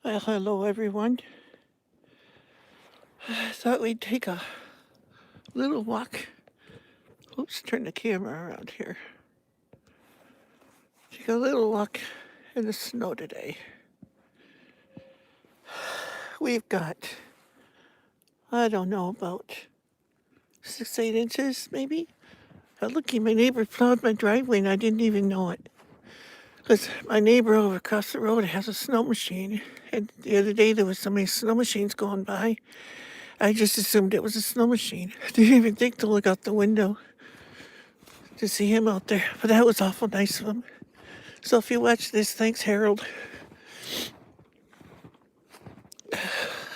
Well, hello everyone. I thought we'd take a little walk. Oops, turn the camera around here. Take a little walk in the snow today. We've got, I don't know, about 6, 8 inches maybe. Lucky my neighbor plowed my driveway and I didn't even know it. Because my neighbor over across the road has a snow machine. And the other day there was so many snow machines going by. I just assumed it was a snow machine. I didn't even think to look out the window to see him out there. But that was awful nice of him. So if you watch this, thanks, Harold.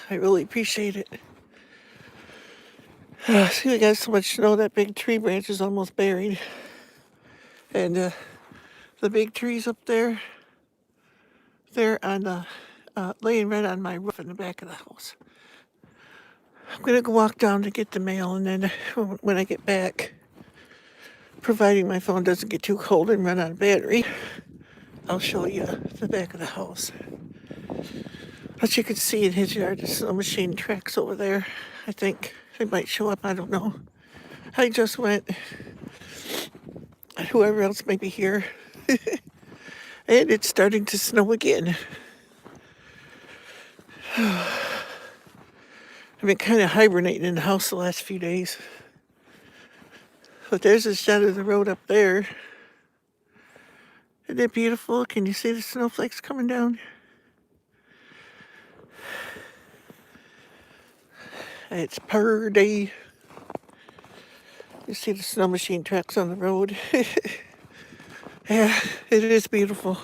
I really appreciate it. See, we got so much snow that big tree branch is almost buried. And the big trees up there, they're on the, laying right on my roof in the back of the house. I'm going to go walk down to get the mail, and then when I get back, providing my phone doesn't get too cold and run out of battery, I'll show you the back of the house. As you can see in his yard, the snow machine tracks over there. I think they might show up, I don't know. I just went, whoever else may be here, and it's starting to snow again. I've been kind of hibernating in the house the last few days. But there's a shot of the road up there. Isn't it beautiful? Can you see the snowflakes coming down? It's pretty. You see the snow machine tracks on the road. Yeah, it is beautiful.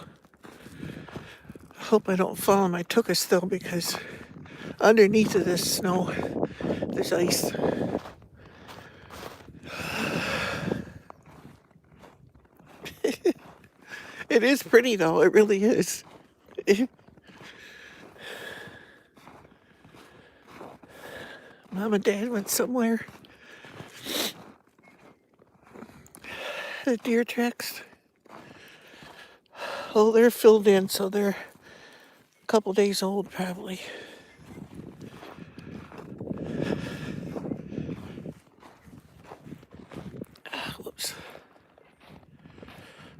I hope I don't fall on my tuchus still because underneath of this snow, there's ice. It is pretty though, it really is. Mom and Dad went somewhere. The deer tracks, oh, they're filled in, so they're a couple days old probably. Whoops.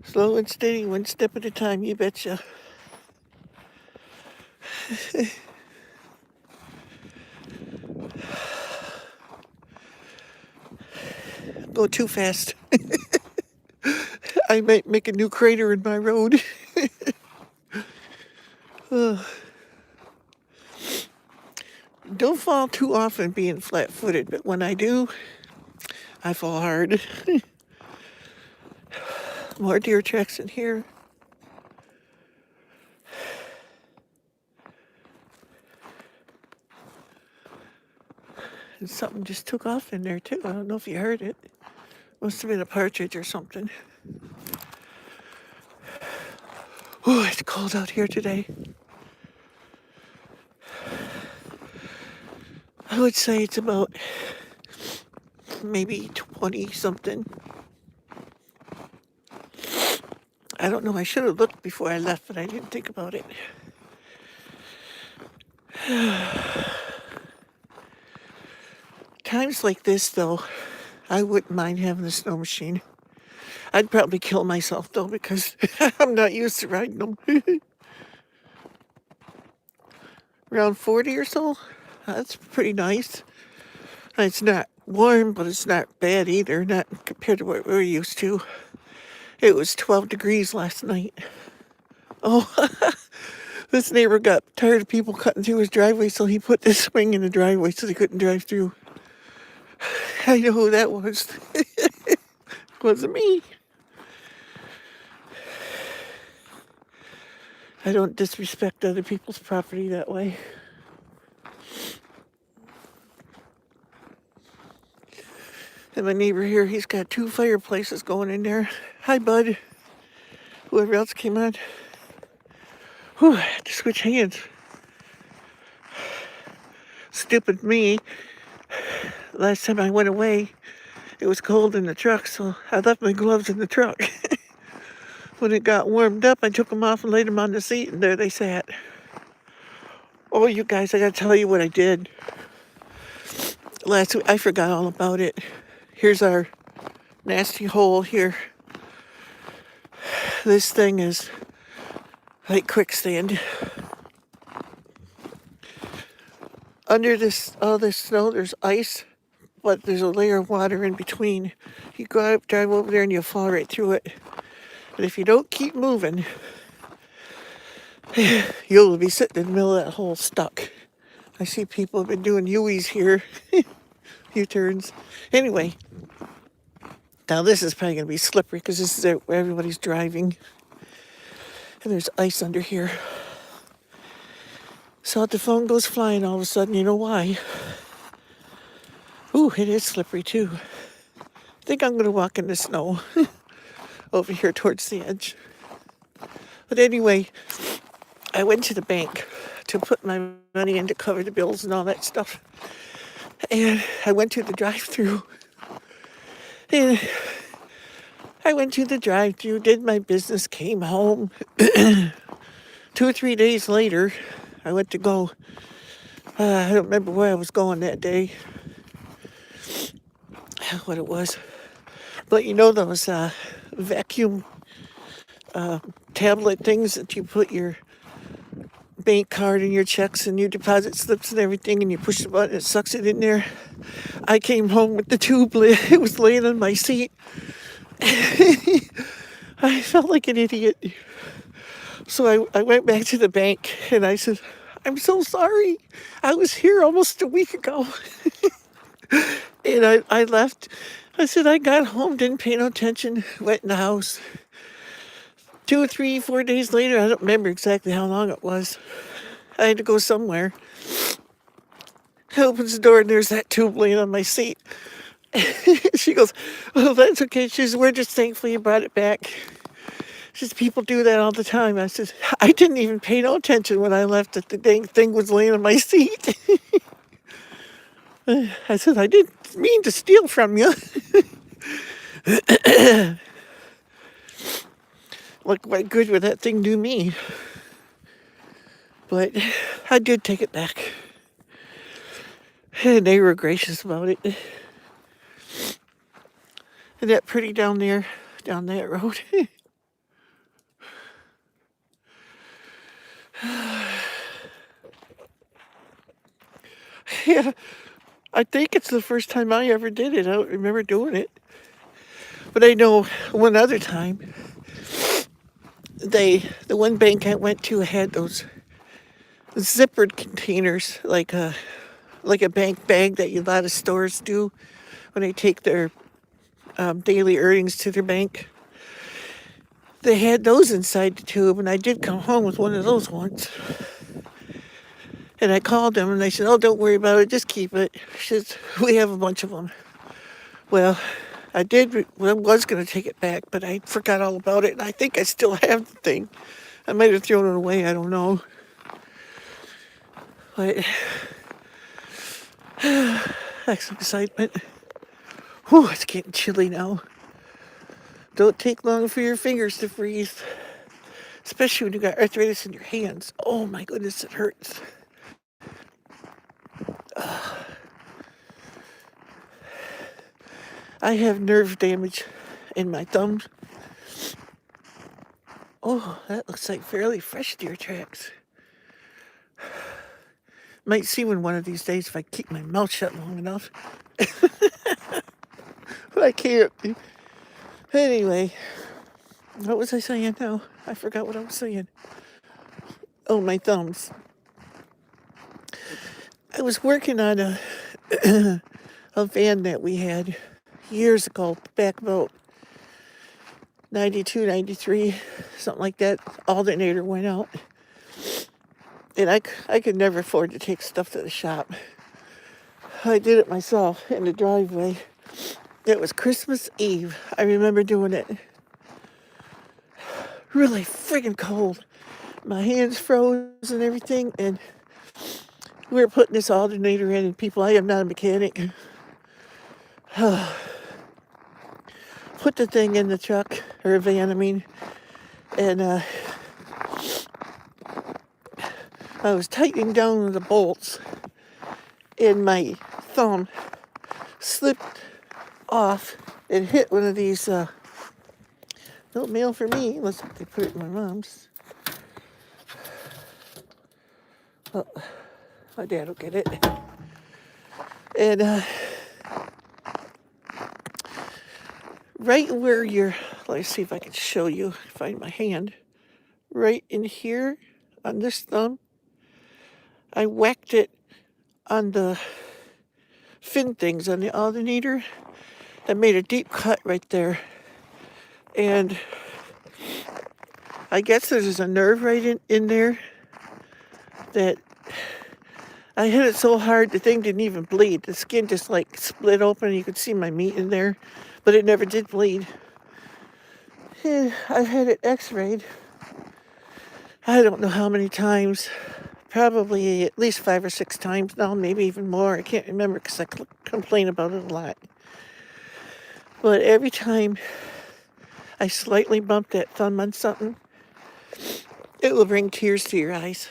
Slow and steady, one step at a time, you betcha. Go too fast. I might make a new crater in my road. Don't fall too often being flat-footed, but when I do, I fall hard. More deer tracks in here. And something just took off in there too. I don't know if you heard it. Must have been a partridge or something. Oh, it's cold out here today. I would say it's about maybe 20 something. I don't know, I should have looked before I left, but I didn't think about it. Times like this, though, I wouldn't mind having a snow machine. I'd probably kill myself, though, because I'm not used to riding them. Around 40 or so. That's pretty nice. It's not warm, but it's not bad either, not compared to what we're used to. It was 12 degrees last night. Oh, this neighbor got tired of people cutting through his driveway, so he put this swing in the driveway so they couldn't drive through. I know who that was. It wasn't me. I don't disrespect other people's property that way. And my neighbor here, he's got 2 fireplaces going in there. Hi, bud. Whoever else came on. Whew, I had to switch hands. Stupid me. Last time I went away, it was cold in the truck, so I left my gloves in the truck. When it got warmed up, I took them off and laid them on the seat, and there they sat. Oh, you guys, I gotta tell you what I did last week. I forgot all about it. Here's our nasty hole here. This thing is like quicksand. Under all this snow, there's ice, but there's a layer of water in between. You go up, drive over there, and you'll fall right through it. And if you don't keep moving, you'll be sitting in the middle of that hole stuck. I see people have been doing U-turns here. U-turns. Anyway, now this is probably going to be slippery because this is where everybody's driving. And there's ice under here. So the phone goes flying all of a sudden. You know why? Ooh, it is slippery too. I think I'm going to walk in the snow over here towards the edge. But anyway, I went to the bank to put my money in to cover the bills and all that stuff. And I went to the drive-thru. And I went to the drive-thru, did my business, came home. 2 or 3 days later, I went to go. I don't remember where I was going that day. What it was. But you know those vacuum tablet things that you put your bank card and your checks and your deposit slips and everything, and you push the button, it sucks it in there. I came home with the tube. It was laying on my seat. I felt like an idiot. So I went back to the bank and I said, I'm so sorry. I was here almost a week ago. And I left. I said, I got home, didn't pay no attention, went in the house. 2 or 3, 4 days later, I don't remember exactly how long it was. I had to go somewhere. I opens the door and there's that tube laying on my seat. She goes, oh, that's okay. She says, we're just thankful you brought it back. She says, people do that all the time. I said, I didn't even pay no attention when I left that the dang thing was laying on my seat. I said, I didn't mean to steal from you. Look what good would that thing do me. But I did take it back. And they were gracious about it. Isn't that pretty down there, down that road? Yeah, I think it's the first time I ever did it. I don't remember doing it. But I know one other time, the one bank I went to had those zippered containers, like a bank bag that a lot of stores do when they take their daily earnings to their bank. They had those inside the tube, and I did come home with one of those once. And I called them, and they said, oh, don't worry about it, just keep it. She said, we have a bunch of them. Well, I was going to take it back, but I forgot all about it, and I think I still have the thing. I might have thrown it away, I don't know. But that's some excitement. Whew, it's getting chilly now. Don't take long for your fingers to freeze, especially when you got arthritis in your hands. Oh my goodness, it hurts. I have nerve damage in my thumbs. Oh, that looks like fairly fresh deer tracks. Might see one of these days if I keep my mouth shut long enough. But I can't. Anyway, what was I saying now? I forgot what I was saying. Oh, my thumbs. I was working on a van that we had years ago, back about 92, 93, something like that. Alternator went out. And I could never afford to take stuff to the shop. I did it myself in the driveway. It was Christmas Eve. I remember doing it. Really friggin' cold. My hands froze and everything, and we were putting this alternator in, and people, I am not a mechanic. Put the thing in the truck, or van, I mean, and I was tightening down the bolts, and my thumb slipped off and hit one of these, no mail for me, unless they put it in my mom's. Oh, my dad will get it. And right where let's see if I can show you, find my hand. Right in here on this thumb, I whacked it on the fin things on the alternator. I made a deep cut right there. And I guess there's a nerve right in there that I hit it so hard the thing didn't even bleed. The skin just like split open. You could see my meat in there, but it never did bleed. And I've had it x-rayed. I don't know how many times. Probably at least 5 or 6 times now, maybe even more. I can't remember because I complain about it a lot. But every time I slightly bump that thumb on something, it will bring tears to your eyes.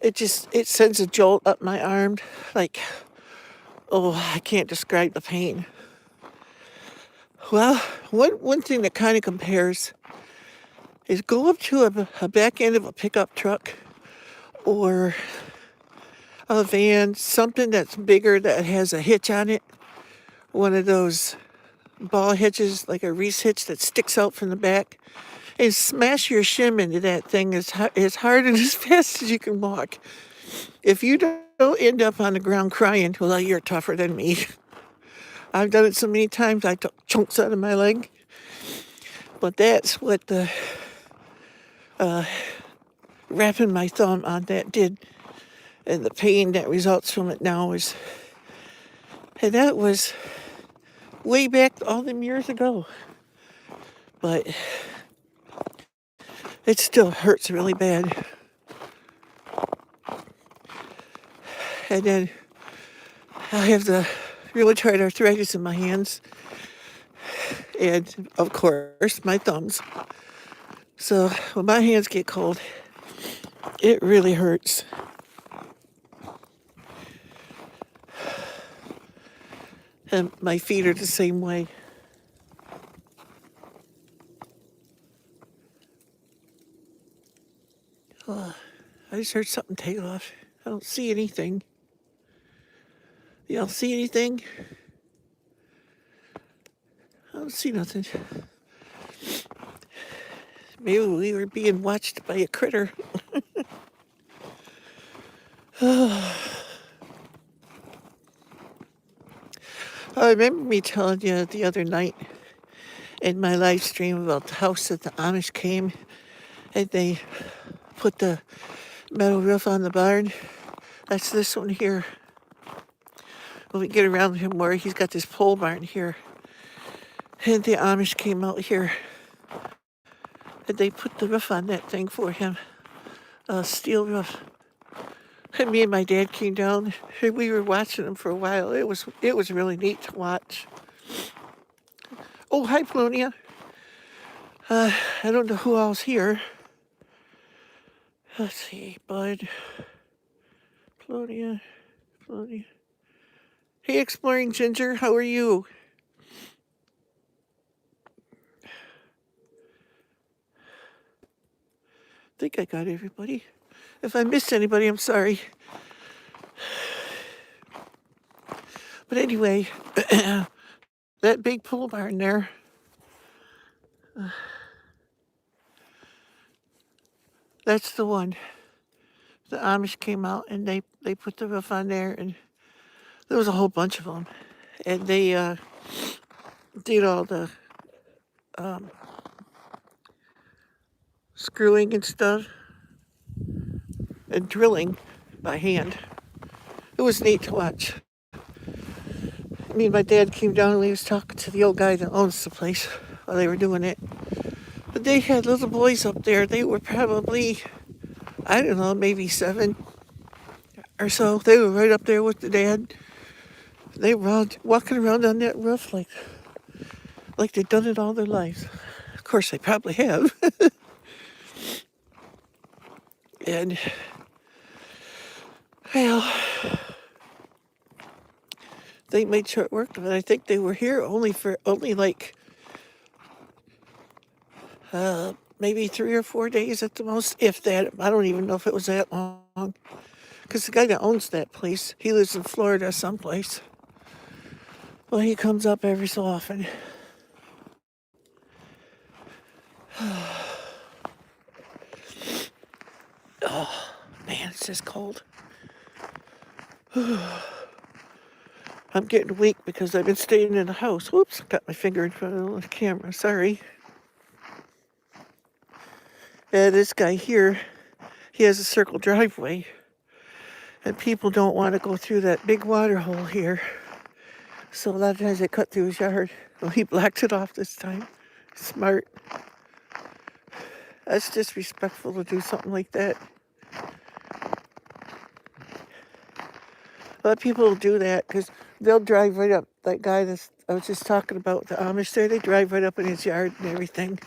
It sends a jolt up my arm, like, oh, I can't describe the pain. Well, one thing that kind of compares is go up to a back end of a pickup truck or a van, something that's bigger that has a hitch on it, one of those ball hitches, like a Reese hitch that sticks out from the back, and smash your shim into that thing as hard and as fast as you can walk. If you don't end up on the ground crying, well, you're tougher than me. I've done it so many times, I took chunks out of my leg. But that's what the wrapping my thumb on that did. And the pain that results from it now is, and that was way back all them years ago. But it still hurts really bad. And then I have the rheumatoid arthritis in my hands. And, of course, my thumbs. So when my hands get cold, it really hurts. And my feet are the same way. Oh, I just heard something take off. I don't see anything. Y'all see anything? I don't see nothing. Maybe we were being watched by a critter. I remember me telling you the other night in my live stream about the house that the Amish came and they put the metal roof on the barn. That's this one here. When we get around him more, he's got this pole barn here. And the Amish came out here and they put the roof on that thing for him. A steel roof. And me and my dad came down and we were watching them for a while. It was really neat to watch. Oh, hi, Polonia. I don't know who else here. Let's see, Bud. Polonia. Hey, Exploring Ginger, how are you? I think I got everybody. If I missed anybody, I'm sorry. But anyway, that big pole barn there. That's the one. The Amish came out and they put the roof on there, and there was a whole bunch of them. And they did all the screwing and stuff and drilling by hand. It was neat to watch. Me and my dad came down and we was talking to the old guy that owns the place while they were doing it. But they had little boys up there. They were probably, I don't know, maybe 7 or so. They were right up there with the dad. They were walking around on that roof like they'd done it all their lives. Of course, they probably have. And Well, they made short work of it. I think they were here only like maybe 3 or 4 days at the most, if that. I don't even know if it was that long. Because the guy that owns that place, he lives in Florida someplace. Well, he comes up every so often. Oh, man, it's just cold. I'm getting weak because I've been staying in the house. Whoops, got my finger in front of the camera. Sorry. This guy here, he has a circle driveway. And people don't want to go through that big water hole here. So a lot of times they cut through his yard. Well, he blocked it off this time. Smart. That's disrespectful to do something like that. A lot of people will do that because they'll drive right up. That guy that I was just talking about, the Amish there, they drive right up in his yard and everything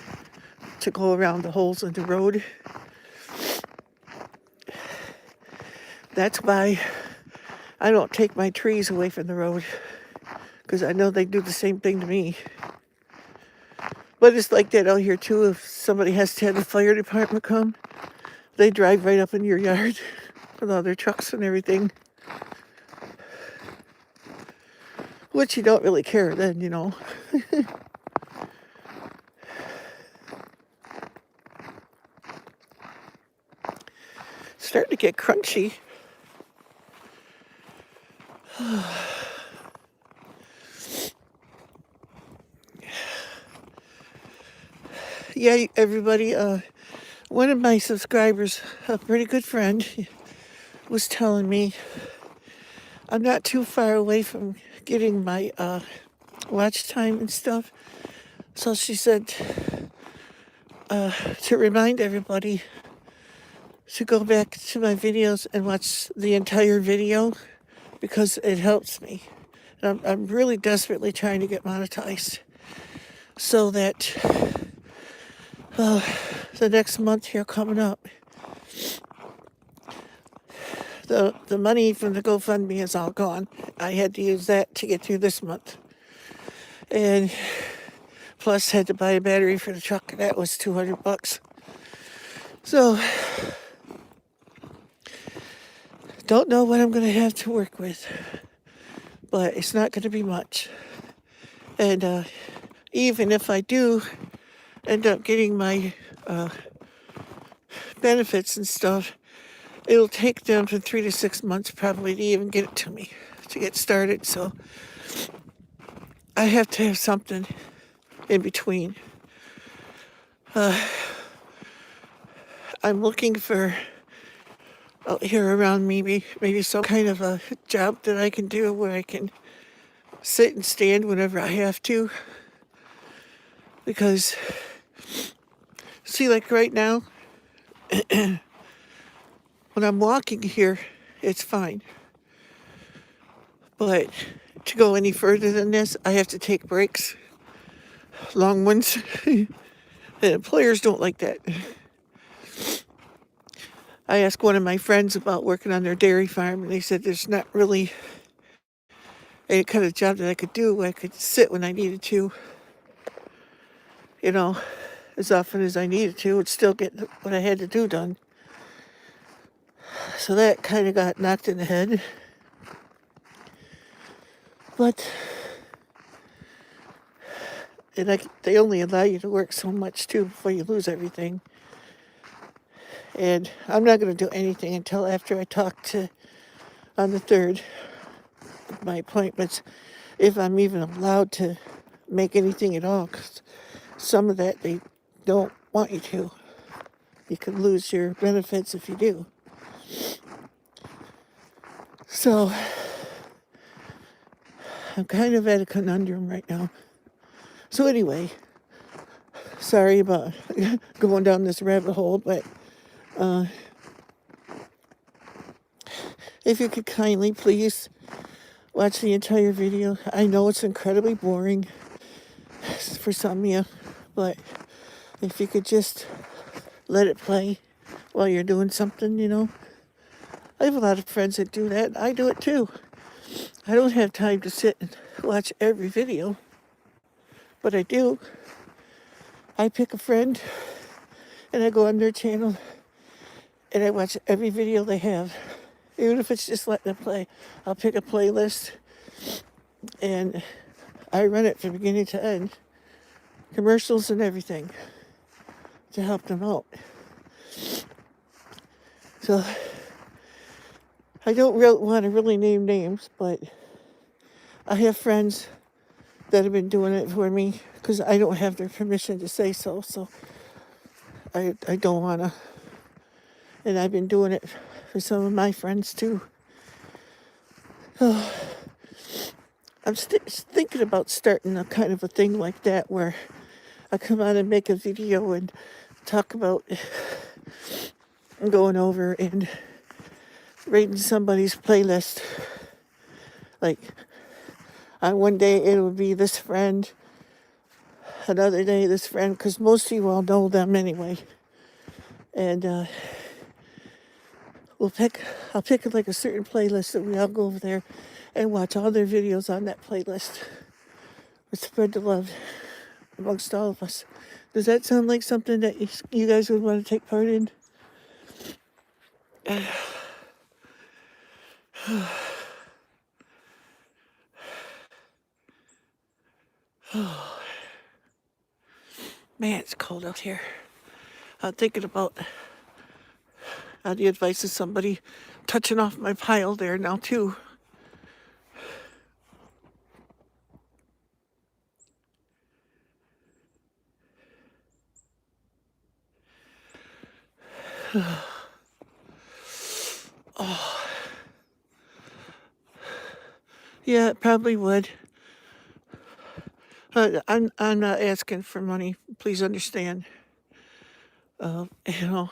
to go around the holes in the road. That's why I don't take my trees away from the road, because I know they do the same thing to me. But it's like that out here too. If somebody has to have the fire department come, they drive right up in your yard with all their trucks and everything. Which you don't really care then, you know. It's starting to get crunchy. Yeah, everybody, one of my subscribers, a pretty good friend, was telling me I'm not too far away from getting my watch time and stuff. So she said to remind everybody to go back to my videos and watch the entire video because it helps me. And I'm really desperately trying to get monetized so that the next month here coming up, the money from the GoFundMe is all gone. I had to use that to get through this month. And plus had to buy a battery for the truck, and that was $200. So don't know what I'm going to have to work with, but it's not going to be much. And even if I do end up getting my benefits and stuff, it'll take them from 3 to 6 months probably to even get it to me, to get started. So I have to have something in between. I'm looking for out here around me, maybe some kind of a job that I can do where I can sit and stand whenever I have to. Because, see, like right now, when I'm walking here, it's fine. But to go any further than this, I have to take breaks, long ones. The employers don't like that. I asked one of my friends about working on their dairy farm, and they said there's not really any kind of job that I could do where I could sit when I needed to, you know, as often as I needed to, and still get what I had to do done. So that kind of got knocked in the head. But they only allow you to work so much too before you lose everything. And I'm not going to do anything until after I talk to, on the 3rd, my appointments, if I'm even allowed to make anything at all. 'Cause some of that they don't want you to. You could lose your benefits if you do. So I'm kind of at a conundrum right now. So anyway, sorry about going down this rabbit hole, but if you could kindly please watch the entire video. I know it's incredibly boring for some of you, but if you could just let it play while you're doing something, you know, I have a lot of friends that do that. I do it too. I don't have time to sit and watch every video, but I do. I pick a friend and I go on their channel and I watch every video they have. Even if it's just letting it play. I'll pick a playlist and I run it from beginning to end. Commercials and everything to help them out. So I don't want to really name names, but I have friends that have been doing it for me because I don't have their permission to say so. So I don't want to. And I've been doing it for some of my friends too. Oh, I'm thinking about starting a kind of a thing like that where I come on and make a video and talk about going over and rating somebody's playlist. Like, on one day it would be this friend, another day this friend, because most of you all know them anyway. And I'll pick like a certain playlist that we all go over there and watch all their videos on that playlist. We spread the love amongst all of us. Does that sound like something that you guys would want to take part in? Man, it's cold out here. I'm thinking about the advice of somebody touching off my pile there now too. Oh. Yeah, it probably would. I'm not asking for money. Please understand. You know,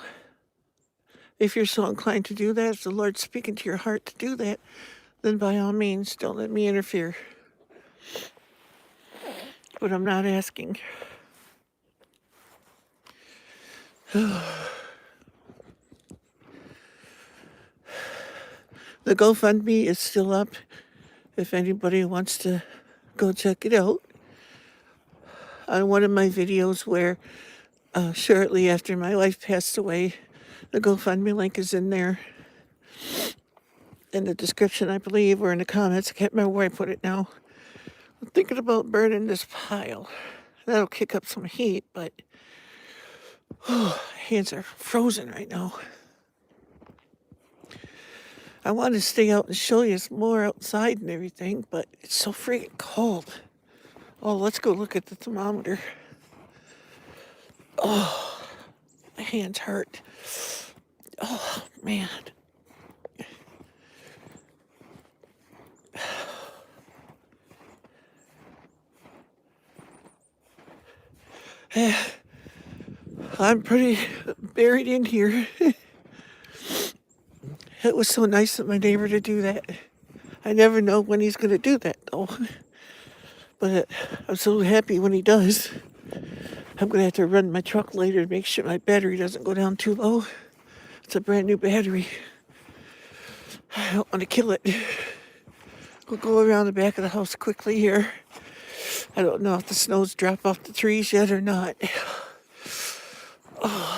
if you're so inclined to do that, if the Lord's speaking to your heart to do that, then by all means, don't let me interfere. But I'm not asking. The GoFundMe is still up if anybody wants to go check it out. On one of my videos where shortly after my wife passed away, the GoFundMe link is in there. In the description, I believe, or in the comments. I can't remember where I put it now. I'm thinking about burning this pile. That'll kick up some heat, but hands are frozen right now. I want to stay out and show you more outside and everything, but it's so freaking cold. Oh, let's go look at the thermometer. Oh, my hands hurt. Oh, man. I'm pretty buried in here. It was so nice of my neighbor to do that. I never know when he's going to do that, though. But I'm so happy when he does. I'm going to have to run my truck later to make sure my battery doesn't go down too low. It's a brand new battery. I don't want to kill it. We'll go around the back of the house quickly here. I don't know if the snow's dropped off the trees yet or not. Oh.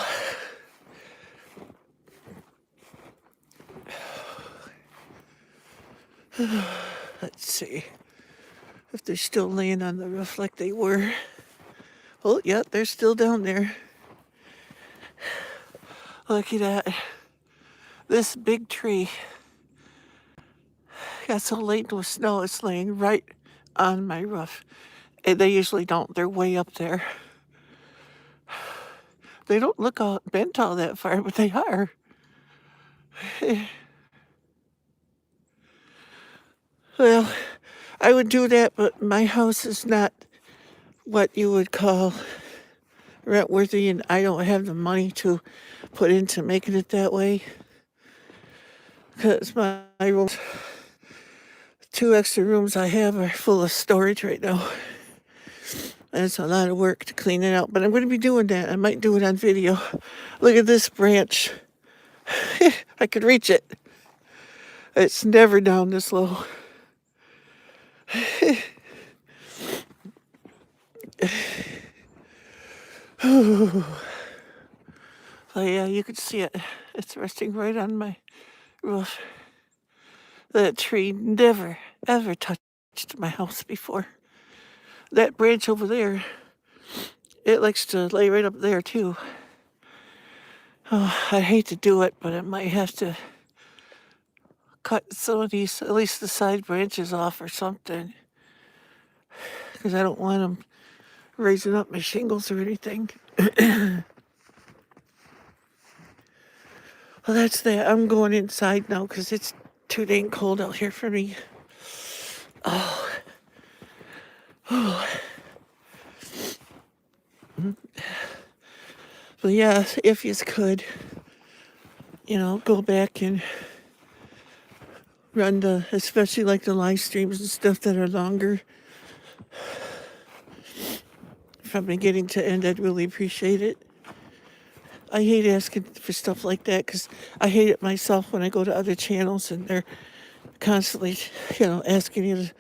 Let's see if they're still laying on the roof like they were. Oh, yeah, they're still down there. Look at that. This big tree got so laden with snow, it's laying right on my roof. And they usually don't. They're way up there. They don't look all bent all that far, but they are. Well, I would do that, but my house is not what you would call rent-worthy, and I don't have the money to put into making it that way. Because my rooms, 2 extra rooms I have are full of storage right now. And it's a lot of work to clean it out, but I'm going to be doing that. I might do it on video. Look at this branch. I could reach it. It's never down this low. Oh yeah, you could see it. It's resting right on my roof. That tree never, ever touched my house before. That branch over there, it likes to lay right up there too. Oh, I hate to do it, but I might have to cut some of these, at least the side branches off or something, because I don't want them raising up my shingles or anything. Well, that's that. I'm going inside now because it's too dang cold out here for me. But yeah, if you could, go back and run especially like the live streams and stuff that are longer from beginning to end, I'd really appreciate it. I hate asking for stuff like that because I hate it myself when I go to other channels and they're constantly, asking you to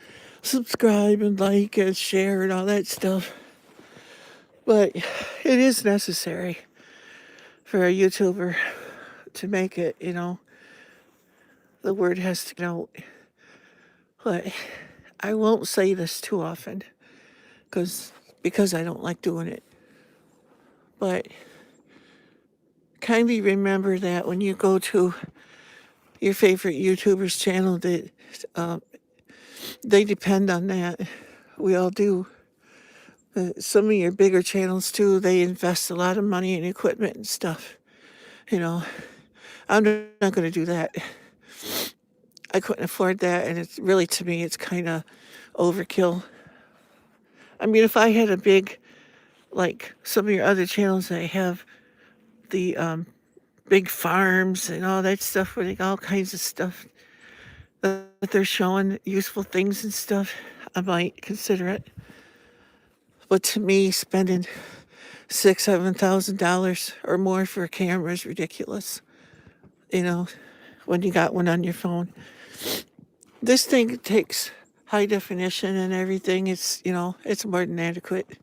subscribe and like and share and all that stuff. But it is necessary for a YouTuber to make it, the word has to get out. But I won't say this too often because I don't like doing it. But kindly remember that when you go to your favorite YouTuber's channel, that they depend on that. We all do. Some of your bigger channels too, they invest a lot of money in equipment and stuff. I'm not going to do that. I couldn't afford that, and it's really, to me, it's kind of overkill. I mean, if I had a big, like some of your other channels, they have the big farms and all that stuff, where they got all kinds of stuff that they're showing, useful things and stuff, I might consider it. But to me, spending $6,000-7,000 or more for a camera is ridiculous. When you got one on your phone. This thing takes high definition and everything. It's more than adequate.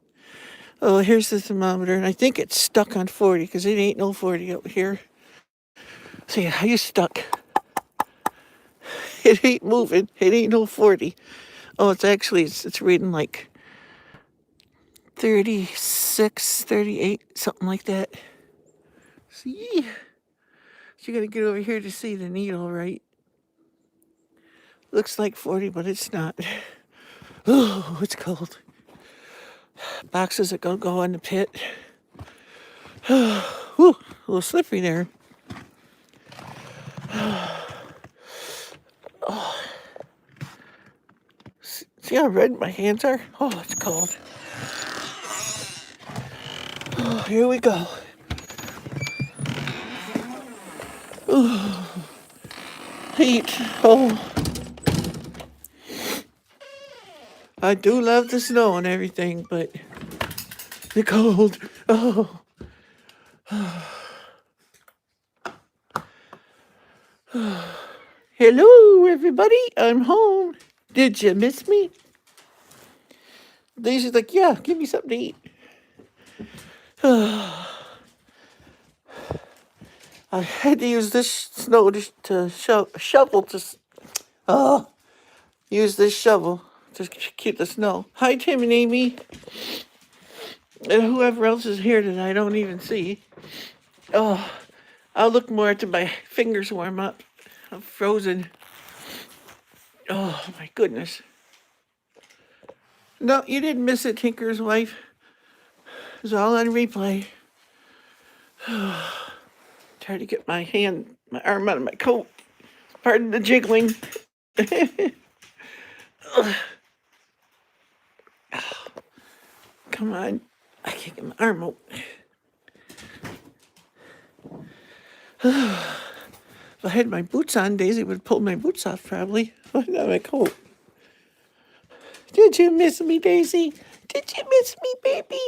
Oh, here's the thermometer, and I think it's stuck on 40 because it ain't no 40 out here. See, how you stuck? It ain't moving. It ain't no 40. Oh, it's reading like 36, 38, something like that. See? You gotta get over here to see the needle, right? Looks like 40, but it's not. Oh, it's cold. Boxes that go in the pit. Whew, a little slippery there. Oh. See how red my hands are? Oh, it's cold. Oh, here we go. Ooh. Heat. Oh. I do love the snow and everything, but the cold. Oh. Hello, everybody. I'm home. Did you miss me? Daisy's like, yeah, give me something to eat. I had to use this snow to shovel to use this shovel to keep the snow. Hi, Tim and Amy, and whoever else is here that I don't even see. Oh, I'll look more until my fingers warm up. I'm frozen. Oh my goodness. No, you didn't miss it, Tinker's wife. It was all on replay. Try to get my arm out of my coat. Pardon the jiggling. Come on. I can't get my arm out. If I had my boots on, Daisy would have pulled my boots off probably. But not my coat. Did you miss me, Daisy? Did you miss me, baby?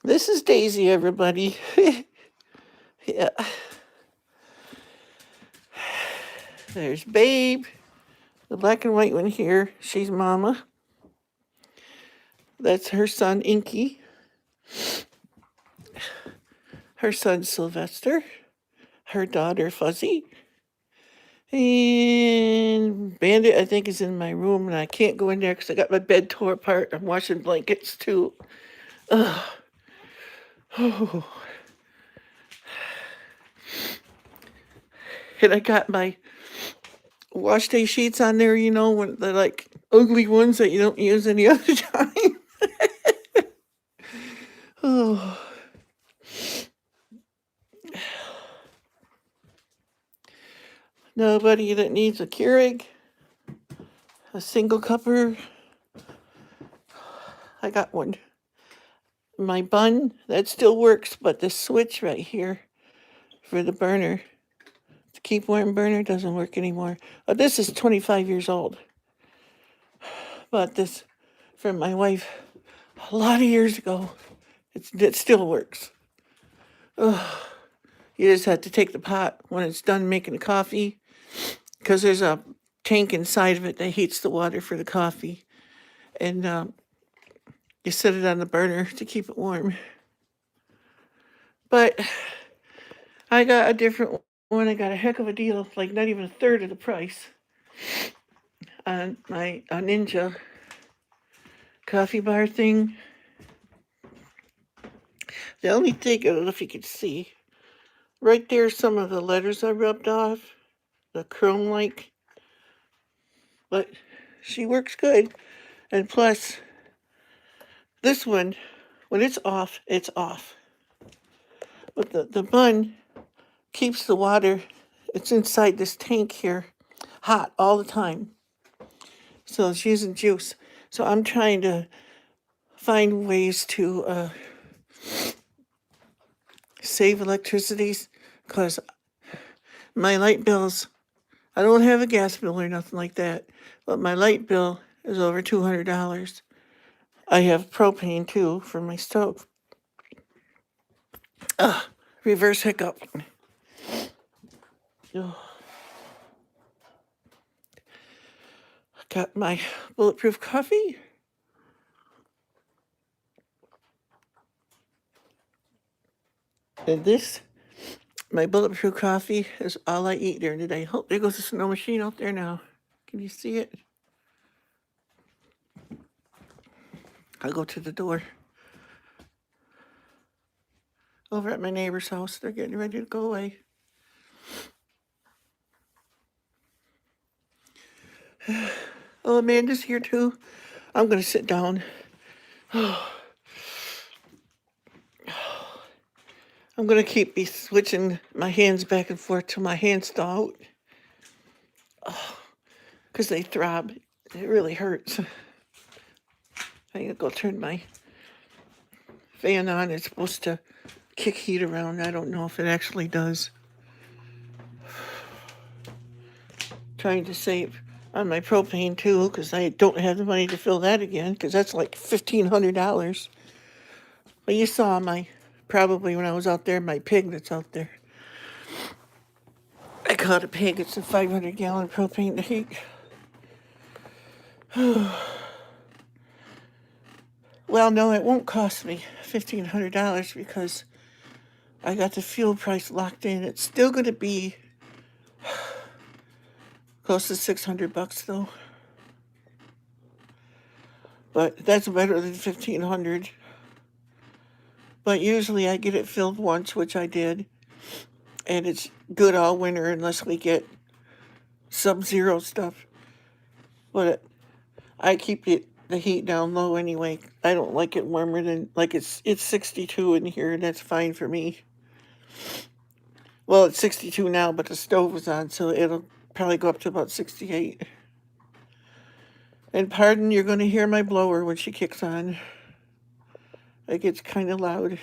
This is Daisy, everybody. Yeah. There's Babe, the black and white one here. She's Mama. That's her son, Inky. Her son, Sylvester. Her daughter, Fuzzy. And Bandit, I think, is in my room, and I can't go in there because I got my bed tore apart. I'm washing blankets, too. Ugh. Oh. And I got my wash day sheets on there, you know, when the like ugly ones that you don't use any other time. Oh. Nobody that needs a Keurig, a single cupper. I got one. My bun, that still works, but the switch right here for the burner, to keep warm burner, doesn't work anymore. This is 25 years old. Bought this from my wife a lot of years ago. It still works. Ugh. You just have to take the pot when it's done making the coffee, because there's a tank inside of it that heats the water for the coffee. And you set it on the burner to keep it warm. But I got a different one. I got a heck of a deal, like not even a third of the price on my Ninja coffee bar thing. The only thing, I don't know if you can see, right there, some of the letters I rubbed off, the chrome-like. But she works good. And plus, this one, when it's off, it's off. But the bun keeps the water, it's inside this tank here, hot all the time. So it's using juice. So I'm trying to find ways to save electricity, because my light bills, I don't have a gas bill or nothing like that, but my light bill is over $200. I have propane too for my stove. Reverse hiccup. Ugh. Got my bulletproof coffee. And this, my bulletproof coffee, is all I eat during the day. Oh, there goes the snow machine out there now. Can you see it? I'll go to the door. Over at my neighbor's house, they're getting ready to go away. Oh, Amanda's here too. I'm gonna sit down. I'm gonna keep switching my hands back and forth till my hands thaw out. Because they throb. It really hurts. I'm gonna go turn my fan on. It's supposed to kick heat around. I don't know if it actually does. Trying to save on my propane too, because I don't have the money to fill that again, because that's like $1,500. But you saw probably when I was out there, my pig that's out there. I caught a pig. It's a 500-gallon propane tank. Well, no, it won't cost me $1,500 because I got the fuel price locked in. It's still going to be close to $600 though. But that's better than $1,500. But usually I get it filled once, which I did. And it's good all winter unless we get sub-zero stuff. But I keep the heat down low anyway. I don't like it warmer than, like it's 62 in here, and that's fine for me. Well, it's 62 now, but the stove is on, so it'll probably go up to about 68. And pardon, you're going to hear my blower when she kicks on. It gets kind of loud.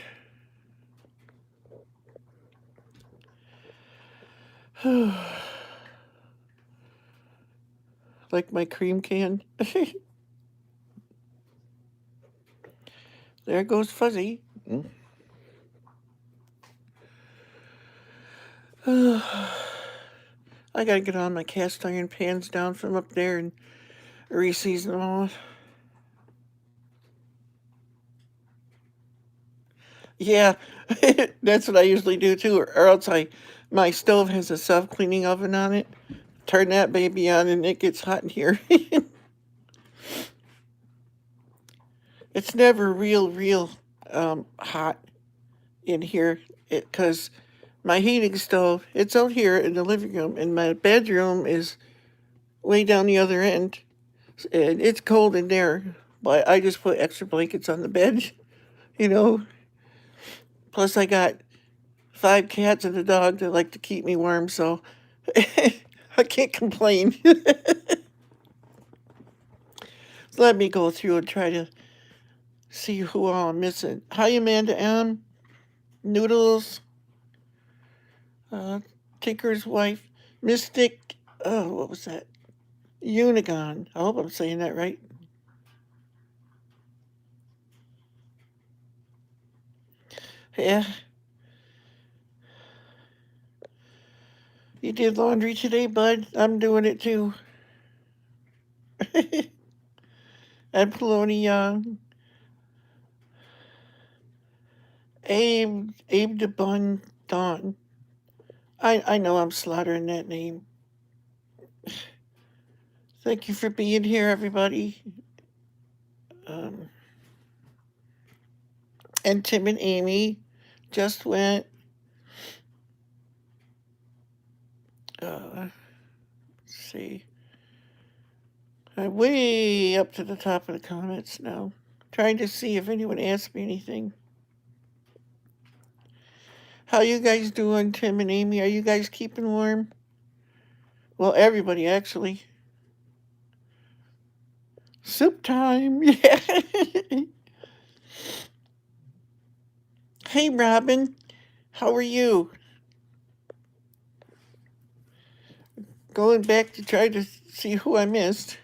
Like my cream can. There goes Fuzzy. I I gotta get all my cast iron pans down from up there and reseason them all. Yeah, that's what I usually do too. Or else my stove has a self-cleaning oven on it. Turn that baby on and it gets hot in here. It's never real hot in here because my heating stove, it's out here in the living room, and my bedroom is way down the other end, and it's cold in there. But I just put extra blankets on the bed, you know. Plus, I got 5 cats and a dog that like to keep me warm, so I can't complain. Let me go through and try to see who all I'm missing. Hi, Amanda M. Noodles, Tinker's wife, Mystic. Oh, what was that? Unigon. I hope I'm saying that right. Yeah. You did laundry today, bud? I'm doing it too. And Polony Young. Abe de Bon Don. I know I'm slaughtering that name. Thank you for being here, everybody. Um, and Tim and Amy just went. Let's see. I'm way up to the top of the comments now. Trying to see if anyone asked me anything. How you guys doing, Tim and Amy? Are you guys keeping warm? Well, everybody, actually. Soup time. Yeah. Hey, Robin. How are you? Going back to try to see who I missed.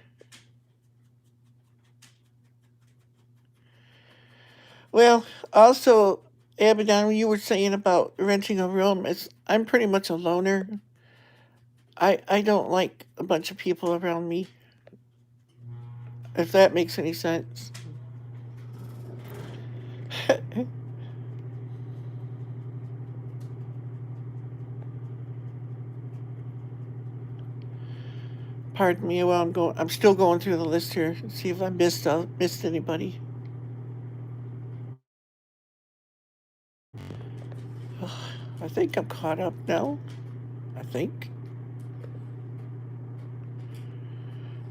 Well, also, Abaddon, you were saying about renting a room. I'm pretty much a loner. I don't like a bunch of people around me, if that makes any sense. Pardon me while I'm still going through the list here, see if I missed anybody. I think I'm caught up now. I think.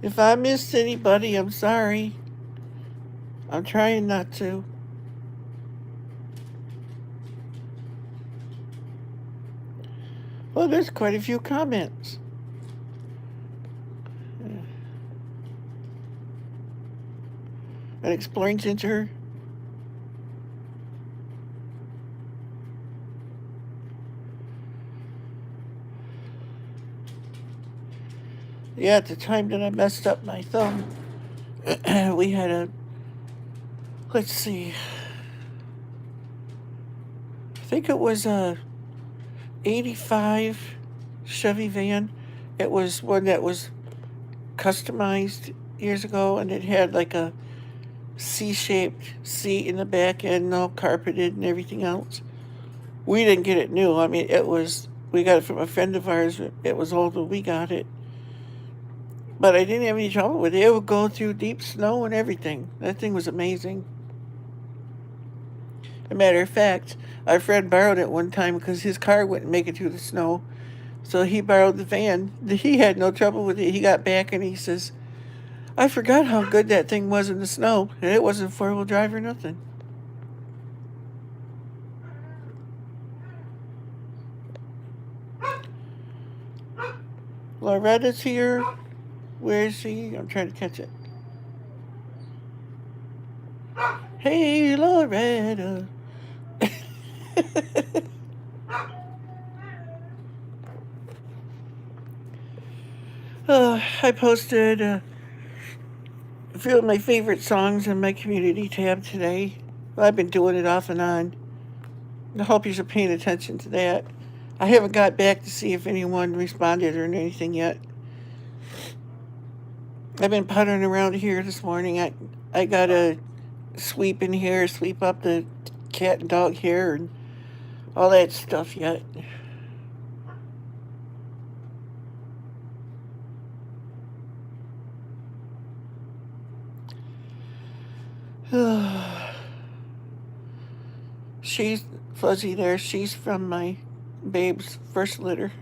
If I missed anybody, I'm sorry. I'm trying not to. Well, there's quite a few comments. An exploring ginger. Yeah, at the time that I messed up my thumb, we had let's see, I think it was a 85 Chevy van. It was one that was customized years ago, and it had like a C-shaped seat in the back end, all carpeted and everything else. We didn't get it new. I mean, we got it from a friend of ours. It was old when we got it. But I didn't have any trouble with it. It would go through deep snow and everything. That thing was amazing. As a matter of fact, our friend borrowed it one time because his car wouldn't make it through the snow. So he borrowed the van. He had no trouble with it. He got back and he says, I forgot how good that thing was in the snow. And it wasn't four-wheel drive or nothing. Loretta's here. Where is she? I'm trying to catch it. Hey, Loretta. I posted a few of my favorite songs in my community tab today. Well, I've been doing it off and on. I hope you're paying attention to that. I haven't got back to see if anyone responded or anything yet. I've been puttering around here this morning. I got to sweep in here, sweep up the cat and dog hair and all that stuff yet. She's Fuzzy there. She's from my babe's first litter.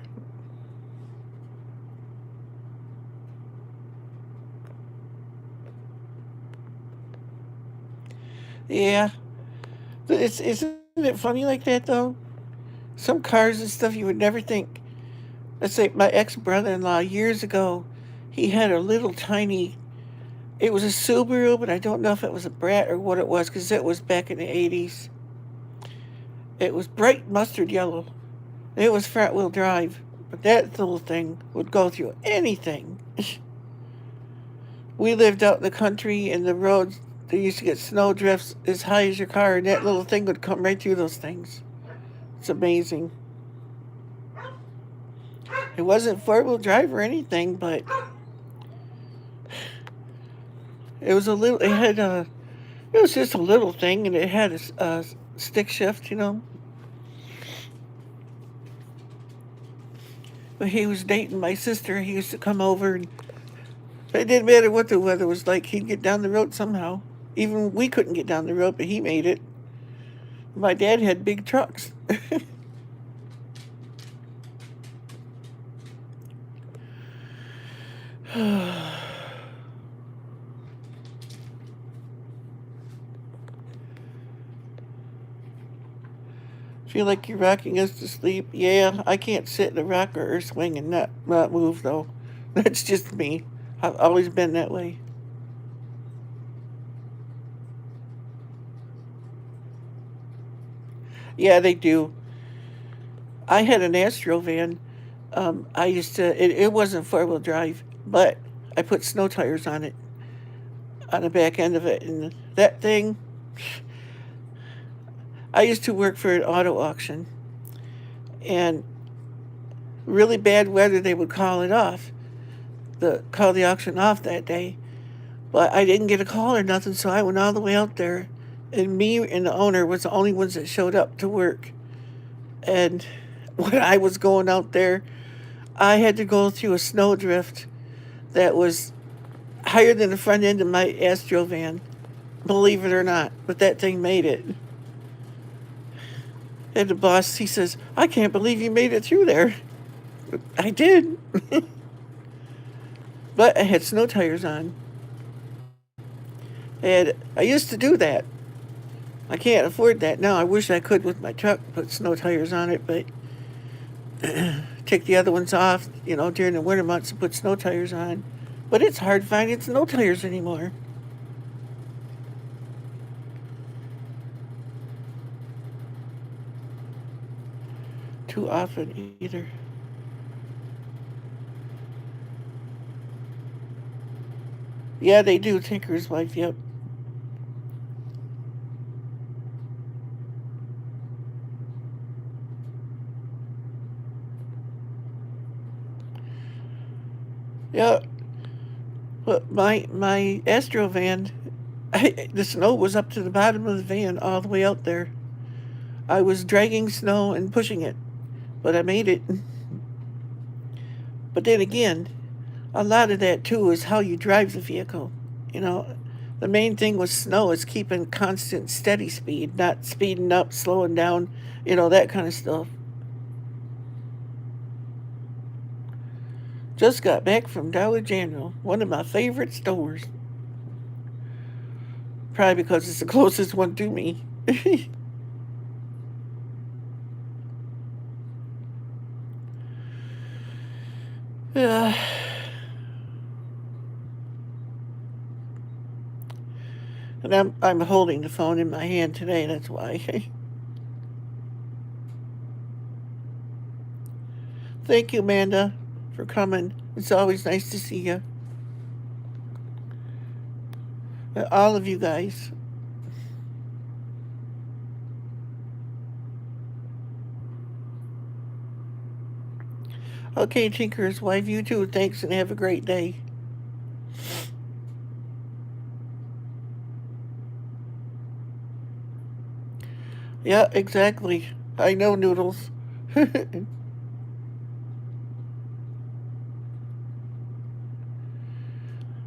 Yeah. Isn't it funny like that though? Some cars and stuff you would never think. Let's say my ex brother-in-law years ago, he had a little tiny. It was a Subaru, but I don't know if it was a Brat or what it was because it was back in the 80s. It was bright mustard yellow. It was front wheel drive, but that little thing would go through anything. We lived out in the country, and the roads, they used to get snow drifts as high as your car, and that little thing would come right through those things. It's amazing. It wasn't four wheel drive or anything, but it was a little. It had a. It was just a little thing, and it had a stick shift, you know. When he was dating my sister, he used to come over, and it didn't matter what the weather was like. He'd get down the road somehow. Even we couldn't get down the road, but he made it. My dad had big trucks. Feel like you're rocking us to sleep? Yeah, I can't sit in a rocker or swing and not move though. That's just me. I've always been that way. Yeah, they do. I had an Astro van. I used to. It wasn't four wheel drive, but I put snow tires on the back end of it, and that thing. I used to work for an auto auction, and really bad weather, they would call it off. Call the auction off that day. But I didn't get a call or nothing, so I went all the way out there. And me and the owner was the only ones that showed up to work. And when I was going out there, I had to go through a snowdrift that was higher than the front end of my Astro van, believe it or not. But that thing made it. And the boss, he says, I can't believe you made it through there. I did. But I had snow tires on. And I used to do that. I can't afford that now. I wish I could with my truck put snow tires on it, but take the other ones off, during the winter months and put snow tires on. But it's hard finding snow tires anymore. Too often either. Yeah, they do. Tinker's wife, yep. Yeah, but my Astro van, the snow was up to the bottom of the van all the way out there. I was dragging snow and pushing it, but I made it. But then again, a lot of that too is how you drive the vehicle. You know, the main thing with snow is keeping constant steady speed, not speeding up, slowing down, that kind of stuff. Just got back from Dollar General, one of my favorite stores. Probably because it's the closest one to me. Yeah. And I'm holding the phone in my hand today, that's why. Thank you, Amanda, for coming. It's always nice to see you. All of you guys. Okay, Tinker's wife, you too. Thanks and have a great day. Yeah, exactly. I know, Noodles.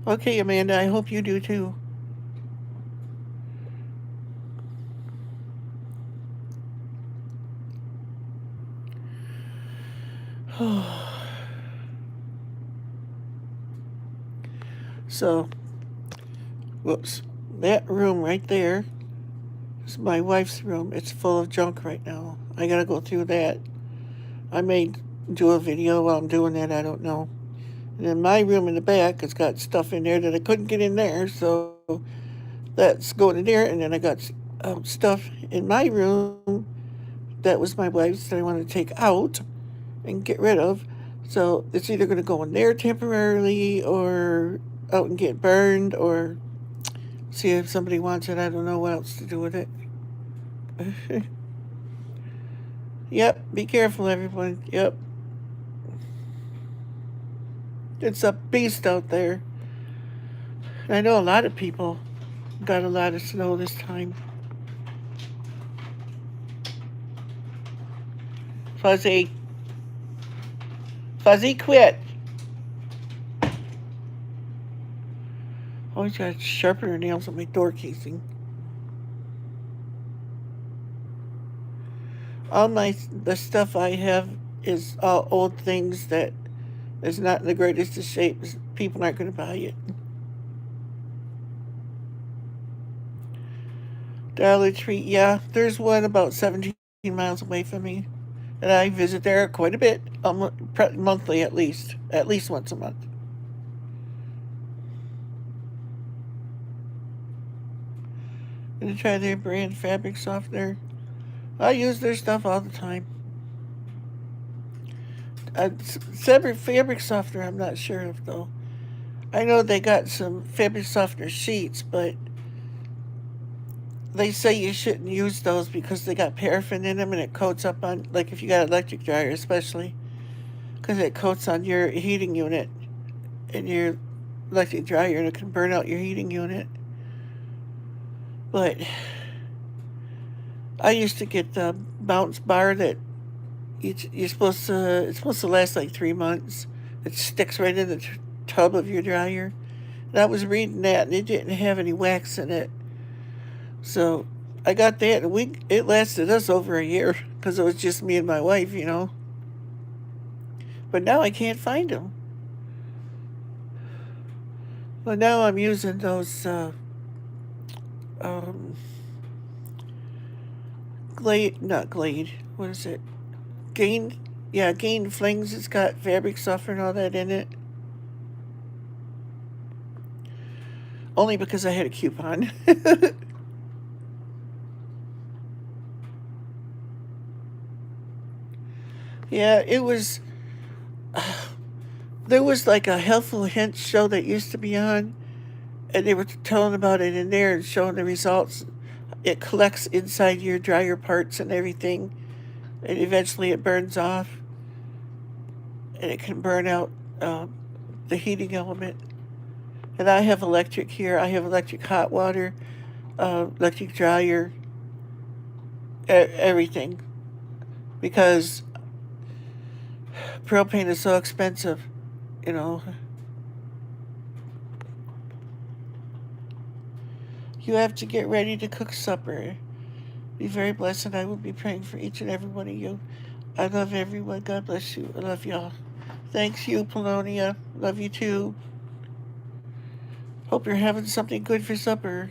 Okay, Amanda, I hope you do too. So, whoops. That room right there is my wife's room. It's full of junk right now. I gotta go through that. I may do a video while I'm doing that, I don't know. And then my room in the back has got stuff in there that I couldn't get in there, so that's going in there. And then I got stuff in my room that was my wife's that I want to take out and get rid of. So it's either going to go in there temporarily or out and get burned or see if somebody wants it. I don't know what else to do with it. Yep, be careful, everyone. Yep, it's a beast out there. I know a lot of people got a lot of snow this time. Fuzzy, Fuzzy, quit. Always got to sharpen her nails on my door casing. All the stuff I have is all old things that is not in the greatest of shapes. People aren't going to buy it. Dollar Tree, yeah, there's one about 17 miles away from me, and I visit there quite a bit, monthly at least once a month. Gonna try their brand fabric softener. I use their stuff all the time. Separate fabric softener, I'm not sure of though. I know they got some fabric softener sheets, but they say you shouldn't use those because they got paraffin in them and it coats up on, like if you got an electric dryer especially, because it coats on your heating unit in your electric dryer and it can burn out your heating unit. But I used to get the bounce bar that you're supposed to, it's supposed to last like 3 months. It sticks right in the tub of your dryer. And I was reading that and it didn't have any wax in it. So I got that and it lasted us over a year because it was just me and my wife, you know. But now I can't find them. But now I'm using those um, Glade, not Glade. What is it? Gain. Yeah, Gain Flings. It's got fabric softener and all that in it. Only because I had a coupon. Yeah, it was. There was like a Healthful Hints show that used to be on, and they were telling about it in there and showing the results. It collects inside your dryer parts and everything, and eventually it burns off, and it can burn out the heating element. And I have electric here. I have electric hot water, electric dryer, everything, because propane is so expensive. You know, you have to get ready to cook supper. Be very blessed, and I will be praying for each and every one of you. I love everyone. God bless you. I love y'all. Thanks, you, Polonia. Love you too. Hope you're having something good for supper.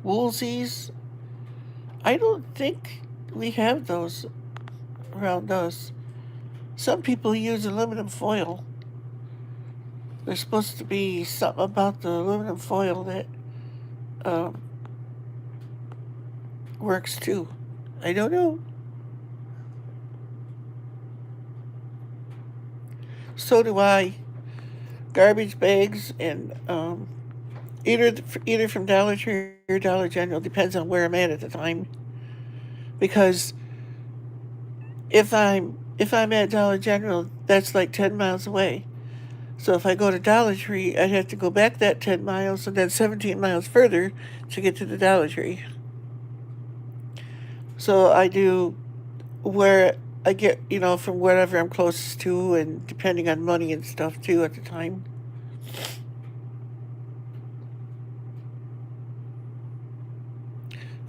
Woolsies. I don't think we have those around us. Some people use aluminum foil. There's supposed to be something about the aluminum foil that um, works too. I don't know. So do I. Garbage bags and either from Dollar Tree or Dollar General, depends on where I'm at the time. because if I'm at Dollar General, that's like 10 miles away. So if I go to Dollar Tree, I'd have to go back that 10 miles and then 17 miles further to get to the Dollar Tree. So I do where I get, from wherever I'm closest to, and depending on money and stuff too at the time.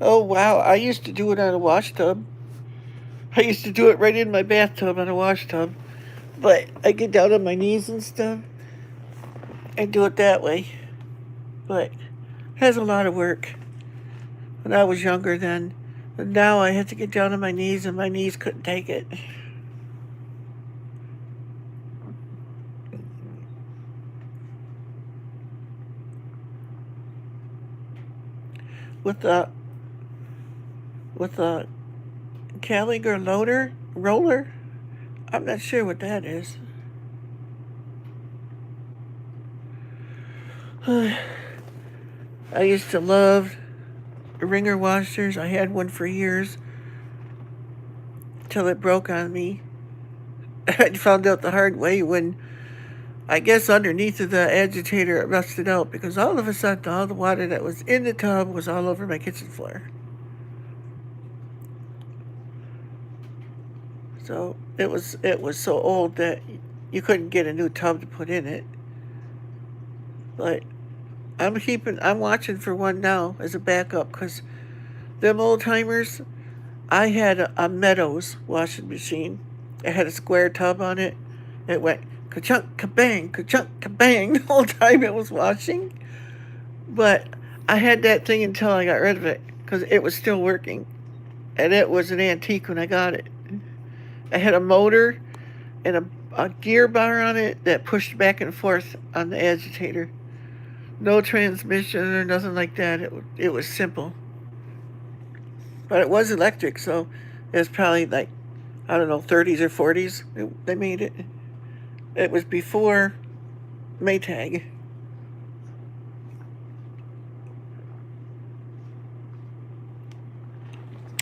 Oh, wow. I used to do it on a wash tub. I used to do it right in my bathtub on a wash tub. But I get down on my knees and stuff and do it that way. But it has a lot of work. When I was younger then, and now I have to get down on my knees and my knees couldn't take it. With the Caliger loader roller, I'm not sure what that is. I used to love wringer washers. I had one for years till it broke on me. I found out the hard way when, I guess, underneath of the agitator it rusted out because all of a sudden all the water that was in the tub was all over my kitchen floor. So it was so old that you couldn't get a new tub to put in it. But I'm watching for one now as a backup because them old timers. I had a Meadows washing machine. It had a square tub on it. It went ka-chunk, ka-bang, ka-chunk, ka-bang the whole time it was washing. But I had that thing until I got rid of it because it was still working. And it was an antique when I got it. I had a motor and a gear bar on it that pushed back and forth on the agitator. No transmission or nothing like that. It was simple. But it was electric, so it was probably like, I don't know, 30s or 40s. They made it. It was before Maytag.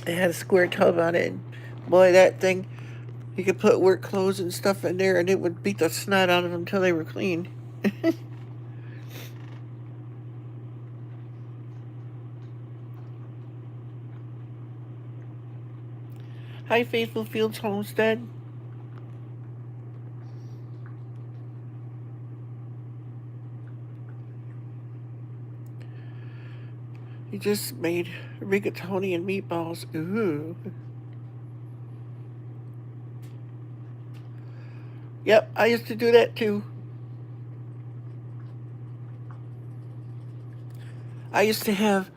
It had a square tub on it. And boy, that thing, you could put work clothes and stuff in there and it would beat the snot out of them until they were clean. Hi, Faithful Fields Homestead. He just made rigatoni and meatballs. Ooh. Yep, I used to do that too. I used to have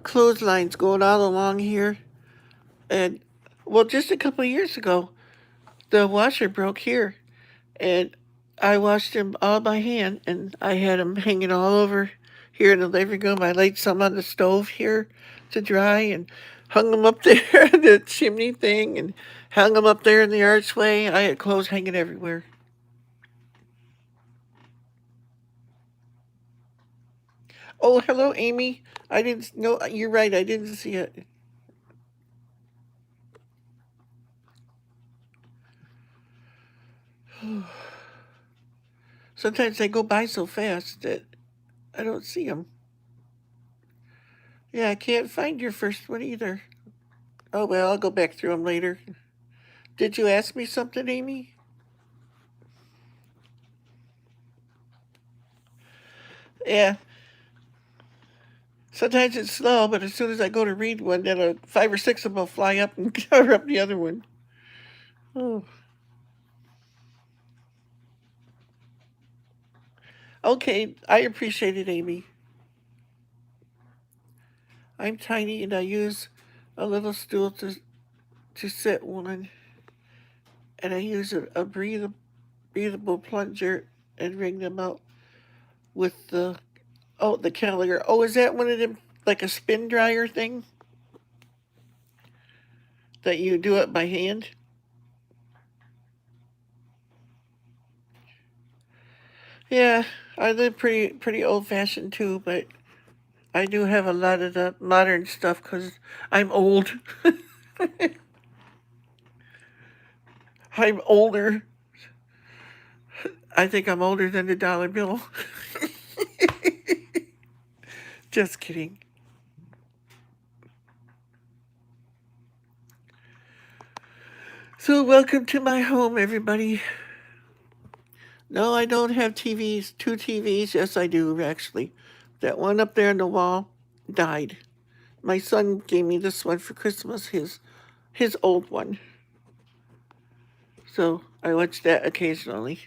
clotheslines going all along here. And, well, just a couple of years ago, the washer broke here. And I washed them all by hand. And I had them hanging all over here in the living room. I laid some on the stove here to dry and hung them up there in the chimney thing and hung them up there in the archway. I had clothes hanging everywhere. Oh, hello, Amy. I didn't know. You're right. I didn't see it. Sometimes they go by so fast that I don't see them. Yeah, I can't find your first one either. Oh, well, I'll go back through them later. Did you ask me something, Amy? Yeah. Sometimes it's slow, but as soon as I go to read one, then 5 or 6 of them will fly up and cover up the other one. Oh. Okay, I appreciate it, Amy. I'm tiny and I use a little stool to sit on, and I use a breathable plunger and wring them out with the Cavalier. Oh, is that one of them, like a spin dryer thing that you do it by hand? Yeah, I live pretty old fashioned too, but I do have a lot of the modern stuff because I'm old. I'm older. I think I'm older than the dollar bill. Just kidding. So, welcome to my home, everybody. No, I don't have TVs. Two TVs. Yes, I do, actually. That one up there on the wall died. My son gave me this one for Christmas, his old one. So I watch that occasionally.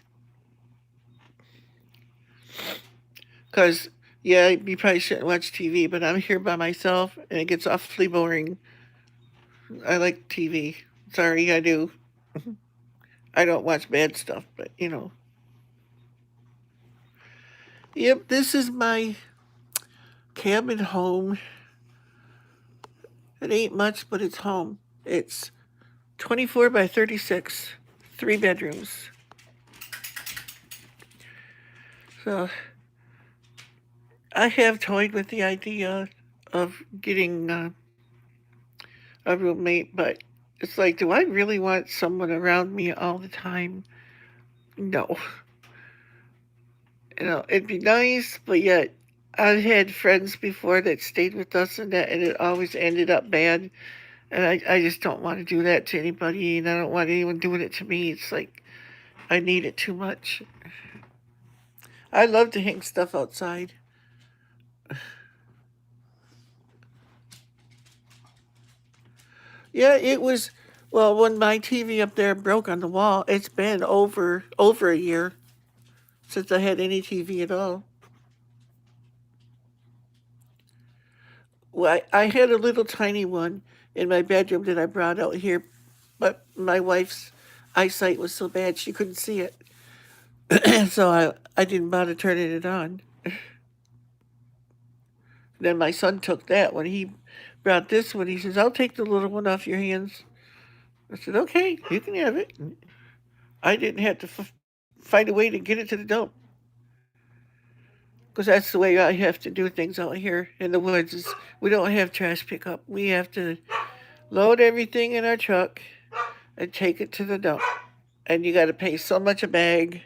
Because, yeah, you probably shouldn't watch TV, but I'm here by myself and it gets awfully boring. I like TV. Sorry, I do. I don't watch bad stuff, but you know. Yep, this is my cabin home. It ain't much, but it's home. It's 24 by 36, 3 bedrooms. So I have toyed with the idea of getting a roommate, but it's like, do I really want someone around me all the time? No. You know, it'd be nice, but yet I've had friends before that stayed with us and that, and it always ended up bad. And I just don't want to do that to anybody, and I don't want anyone doing it to me. It's like I need it too much. I love to hang stuff outside. Yeah, it was. Well, when my TV up there broke on the wall, it's been over a year since I had any TV at all. Well, I had a little tiny one in my bedroom that I brought out here, but my wife's eyesight was so bad she couldn't see it, so I didn't bother turning it on. Then my son took that when he brought this one. He says, "I'll take the little one off your hands." I said, "Okay, you can have it." I didn't have to find a way to get it to the dump because that's the way I have to do things out here in the woods. Is we don't have trash pickup. We have to load everything in our truck and take it to the dump. And you got to pay so much a bag.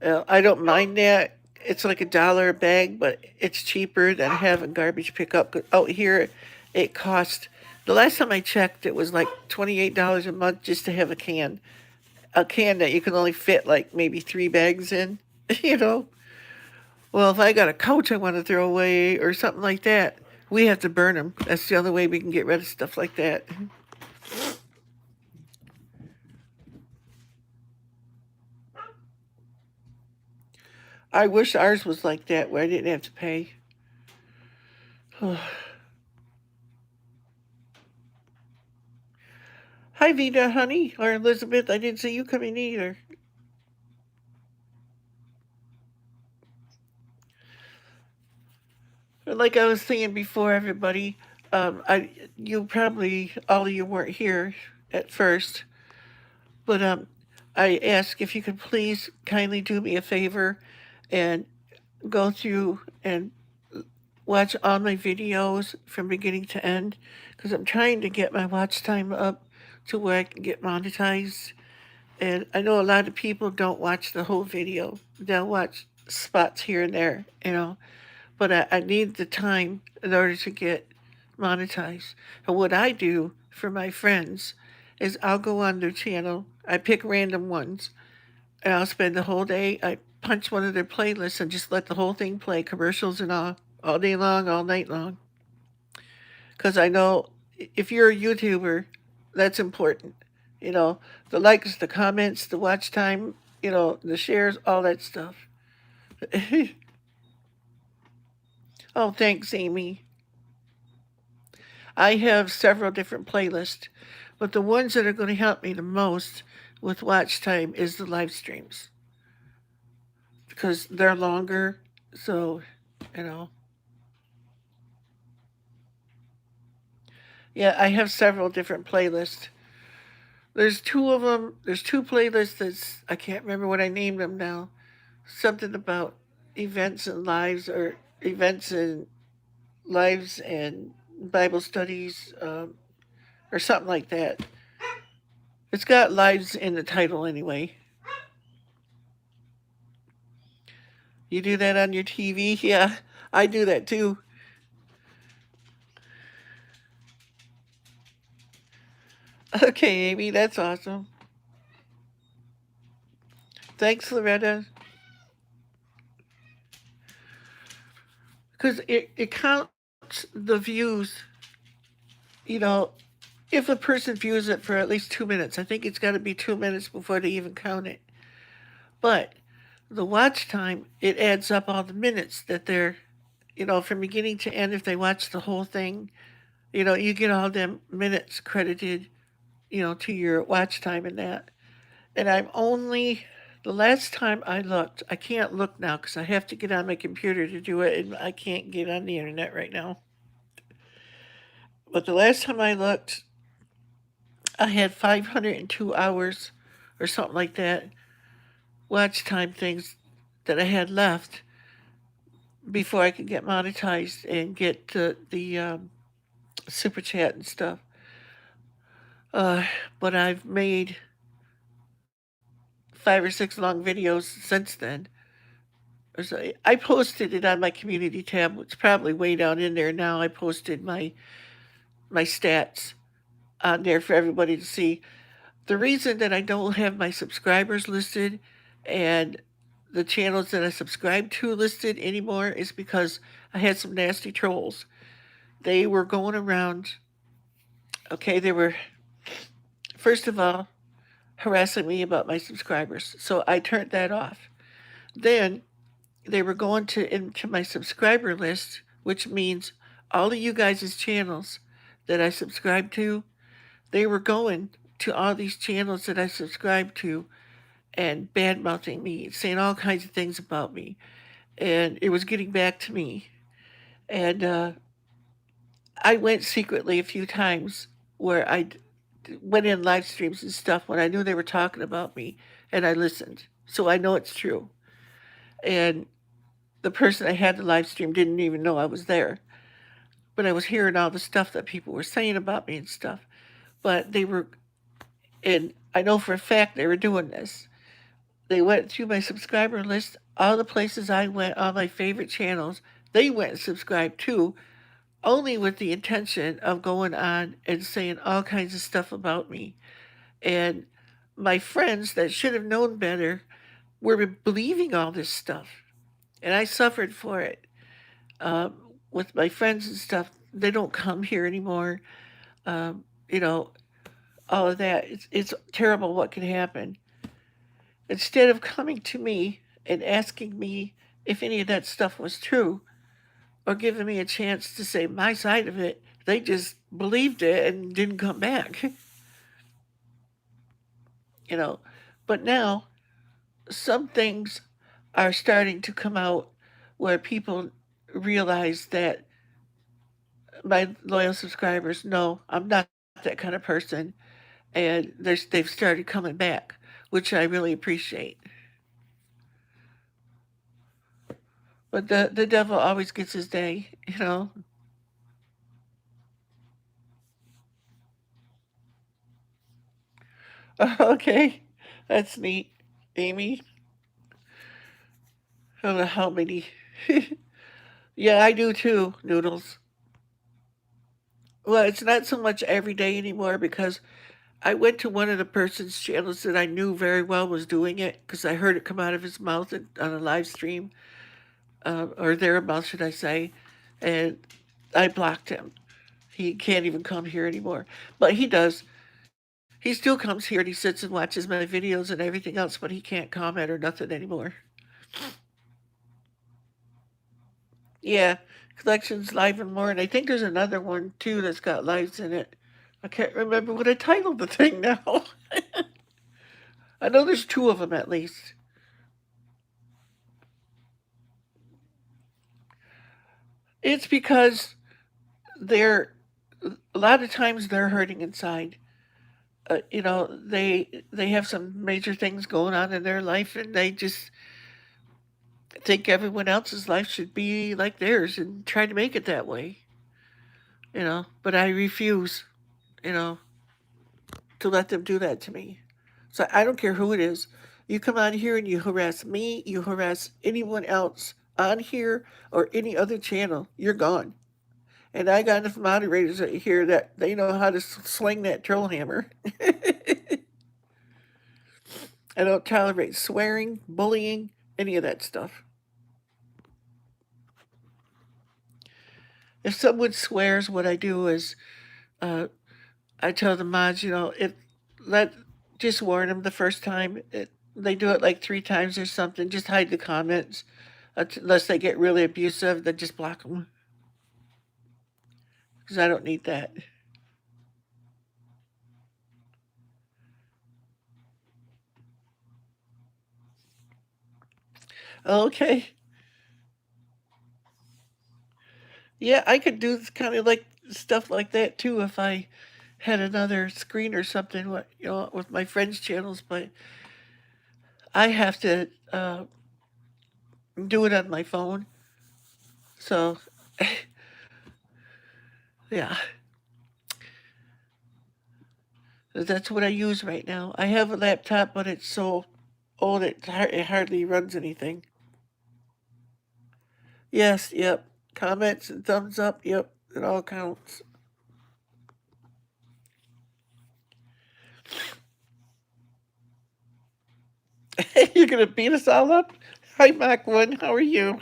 I don't mind that. It's like $1 a bag, but it's cheaper than having garbage pickup. 'Cause out here, it cost. The last time I checked, it was like $28 a month just to have a can that you can only fit like maybe 3 bags in. You know. Well, if I got a couch I want to throw away or something like that, we have to burn them. That's the only way we can get rid of stuff like that. I wish ours was like that where I didn't have to pay. Hi, Vita, honey, or Elizabeth. I didn't see you coming either. But like I was saying before, everybody, you probably all of you weren't here at first, but I ask if you could please kindly do me a favor and go through and watch all my videos from beginning to end because I'm trying to get my watch time up to where I can get monetized. And I know a lot of people don't watch the whole video. They'll watch spots here and there, you know. But I need the time in order to get monetized. And what I do for my friends is I'll go on their channel, I pick random ones, and I'll spend the whole day. I punch one of their playlists and just let the whole thing play, commercials and all day long, all night long. Because I know if you're a YouTuber, that's important. You know, the likes, the comments, the watch time, you know, the shares, all that stuff. Oh, thanks, Amy. I have several different playlists, but the ones that are going to help me the most with watch time is the live streams because they're longer. So, you know, yeah, I have several different playlists. There's two of them. There's two playlists that's I can't remember what I named them now. Something about events and lives or events and lives and Bible studies. or something like that. It's got lives in the title anyway. You do that on your TV? Yeah, I do that too. Okay, Amy, that's awesome. Thanks, Loretta. Because it counts the views, you know, if a person views it for at least 2 minutes. I think it's got to be 2 minutes before they even count it. But the watch time, it adds up all the minutes that they're, from beginning to end, if they watch the whole thing, you get all them minutes credited, to your watch time and that. And the last time I looked, I can't look now because I have to get on my computer to do it, and I can't get on the internet right now. But the last time I looked, I had 502 hours or something like that, watch time things that I had left before I could get monetized and get the super chat and stuff. Uh, but I've made 5 or 6 long videos since then. So I posted it on my community tab. It's probably way down in there now. I posted my stats on there for everybody to see. The reason that I don't have my subscribers listed and the channels that I subscribe to listed anymore is because I had some nasty trolls. They were going around, okay, they were, first of all, harassing me about my subscribers. So I turned that off. Then they were going into my subscriber list, which means all of you guys' channels that I subscribe to, they were going to all these channels that I subscribe to and bad mouthing me, saying all kinds of things about me. And it was getting back to me. And I went secretly a few times where went in live streams and stuff when I knew they were talking about me, and I listened. So I know it's true. And the person I had the live stream didn't even know I was there. But I was hearing all the stuff that people were saying about me and stuff. But they were, and I know for a fact they were doing this. They went through my subscriber list, all the places I went, all my favorite channels, they went and subscribed to, only with the intention of going on and saying all kinds of stuff about me. And my friends that should have known better were believing all this stuff. And I suffered for it. Um, with my friends and stuff, they don't come here anymore. Um, you know, all of that. It's terrible what can happen. Instead of coming to me and asking me if any of that stuff was true or giving me a chance to say my side of it, they just believed it and didn't come back. you know. But now some things are starting to come out where people realize that my loyal subscribers know I'm not that kind of person, and they've started coming back, which I really appreciate. But the devil always gets his day. Okay, that's neat, Amy. I don't know how many. Yeah, I do too, Noodles. Well, it's not so much every day anymore because I went to one of the person's channels that I knew very well was doing it because I heard it come out of his mouth on a live stream, or their mouth, should I say, and I blocked him. He can't even come here anymore. But he does. He still comes here and he sits and watches my videos and everything else, but he can't comment or nothing anymore. Yeah, collections live and more, and I think there's another one too that's got lives in it. I can't remember what I titled the thing now. I know there's two of them at least. It's because they're a lot of times they're hurting inside. They have some major things going on in their life, and they just think everyone else's life should be like theirs and try to make it that way. But I refuse. you know, to let them do that to me. So I don't care who it is. You come on here and you harass me, you harass anyone else on here or any other channel, you're gone. And I got enough moderators here that they know how to sling that troll hammer. I don't tolerate swearing, bullying, any of that stuff. If someone swears, what I do is I tell the mods, let just warn them the first time. They do it like 3 times or something. Just hide the comments unless they get really abusive. Then just block them because I don't need that. Okay. Yeah, I could do kind of like stuff like that too if I had another screen or something, with my friends' channels. But I have to do it on my phone. So, yeah, that's what I use right now. I have a laptop, but it's so old it hardly runs anything. Yes, yep. Comments and thumbs up, yep. It all counts. You're gonna beat us all up? Hi, Mac One. How are you?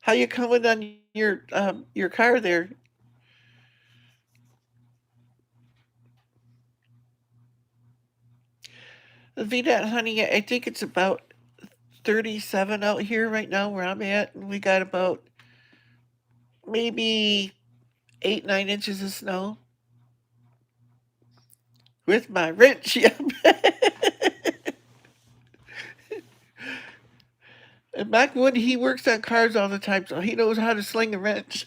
How you coming on your car there? VDOT, honey, I think it's about 37 out here right now where I'm at, and we got about maybe 8, 9 inches of snow with my wrench. Yep. And Mac Wood, he works on cars all the time, so he knows how to sling a wrench.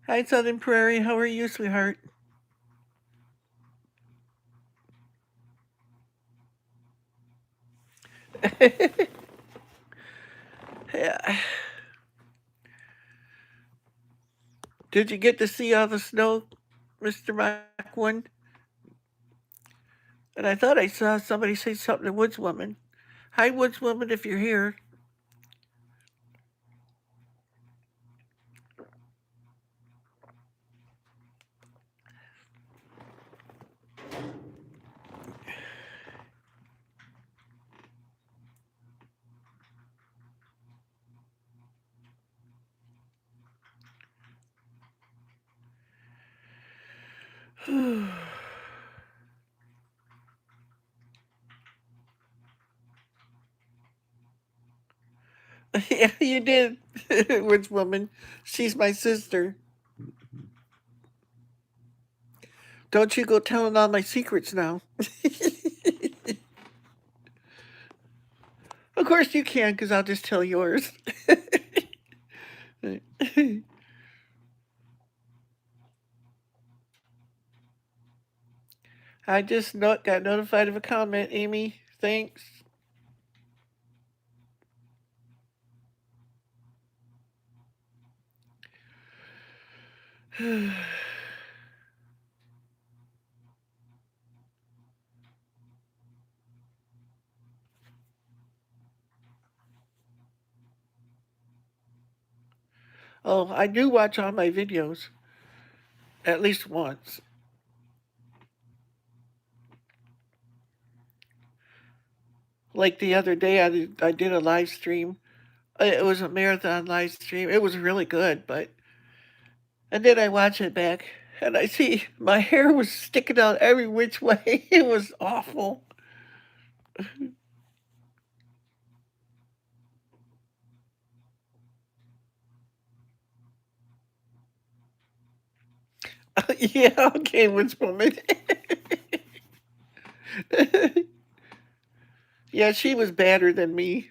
Hi, Southern Prairie. How are you, sweetheart? Yeah. Did you get to see all the snow, Mr. Mac One? And I thought I saw somebody say something to Woods Woman. Hi, Woods Woman, if you're here. Yeah, you did, Woods Woman. She's my sister. Don't you go telling all my secrets now. Of course you can, because I'll just tell yours. I just got notified of a comment, Amy. Thanks. Oh, I do watch all my videos at least once. Like the other day, I did a live stream. It was a marathon live stream. It was really good, but and then I watch it back and I see my hair was sticking out every which way. It was awful. Yeah, okay, which woman? Yeah, she was badder than me.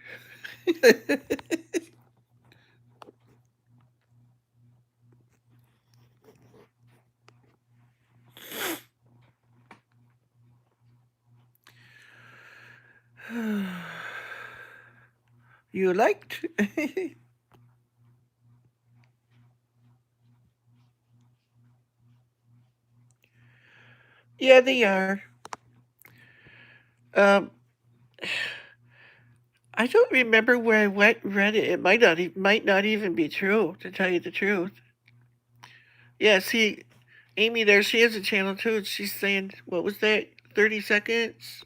You liked? Yeah, they are. Um, I don't remember where I went read it. It might not even be true, to tell you the truth. Yeah, see, Amy there, she has a channel too. And she's saying, what was that? 30 seconds.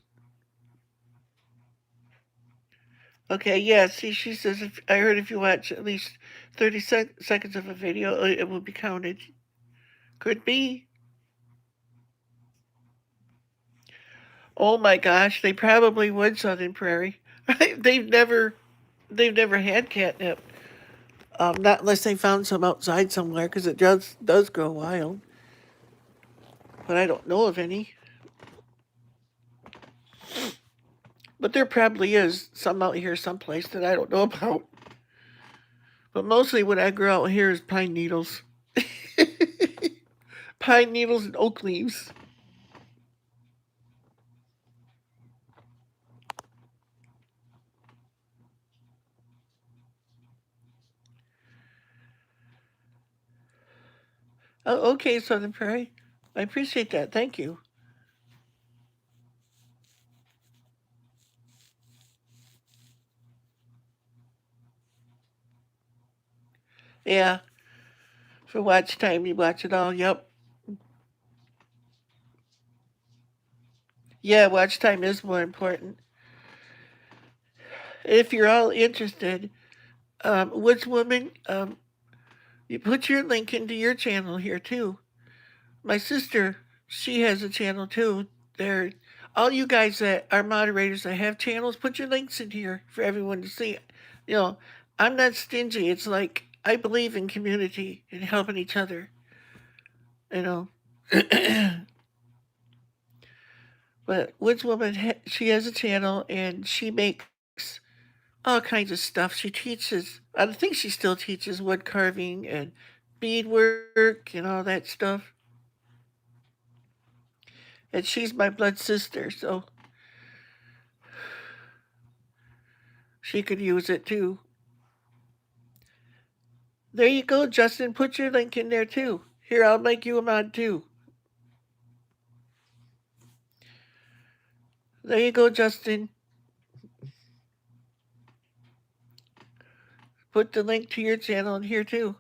Okay, yeah. See, she says I heard if you watch at least 30 seconds of a video, it will be counted. Could be. Oh my gosh, they probably would, Southern Prairie. they've never, they've never had catnip. Not unless they found some outside somewhere, because it does grow wild. But I don't know of any. But there probably is some out here someplace that I don't know about. But mostly what I grow out here is pine needles. Pine needles and oak leaves. Oh, okay, Southern Prairie. I appreciate that. Thank you. Yeah, for watch time, you watch it all. Yep. Yeah, watch time is more important. If you're all interested, Woods Woman, you put your link into your channel here too. My sister, she has a channel too. There, all you guys that are moderators that have channels, put your links in here for everyone to see. You know, I'm not stingy. It's like I believe in community and helping each other. You know, but Woods Woman, she has a channel and she makes all kinds of stuff. She teaches. I think she still teaches wood carving and beadwork and all that stuff. And she's my blood sister, so she could use it too. There you go, Justin. Put your link in there too. Here, I'll make you a mod too. There you go, Justin. Put the link to your channel in here too.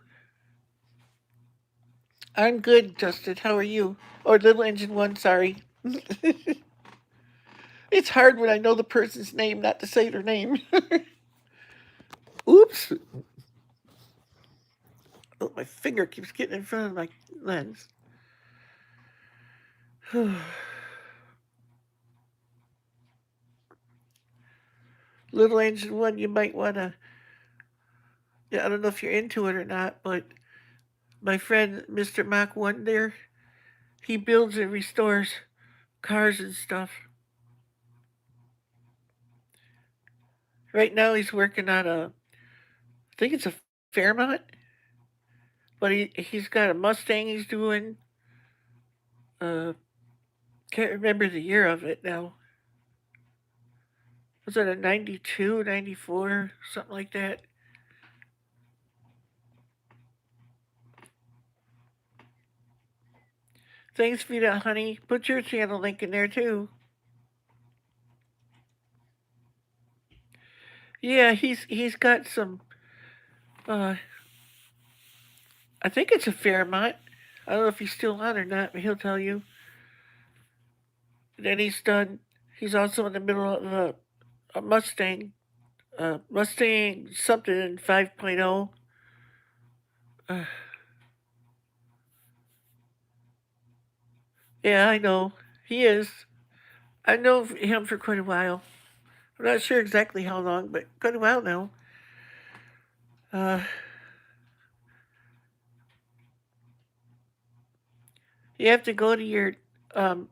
I'm good, Justin. How are you? Or Little Engine One, sorry. It's hard when I know the person's name not to say their name. Oops. Oh, my finger keeps getting in front of my lens. Little Engine One, you might want to. Yeah, I don't know if you're into it or not, but my friend Mr. Mach One there, he builds and restores cars and stuff. Right now, he's working on I think it's a Fairmont, but he's got a Mustang he's doing. Uh, can't remember the year of it now. Was it a 92, 94, something like that? Thanks, Vita, honey. Put your channel link in there too. Yeah, he's got some. Uh, I think it's a Fairmont. I don't know if he's still on or not, but he'll tell you. And then he's done. He's also in the middle of a Mustang. Mustang something 5.0. Uh, yeah, I know. He is. I know him for quite a while. I'm not sure exactly how long, but quite a while now. Uh, you have to go to um,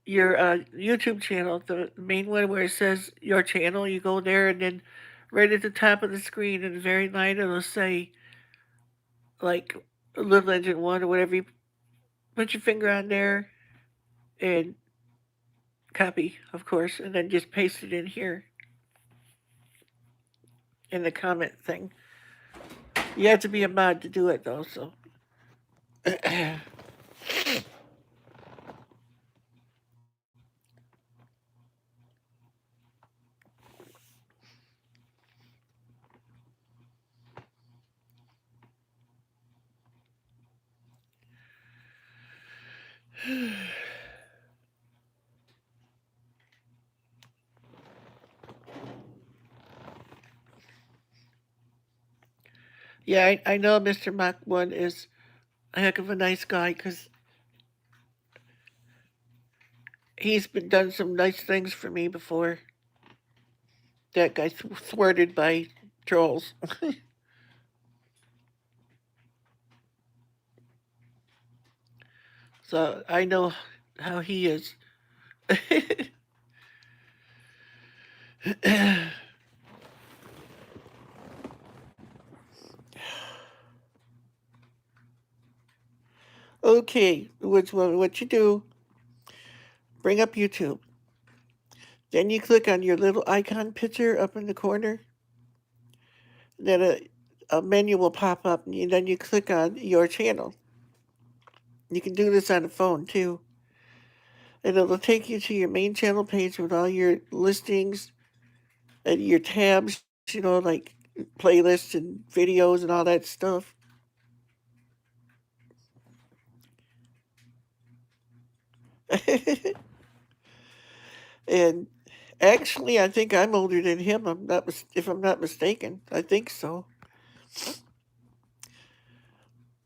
your YouTube channel, the main one where it says your channel. You go there, and then right at the top of the screen, in the very line, it'll say like Little Engine One or whatever. You put your finger on there and copy, of course, and then just paste it in here in the comment thing. You have to be a mod to do it, though, so. Yeah, I know Mr. Mach 1 is a heck of a nice guy because he's been done some nice things for me before. That guy thwarted by trolls. So I know how he is. Okay, what you do, bring up YouTube. Then you click on your little icon picture up in the corner. Then a menu will pop up, and then you click on your channel. You can do this on the phone too. And it'll take you to your main channel page with all your listings and your tabs, like playlists and videos and all that stuff. And actually, I think I'm older than him. If I'm not mistaken. I think so.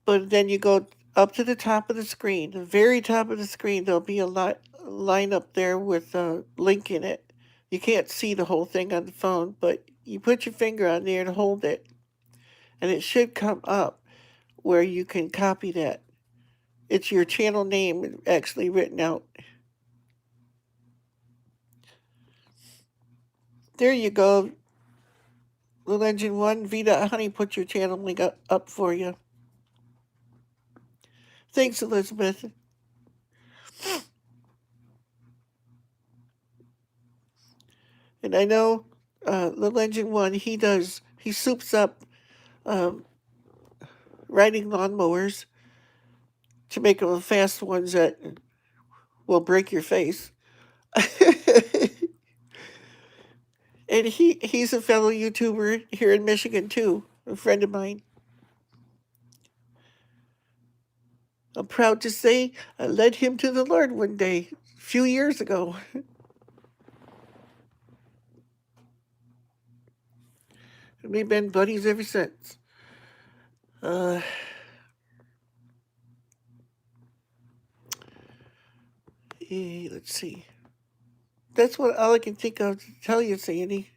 But then you go up to the top of the screen, the very top of the screen. There'll be a line up there with a link in it. You can't see the whole thing on the phone, but you put your finger on there and hold it, and it should come up where you can copy that. It's your channel name actually written out. There you go. Little Engine 1, Vita Honey put your channel link up for you. Thanks, Elizabeth. And I know Little Engine 1, he soups up um, riding lawnmowers to make them fast ones that will break your face. And he's a fellow YouTuber here in Michigan too, a friend of mine. I'm proud to say I led him to the Lord one day, a few years ago. And we've been buddies ever since. Let's see. That's all I can think of to tell you, Sandy.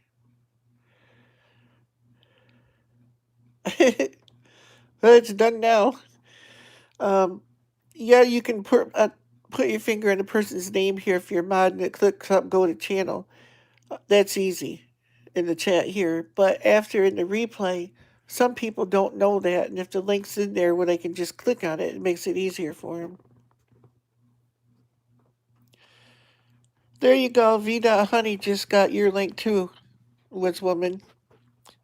Well, it's done now. Yeah, you can put your finger on a person's name here if you're mod and it clicks up, go to channel. That's easy in the chat here. But after in the replay, some people don't know that. And if the link's in there where they can just click on it, it makes it easier for them. There you go. Vita Honey just got your link too, Woman.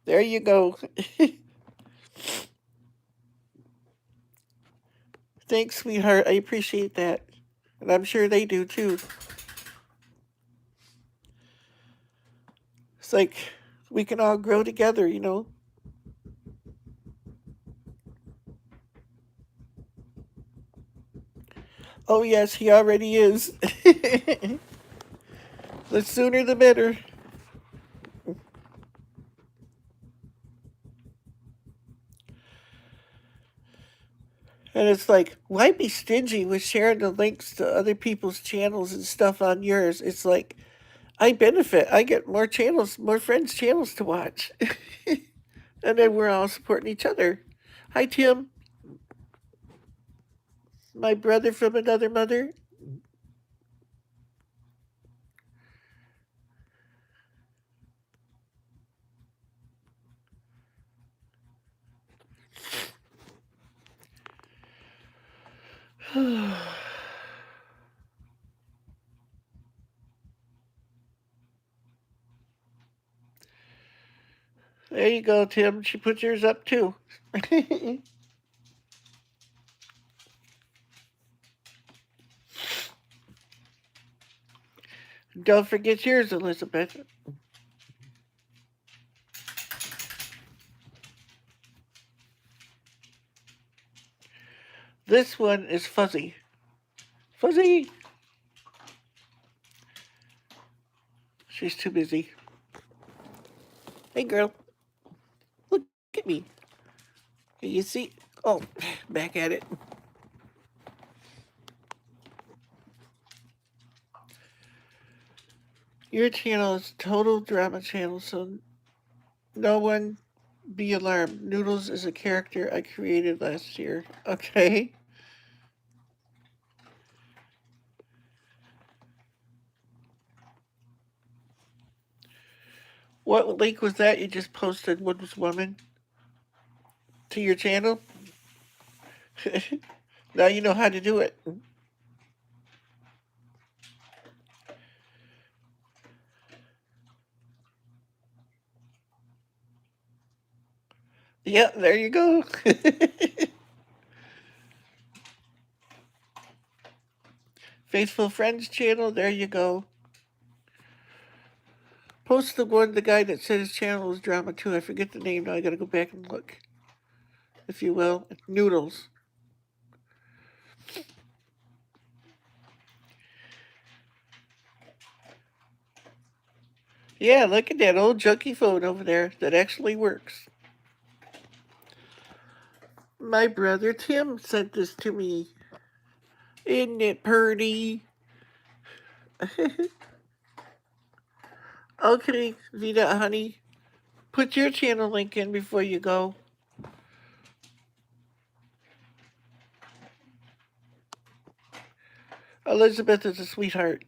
There you go. Thanks, sweetheart. I appreciate that. And I'm sure they do too. It's like we can all grow together, Oh, yes, he already is. The sooner the better. And it's like, why be stingy with sharing the links to other people's channels and stuff on yours? It's like, I benefit. I get more channels, more friends' channels to watch. And then we're all supporting each other. Hi, Tim. My brother from another mother. There you go, Tim. She put yours up too. Don't forget yours, Elizabeth. This one is Fuzzy. Fuzzy! She's too busy. Hey, girl. Look at me. Can you see? Oh, back at it. Your channel is total drama channel, so no one be alarmed. Noodles is a character I created last year. Okay? What link was that you just posted, Woods Woman? To your channel? Now you know how to do it. Yep, there you go. Faithful Friends channel, there you go. Post the guy that said his channel was drama too. I forget the name now. I gotta go back and look. If you will. Noodles. Yeah, look at that old junky phone over there that actually works. My brother Tim sent this to me. Isn't it purty? Okay, Vita, honey. Put your channel link in before you go. Elizabeth is a sweetheart.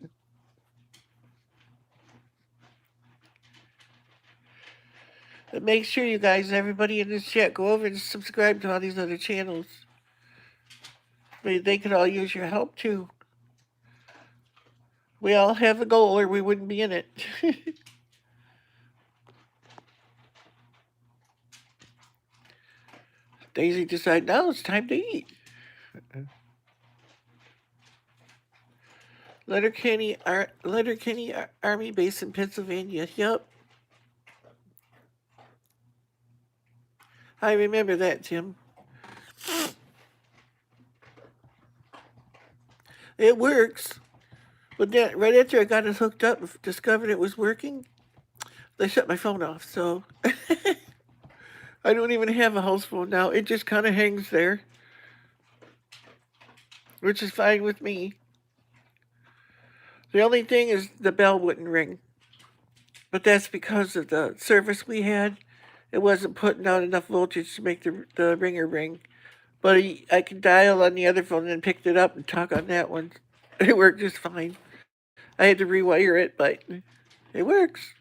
But make sure you guys, everybody in this chat, go over and subscribe to all these other channels. They could all use your help too. We all have a goal or we wouldn't be in it. Daisy decided now it's time to eat. Letterkenny Army Base in Pennsylvania. Yup. I remember that, Tim. It works. But then, right after I got it hooked up, discovered it was working, they shut my phone off. So I don't even have a house phone now. It just kind of hangs there, which is fine with me. The only thing is the bell wouldn't ring. But that's because of the service we had. It wasn't putting out enough voltage to make the ringer ring. But I could dial on the other phone and picked it up and talk on that one. It worked just fine. I had to rewire it, but it works.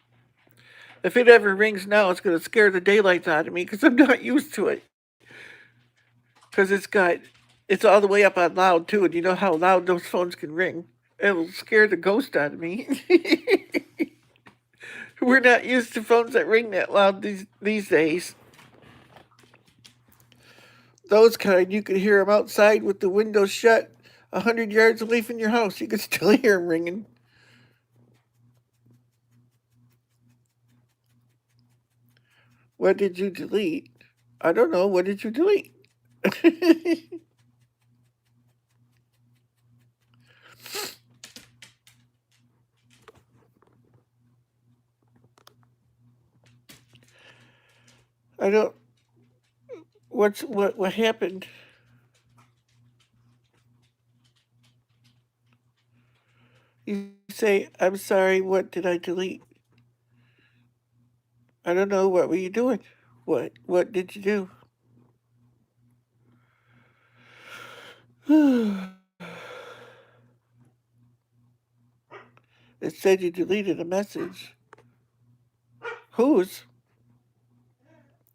If it ever rings now, it's going to scare the daylights out of me because I'm not used to it. Because it's all the way up on loud too, and you know how loud those phones can ring. It'll scare the ghost out of me. We're not used to phones that ring that loud these days. Those kind, you could hear them outside with the windows shut, 100 yards away from your house. You could still hear them ringing. What did you delete? I don't know. What did you delete? I don't. What happened? You say, I'm sorry, what did I delete? I don't know, what were you doing? What did you do? It said you deleted a message. Whose?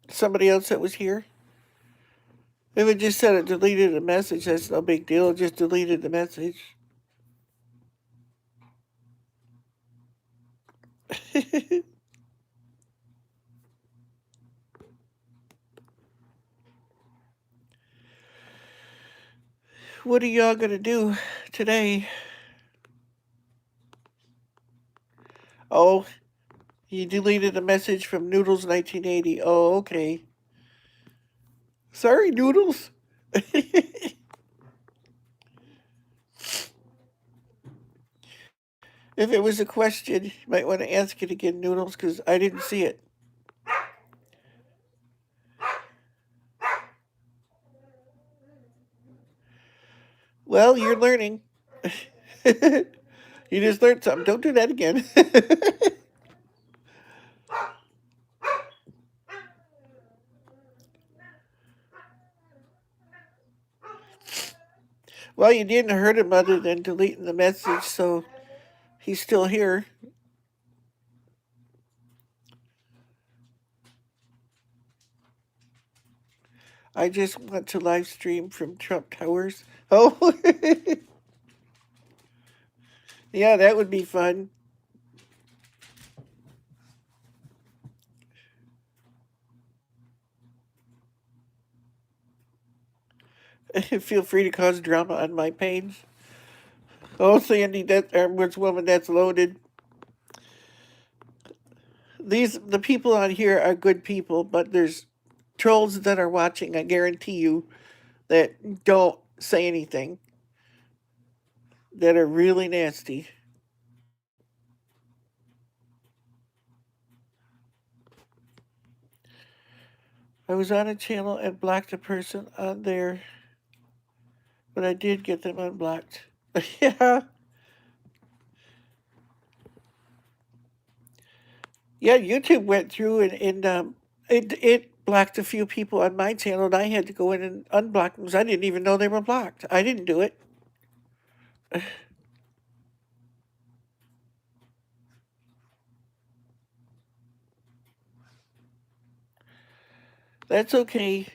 Somebody else that was here? If it just said it deleted a message, that's no big deal. It just deleted the message. What are y'all gonna do today? Oh, you deleted a message from Noodles 1980. Oh, okay. Sorry, Noodles. If it was a question, you might want to ask it again, Noodles, because I didn't see it. Well, you're learning. You just learned something. Don't do that again. Well, you didn't hurt him other than deleting the message, so he's still here. I just want to live stream from Trump Towers. Oh, yeah, that would be fun. Feel free to cause drama on my page. Oh, Sandy, that which woman that's loaded. The people on here are good people, but there's trolls that are watching. I guarantee you that don't say anything. That are really nasty. I was on a channel and blocked a person on there, but I did get them unblocked. Yeah. Yeah, YouTube went through and it blocked a few people on my channel, and I had to go in and unblock them because I didn't even know they were blocked. I didn't do it. That's okay.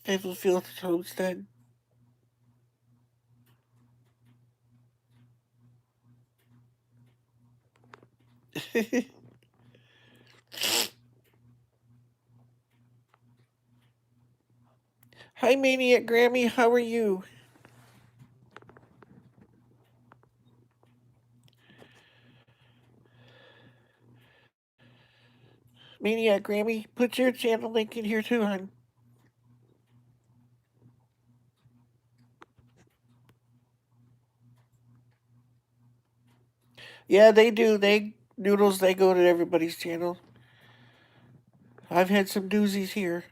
I will feel toast then. Hi, Maniac Grammy. How are you? Maniac Grammy, put your channel link in here too, hon. Yeah, they do. Noodles, they go to everybody's channel. I've had some doozies here.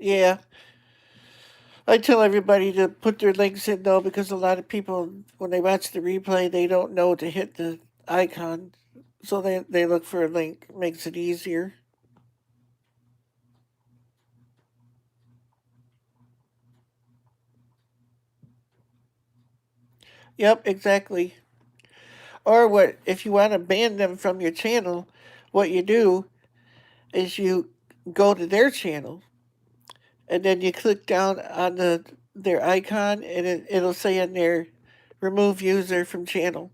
Yeah, I tell everybody to put their links in though, because a lot of people, when they watch the replay, they don't know to hit the icon, so they look for a link. Makes it easier. Yep, exactly. Or what if you want to ban them from your channel? What you do is you go to their channel and then you click down on their icon and it'll say in there, remove user from channel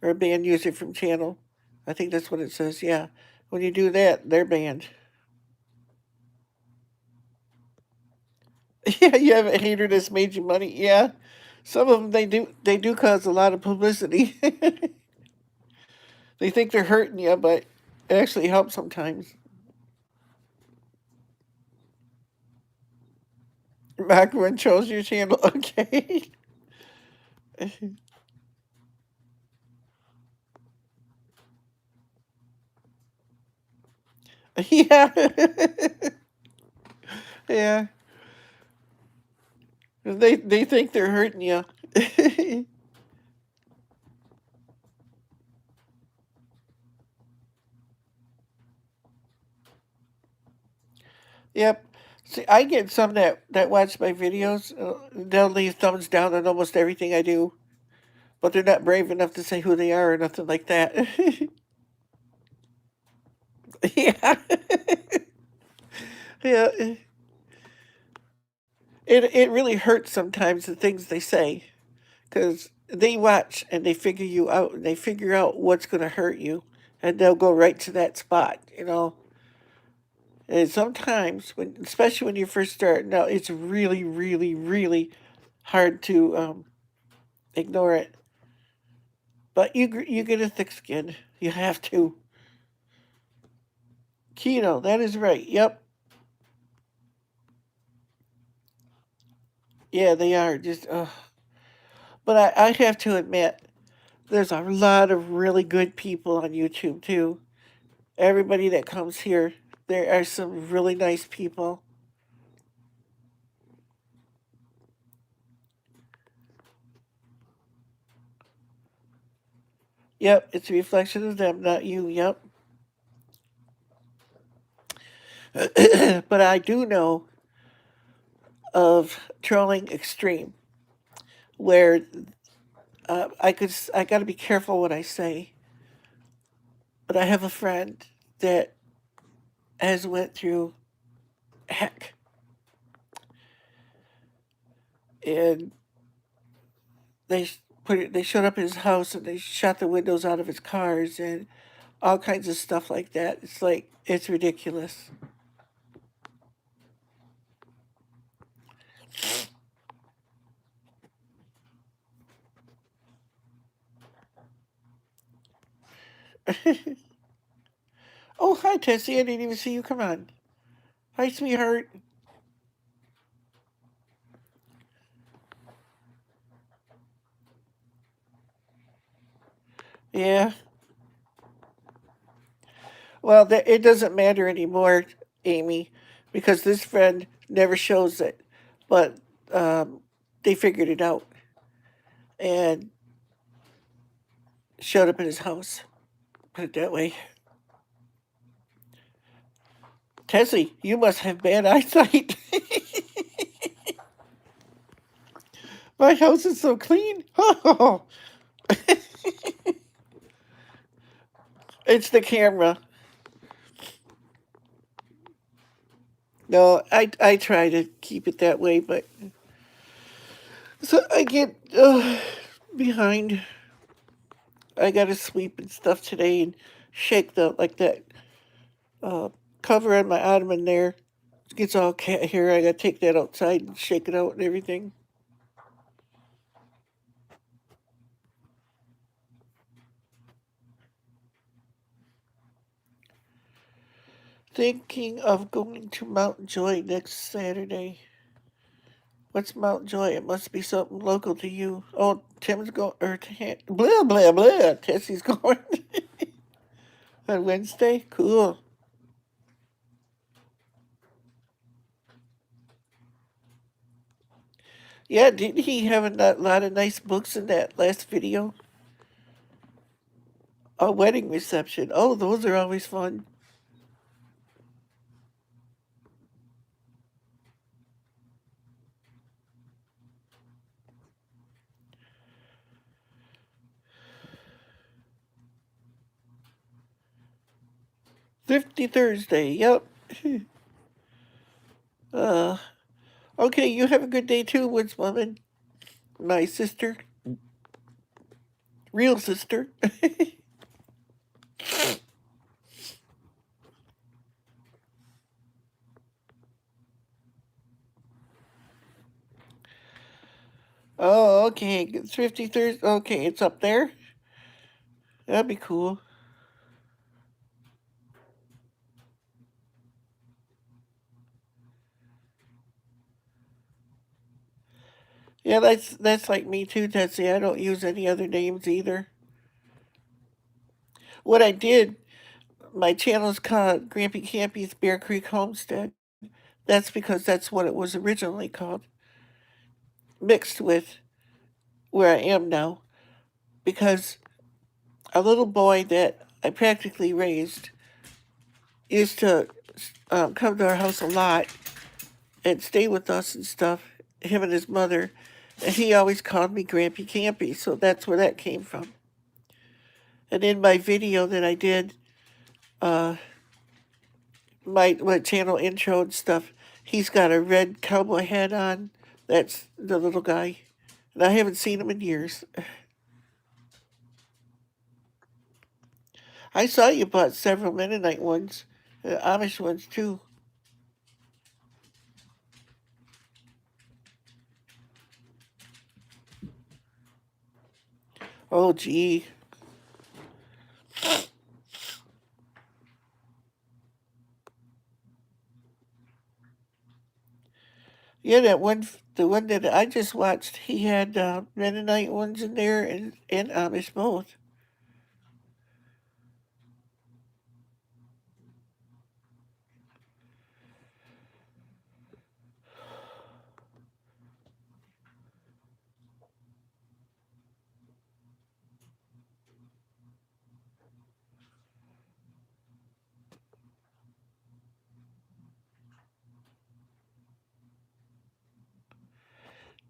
or ban user from channel. I think that's what it says. Yeah, when you do that, they're banned. Yeah, you have a hater that's made you money. Yeah, some of them they do cause a lot of publicity. They think they're hurting you, but it actually helps sometimes. Macaron chose your channel. Okay. Yeah. Yeah. They think they're hurting you. Yep. See, I get some that watch my videos. They'll leave thumbs down on almost everything I do. but they're not brave enough to say who they are or nothing like that. Yeah, yeah. It really hurts sometimes the things they say because they watch and they figure you out and they figure out what's going to hurt you and they'll go right to that spot, you know. And sometimes, when, especially when you first start, now it's really, really, really hard to ignore it. But you get a thick skin. You have to. Keto, that is right. Yep. Yeah, they are. Just, but I have to admit, there's a lot of really good people on YouTube too. Everybody that comes here, there are some really nice people. Yep, it's a reflection of them, not you. Yep. But I do know of Trolling Extreme, where I got to be careful what I say. But I have a friend that has went through heck, and they they showed up at his house and they shot the windows out of his cars and all kinds of stuff like that. It's like it's ridiculous. Oh, hi Tessie, I didn't even see you come on. Hi, sweetheart. Yeah. Well, it doesn't matter anymore, Amy, because this friend never shows it. But um, they figured it out and showed up at his house. Put it that way. Tessie, you must have bad eyesight. My house is so clean. Oh, it's the camera. No, I try to keep it that way, but so I get behind. I got to sweep and stuff today and shake the like that uh, cover on my ottoman there. It gets all cat hair. I got to take that outside and shake it out and everything. Thinking of going to Mount Joy next Saturday. What's Mount Joy? It must be something local to you. Oh, Tim's going, or blah, blah, blah. Tessie's going on Wednesday. Cool. Yeah, didn't he have a lot of nice books in that last video? A wedding reception. Oh, those are always fun. Thrifty Thursday. Yep. Uh, okay, you have a good day too, Woods Woman. My sister. Real sister. Oh, okay. Thrifty Thursday. Okay, it's up there. That'd be cool. Yeah, that's like me too, Tetsuya. I don't use any other names either. What I did, my channel's called Grampy Campy's Bear Creek Homestead. That's because that's what it was originally called, mixed with where I am now. Because a little boy that I practically raised used to come to our house a lot and stay with us and stuff, him and his mother. And he always called me Grampy Campy, so that's where that came from. And in my video that I did, my channel intro and stuff, he's got a red cowboy hat on. That's the little guy. And I haven't seen him in years. I saw you bought several Mennonite ones, Amish ones too. Oh, gee. Yeah, the one that I just watched, he had Mennonite ones in there and Amish both.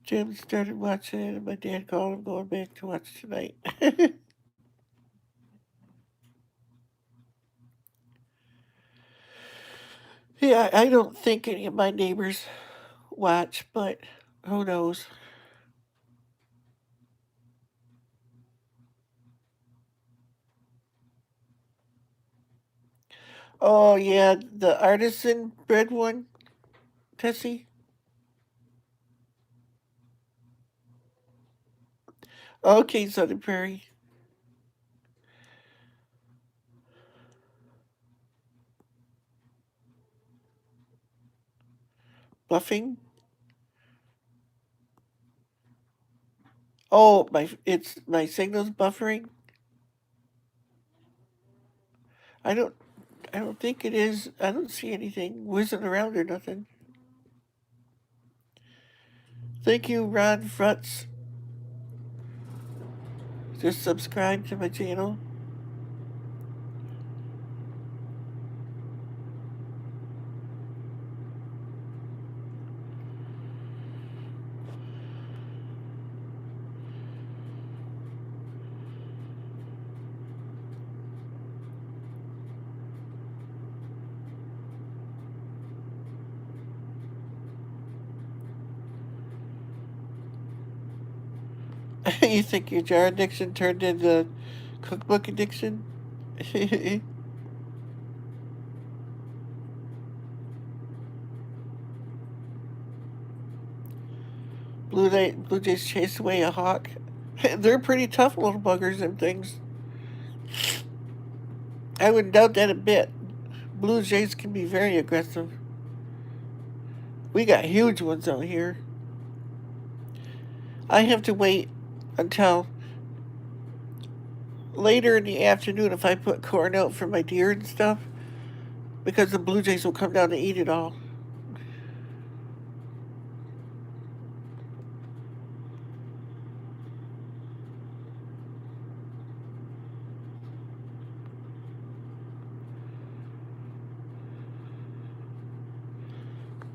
Jim started watching it, and my dad called him going back to watch tonight. Yeah, I don't think any of my neighbors watch, but who knows? Oh, yeah, the artisan bread one, Tessie? Okay, Southern Prairie. Buffing? Oh, my signal's buffering. I don't I don't think it is. I don't see anything whizzing around or nothing. Thank you, Ron Frutz. Just subscribe to my channel. You think your jar addiction turned into cookbook addiction? Blue Jays chased away a hawk. They're pretty tough little buggers, them things. I wouldn't doubt that a bit. Blue Jays can be very aggressive. We got huge ones out here. I have to wait until later in the afternoon if I put corn out for my deer and stuff, because the blue jays will come down to eat it all.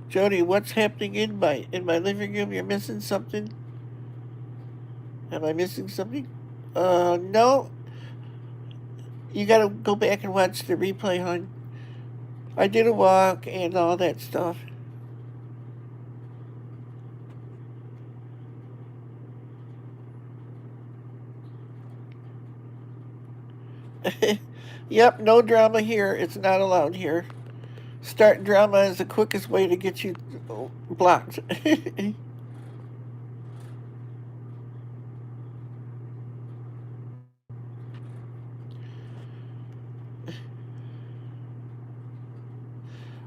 Jody, what's happening in my living room? You're missing something? Am I missing something? No. You gotta go back and watch the replay, hon. I did a walk and all that stuff. Yep, no drama here. It's not allowed here. Starting drama is the quickest way to get you blocked.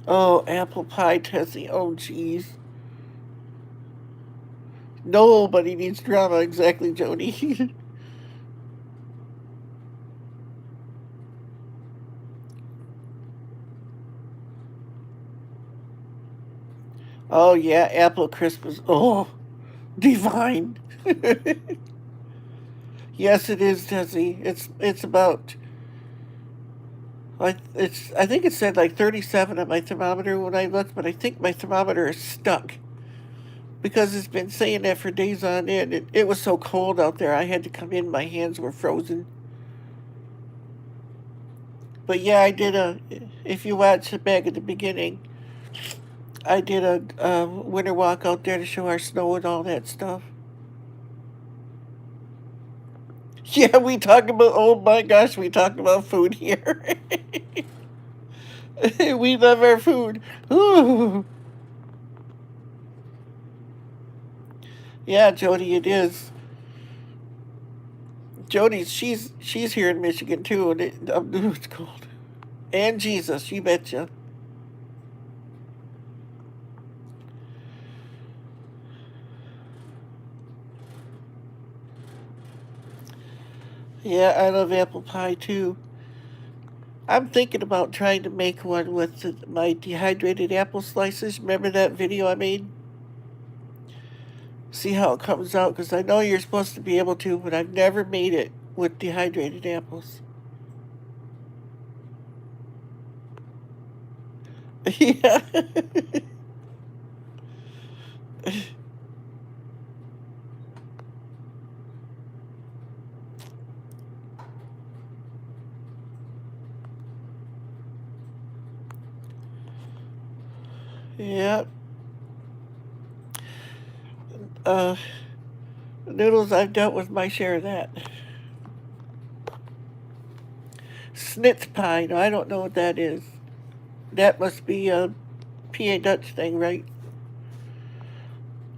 Oh, apple pie, Tessie. Oh, jeez. Nobody needs drama, exactly, Jody. Oh, yeah, apple Christmas. Oh, divine. Yes, it is, Tessie. It's about I think it said like 37 on my thermometer when I looked, but I think my thermometer is stuck because it's been saying that for days on end. It was so cold out there, I had to come in, my hands were frozen. But yeah, I did if you watch it back at the beginning, I did a winter walk out there to show our snow and all that stuff. Yeah, we talk about, oh my gosh, we talk about food here. We love our food. Ooh. Yeah, Jody, it is. Jody, she's here in Michigan too, and it's cold. And Jesus, you betcha. Yeah, I love apple pie too. I'm thinking about trying to make one with my dehydrated apple slices. Remember that video I made? See how it comes out, because I know you're supposed to be able to, but I've never made it with dehydrated apples. Yeah. Yeah. Uh, Noodles, I've dealt with my share of that. Snitz pie. No, I don't know what that is. That must be a PA Dutch thing, right?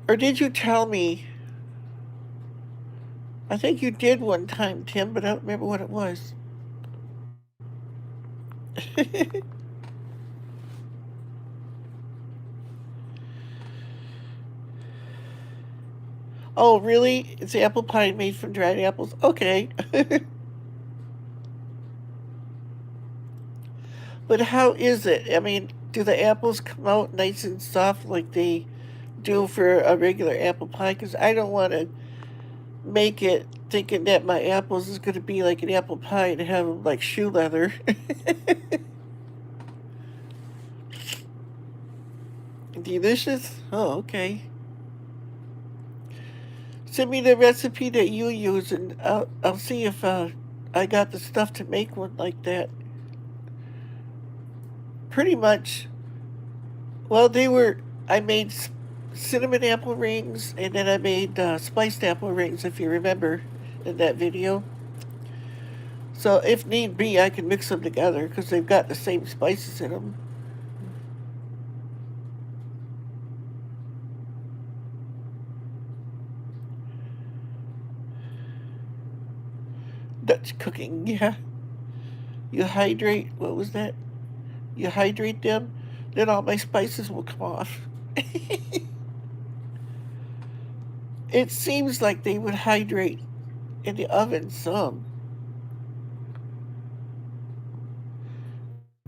Or did you tell me? I think you did one time, Tim, but I don't remember what it was. Oh, really? It's apple pie made from dried apples? Okay. But how is it? I mean, do the apples come out nice and soft like they do for a regular apple pie? Because I don't want to make it thinking that my apples is going to be like an apple pie and have them like shoe leather. Delicious? Oh, okay. Send me the recipe that you use, and I'll see if I got the stuff to make one like that. Pretty much. Well, they were. I made cinnamon apple rings, and then I made spiced apple rings, if you remember, in that video. So if need be, I can mix them together because they've got the same spices in them. Dutch cooking, yeah. You hydrate. What was that? You hydrate them, then all my spices will come off. It seems like they would hydrate in the oven some.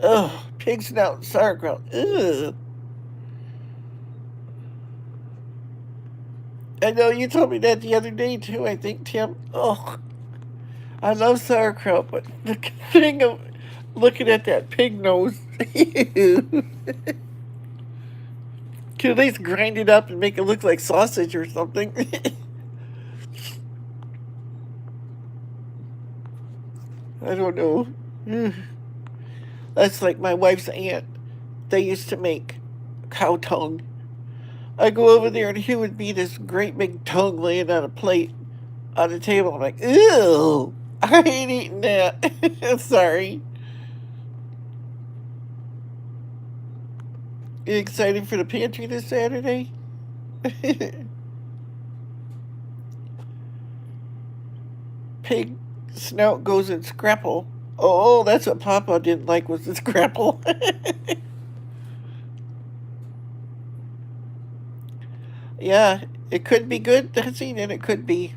Ugh, pig snout and sauerkraut. Ugh. I know you told me that the other day too, I think, Tim. Oh, I love sauerkraut, but the thing of looking at that pig nose. Can at least grind it up and make it look like sausage or something. I don't know. That's like my wife's aunt. They used to make cow tongue. I go over there and here would be this great big tongue laying on a plate on the table. I'm like, ew, I ain't eating that. Sorry. You excited for the pantry this Saturday? Pig snout goes in scrapple. Oh, that's what Papa didn't like was the scrapple. Yeah, it could be good dancing and it could be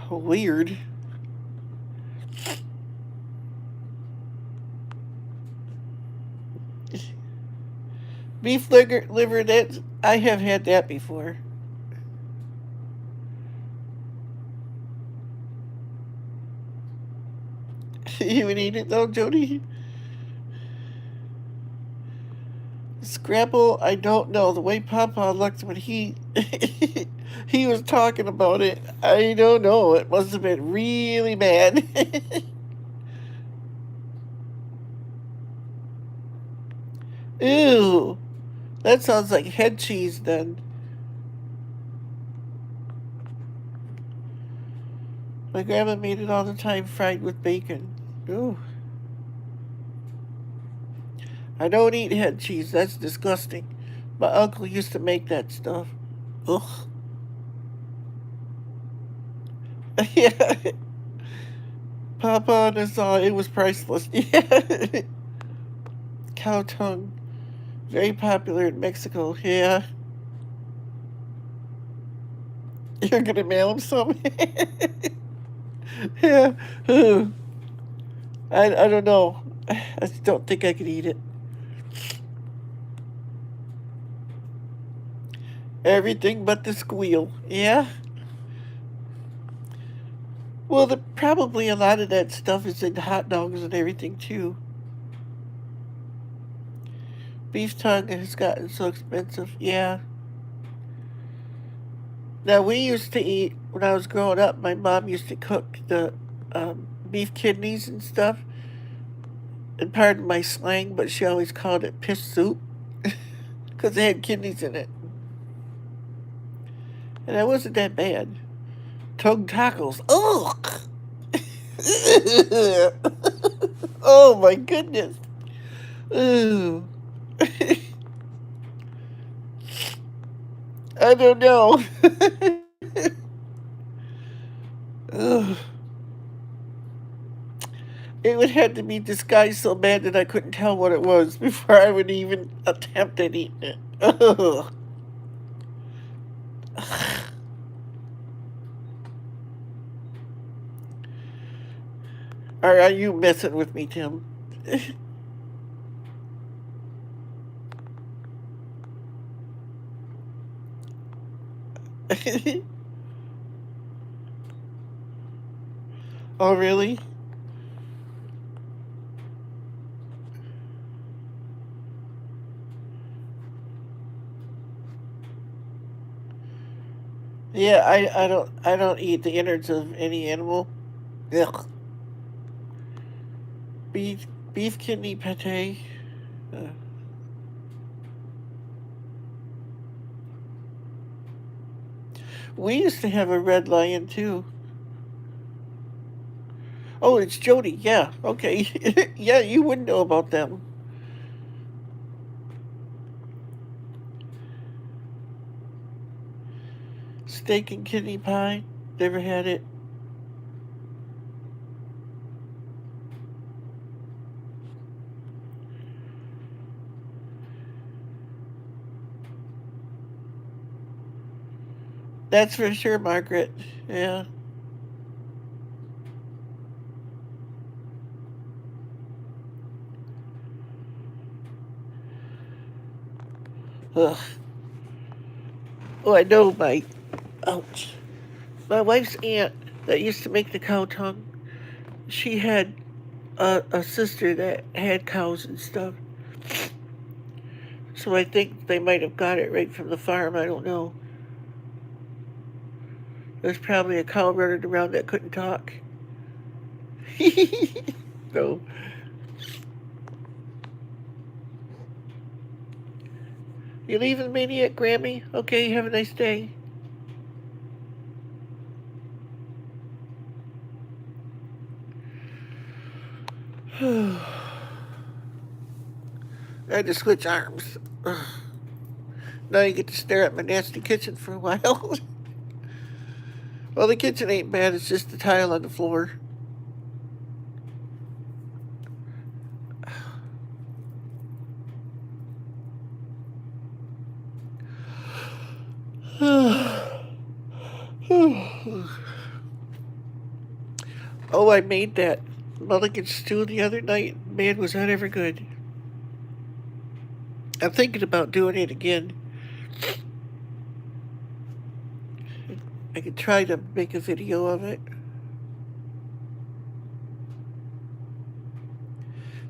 weird. Beef liver, that I have had that before. You would eat it though, Jody? Scrabble, I don't know. The way Papa looked when he he was talking about it, I don't know. It must have been really bad. Ew, that sounds like head cheese then. My grandma made it all the time, fried with bacon. Ooh, I don't eat head cheese. That's disgusting. My uncle used to make that stuff. Ugh. Yeah. Papa on his it was priceless. Yeah. Cow tongue. Very popular in Mexico. Yeah. You're gonna mail him some? Yeah. Ooh. I don't know. I don't think I could eat it. Everything but the squeal. Yeah. Well, probably a lot of that stuff is in hot dogs and everything too. Beef tongue has gotten so expensive. Yeah. Now we used to eat when I was growing up. My mom used to cook the beef kidneys and stuff. And pardon my slang, but she always called it piss soup because it had kidneys in it, and it wasn't that bad. Tongue tacos. Ugh. Oh my goodness. Ooh. I don't know. Ugh. It would have to be disguised so bad that I couldn't tell what it was before I would even attempt at eating it. Ugh. Or are you messing with me, Tim? Oh, really? Yeah, I don't eat the innards of any animal. Ugh. Beef kidney pate. Uh, we used to have a red lion too. Oh, it's Jody. Yeah. Okay. Yeah, you would know about them. Steak and kidney pie. Never had it. That's for sure, Margaret. Yeah. Ugh. Oh, I know my. Ouch. My wife's aunt that used to make the cow tongue. She had a sister that had cows and stuff. So I think they might have got it right from the farm. I don't know. There's probably a cow running around that couldn't talk. No. You leaving, Maniac Grammy? Okay, have a nice day. I had to switch arms. Now you get to stare at my nasty kitchen for a while. Well, the kitchen ain't bad, it's just the tile on the floor. Oh, I made that mulligan stew the other night. Man, was that ever good. I'm thinking about doing it again. I could try to make a video of it.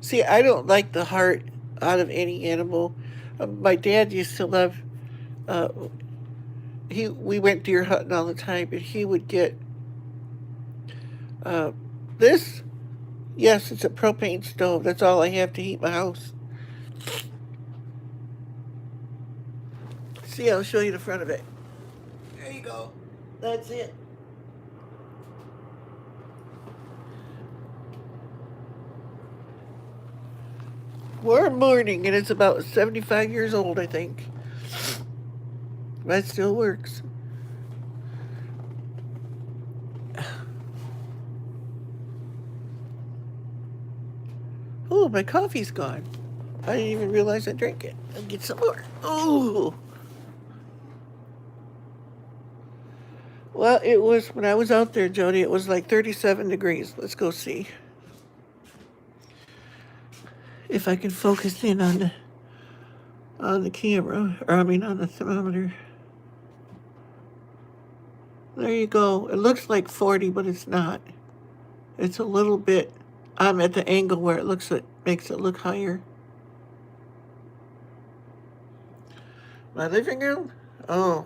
See, I don't like the heart out of any animal. My dad used to love. Uh, we went deer hunting all the time, and he would get uh, this. Yes, it's a propane stove. That's all I have to heat my house. See, I'll show you the front of it. There you go. That's it. Warm morning, and it's about 75 years old, I think. That still works. Oh, my coffee's gone. I didn't even realize I drank it. I'll get some more. Oh. Well, it was when I was out there, Jody. It was like 37 degrees. Let's go see if I can focus in on the camera, or I mean on the thermometer. There you go. It looks like 40, but it's not. It's a little bit. I'm at the angle where makes it look higher. My living room? Oh,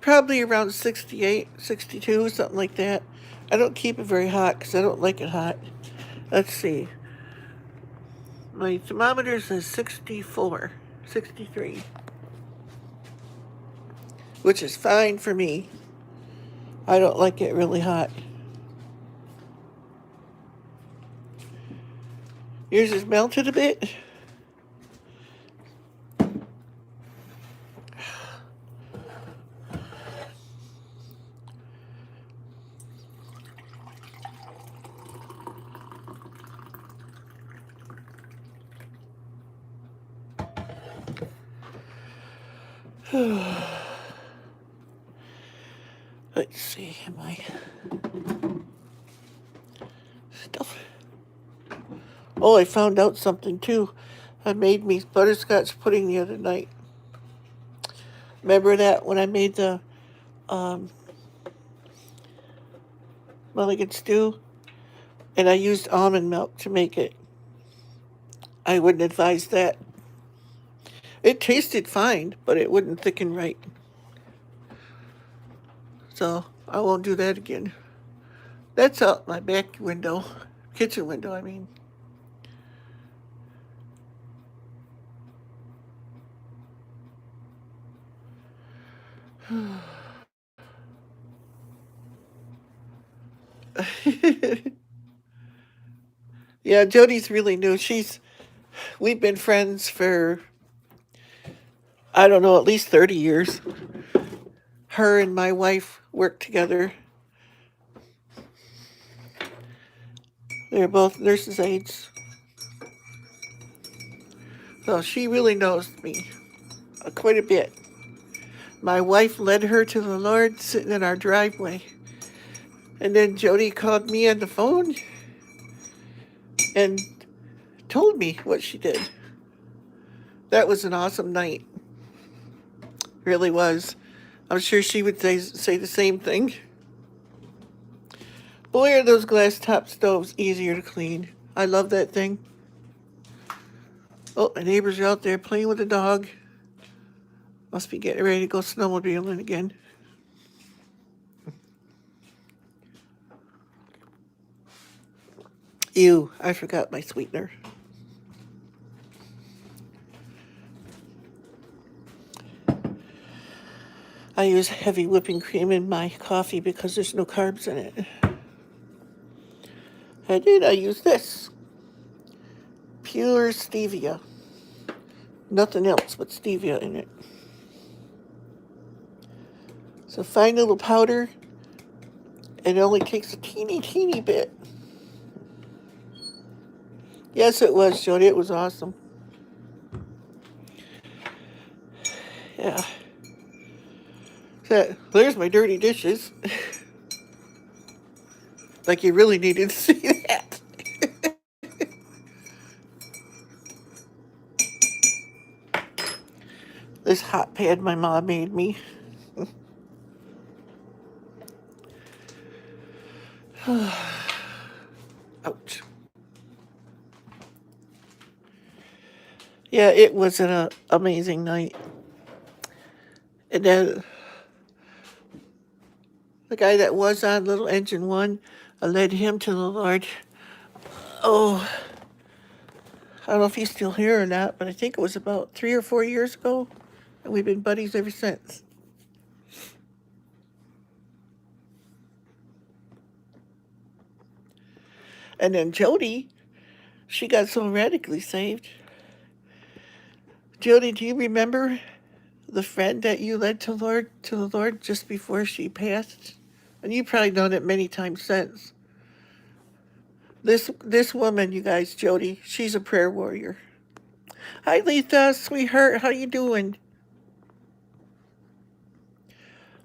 probably around 68, 62, something like that. I don't keep it very hot because I don't like it hot. Let's see. My thermometer says 64, 63, which is fine for me. I don't like it really hot. Yours is melted a bit. Let's see, am I stuff? Oh, I found out something too. I made me butterscotch pudding the other night. Remember that when I made the mulligan stew? And I used almond milk to make it. I wouldn't advise that. It tasted fine, but it wouldn't thicken right. So I won't do that again. That's out my back window, kitchen window, I mean. Yeah, Jody's really new. We've been friends for, I don't know, at least 30 years. Her and my wife worked together. They're both nurses' aides. So she really knows me quite a bit. My wife led her to the Lord sitting in our driveway. And then Jody called me on the phone and told me what she did. That was an awesome night. Really was. I'm sure she would say the same thing. Boy, are those glass top stoves easier to clean. I love that thing. Oh, my neighbors are out there playing with the dog. Must be getting ready to go snowmobiling again. Ew, I forgot my sweetener. I use heavy whipping cream in my coffee because there's no carbs in it. And then I use this. Pure stevia. Nothing else but stevia in it. It's a fine little powder. It only takes a teeny bit. Yes, it was, Jody. It was awesome. Yeah. So, there's my dirty dishes. Like you really needed to see that. This hot pad my mom made me. Ouch. Yeah, it was an amazing night. And then the guy that was on Little Engine One, I led him to the Lord. Oh, I don't know if he's still here or not, but I think it was about 3 or 4 years ago, and we've been buddies ever since. And then Jody, she got so radically saved. Jody, do you remember the friend that you led to the Lord just before she passed? And you've probably known it many times since. This woman, you guys, Jody, she's a prayer warrior. Hi, Letha, sweetheart, how you doing?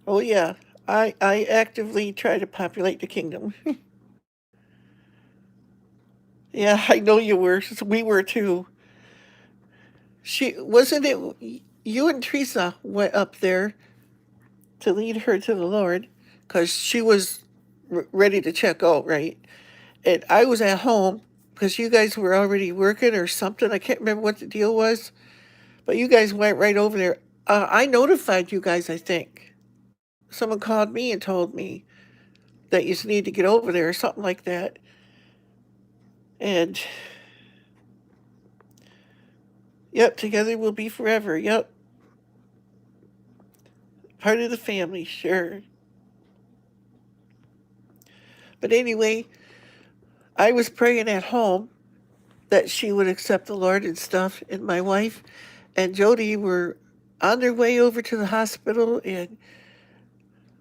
Oh yeah, I actively try to populate the kingdom. Yeah, I know you were. We were too. She wasn't it. You and Teresa went up there to lead her to the Lord, because she was ready to check out, right? And I was at home because you guys were already working or something. I can't remember what the deal was, but you guys went right over there. I notified you guys, I think. Someone called me and told me that you need to get over there or something like that. And yep, together we'll be forever. Yep. Part of the family, sure. But anyway, I was praying at home that she would accept the Lord and stuff. And my wife and Jody were on their way over to the hospital, and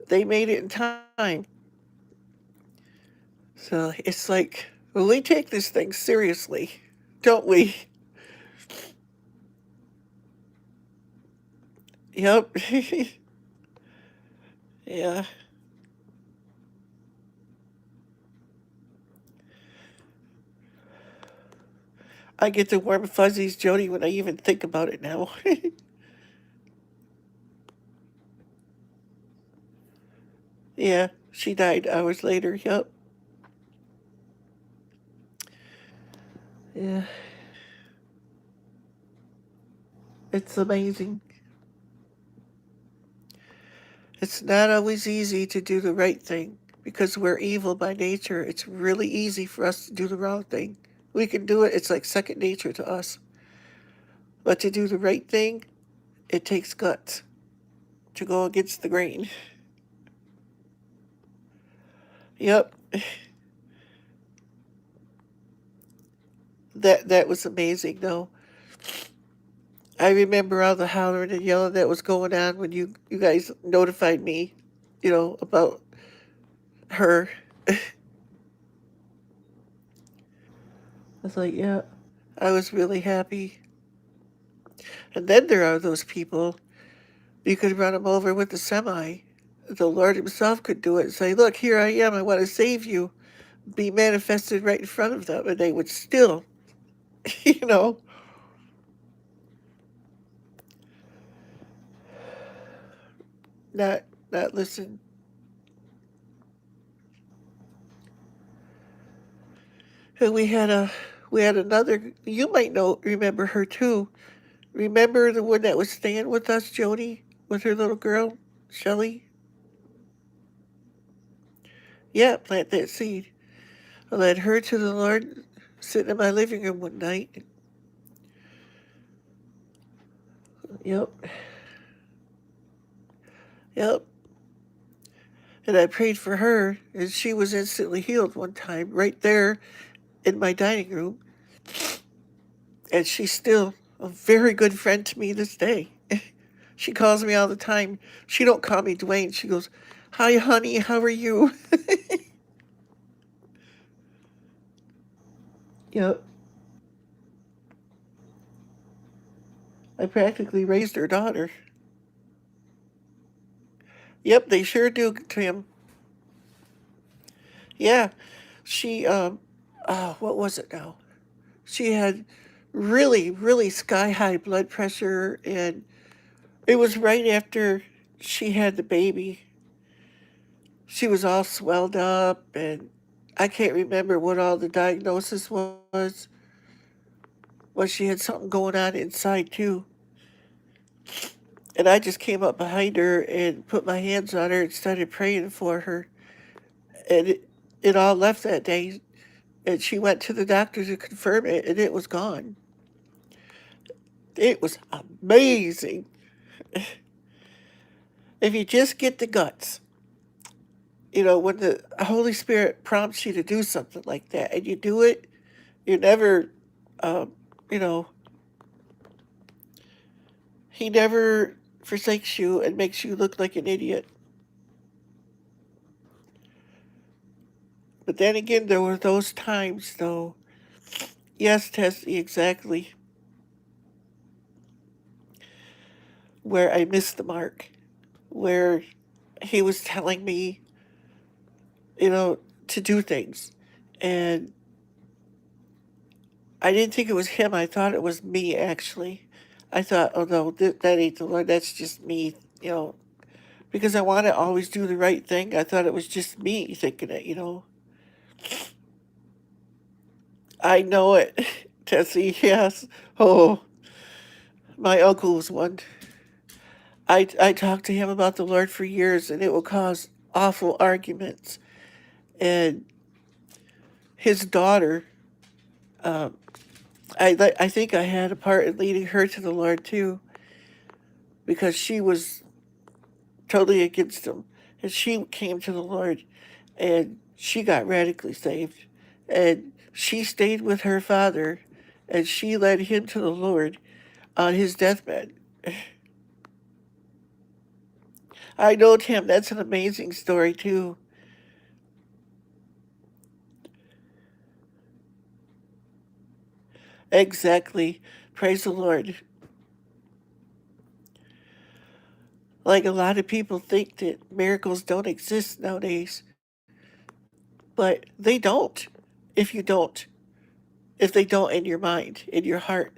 they made it in time. So it's like, well, we take this thing seriously, don't we? Yep. Yeah. I get the warm fuzzies, Jody, when I even think about it now. Yeah, she died hours later. Yep. Yeah. It's amazing. It's not always easy to do the right thing because we're evil by nature. It's really easy for us to do the wrong thing. We can do it, it's like second nature to us. But to do the right thing, it takes guts to go against the grain. Yep. That was amazing though. I remember all the hollering and yelling that was going on when you guys notified me, about her. I was like, yeah, I was really happy. And then there are those people, you could run them over with the semi. The Lord Himself could do it and say, look, here I am, I want to save you. Be manifested right in front of them, and they would still, you know, not not listen. And we had another, you might remember her too. Remember the one that was staying with us, Jody, with her little girl, Shelly? Yeah, plant that seed. I led her to the Lord, sitting in my living room one night. Yep, yep. And I prayed for her, and she was instantly healed one time, right there in my dining room. And she's still a very good friend to me this day. She calls me all the time. She don't call me Dwayne. She goes, "Hi, honey. How are you?" Yep. I practically raised her daughter. Yep, they sure do, Tim. Yeah, she what was it now? She had really, really sky high blood pressure, and it was right after she had the baby. She was all swelled up, and I can't remember what all the diagnosis was. Well, she had something going on inside too. And I just came up behind her and put my hands on her and started praying for her. And it all left that day. And she went to the doctor to confirm it, and it was gone. It was amazing. If you just get the guts, when the Holy Spirit prompts you to do something like that and you do it, you never, um, you know, He never forsakes you and makes you look like an idiot. But then again, there were those times, though. Yes, Tessie, exactly, where I missed the mark, where He was telling me, to do things. And I didn't think it was Him. I thought it was me, actually. I thought, oh no, that ain't the Lord. That's just me, because I want to always do the right thing. I thought it was just me thinking it. I know it, Tessie, yes. Oh, my uncle was one. I talked to him about the Lord for years, and it would cause awful arguments. And his daughter, um, I think I had a part in leading her to the Lord too, because she was totally against him. And she came to the Lord, and she got radically saved. And she stayed with her father, and she led him to the Lord on his deathbed. I know, Tim, that's an amazing story too. Exactly. Praise the Lord. Like, a lot of people think that miracles don't exist nowadays, but they don't. If you don't, if they don't in your mind, in your heart.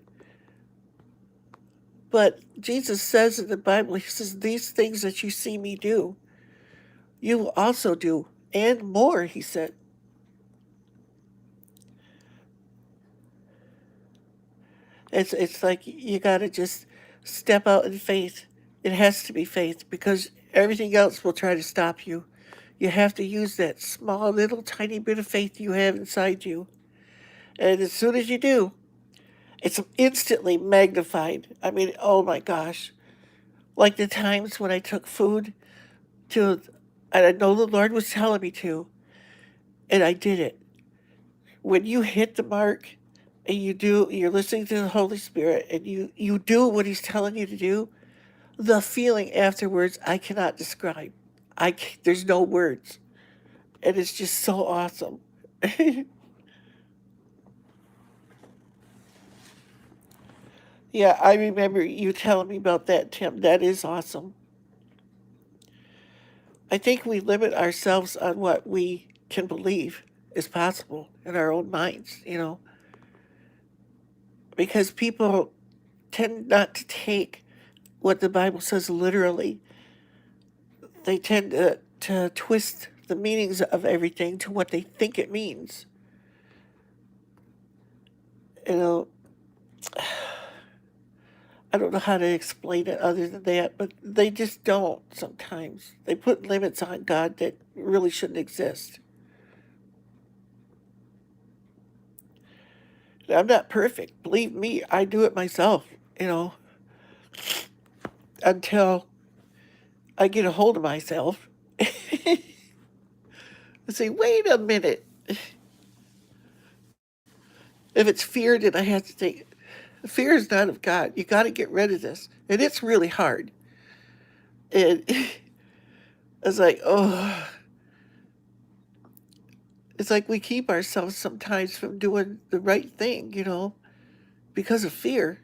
But Jesus says in the Bible, He says, these things that you see me do, you will also do, and more, He said. It's like you got to just step out in faith. It has to be faith, because everything else will try to stop you. You have to use that small, little, tiny bit of faith you have inside you. And as soon as you do, it's instantly magnified. I mean, oh my gosh. Like the times when I took food to, and I know the Lord was telling me to, and I did it. When you hit the mark and you're listening to the Holy Spirit and you do what He's telling you to do, the feeling afterwards I cannot describe. There's no words. And it's just so awesome. Yeah, I remember you telling me about that, Tim. That is awesome. I think we limit ourselves on what we can believe is possible in our own minds, because people tend not to take what the Bible says literally. They tend to twist the meanings of everything to what they think it means. You know, I don't know how to explain it other than that, but they just don't sometimes. They put limits on God that really shouldn't exist. I'm not perfect. Believe me, I do it myself, you know, until I get a hold of myself and say, wait a minute. If it's fear, then I have to think, fear is not of God. You got to get rid of this. And it's really hard. And it's like, oh, it's like we keep ourselves sometimes from doing the right thing, because of fear.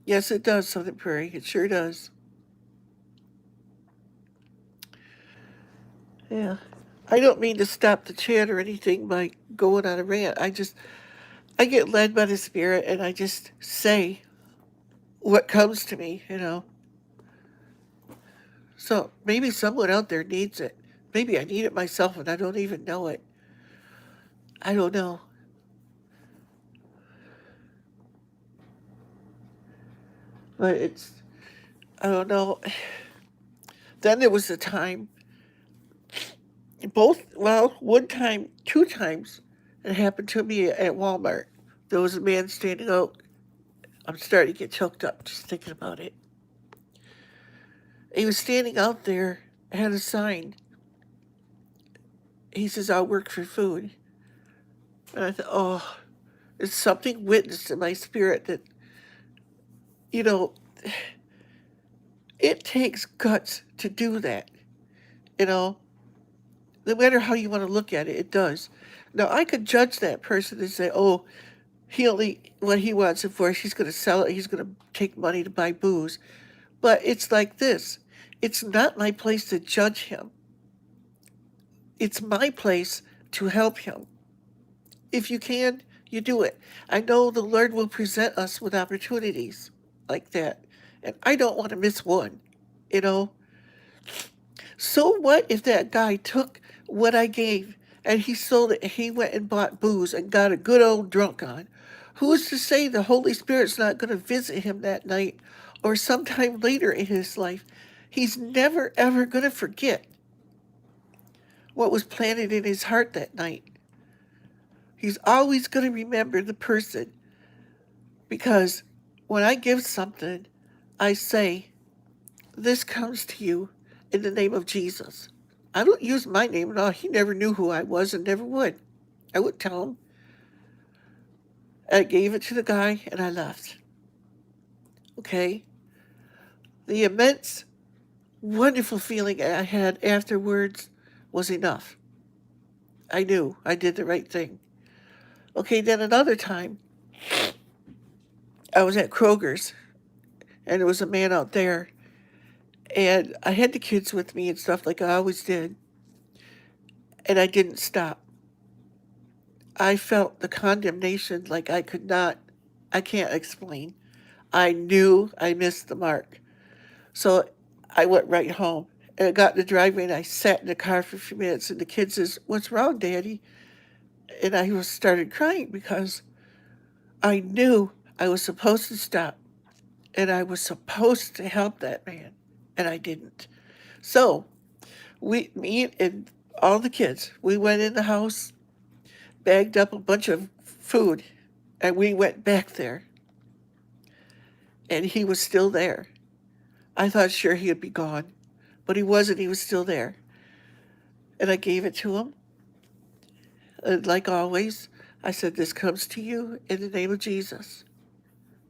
Yes, it does, Southern Prairie. It sure does. Yeah. I don't mean to stop the chat or anything by going on a rant. I get led by the Spirit and I just say what comes to me. So maybe someone out there needs it. Maybe I need it myself and I don't even know it. I don't know. But I don't know. Then there was a time, one time, two times, it happened to me at Walmart. There was a man standing out. I'm starting to get choked up just thinking about it. He was standing out there, had a sign. He says, I'll work for food. And I thought, oh, it's something witnessed in my spirit that, you know, it takes guts to do that. You know, no matter how you want to look at it, it does. Now, I could judge that person and say, oh, he only, what he wants it for, he's going to sell it, he's going to take money to buy booze. But it's like this, it's not my place to judge him. It's my place to help him. If you can, you do it. I know the Lord will present us with opportunities like that, and I don't want to miss one, you know? So what if that guy took what I gave and he sold it and he went and bought booze and got a good old drunk on? Who's to say the Holy Spirit's not going to visit him that night or sometime later in his life? He's never, ever going to forget what was planted in his heart that night. He's always going to remember the person, because when I give something, I say, this comes to you in the name of Jesus. I don't use my name at all. He never knew who I was and never would. I would tell him. I gave it to the guy and I left. Okay? The immense, wonderful feeling I had afterwards was enough. I knew I did the right thing. Okay, then another time, I was at Kroger's and there was a man out there, and I had the kids with me and stuff like I always did, and I didn't stop. I felt the condemnation like I can't explain. I knew I missed the mark. So I went right home and I got in the driveway and I sat in the car for a few minutes and the kid says, what's wrong, Daddy? And I started crying because I knew I was supposed to stop and I was supposed to help that man and I didn't. So me and all the kids, we went in the house, bagged up a bunch of food, and we went back there. And he was still there. I thought sure he'd be gone, but he wasn't. He was still there. And I gave it to him. And like always, I said, this comes to you in the name of Jesus.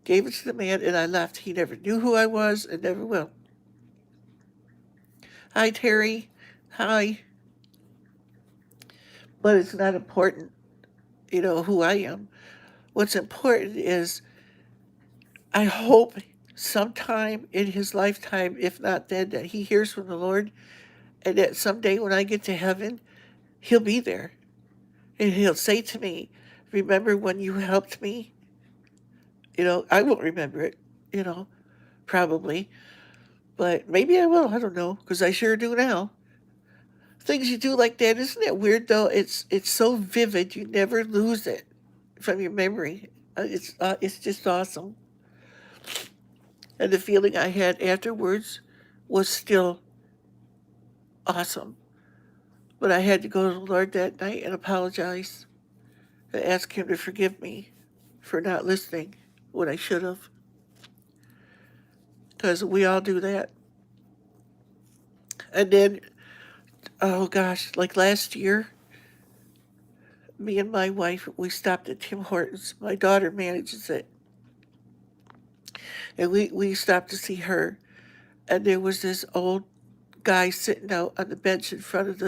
Gave it to the man and I left. He never knew who I was and never will. Hi, Terry. Hi. But it's not important, who I am. What's important is I hope sometime in his lifetime, if not then, that he hears from the Lord and that someday when I get to heaven, he'll be there. And he'll say to me, remember when you helped me? I won't remember it, probably. But maybe I will. I don't know, because I sure do now. Things you do like that, isn't it weird though? It's so vivid, you never lose it from your memory. It's just awesome. And the feeling I had afterwards was still awesome. But I had to go to the Lord that night and apologize and ask him to forgive me for not listening when I should have. Because we all do that. And then, oh gosh, like last year, me and my wife, we stopped at Tim Hortons. My daughter manages it. And we stopped to see her. And there was this old guy sitting out on the bench in front of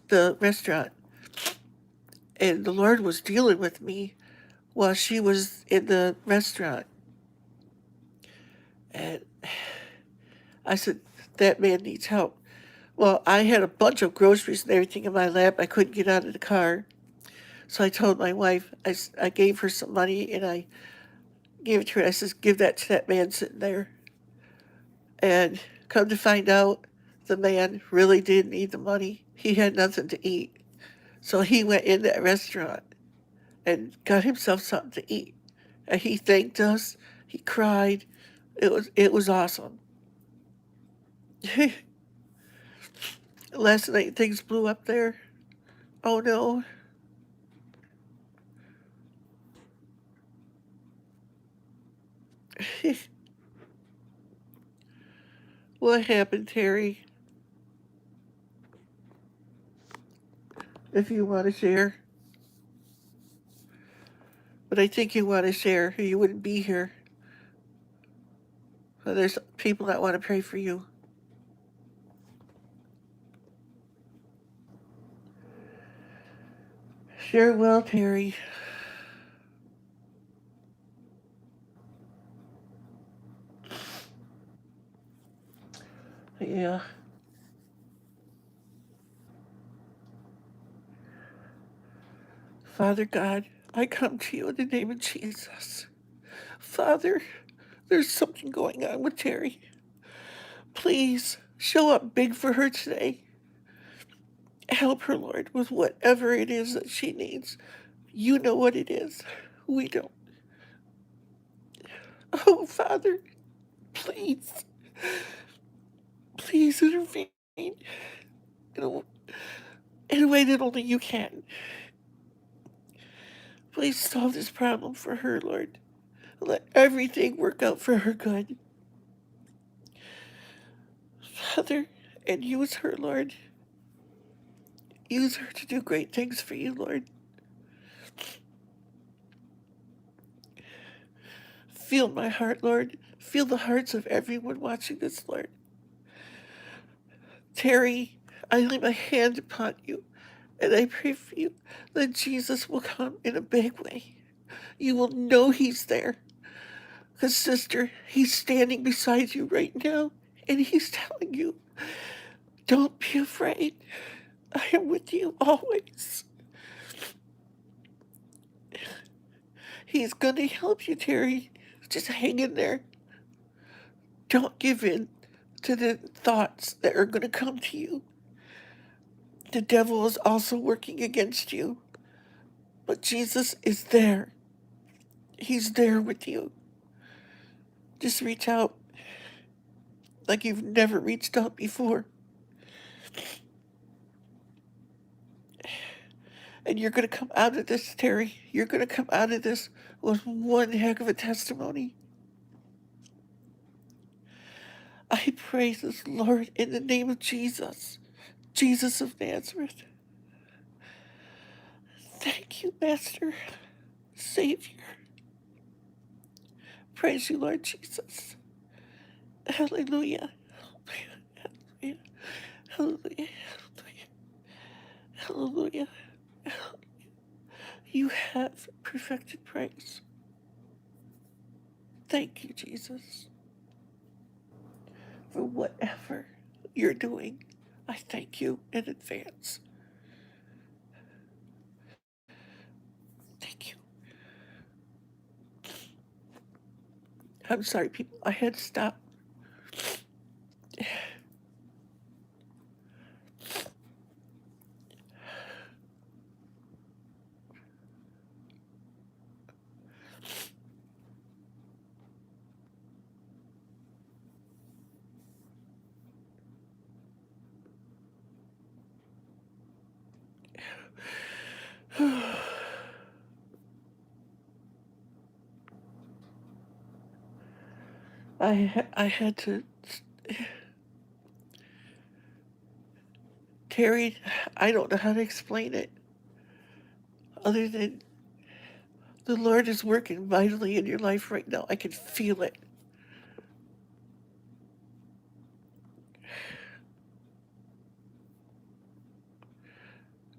the restaurant. And the Lord was dealing with me while she was in the restaurant. And I said, that man needs help. Well, I had a bunch of groceries and everything in my lap. I couldn't get out of the car. So I told my wife, I gave her some money and I gave it to her. I said, give that to that man sitting there. And come to find out, the man really did need the money. He had nothing to eat. So he went in that restaurant and got himself something to eat. And he thanked us. He cried. It was awesome. Last night things blew up there. Oh no. What happened, Terry? If you want to share. But I think you want to share, or you wouldn't be here. There's people that want to pray for you. Share well, Terry. Yeah. Father God, I come to you in the name of Jesus. Father, there's something going on with Terry. Please show up big for her today. Help her, Lord, with whatever it is that she needs. You know what it is. We don't. Oh, Father, please, please intervene in a, in a way that only you can. Please solve this problem for her, Lord. Let everything work out for her good. Father, and use her, Lord. Use her to do great things for you, Lord. Feel my heart, Lord. Feel the hearts of everyone watching this, Lord. Terry, I lay my hand upon you, and I pray for you that Jesus will come in a big way. You will know he's there. Because, sister, he's standing beside you right now, and he's telling you, don't be afraid. I am with you always. He's going to help you, Terry. Just hang in there. Don't give in to the thoughts that are going to come to you. The devil is also working against you, but Jesus is there. He's there with you. Just reach out like you've never reached out before. And you're going to come out of this, Terry. You're going to come out of this with one heck of a testimony. I praise this, Lord, in the name of Jesus, Jesus of Nazareth. Thank you, Master, Savior. Praise you, Lord Jesus. Hallelujah. Hallelujah. Hallelujah. Hallelujah. Hallelujah. You have perfected praise. Thank you, Jesus, for whatever you're doing. I thank you in advance. Thank you. I'm sorry, people. I had to stop. I had to. Terry, I don't know how to explain it other than the Lord is working vitally in your life right now. I can feel it.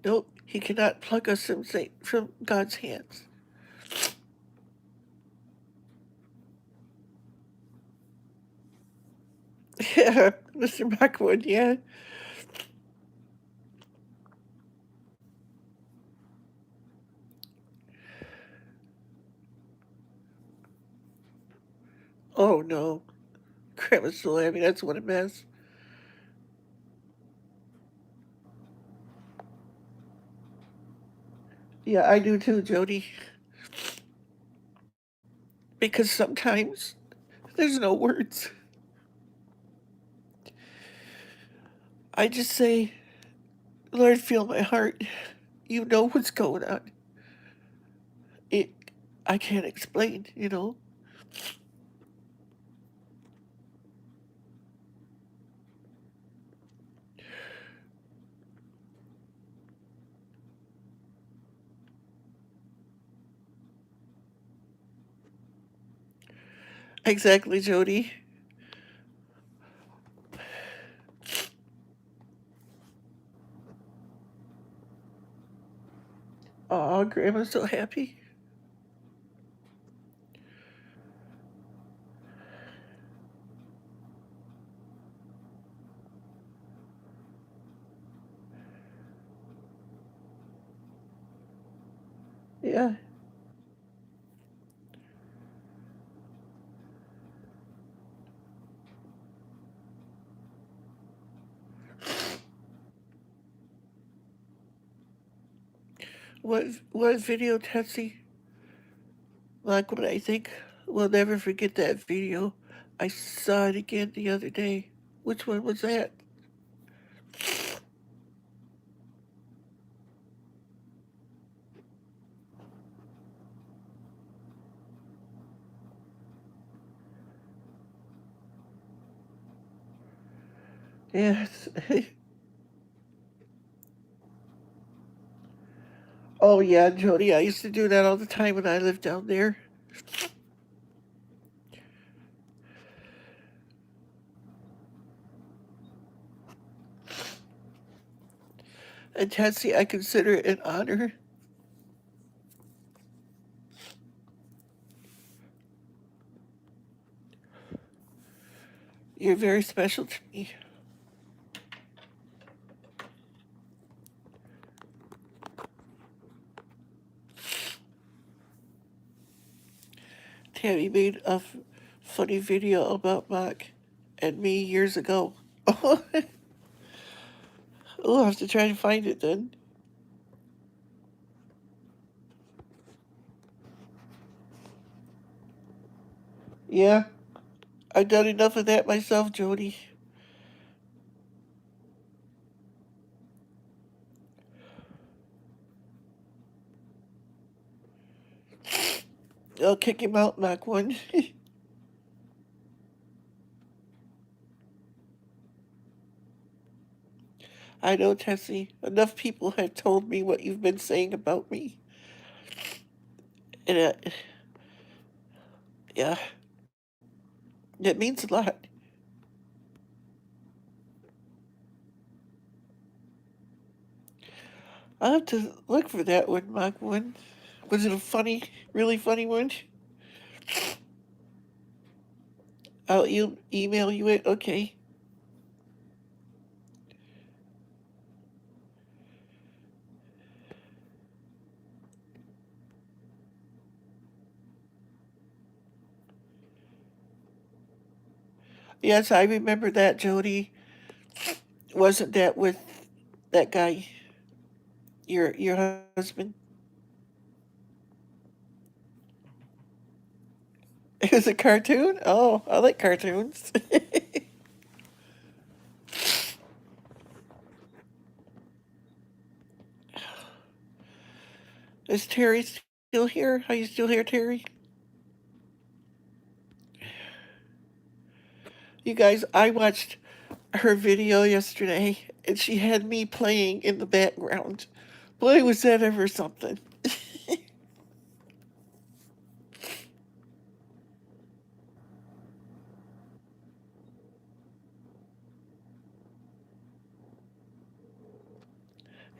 Nope, he cannot pluck us from God's hands. Yeah, Mr. Backwood, yeah. Oh no. Grandma's still having that's what a mess. Yeah, I do too, Jody. Because sometimes there's no words. I just say, Lord, feel my heart. You know what's going on. It, I can't explain, you know? Exactly, Jody. Oh, Grandma's so happy. Yeah. What video, Tessie? Like what I think we'll never forget that video. I saw it again the other day. Which one was that? Yes. Oh yeah, Jody. I used to do that all the time when I lived down there. And Tessie, I consider it an honor. You're very special to me. Tammy made a funny video about Mark and me years ago. We'll have to try to find it then. Yeah, I've done enough of that myself, Jody. I'll kick him out, Mark one. I know, Tessie. Enough people have told me what you've been saying about me. And yeah, it means a lot. I'll have to look for that one, Mark one. Was it a funny, really funny one? I'll email you it. Okay. Yes, I remember that, Jody. Wasn't that with that guy, your husband? It was a cartoon? Oh, I like cartoons. Is Terry still here? Are you still here, Terry? You guys, I watched her video yesterday and she had me playing in the background. Boy, was that ever something.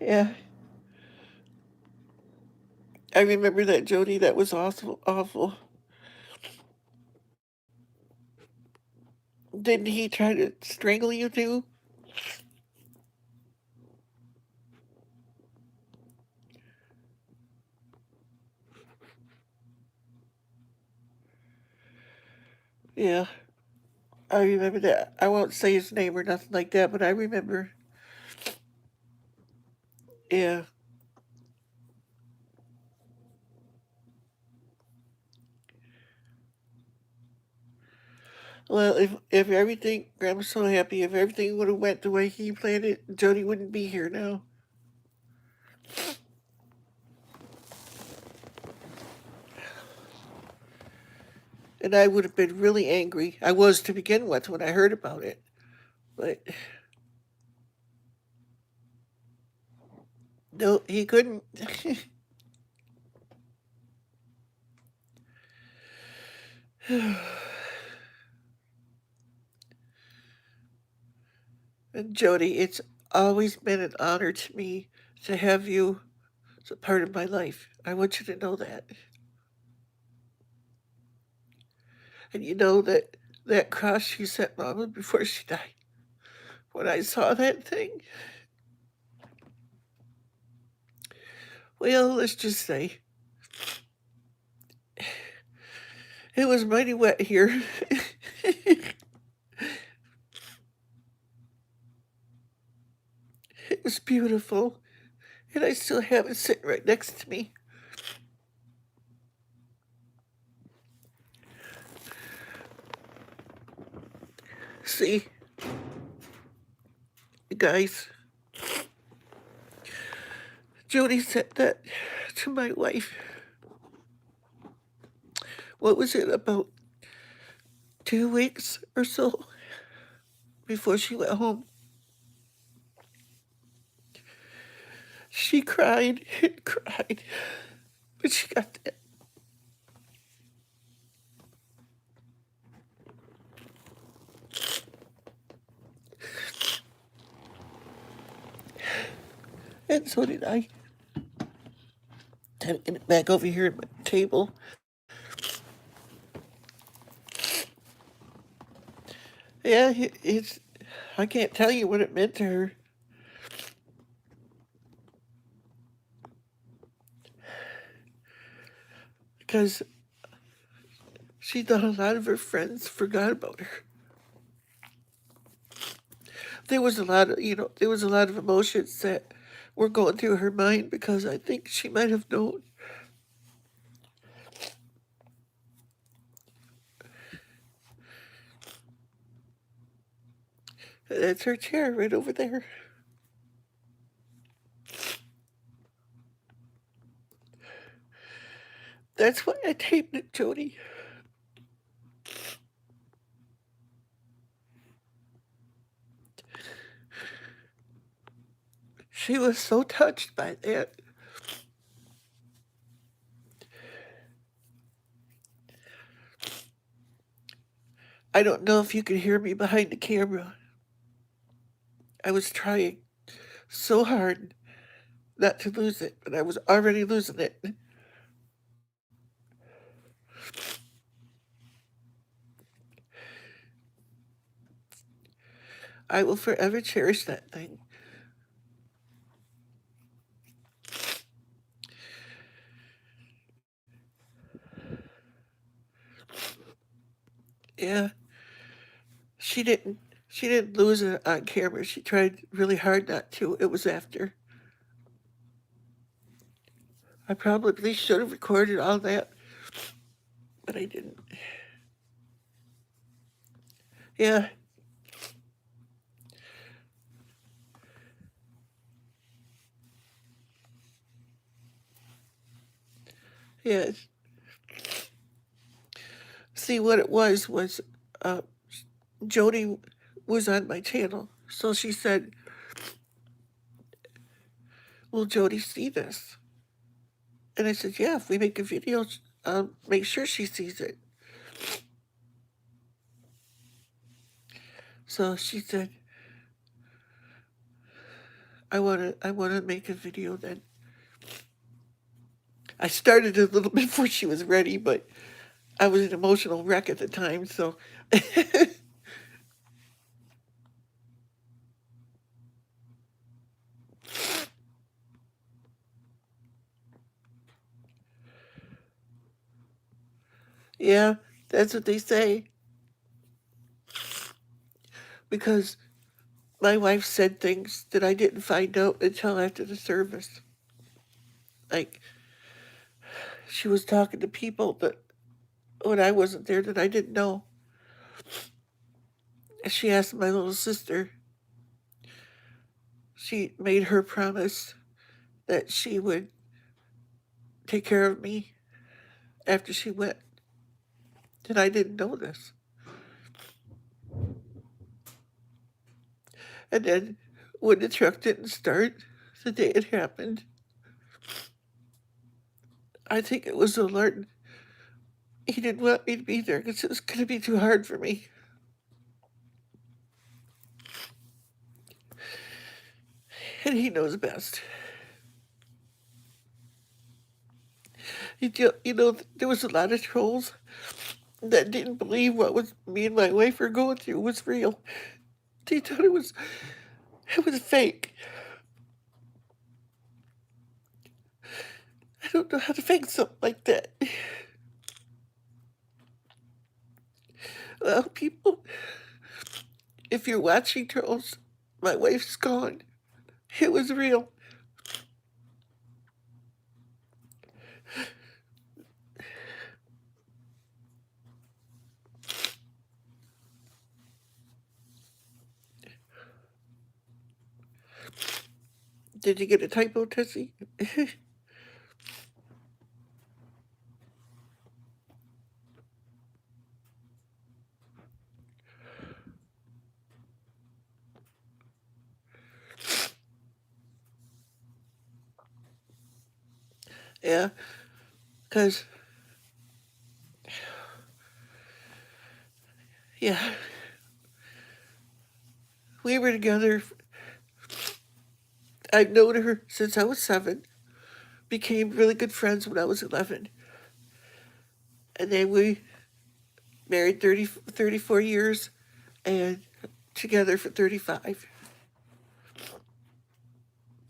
Yeah, I remember that, Jody. That was awful. Awful. Didn't he try to strangle you too? Yeah, I remember that. I won't say his name or nothing like that, but I remember. Yeah, Well, if everything, I'm so happy. If everything would have went the way he planned it, Jody wouldn't be here now. And I would have been really angry. I was to begin with when I heard about it. But no, he couldn't. And Jody, it's always been an honor to me to have you as a part of my life. I want you to know that. And you know that cross she sent Mama before she died. When I saw that thing, well, let's just say it was mighty wet here. It was beautiful, and I still have it sitting right next to me. See, guys, Jody said that to my wife. What was it, about 2 weeks or so before she went home? She cried and cried, but she got that. And so did I. Time to get it back over here at my table. Yeah, it's. I can't tell you what it meant to her. Because she thought a lot of her friends forgot about her. There was a lot of, there was a lot of emotions that were going through her mind because I think she might have known. That's her chair right over there. That's why I taped it, Jody. She was so touched by that. I don't know if you could hear me behind the camera. I was trying so hard not to lose it, but I was already losing it. I will forever cherish that thing. Yeah, she didn't. She didn't lose it on camera. She tried really hard not to. It was after. I probably should have recorded all that, but I didn't. Yeah, yeah. See, what it was uh, Jody was on my channel, so she said, "Will Jody see this?" And I said, "Yeah, if we make a video, make sure she sees it." So she said, I wanna make a video then." I started a little before she was ready, but I was an emotional wreck at the time, so yeah, that's what they say. Because my wife said things that I didn't find out until after the service. Like, she was talking to people that when I wasn't there that I didn't know. she asked my little sister, she made her promise that she would take care of me after she went. And I didn't know this. And then when the truck didn't start the day it happened, I think it was alarm. He didn't want me to be there because it was going to be too hard for me. And he knows best. There was a lot of trolls that didn't believe what was me and my wife were going through was real. They thought it was fake. I don't know how to fake something like that. Well, people, if you're watching trolls, my wife's gone. It was real. Did you get a typo, Tessie? Yeah, because, yeah, we were together. I've known her since I was 7, became really good friends when I was 11. And then we married 34 years and together for 35.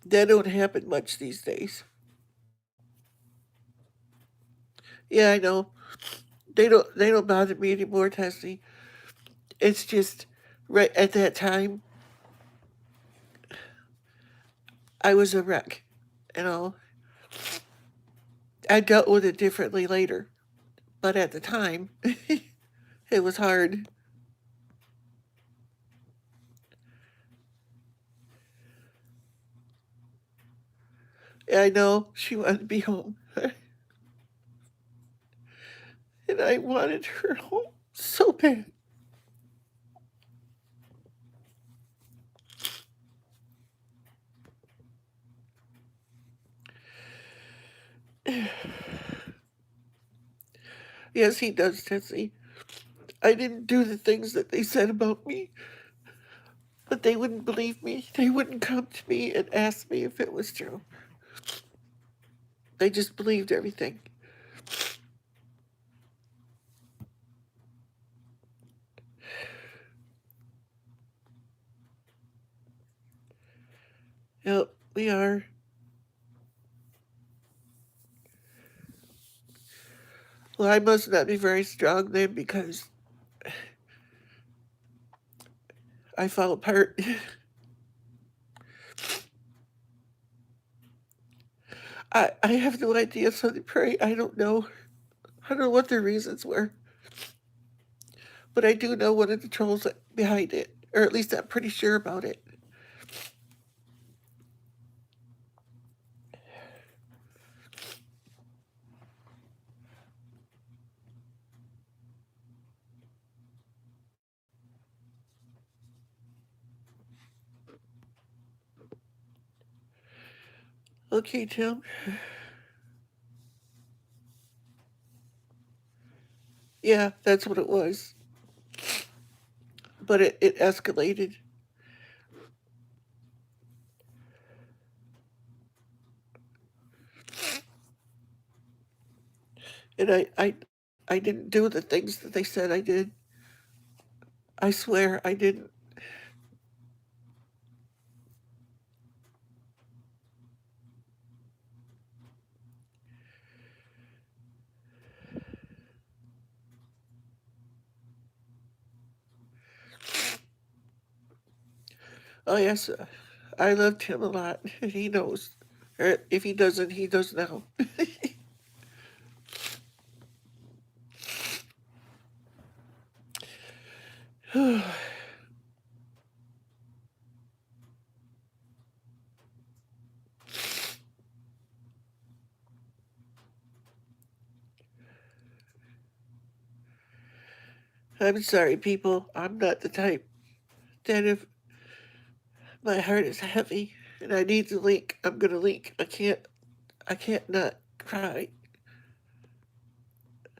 That don't happen much these days. Yeah, I know. They don't bother me anymore, Tessie. It's just right at that time I was a wreck. You know, I dealt with it differently later, but at the time, it was hard. I know she wanted to be home, and I wanted her home so bad. Yes, he does, Tessie. I didn't do the things that they said about me, but they wouldn't believe me. They wouldn't come to me and ask me if it was true. They just believed everything. Yep, we are. Well, I must not be very strong then because I fall apart. I have no idea, so they pray. I don't know. I don't know what their reasons were. But I do know one of the trolls behind it, or at least I'm pretty sure about it. Okay, Tim. Yeah, that's what it was. But it escalated. And I didn't do the things that they said I did. I swear I didn't. Oh, yes, I loved him a lot. And he knows. Or if he doesn't, he does now. I'm sorry, people. I'm not the type that if my heart is heavy and I need to leak, I'm gonna leak. I can't not cry.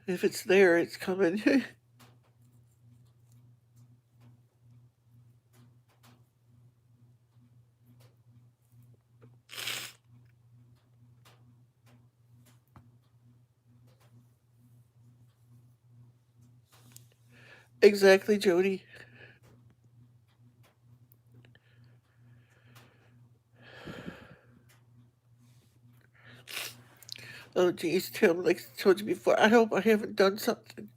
If it's there, it's coming. Exactly, Jody. Oh, geez, Tim, like I told you before, I hope I haven't done something.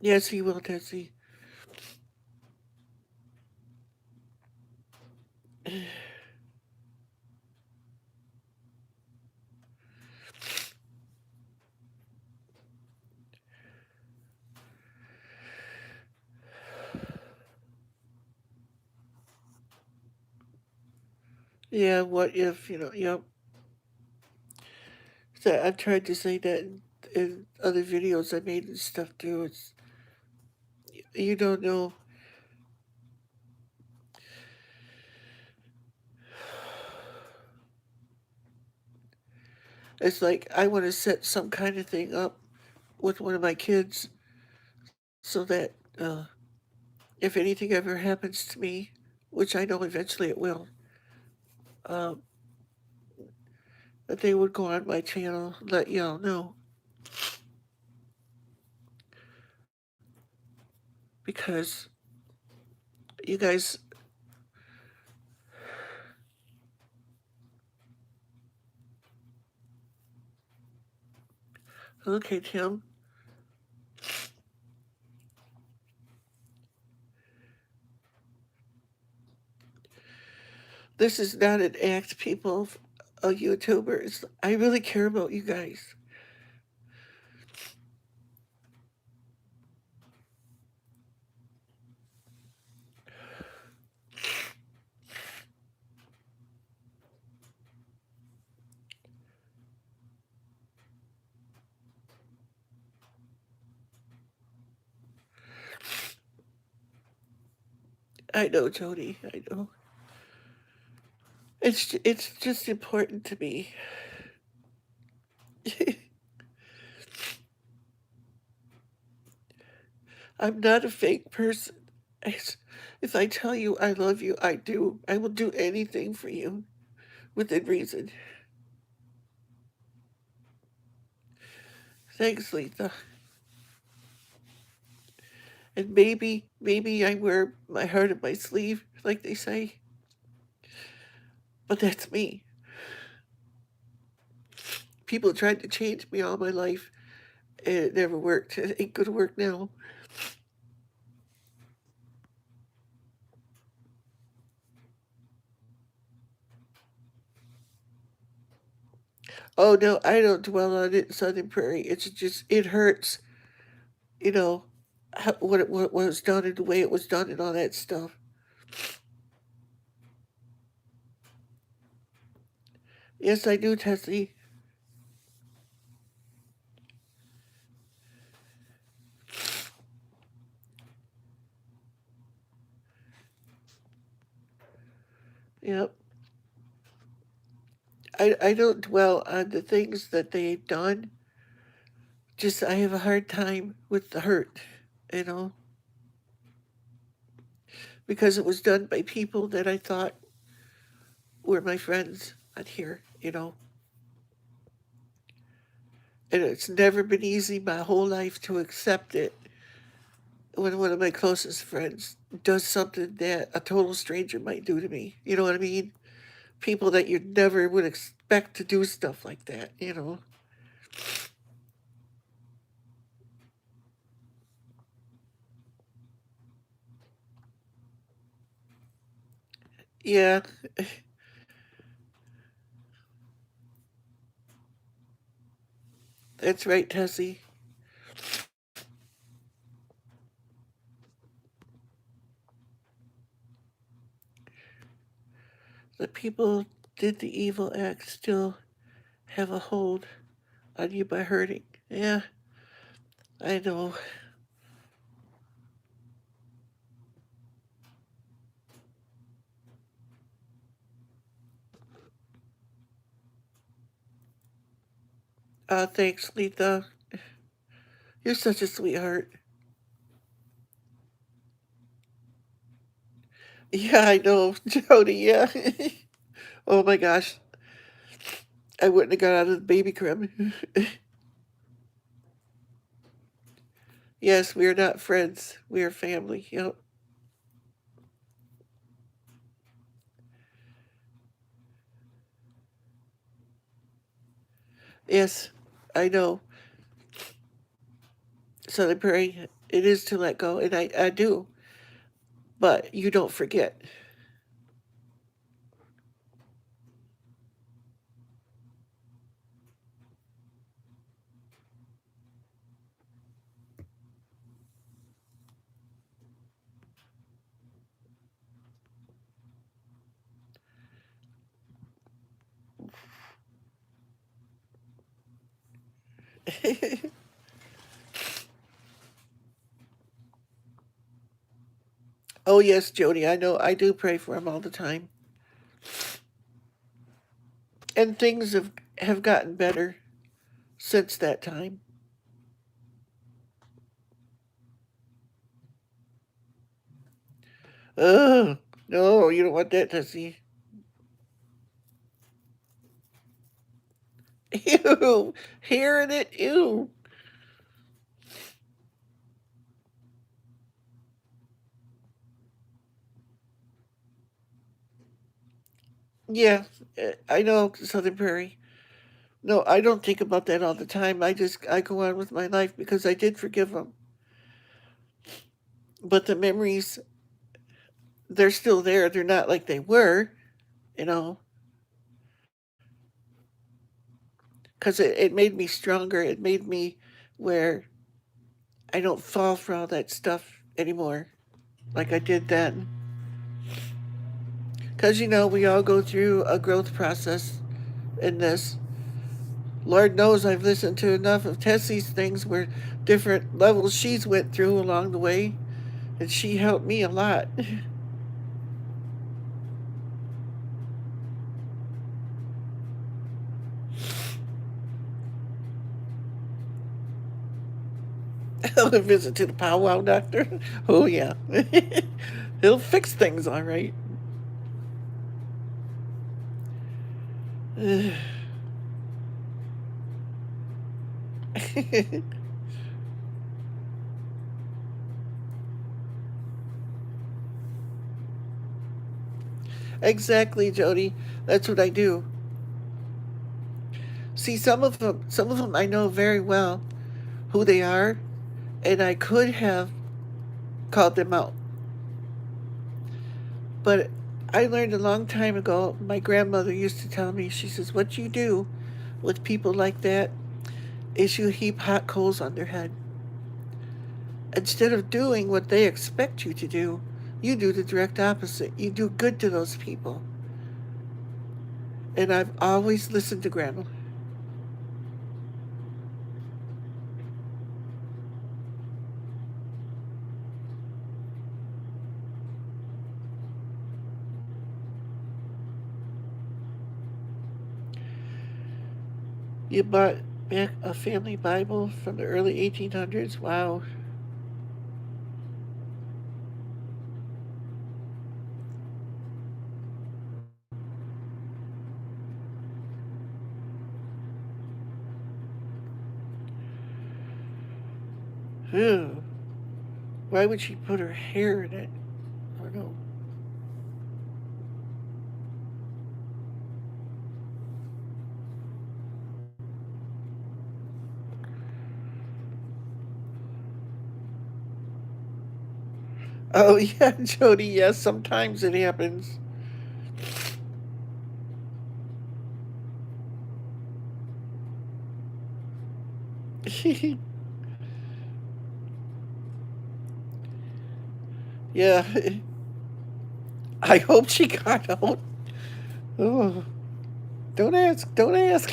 Yes, he will, Tessie. Yeah, what if, yep. So I've tried to say that in other videos I made and stuff too. It's, you don't know. It's like I want to set some kind of thing up with one of my kids so that if anything ever happens to me, which I know eventually it will, um, that they would go on my channel, let y'all know. Because you guys, okay, Tim, this is not an act, people, of YouTubers. I really care about you guys. I know, Jody, I know. It's just important to me. I'm not a fake person. It's, if I tell you I love you, I do. I will do anything for you within reason. Thanks, Letha. And maybe I wear my heart on my sleeve, like they say. But that's me. People tried to change me all my life, and it never worked. It ain't gonna work now. Oh no, I don't dwell on it in Southern Prairie. It's just it hurts, you know, what was done and the way it was done and all that stuff. Yes, I do, Tessie. Yep. I don't dwell on the things that they've done. Just I have a hard time with the hurt, you know, because it was done by people that I thought were my friends on here, and it's never been easy my whole life to accept it when one of my closest friends does something that a total stranger might do to me. You know what I mean? People that you never would expect to do stuff like that. Yeah, that's right, Tessie. the people did the evil act still have a hold on you by hurting. Yeah, I know. Thanks, Letha. You're such a sweetheart. Yeah, I know, Jody. Yeah. Oh my gosh, I wouldn't have got out of the baby crib. Yes, we are not friends. We are family. Yep. Yes, I know. So I pray it is to let go, and I do. But you don't forget. Oh yes, Jody. I know. I do pray for him all the time, and things have gotten better since that time. Oh no, you don't want that to see. Ew, hearing it. Ew. Yeah, I know Southern Prairie. No, I don't think about that all the time. I go on with my life because I did forgive them. But the memories, they're still there. They're not like they were, you know, because it made me stronger. It made me where I don't fall for all that stuff anymore like I did then. Because, we all go through a growth process in this. Lord knows I've listened to enough of Tessie's things where different levels she's went through along the way, and she helped me a lot. A visit to the powwow doctor. Oh yeah, he'll fix things all right. Exactly, Jody. That's what I do. See, some of them I know very well who they are, and I could have called them out. But I learned a long time ago, my grandmother used to tell me, she says, what you do with people like that is you heap hot coals on their head. Instead of doing what they expect you to do, you do the direct opposite. You do good to those people. And I've always listened to Grandma. You bought back a family Bible from the early 1800s? Wow. Ew. Why would she put her hair in it? I don't know. Oh, yeah, Jody, yes, sometimes it happens. Yeah, I hope she got out. Oh, don't ask. Don't ask.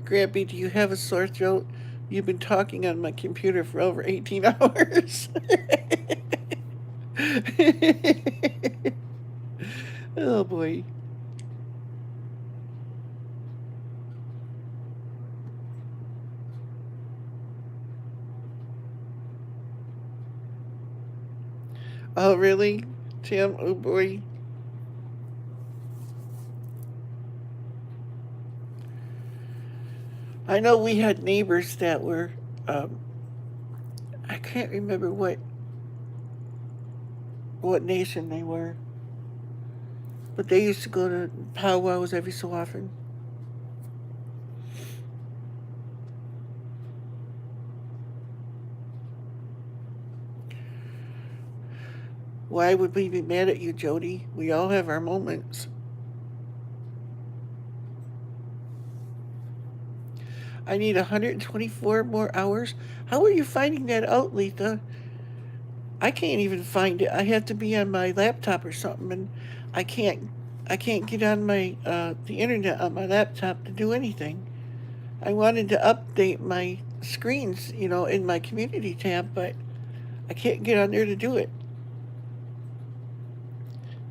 Grampy, do you have a sore throat? You've been talking on my computer for over 18 hours. Oh boy. Oh really? Tim, oh boy. I know we had neighbors that were, um, I can't remember what nation they were, but they used to go to powwows every so often. Why would we be mad at you, Jody? We all have our moments. I need 124 more hours. How are you finding that out, Letha? I can't even find it. I have to be on my laptop or something, and I can't. I can't get on my the internet on my laptop to do anything. I wanted to update my screens, in my community tab, but I can't get on there to do it,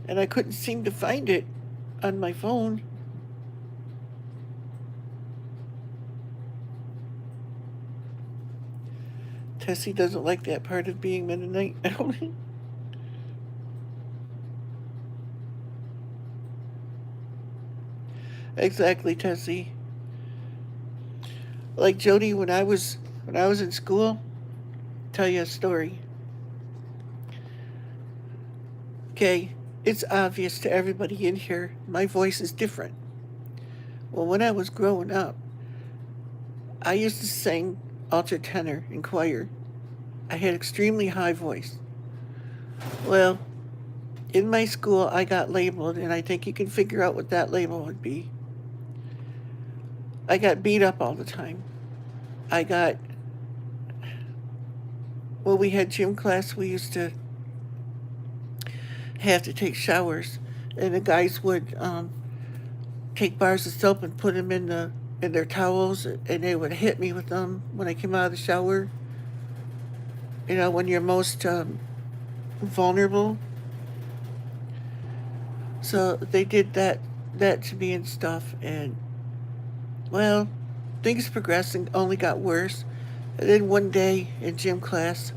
and I couldn't seem to find it on my phone. Tessie doesn't like that part of being Mennonite. Exactly, Tessie. Like Jody, when I was in school, tell you a story. Okay, it's obvious to everybody in here my voice is different. Well, when I was growing up, I used to sing alto tenor in choir. I had extremely high voice. Well, in my school, I got labeled, and I think you can figure out what that label would be. I got beat up all the time. I got, well, we had gym class. We used to have to take showers, and the guys would take bars of soap and put them in their towels, and they would hit me with them when I came out of the shower. When you're most vulnerable. So they did that to me and stuff, and well, things progressed and only got worse. And then one day in gym class,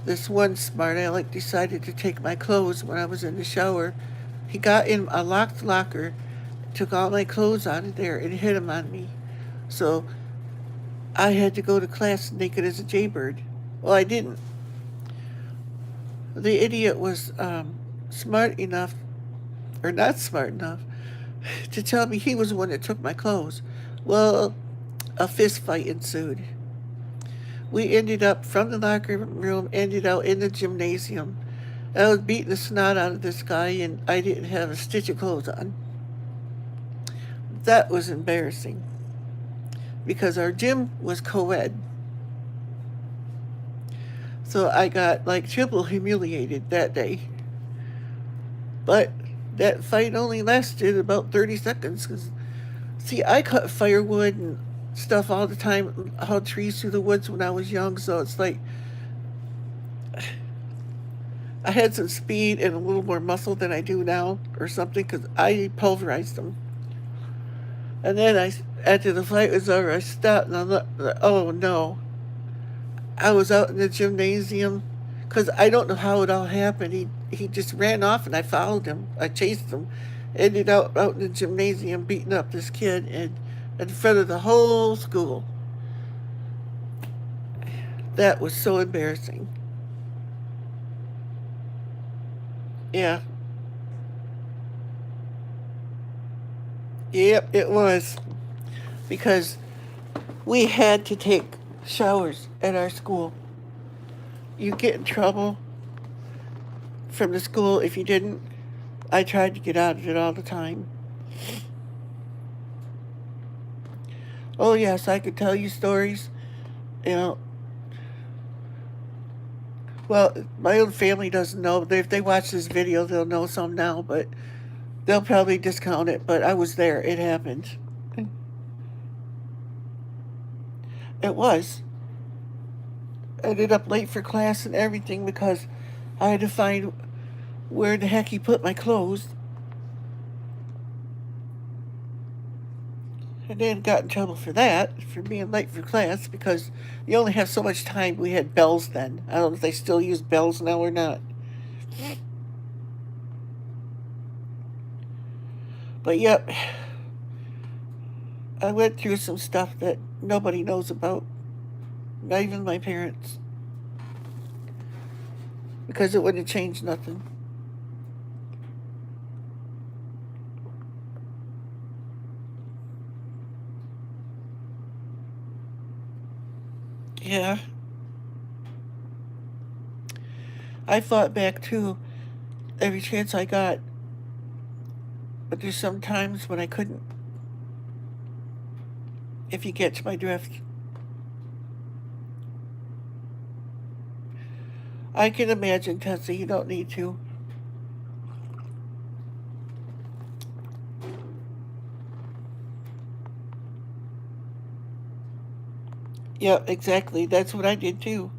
this one smart aleck decided to take my clothes when I was in the shower. He got in a locked locker, took all my clothes out of there, and hit them on me. So I had to go to class naked as a jaybird. Well, I didn't. The idiot was smart enough, or not smart enough, to tell me he was the one that took my clothes. Well, a fist fight ensued. We ended up from the locker room, ended out in the gymnasium. I was beating the snot out of this guy, and I didn't have a stitch of clothes on. That was embarrassing because our gym was co ed. So I got like triple humiliated that day. But that fight only lasted about 30 seconds because, see, I cut firewood and stuff all the time, hauled trees through the woods when I was young, so it's like I had some speed and a little more muscle than I do now or something because I pulverized them. And then after the fight was over, I stopped and I looked, oh no. I was out in the gymnasium because I don't know how it all happened. He just ran off and I followed him. I chased him. Ended up out in the gymnasium beating up this kid and in front of the whole school. That was so embarrassing. Yeah. Yep, it was. Because we had to take showers at our school. You get in trouble from the school if you didn't. I tried to get out of it all the time. Oh, yes, I could tell you stories. You know, well, my own family doesn't know. If they watch this video, they'll know some now, but they'll probably discount it. But I was there. It happened. It was. I ended up late for class and everything because I had to find where the heck he put my clothes. And then got in trouble for that, for being late for class, because you only have so much time. We had bells then. I don't know if they still use bells now or not. But yep, I went through some stuff that nobody knows about, not even my parents, because it wouldn't have changed nothing. Yeah, I fought back too every chance I got, but there's some times when I couldn't, if you get to my drift. I can imagine, Tessie, you don't need to. Yeah, exactly. That's what I did too.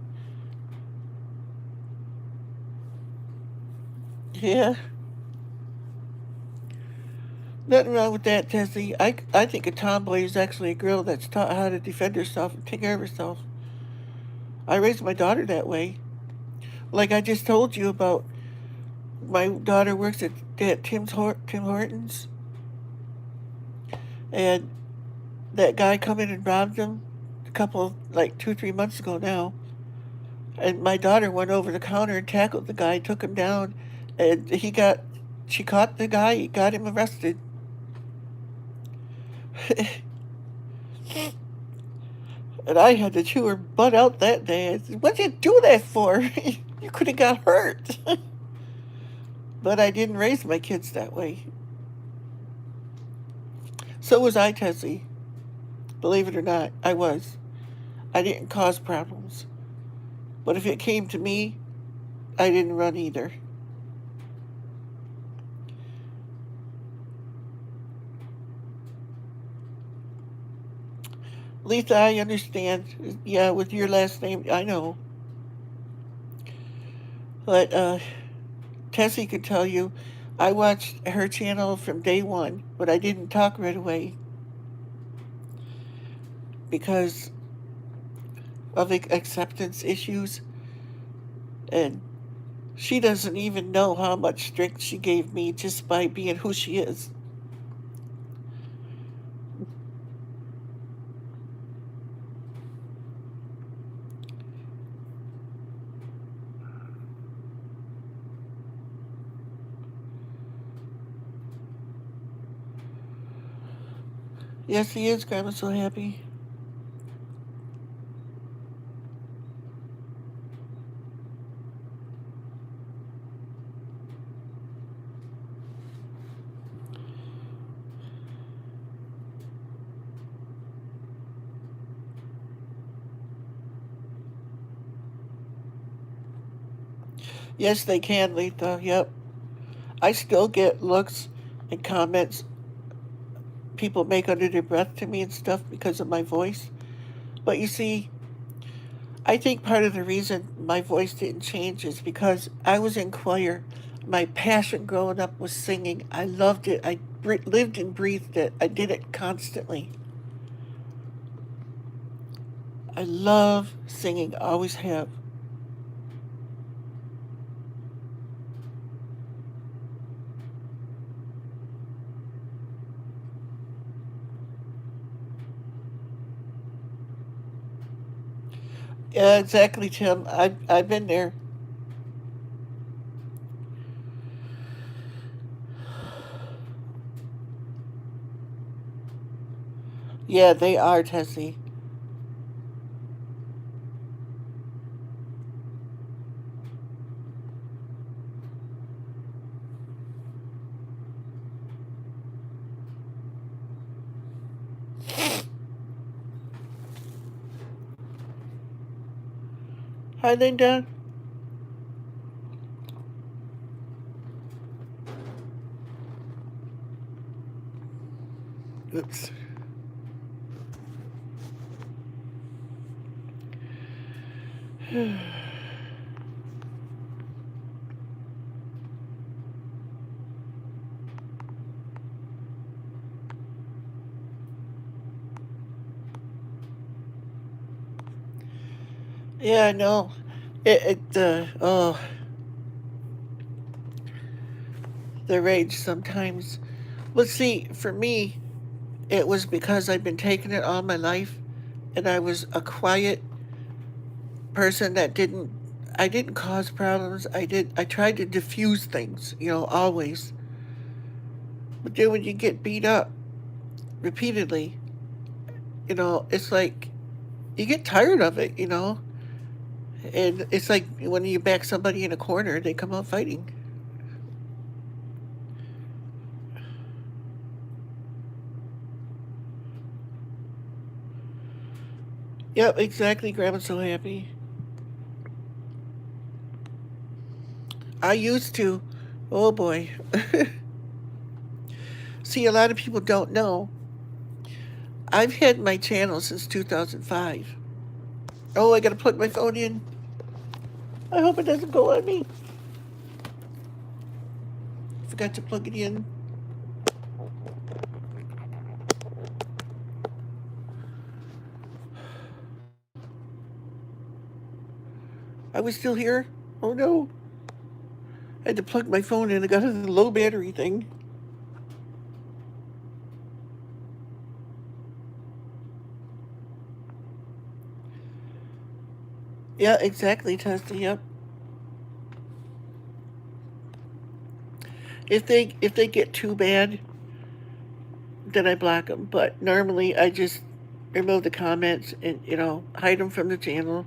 Yeah, nothing wrong with that, Tessie. I think a tomboy is actually a girl that's taught how to defend herself and take care of herself. I raised my daughter that way. Like I just told you about, my daughter works at Tim Hortons, and that guy come in and robbed him a couple, like 2, 3 months ago now. And my daughter went over the counter and tackled the guy, took him down, and she caught the guy, got him arrested. And I had to chew her butt out that day. I said, "What'd you do that for? You could have got hurt." But I didn't raise my kids that way. So was I, Tessie. Believe it or not, I was. I didn't cause problems. But if it came to me, I didn't run either. Letha, I understand. Yeah, with your last name, I know. But Tessie could tell you, I watched her channel from day one, but I didn't talk right away because of acceptance issues. And she doesn't even know how much strength she gave me just by being who she is. Yes, he is. Grandma's so happy. Yes, they can, Letha. Yep. I still get looks and comments people make under their breath to me and stuff because of my voice. But you see, I think part of the reason my voice didn't change is because I was in choir. My passion growing up was singing. I loved it. I lived and breathed it. I did it constantly. I love singing, always have. Yeah, exactly, Tim. I've been there. Yeah, they are, Tessie. Hi, Linda. Oops. Yeah, I know. Oh, the rage sometimes. Let's see, for me, it was because I've been taking it all my life, and I was a quiet person that I didn't cause problems. I tried to diffuse things, always. But then when you get beat up repeatedly, it's like you get tired of it. And it's like when you back somebody in a corner, they come out fighting. Yep, exactly. Grandma's so happy. I used to. Oh boy. See, a lot of people don't know. I've had my channel since 2005. Oh, I gotta plug my phone in. I hope it doesn't go on me. Forgot to plug it in. I was still here. Oh no. I had to plug my phone in. I got a low battery thing. Yeah, exactly, Testy. Yep. If they get too bad, then I block them. But normally I just remove the comments and hide them from the channel.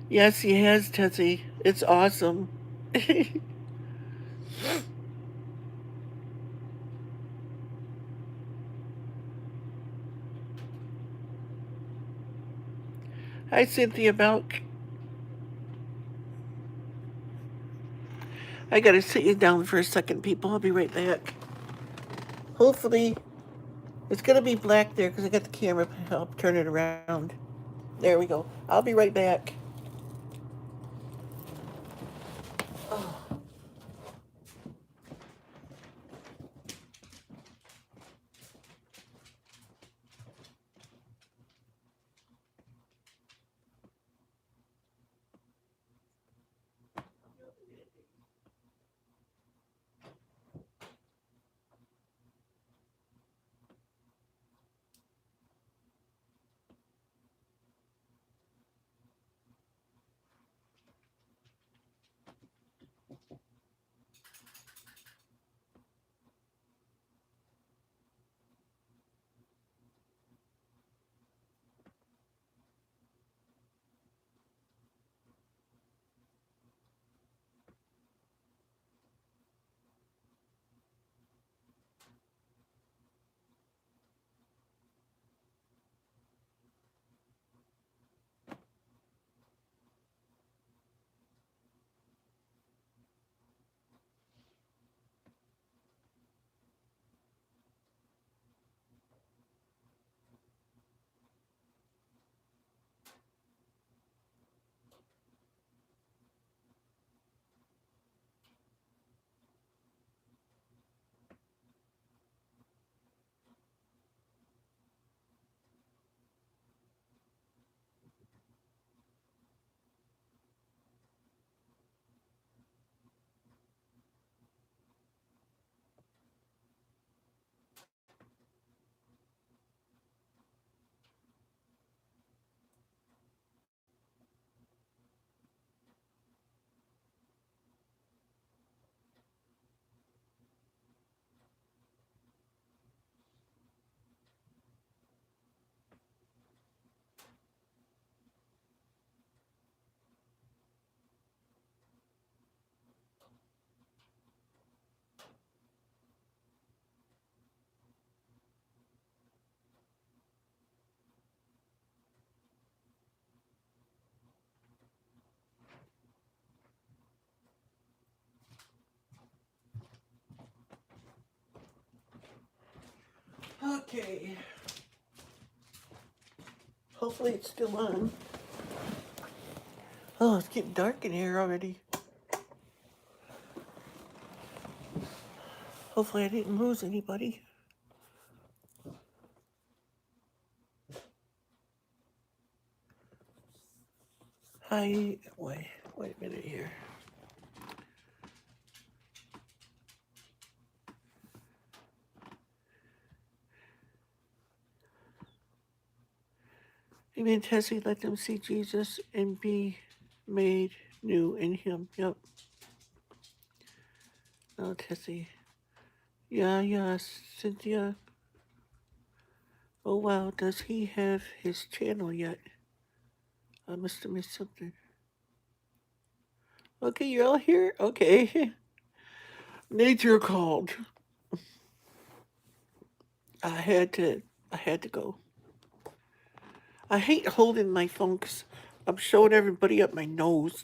Yes, he has, Tessie. It's awesome. Hi, Cynthia Belk. I gotta sit you down for a second, people. I'll be right back. Hopefully, it's gonna be black there because I got the camera. I'll turn it around. There we go. I'll be right back. Okay. Hopefully it's still on. Oh, it's getting dark in here already. Hopefully I didn't lose anybody. Hi, wait a minute here. Amen, Tessie, let them see Jesus and be made new in him. Yep. Oh, Tessie. Yeah, Cynthia. Oh, wow, does he have his channel yet? I must have missed something. Okay, you're all here? Okay. Nature called. I had to go. I hate holding my phone 'cause I'm showing everybody up my nose.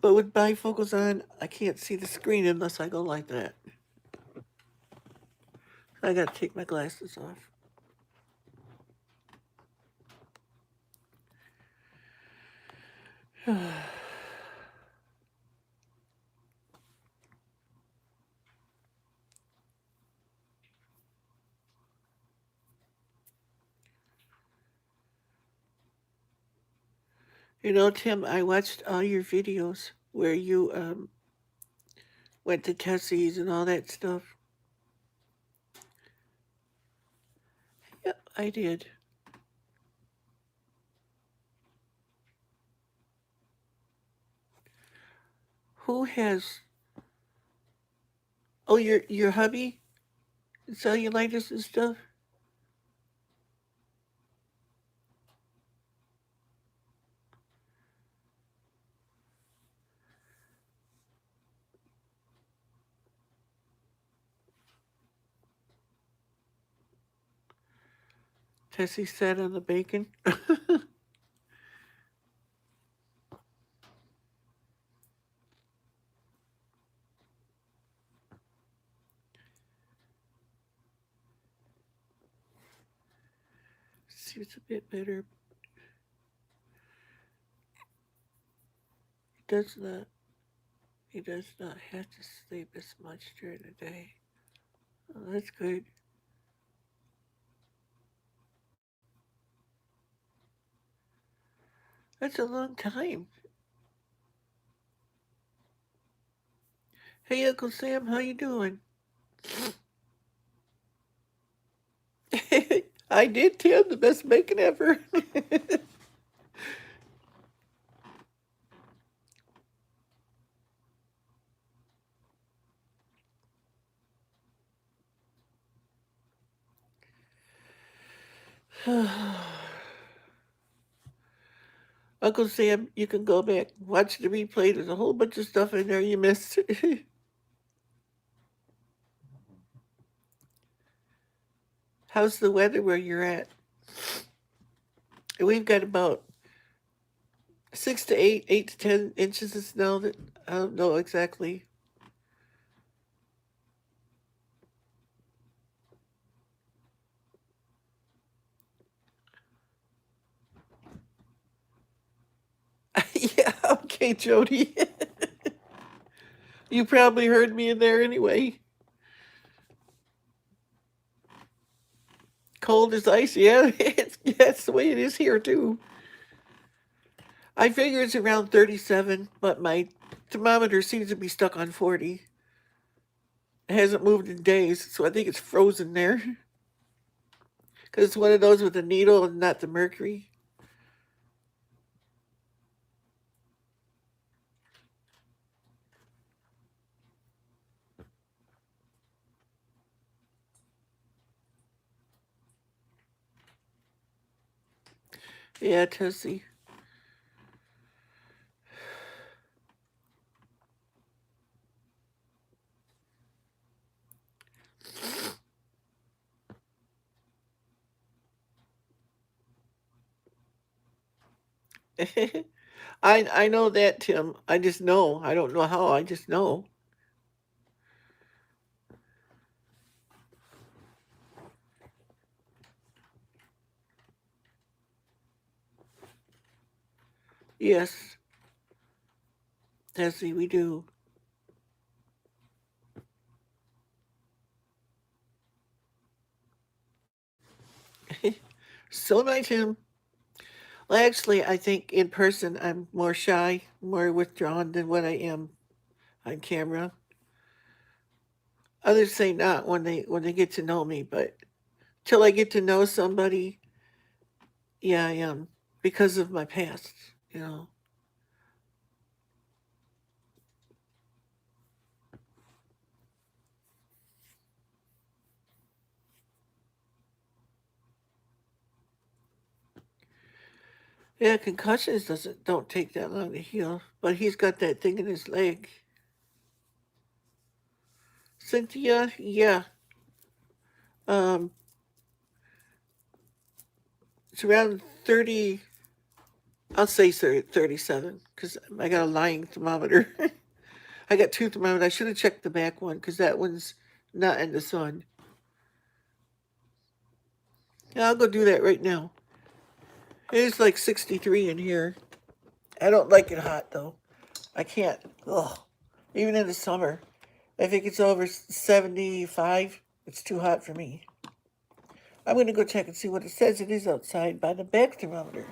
But with bifocals on, I can't see the screen unless I go like that. I gotta take my glasses off. You know, Tim, I watched all your videos where you went to Tessie's and all that stuff. Yep, I did. Who has? Oh, your hubby, cellulitis and stuff. Tessie sat on the bacon. Seems a bit better. He does not. He does not have to sleep as much during the day. Oh, that's good. That's a long time. Hey, Uncle Sam, how you doing? I did, Tim. The best bacon ever. Uncle Sam, you can go back, watch the replay. There's a whole bunch of stuff in there you missed. How's the weather where you're at? We've got about 6 to 8, 8 to 10 inches of snow. That I don't know exactly. Yeah, okay, Jody. You probably heard me in there anyway. Cold as ice, yeah. That's the way it is here too. I figure it's around 37, but my thermometer seems to be stuck on 40. It hasn't moved in days, so I think it's frozen there. Because it's one of those with the needle and not the mercury. Yeah, Tessie. I know that, Tim. I just know. I don't know how. I just know. Yes, Tessie, we do. So nice him. Well, actually, I think in person I'm more shy, more withdrawn than what I am on camera. Others say not when they get to know me, but till I get to know somebody, yeah, I am because of my past. You know, yeah, concussions don't take that long to heal, but he's got that thing in his leg. Cynthia, yeah, um, it's around 30. I'll say 37 because I got a lying thermometer. I got two thermometers. I should have checked the back one because that one's not in the sun. Yeah, I'll go do that right now. It is like 63 in here. I don't like it hot though. I can't. Ugh. Even in the summer, if it gets over 75, it's too hot for me. I'm going to go check and see what it says it is outside by the back thermometer.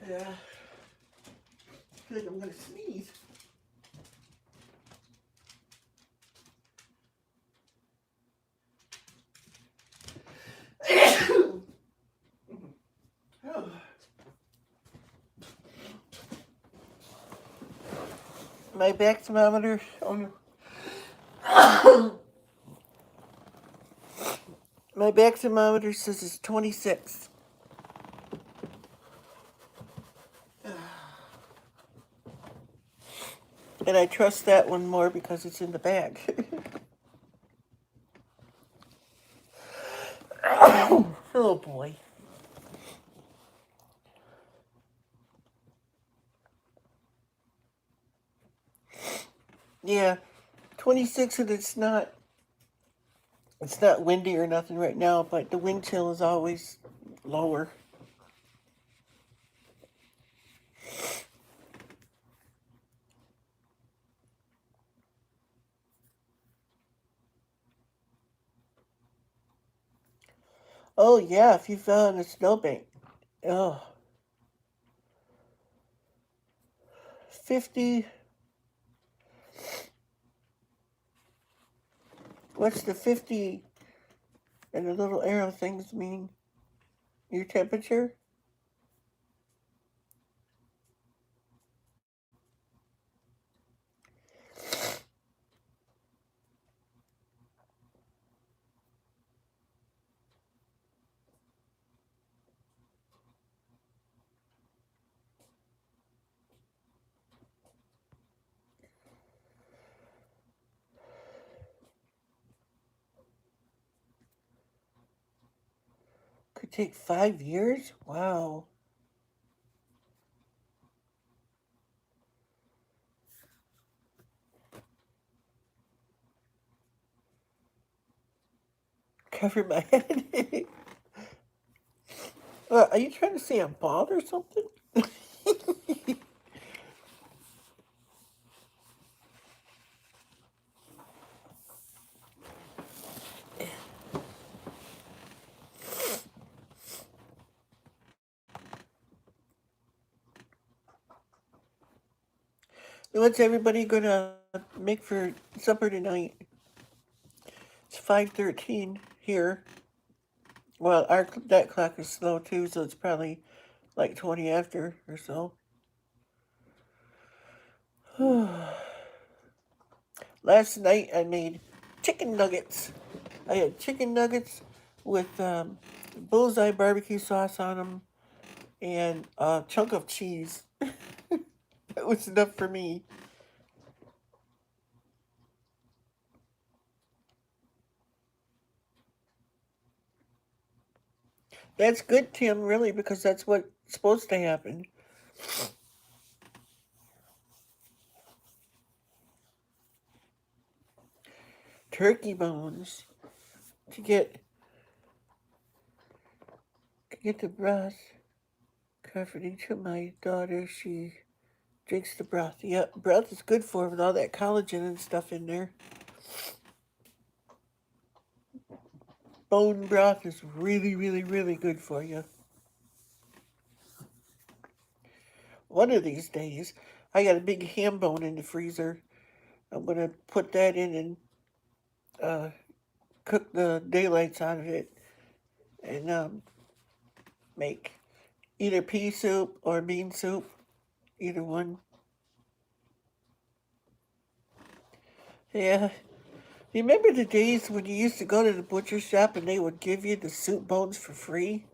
Yeah. I feel like I'm going to sneeze. Oh. My back thermometer. My back thermometer says it's 26. And I trust that one more because it's in the bag. Oh boy. Yeah, 26 and it's not windy or nothing right now, but the wind chill is always lower. Oh yeah, if you fell in a snowbank. Oh, 50. What's the 50 and the little arrow things mean? Your temperature? Could take 5 years? Wow. Cover my head. Are you trying to say I'm bald or something? What's everybody gonna make for supper tonight? It's 5:13 here. Well, that clock is slow too, so it's probably like 20 after or so. Last night I made chicken nuggets. I had chicken nuggets with bullseye barbecue sauce on them and a chunk of cheese. That was enough for me. That's good, Tim, really, because that's what's supposed to happen. Turkey bones to get the broth comforting to my daughter. She drinks the broth. Yep, broth is good for her with all that collagen and stuff in there. Bone broth is really, really, really good for you. One of these days, I got a big ham bone in the freezer. I'm gonna put that in and uh, cook the daylights out of it and make either pea soup or bean soup, either one. Yeah. You remember the days when you used to go to the butcher shop and they would give you the soup bones for free?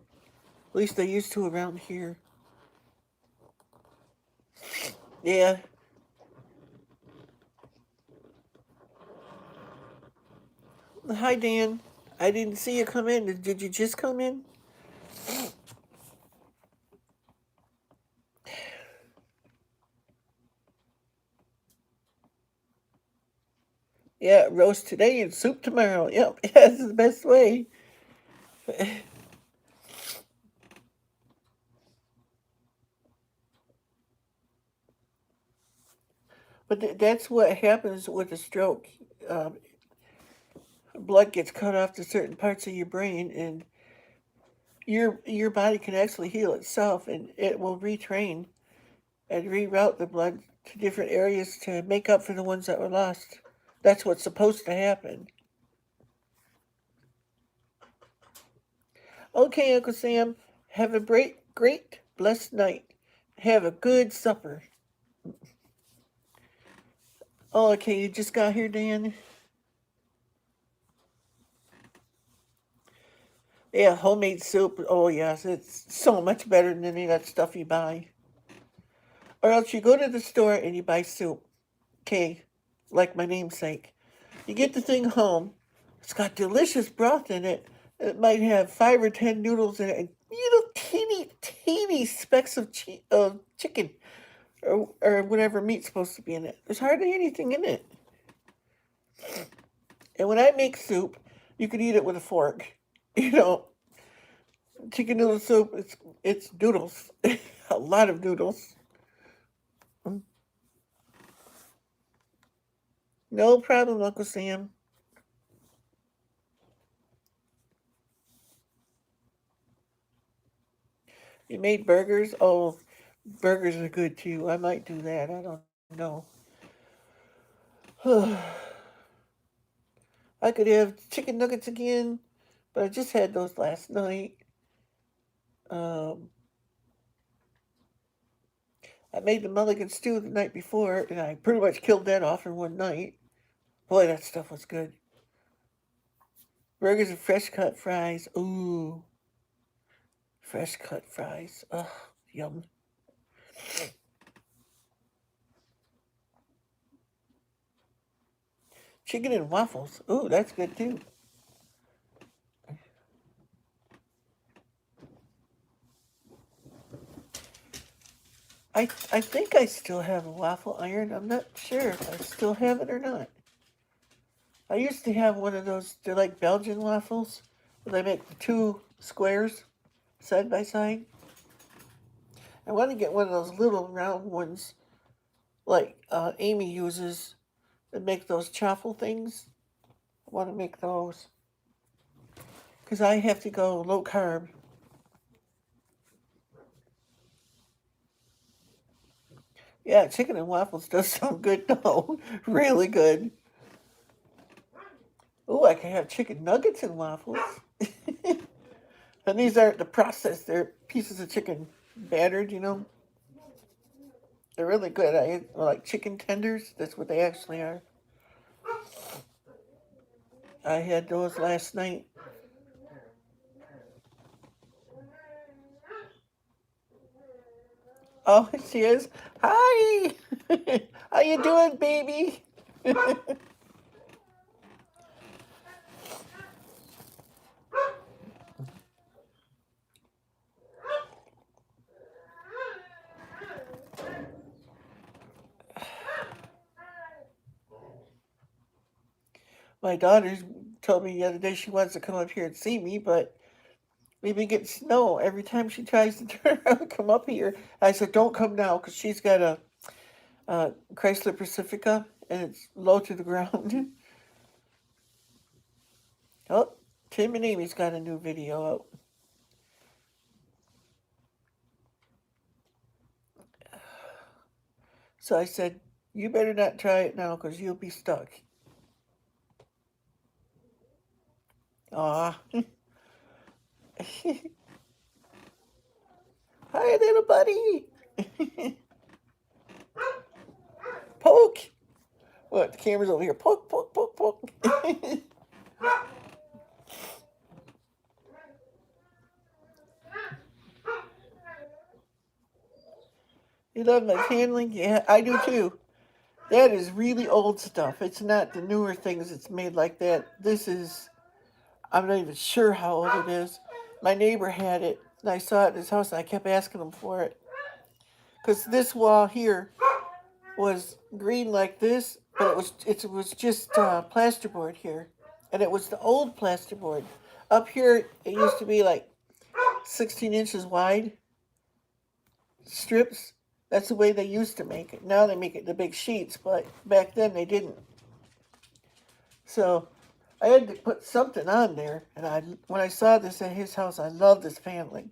At least they used to around here. Yeah. Hi, Dan. I didn't see you come in. Did you just come in? Yeah, roast today and soup tomorrow. Yep, that's the best way. But that's what happens with a stroke. Um, Blood gets cut off to certain parts of your brain, and your body can actually heal itself, and it will retrain and reroute the blood to different areas to make up for the ones that were lost. That's what's supposed to happen. Okay, Uncle Sam, have a great, blessed night. Have a good supper. Oh, okay, you just got here, Dan? Yeah, homemade soup. Oh, yes, it's so much better than any of that stuff you buy. Or else you go to the store and you buy soup. Okay, like my namesake. You get the thing home. It's got delicious broth in it. It might have 5 or 10 noodles in it, and little teeny specks of chicken or whatever meat's supposed to be in it. There's hardly anything in it. And when I make soup, you can eat it with a fork. You know, chicken noodle soup. It's noodles, a lot of noodles. Mm, no problem, Uncle Sam. You made burgers. Oh, burgers are good too. I might do that. I don't know. I could have chicken nuggets again, but I just had those last night. Um, I made the mulligan stew the night before, and I pretty much killed that off in one night. Boy, that stuff was good. Burgers and fresh cut fries. Ooh, fresh cut fries. Ugh, yum. Chicken and waffles. Ooh, that's good too. I think I still have a waffle iron. I'm not sure if I still have it or not. I used to have one of those. They're like Belgian waffles, where they make the two squares side by side. I want to get one of those little round ones, like Amy uses, and make those chaffle things. I want to make those because I have to go low carb. Yeah, chicken and waffles does sound good though. Really good. Oh, I can have chicken nuggets and waffles. And these aren't the processed, they're pieces of chicken battered, you know. They're really good. Like chicken tenders. That's what they actually are. I had those last night. Oh, she is. Hi. How you doing, baby? My daughter told me the other day she wants to come up here and see me, but we've been getting snow every time she tries to turn around and come up here. I said, don't come now because she's got a Chrysler Pacifica and it's low to the ground. Oh, Tim and Amy's got a new video out. So I said, you better not try it now because you'll be stuck. Aw. Hi, little buddy. Poke. What? The camera's over here. Poke, poke, poke, poke. You love my paneling? Yeah, I do too. That is really old stuff. It's not the newer things that's made like that. This is, I'm not even sure how old it is. My neighbor had it, and I saw it in his house, and I kept asking him for it. Because this wall here was green like this, but it was just plasterboard here, and it was the old plasterboard. Up here, it used to be like 16 inches wide strips. That's the way they used to make it. Now they make it the big sheets, but back then they didn't. So I had to put something on there, and when I saw this at his house, I loved this paneling.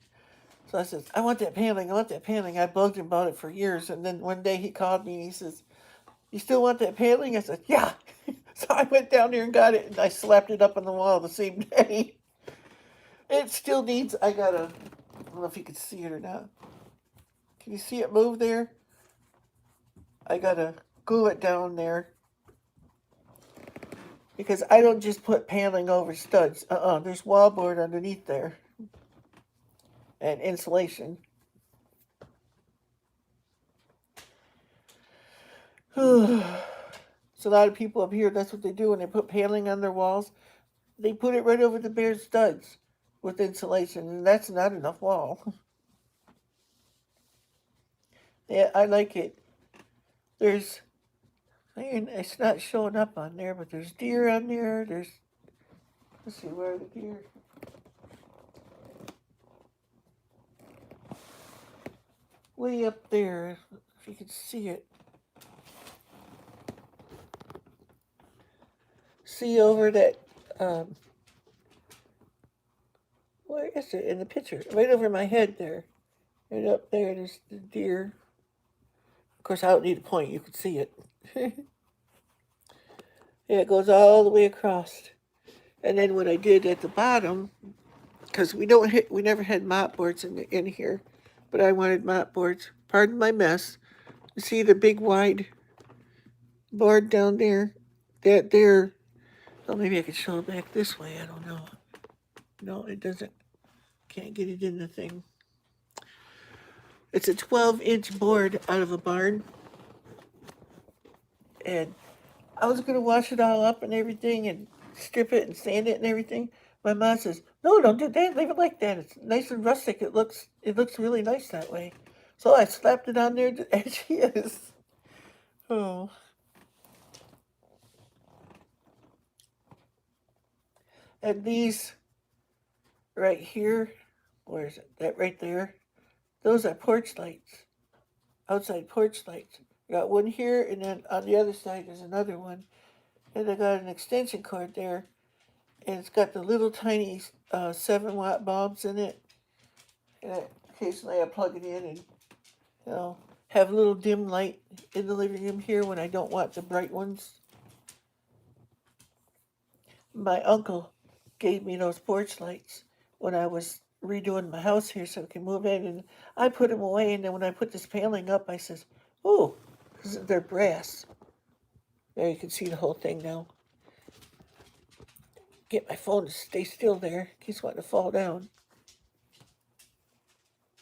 So I said, I want that paneling, I want that paneling. I bugged him about it for years, and then one day he called me and he says, you still want that paneling? I said, yeah. So I went down there and got it, and I slapped it up on the wall the same day. It still needs, I don't know if you can see it or not. Can you see it move there? I gotta glue it down there because I don't just put paneling over studs. There's wallboard underneath there and insulation. So a lot of people up here, that's what they do when they put paneling on their walls. They put it right over the bare studs with insulation, and that's not enough wall. Yeah, I like it. There's, it's not showing up on there, but there's deer on there. Let's see, where are the deer? Way up there, if you can see it. See over that, um, where is it in the picture? Right over my head there. Right up there, there's the deer. Of course, I don't need to point, you can see it. Yeah, it goes all the way across. And then what I did at the bottom, because we never had mop boards in here, but I wanted mop boards. Pardon my mess. You see the big wide board down there? That there. Oh, maybe I could show it back this way. I don't know. No, it doesn't. Can't get it in the thing. It's a 12-inch board out of a barn, and I was gonna wash it all up and everything, and strip it and sand it and everything. My mom says, "No, don't do that. Leave it like that. It's nice and rustic. It looks really nice that way." So I slapped it on there, and she is. Oh, and these right here, where is it? That right there. Those are porch lights. Outside porch lights. I got one here, and then on the other side there's another one, and I got an extension cord there, and it's got the little tiny 7-watt bulbs in it. And occasionally I plug it in, and you know, have a little dim light in the living room here when I don't want the bright ones. My uncle gave me those porch lights when I was redoing my house here so I can move in, and I put them away. And then when I put this paneling up, I says, "Oh, 'cause they're brass." There you can see the whole thing now. Get my phone to stay still there. Keeps wanting to fall down.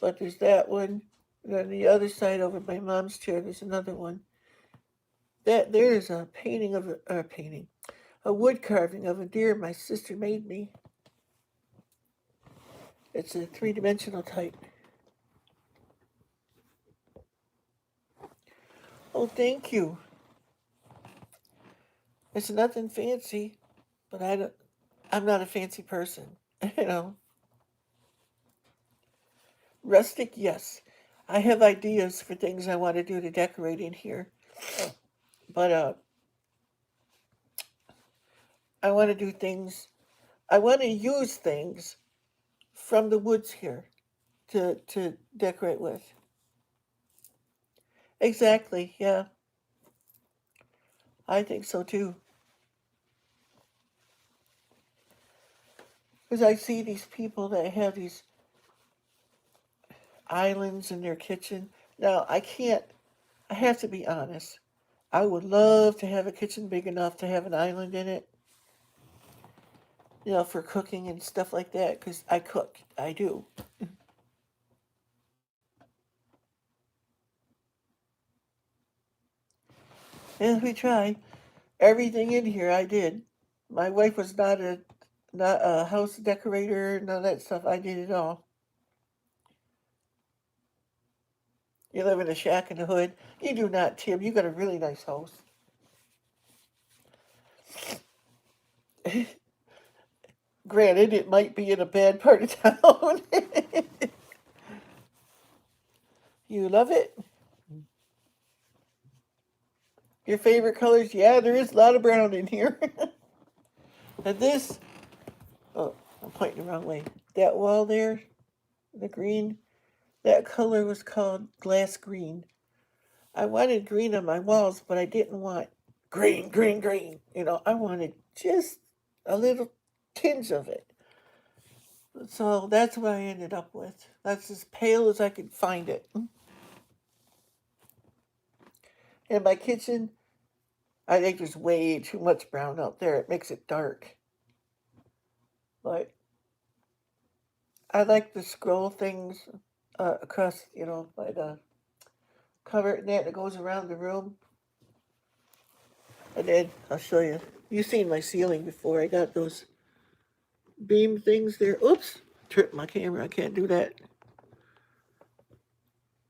But there's that one. And on the other side over my mom's chair, there's another one. That there is a painting of a painting, a wood carving of a deer my sister made me. It's a three-dimensional type. Oh, thank you. It's nothing fancy, but I'm not a fancy person, you know. Rustic, yes. I have ideas for things I want to do to decorate in here, but I want to do things. I want to use things from the woods here to decorate with. Exactly, yeah. I think so too. Because I see these people that have these islands in their kitchen. Now, I have to be honest. I would love to have a kitchen big enough to have an island in it, for cooking and stuff like that, because I cook. I do. And we tried. Everything in here I did. My wife was not a house decorator, none of that stuff. I did it all. You live in a shack in the hood. You do not, Tim. You got a really nice house. Granted, it might be in a bad part of town. You love it? Your favorite colors? Yeah, there is a lot of brown in here. And this, oh, I'm pointing the wrong way. That wall there, the green, that color was called glass green. I wanted green on my walls, but I didn't want green, green, green. I wanted just a little tinge of it. So that's what I ended up with. That's as pale as I could find it. In my kitchen, I think there's way too much brown out there. It makes it dark. But I like the scroll things across, by the cover and that goes around the room. And then I'll show you. You've seen my ceiling before. I got those beam things there. Oops, tripped my camera. I can't do that.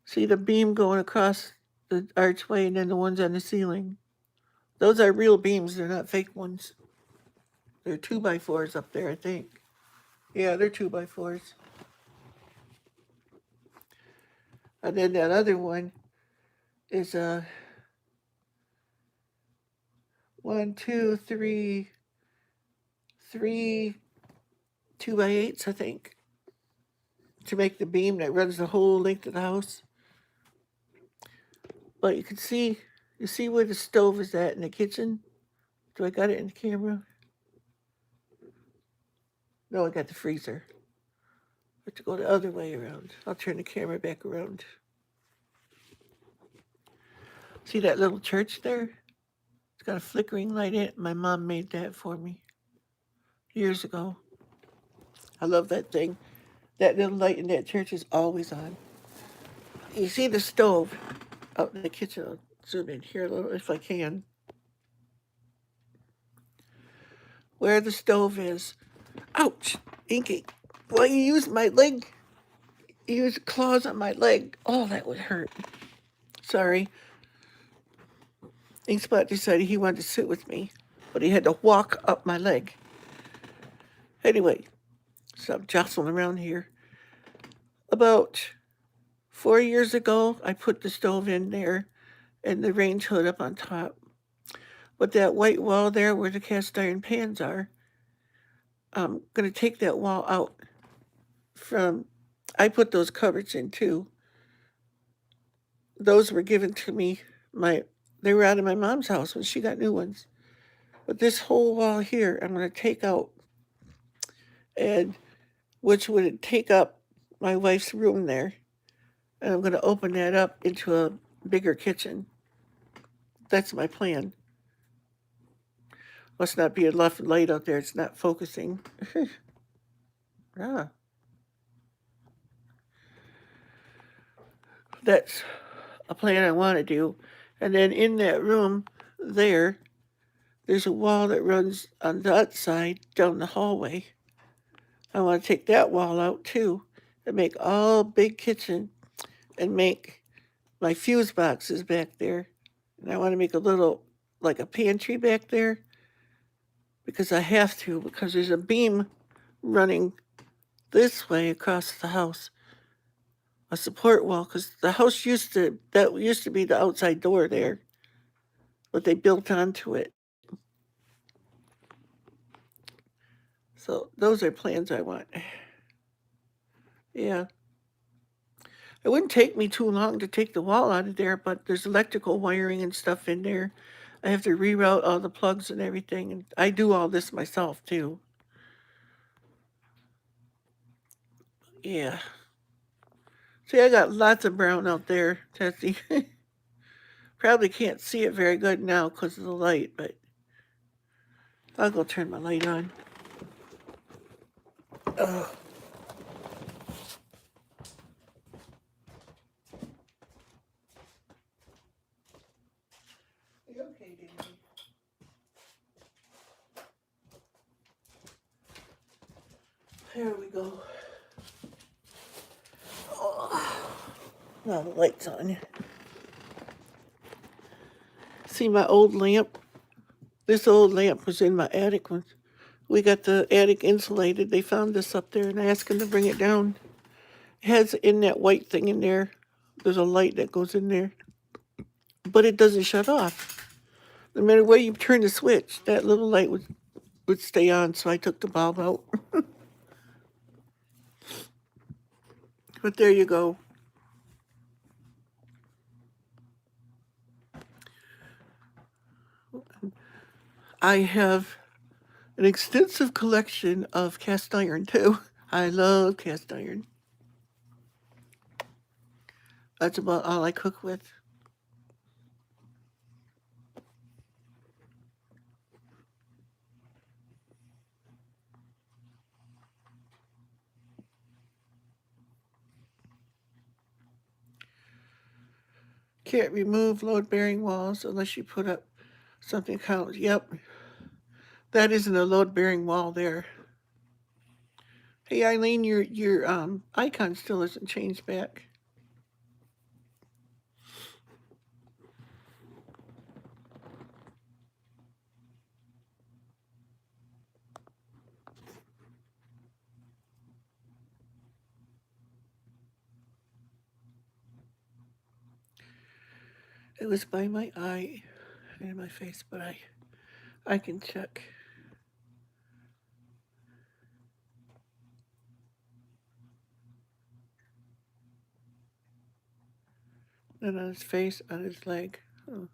See the beam going across the archway and then the ones on the ceiling. Those are real beams. They're not fake ones. They're 2x4s up there, I think. Yeah, they're 2x4s. And then that other one is one, two, three 2x8s, I think, to make the beam that runs the whole length of the house. But you see where the stove is at in the kitchen? Do I got it in the camera? No, I got the freezer. I have to go the other way around. I'll turn the camera back around. See that little church there? It's got a flickering light in it. My mom made that for me years ago. I love that thing. That little light in that church is always on. You see the stove out in the kitchen. I'll zoom in here a little if I can. Where the stove is. Ouch! Inky. Well, you used my leg. You used claws on my leg. Oh, that would hurt. Sorry. Inkspot decided he wanted to sit with me, but he had to walk up my leg. Anyway, so I'm jostling around here. About 4 years ago, I put the stove in there and the range hood up on top. But that white wall there where the cast iron pans are, I'm going to take that wall out I put those cupboards in too. those were given to me. They were out of my mom's house when she got new ones. But this whole wall here, I'm going to take out, and which would take up my wife's room there, and I'm going to open that up into a bigger kitchen. That's my plan. Must not be enough light out there. It's not focusing. Ah, that's a plan I want to do. And then in that room there's a wall that runs on that side down the hallway. I want to take that wall out too and make all big kitchen and make my fuse boxes back there. And I want to make a little, like a pantry back there because I have to, because there's a beam running this way across the house, a support wall, because the house used to be the outside door there, but they built onto it. So those are plans I want. Yeah. It wouldn't take me too long to take the wall out of there, but there's electrical wiring and stuff in there. I have to reroute all the plugs and everything, and I do all this myself too. Yeah. See, I got lots of brown out there, Tessie. Probably can't see it very good now because of the light, but I'll go turn my light on. Ugh. You okay, Davey? There we go. Oh. Now the light's on. See my old lamp? This old lamp was in my attic when we got the attic insulated. They found this up there, and I asked them to bring it down. It has in that white thing in there. There's a light that goes in there, but it doesn't shut off. No matter where you turn the switch, that little light would stay on. So I took the bulb out. But there you go. I have an extensive collection of cast iron too. I love cast iron. That's about all I cook with. Can't remove load-bearing walls unless you put up something count. Yep, that isn't a load-bearing wall there. Hey Eileen, your icon still isn't changed back. It was by my eye and my face, but I can check. And on his face, on his leg. Oh.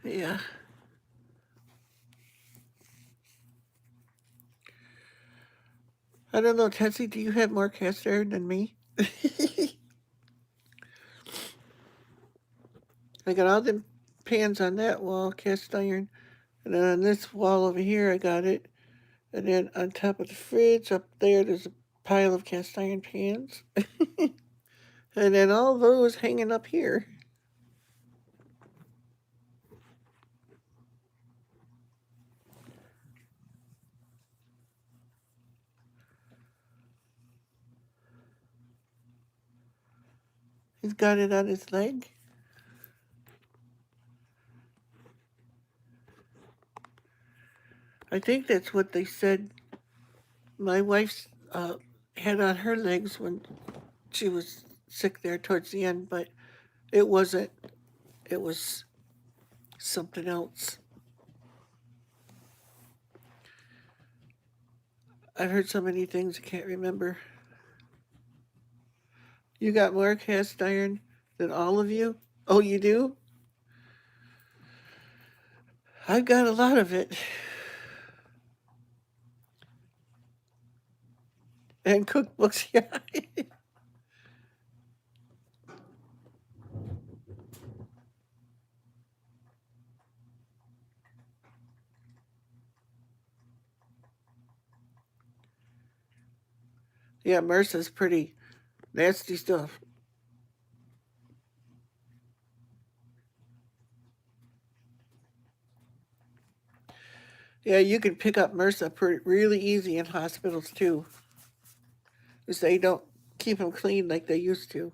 Yeah. I don't know, Tessie, do you have more cast iron than me? I got all the pans on that wall, cast iron. And then on this wall over here, I got it. And then on top of the fridge up there, there's a pile of cast iron pans. And then all those hanging up here. He's got it on his leg. I think that's what they said my wife's had on her legs when she was sick there towards the end, but it wasn't. It was something else. I've heard so many things I can't remember. You got more cast iron than all of you? Oh, you do? I've got a lot of it. And cookbooks, yeah. Yeah, MRSA's pretty nasty stuff. Yeah, you can pick up MRSA really easy in hospitals too, because they don't keep them clean like they used to.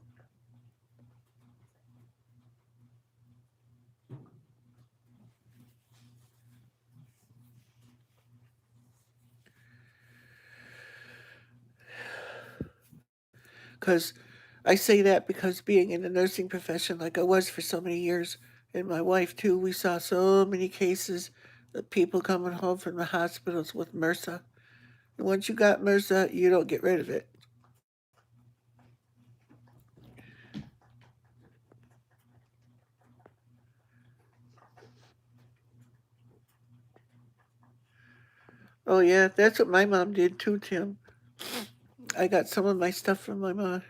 Because I say that because being in the nursing profession like I was for so many years, and my wife too, we saw so many cases of people coming home from the hospitals with MRSA. And once you got MRSA, you don't get rid of it. Oh yeah, that's what my mom did too, Tim. I got some of my stuff from my mom.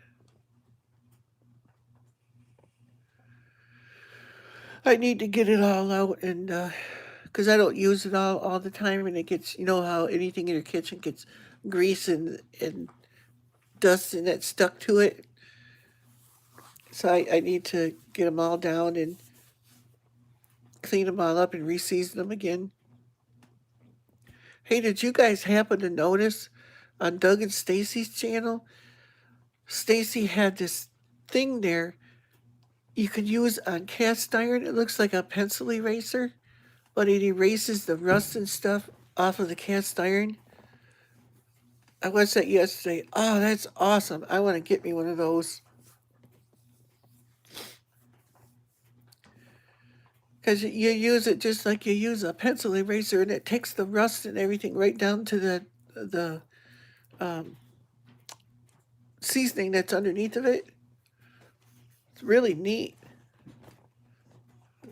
I need to get it all out, and because I don't use it all the time, and it gets, you know how anything in your kitchen gets grease and dust and that stuck to it. So I need to get them all down and clean them all up and reseason them again. Hey, did you guys happen to notice on Doug and Stacy's channel? Stacy had this thing there you could use on cast iron. It looks like a pencil eraser, but it erases the rust and stuff off of the cast iron. I watched that yesterday. Oh, that's awesome. I want to get me one of those. Because you use it just like you use a pencil eraser, and it takes the rust and everything right down to the um, seasoning that's underneath of it. It's really neat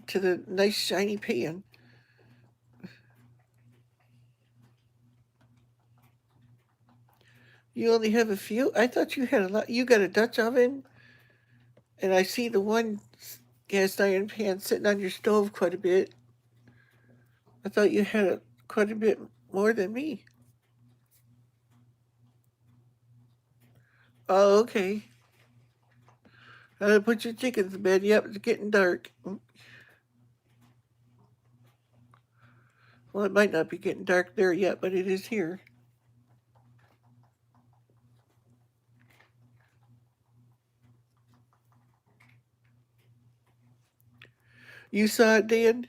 to the nice shiny pan. You only have a few? I thought you had a lot. You got a Dutch oven, and I see the one cast iron pan sitting on your stove quite a bit. I thought you had quite a bit more than me. Oh, okay. Put your chickens to bed. Yep, it's getting dark. Well, it might not be getting dark there yet, but it is here. You saw it, Dan?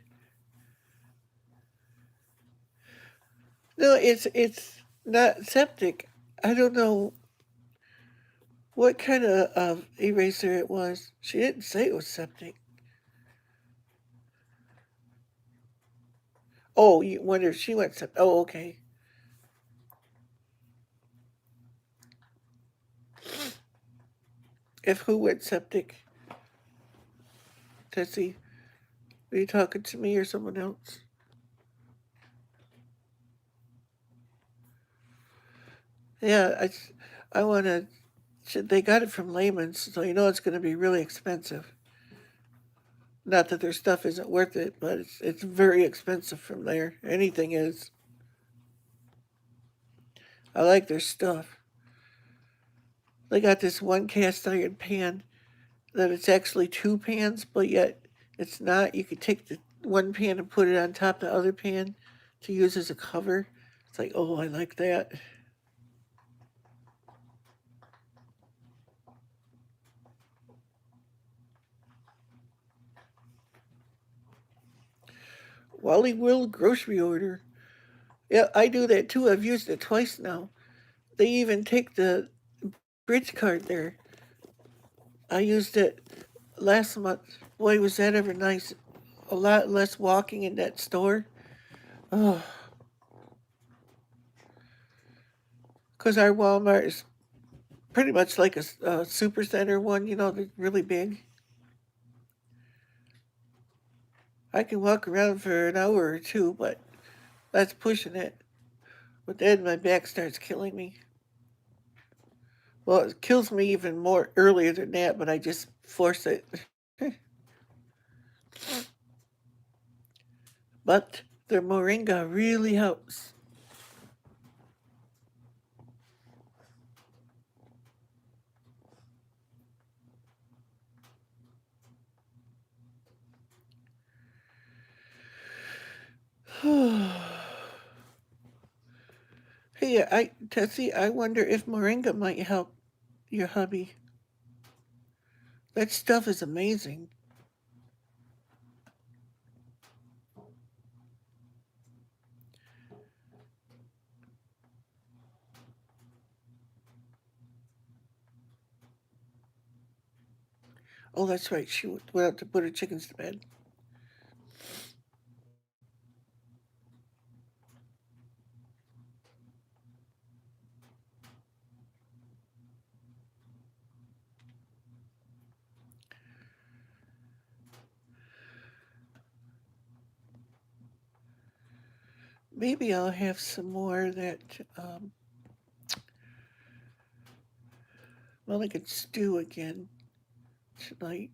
No, it's not septic. I don't know what kind of eraser it was. She didn't say it was septic. Oh, you wonder if she went septic. Oh, okay. If who went septic? Tessie, are you talking to me or someone else? Yeah, I want to. They got it from Lehman's, so you know it's going to be really expensive. Not that their stuff isn't worth it, but it's very expensive from there. Anything is. I like their stuff. They got this one cast iron pan that it's actually two pans, but yet it's not. You could take the one pan and put it on top of the other pan to use as a cover. It's like, oh, I like that. Wally World grocery order. Yeah, I do that too. I've used it twice now. They even take the bridge card there. I used it last month. Boy, was that ever nice. A lot less walking in that store. Oh, Because our Walmart is pretty much like a super center one, they're really big. I can walk around for an hour or two, but that's pushing it. But then my back starts killing me. Well, it kills me even more earlier than that, but I just force it. But the moringa really helps. Hey, Tessie, I wonder if moringa might help your hubby. That stuff is amazing. Oh, that's right. She went out to put her chickens to bed. Maybe I'll have some more that, I can stew again tonight.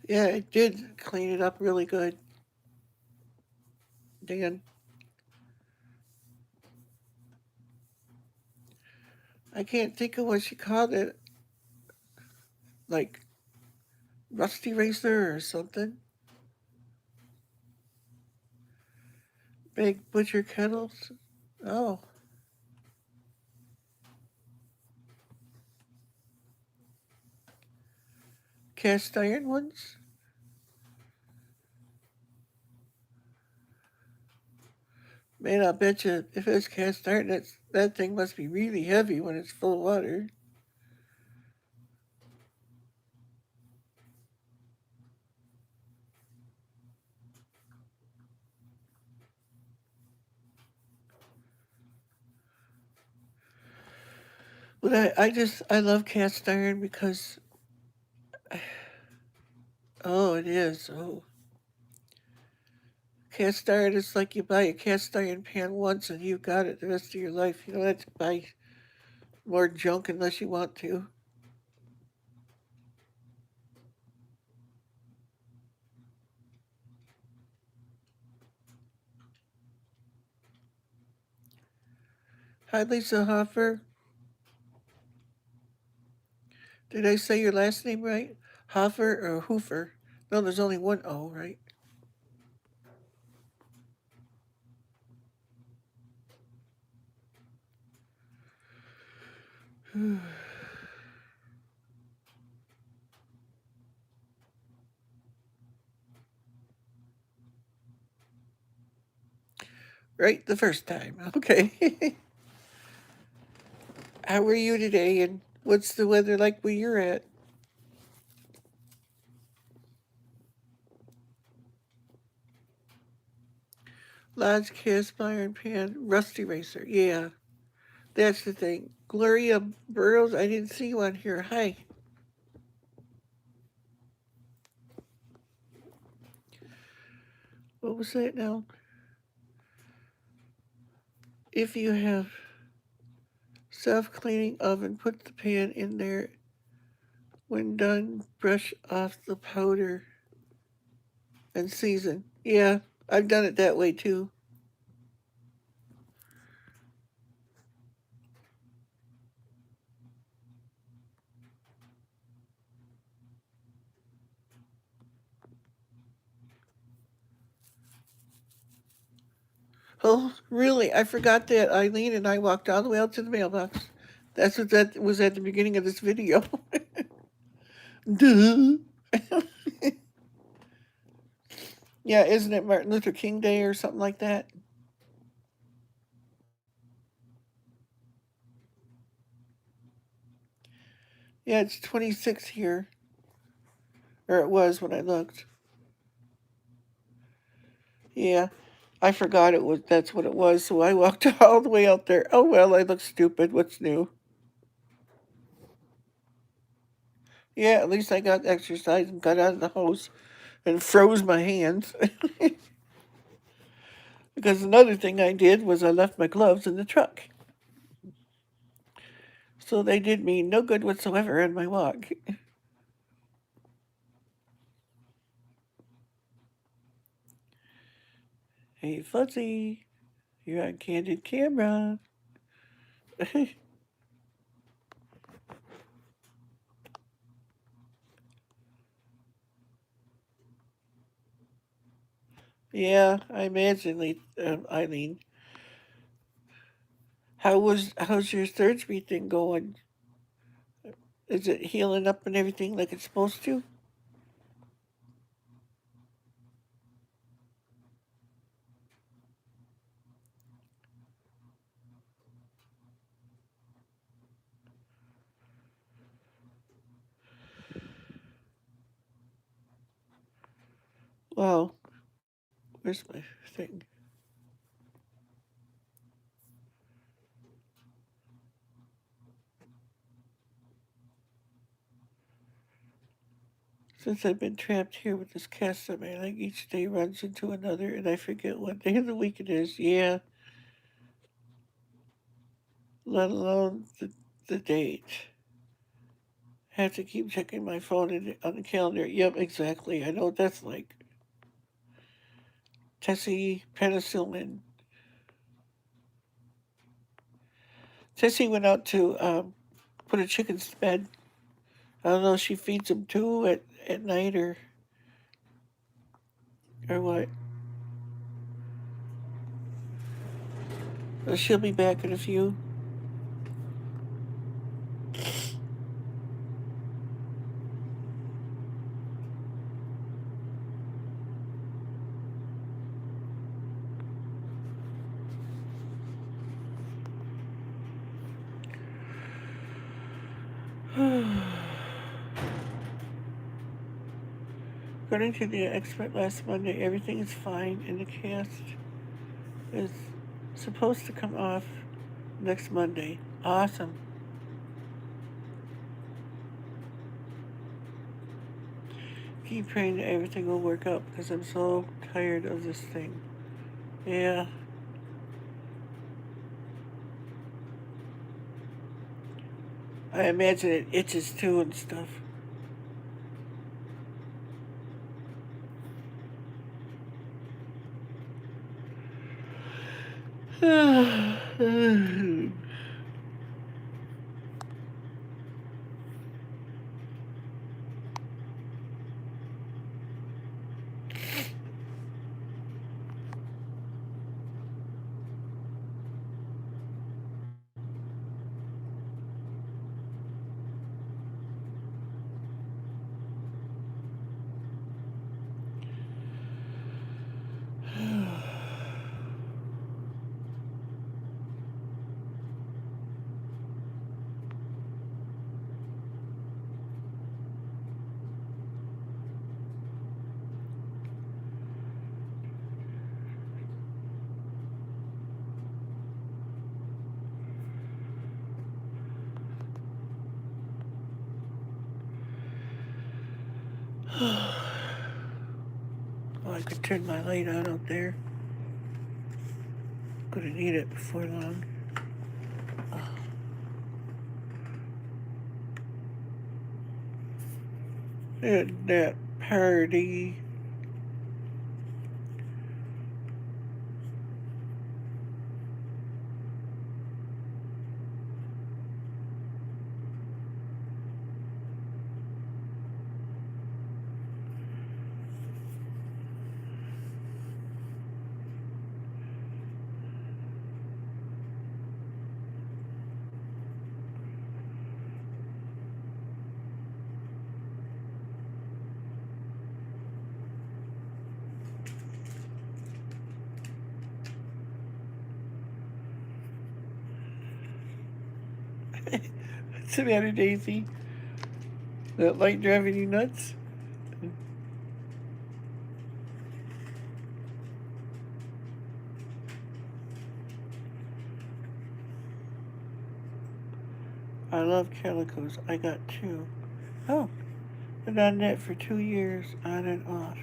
Yeah, it did clean it up really good, Dan. I can't think of what she called it, like rusty racer or something. Big butcher kettles. Oh, cast iron ones. Man, I bet you if it's cast iron, that thing must be really heavy when it's full of water. But I love cast iron because, oh, it is. Oh, cast iron is like you buy a cast iron pan once and you've got it the rest of your life. You don't have to buy more junk unless you want to. Hi, Lisa Hoffer. Did I say your last name right? Hoffer or Hoofer? No, there's only one O, right? Right the first time. Okay. How are you today and what's the weather like where you're at? Lodge cast iron pan, rusty racer. Yeah, that's the thing. Gloria Burrows, I didn't see you on here. Hi. What was that now? If you have Self-cleaning oven. Put the pan in there. When done, brush off the powder and season. Yeah, I've done it that way too. Oh, really? I forgot that Eileen and I walked all the way out to the mailbox. That's what that was at the beginning of this video. Duh. Yeah, isn't it Martin Luther King Day or something like that? Yeah, it's 26 here. Or it was when I looked. Yeah, I forgot it was that's what it was, so I walked all the way out there. Oh well, I look stupid. What's new? Yeah, at least I got exercise and got out of the house and froze my hands. Because another thing I did was I left my gloves in the truck. So they did me no good whatsoever on my walk. Hey, Fuzzy, you're on candid camera. Yeah, I imagine, Eileen. How's your surgery thing going? Is it healing up and everything like it's supposed to? Well, where's my thing? Since I've been trapped here with this cast on my leg, each day runs into another, and I forget what day of the week it is. Yeah, let alone the date. Have to keep checking my phone on the calendar. Yep, exactly. I know what that's like. Tessie penicillin. Tessie went out to put a chickens to bed. I don't know if she feeds them too at night or what. But she'll be back in a few. According to the expert last Monday, everything is fine and the cast is supposed to come off next Monday. Awesome. Keep praying that everything will work out because I'm so tired of this thing. Yeah. I imagine it itches too and stuff. Oh, I could turn my light on out there. Gonna need it before long. at that party. What's the matter, Daisy? That light driving you nuts? I love calicos. I got two. Oh, been on that for 2 years, on and off.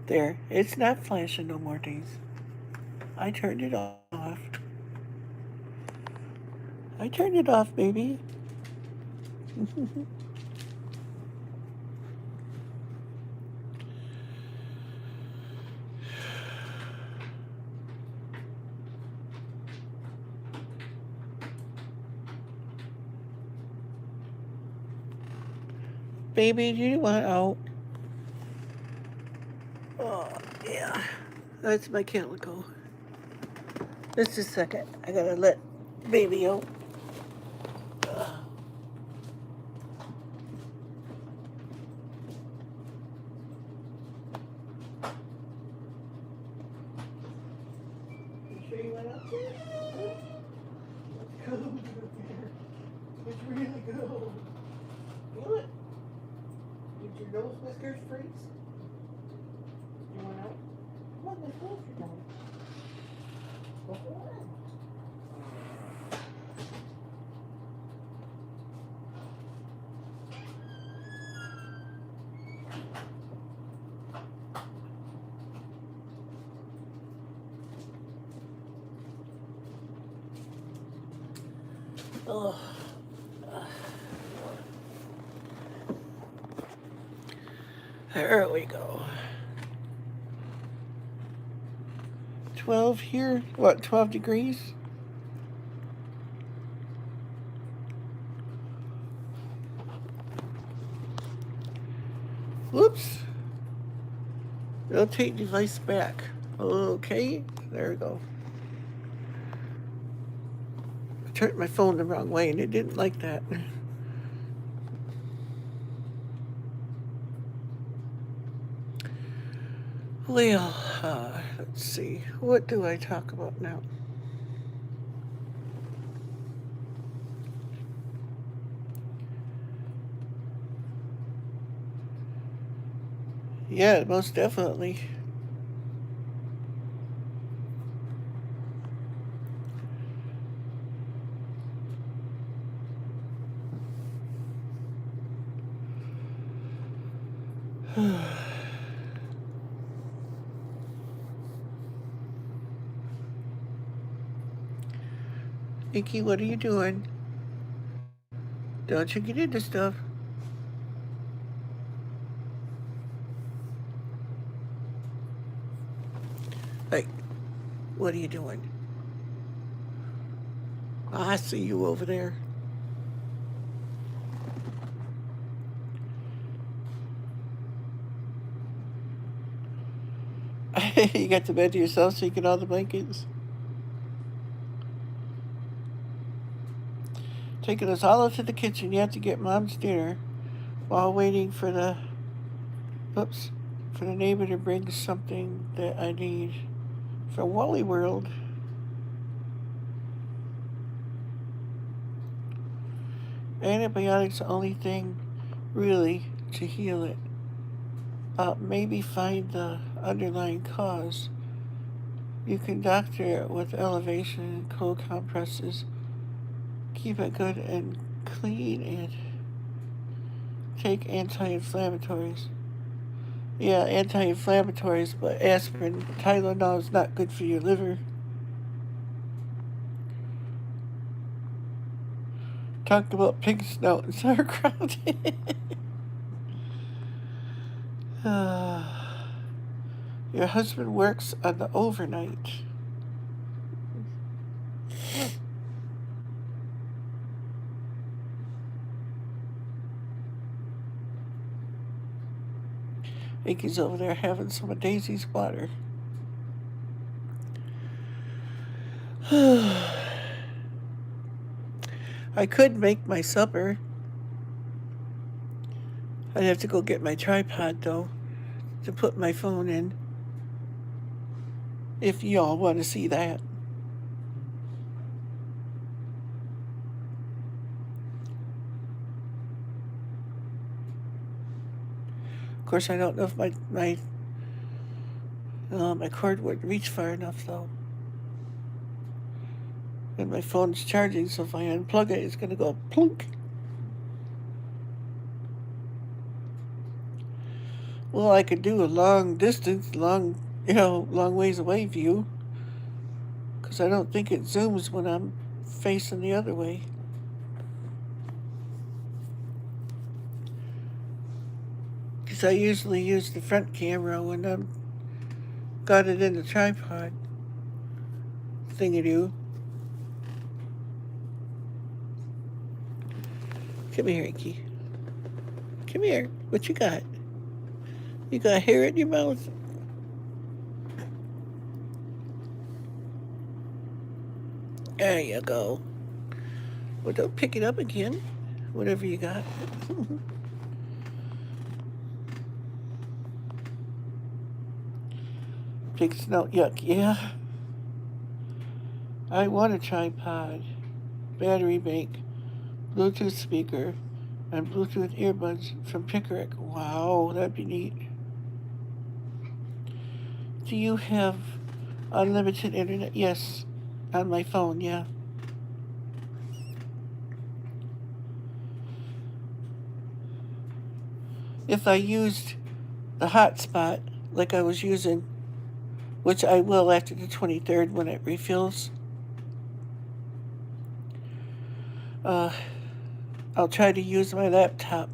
There, it's not flashing no more, Daisy. I turned it off. I turned it off, baby. Baby, do you want out? Oh, yeah. That's my calico. Just a second. I gotta let baby out. You sure you went up there? It's cold up there. It's really cold. Feel it? Did your nose whiskers freeze? You went out? Come on, let's go if you're done. Go for it. Oh. There we go. 12 here. What, 12 degrees? Whoops. Rotate device back. Okay, there we go. I turned my phone the wrong way and it didn't like that. Well, let's see. What do I talk about now? Yeah, most definitely. Nikki, what are you doing? Don't you get into stuff. Hey, what are you doing? I see you over there. You got the bed to yourself so you get all the blankets? Taking us all up to the kitchen. You have to get Mom's dinner while waiting for the, oops, for the neighbor to bring something that I need from Wally World. Antibiotics the only thing really to heal it. Maybe find the underlying cause. You can doctor it with elevation and cold compresses. Keep it good and clean and take anti-inflammatories. Yeah, anti-inflammatories, but aspirin, Tylenol is not good for your liver. Talked about pig snout and sauerkraut. Your husband works on the overnight. Incky's over there having some of Daisy's water. I could make my supper. I'd have to go get my tripod, though, to put my phone in. If y'all want to see that. Of course, I don't know if my cord would reach far enough, though. And my phone's charging, so if I unplug it, it's going to go plunk. Well, I could do a long distance, long ways away view, because I don't think it zooms when I'm facing the other way. Because I usually use the front camera when I'm got it in the tripod thingy-doo. Come here, Inky. Come here. What you got? You got hair in your mouth? There you go. Well, don't pick it up again. Whatever you got. Pig snout, yuck. Yeah. I want a tripod, battery bank, Bluetooth speaker, and Bluetooth earbuds from Pickerick. Wow, that'd be neat. Do you have unlimited internet? Yes, on my phone, yeah. If I used the hotspot like I was using, which I will after the 23rd when it refills, I'll try to use my laptop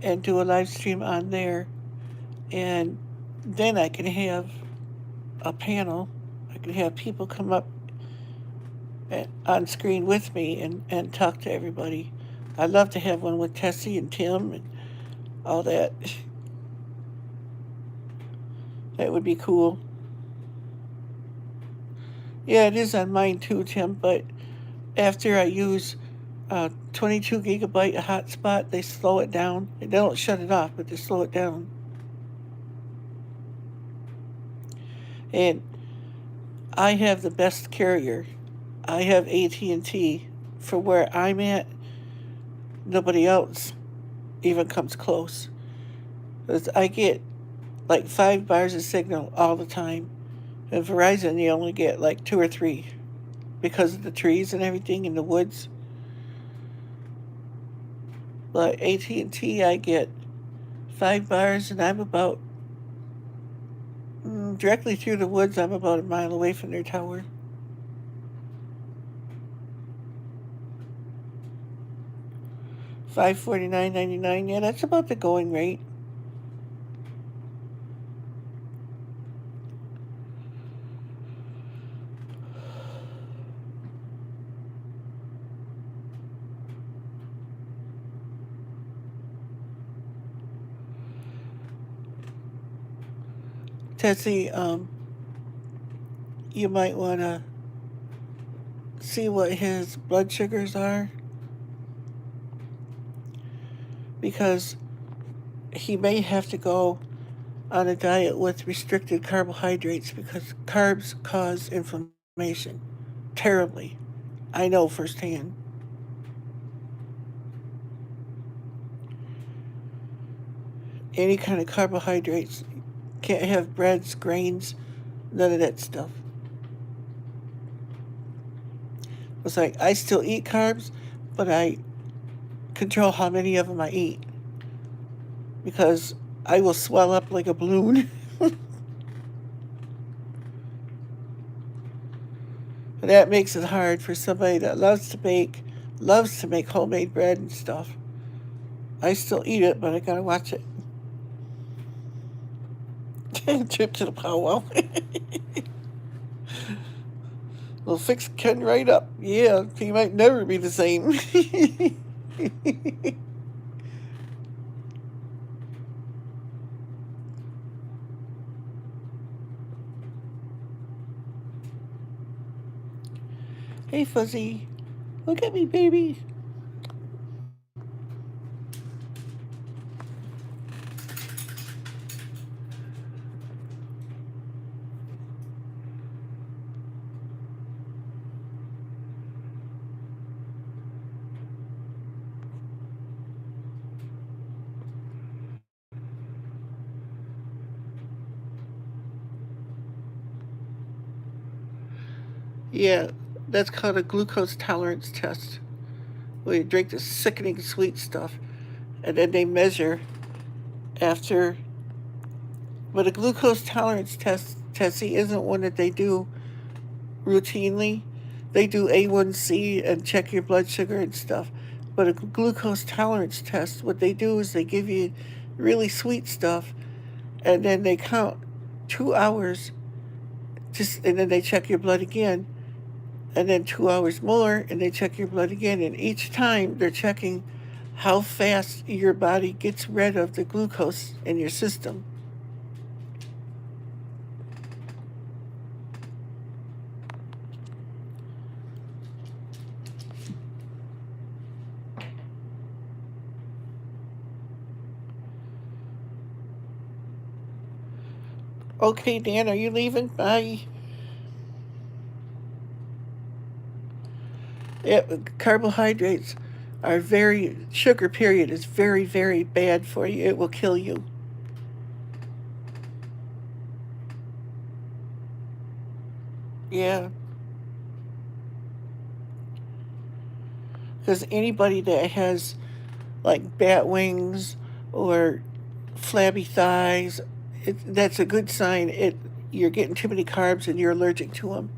and do a live stream on there, and then I can have a panel. I can have people come up on screen with me and talk to everybody. I'd love to have one with Tessie and Tim and all that. That would be cool. Yeah, it is on mine too, Tim, but after I use 22 gigabyte hotspot, they slow it down. They don't shut it off, but they slow it down. And I have the best carrier. I have AT&T. For where I'm at, nobody else even comes close. 'Cause I get like 5 bars of signal all the time. And Verizon, you only get like 2 or 3 because of the trees and everything in the woods. But AT&T, I get 5 bars, and I'm about directly through the woods. I'm about a mile away from their tower. $549.99. Yeah, that's about the going rate. Tessie, you might want to see what his blood sugars are, because he may have to go on a diet with restricted carbohydrates, because carbs cause inflammation terribly. I know firsthand. Any kind of carbohydrates. Can't have breads, grains, none of that stuff. It's like I still eat carbs, but I control how many of them I eat, because I will swell up like a balloon. That makes it hard for somebody that loves to bake, loves to make homemade bread and stuff. I still eat it, but I gotta watch it. Trip to the powwow. Will fix Ken right up. Yeah, he might never be the same. Hey, Fuzzy. Look at me, baby. Yeah, that's called a glucose tolerance test, where you drink the sickening sweet stuff, and then they measure after. But a glucose tolerance test, Tessie, isn't one that they do routinely. They do A1C and check your blood sugar and stuff. But a glucose tolerance test, what they do is they give you really sweet stuff, and then they count 2 hours, and then they check your blood again, and then 2 hours more, and they check your blood again. And each time they're checking how fast your body gets rid of the glucose in your system. Okay, Dan, are you leaving? Bye. Yeah, carbohydrates are sugar period is very, very bad for you. It will kill you. Yeah, because anybody that has like bat wings or flabby thighs, that's a good sign. You're getting too many carbs and you're allergic to them.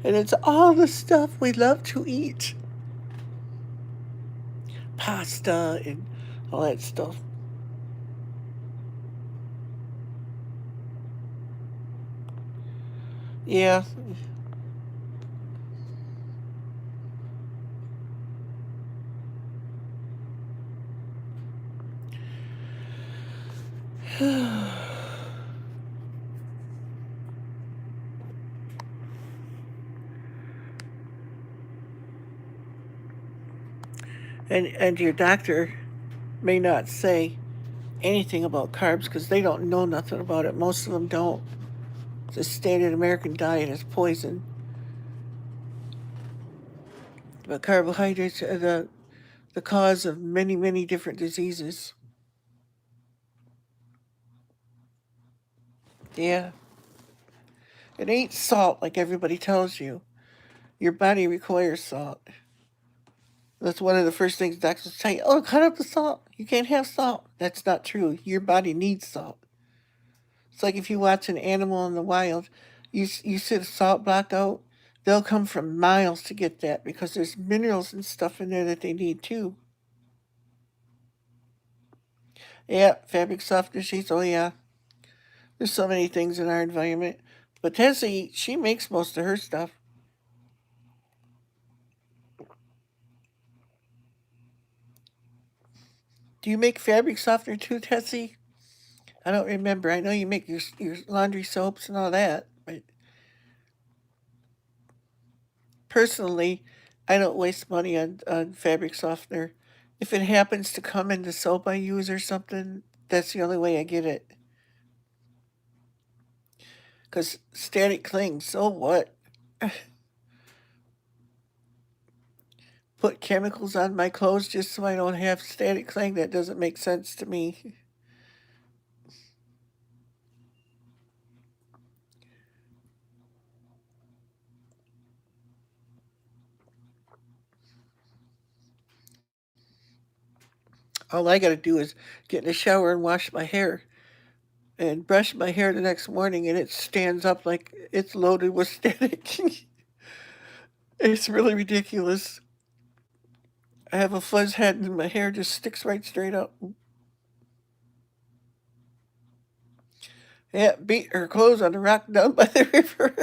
And it's all the stuff we love to eat, pasta and all that stuff. Yeah. And your doctor may not say anything about carbs because they don't know nothing about it. Most of them don't. The standard American diet is poison. But carbohydrates are the cause of many, many different diseases. Yeah. It ain't salt like everybody tells you. Your body requires salt. That's one of the first things doctors tell you. Oh, cut out the salt. You can't have salt. That's not true. Your body needs salt. It's like if you watch an animal in the wild, you sit a salt block out, they'll come from miles to get that because there's minerals and stuff in there that they need too. Yeah, fabric softener sheets. Oh yeah, there's so many things in our environment. But Tessie, she makes most of her stuff. Do you make fabric softener too, Tessie? I don't remember. I know you make your laundry soaps and all that, but personally, I don't waste money on fabric softener. If it happens to come in the soap I use or something, that's the only way I get it. Because static clings, so what? Put chemicals on my clothes just so I don't have static cling? That doesn't make sense to me. All I gotta do is get in the shower and wash my hair. and brush my hair the next morning, and it stands up like it's loaded with static. It's really ridiculous. I have a fuzz head, and my hair just sticks right straight up. Yeah, beat her clothes on the rock down by the river.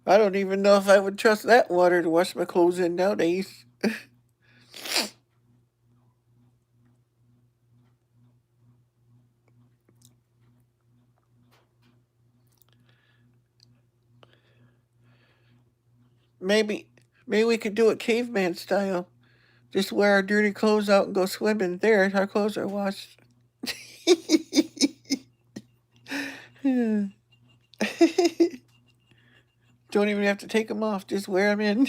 I don't even know if I would trust that water to wash my clothes in nowadays. Maybe, maybe we could do it caveman style. Just wear our dirty clothes out and go swimming. There, our clothes are washed. Don't even have to take them off. Just wear them in.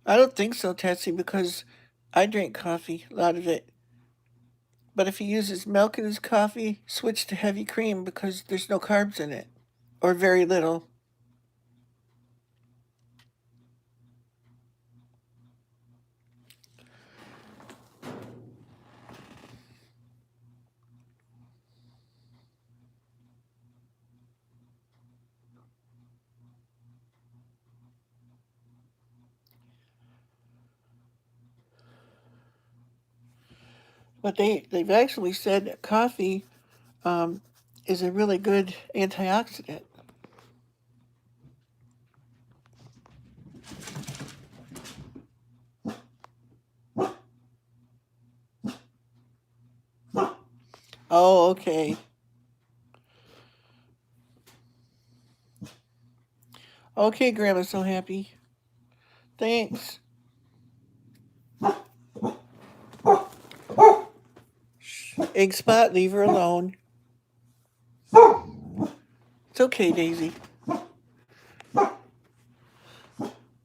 I don't think so, Tetsu, because I drink coffee, a lot of it. But if he uses milk in his coffee, switch to heavy cream because there's no carbs in it, or very little. But they've actually said that coffee um, is a really good antioxidant. Oh, okay. Okay, Grandma's so happy. Thanks. Egg Spot, leave her alone. It's okay, Daisy.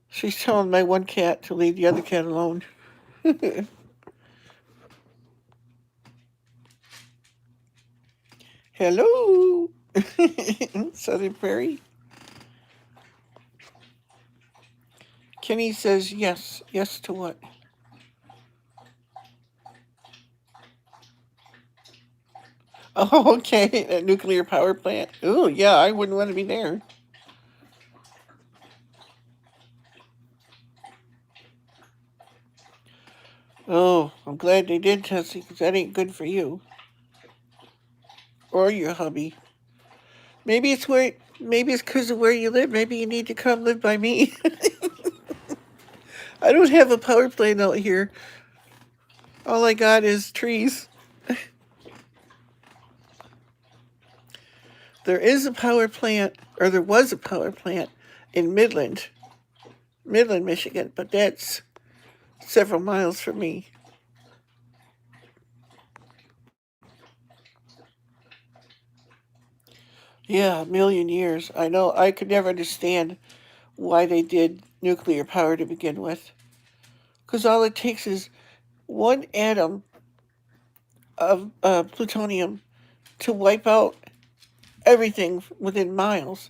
She's telling my one cat to leave the other cat alone. Hello, Southern Prairie. Kenny says yes. Yes to what? Oh, okay. A nuclear power plant. Oh, yeah, I wouldn't want to be there. Oh, I'm glad they did, Tessie, because that ain't good for you or your hubby. Maybe it's because of where you live. Maybe you need to come live by me. I don't have a power plant out here. All I got is trees. There is a power plant, or there was a power plant in Midland, Michigan, but that's several miles from me. Yeah, a million years. I know. I could never understand why they did nuclear power to begin with. Because all it takes is one atom of plutonium to wipe out everything within miles.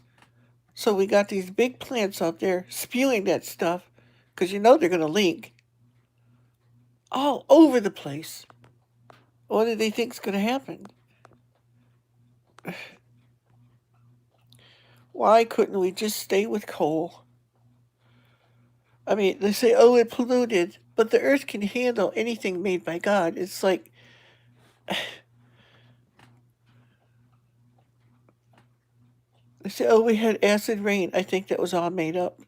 So we got these big plants out there spewing that stuff because you know they're going to leak all over the place. What do they think's going to happen? Why couldn't we just stay with coal? I mean, they say, oh, it polluted, but the earth can handle anything made by God. It's like, they say, oh, we had acid rain. I think that was all made up.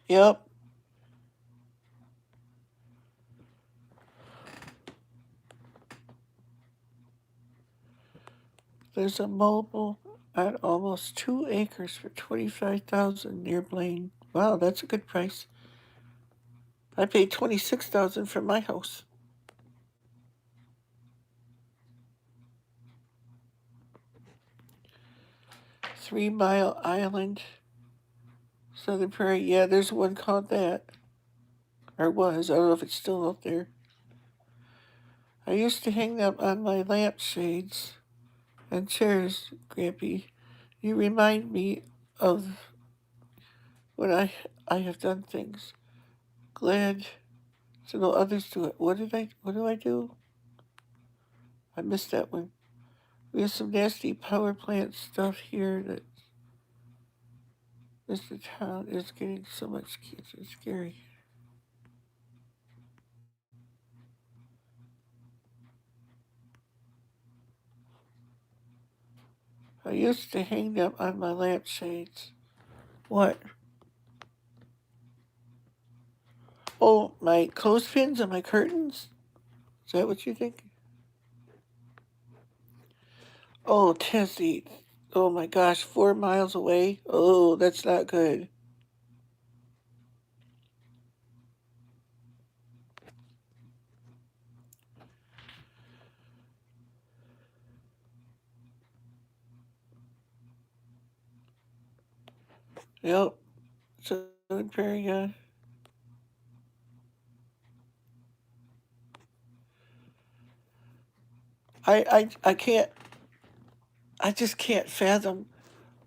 Yep. There's a mobile at almost 2 acres for 25,000 near Blaine. Wow, that's a good price. I paid 26,000 for my house. 3 Mile Island, Southern Prairie. Yeah, there's one called that. Or was. I don't know if it's still out there. I used to hang them on my lampshades and chairs, Grampy. You remind me of when I have done things. Glad to know others do it. What do I do? I missed that one. We have some nasty power plant stuff here that Mr. Town is getting so much kids. It's scary. I used to hang them on my lampshades. What? Oh, my clothespins and my curtains? Is that what you think? Oh, Tessie. Oh my gosh, 4 miles away? Oh, that's not good. Yep. Southern Prairie, yeah. I can't, I just can't fathom,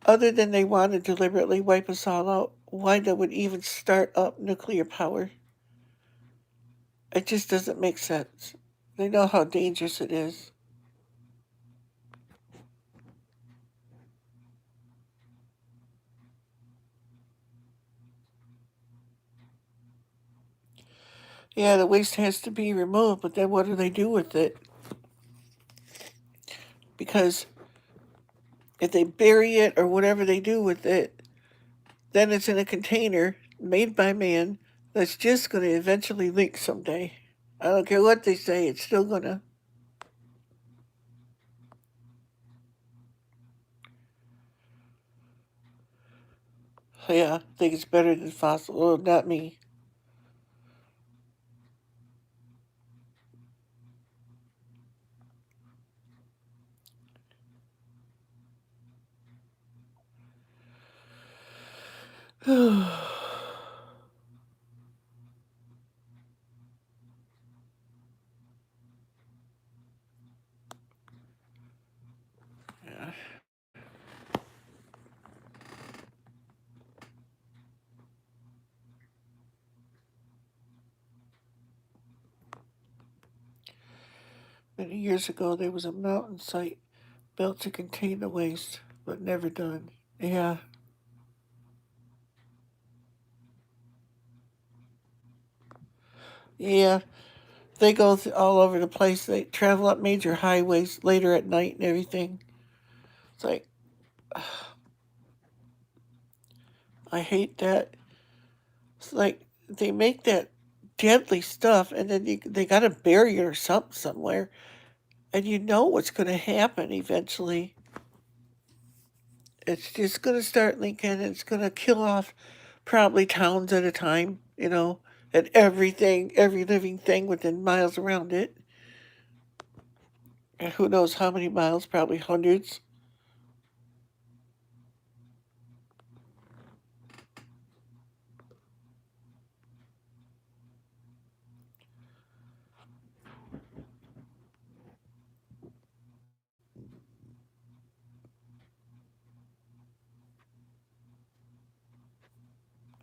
other than they want to deliberately wipe us all out, why they would even start up nuclear power. It just doesn't make sense. They know how dangerous it is. Yeah, the waste has to be removed, but then what do they do with it? Because if they bury it or whatever they do with it, then it's in a container made by man that's just going to eventually leak someday. I don't care what they say, it's still going to. Yeah, I think it's better than fossil. Oh, not me. Yeah. Many years ago, there was a mountain site built to contain the waste, but never done. Yeah, yeah. They go all over the place. They travel up major highways later at night and everything. It's like, I hate that. It's like they make that deadly stuff and then they got to bury it or something somewhere. And you know what's going to happen eventually. It's just going to start leaking and it's going to kill off probably towns at a time, and everything, every living thing within miles around it. And who knows how many miles, probably hundreds.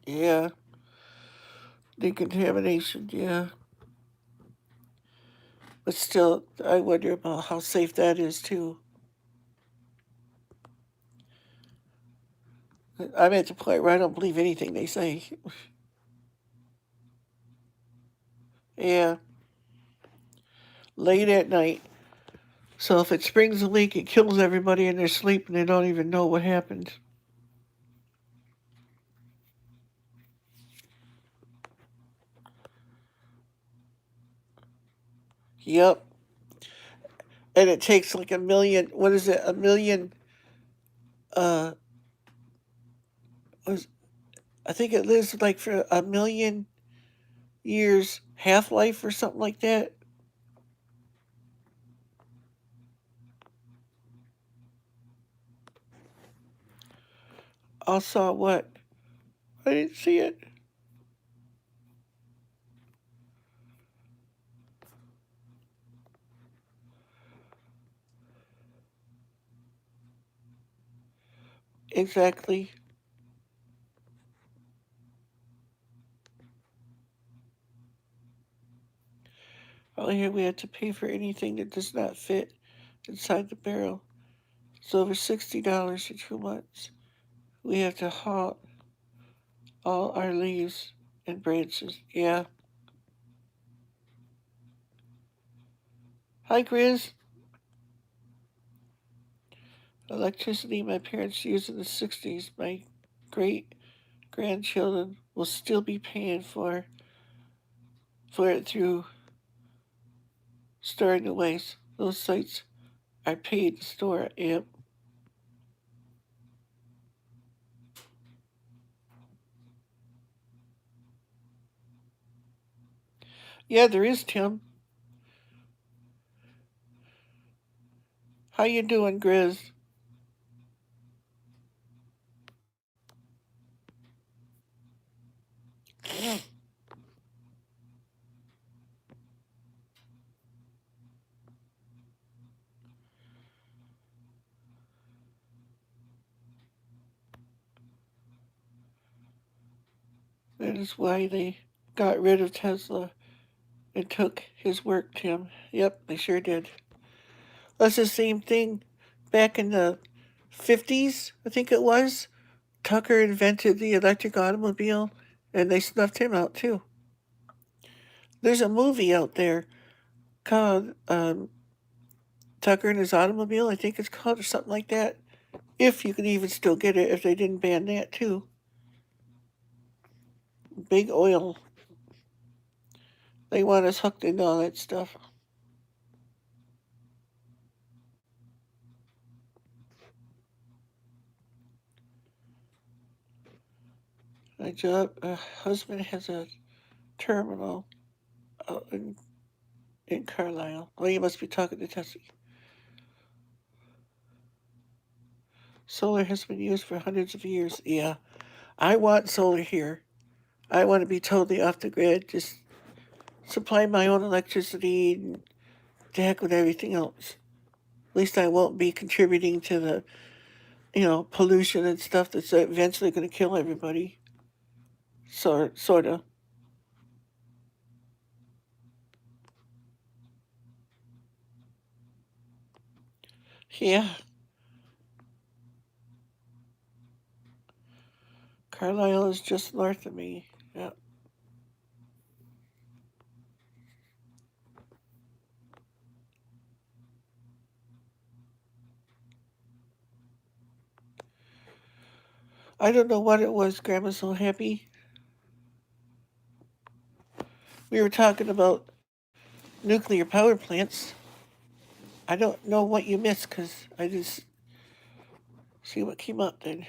Yeah, decontamination, yeah. But still, I wonder about how safe that is, too. I'm at the point where I don't believe anything they say. Yeah, late at night. So if it springs a leak, it kills everybody in their sleep and they don't even know what happened. Yep. And it takes like a million, what is it, a million, uh, was, I think it lives like for a million years half life or something like that. All saw what? I didn't see it. Exactly. Oh, here we have to pay for anything that does not fit inside the barrel. It's over $60 for 2 months. We have to haul all our leaves and branches. Yeah. Hi, Grizz. Electricity my parents used in the 60s, my great grandchildren will still be paying for it through storing the waste. Those sites are paid to store it. Yep. Yeah, there is, Tim. How you doing, Grizz? That is why they got rid of Tesla and took his work, Tim. Yep, they sure did. That's the same thing back in the 50s, I think it was. Tucker invented the electric automobile, and they snuffed him out too. There's a movie out there called Tucker and his automobile. I think it's called or something like that. If you can even still get it, if they didn't ban that too. Big oil. They want us hooked into all that stuff. My job, husband has a terminal out in Carlisle. Well, you must be talking to Tessie. Solar has been used for hundreds of years. Yeah, I want solar here. I want to be totally off the grid. Just supply my own electricity and to heck with everything else. At least I won't be contributing to the, pollution and stuff that's eventually going to kill everybody. Sort of. Yeah, Carlisle is just north of me. Yeah. I don't know what it was, Grandma's so happy. We were talking about nuclear power plants. I don't know what you missed because I just see what came up then.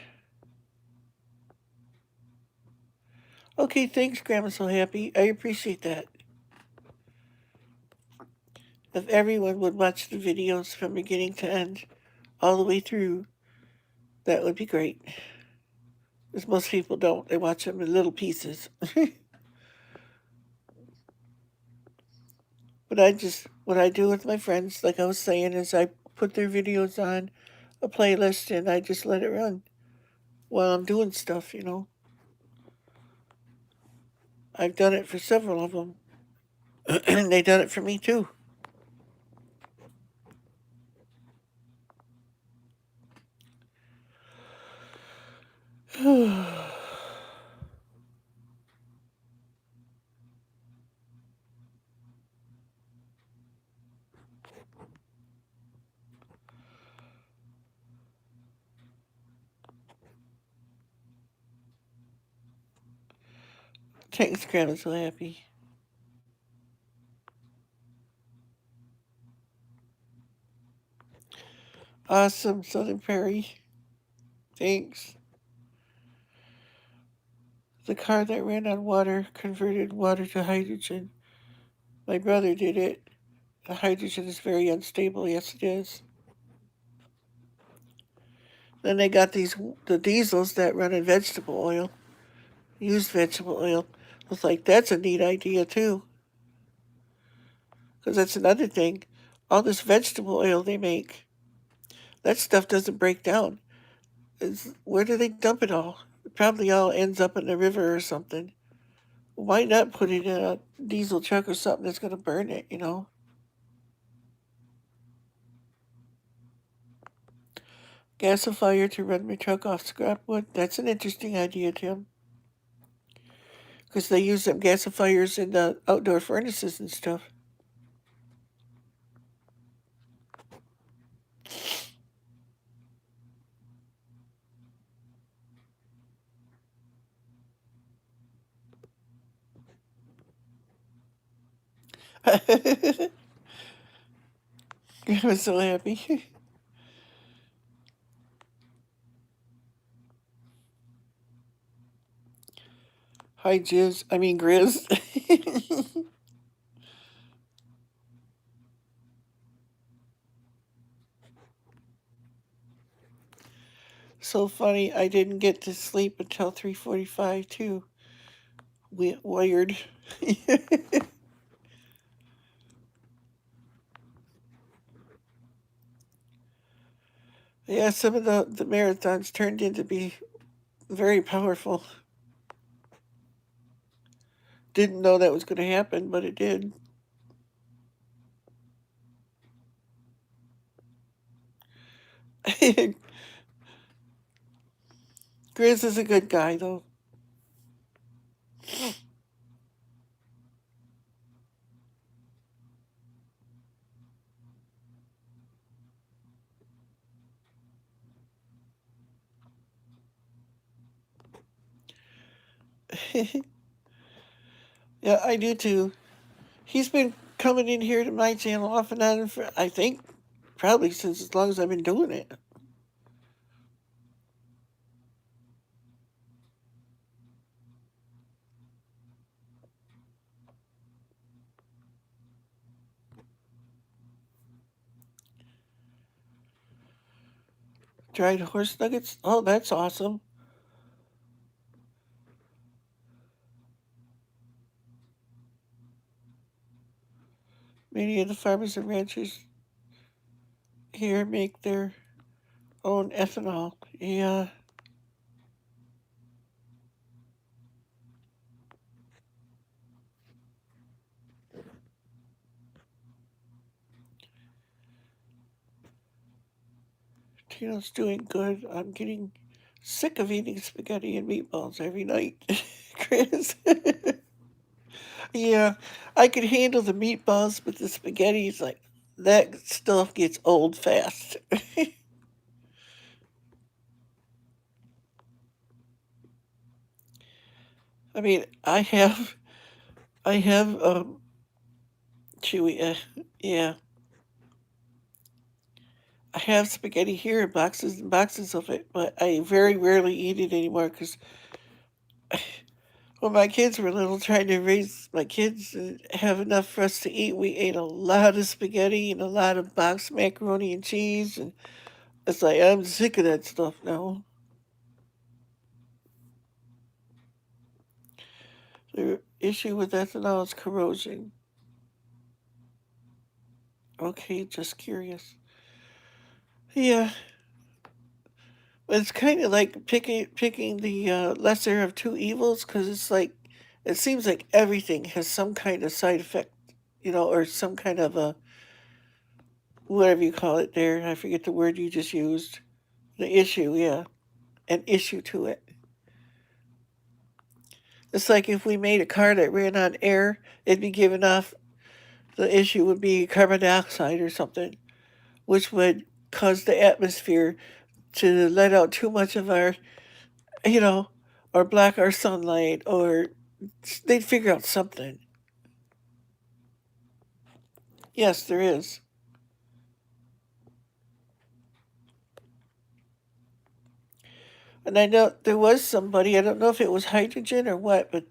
Okay, thanks, Grandma So Happy. I appreciate that. If everyone would watch the videos from beginning to end, all the way through, that would be great. Because most people don't. They watch them in little pieces. But what I do with my friends, like I was saying, is I put their videos on a playlist and I just let it run while I'm doing stuff. I've done it for several of them. And they done it for me too. Thanks, Grandma So Happy. Awesome, Southern Prairie. Thanks. The car that ran on water converted water to hydrogen. My brother did it. The hydrogen is very unstable. Yes, it is. Then they got the diesels that run on vegetable oil, used vegetable oil. I was like, that's a neat idea too, because that's another thing. All this vegetable oil they make, that stuff doesn't break down. Where do they dump it all? It probably all ends up in the river or something. Why not put it in a diesel truck or something that's going to burn it, you know? Gasifier to run my truck off scrap wood. That's an interesting idea, Tim. Because they use them gasifiers in the outdoor furnaces and stuff. I was so happy. Hi, Jizz. I mean, Grizz. So funny. I didn't get to sleep until 3:45 too. Wired. Yeah, some of the marathons turned into be very powerful. Didn't know that was going to happen, but it did. Grizz is a good guy, though. Yeah, I do too. He's been coming in here to my channel off and on for, I think, probably since as long as I've been doing it. Dried horse nuggets? Oh, that's awesome. Many of the farmers and ranchers here make their own ethanol. Yeah. Tino's doing good. I'm getting sick of eating spaghetti and meatballs every night, Chris. Yeah, I can handle the meatballs, but the spaghetti's like that stuff gets old fast. I mean, I have chewy. Yeah, I have spaghetti here in boxes and boxes of it, but I very rarely eat it anymore because when my kids were little, trying to raise my kids and have enough for us to eat, we ate a lot of spaghetti and a lot of boxed macaroni and cheese, and it's like I'm sick of that stuff now. The issue with ethanol is corrosion. Okay, just curious. Yeah, but it's kind of like picking the lesser of two evils because it's like it seems like everything has some kind of side effect, you know, or some kind of a whatever you call it. There, I forget the word you just used. The issue, yeah, an issue to it. It's like if we made a car that ran on air, it'd be giving off the issue would be carbon dioxide or something, which would cause the atmosphere to let out too much of our, you know, or block our sunlight, or they'd figure out something. Yes, there is. And I know there was somebody, I don't know if it was hydrogen or what, but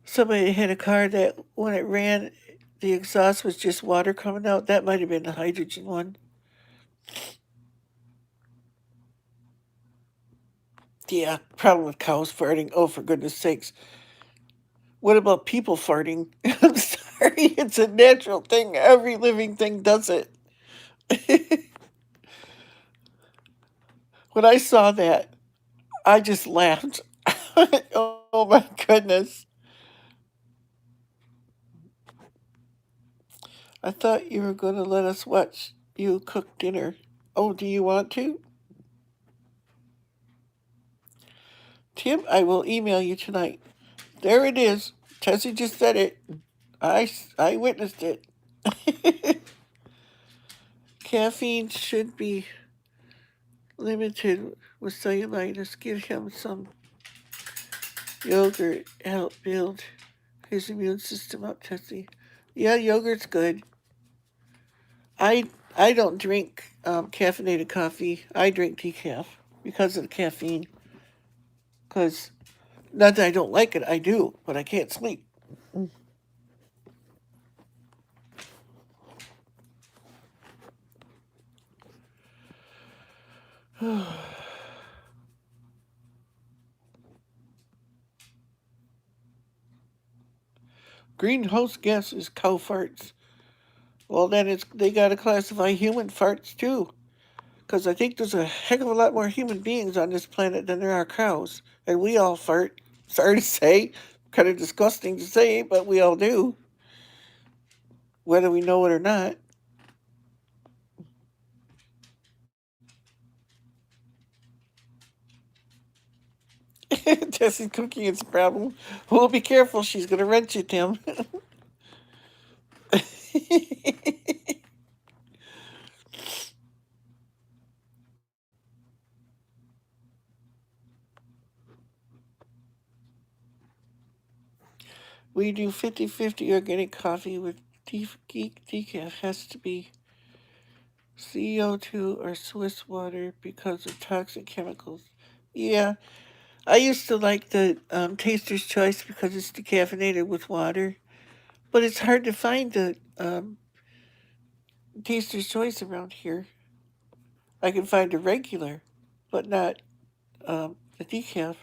somebody had a car that when it ran, the exhaust was just water coming out. That might have been the hydrogen one. Yeah, problem with cows farting. Oh, for goodness sakes. What about people farting? I'm sorry, it's a natural thing. Every living thing does it. When I saw that, I just laughed. Oh my goodness. I thought you were going to let us watch you cook dinner. Oh, do you want to? Tim, I will email you tonight. There it is. Tessie just said it. I witnessed it. Caffeine should be limited with cellulitis. Give him some yogurt. Help build his immune system up, Tessie. Yeah, yogurt's good. I I don't drink caffeinated coffee. I drink decaf because of the caffeine. Because not that I don't like it, I do, but I can't sleep. Greenhouse gases, cow farts. Well, then they got to classify human farts too, because I think there's a heck of a lot more human beings on this planet than there are cows, and we all fart. Sorry to say, kind of disgusting to say, but we all do, whether we know it or not. Tessie's cooking is a problem. Well, be careful. She's going to wrench you, Tim. We do 50-50 organic coffee with decaf. Has to be CO2 or Swiss water because of toxic chemicals. Yeah, I used to like the Taster's Choice because it's decaffeinated with water, but it's hard to find the Taster's Choice around here. I can find a regular, but not the decaf.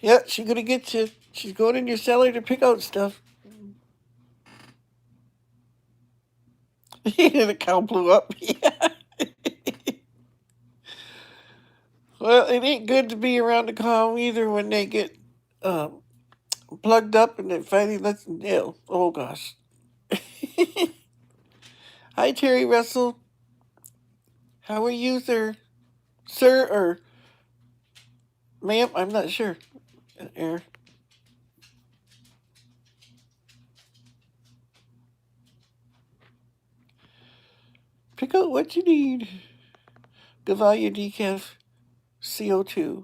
Yeah, she's gonna get you. She's going in your cellar to pick out stuff. And the cow blew up. Yeah. Well, it ain't good to be around a cow either when they get um, plugged up and it finally lets them ill. Oh gosh. Hi Terry Russell. How are you, sir or ma'am? I'm not sure. Er, pick out what you need. Gavalia decaf CO2.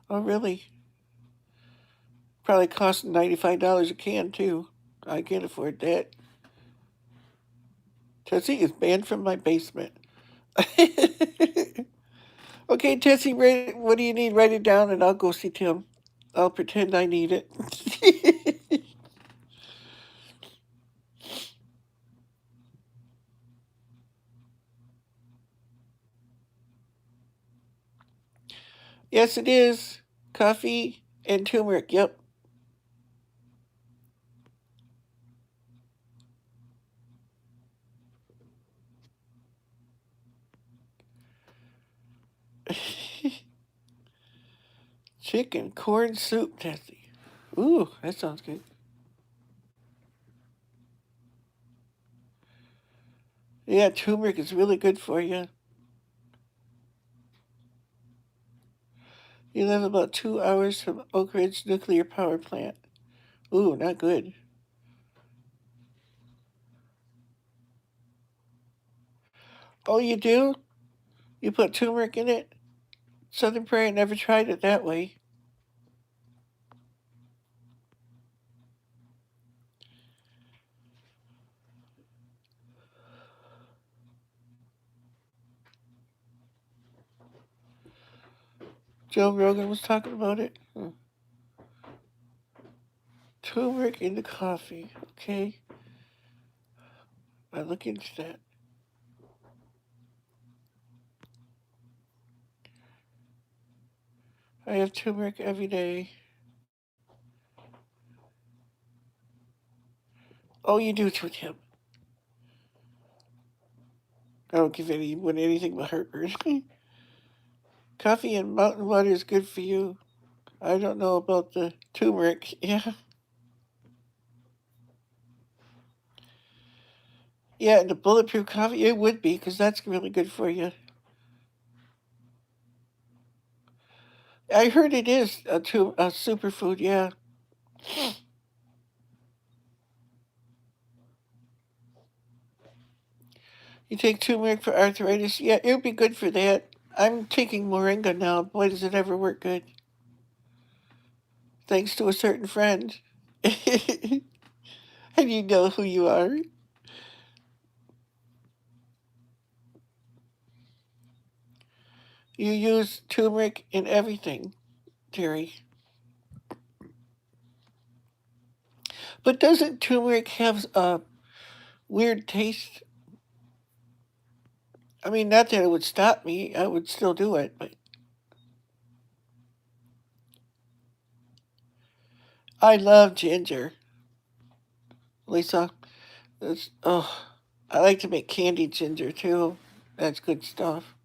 Oh really? Probably cost $95 a can too. I can't afford that. Tessie is banned from my basement. Okay, Tessie, what do you need? Write it down and I'll go see Tim. I'll pretend I need it. Yes, it is. Coffee and turmeric. Yep. Chicken corn soup, Tessie. Ooh, that sounds good. Yeah, turmeric is really good for you. You live about 2 hours from Oak Ridge Nuclear Power Plant. Ooh, not good. Oh, you do? You put turmeric in it? Southern Prairie never tried it that way. Joe Rogan was talking about it. Turmeric in the coffee. Okay. I look into that. I have turmeric every day. Oh, you do too, Tim. I don't give anyone anything but heartburn. Coffee and mountain water is good for you. I don't know about the turmeric. Yeah. Yeah, and the bulletproof coffee, it would be, because that's really good for you. I heard it is a superfood, yeah. You take turmeric for arthritis. Yeah, it would be good for that. I'm taking moringa now. Boy, does it ever work good. Thanks to a certain friend. And you know who you are. You use turmeric in everything, Terry. But doesn't turmeric have a weird taste? I mean, not that it would stop me. I would still do it, but I love ginger, Lisa. Oh, I like to make candied ginger too. That's good stuff.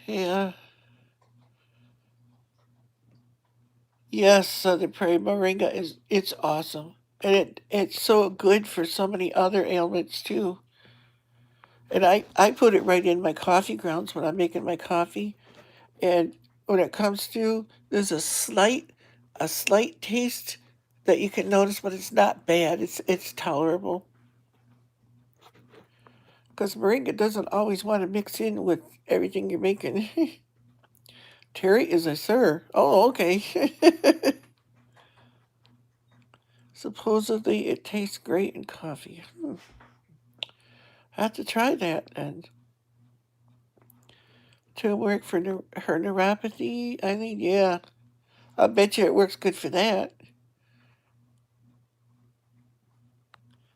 Yeah. Yes, Southern Prairie Moringa is it's awesome. And it's so good for so many other ailments too. And I put it right in my coffee grounds when I'm making my coffee. And when it comes to there's a slight taste that you can notice, but it's not bad. It's tolerable. Because moringa doesn't always want to mix in with everything you're making. Terry is a sir. Oh, okay. Supposedly it tastes great in coffee. I have to try that and to work for her neuropathy. I mean, yeah, I bet you it works good for that.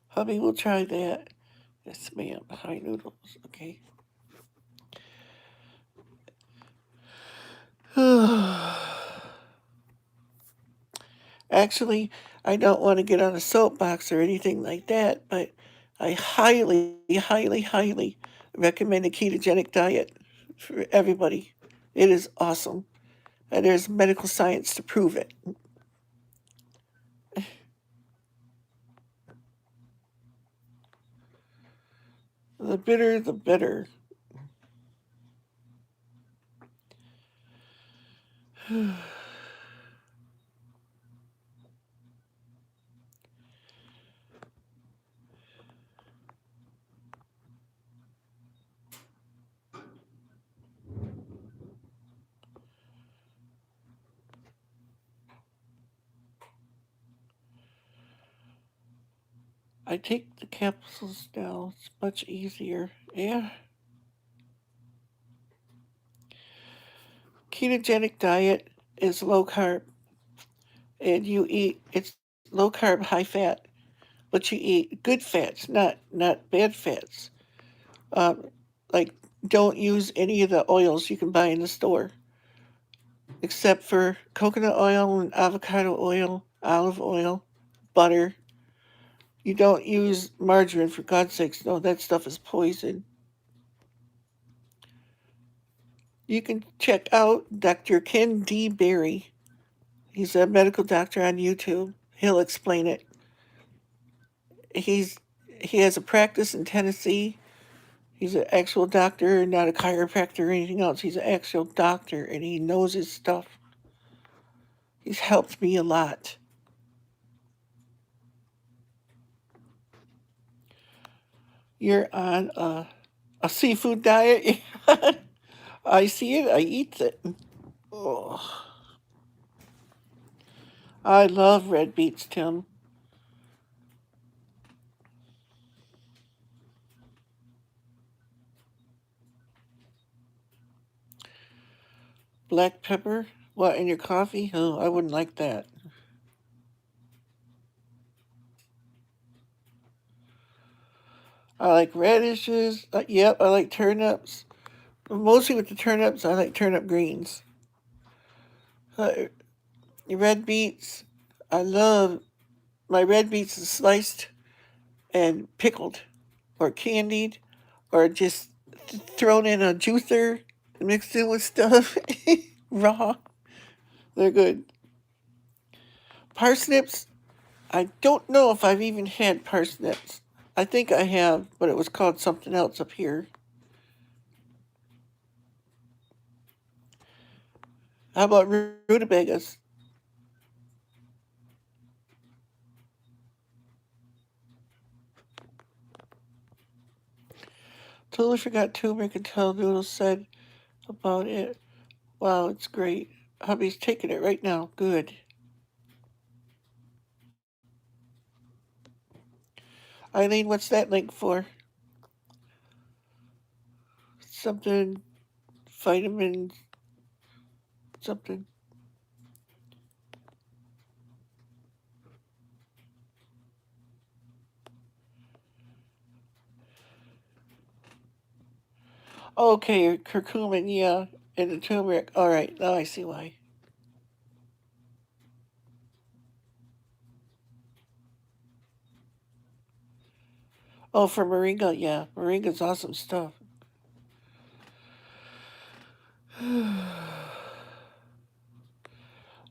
Hubby will try that. Yes, ma'am. High noodles. Okay. Actually, I don't want to get on a soapbox or anything like that, but I highly, highly, highly recommend a ketogenic diet for everybody. It is awesome. And there's medical science to prove it. The bitter, the better. I take the capsules now. It's much easier. Yeah. Ketogenic diet is low carb, and you eat it's low carb, high fat, but you eat good fats, not bad fats. Um, like don't use any of the oils you can buy in the store, except for coconut oil and avocado oil, olive oil, butter. You don't use margarine for God's sakes. No, that stuff is poison. You can check out Dr. Ken D. Berry. He's a medical doctor on YouTube. He'll explain it. He's he has a practice in Tennessee. He's an actual doctor, not a chiropractor or anything else. He's an actual doctor and he knows his stuff. He's helped me a lot. You're on a seafood diet? I see it, I eat it. Oh, I love red beets, Tim. Black pepper? What, in your coffee? Oh, I wouldn't like that. I like radishes. Yep, I like turnips. Mostly with the turnips, I like turnip greens. Uh, red beets. I love my red beets sliced and pickled or candied or just thrown in a juicer mixed in with stuff raw. They're good. Parsnips. I don't know if I've even had parsnips. I think I have, but it was called something else up here. How about rutabagas? Totally forgot turmeric until Noodles said about it. Wow, it's great. Hubby's taking it right now. Good. Eileen, what's that link for? Something, vitamin, something. Okay, curcumin, yeah, and the turmeric. All right, now I see why. Oh, for moringa, yeah, moringa's awesome stuff.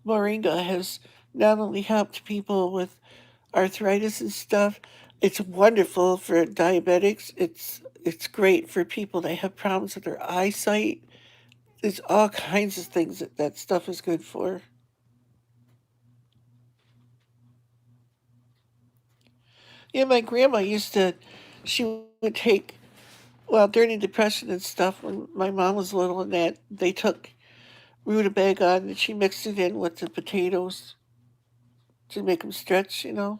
Moringa has not only helped people with arthritis and stuff, it's wonderful for diabetics. It's great for people that have problems with their eyesight. There's all kinds of things that stuff is good for. Yeah, my grandma used to, she would take, well, during the Depression and stuff, when my mom was little and that, they took rutabaga and she mixed it in with the potatoes to make them stretch, you know?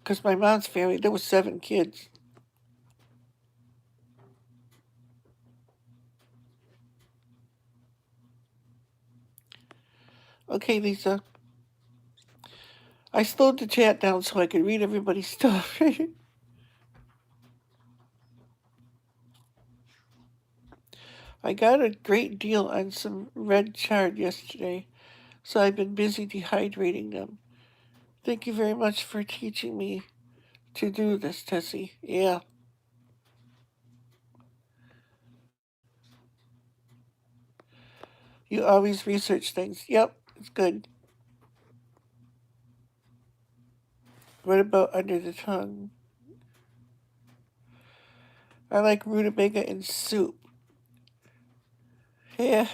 Because my mom's family, there was 7 kids. Okay, Lisa, I slowed the chat down so I could read everybody's stuff. I got a great deal on some red chard yesterday, so I've been busy dehydrating them. Thank you very much for teaching me to do this, Tessie. Yeah, you always research things. Yep, it's good. What about under the tongue? I like rutabaga in soup. Yeah,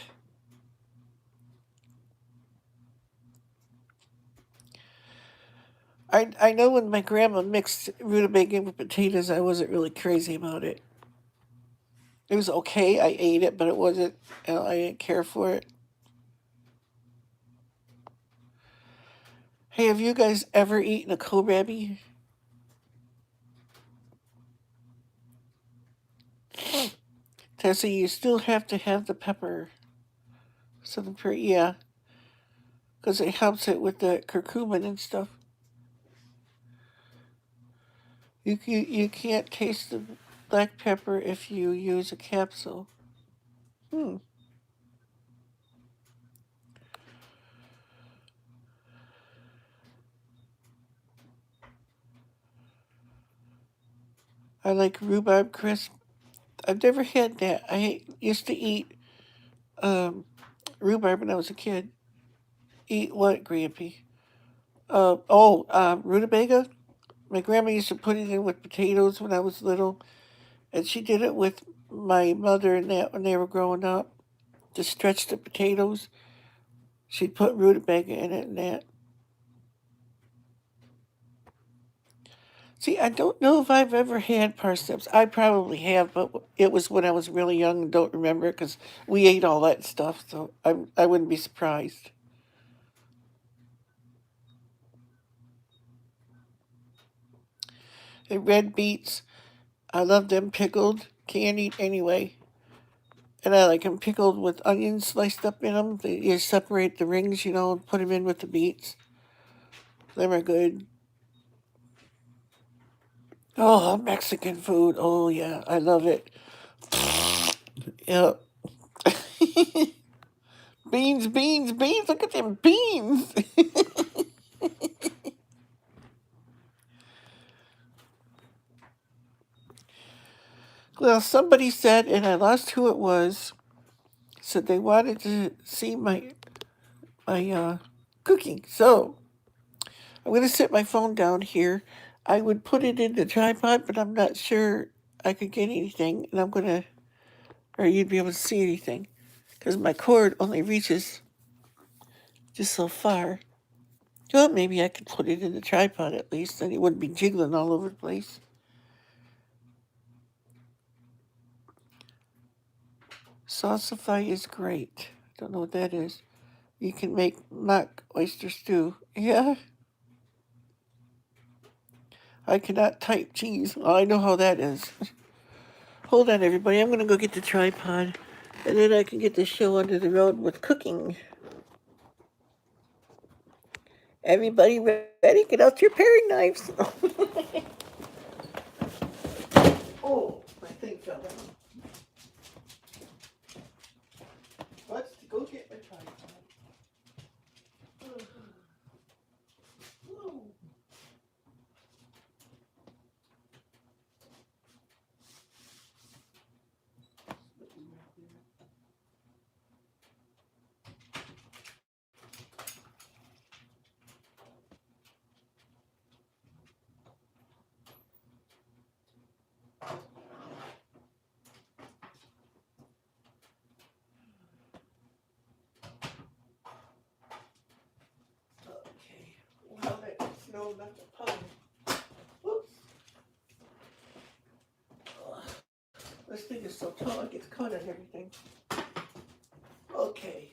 I know when my grandma mixed rutabaga with potatoes, I wasn't really crazy about it. It was okay. I ate it, but it wasn't. I didn't care for it. Hey, have you guys ever eaten a kohlrabi? Tessie, you still have to have the pepper. So yeah, because it helps it with the curcumin and stuff. You can't taste the black pepper if you use a capsule. Hmm. I like rhubarb crisp. I've never had that. I used to eat um, rhubarb when I was a kid. Eat what, Grampy? Rutabaga. My grandma used to put it in with potatoes when I was little, and she did it with my mother and that when they were growing up to stretch the potatoes. She'd put rutabaga in it and that. See, I don't know if I've ever had parsnips. I probably have, but it was when I was really young and don't remember because we ate all that stuff, so I wouldn't be surprised. And red beets, I love them pickled, candied anyway. And I like them pickled with onions sliced up in them. You separate the rings, and put them in with the beets. Them are good. Oh, Mexican food. Oh, yeah, I love it. Yep. Beans, beans, beans. Look at them beans. Well, somebody said, and I lost who it was, said they wanted to see my cooking. So I'm going to set my phone down here. I would put it in the tripod, but I'm not sure I could get anything, and or you'd be able to see anything, because my cord only reaches just so far. Well, maybe I could put it in the tripod at least, then it wouldn't be jiggling all over the place. Saucify is great. Don't know what that is. You can make mock oyster stew. Yeah. I cannot type cheese. Well, I know how that is. Hold on, everybody. I'm going to go get the tripod, and then I can get the show onto the road with cooking. Everybody ready? Get out your paring knives. Oh, my thing fell down. Let's go get my tripod. Whoa. Okay. Well, that snow left a puddle. Whoops. This thing is so tall, it gets caught on everything. Okay.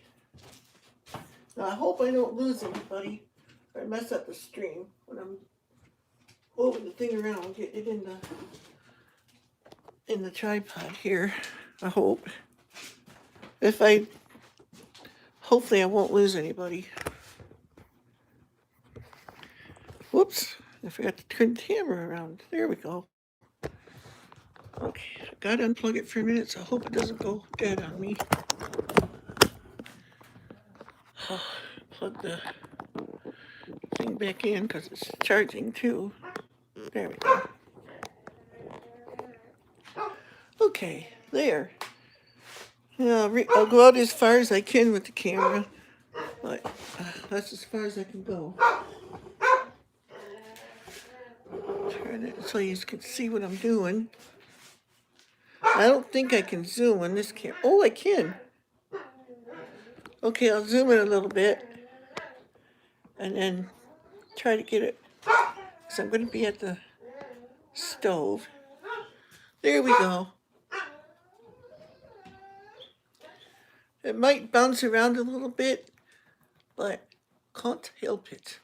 Now, I hope I don't lose anybody or mess up the stream when I'm moving the thing around, getting it in the tripod here. I hope. Hopefully I won't lose anybody. Whoops, I forgot to turn the camera around. There we go. Okay, I gotta unplug it for a minute, so I hope it doesn't go dead on me. Plug the thing back in because it's charging too. There we go. Okay, there. Yeah, I'll go out as far as I can with the camera, but that's as far as I can go. Turn it so you can see what I'm doing. I don't think I can zoom on this camera. Oh, I can. Okay, I'll zoom in a little bit and then try to get it. So I'm going to be at the stove. There we go. It might bounce around a little bit, but can't help it.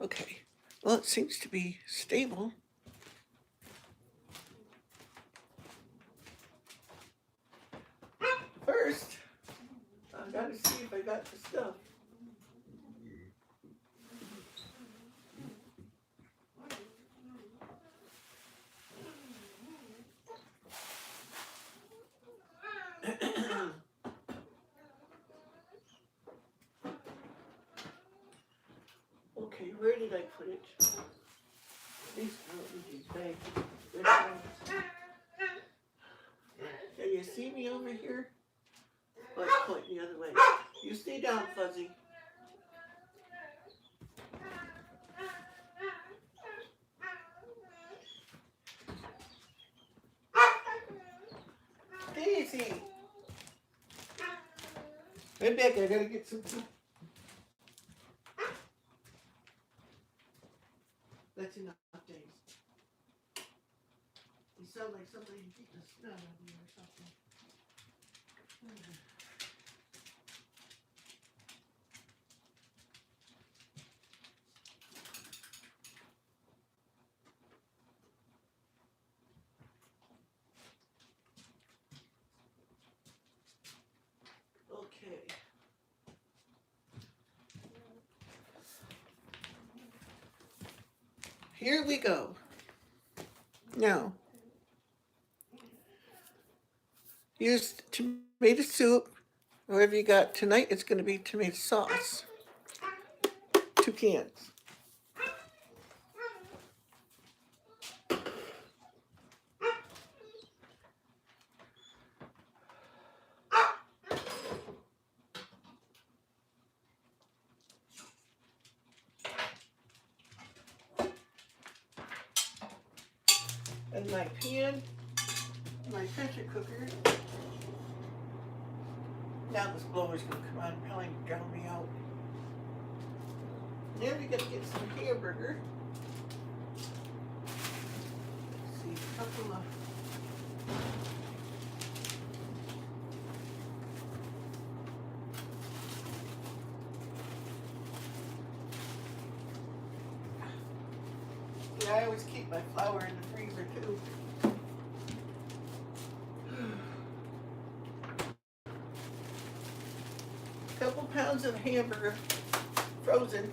Okay, well, it seems to be stable. First, I've got to see if I got the stuff. Okay, where did I put it? These bags. Can you see me over here? Let's point the other way. You stay down, Fuzzy. Daisy! Right back, I gotta get some food. That's enough, Daisy. You sound like somebody getting a snot on you or something. here we go. Now, use tomato soup. Whatever you got tonight, it's going to be tomato sauce. 2 cans. And my pan, my pressure cooker. Now this blower's going to come on and probably drown me out. Now we're going to get some hamburger. Let's see, a couple of yeah, I always keep my flour in the freezer too. Couple pounds of hamburger, frozen.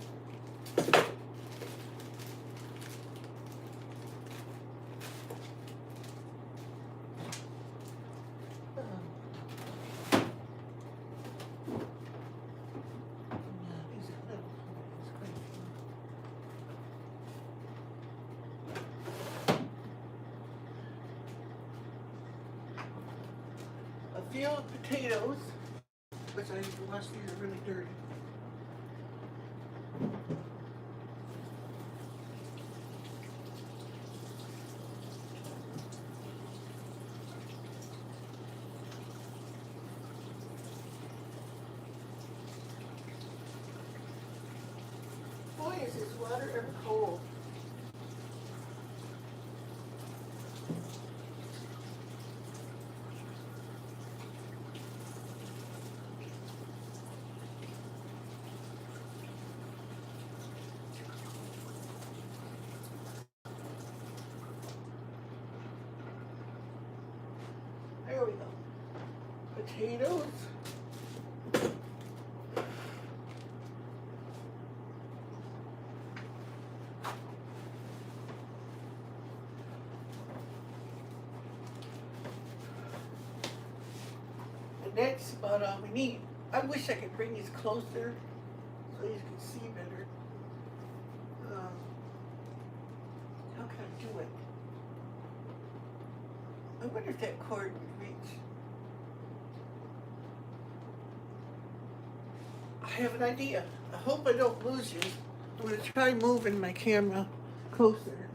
A few potatoes, which I used to wash. These are really dirty. Boy, is this water ever cold. There we go. Potatoes. And that's about all we need. I wish I could bring these closer so you can see better. How can I do it? I wonder if that cord would reach. I have an idea. I hope I don't lose you. I'm going to try moving my camera closer.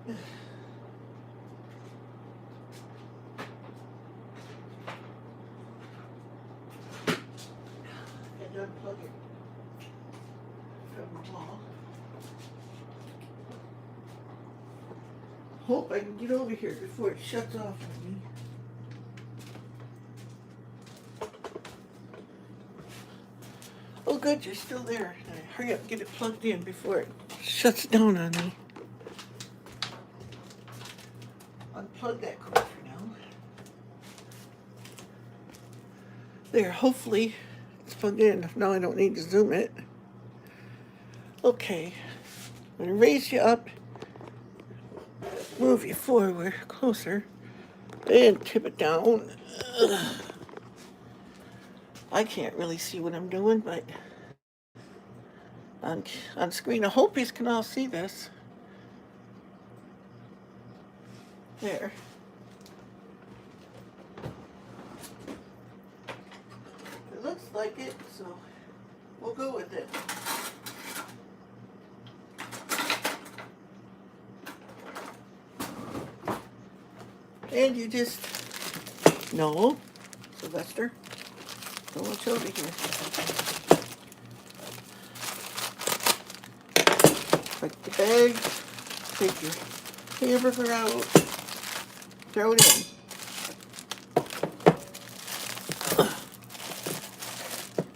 And unplug it from the wall. Hope I can get over here before it shuts off on me. Oh good, you're still there. Hurry up, get it plugged in before it shuts down on me. Unplug that cord for now. There, hopefully it's plugged in. Now I don't need to zoom it. Okay, I'm gonna raise you up, move you forward, closer, and tip it down. Ugh. I can't really see what I'm doing, but on screen, I hope you can all see this. There. It looks like it, so we'll go with it. And you just, no, Sylvester, go watch over here. Put the bag, take your hamburger out, throw it in.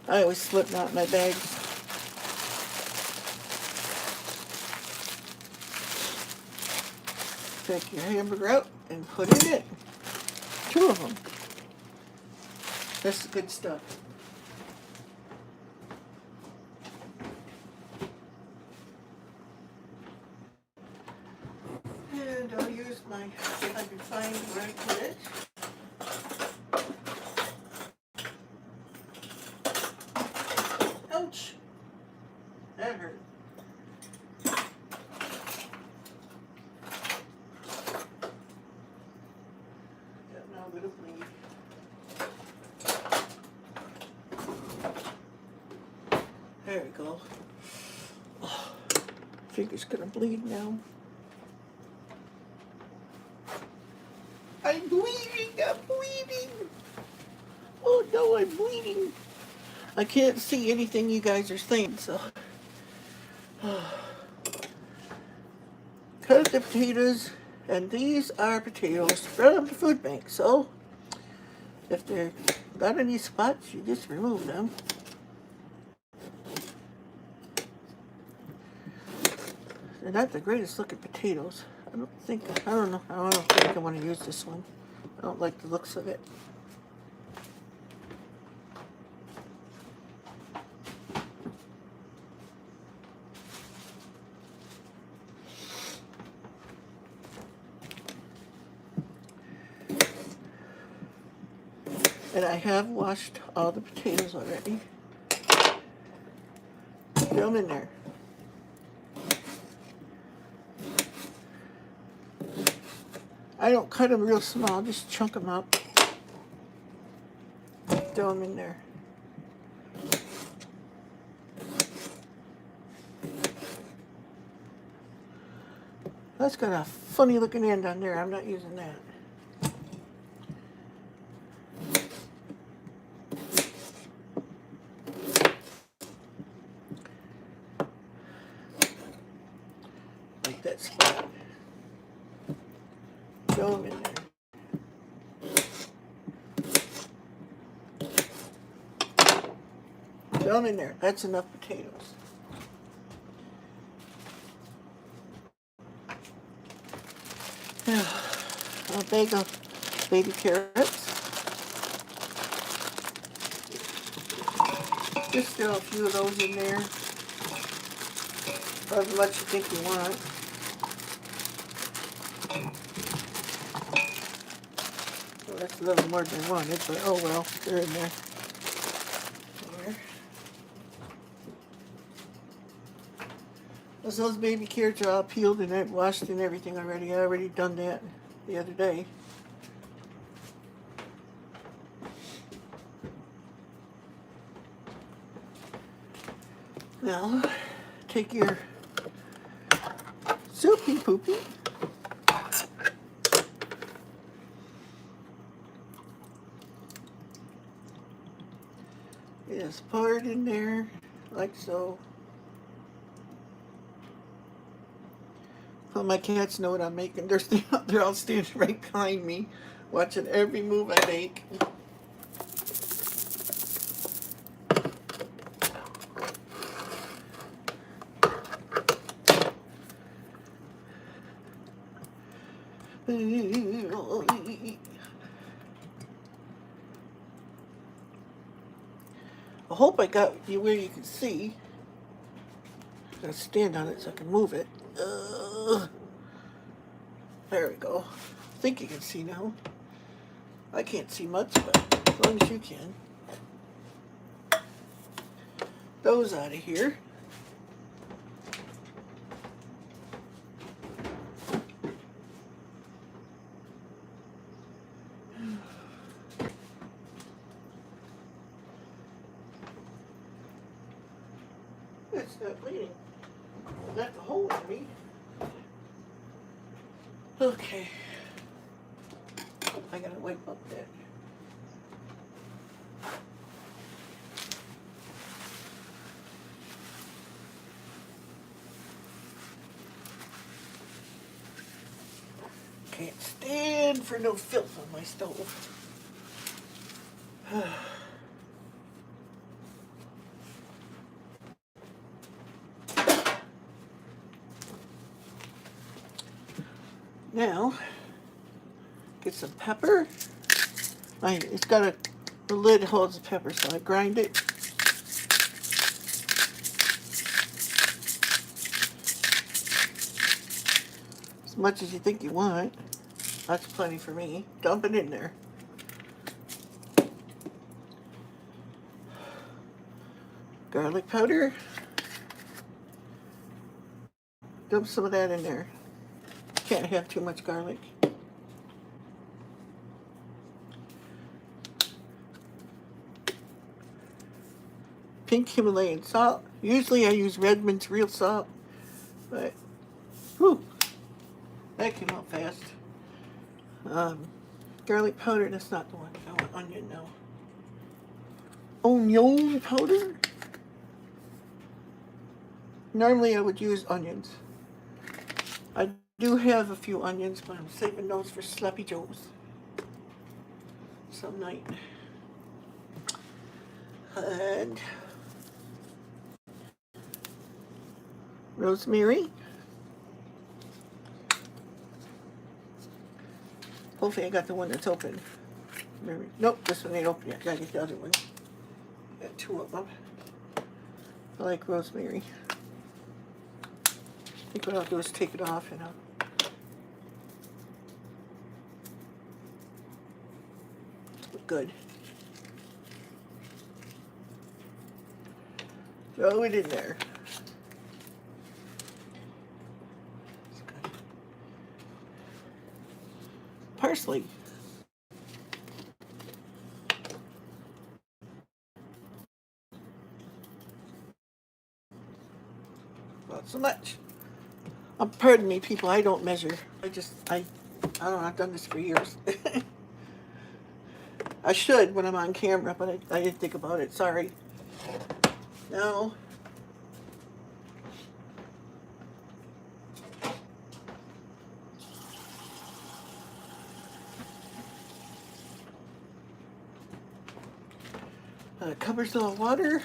I always slip out my bag. Take your hamburger out and put it in. 2 of them. That's the good stuff. it. Ouch! That hurt. Got now a bit of bleed. There we go. Oh, finger's gonna bleed now. I'm bleeding! I'm bleeding! Oh no, I'm bleeding! I can't see anything you guys are saying, so. Cut up the potatoes, and these are potatoes spread on the food bank, so if they're got any spots, you just remove them. They're not the greatest looking potatoes. I don't know, I don't think I want to use this one. I don't like the looks of it. And I have washed all the potatoes already. Put them in there. I don't cut them real small, just chunk them up. Throw them in there. That's got a funny looking end on there. I'm not using that. Like that spot. Throw them in there. Throw them in there. That's enough potatoes. A bag of baby carrots. Just throw a few of those in there. As much as you think you want. Well, that's a little more than I wanted, but oh well, they're in there. There. Those baby carrots are all peeled and I've washed and everything already. I already done that the other day. Now, take your soupy poopy. Just pour it in there, like so. Well, my cats know what I'm making. They're all standing right behind me, watching every move I make. I hope I got you where you can see. I'm gonna stand on it so I can move it. There we go. I think you can see now. I can't see much, but as long as you can. Those out of here. It's not bleeding. That's the hole in me. Okay. I gotta wipe up that. Can't stand for no filth on my stove. Now, get some pepper. It's got the lid holds the pepper, so I grind it. As much as you think you want. That's plenty for me. Dump it in there. Garlic powder. Dump some of that in there. Can't have too much garlic. Pink Himalayan salt. Usually I use Redmond's real salt, but whew, that came out fast. Garlic powder, that's not the one. I want onion now. Onion powder? Normally I would use onions. I do have a few onions, but I'm saving those for Sloppy Joes some night. And rosemary. Hopefully I got the one that's open. Nope, this one ain't open yet. Gotta get the other one. Got two of them. I like rosemary. I think what I'll do is take it off and I'll look good. Throw it in there. Parsley. Not so much. Pardon me, people, I don't measure. I don't know, I've done this for years. I should when I'm on camera, but I didn't think about it, sorry. Now, covers all water.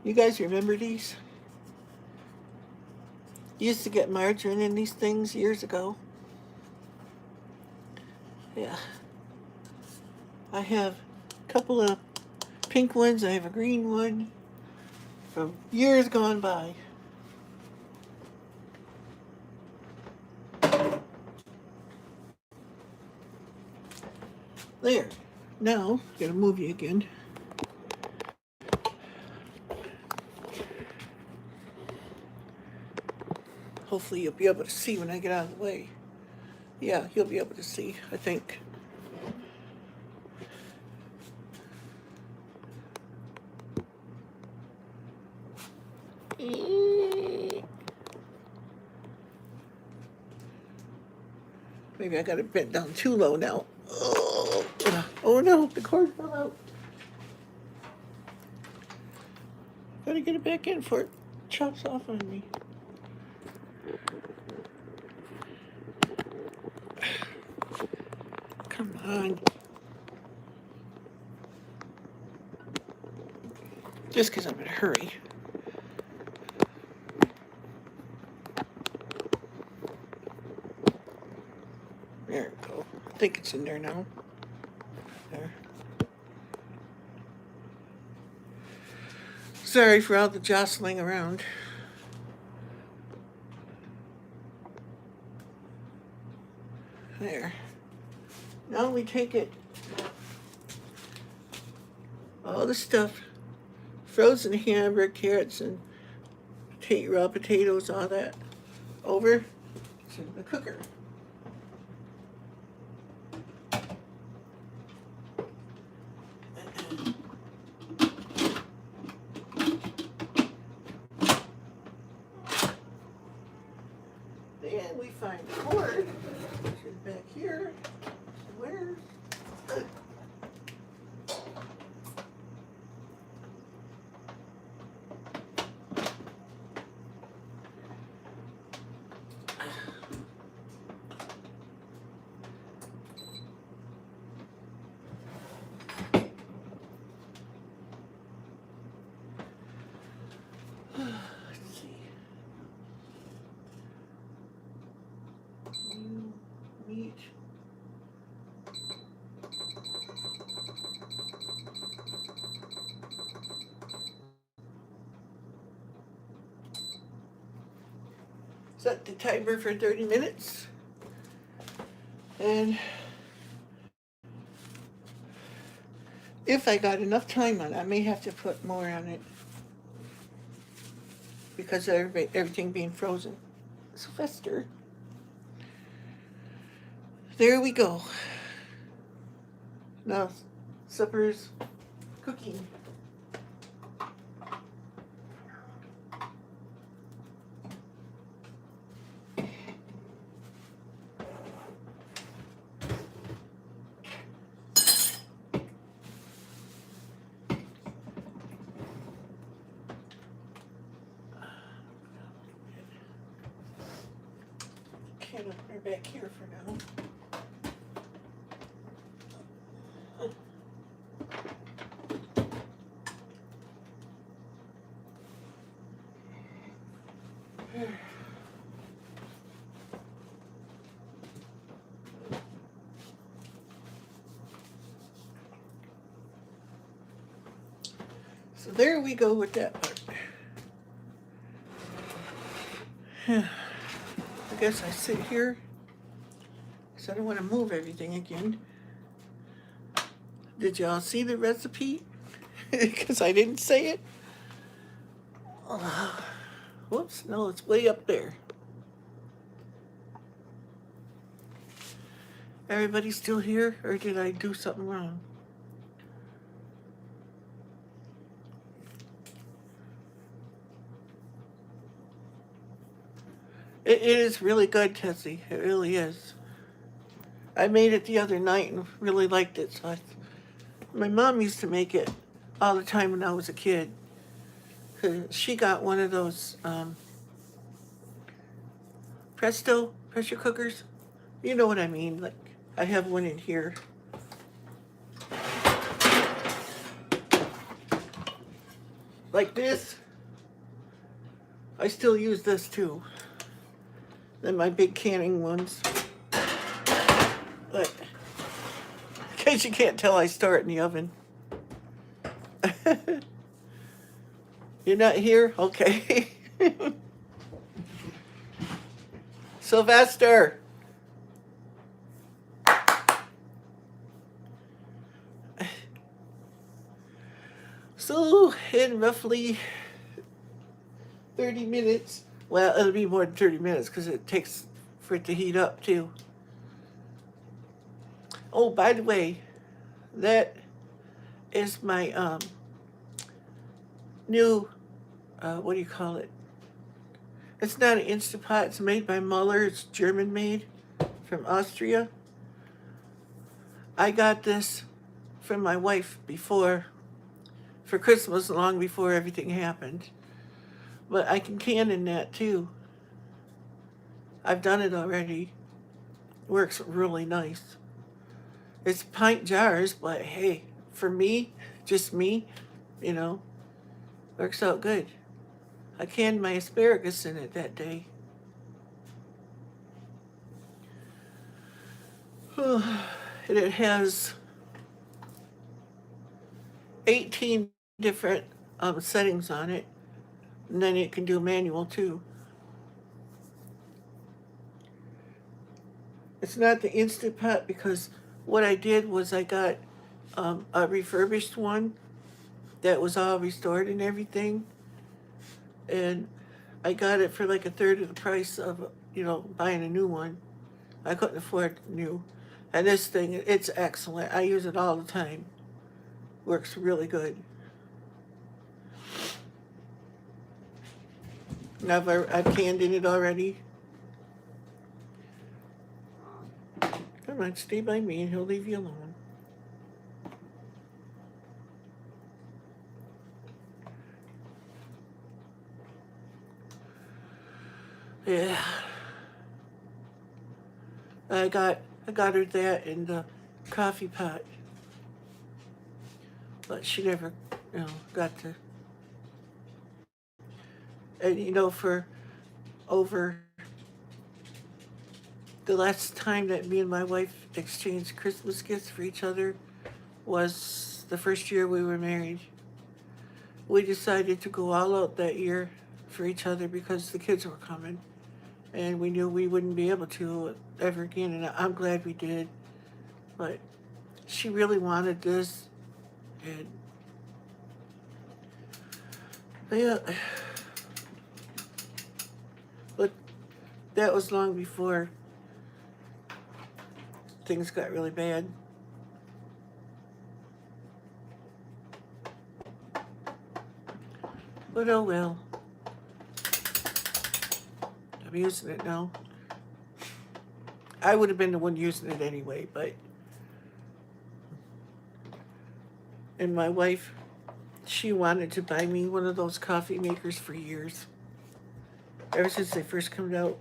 You guys remember these? You used to get margarine in these things years ago. Yeah. I have a couple of pink ones. I have a green one from years gone by. There. Now, I'm going to move you again. Hopefully you'll be able to see when I get out of the way. Yeah, you'll be able to see, I think. Maybe I got it bent down too low now. Oh no, the cord fell out. Gotta get it back in before it chops off on me. Come on. Just because I'm in a hurry. There we go. I think it's in there now. There. Sorry for all the jostling around. There. Now we take it, all the stuff, frozen hamburger, carrots, and raw potatoes, all that, over to the cooker. Then we find the cord, which is back here. Where? Let's see. Meat. Set the timer for 30 minutes. And if I got enough time on it, I may have to put more on it because of everything being frozen. Sylvester. There we go. Now, supper's cooking. Can opener back here for now. So there we go with that part. I guess I sit here because I don't want to move everything again. Did y'all see the recipe? Because I didn't say it. Whoops, no, it's way up there. Everybody still here, or did I do something wrong? It is really good, Tessie. It really is. I made it the other night and really liked it. So my mom used to make it all the time when I was a kid. She got one of those Presto pressure cookers. You know what I mean? Like, I have one in here. Like this. I still use this too. Then my big canning ones. But in case you can't tell, I store it in the oven. You're not here? Okay. Sylvester. So, in roughly 30 minutes, well, it'll be more than 30 minutes because it takes for it to heat up too. Oh, by the way, that is my new, what do you call it? It's not an Instant Pot. It's made by Muller. It's German made from Austria. I got this from my wife for Christmas, long before everything happened. But I can can in that too. I've done it already. Works really nice. It's pint jars, but hey, for me, just me, works out good. I canned my asparagus in it that day. And it has 18 different settings on it. And then it can do manual too. It's not the Instant Pot because what I did was I got a refurbished one that was all restored and everything. And I got it for like a third of the price of, buying a new one. I couldn't afford new. And this thing, it's excellent. I use it all the time. Works really good. I've canned in it already. Come on, stay by me and he'll leave you alone. Yeah. I got her that in the coffee pot. But she never, got to. And for over the last time that me and my wife exchanged Christmas gifts for each other was the first year we were married. We decided to go all out that year for each other because the kids were coming. and we knew we wouldn't be able to ever again, and I'm glad we did. But she really wanted this, and yeah, but that was long before things got really bad. But oh well, I'm using it now. I would have been the one using it anyway, but. And my wife, she wanted to buy me one of those coffee makers for years. Ever since they first come out.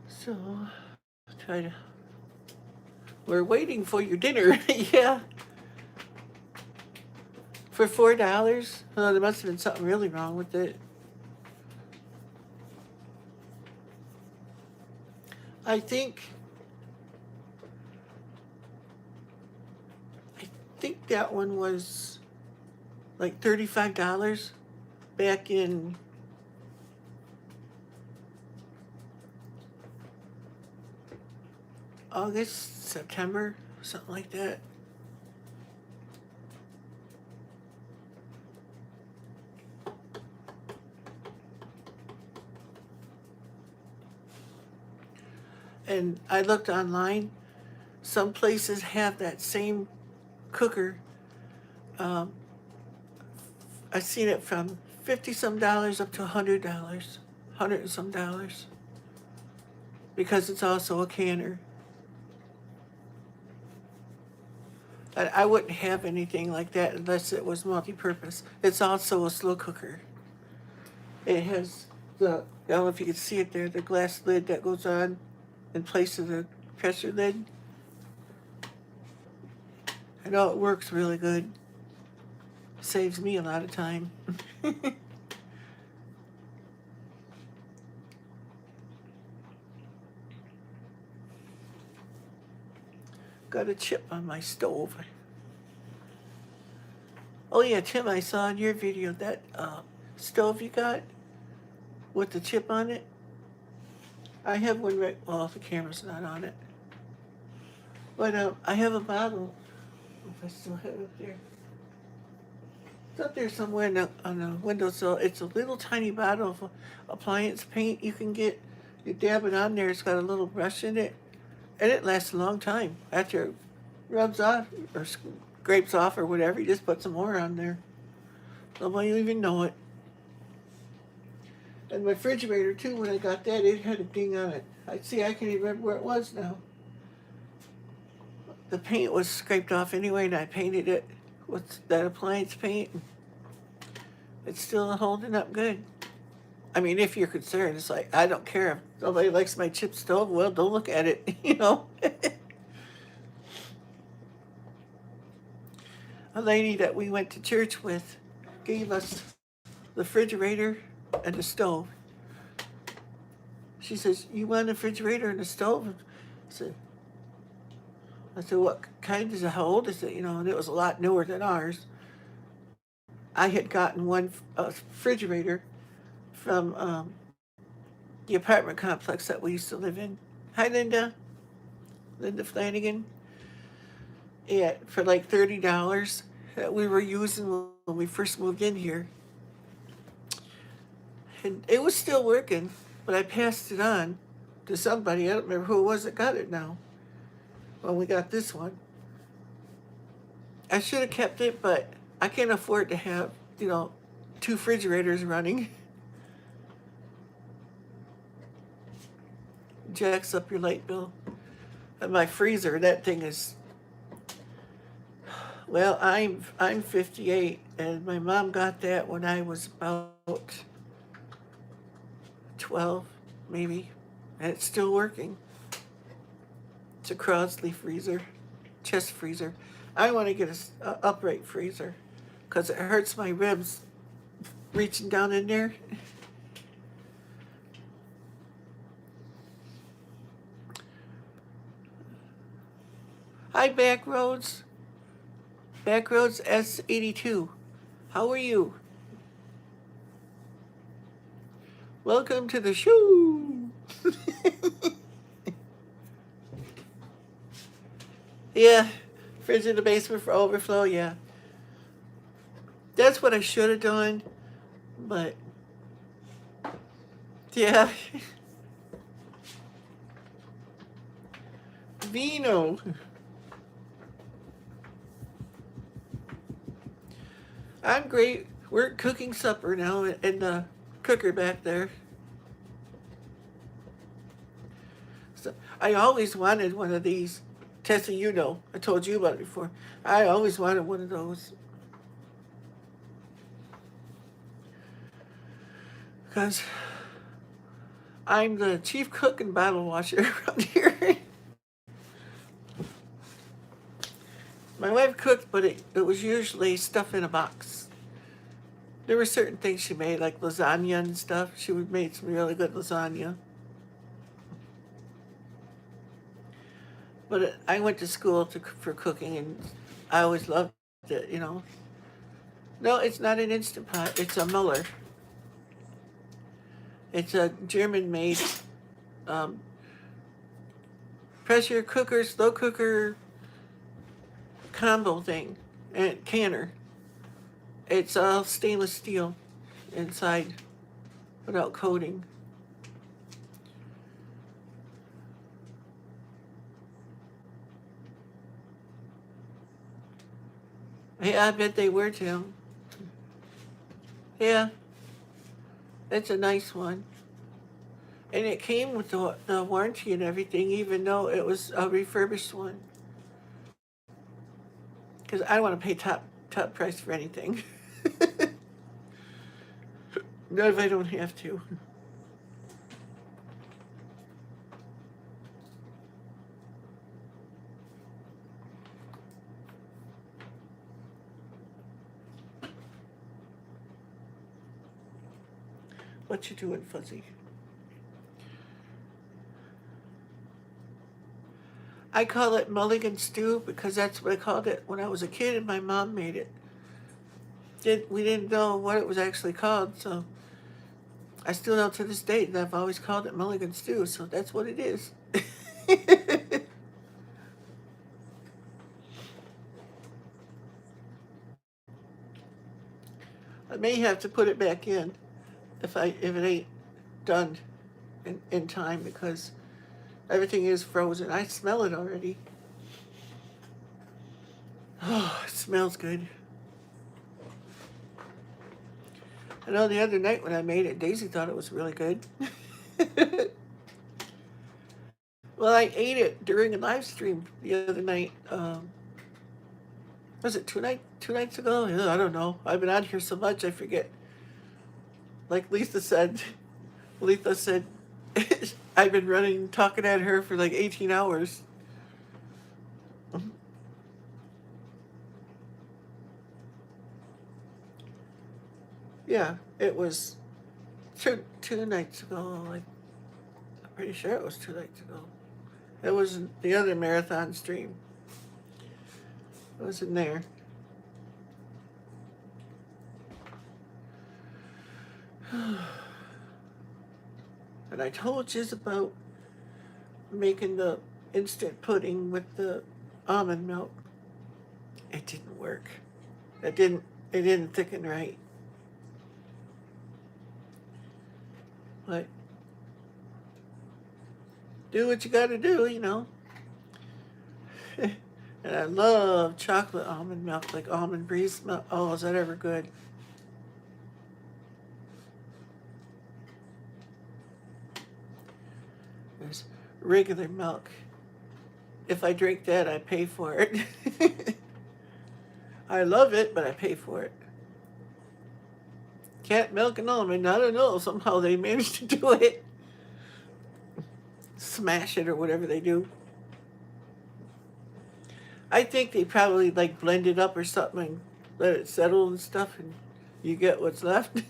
So, try to. We're waiting for your dinner. Yeah. For $4? Oh, there must have been something really wrong with it. I think. I think that one was like $35 back in August, September, something like that. And I looked online. Some places have that same cooker. Um, I've seen it from 50 some dollars up to $100, 100 and some dollars, because it's also a canner. I wouldn't have anything like that unless it was multi-purpose. It's also a slow cooker. It has the, I don't know if you can see it there, the glass lid that goes on in place of the pressure lid. I know it works really good. Saves me a lot of time. Got a chip on my stove. Oh yeah, Tim, I saw in your video that stove you got with the chip on it. I have one right, well, the camera's not on it. But I have a bottle, if I still have it there. It's up there somewhere on the windowsill. It's a little tiny bottle of appliance paint you can get. You dab it on there, it's got a little brush in it, and it lasts a long time. After it rubs off or scrapes off or whatever, you just put some more on there. Nobody will even know it. And my refrigerator too, when I got that, it had a ding on it. I can even remember where it was now. The paint was scraped off anyway, and I painted it with that appliance paint. It's still holding up good. I mean, if you're concerned, it's like, I don't care if nobody likes my chip stove, well, don't look at it, you know? A lady that we went to church with gave us the refrigerator and the stove. She says, you want a refrigerator and a stove? I said, what kind is it? How old is it? You know, and it was a lot newer than ours. I had gotten one refrigerator from the apartment complex that we used to live in. Hi, Linda. Linda Flanagan. Yeah, for like $30 that we were using when we first moved in here. And it was still working, but I passed it on to somebody. I don't remember who it was that got it now. When we got this one. I should have kept it, but I can't afford to have, you know, 2 refrigerators running. Jacks up your light bill. And my freezer, that thing is, well, I'm 58, and my mom got that when I was about 12, maybe, and it's still working. It's a Crosley freezer, chest freezer. I want to get a upright freezer because it hurts my ribs reaching down in there. Hi, Backroads. Backroads S82. How are you? Welcome to the show. Yeah, fridge in the basement for overflow. Yeah, that's what I should have done. But yeah, Vino. I'm great. We're cooking supper now in the cooker back there. So I always wanted one of these. Tessa, you know, I told you about it before. I always wanted one of those because I'm the chief cook and bottle washer around here. My wife cooked, but it was usually stuff in a box. There were certain things she made, like lasagna and stuff. She would make some really good lasagna. But I went to school for cooking, and I always loved it, you know. No, it's not an Instant Pot. It's a Muller. It's a German-made um, pressure cooker, slow cooker combo thing, and canner. It's all stainless steel inside without coating. Yeah, I bet they were too. Yeah, it's a nice one. And it came with the warranty and everything, even though it was a refurbished one. Because I don't want to pay top price for anything. Not if I don't have to. What you doing, Fuzzy? I call it mulligan stew because that's what I called it when I was a kid and my mom made it. We didn't know what it was actually called, so I still know to this date, and I've always called it mulligan stew, so that's what it is. I may have to put it back in if it ain't done in time because everything is frozen. I smell it already. Oh, it smells good. I know the other night when I made it, Daisy thought it was really good. Well, I ate it during a live stream the other night. Was it 2 nights ago? Yeah, I don't know. I've been on here so much I forget. Like Lisa said, Letha said, I've been running, talking at her for like 18 hours. Yeah, it was two nights ago. Like, I'm pretty sure it was 2 nights ago. It was the other marathon stream. It was in there. And I told you about making the instant pudding with the almond milk. It didn't work. It didn't. It didn't thicken right. But do what you got to do, you know. And I love chocolate almond milk, like almond breeze milk. Oh, is that ever good? There's regular milk. If I drink that, I pay for it. I love it, but I pay for it. Cat milk and almond, I don't know. Somehow they managed to do it. Smash it or whatever they do. I think they probably like blend it up or something and let it settle and stuff, and you get what's left.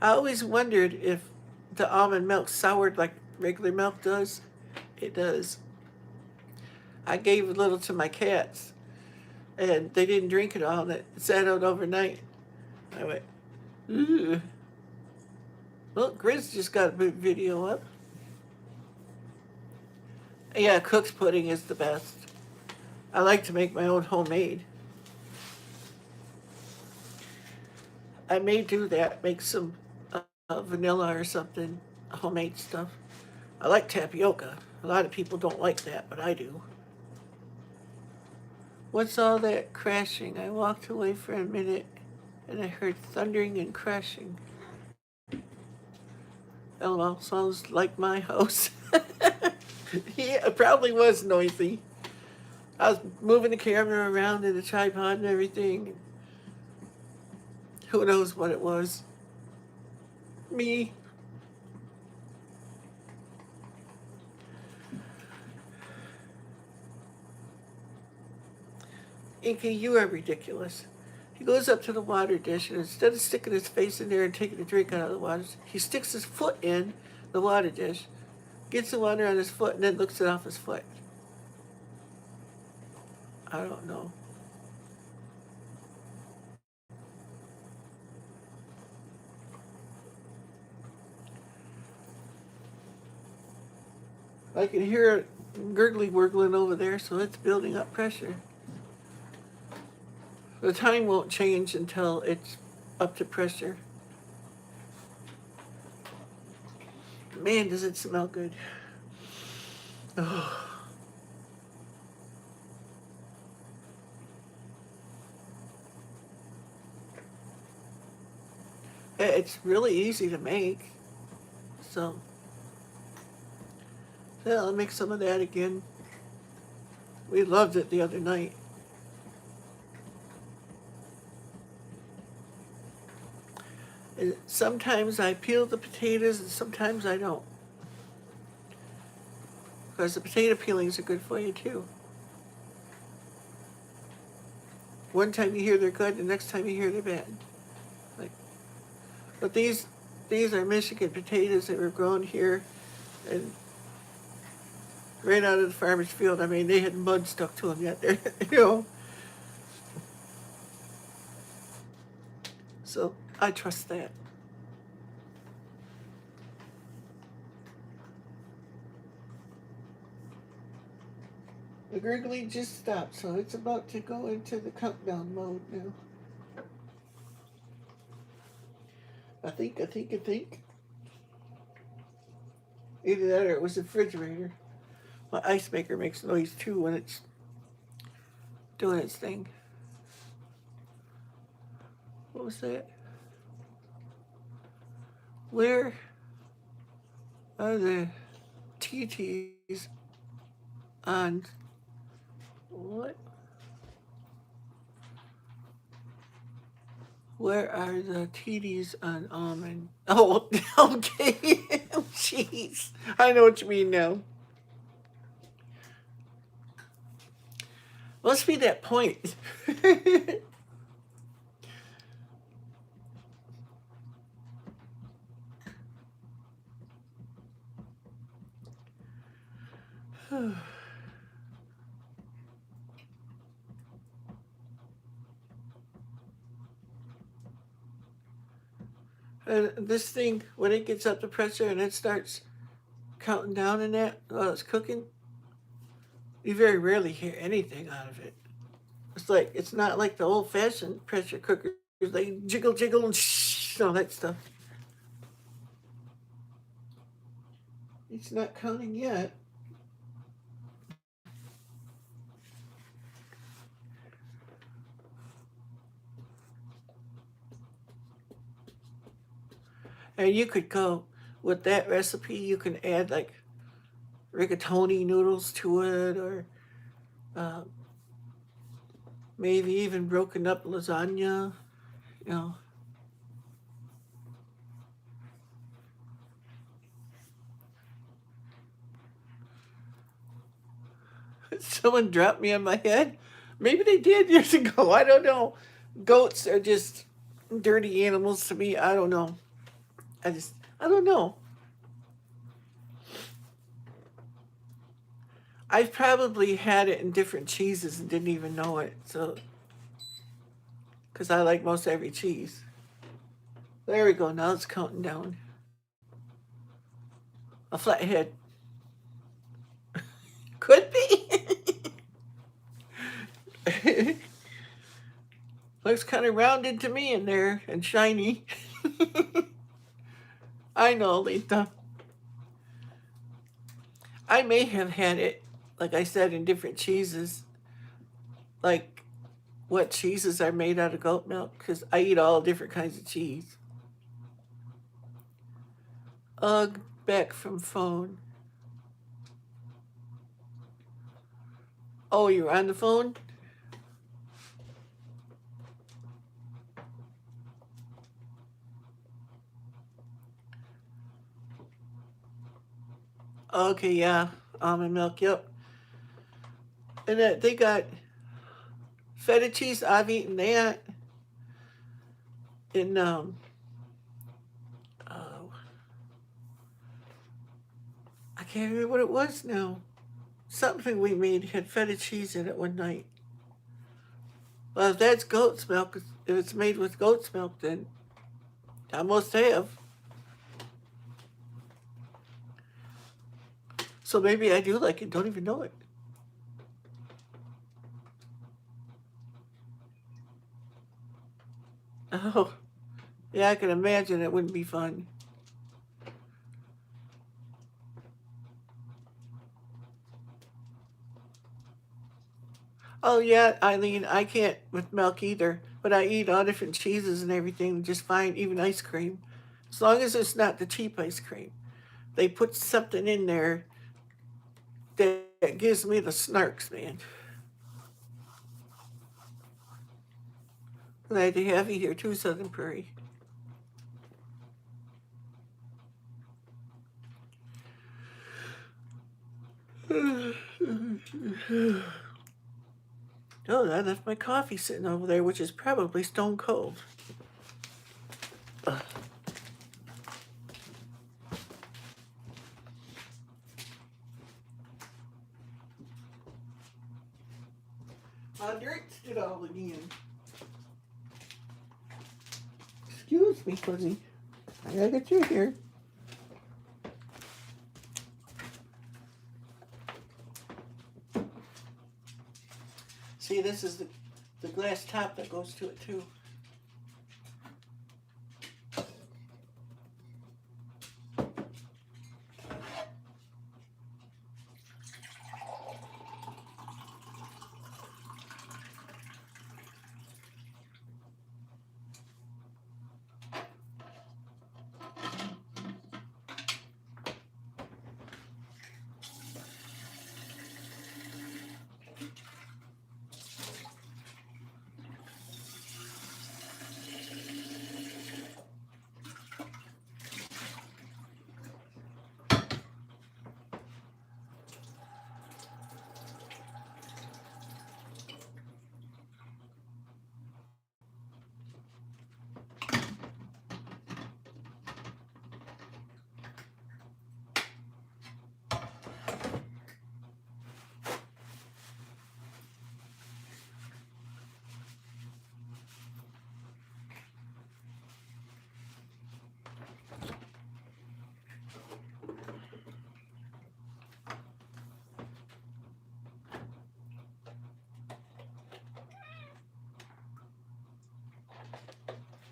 I always wondered if the almond milk soured like regular milk does, It does. I gave a little to my cats, and they didn't drink it all. And it sat out overnight. I went, ooh. Look, Grizz just got a big video up. Yeah, cook's pudding is the best. I like to make my own homemade. I may do that, make some vanilla or something, homemade stuff. I like tapioca. A lot of people don't like that, but I do. What's all that crashing? I walked away for a minute and I heard thundering and crashing. LOL, sounds like my house. Yeah, it probably was noisy. I was moving the camera around and the tripod and everything. Who knows what it was? Me. Inky, you are ridiculous. He goes up to the water dish and instead of sticking his face in there and taking a drink out of the water, he sticks his foot in the water dish, gets the water on his foot, and then looks it off his foot. I don't know. I can hear it gurgly wurgling over there, so it's building up pressure. The time won't change until it's up to pressure. Man, does it smell good. Oh. It's really easy to make. So, yeah, I'll make some of that again. We loved it the other night. And sometimes I peel the potatoes and sometimes I don't. Because the potato peelings are good for you too. One time you hear they're good, the next time you hear they're bad. Like, but these are Michigan potatoes that were grown here and right out of the farmer's field. I mean, they had mud stuck to them yet. They're, you know. So I trust that. The gurgling just stopped, so it's about to go into the countdown mode now. I think. Either that or it was the refrigerator. My ice maker makes noise too when it's doing its thing. What was that? Where are the TTs on what? Where are the TDs on almond? Oh, okay. Jeez. I know what you mean now. Must be that point. And this thing, when it gets up to pressure and it starts counting down in that while it's cooking, you very rarely hear anything out of it. It's not like the old fashioned pressure cookers. They jiggle, jiggle, and shh, all that stuff. It's not counting yet. And you could go with that recipe. You can add like rigatoni noodles to it, or uh, maybe even broken up lasagna. You know, someone dropped me on my head. Maybe they did years ago. I don't know. Goats are just dirty animals to me. I don't know. I don't know. I've probably had it in different cheeses and didn't even know it. So, because I like most every cheese. There we go. Now it's counting down. A flathead. Could be. Looks kind of rounded to me in there and shiny. I know, Lita. I may have had it, like I said, in different cheeses. Like what cheeses are made out of goat milk, because I eat all different kinds of cheese. Ugh, back from phone. Oh, you're on the phone? Okay, yeah. Almond milk, yep. And they got feta cheese. I've eaten that. And oh, I can't remember what it was now. Something we made had feta cheese in it one night. Well, if that's goat's milk, if it's made with goat's milk, then I must have. So maybe I do like it, don't even know it. Oh, yeah, I can imagine it wouldn't be fun. Oh, yeah, Eileen, I can't with milk either, but I eat all different cheeses and everything just fine, even ice cream. As long as it's not the cheap ice cream. They put something in there that gives me the snarks, man. Glad to have you here too, Southern Prairie. Oh, I left my coffee sitting over there, which is probably stone cold. Ugh. I drenched it all again. Excuse me, Fuzzy. I gotta get you here. See, this is the glass top that goes to it too.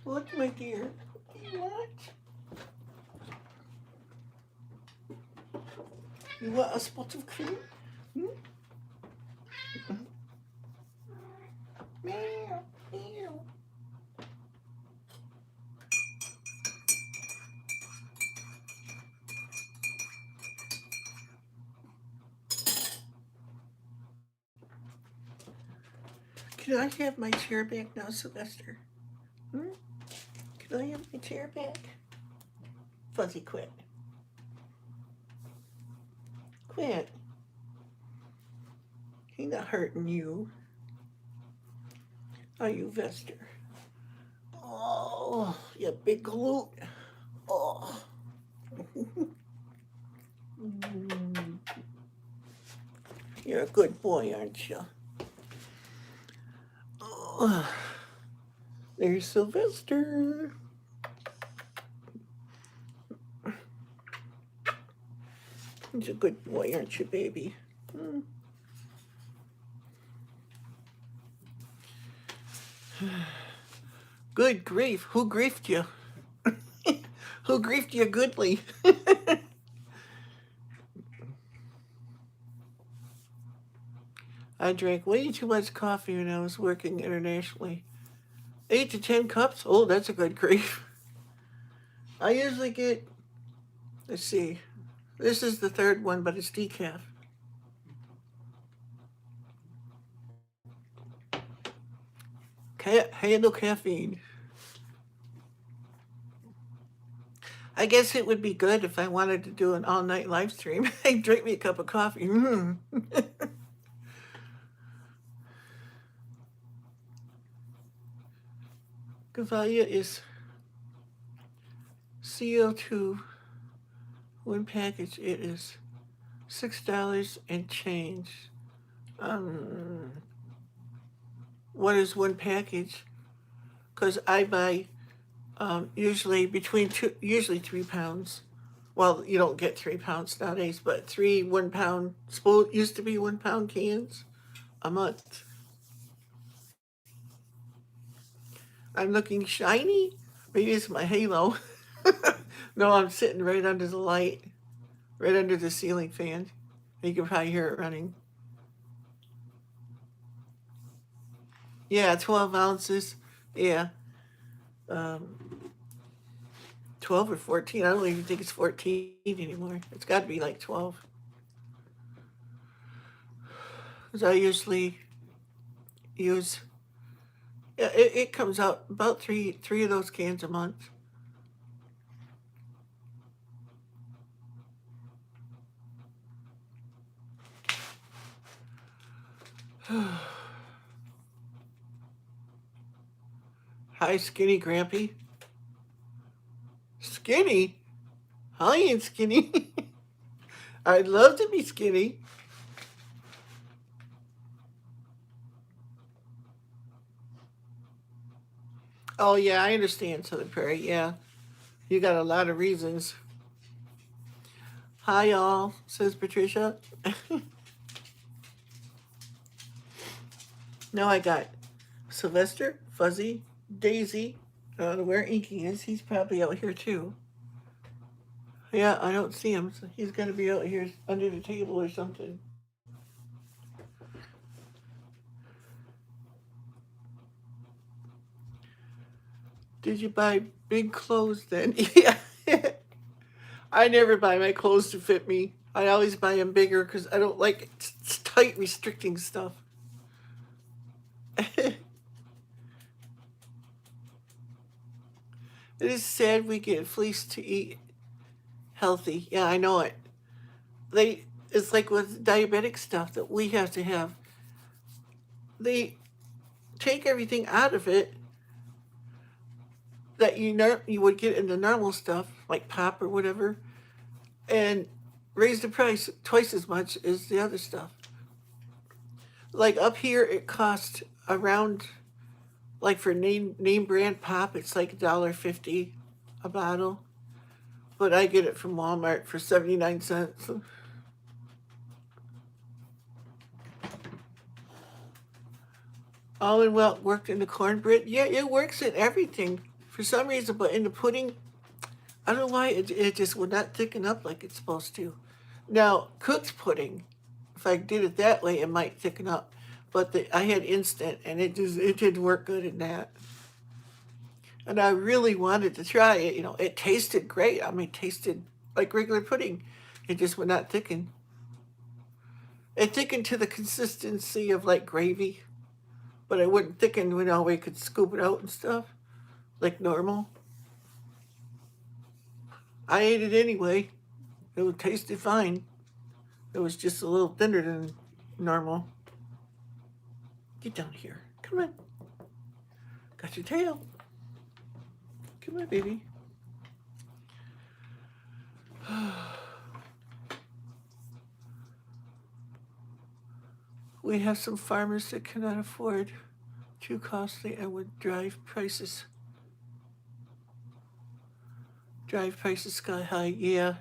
What, my dear? What? You want a spot of cream? Hmm? Meow, meow. Can I have my chair back now, Sylvester? Hmm? Can I have my chair back? Fuzzy, quit. Quit. He's not hurting you. Are you, Vester? Oh, you big glute. Oh. You're a good boy, aren't you? Oh, there's Sylvester. He's a good boy, aren't you, baby? Hmm. Good grief. Who griefed you? Who griefed you goodly? I drank way too much coffee when I was working internationally. 8 to 10 cups? Oh, that's a good grief. I usually get, let's see, this is the third one, but it's decaf. Can't handle caffeine. I guess it would be good if I wanted to do an all night live stream. I'd drink me a cup of coffee. Gavalia is CO2. One package, it is $6 and change. Um, what is one package? Because I buy usually between two, usually 3 pounds. Well, you don't get 3 pounds nowadays, but three 1 pound, used to be 1 pound cans a month. I'm looking shiny. Maybe it's my halo. No, I'm sitting right under the light, right under the ceiling fan. You can probably hear it running. Yeah, 12 ounces. Yeah. Um, 12 or 14. I don't even think it's 14 anymore. It's got to be like 12. Because I usually use, yeah, it comes out about three of those cans a month. Hi, skinny Grampy. Skinny? I ain't skinny. I'd love to be skinny. Oh, yeah, I understand, Southern Prairie. Yeah, you got a lot of reasons. Hi, y'all, says Patricia. Now I got Sylvester, Fuzzy, Daisy. I don't know where Inky is. He's probably out here too. Yeah, I don't see him. So he's gonna be out here under the table or something. Did you buy big clothes then? Yeah. I never buy my clothes to fit me. I always buy them bigger because I don't like tight, restricting stuff. It is sad we get fleeced to eat healthy. Yeah, I know it. It's like with diabetic stuff that we have to have. They take everything out of it that you would get in the normal stuff like pop or whatever, and raise the price twice as much as the other stuff. Like up here, it costs around, like for name brand pop, it's like $1.50 a bottle, but I get it from Walmart for 79 cents. Almond milk worked in the cornbread. Yeah, it works in everything for some reason, but in the pudding, I don't know why it just would not thicken up like it's supposed to. Now, cooked pudding, if I did it that way, it might thicken up. But I had instant, and it didn't work good in that. And I really wanted to try it. It tasted great. I mean, it tasted like regular pudding. It just would not thicken. It thickened to the consistency of like gravy, but it wouldn't thicken when we could scoop it out and stuff like normal. I ate it anyway. It tasted fine. It was just a little thinner than normal. Get down here. Come on. Got your tail. Come on, baby. We have some farmers that cannot afford too costly and would drive prices sky high. Yeah,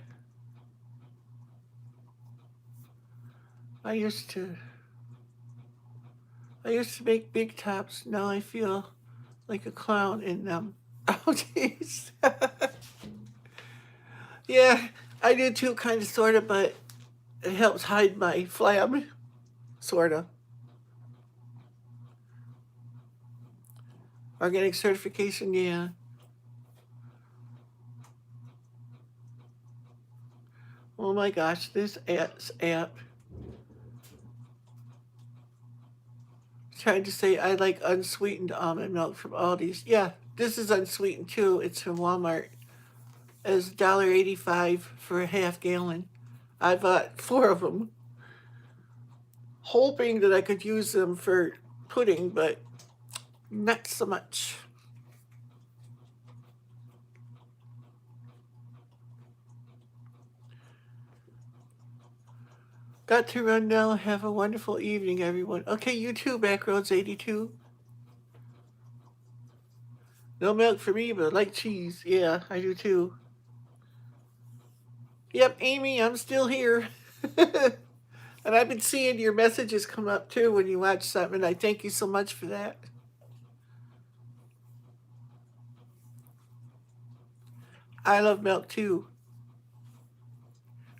I used to make big tops. Now I feel like a clown in them. Oh jeez. Yeah, I do too, kind of, sort of, but it helps hide my flab, sort of. Organic certification, yeah. Oh my gosh, this app trying to say I like unsweetened almond milk from Aldi's. Yeah, this is unsweetened too. It's from Walmart. It's $1.85 for a half gallon. I bought 4 of them, hoping that I could use them for pudding, but not so much. Got to run now. Have a wonderful evening, everyone. Okay, you too, Backroads 82. No milk for me, but I like cheese. Yeah, I do too. Yep, Amy, I'm still here. And I've been seeing your messages come up too when you watch something. I thank you so much for that. I love milk too.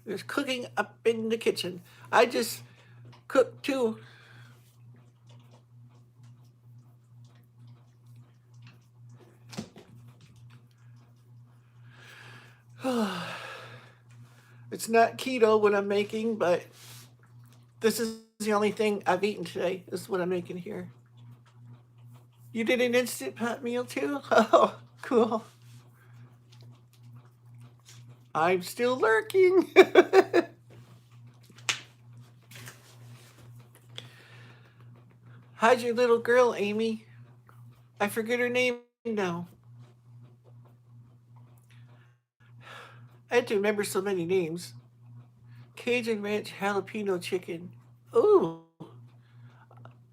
There's cooking up in the kitchen. I just cook too. It's not keto what I'm making, but this is the only thing I've eaten today. This is what I'm making here. You did an Instant Pot meal too? Oh, cool. I'm still lurking. How's your little girl, Amy? I forget her name now. I had to remember so many names. Cajun Ranch Jalapeno Chicken. Ooh.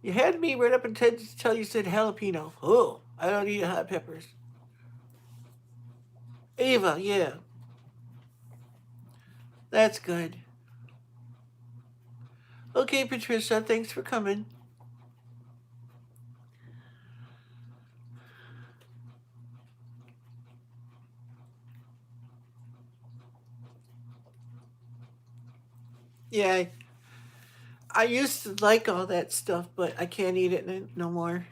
You had me right up until you said jalapeno. Oh, I don't eat hot peppers. Ava, yeah. That's good. Okay, Patricia, thanks for coming. Yeah, I used to like all that stuff, but I can't eat it no more.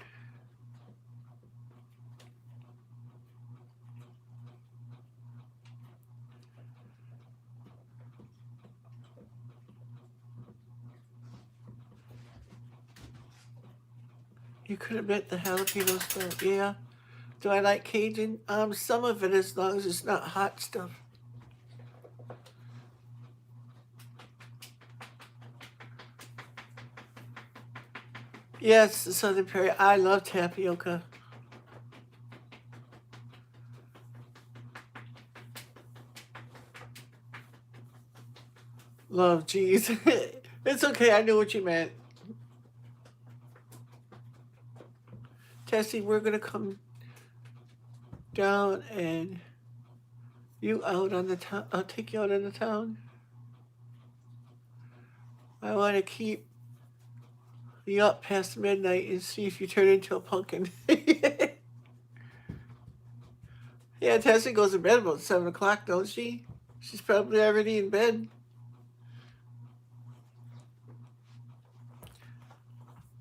You could have bet the jalapeno stuff. Yeah. Do I like Cajun? Some of it, as long as it's not hot stuff. Yes, the Southern Prairie. I love tapioca. Love cheese. It's okay. I knew what you meant. Tessie, we're gonna come down and you out on the town. I'll take you out on the town. I want to keep you up past midnight and see if you turn into a pumpkin. Yeah, Tessie goes to bed about 7 o'clock, don't she? She's probably already in bed.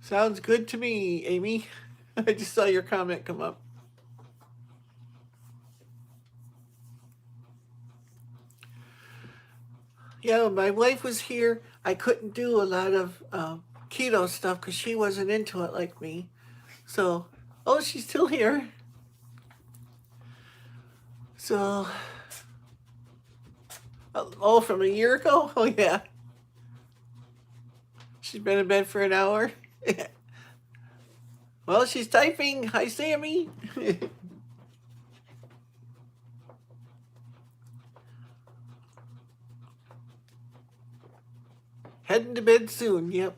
Sounds good to me, Amy. I just saw your comment come up. Yeah, my wife was here. I couldn't do a lot of keto stuff because she wasn't into it like me. So, oh, she's still here. So, oh, from a year ago? Oh, yeah. She's been in bed for an hour. Well, she's typing. Hi, Sammy. Heading to bed soon. Yep.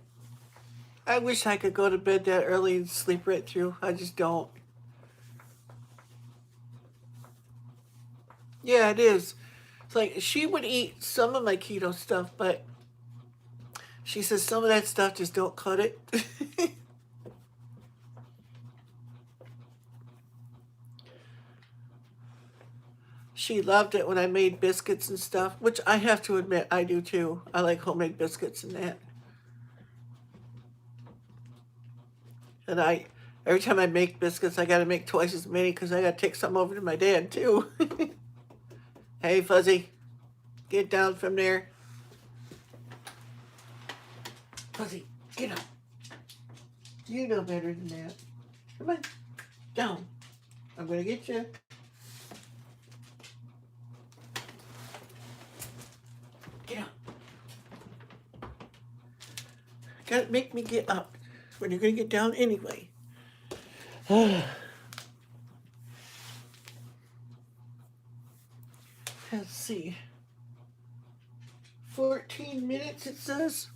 I wish I could go to bed that early and sleep right through. I just don't. Yeah, it is. It's like she would eat some of my keto stuff, but she says some of that stuff just don't cut it. She loved it when I made biscuits and stuff, which I have to admit I do too. I like homemade biscuits and that. And every time I make biscuits, I got to make twice as many because I got to take some over to my dad too. Hey, Fuzzy, get down from there. Fuzzy, get up. You know better than that. Come on, down. I'm gonna get you. Get up. Gotta make me get up when you're gonna get down anyway. Let's see. 14 minutes it says.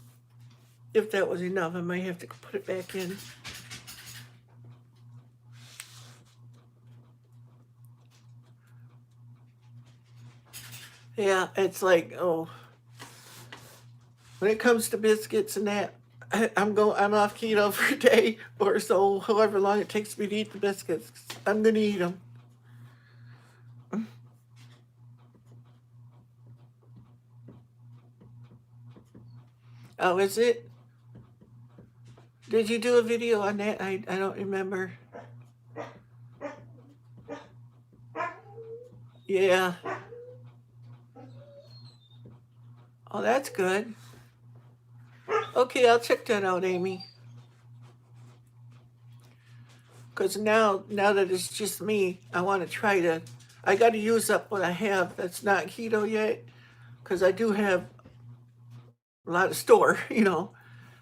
If that was enough, I might have to put it back in. Yeah, it's like, oh, when it comes to biscuits and that, I'm off keto for a day or so, however long it takes me to eat the biscuits. I'm gonna eat them. Oh, is it? Did you do a video on that? I don't remember. Yeah. Oh, that's good. Okay, I'll check that out, Amy. Because now that it's just me, I want to try to. I got to use up what I have that's not keto yet, because I do have a lot of store, and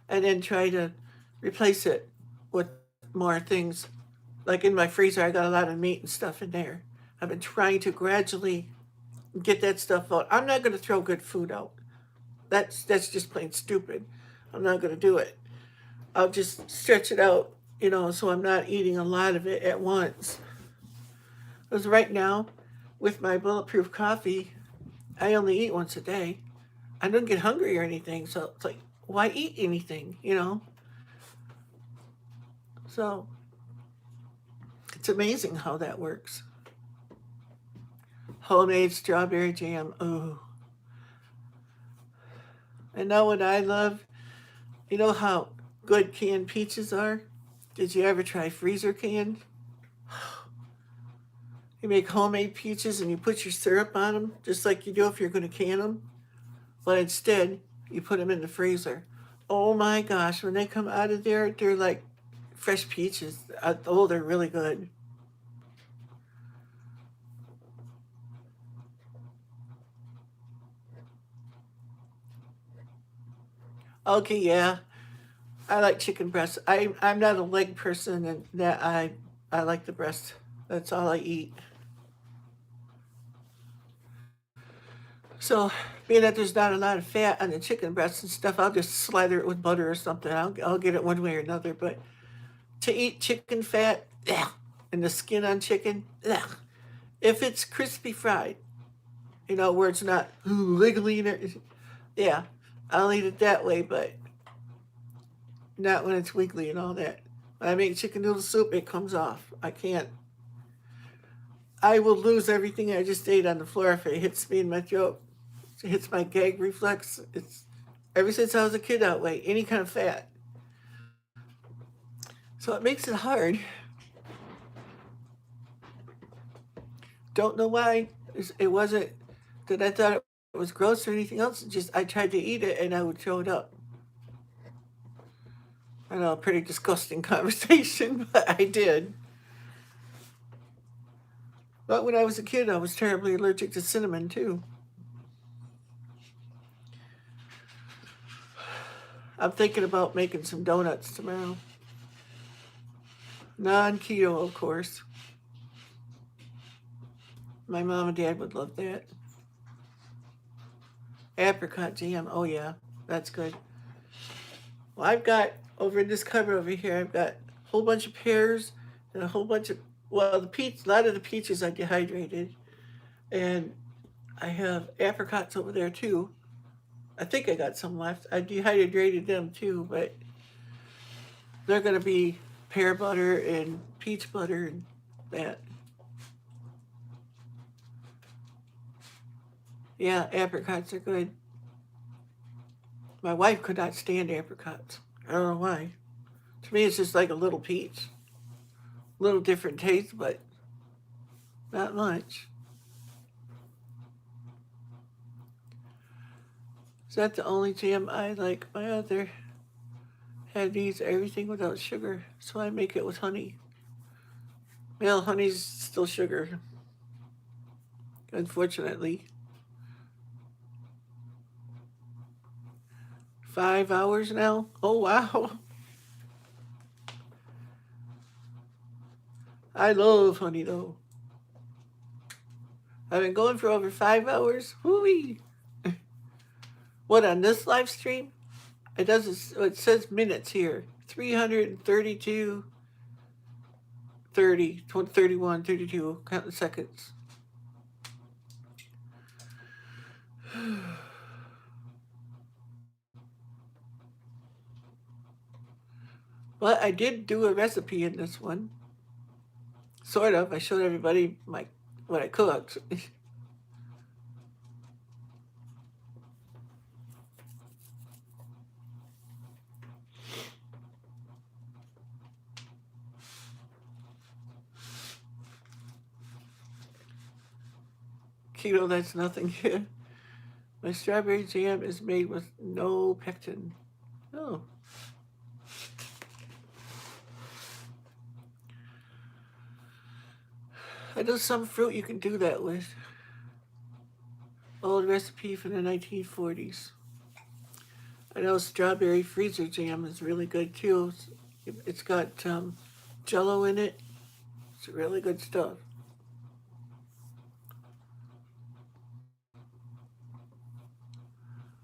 then try to replace it with more things. Like in my freezer, I got a lot of meat and stuff in there. I've been trying to gradually get that stuff out. I'm not going to throw good food out. That's just plain stupid. I'm not going to do it. I'll just stretch it out, so I'm not eating a lot of it at once. Because right now, with my bulletproof coffee, I only eat once a day. I don't get hungry or anything, so it's like, why eat anything, So it's amazing how that works. Homemade strawberry jam, ooh. And now what I love, you know how good canned peaches are? Did you ever try freezer canned? You make homemade peaches and you put your syrup on them, just like you do if you're going to can them. But instead, you put them in the freezer. Oh my gosh, when they come out of there, they're like fresh peaches. Oh, they're really good. Okay, yeah. I like chicken breast. I'm not a leg person, and that I like the breast. That's all I eat. So, being that there's not a lot of fat on the chicken breast and stuff, I'll just slather it with butter or something. I'll get it one way or another. But to eat chicken fat, ugh, and the skin on chicken, ugh. If it's crispy fried, where it's not wiggly and everything, yeah, I'll eat it that way. But not when it's wiggly and all that. When I make chicken noodle soup, it comes off. I can't. I will lose everything I just ate on the floor if it hits me in my throat. It hits my gag reflex. It's ever since I was a kid that way. Any kind of fat. So it makes it hard. Don't know why. It wasn't that I thought it was gross or anything else. Just I tried to eat it and I would throw it up. I know, a pretty disgusting conversation, but I did. But when I was a kid, I was terribly allergic to cinnamon too. I'm thinking about making some donuts tomorrow. Non-keto, of course. My mom and dad would love that. Apricot jam, oh yeah, that's good. Well, I've got Over in this cupboard over here, I've got a whole bunch of pears and a whole bunch of, well, a lot of the peaches I dehydrated. And I have apricots over there too. I think I got some left. I dehydrated them too, but they're going to be pear butter and peach butter and that. Yeah, apricots are good. My wife could not stand apricots. I don't know why. To me, it's just like a little peach. Little different taste, but not much. Is that the only jam I like? My other had needs everything without sugar, so I make it with honey. Well, honey's still sugar, unfortunately. 5 hours now? Oh, wow. I love honey, though. I've been going for over 5 hours. Whoo-wee. What, on this live stream? It says minutes here. 332, 30, 31, 32, counting seconds. But I did do a recipe in this one. Sort of. I showed everybody what I cooked. Keto, that's nothing. My strawberry jam is made with no pectin. Oh. I know some fruit you can do that with. Old recipe from the 1940s. I know strawberry freezer jam is really good too. It's got Jello in it. It's really good stuff.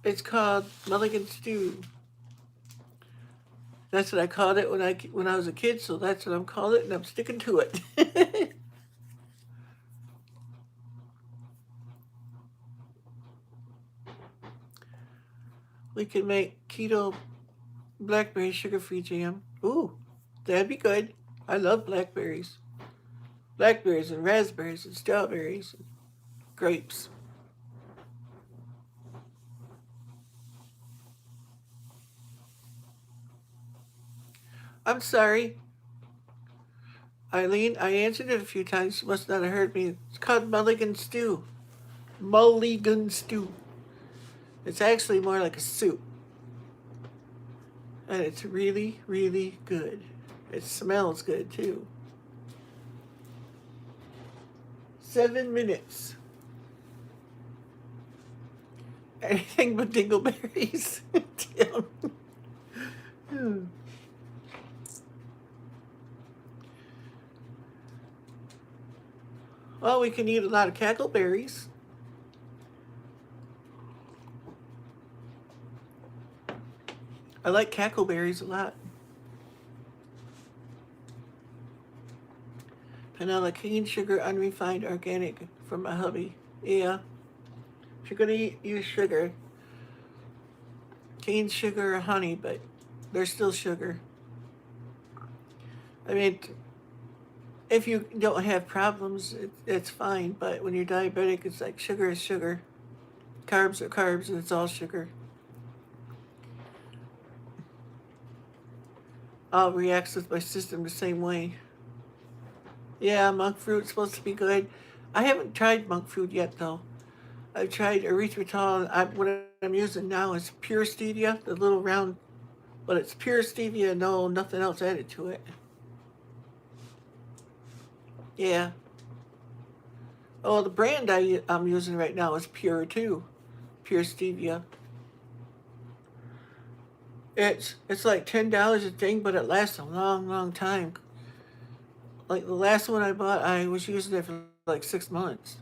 It's called Mulligan Stew. That's what I called it when I was a kid, so that's what I'm calling it, and I'm sticking to it. We can make keto blackberry sugar-free jam. Ooh, that'd be good. I love blackberries. Blackberries and raspberries and strawberries and grapes. I'm sorry, Eileen. I answered it a few times. You must not have heard me. It's called Mulligan Stew. Mulligan Stew. It's actually more like a soup. And it's really, really good. It smells good too. 7 minutes. Anything but dingleberries. Well, we can eat a lot of cackleberries. I like cackleberries a lot. Vanilla, cane sugar, unrefined, organic from my hubby. Yeah. If you're gonna use sugar, cane sugar or honey, but they're still sugar. I mean, if you don't have problems, it's fine. But when you're diabetic, it's like sugar is sugar. Carbs are carbs, and it's all sugar. All reacts with my system the same way. Yeah, monk fruit's supposed to be good. I haven't tried monk fruit yet, though. I've tried erythritol. What I'm using now is pure stevia, the little round, but it's pure stevia, no, nothing else added to it. Yeah. Oh, the brand I'm using right now is pure too. Pure stevia. It's like $10 a thing, but it lasts a long, long time. Like the last one I bought, I was using it for like 6 months.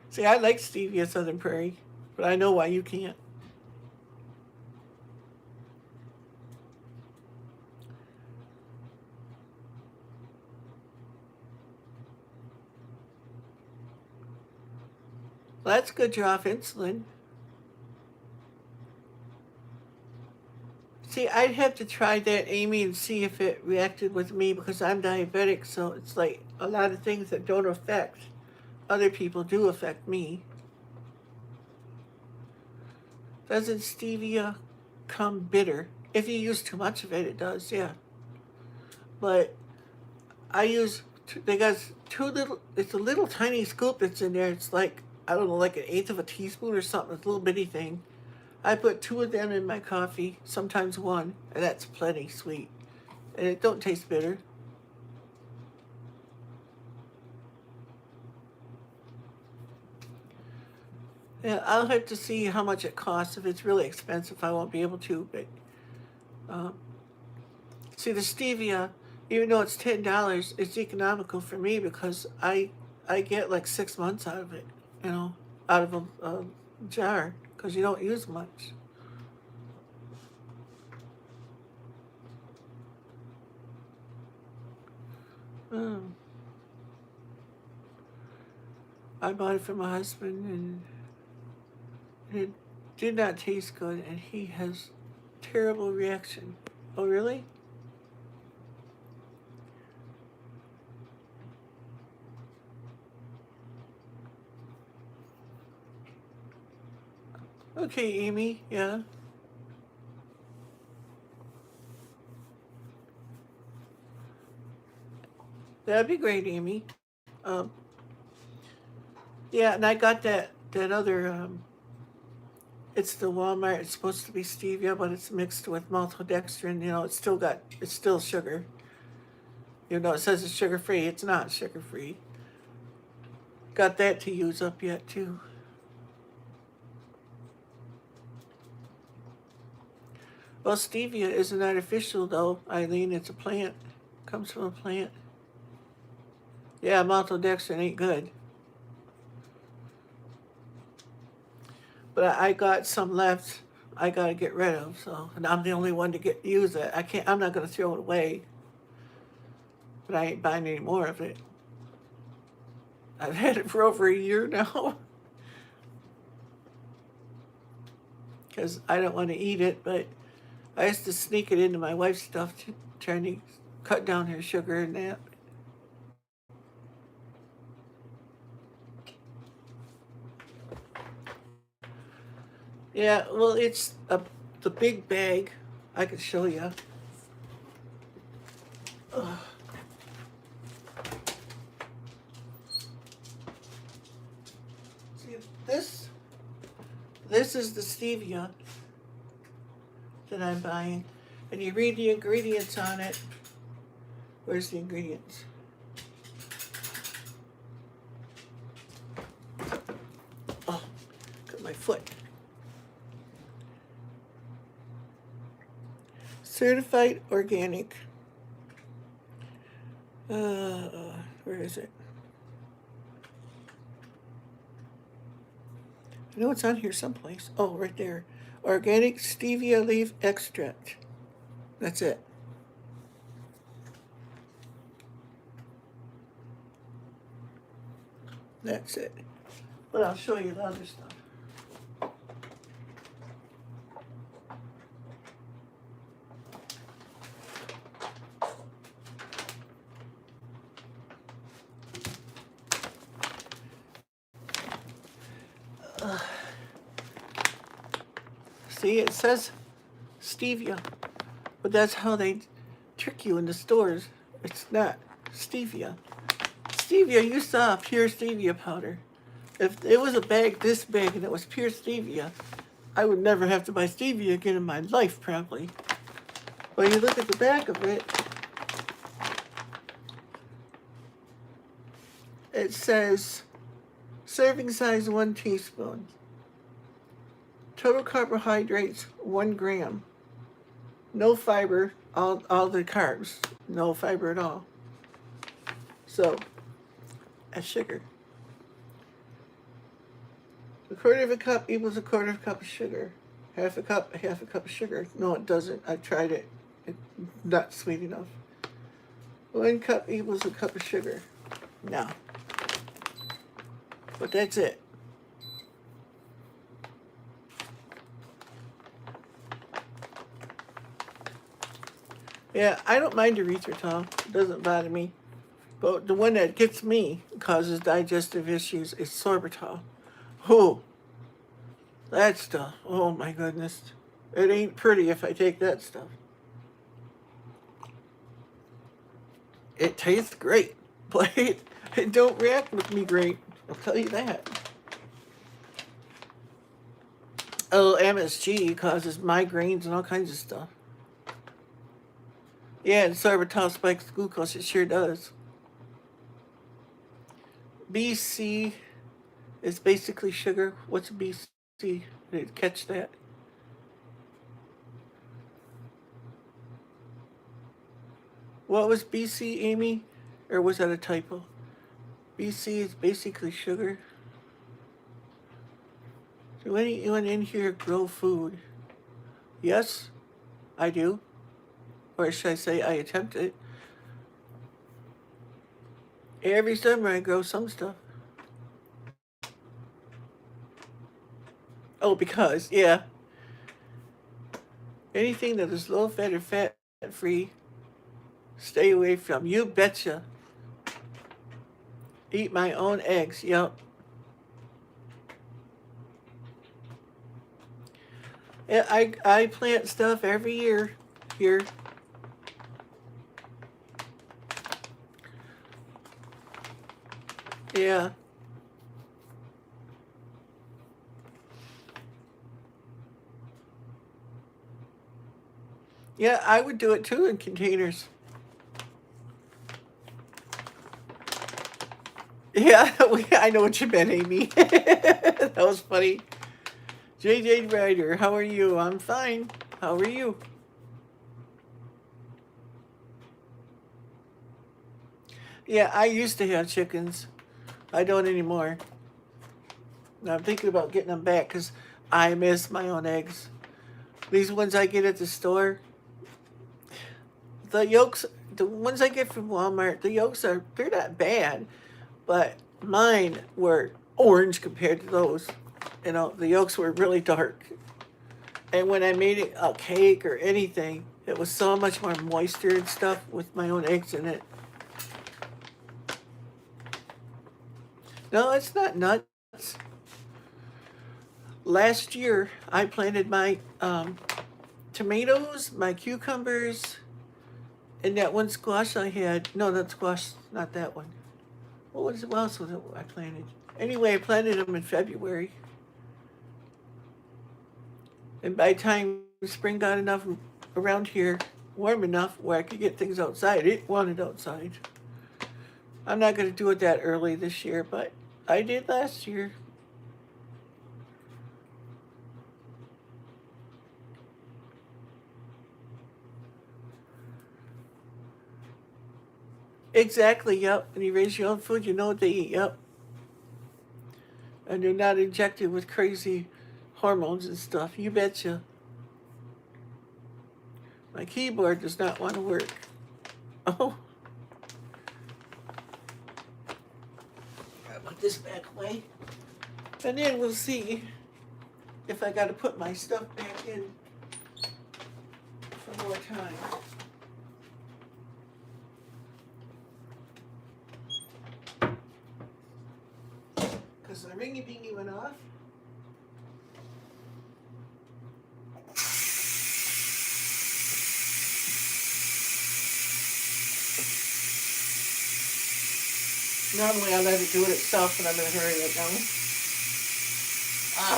See, I like stevia Southern Prairie, but I know why you can't. Well, that's good you're off insulin. See, I'd have to try that, Amy, and see if it reacted with me because I'm diabetic, so it's like a lot of things that don't affect other people do affect me. Doesn't stevia come bitter? If you use too much of it, it does, yeah. But I use, they got two little, it's a little tiny scoop that's in there. It's like, I don't know, like an eighth of a teaspoon or something. It's a little bitty thing. I put 2 of them in my coffee, sometimes 1, and that's plenty sweet. And it don't taste bitter. Yeah, I'll have to see how much it costs. If it's really expensive, I won't be able to. But see, the stevia, even though it's $10, it's economical for me because I get like 6 months out of it, out of a jar because you don't use much. Um, I bought it for my husband, and it did not taste good, and he has terrible reaction. Oh, really? Okay, Amy. Yeah. That'd be great, Amy. Um, yeah, and I got that other. It's the Walmart. It's supposed to be stevia, but it's mixed with maltodextrin. It's still sugar. It says it's sugar free. It's not sugar free. Got that to use up yet too. Well, stevia isn't artificial though, Eileen. It's a plant. Comes from a plant. Yeah, maltodextrin ain't good. But I got some left. I gotta get rid of. So, and I'm the only one to use it. I can't. I'm not gonna throw it away. But I ain't buying any more of it. I've had it for over a year now. Because I don't want to eat it, but I used to sneak it into my wife's stuff, trying to cut down her sugar and that. Yeah, well, it's the big bag. I could show you. See, this is the stevia that I'm buying, and you read the ingredients on it. Where's the ingredients? Oh, got my foot. Certified organic. Where is it? I know it's on here someplace. Oh, right there. Organic stevia leaf extract. That's it. That's it. But I'll show you the other stuff. See, it says stevia, but that's how they trick you in the stores. It's not stevia. Stevia, you saw pure stevia powder. If it was a bag this big and it was pure stevia, I would never have to buy stevia again in my life, probably. When you look at the back of it, it says serving size 1 teaspoon. Total carbohydrates 1 gram. No fiber, all the carbs. No fiber at all. So, that's sugar. A quarter of a cup equals a quarter of a cup of sugar. Half a cup of sugar. No, it doesn't. I've tried it. It's not sweet enough. 1 cup equals a cup of sugar. No. But that's it. Yeah, I don't mind erythritol. It doesn't bother me. But the one that gets me, causes digestive issues, is sorbitol. Oh, that stuff. Oh my goodness. It ain't pretty if I take that stuff. It tastes great, but it don't react with me great. I'll tell you that. Oh, MSG causes migraines and all kinds of stuff. Yeah, and sorbitol spikes glucose. It sure does. BC is basically sugar. What's BC? Did you catch that? What was BC, Amy? Or was that a typo? BC is basically sugar. Do anyone in here grow food? Yes, I do. Or should I say I attempt it. Every summer I grow some stuff. Oh, because, yeah. Anything that is low fat or fat free, stay away from. You betcha. Eat my own eggs. Yep. Yeah, I plant stuff every year here. Yeah. Yeah, I would do it too in containers. Yeah, I know what you meant, Amy. That was funny. JJ Ryder, how are you? I'm fine. How are you? Yeah, I used to have chickens. I don't anymore. Now I'm thinking about getting them back because I miss my own eggs. These ones I get at the store, the yolks, the ones I get from Walmart, the yolks they're not bad, but mine were orange compared to those. You know, the yolks were really dark. And when I made it a cake or anything, it was so much more moisture and stuff with my own eggs in it. No, it's not nuts. Last year, I planted my tomatoes, my cucumbers, and that one squash I had. No, that squash, not that one. What else was it I planted? Anyway, I planted them in February. And by the time spring got enough around here, warm enough where I could get things outside, it wanted outside. I'm not going to do it that early this year, but I did last year. Exactly, yep. And you raise your own food, you know what they eat, yep. And they're not injected with crazy hormones and stuff. You betcha. My keyboard does not want to work. Oh, I'll put this back away. And then we'll see if I got to put my stuff back in for more time. Because the ringy bingy went off. Normally I let it do it itself, but I'm in a hurry right now.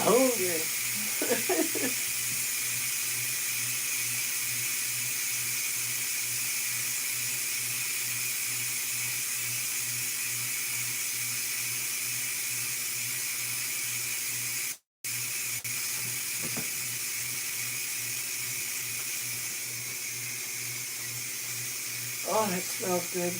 Oh, yeah. Oh, that smells good.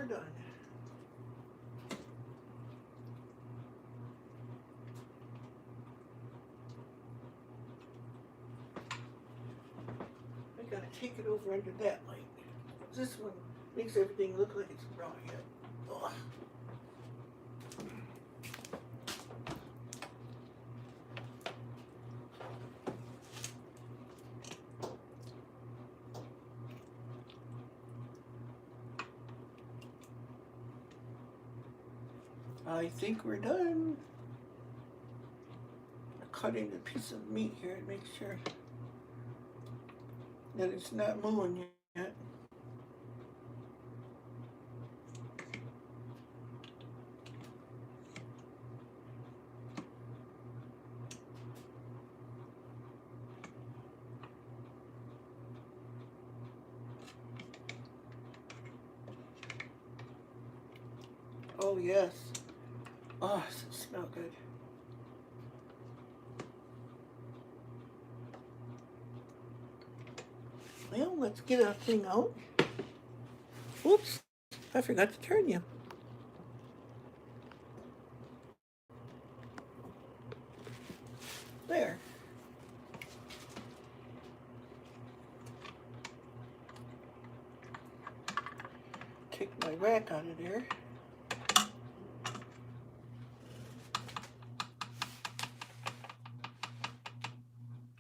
we're done. I gotta take it over under that light. This one makes everything look like it's raw yet. Ugh. I think we're done. I'm cutting a piece of meat here to make sure that it's not moving yet. Oh yes. Oh, it smells good. Well, let's get our thing out. Oops, I forgot to turn you. There. Take my rack out of there.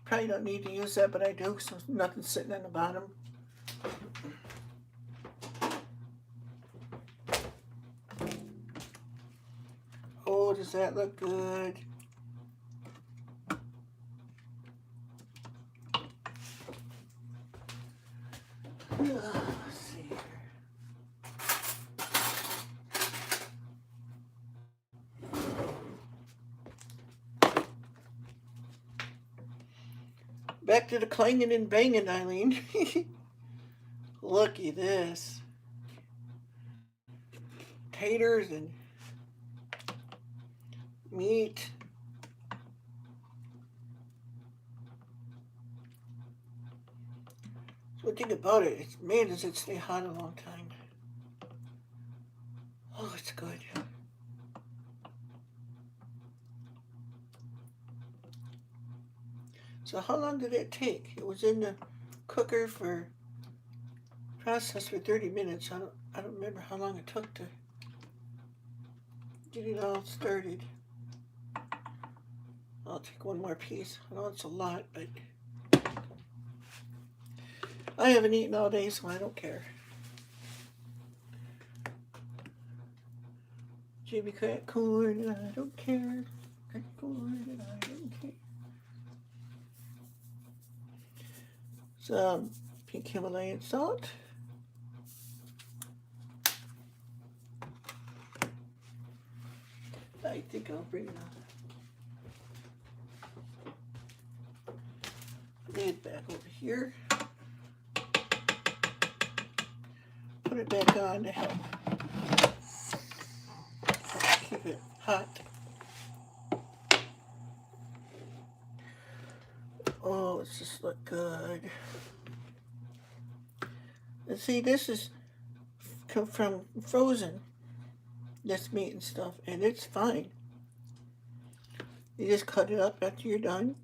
Probably don't need to use that, but I do, so nothing's sitting on the bottom. Oh, does that look good? Let's see here. Back to the clanging and banging, Eileen. Looky this. Taters and meat. So one thing about it, it's man, does it stay hot a long time. Oh, it's good. So how long did it take? It was in the cooker for process for 30 minutes. I don't remember how long it took to get it all started. I'll take one more piece. I know it's a lot, but I haven't eaten all day, so I don't care. Jimmy cut corn, and I don't care. Cut corn, and I don't care. Some pink Himalayan salt. I think I'll bring the lid back over here. Put it back on to help keep it hot. Oh, let's just look good. And see, this is come from frozen, this meat and stuff, and it's fine. You just cut it up after you're done.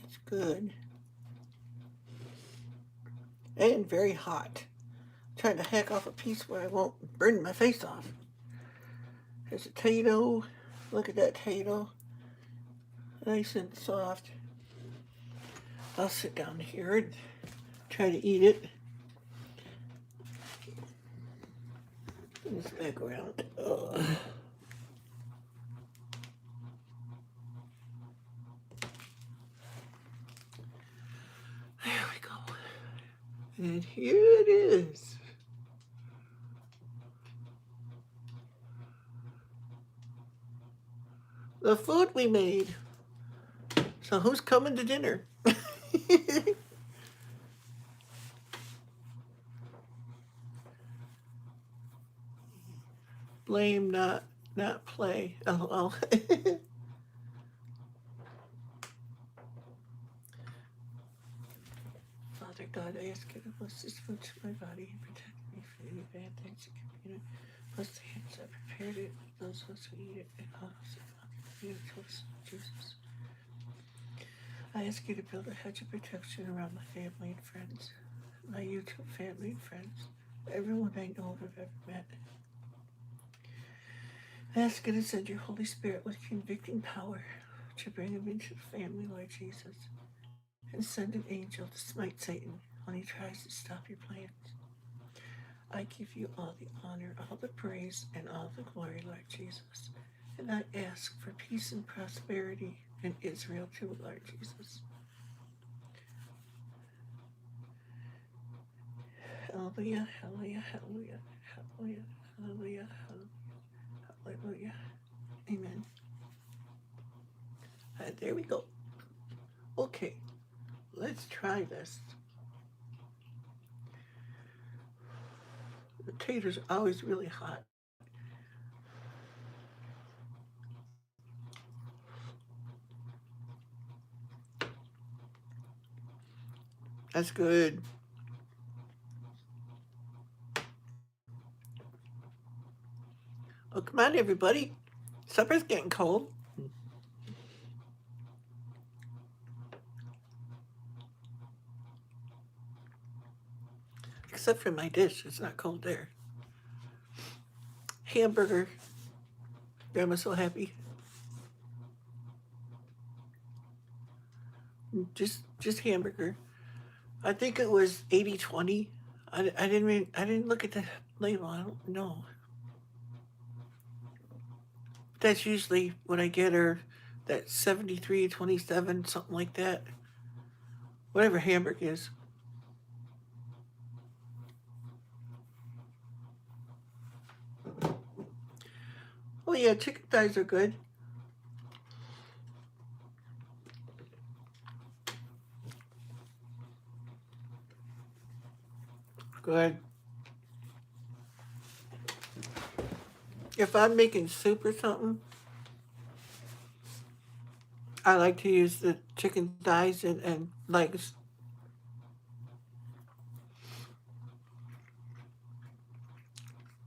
It's good. And very hot. I'm trying to hack off a piece where I won't burn my face off. There's a potato. Look at that potato. Nice and soft. I'll sit down here and try to eat it. Turn this back around. Ugh. There we go. And here it is. The food we made. So who's coming to dinner? Blame, not play. LOL. Father God, I ask you to bless this food to my body and protect me from any bad things that can be in it. Bless the hands that prepared it, those of us who eat it, and all of us who eat it, Jesus. I ask you to build a hedge of protection around my family and friends, my YouTube family and friends, everyone I know I've ever met. I ask you to send your Holy Spirit with convicting power to bring them into the family, Lord Jesus, and send an angel to smite Satan when he tries to stop your plans. I give you all the honor, all the praise, and all the glory, Lord Jesus. And I ask for peace and prosperity in Israel too, Lord Jesus. Hallelujah, hallelujah, hallelujah, hallelujah, hallelujah, hallelujah, hallelujah. Amen. There we go. Okay, let's try this. The taters are always really hot. That's good. Oh, come on, everybody. Supper's getting cold. Except for my dish. It's not cold there. Hamburger. Grandma's so happy. Just hamburger. I think it was 80-20. I didn't look at the label. I don't know. That's usually what I get, or that 73-27, something like that. Whatever hamburger is. Oh yeah, chicken thighs are good. Good. If I'm making soup or something, I like to use the chicken thighs and legs.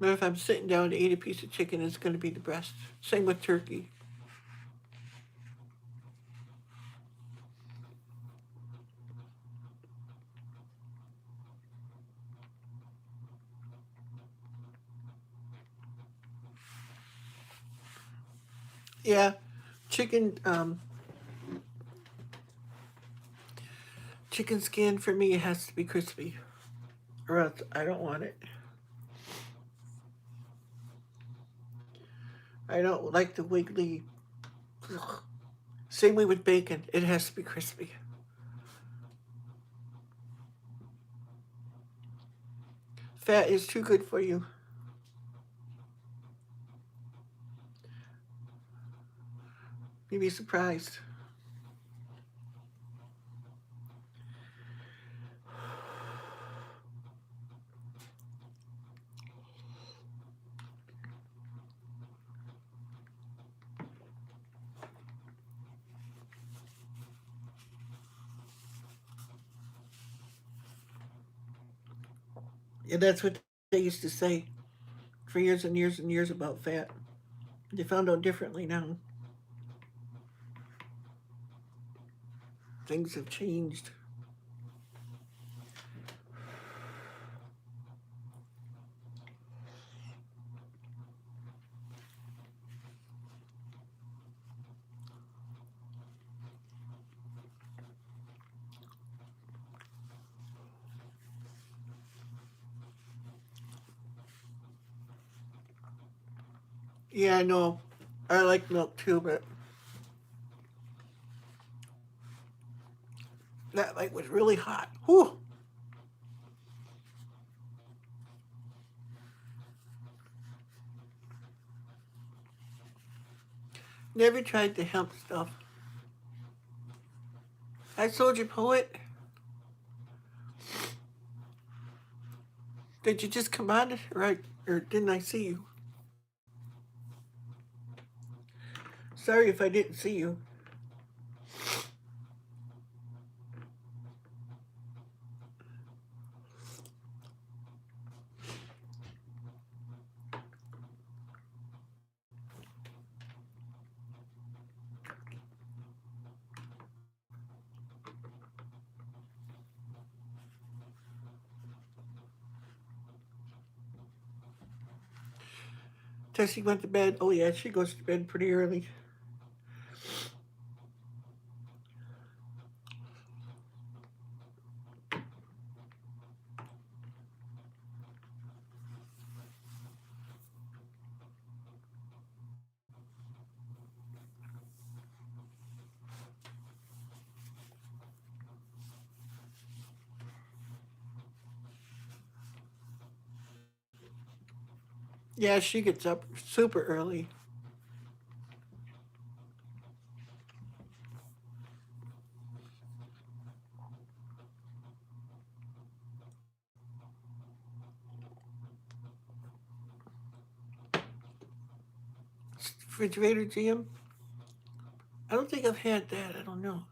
But if I'm sitting down to eat a piece of chicken, it's going to be the breast. Same with turkey. Yeah, chicken chicken skin for me has to be crispy, or else I don't want it. I don't like the wiggly. Ugh. Same way with bacon; it has to be crispy. Fat is too good for you. You'd be surprised. Yeah, that's what they used to say for years and years and years about fat. They found out differently now. Things have changed. Yeah, I know. I like milk too, but that like was really hot. Whew. Never tried the hemp stuff. I Soldier Poet. Did you just come on, or didn't I see you? Sorry if I didn't see you. Tessie went to bed. Oh yeah, she goes to bed pretty early. Yeah, she gets up super early. Refrigerator jam? I don't think I've had that. I don't know.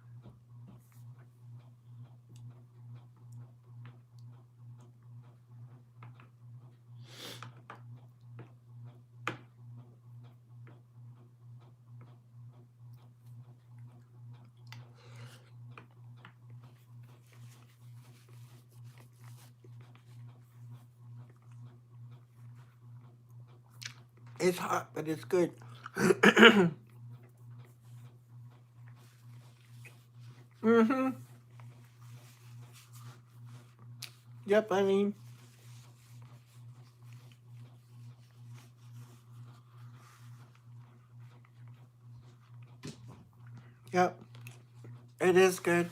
It's hot, but it's good. Mm-hmm. Yep, I mean, yep, it is good.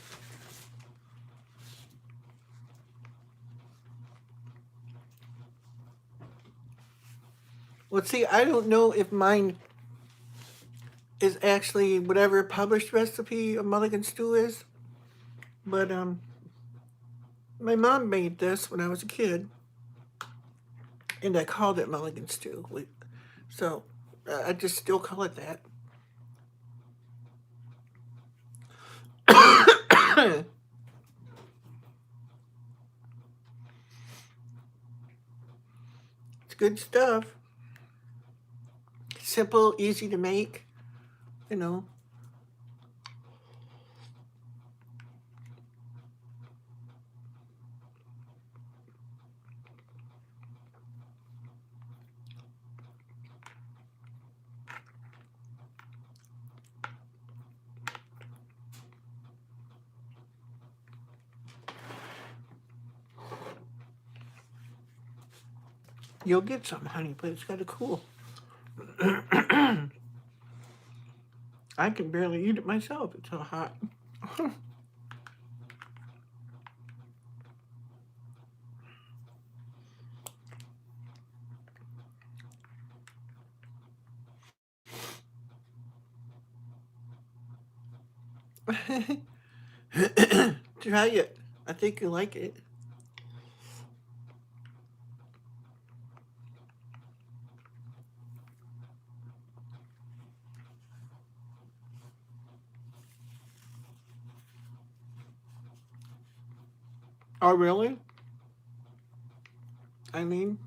Well, see, I don't know if mine is actually whatever published recipe a mulligan stew is, but my mom made this when I was a kid, and I called it mulligan stew. So I just still call it that. It's good stuff. Simple, easy to make. You know, you'll get some, honey, but it's gotta cool. I can barely eat it myself. It's so hot. Try it. I think you like it. Oh, really? Eileen?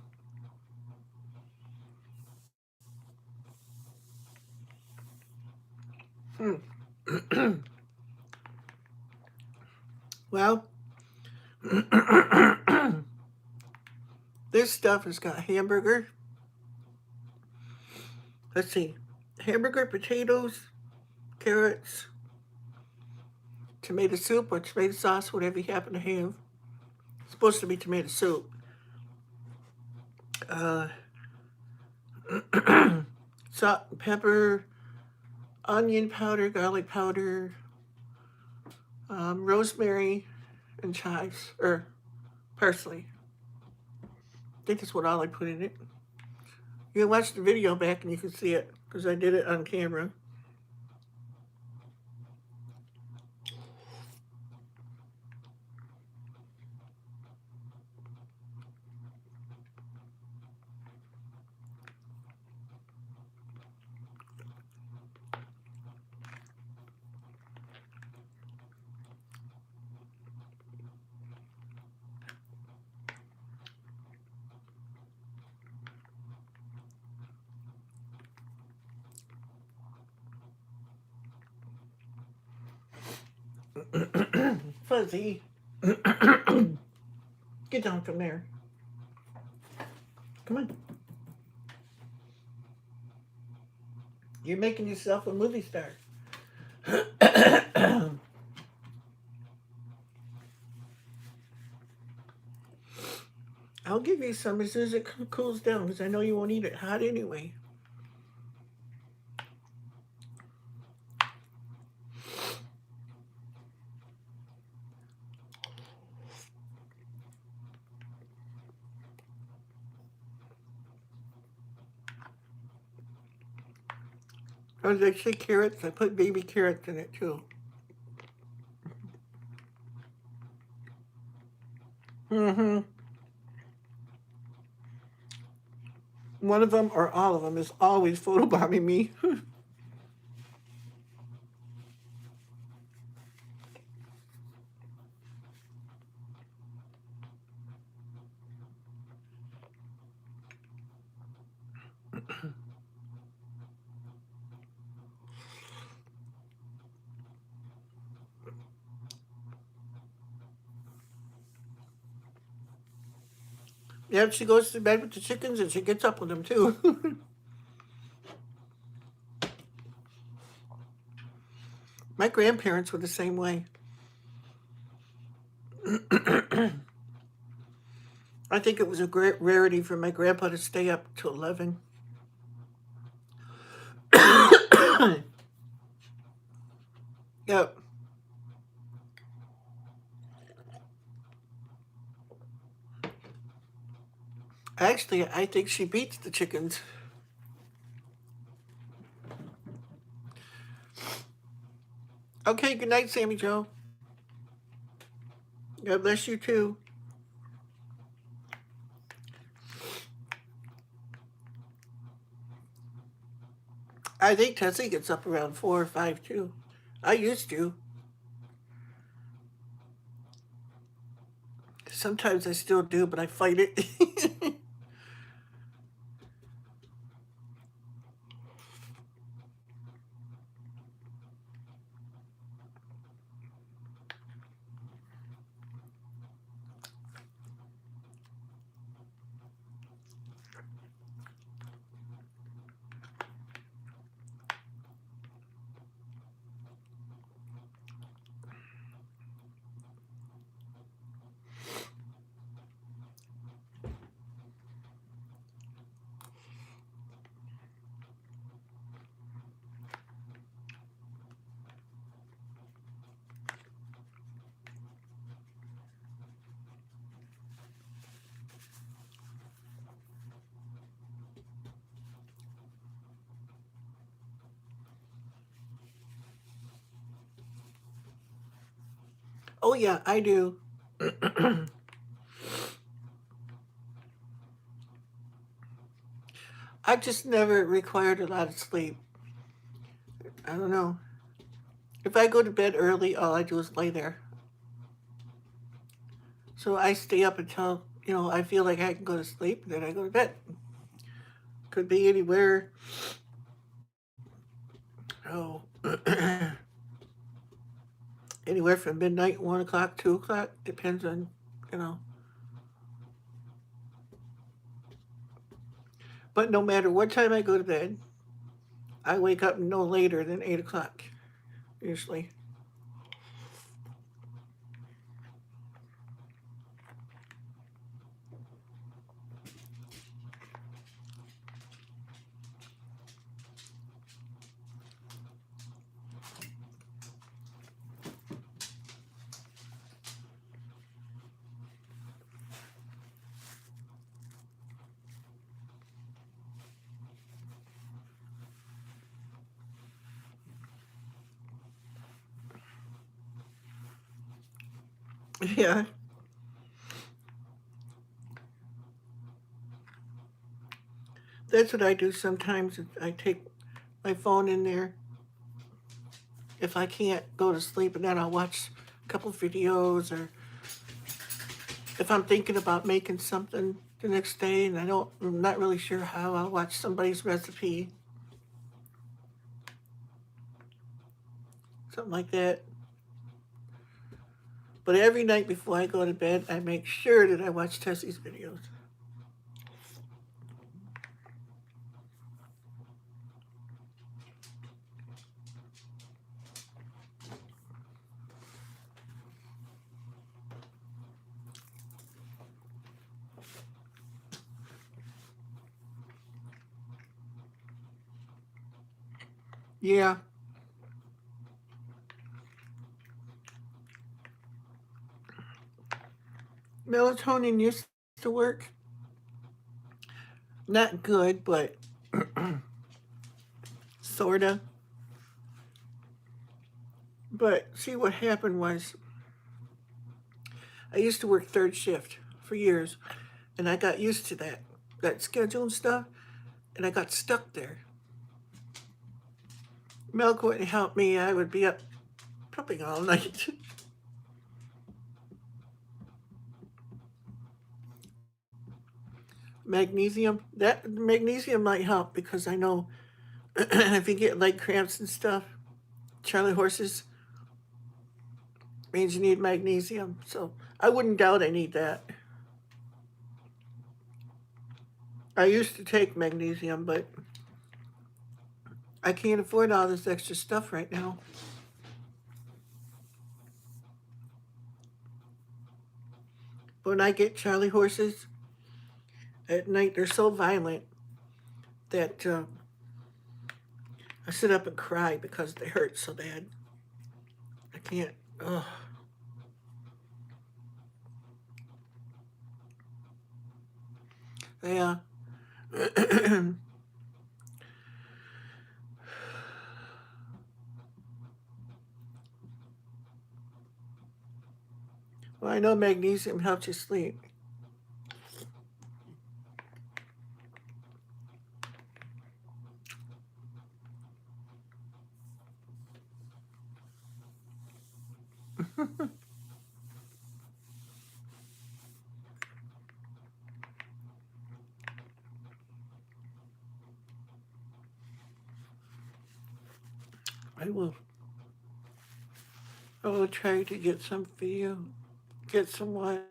Hmm. Well, this stuff has got hamburger. Let's see. Hamburger, potatoes, carrots, tomato soup or tomato sauce, whatever you happen to have. It's supposed to be tomato soup. Uh, salt and pepper, onion powder, garlic powder, rosemary, and chives, or parsley. I think that's what all I put in it. You can watch the video back and you can see it because I did it on camera. Fuzzy, get down from there. Come on. You're making yourself a movie star. I'll give you some as soon as it cools down, because I know you won't eat it hot anyway. Or they say carrots. I put baby carrots in it too. Mm-hmm. One of them or all of them is always photobombing me. Yep, she goes to bed with the chickens and she gets up with them too. My grandparents were the same way. I think it was a great rarity for my grandpa to stay up till 11. Yep. Actually, I think she beats the chickens. Okay, good night, Sammy Joe. God bless you too. I think Tessie gets up around 4 or 5 too. I used to. Sometimes I still do, but I fight it. Oh yeah, I do. I just never required a lot of sleep. I don't know. If I go to bed early, all I do is lay there. So I stay up until, I feel like I can go to sleep, then I go to bed. Could be anywhere. Oh, anywhere from midnight, 1 o'clock, 2 o'clock. Depends on, you know. But no matter what time I go to bed, I wake up no later than 8 o'clock, usually. Yeah, that's what I do sometimes. I take my phone in there if I can't go to sleep, and then I'll watch a couple videos, or if I'm thinking about making something the next day and I'm not really sure how, I'll watch somebody's recipe, something like that. But every night before I go to bed, I make sure that I watch Tessie's videos. Yeah, melatonin used to work. Not good, but sorta. But see, what happened was I used to work third shift for years, and I got used to that schedule and stuff, and I got stuck there. Milk wouldn't help me. I would be up pumping all night. Magnesium, that magnesium might help because I know if you get leg cramps and stuff, Charlie horses means you need magnesium. So I wouldn't doubt I need that. I used to take magnesium, but I can't afford all this extra stuff right now. When I get Charlie horses at night, they're so violent that I sit up and cry because they hurt so bad. I can't. Ugh. Yeah. Well, I know magnesium helps you sleep. I will. I will try to get some for you. Get some what?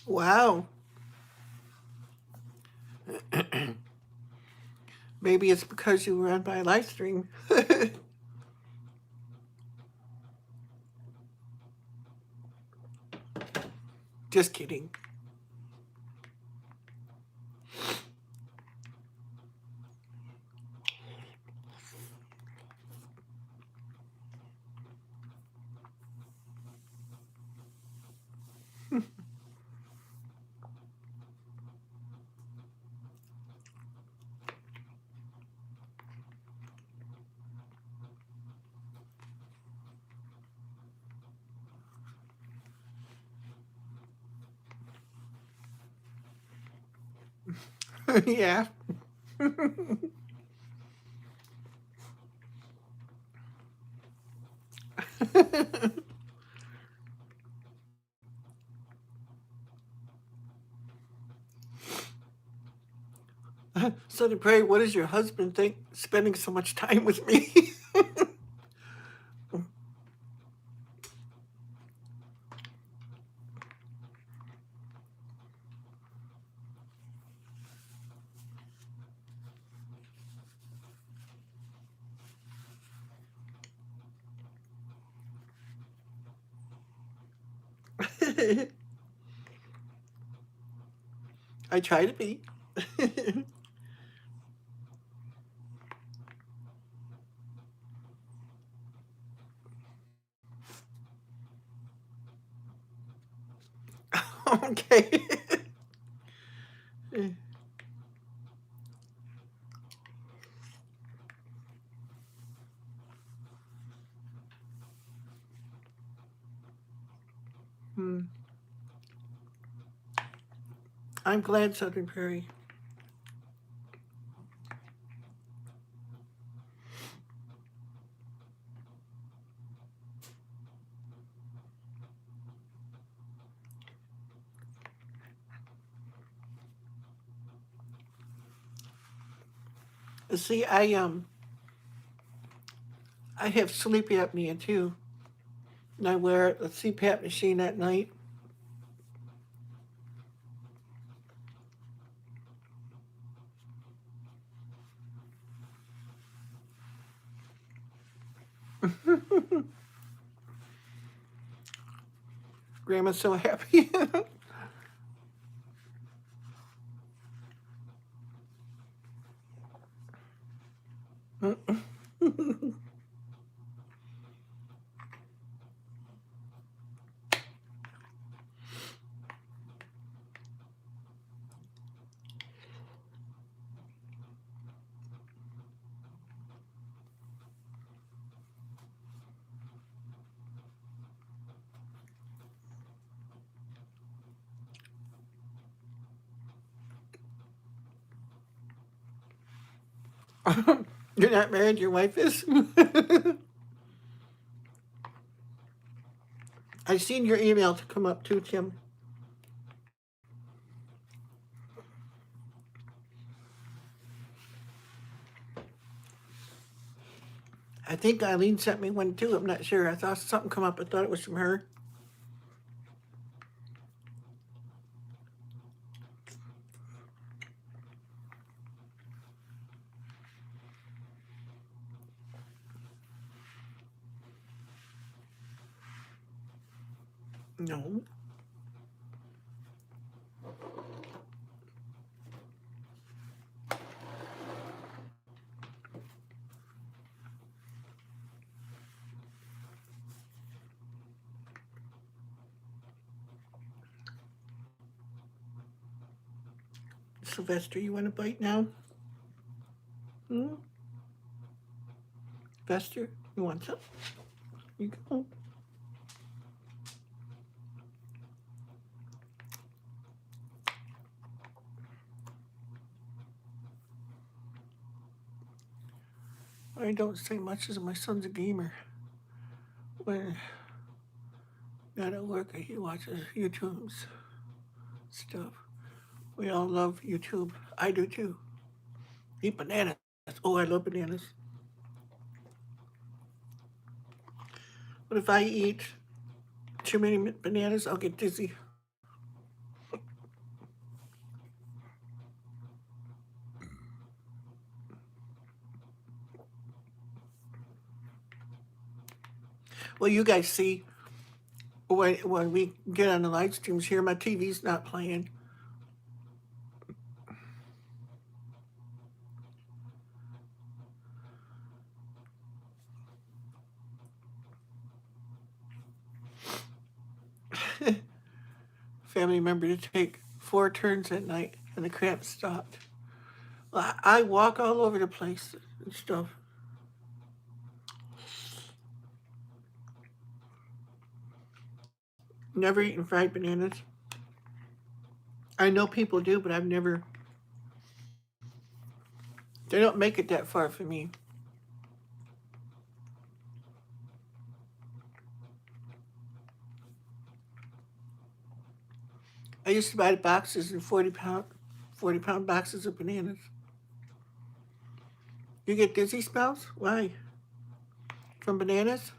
Wow. Maybe it's because you were on my live stream. Just kidding. Yeah. So to pray, what does your husband think spending so much time with me? I try to be. Okay. Hmm. I'm glad Southern Prairie. See, I have sleep apnea too, and I wear a CPAP machine at night. Grandma's so happy. You're not married, your wife is? I seen your email to come up too, Tim. I think Eileen sent me one too. I'm not sure. I thought something come up. I thought it was from her. No. Sylvester, you want a bite now? Hmm? Sylvester, you want some? You go. I don't say much as my son's a gamer. When not at work, he watches YouTube's stuff. We all love YouTube. I do too. Eat bananas. Oh, I love bananas. But if I eat too many bananas, I'll get dizzy. Well, you guys see when we get on the live streams here, my TV's not playing. Family member to take 4 turns at night, and the cramp stopped. I walk all over the place and stuff. Never eaten fried bananas. I know people do, but I've never. They don't make it that far for me. I used to buy boxes and 40-pound boxes of bananas. You get dizzy spells? Why? From bananas?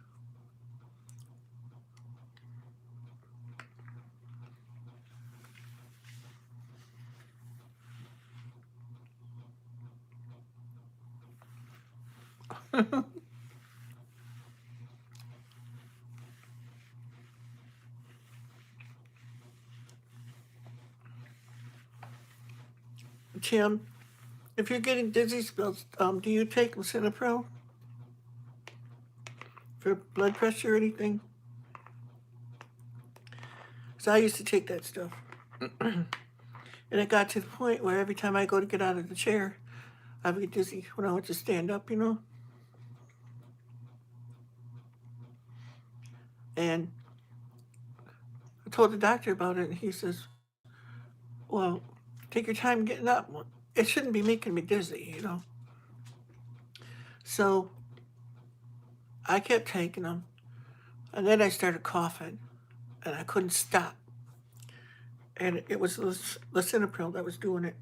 Tim, if you're getting dizzy spells, do you take lisinopril for blood pressure or anything? Because I used to take that stuff. And it got to the point where every time I go to get out of the chair, I would get dizzy when I went to stand up, you know? And I told the doctor about it, and he says, well, take your time getting up. It shouldn't be making me dizzy, you know? So I kept taking them, and then I started coughing, and I couldn't stop. And it was lisinopril that was doing it.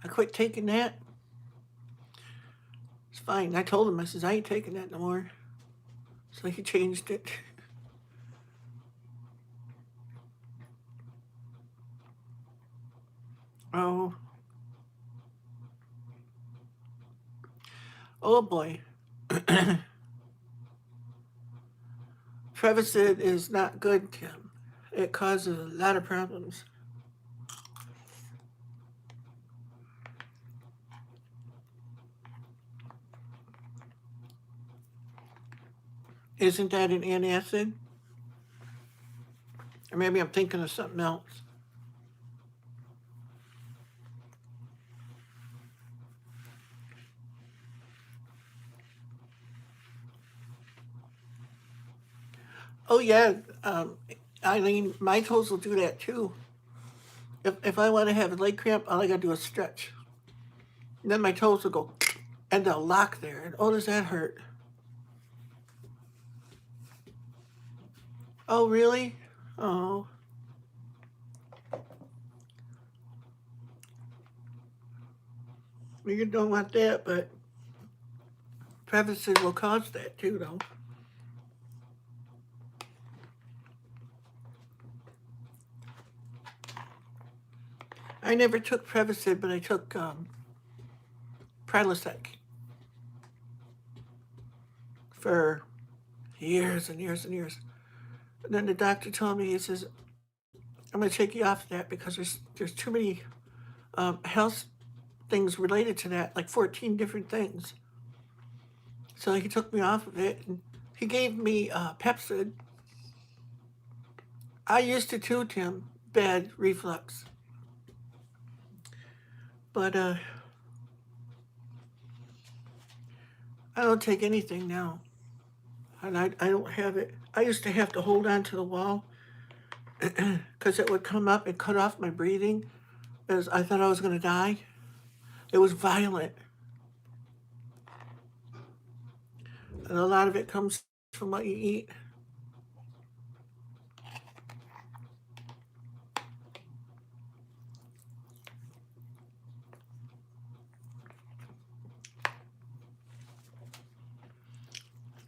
I quit taking that. It's fine. I told him, I says, I ain't taking that no more. So he changed it. Oh, oh boy. Prevacid is not good, Tim. It causes a lot of problems. Isn't that an antacid? Or maybe I'm thinking of something else. Oh yeah, Eileen, my toes will do that too. If I want to have a leg cramp, all I gotta do is stretch. And then my toes will go, and they'll lock there. And oh, does that hurt? Oh really? Oh, you don't want that, but Prevacid will cause that too, though. I never took Prevacid, but I took Prilosec for years and years and years. And then the doctor told me, he says, I'm going to take you off that because there's too many health things related to that, like 14 different things. So he took me off of it, and he gave me Pepcid. I used to too, Tim, bad reflux. But I don't take anything now. And I don't have it. I used to have to hold on to the wall because it would come up and cut off my breathing as I thought I was going to die. It was violent. And a lot of it comes from what you eat.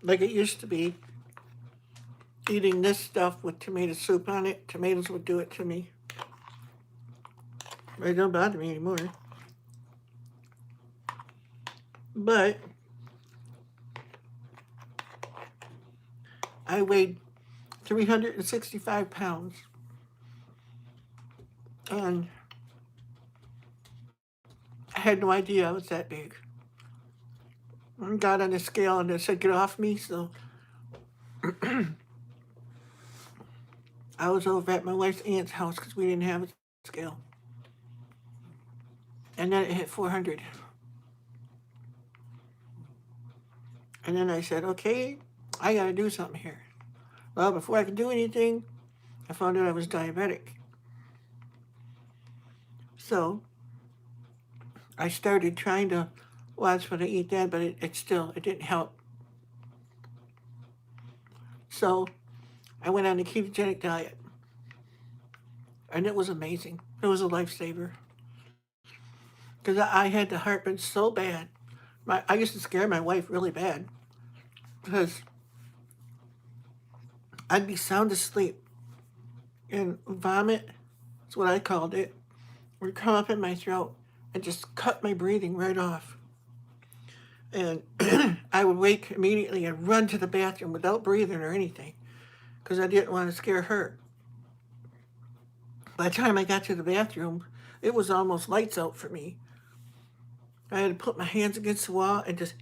Like it used to be, eating this stuff with tomato soup on it, tomatoes would do it to me. It don't bother me anymore. But I weighed 365 pounds. And I had no idea I was that big. I got on the scale and they said, get off me. So I was over at my wife's aunt's house because we didn't have a scale. And then it hit 400. And then I said, okay, I got to do something here. Well, before I could do anything, I found out I was diabetic. So I started trying to watch what I eat then, but it didn't help. So I went on a ketogenic diet. And it was amazing. It was a lifesaver. Because I had the heartburn so bad. I used to scare my wife really bad. Because I'd be sound asleep. And vomit, that's what I called it, would come up in my throat and just cut my breathing right off. And I would wake immediately and run to the bathroom without breathing or anything because I didn't want to scare her. By the time I got to the bathroom, it was almost lights out for me. I had to put my hands against the wall and just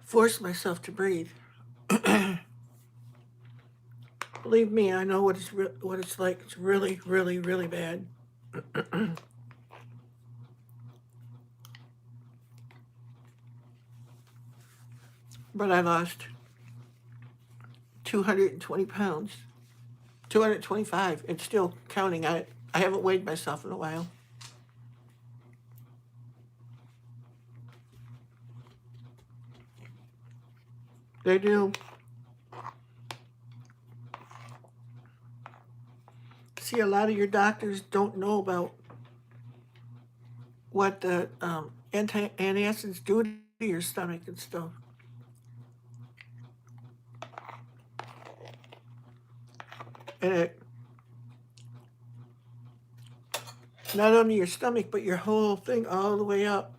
force myself to breathe. Believe me, I know what it's like. It's really, really, really bad. But I lost 220 pounds, 225, and still counting. I haven't weighed myself in a while. They do. See, a lot of your doctors don't know about what the antacids do to your stomach and stuff. And it, not only your stomach, but your whole thing all the way up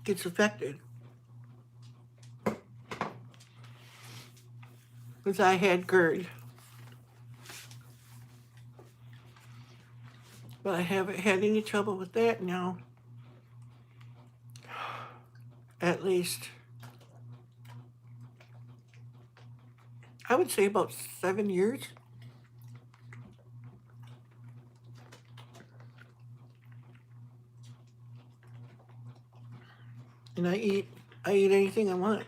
gets affected. because I had GERD. But I haven't had any trouble with that now. At least, I would say about 7 years. And I eat anything I want.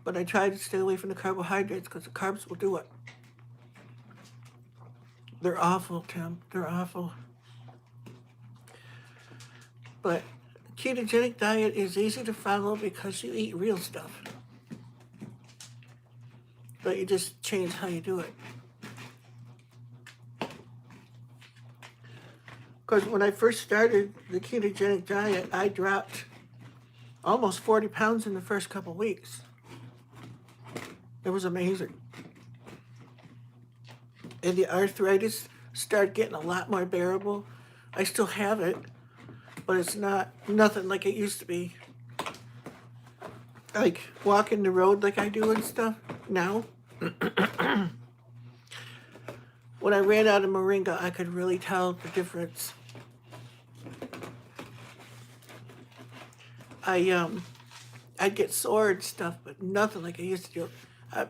But I try to stay away from the carbohydrates because the carbs will do it. They're awful, Tim. They're awful. But ketogenic diet is easy to follow because you eat real stuff. But you just change how you do it. Because when I first started the ketogenic diet, I dropped almost 40 pounds in the first couple weeks. It was amazing. And the arthritis started getting a lot more bearable. I still have it, but it's nothing like it used to be. Like walking the road like I do and stuff now. When I ran out of moringa, I could really tell the difference. I'd get sore and stuff, but nothing like I used to do.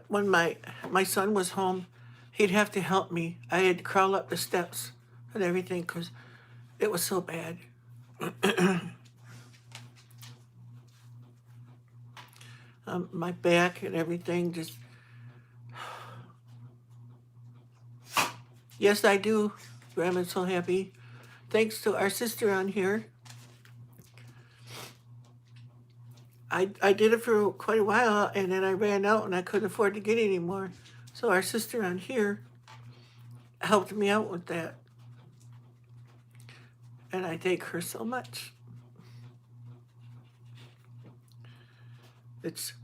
When my son was home, he'd have to help me. I had to crawl up the steps and everything because it was so bad. My back and everything just... Yes, I do. Grandma's so happy. Thanks to our sister on here. I did it for quite a while, and then I ran out and I couldn't afford to get any more. So our sister on here helped me out with that. And I thank her so much. It's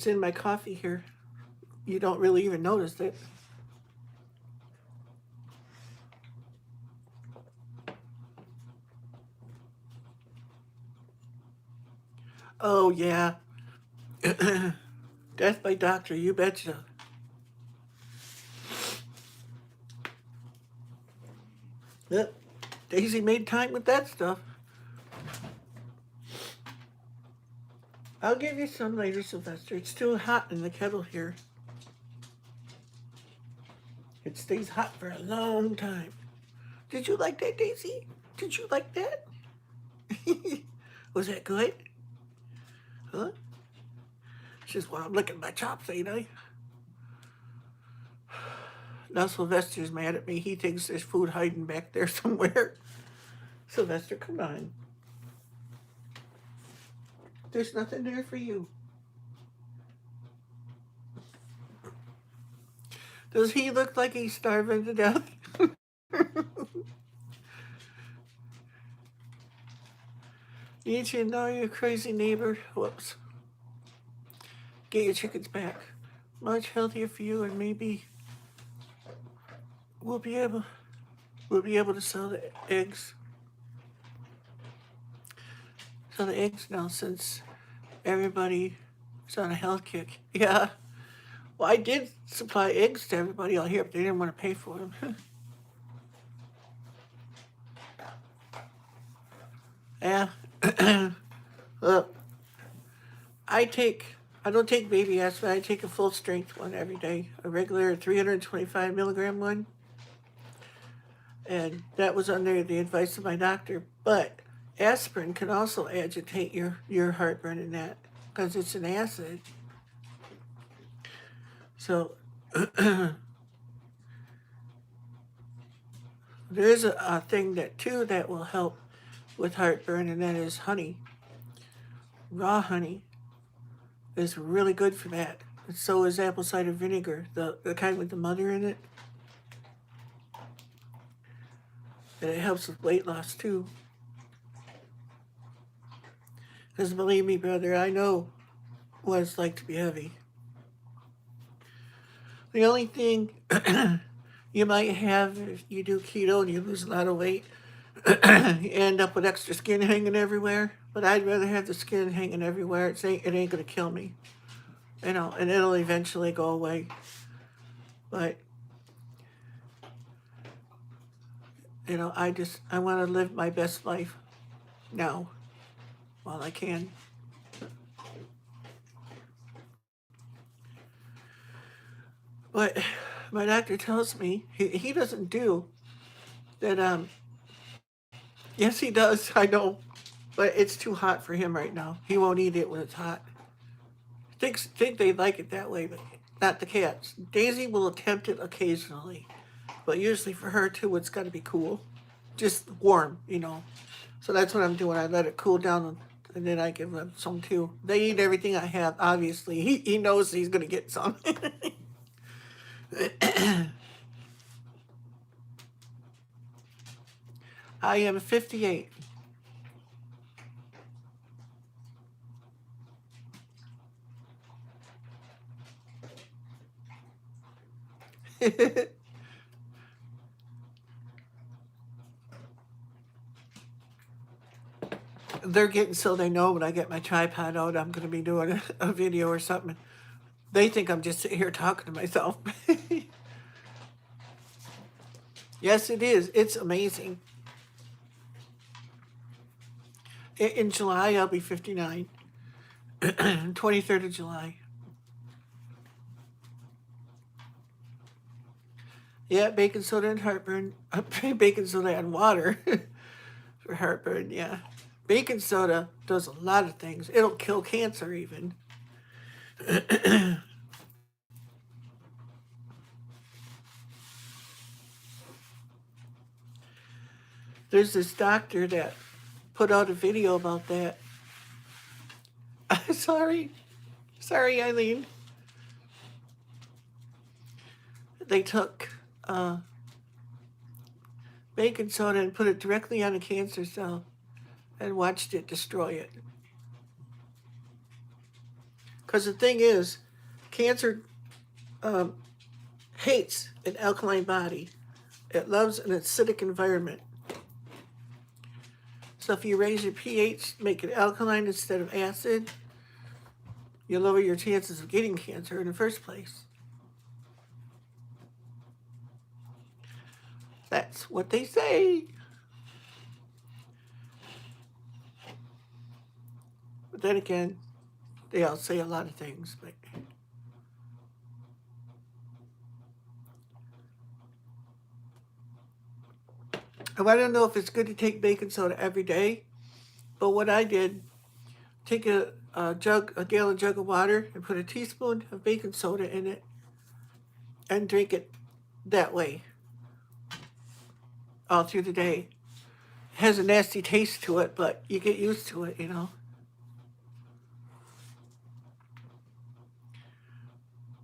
in my coffee here. You don't really even notice it. Oh, yeah. Death by doctor, you betcha. Yep. Daisy made time with that stuff. I'll give you some later, Sylvester. It's still hot in the kettle here. It stays hot for a long time. Did you like that, Daisy? Did you like that? Was that good? Huh? She says, well, I'm licking my chops, ain't I? Now Sylvester's mad at me. He thinks there's food hiding back there somewhere. Sylvester, come on. There's nothing there for you. Does he look like he's starving to death? Need you to know your crazy neighbor. Whoops. Get your chickens back. Much healthier for you, and maybe we'll be able to sell the eggs. Sell the eggs now since everybody is on a health kick. Yeah. Well, I did supply eggs to everybody out here, but they didn't want to pay for them. Yeah. Look, I don't take baby aspirin. I take a full strength one every day, a regular 325 milligram one. And that was under the advice of my doctor. But aspirin can also agitate your heartburn and that because it's an acid. So there is a thing that will help with heartburn, and that is honey. Raw honey is really good for that. And so is apple cider vinegar, the kind with the mother in it. And it helps with weight loss too. Because believe me, brother, I know what it's like to be heavy. The only thing you might have if you do keto and you lose a lot of weight, you end up with extra skin hanging everywhere. But I'd rather have the skin hanging everywhere. It ain't gonna kill me. and it'll eventually go away. But, I want to live my best life now while I can. But my doctor tells me he doesn't do that. Yes, he does. I know, but it's too hot for him right now. He won't eat it when it's hot. Think they like it that way, but not the cats. Daisy will attempt it occasionally, but usually for her too, it's got to be cool, just warm. So that's what I'm doing. I let it cool down, and then I give them some too. They eat everything I have. Obviously, he knows he's gonna get some. I am 58. They're getting so they know when I get my tripod out, I'm gonna be doing a video or something. They think I'm just sitting here talking to myself. Yes, it is. It's amazing. In July, I'll be 59. 23rd of July. Yeah, baking soda and heartburn. Baking soda and water for heartburn, yeah. Baking soda does a lot of things. It'll kill cancer even. There's this doctor that put out a video about that. Sorry. Sorry, Eileen. They took baking soda and put it directly on a cancer cell and watched it destroy it. Because the thing is, cancer hates an alkaline body. It loves an acidic environment. So if you raise your pH, make it alkaline instead of acid, you lower your chances of getting cancer in the first place. That's what they say. But then again, they all say a lot of things, but I don't know if it's good to take baking soda every day, but what I did, take a gallon jug of water and put a teaspoon of baking soda in it and drink it that way all through the day. It has a nasty taste to it, but you get used to it.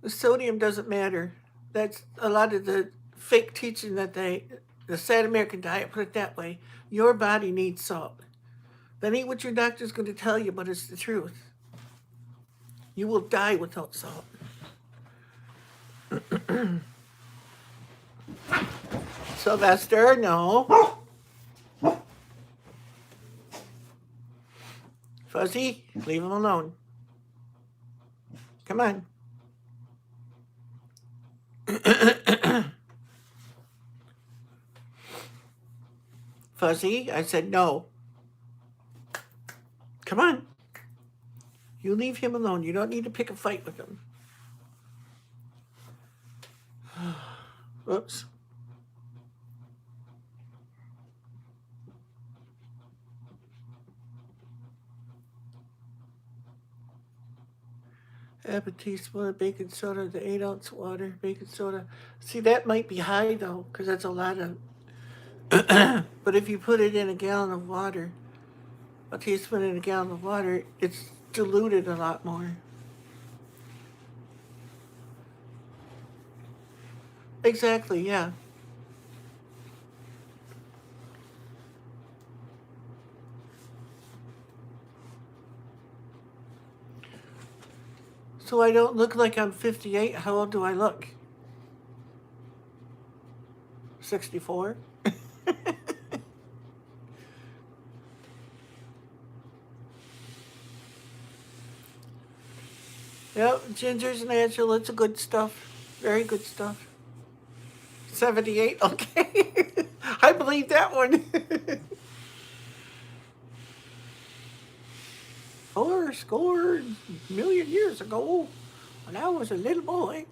The sodium doesn't matter. That's a lot of the fake teaching that the sad American diet, put it that way. Your body needs salt. That ain't what your doctor's going to tell you, but it's the truth. You will die without salt. Sylvester, no. Fuzzy, leave him alone. Come on. Fuzzy, I said no. Come on. You leave him alone. You don't need to pick a fight with him. Oops. Half a teaspoon of baking soda to 8-ounce water, baking soda. See, that might be high though, because that's a lot of. But if you put it in a gallon of water, a teaspoon in a gallon of water, it's diluted a lot more. Exactly, yeah. So I don't look like I'm 58. How old do I look? 64? Yep, ginger's natural. It's a good stuff. Very good stuff. 78. Okay. I believe that one. Four score million years ago, when I was a little boy.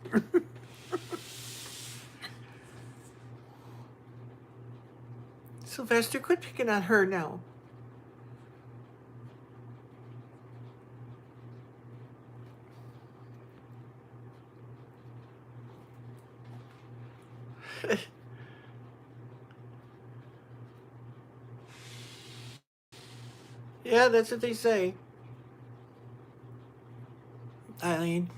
Sylvester, quit picking on her now. Yeah, that's what they say. Eileen.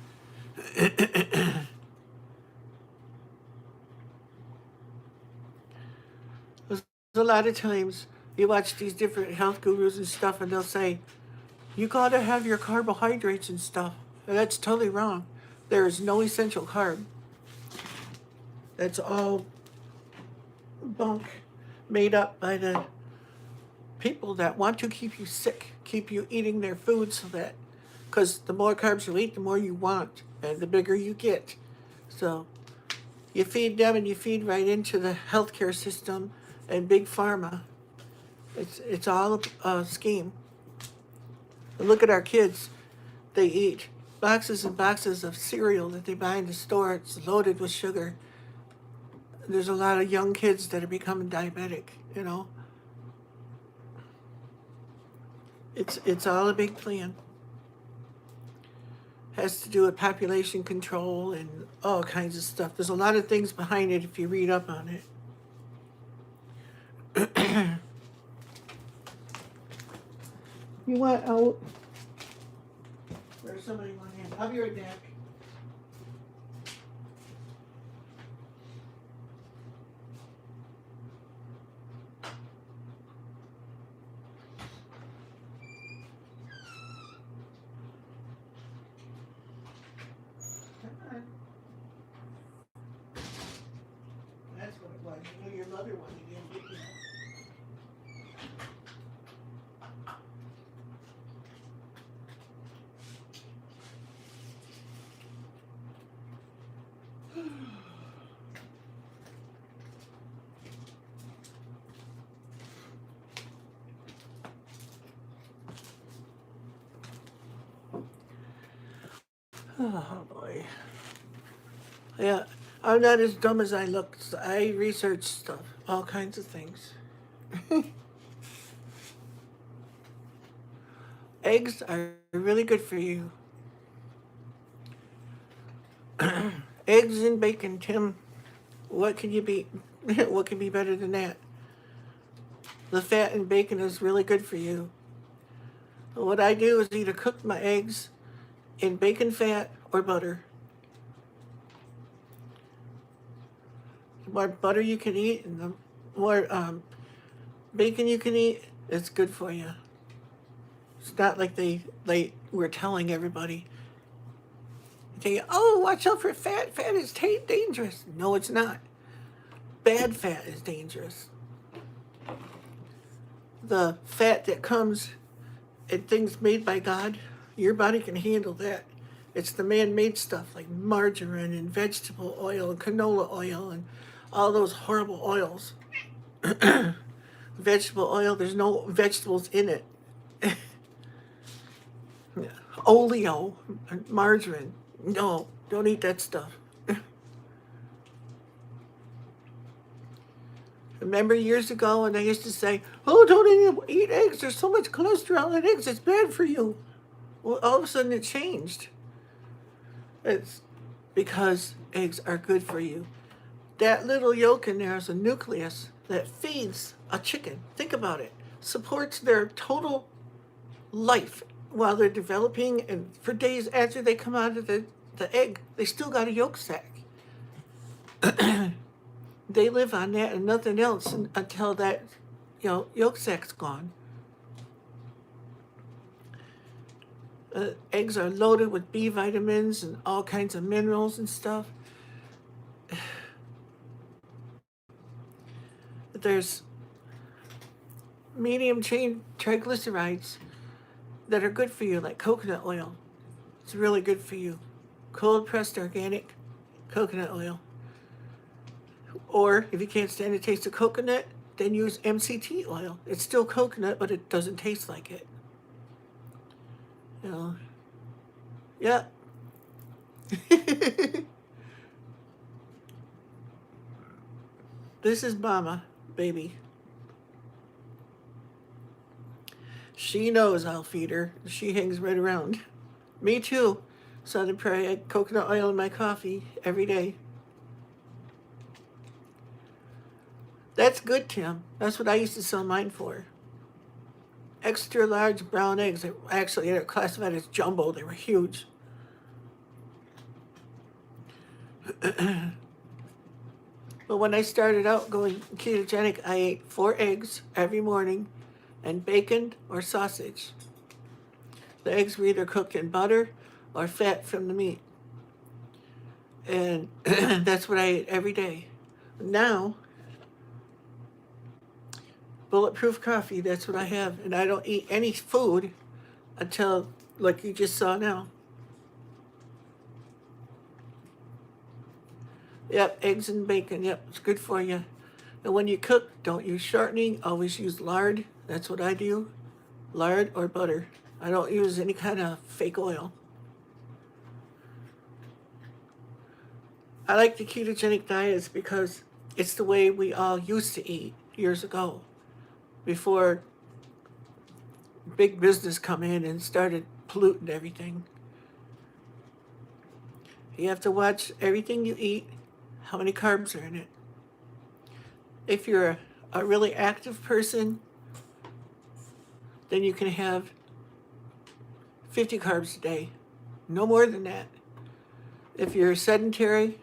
There's a lot of times you watch these different health gurus and stuff, and they'll say, you gotta have your carbohydrates and stuff. And that's totally wrong. There is no essential carb. That's all bunk made up by the people that want to keep you sick, keep you eating their food so that, because the more carbs you eat, the more you want, and the bigger you get. So you feed them and you feed right into the healthcare system and big pharma. It's all a scheme. And look at our kids. They eat boxes and boxes of cereal that they buy in the store. It's loaded with sugar. There's a lot of young kids that are becoming diabetic, you know. It's all a big plan. Has to do with population control and all kinds of stuff. There's a lot of things behind it if you read up on it. You want out? There's somebody want in. I'll be right back. Come on. That's what it was. You know your mother wanted in, didn't you? Oh boy. Yeah, I'm not as dumb as I look. I research stuff, all kinds of things. Eggs are really good for you. Eggs and bacon, Tim. What can you be? What can be better than that? The fat in bacon is really good for you. What I do is either cook my eggs in bacon fat or butter. The more butter you can eat and the more bacon you can eat, it's good for you. It's not like they were telling everybody. They, oh, watch out for fat. Fat is dangerous. No, it's not. Bad fat is dangerous. The fat that comes in things made by God, your body can handle that. It's the man-made stuff like margarine and vegetable oil and canola oil and all those horrible oils. Vegetable oil, there's no vegetables in it. Oleo, margarine, no, don't eat that stuff. Remember years ago when I used to say, oh, don't eat eggs, there's so much cholesterol in eggs, it's bad for you. Well, all of a sudden it changed. It's because eggs are good for you. That little yolk in there is a nucleus that feeds a chicken. Think about it. Supports their total life while they're developing, and for days after they come out of the egg, they still got a yolk sac. They live on that and nothing else until that, yolk sac's gone. Eggs are loaded with B vitamins and all kinds of minerals and stuff. There's medium chain triglycerides that are good for you, like coconut oil. It's really good for you. Cold pressed organic coconut oil. Or if you can't stand the taste of coconut, then use MCT oil. It's still coconut, but it doesn't taste like it. You know. Yeah. This is Mama, baby. She knows I'll feed her. She hangs right around. Me too. Southern Prairie. I had coconut oil in my coffee every day. That's good, Tim. That's what I used to sell mine for. Extra large brown eggs. Actually, they're classified as jumbo. They were huge. But when I started out going ketogenic, I ate 4 eggs every morning and bacon or sausage. The eggs were either cooked in butter or fat from the meat. And that's what I ate every day. Now, bulletproof coffee, that's what I have. And I don't eat any food until, like you just saw now. Yep, eggs and bacon. Yep, it's good for you. And when you cook, don't use shortening. Always use lard. That's what I do. Lard or butter. I don't use any kind of fake oil. I like the ketogenic diets because it's the way we all used to eat years ago, before big business come in and started polluting everything. You have to watch everything you eat, how many carbs are in it. If you're a really active person, then you can have 50 carbs a day, no more than that. If you're sedentary,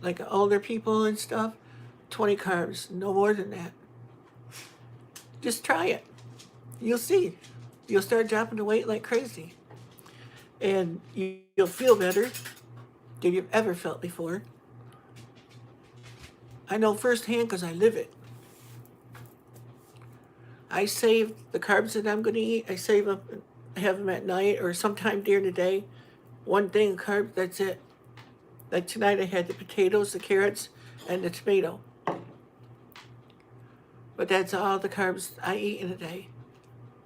like older people and stuff, 20 carbs, no more than that. Just try it. You'll see. You'll start dropping the weight like crazy. And you'll feel better than you've ever felt before. I know firsthand because I live it. I save the carbs that I'm going to eat. I save them, have them at night or sometime during the day. One thing of carbs, that's it. Like tonight I had the potatoes, the carrots, and the tomato. But that's all the carbs I eat in a day.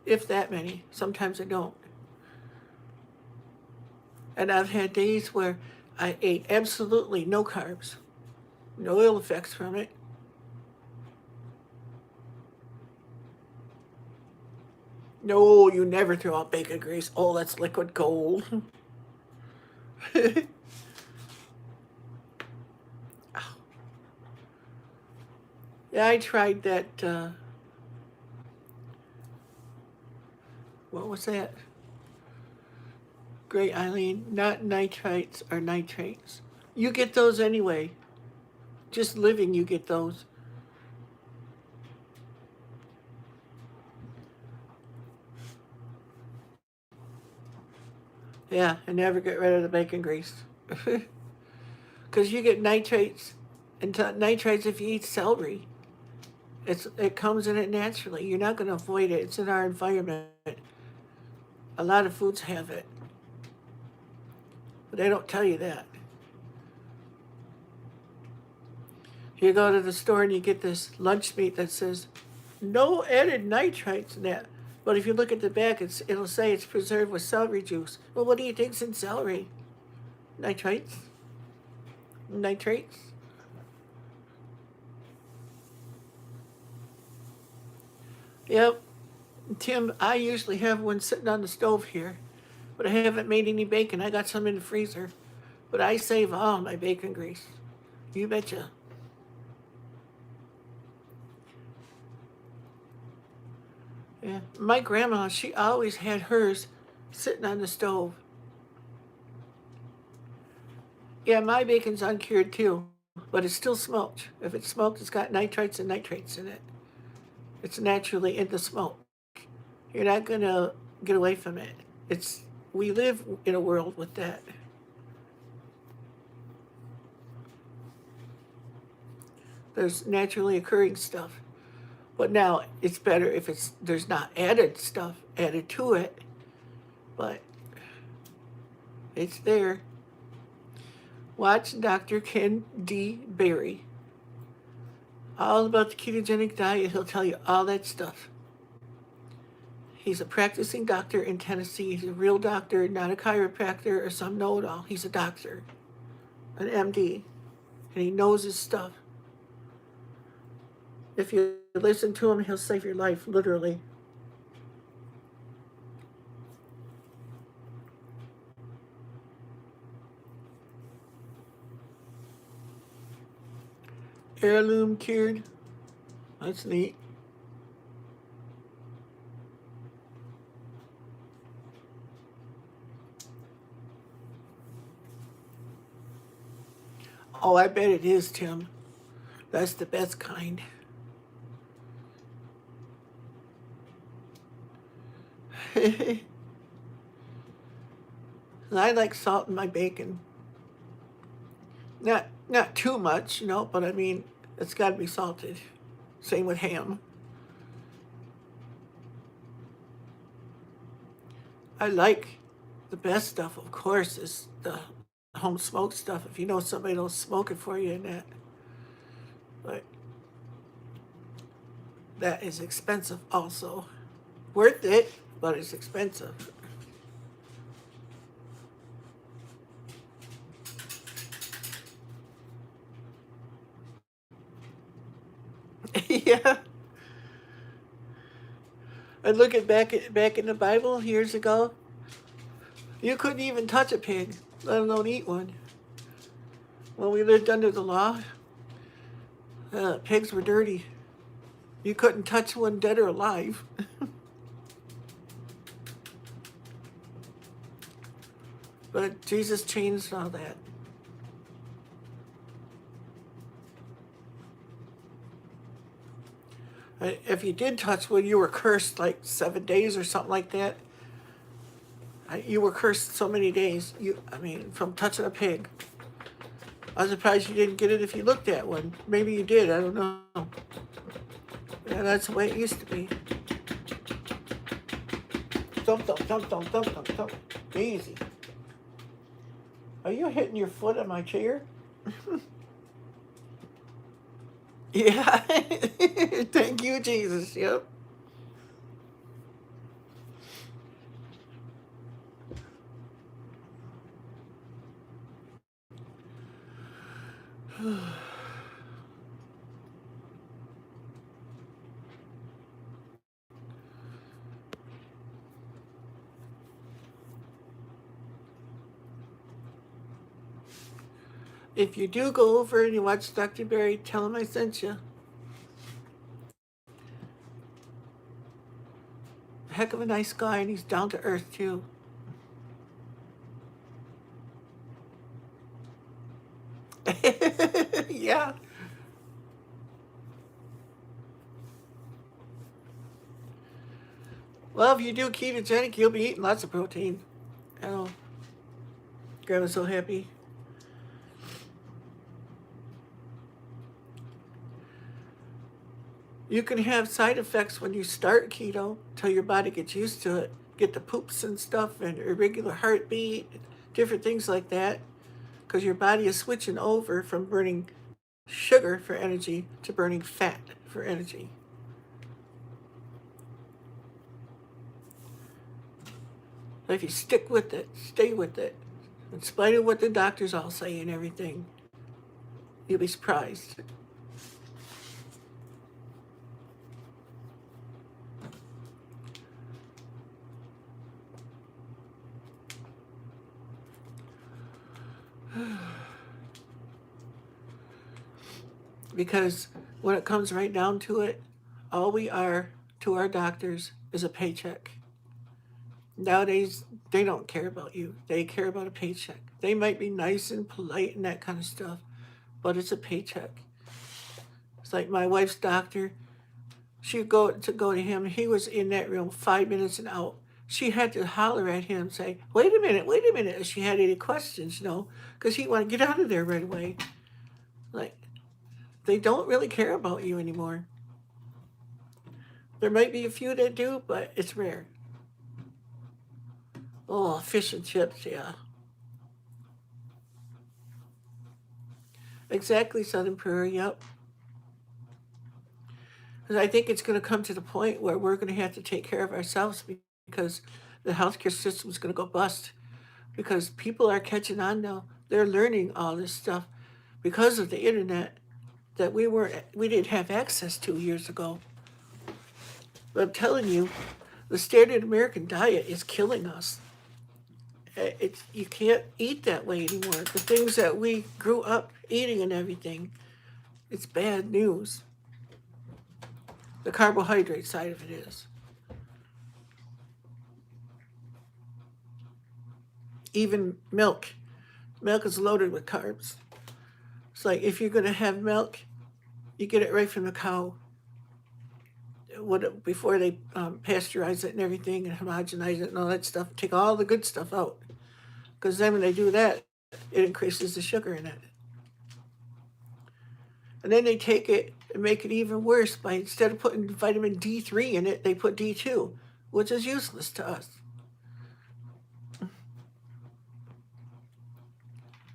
If that many. Sometimes I don't. And I've had days where I ate absolutely no carbs. No ill effects from it. No, you never throw out bacon grease. Oh, that's liquid gold. Yeah, I tried that, what was that? Great Eileen, not nitrites or nitrates. You get those anyway. Just living, you get those. Yeah, and never get rid of the bacon grease. Because you get nitrates and nitrates if you eat celery. It comes in it naturally. You're not going to avoid it. It's in our environment. A lot of foods have it. But they don't tell you that. You go to the store and you get this lunch meat that says, no added nitrates in that. But if you look at the back, it'll say it's preserved with celery juice. Well, what do you think's in celery? Nitrates? Nitrates? Yep. Tim, I usually have one sitting on the stove here, but I haven't made any bacon. I got some in the freezer, but I save all my bacon grease. You betcha. Yeah. My grandma, she always had hers sitting on the stove. Yeah, my bacon's uncured too, but it's still smoked. If it's smoked, it's got nitrites and nitrates in it. It's naturally in the smoke. You're not gonna get away from it. We live in a world with that. There's naturally occurring stuff. But now it's better if there's not added stuff added to it. But It's there. Watch Dr. Ken D. Berry. All about the ketogenic diet. He'll tell you all that stuff. He's a practicing doctor in Tennessee. He's a real doctor, not a chiropractor or some know-it-all. He's a doctor, an MD, and he knows his stuff. If you listen to him, he'll save your life, literally. Heirloom cured. That's neat. Oh, I bet it is, Tim. That's the best kind. And I like salt in my bacon. Not too much, but I mean, it's got to be salted. Same with ham. I like the best stuff, of course, is the home smoked stuff. If you know somebody will smoke it for you and that. But that is expensive also. Worth it, but it's expensive. Yeah. And look at back in the Bible years ago, you couldn't even touch a pig, let alone eat one. When we lived under the law, pigs were dirty. You couldn't touch one dead or alive. But Jesus changed all that. If you did touch one, you were cursed like 7 days or something like that. You were cursed so many days. From touching a pig. I'm surprised you didn't get it if you looked at one. Maybe you did. I don't know. Yeah, that's the way it used to be. Thump, thump, thump, thump, thump, thump, thump. Easy. Are you hitting your foot on my chair? Yeah. Thank you, Jesus. Yep. If you do go over and you watch Dr. Berry, tell him I sent you. Heck of a nice guy, and he's down to earth too. Yeah. Well, if you do ketogenic, you'll be eating lots of protein. Oh, Grandma's so happy. You can have side effects when you start keto till your body gets used to it. Get the poops and stuff and irregular heartbeat, different things like that. Because your body is switching over from burning sugar for energy to burning fat for energy. But if you stick with it, stay with it, in spite of what the doctors all say and everything, you'll be surprised. Because when it comes right down to it, all we are to our doctors is a paycheck. Nowadays, they don't care about you. They care about a paycheck. They might be nice and polite and that kind of stuff, but it's a paycheck. It's like my wife's doctor. She'd go to him. He was in that room 5 minutes and out. She had to holler at him, say, wait a minute, if she had any questions, because he wanted to get out of there right away. Like, they don't really care about you anymore. There might be a few that do, but it's rare. Oh, fish and chips, yeah. Exactly, Southern Prairie, yep. Because I think it's going to come to the point where we're going to have to take care of ourselves because the healthcare system is going to go bust. Because people are catching on now. They're learning all this stuff because of the internet that we didn't have access to years ago. But I'm telling you, the standard American diet is killing us. It's you can't eat that way anymore. The things that we grew up eating and everything, it's bad news. The carbohydrate side of it is. Even milk. Milk is loaded with carbs. It's like if you're going to have milk, you get it right from the cow. Before they pasteurize it and everything and homogenize it and all that stuff, take all the good stuff out. Because then when they do that, it increases the sugar in it. And then they take it and make it even worse by instead of putting vitamin D3 in it, they put D2, which is useless to us.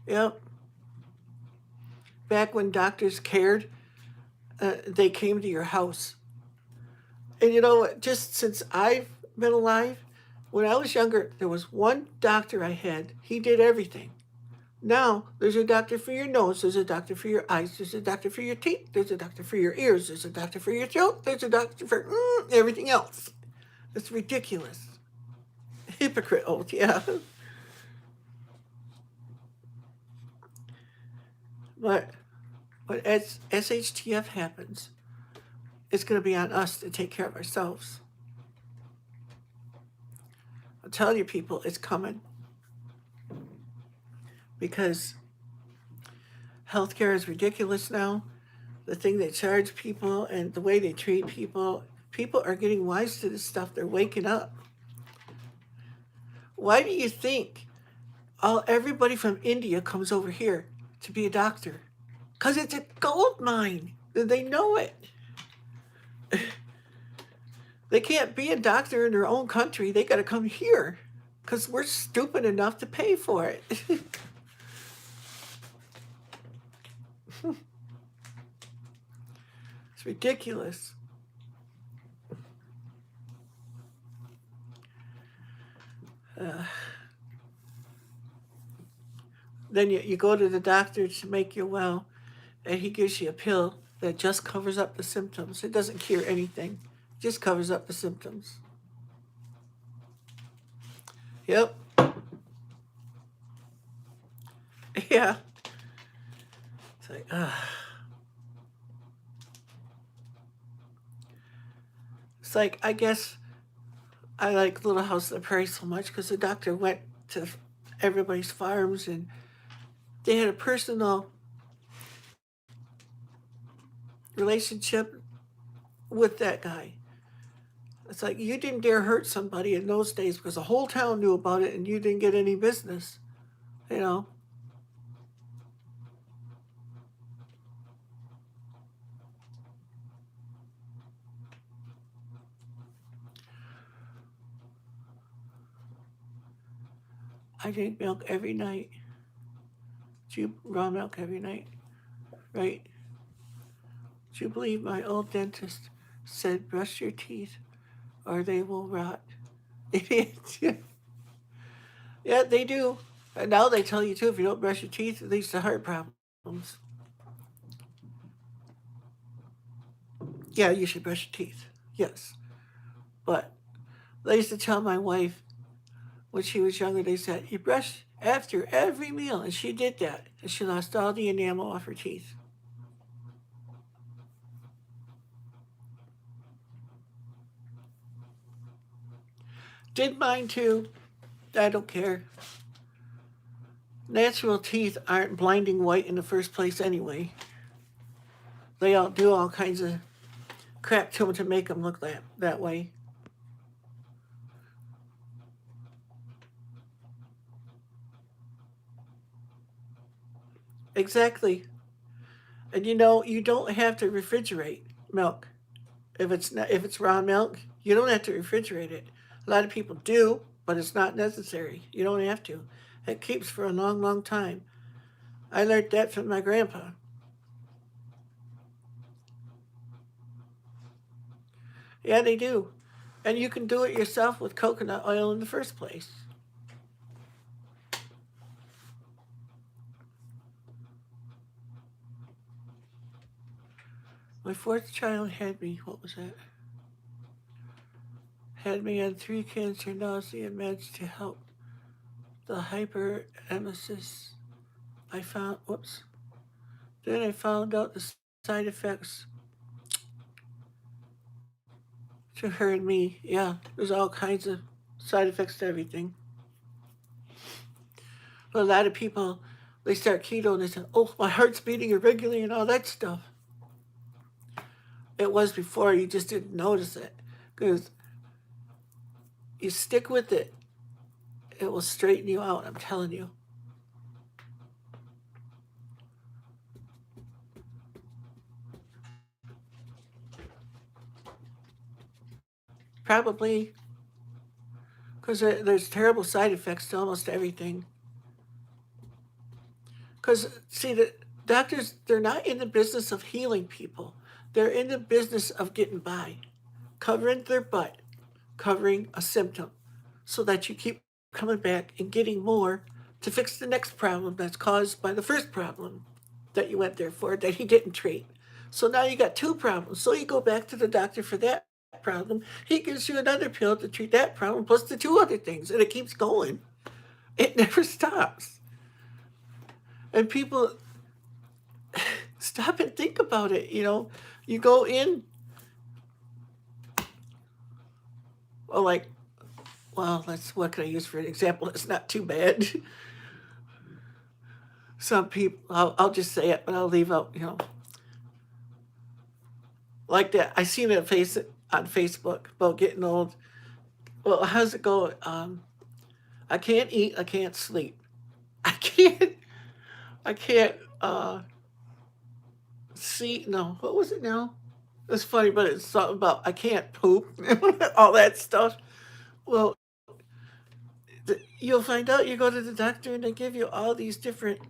Yep. Back when doctors cared, they came to your house. And you know what? Just since I've been alive, when I was younger, there was one doctor I had. He did everything. Now, there's a doctor for your nose, there's a doctor for your eyes, there's a doctor for your teeth, there's a doctor for your ears, there's a doctor for your throat, there's a doctor for everything else. It's ridiculous. Hypocrite oath, yeah. But as SHTF happens, it's going to be on us to take care of ourselves. I'll tell you, people, it's coming. Because healthcare is ridiculous now. The thing they charge people and the way they treat people, people are getting wise to this stuff. They're waking up. Why do you think everybody from India comes over here to be a doctor? Because it's a gold mine. They know it. They can't be a doctor in their own country. They got to come here because we're stupid enough to pay for it. It's ridiculous. Then you go to the doctor to make you well, and he gives you a pill that just covers up the symptoms. It doesn't cure anything, it just covers up the symptoms. Yep. Yeah. It's like, It's like, I guess I like Little House on the Prairie so much because the doctor went to everybody's farms and they had a personal relationship with that guy. It's like you didn't dare hurt somebody in those days because the whole town knew about it and you didn't get any business. You know? I drink milk every night. Chew raw milk every night. Right? Do you believe my old dentist said brush your teeth or they will rot? Yeah, they do. And now they tell you too if you don't brush your teeth, it leads to heart problems. Yeah, you should brush your teeth. Yes. But they used to tell my wife when she was younger, they said, you brush after every meal. And she did that. And she lost all the enamel off her teeth. Did mine too. I don't care. Natural teeth aren't blinding white in the first place anyway. They all do all kinds of crap to them to make them look that way. Exactly. And you don't have to refrigerate milk. If it's raw milk, you don't have to refrigerate it. A lot of people do, but it's not necessary. You don't have to. It keeps for a long, long time. I learned that from my grandpa. Yeah, they do. And you can do it yourself with coconut oil in the first place. My fourth child had me, what was that? Had me on 3 cancer nausea meds to help the hyperemesis. I found, whoops. Then I found out the side effects to her and me. Yeah, there's all kinds of side effects to everything. But a lot of people, they start keto and they say, oh, my heart's beating irregularly and all that stuff. It was before, you just didn't notice it. Because you stick with it, it will straighten you out, I'm telling you. Probably because there's terrible side effects to almost everything. Because, see, the doctors, they're not in the business of healing people, they're in the business of getting by, covering their butt, covering a symptom, so that you keep coming back and getting more to fix the next problem that's caused by the first problem that you went there for that he didn't treat. So now you got two problems. So you go back to the doctor for that problem. He gives you another pill to treat that problem, plus the two other things, and it keeps going. It never stops. And people stop and think about it. You go in, well, like, well, what can I use for an example? It's not too bad. Some people, I'll just say it, but I'll leave out, like that. I seen it on Facebook about getting old. Well, how's it go? I can't eat. I can't sleep. I can't. I can't. See. No. What was it now? It's funny, but it's something about I can't poop. All that stuff. Well, you'll find out. You go to the doctor and they give you all these different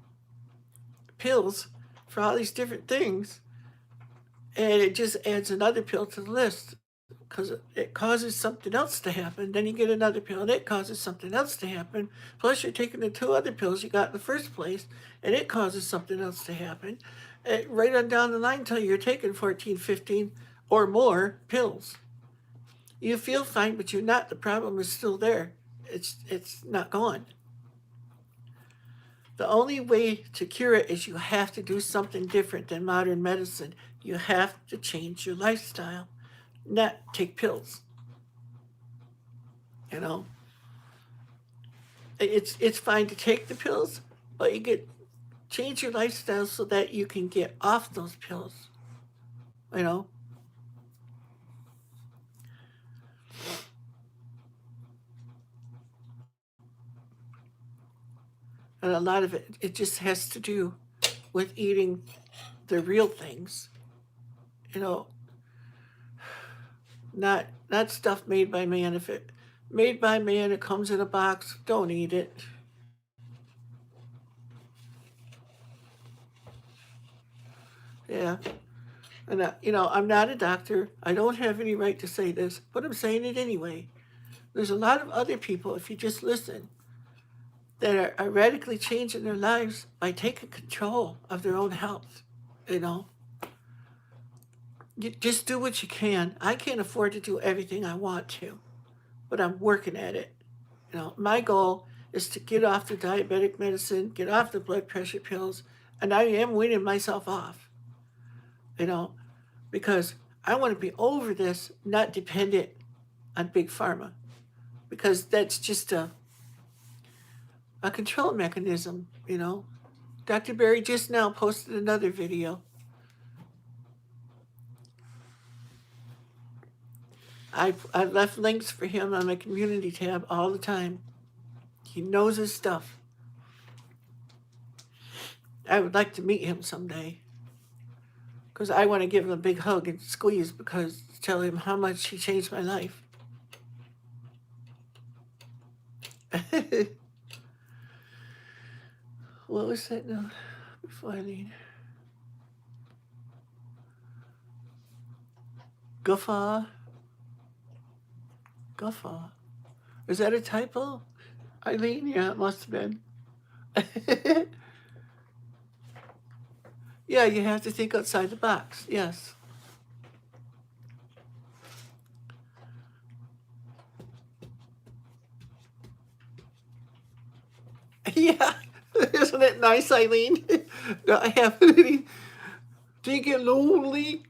pills for all these different things, and it just adds another pill to the list because it causes something else to happen. Then you get another pill and it causes something else to happen. Plus, you're taking the two other pills you got in the first place and it causes something else to happen. Right on down the line until you're taking 14, 15 or more pills. You feel fine, but you're not. The problem is still there. It's not gone. The only way to cure it is you have to do something different than modern medicine. You have to change your lifestyle, not take pills. You know, it's fine to take the pills, but you get change your lifestyle so that you can get off those pills. You know, and a lot of it just has to do with eating the real things. You know, not stuff made by man. If it made by man, it comes in a box. Don't eat it. Yeah. And, I'm not a doctor. I don't have any right to say this, but I'm saying it anyway. There's a lot of other people, if you just listen, that are radically changing their lives by taking control of their own health. You know, you just do what you can. I can't afford to do everything I want to, but I'm working at it. My goal is to get off the diabetic medicine, get off the blood pressure pills, and I am weaning myself off. You know, because I want to be over this, not dependent on big pharma, because that's just a control mechanism. Dr. Barry just now posted another video. I've left links for him on my community tab all the time. He knows his stuff. I would like to meet him someday because I want to give him a big hug and squeeze because tell him how much he changed my life. What was that now? Before I leave. Guffaw. Guffaw. Is that a typo? Eileen? Yeah, it must have been. Yeah, you have to think outside the box. Yes. Yeah. Isn't it nice, Eileen? I haven't any. Do you get lonely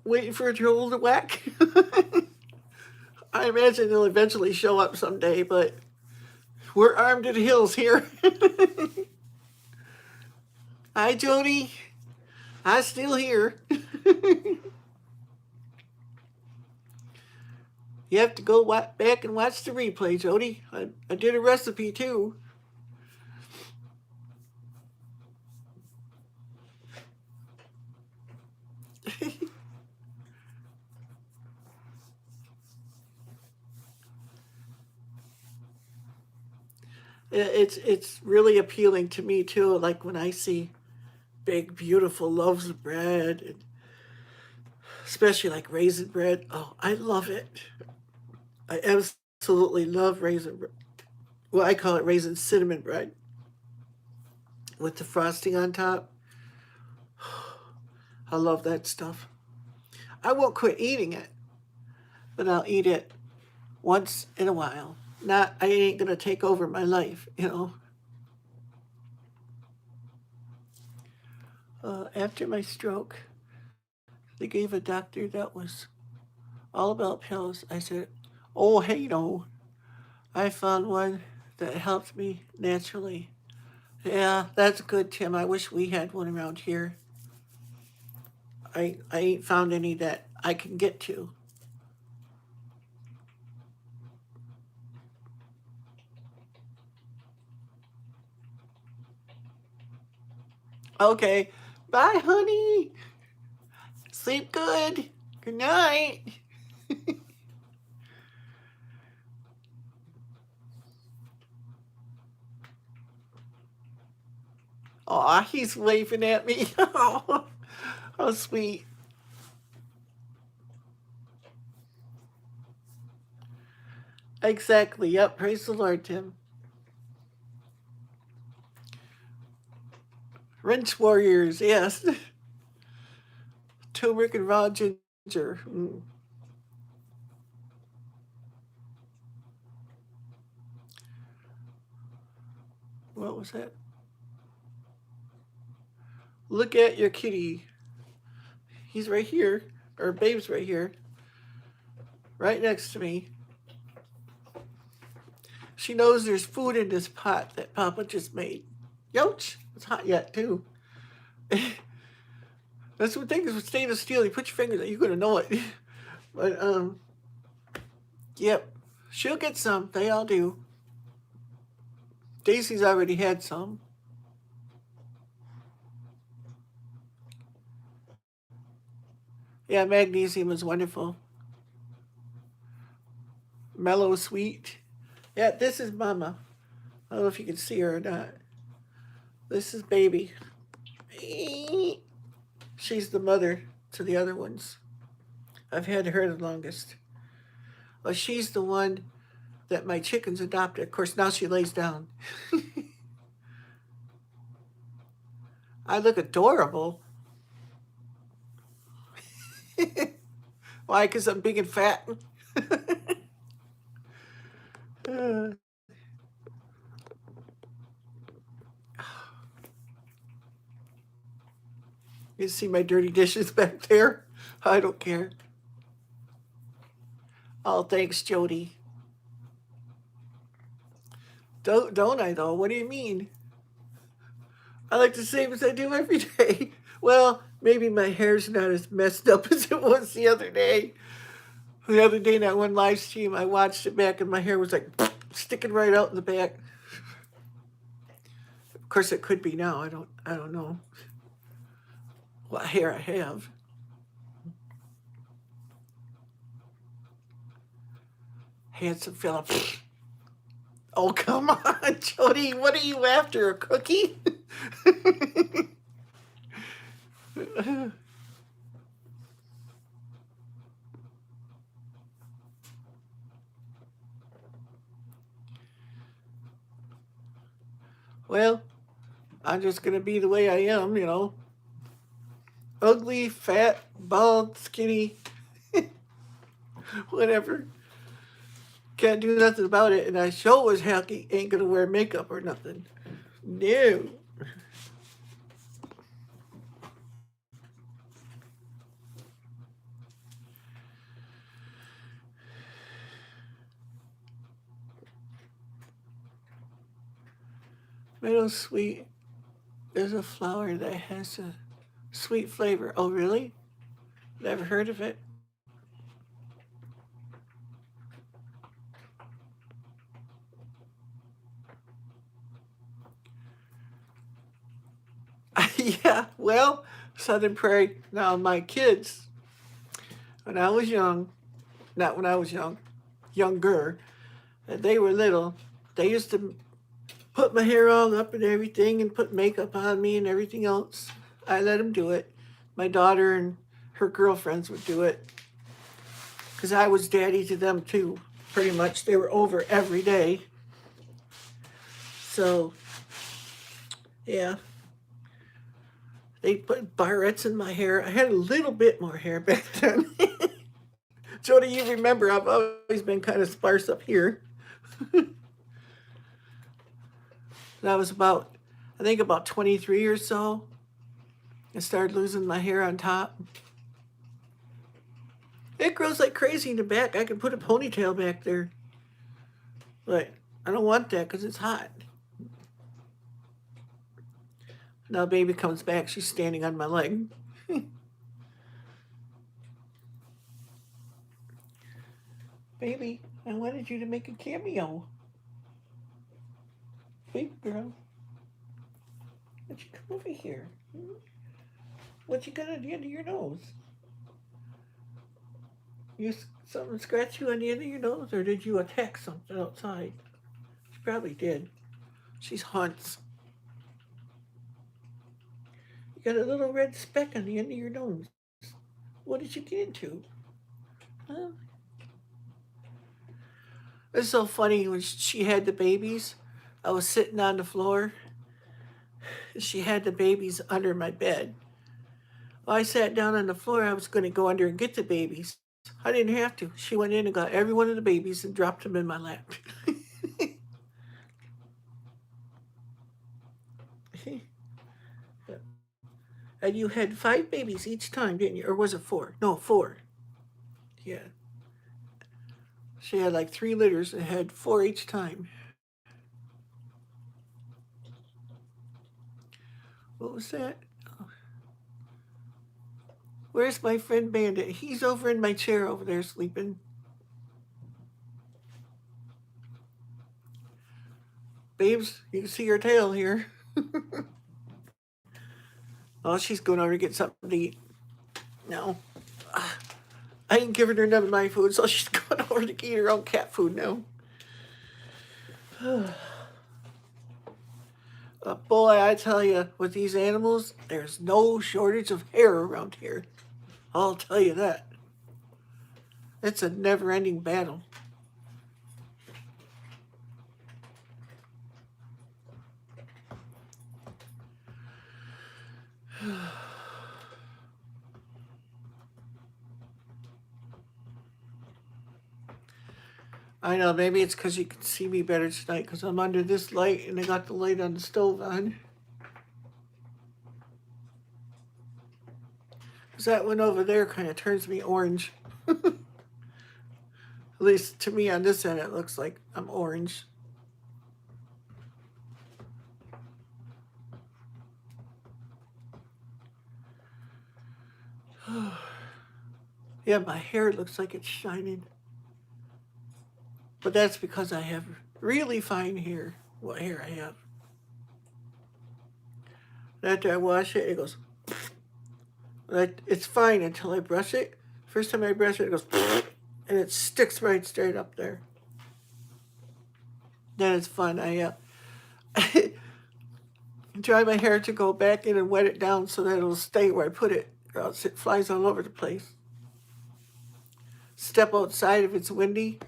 waiting for a troll to whack? I imagine they'll eventually show up someday, but we're armed to the hills here. Hi, Jody. I'm still here. You have to go back and watch the replay, Jody. I did a recipe too. It's really appealing to me too. Like when I see big, beautiful loaves of bread, and especially like raisin bread. Oh, I love it. I absolutely love raisin bread. Well, I call it raisin cinnamon bread with the frosting on top. I love that stuff. I won't quit eating it, but I'll eat it once in a while. Not, I ain't gonna take over my life, you know. After my stroke, they gave a doctor that was all about pills. I said, oh, hey, no. I found one that helped me naturally. Yeah, that's good, Tim. I wish we had one around here. I ain't found any that I can get to. Okay. Bye, honey. Sleep good. Good night. Aw, he's waving at me. Oh, how sweet. Exactly. Yep. Praise the Lord, Tim. Rinse warriors. Yes. Turmeric and raw ginger. Mm. What was that? Look at your kitty. He's right here. Or Babe's right here. Right next to me. She knows there's food in this pot that Papa just made. Youch! It's hot yet, too. That's the thing is with stainless steel. You put your fingers, you're gonna know it. But yep, she'll get some. They all do. Daisy's already had some. Yeah, magnesium is wonderful. Mellow sweet. Yeah, this is Mama. I don't know if you can see her or not. This is Baby. She's the mother to the other ones. I've had her the longest. Well, she's the one that my chickens adopted. Of course, now she lays down. I look adorable. Why? Because I'm big and fat. You see my dirty dishes back there? I don't care. Oh, thanks, Jody. Don't I though? What do you mean? I like the same as I do every day. Well, maybe my hair's not as messed up as it was the other day. The other day, that one live stream, I watched it back, and my hair was like sticking right out in the back. Of course, it could be now. I don't know what hair I have. Handsome Philip. Oh, come on, Jody. What are you after? A cookie? Well, I'm just gonna be the way I am, you know. Ugly, fat, bald, skinny, whatever. Can't do nothing about it, and I sure as heck ain't gonna wear makeup or nothing. No. Meadow sweet is a flower that has a sweet flavor. Oh, really? Never heard of it. Yeah, well, Southern Prairie. Now, my kids, when I was young, not when I was young, younger, and they were little, they used to put my hair all up and everything and put makeup on me and everything else. I let them do it. My daughter and her girlfriends would do it because I was daddy to them too. Pretty much, they were over every day. So, yeah, they put barrettes in my hair. I had a little bit more hair back then. Jody, you remember I've always been kind of sparse up here. That was about, I think about 23 or so. I started losing my hair on top. It grows like crazy in the back. I can put a ponytail back there. But I don't want that because it's hot. Now baby comes back. She's standing on my leg. Baby, I wanted you to make a cameo. Big girl. Why don't you come over here? What you got on the end of your nose? You something scratch you on the end of your nose, or did you attack something outside? She probably did. She's hunts. You got a little red speck on the end of your nose. What did you get into? Huh? It's so funny when she had the babies. I was sitting on the floor. She had the babies under my bed. Well, I sat down on the floor. I was going to go under and get the babies. I didn't have to. She went in and got every one of the babies and dropped them in my lap. And you had 5 babies each time, didn't you? Or was it 4? No, 4. Yeah. She had like 3 litters and had 4 each time. What was that? Where's my friend Bandit? He's over in my chair over there sleeping. Babes, you can see her tail here. Oh, she's going over to get something to eat. No. I ain't giving her none of my food, so she's going over to eat her own cat food now. Boy, I tell you, with these animals, there's no shortage of hair around here. I'll tell you that. It's a never-ending battle. I know, maybe it's because you can see me better tonight because I'm under this light and I got the light on the stove on. Because that one over there kind of turns me orange. At least to me on this end, it looks like I'm orange. Yeah, my hair looks like it's shining. But that's because I have really fine hair. What hair I have. And after I wash it, it goes. It's fine until I brush it. First time I brush it, it goes. And it sticks right straight up there. Then it's fun. I dry my hair to go back in and wet it down so that it'll stay where I put it, or else it flies all over the place. Step outside if it's windy,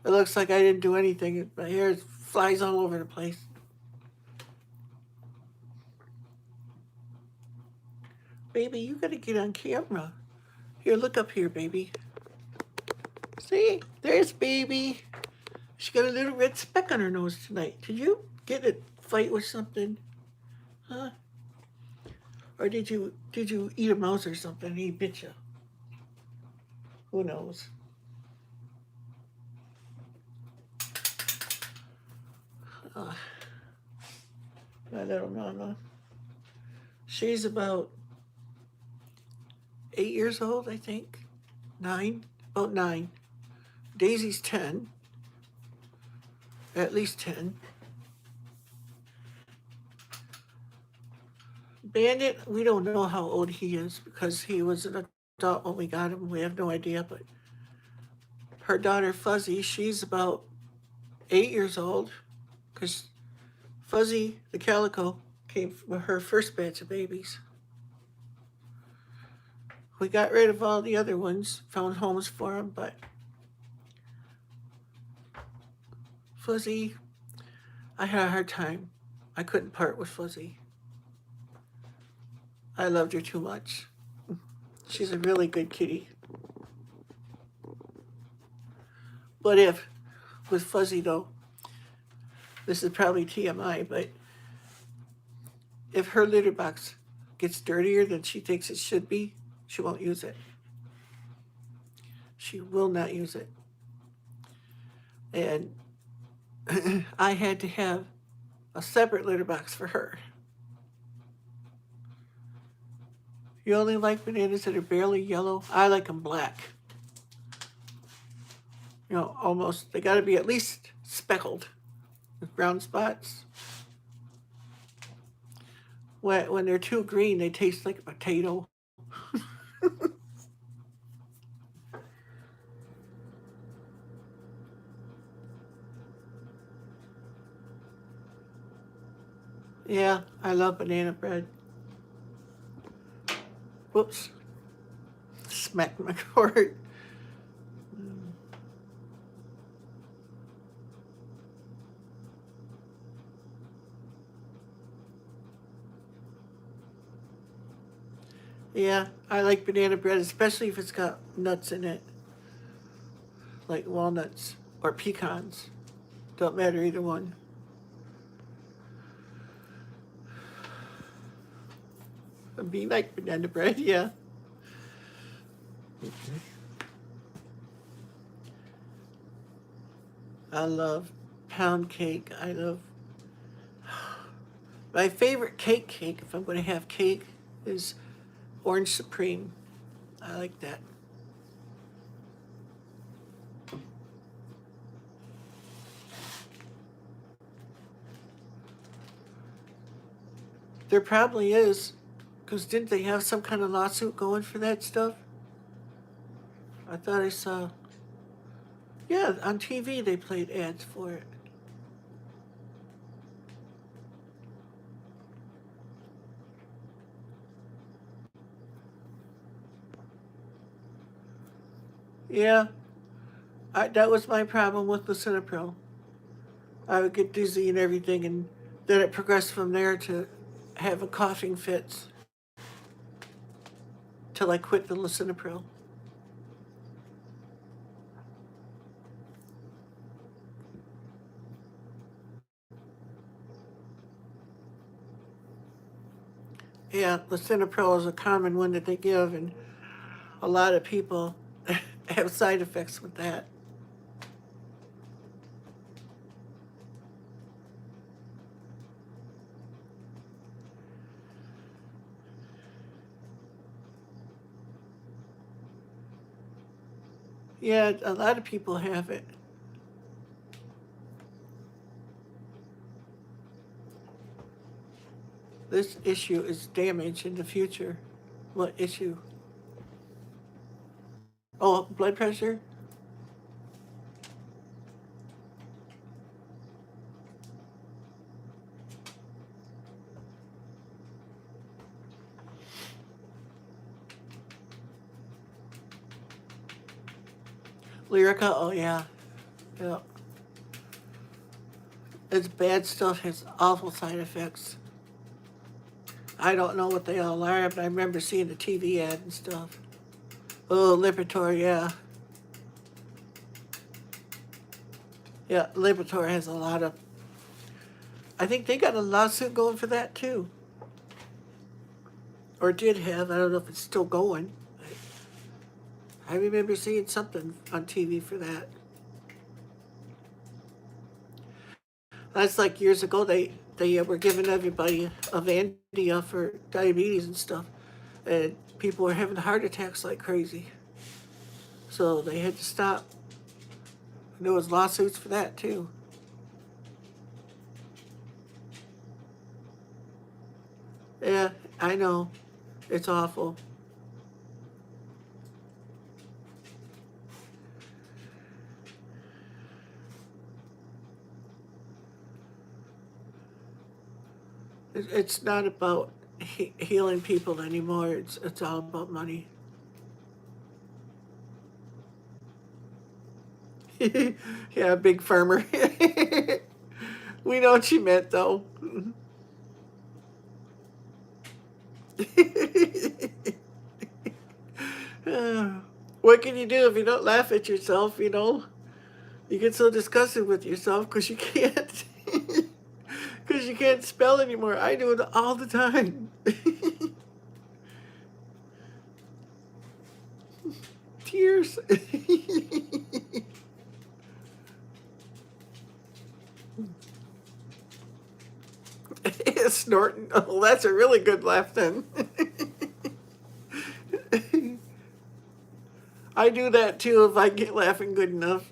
it looks like I didn't do anything. My hair flies all over the place. baby, you gotta get on camera. Here, look up here, baby. See, there's baby. She got a little red speck on her nose tonight. Did you get in a fight with something? Huh? Or did you eat a mouse or something and he bit you? Who knows? My little mama. She's about 8 years old, I think. 9? About 9. Daisy's 10. At least 10. Bandit, we don't know how old he is because he was an adult when we got him. We have no idea, but her daughter Fuzzy, she's about 8 years old because Fuzzy, the calico, came from her first batch of babies. We got rid of all the other ones, found homes for them, but Fuzzy, I had a hard time. I couldn't part with Fuzzy. I loved her too much. She's a really good kitty. But if, with Fuzzy though, this is probably TMI, but if her litter box gets dirtier than she thinks it should be, she won't use it. She will not use it. And I had to have a separate litter box for her. You only like bananas that are barely yellow? I like them black. You know, almost, they gotta be at least speckled with brown spots. When they're too green, they taste like a potato. Yeah, I love banana bread. Whoops. Smacked my cord. Yeah, I like banana bread, especially if it's got nuts in it. Like walnuts or pecans. Don't matter, either one. Be like banana bread, yeah. I love pound cake. I love my favorite cake, if I'm going to have cake, is orange supreme. I like that. There probably is, because didn't they have some kind of lawsuit going for that stuff? I thought I saw. Yeah, on TV they played ads for it. Yeah, that was my problem with lisinopril. I would get dizzy and everything, and then it progressed from there to having coughing fits till I quit the lisinopril. Yeah, lisinopril is a common one that they give, and a lot of people have side effects with that. Yeah, a lot of people have it. This issue is damage in the future. What issue? Oh, blood pressure? Lyrica? Oh, yeah. Yeah. It's bad stuff, has awful side effects. I don't know what they all are, but I remember seeing the TV ad and stuff. Oh, Lipitor, yeah. Yeah, Lipitor has a lot of... I think they got a lawsuit going for that, too. Or did have. I don't know if it's still going. I remember seeing something on TV for that. That's like years ago. They were giving everybody Avandia for diabetes and stuff, and people were having heart attacks like crazy. So they had to stop. And there was lawsuits for that too. Yeah, I know. It's awful. It's not about healing people anymore. It's all about money. Yeah, big farmer. We know what you meant, though. What can you do if you don't laugh at yourself, you know? You get so disgusted with yourself because you can't. Because you can't spell anymore. I do it all the time. Tears. Snorting. Oh, that's a really good laugh then. I do that too if I get laughing good enough.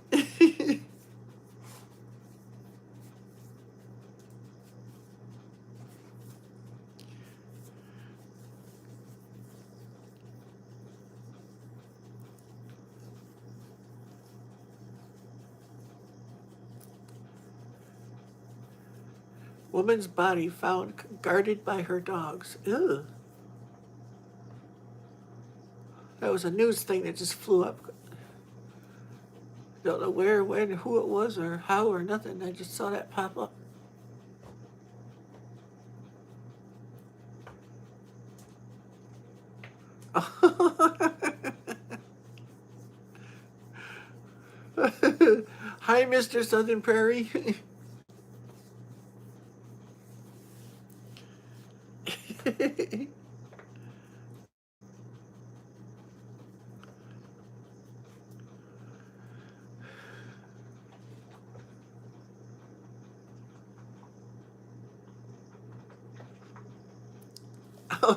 Woman's body found guarded by her dogs. Ew. That was a news thing that just flew up. Don't know where, when, who it was, or how, or nothing. I just saw that pop up. Hi, Mr. Southern Prairie.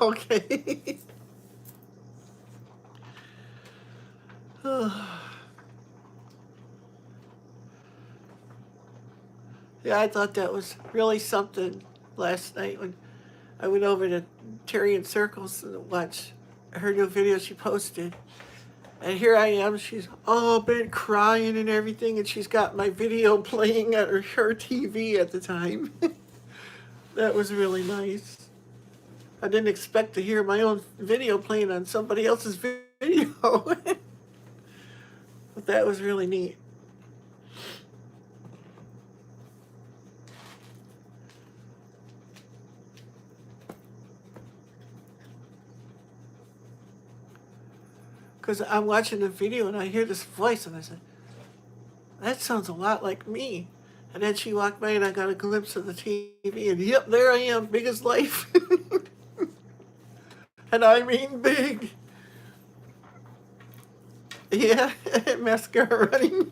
Okay. Yeah, I thought that was really something last night when I went over to Terry in Circles to watch her new video she posted. And here I am, she's all been crying and everything, and she's got my video playing at her TV at the time. That was really nice. I didn't expect to hear my own video playing on somebody else's video. But that was really neat. Because I'm watching the video and I hear this voice and I said, that sounds a lot like me. And then she walked by and I got a glimpse of the TV and yep, there I am, big as life. And I mean big. Yeah, mascara running.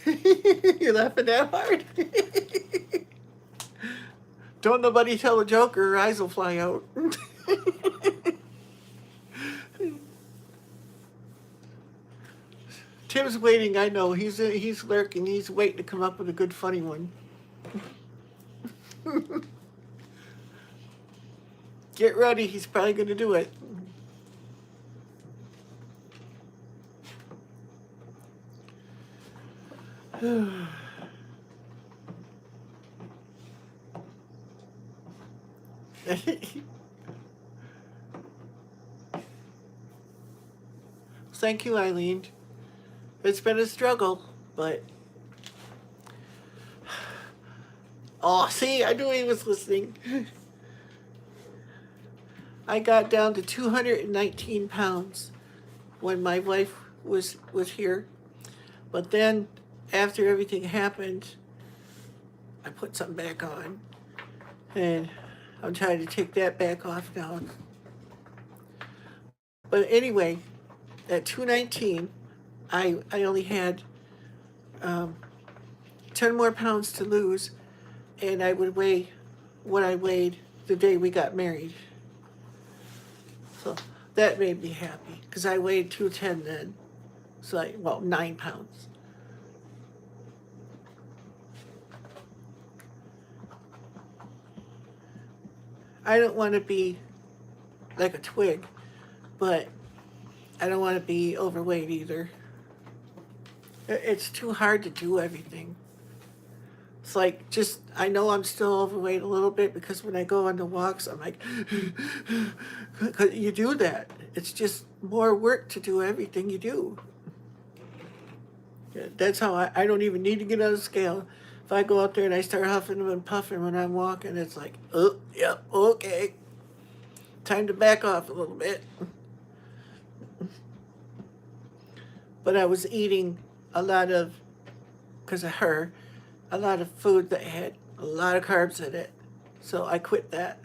You're laughing that hard? Don't nobody tell a joke or her eyes will fly out. Tim's waiting, I know. He's lurking. He's waiting to come up with a good funny one. Get ready, he's probably going to do it. Thank you, Eileen. It's been a struggle, but... Oh, see, I knew he was listening. I got down to 219 pounds when my wife was here. But then, after everything happened, I put something back on, and I'm trying to take that back off now. But anyway, at 219, I only had 10 more pounds to lose, and I would weigh what I weighed the day we got married. So that made me happy because I weighed 210 then. So, 9 pounds. I don't want to be like a twig, but I don't want to be overweight either. It's too hard to do everything. It's like just, I know I'm still overweight a little bit because when I go on the walks, I'm like, 'cause you do that. It's just more work to do everything you do. Yeah, that's how I don't even need to get on a scale. If I go out there and I start huffing and puffing when I'm walking, it's like, oh, yep, okay. Time to back off a little bit. But I was eating a lot of, because of her, a lot of food that had a lot of carbs in it. So I quit that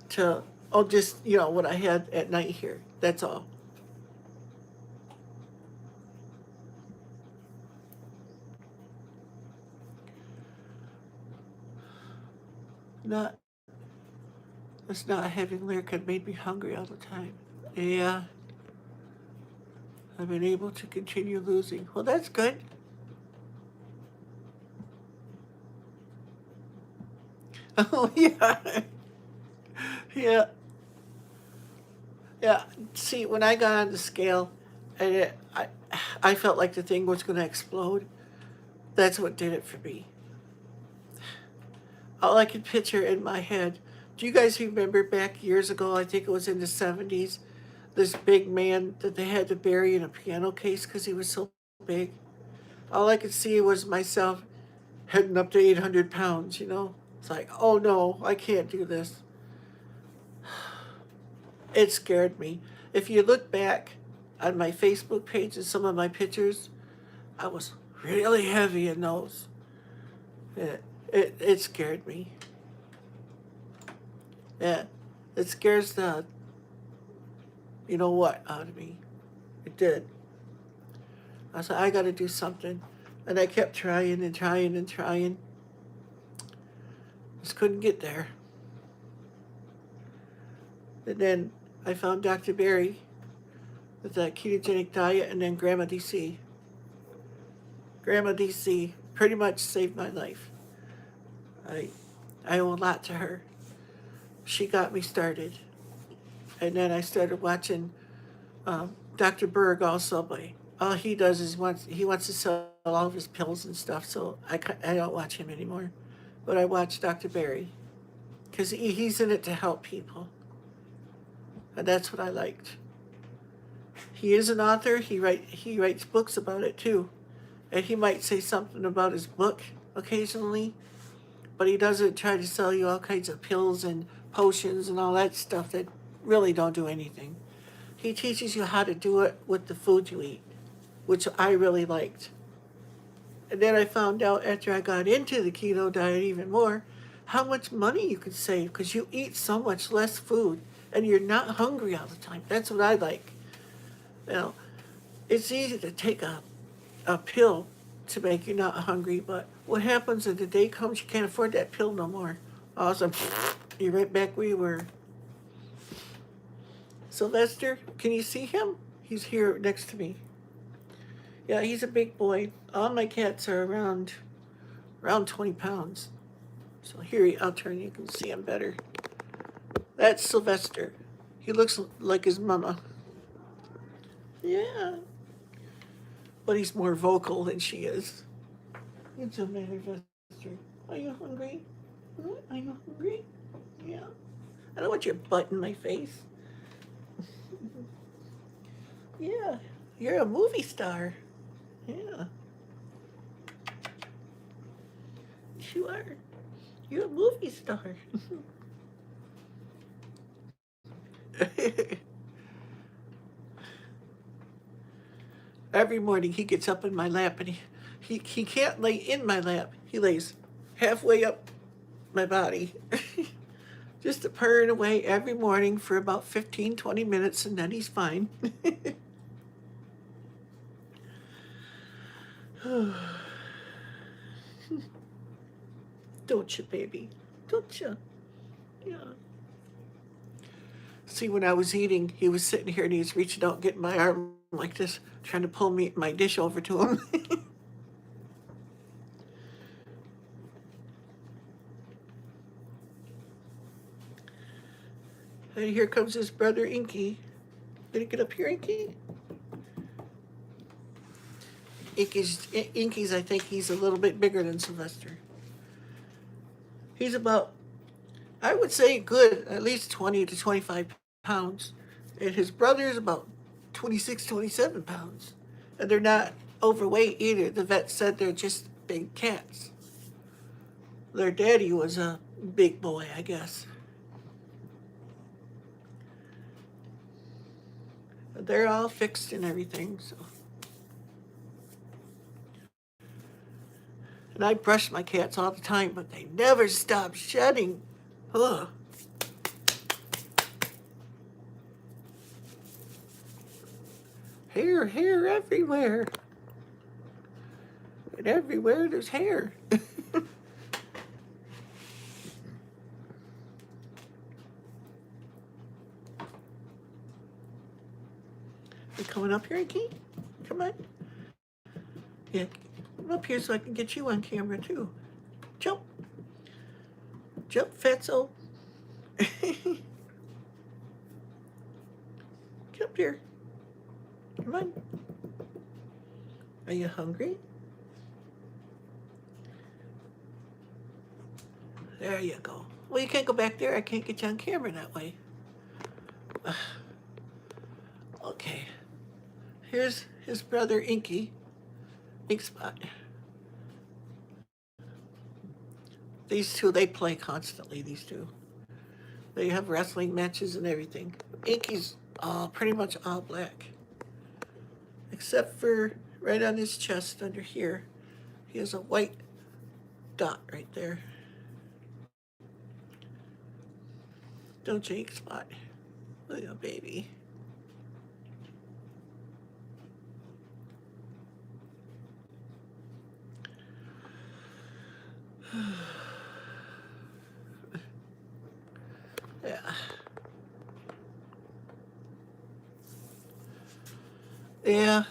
to, oh, just, what I had at night here. That's all. Not, it's not having lyric. It made me hungry all the time. Yeah, I've been able to continue losing. Well, that's good. Oh, yeah. Yeah. Yeah. See, when I got on the scale, and I felt like the thing was going to explode. That's what did it for me. All I could picture in my head. Do you guys remember back years ago? I think it was in the 70s. This big man that they had to bury in a piano case because he was so big. All I could see was myself heading up to 800 pounds. It's like, oh no, I can't do this. It scared me. If you look back on my Facebook page and some of my pictures, I was really heavy in those. It scared me. Yeah, it scares the you know what out of me. It did. I said, I got to do something. And I kept trying and trying and trying. Just couldn't get there. And then I found Dr. Berry with that ketogenic diet and then Grandma DC. Grandma DC pretty much saved my life. I, I owe a lot to her. She got me started. And then I started watching Dr. Berg also, but all he does is he wants to sell all of his pills and stuff, so I don't watch him anymore. But I watch Dr. Berry because he's in it to help people. And that's what I liked. He is an author. He writes books about it too. And he might say something about his book occasionally, but he doesn't try to sell you all kinds of pills and potions and all that stuff that really don't do anything. He teaches you how to do it with the food you eat, which I really liked. And then I found out after I got into the keto diet even more how much money you could save because you eat so much less food and you're not hungry all the time. That's what I like. You know, it's easy to take a pill to make you not hungry, but what happens if the day comes you can't afford that pill no more? All of a sudden, you're right back where you were. Sylvester, can you see him? He's here next to me. Yeah, he's a big boy. All my cats are around 20 pounds. So here, I'll turn, you can see him better. That's Sylvester. He looks like his mama. Yeah. But he's more vocal than she is. It's a matter, Sylvester. Are you hungry? Are you hungry? Yeah. I don't want your butt in my face. Yeah. You're a movie star. Yeah. You are. You're a movie star. Every morning he gets up in my lap and he can't lay in my lap. He lays halfway up my body. Just to purring away every morning for about 15, 20 minutes, and then he's fine. Don't you, baby? Don't you? Yeah. See, when I was eating, he was sitting here and he was reaching out, getting my arm like this, trying to pull my dish over to him. And here comes his brother, Inky. Gonna get up here, Inky? Inky's, I think he's a little bit bigger than Sylvester. He's about, I would say, good, at least 20 to 25 pounds. And his brother is about 26, 27 pounds. And they're not overweight either. The vet said they're just big cats. Their daddy was a big boy, I guess. They're all fixed and everything, so. And I brush my cats all the time, but they never stop shedding. Ugh. Hair everywhere. And everywhere there's hair. You coming up here, Inky? Come on. Yeah, come up here so I can get you on camera too. Jump. Jump, fatso. Get up here. Come on. Are you hungry? There you go. Well, you can't go back there. I can't get you on camera that way. Okay. Here's his brother, Inky. Ink Spot. These two, they play constantly, these two. They have wrestling matches and everything. Inky's pretty much all black. Except for right on his chest under here. He has a white dot right there. Don't you, Ink Spot? Look at baby. Yeah. Yeah.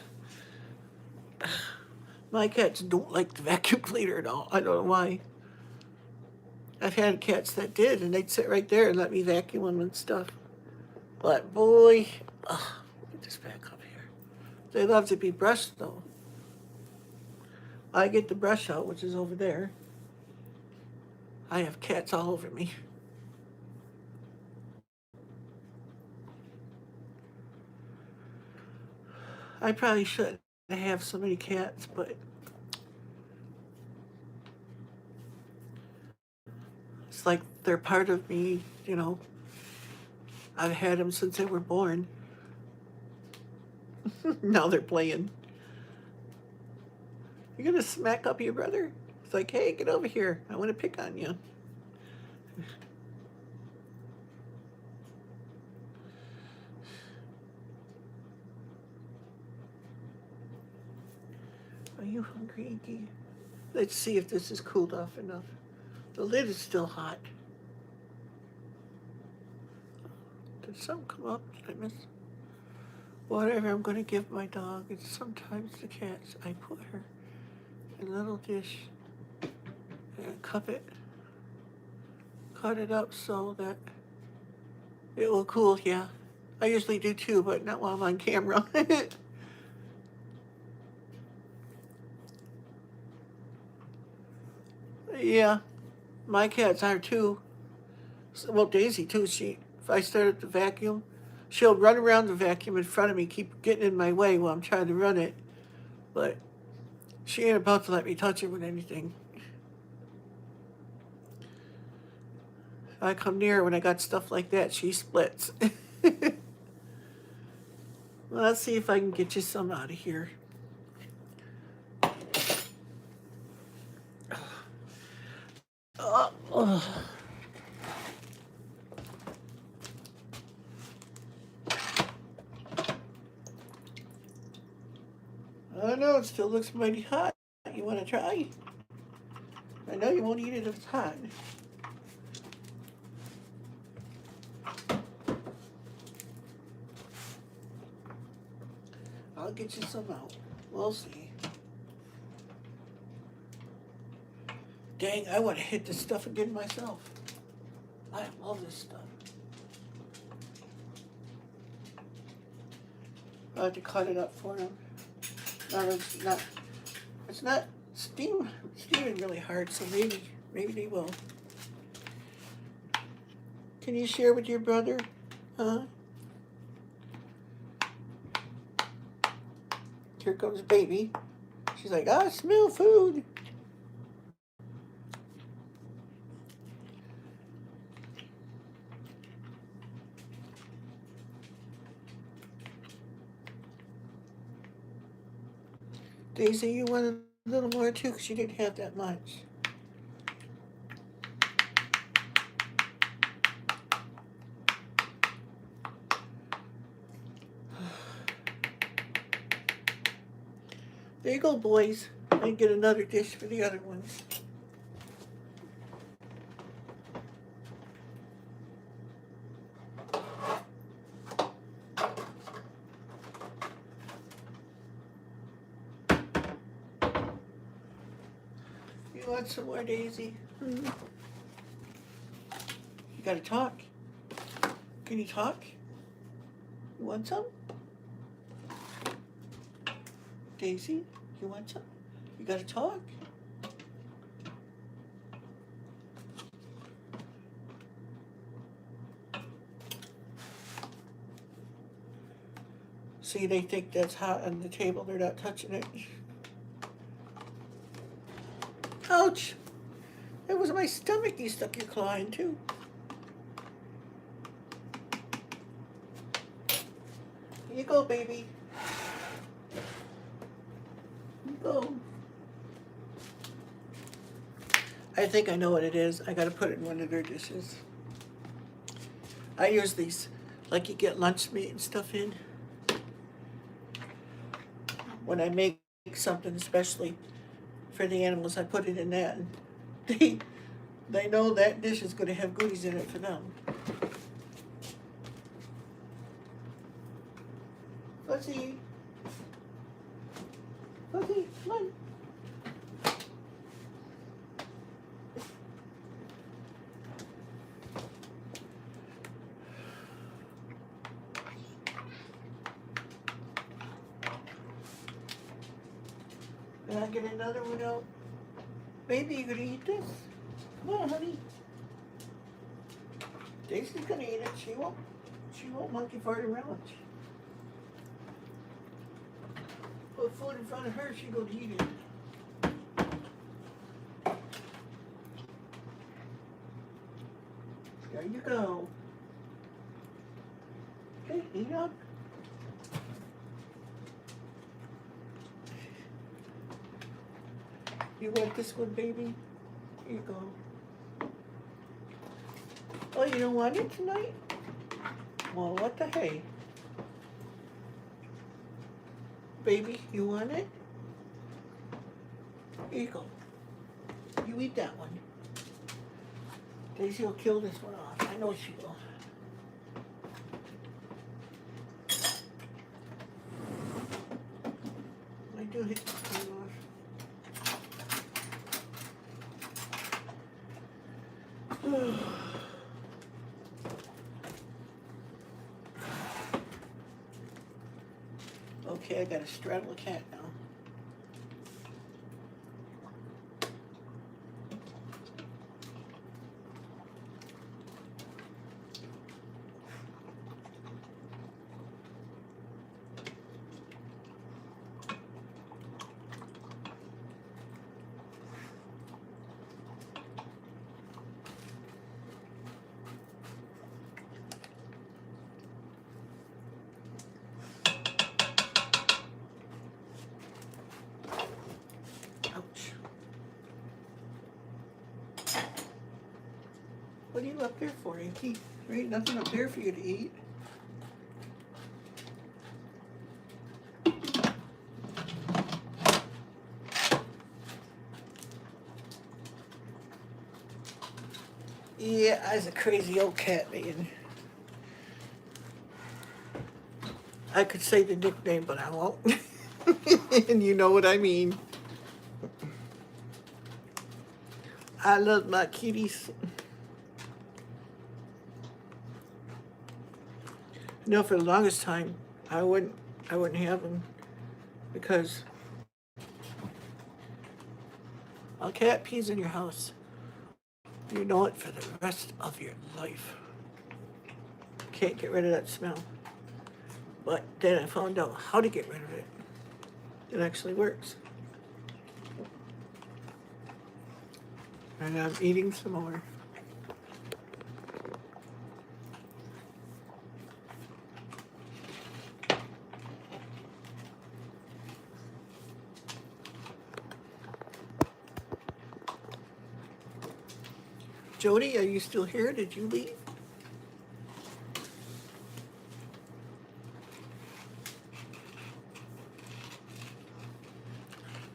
My cats don't like the vacuum cleaner at all. I don't know why. I've had cats that did, and they'd sit right there and let me vacuum them and stuff. But boy, get this back up here. They love to be brushed though. I get the brush out, which is over there. I have cats all over me. I probably shouldn't have so many cats, but it's like they're part of me, you know. I've had them since they were born. Now they're playing. You're gonna smack up your brother? It's like, hey, get over here. I want to pick on you. Are you hungry, Inky? Let's see if this is cooled off enough. The lid is still hot. Did something come up? Did I miss? Whatever I'm going to give my dog, and sometimes the cats, I put her in a little dish and cup it, cut it up so that it will cool, yeah. I usually do too, but not while I'm on camera. Yeah, my cats are too. Well, Daisy too. If I started to vacuum, she'll run around the vacuum in front of me, keep getting in my way while I'm trying to run it. But she ain't about to let me touch her with anything. If I come near her when I got stuff like that, she splits. Let's see if I can get you some out of here. Oh. I don't know, it still looks mighty hot. You want to try? I know you won't eat it if it's hot. I'll get you some out. We'll see. Dang, I want to hit this stuff again myself. I love this stuff. I have to cut it up for them. It's not steaming really hard, so maybe they will. Can you share with your brother? Huh? Here comes baby. She's like, I smell food. Daisy, you want a little more too, because you didn't have that much. There you go, boys. I can get another dish for the other ones. You want some more, Daisy? You gotta talk. Can you talk? You want some? Daisy, you want some? You gotta talk. See, they think that's hot on the table. They're not touching it. Ouch! That was my stomach you stuck your claw into. Here you go, baby. Here you go. I think I know what it is. I gotta put it in one of their dishes. I use these, like you get lunch meat and stuff in. When I make something especially for the animals, I put it in that. And they know that dish is gonna have goodies in it for them. Fuzzy. Fuzzy, come on. Can I get another one out? Baby, you gonna eat this? Come on, honey. Daisy's gonna eat it. She won't monkey fart around. Put food in front of her, she gonna eat it. There you go. Okay, eat up. You want this one, baby? Here you go. Oh, you don't want it tonight? Well, what the hey? Baby, you want it? Here you go. You eat that one. Daisy will kill this one off. I know she will. I do hit the food off. Okay, I gotta straddle a cat now. What are you up there for, Auntie? There ain't nothing up there for you to eat. Yeah, I was a crazy old cat, man. I could say the nickname, but I won't. And you know what I mean. I love my kitties. You know, for the longest time, I wouldn't have them because a cat pees in your house. You know it for the rest of your life. Can't get rid of that smell. But then I found out how to get rid of it. It actually works. And I'm eating some more. Jody, are you still here? Did you leave?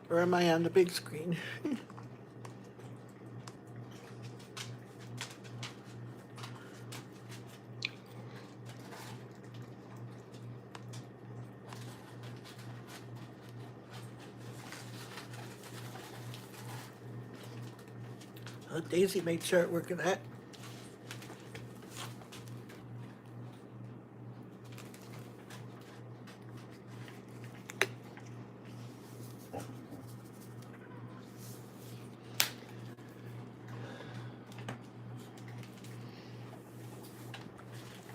Or am I on the big screen? Daisy made short work of that.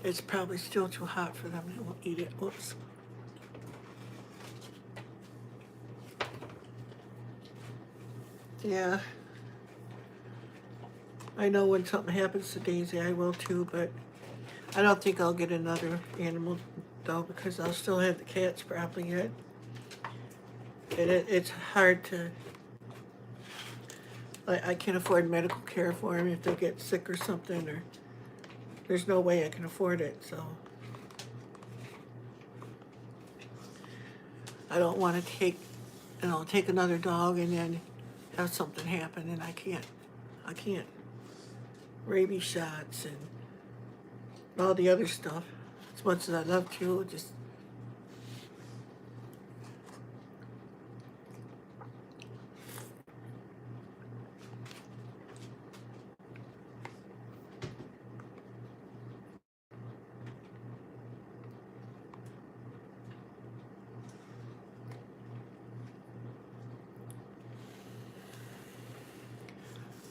It's probably still too hot for them. They won't eat it. Whoops. Yeah. I know when something happens to Daisy, I will too, but I don't think I'll get another animal though because I'll still have the cats probably yet. And it's hard to, I can't afford medical care for them if they get sick or something, or there's no way I can afford it, so. I don't want to take another dog and then have something happen and I can't. Rabies shots and all the other stuff. As much as I love to, just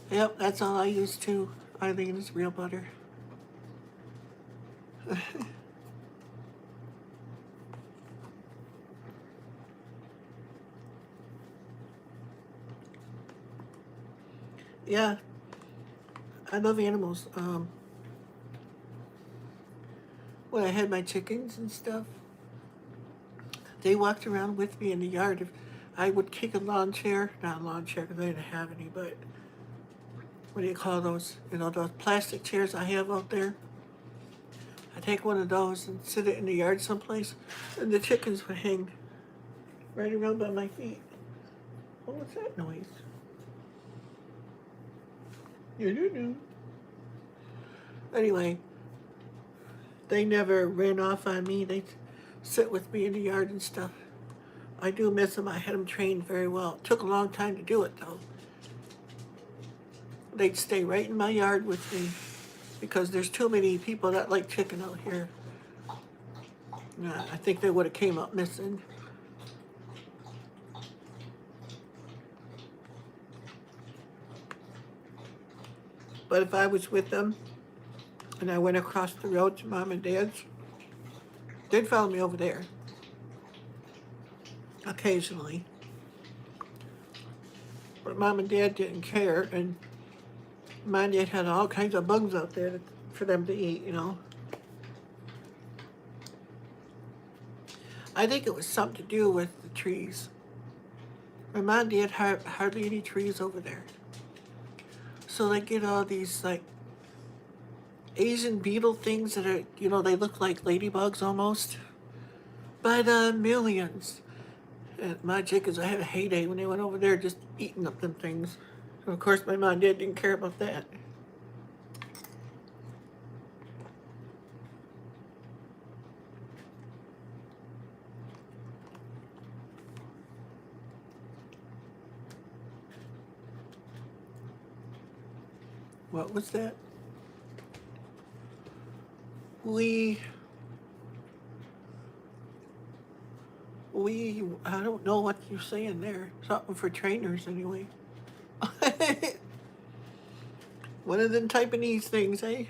yep, that's all I use too. I think it's real butter. Yeah, I love animals. When I had my chickens and stuff, they walked around with me in the yard. If I would kick a lawn chair, not a lawn chair because I didn't have any, but what do you call those? You know, those plastic chairs I have out there. I take one of those and sit it in the yard someplace, and the chickens would hang right around by my feet. What was that noise? You do. Anyway, they never ran off on me. They sit with me in the yard and stuff. I do miss them. I had them trained very well. It took a long time to do it though. They'd stay right in my yard with me because there's too many people that like chicken out here. Yeah, I think they would have came up missing. But if I was with them and I went across the road to mom and dad's, they'd follow me over there occasionally. But mom and dad didn't care, and mom and dad had all kinds of bugs out there for them to eat, you know. I think it was something to do with the trees. My mom and dad had hardly any trees over there. So they get all these like Asian beetle things that are, they look like ladybugs almost. But millions. And my chickens, I had a heyday when they went over there just eating up them things. And of course, my mom and dad didn't care about that. What was that? We, I don't know what you're saying there. Something for trainers, anyway. One of them Taiwanese things, eh?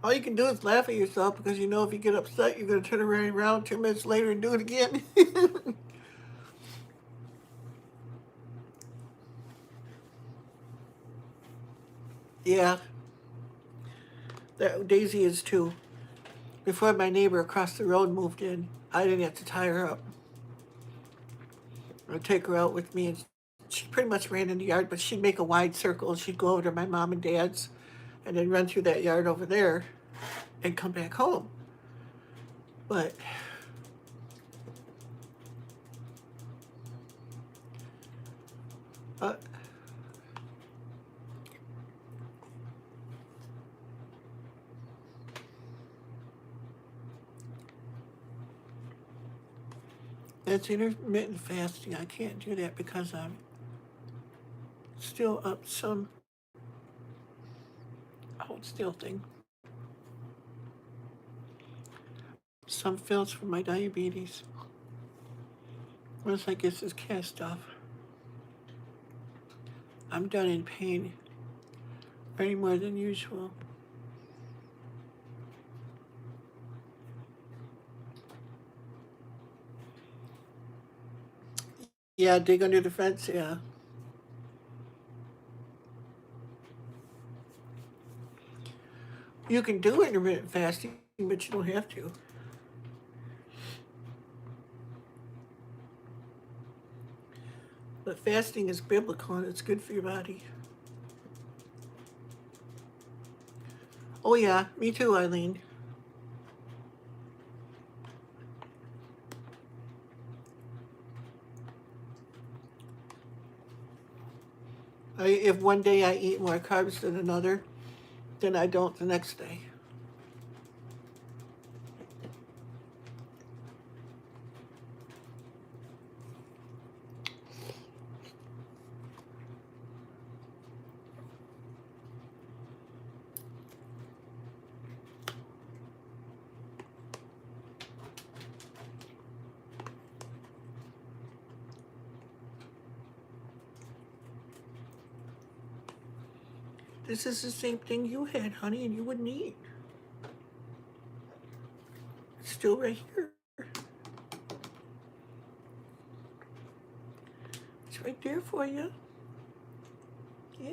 All you can do is laugh at yourself because you know if you get upset, you're going to turn around 2 minutes later and do it again. Yeah, that Daisy is too. Before my neighbor across the road moved in, I didn't have to tie her up. I'd take her out with me, and she pretty much ran in the yard, but she'd make a wide circle. She'd go over to my mom and dad's and then run through that yard over there and come back home. But uh, that's intermittent fasting. I can't do that because I'm still up some hold still thing. Some pills for my diabetes. Once I get this cast off, I'm done in pain any more than usual. Yeah, dig under the fence, yeah. You can do intermittent fasting, but you don't have to. But fasting is biblical and it's good for your body. Oh, yeah, me too, Eileen. If one day I eat more carbs than another, then I don't the next day. This is the same thing you had, honey, and you wouldn't eat. It's still right here. It's right there for you. Yeah.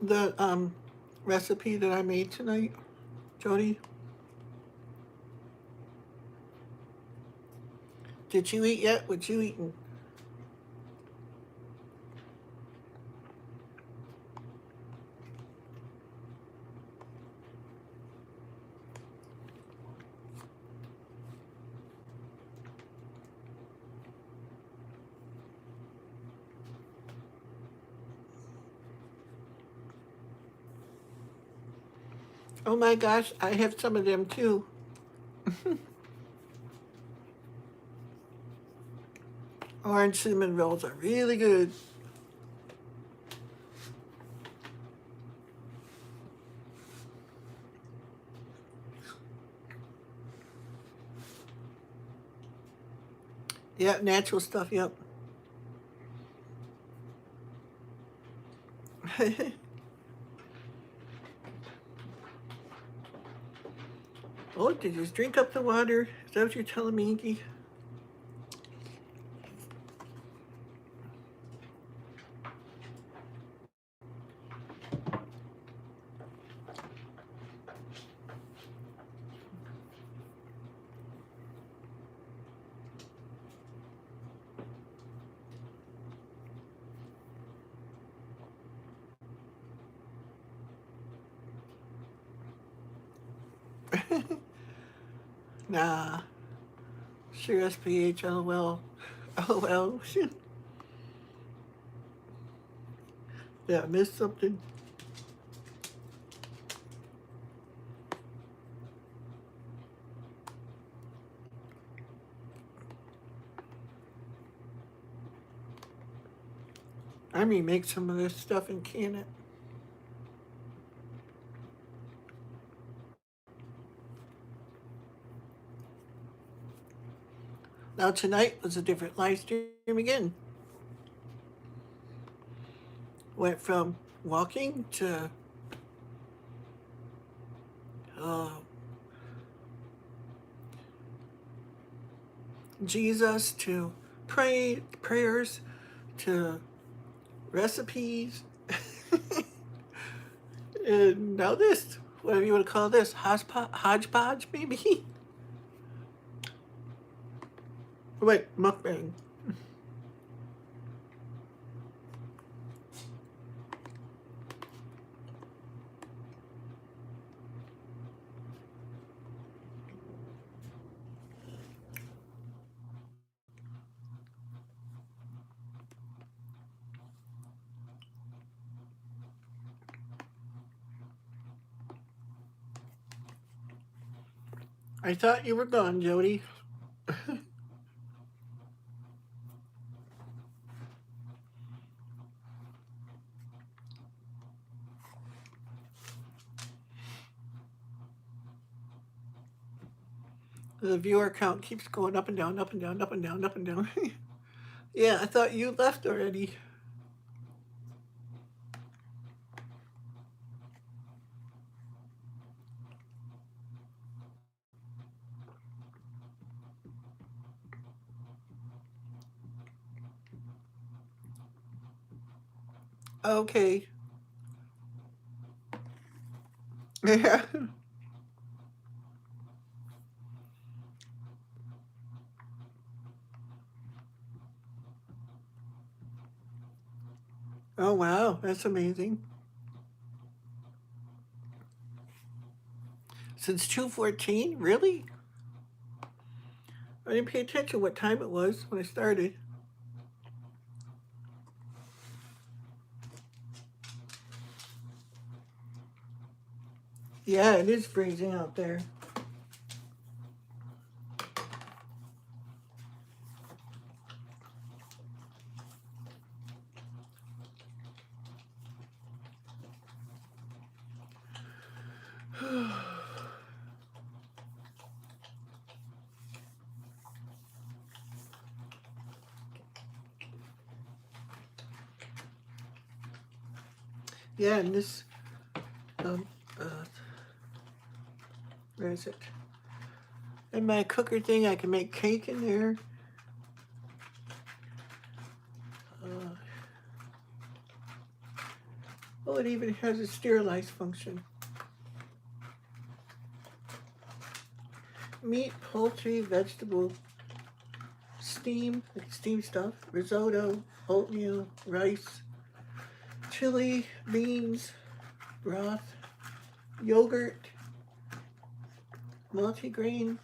The recipe that I made tonight, Jody, did you eat yet? What you eating? Oh my gosh, I have some of them too. Orange cinnamon rolls are really good. Yeah, natural stuff, yep. Oh, did you just drink up the water? Is that what you're telling me, Inky? Nah. Sure, SPH, LOL. LOL. Yeah, I missed something. I may make some of this stuff and can it. Now tonight was a different live stream again. Went from walking to uh, Jesus to prayers to recipes, and now this, whatever you want to call this, hodgepodge maybe. Wait, mukbang. I thought you were gone, Jody. The viewer count keeps going up and down, up and down, up and down, up and down. Yeah, I thought you left already. Okay. Yeah. Oh wow, that's amazing. Since 2:14, really? I didn't pay attention what time it was when I started. Yeah, it is freezing out there. Yeah, and this, um, uh, where is it? In my cooker thing, I can make cake in there. Uh, oh, it even has a sterilize function. Meat, poultry, vegetable, steam, like steam stuff, risotto, oatmeal, rice, chili, beans, broth, yogurt, multigrain,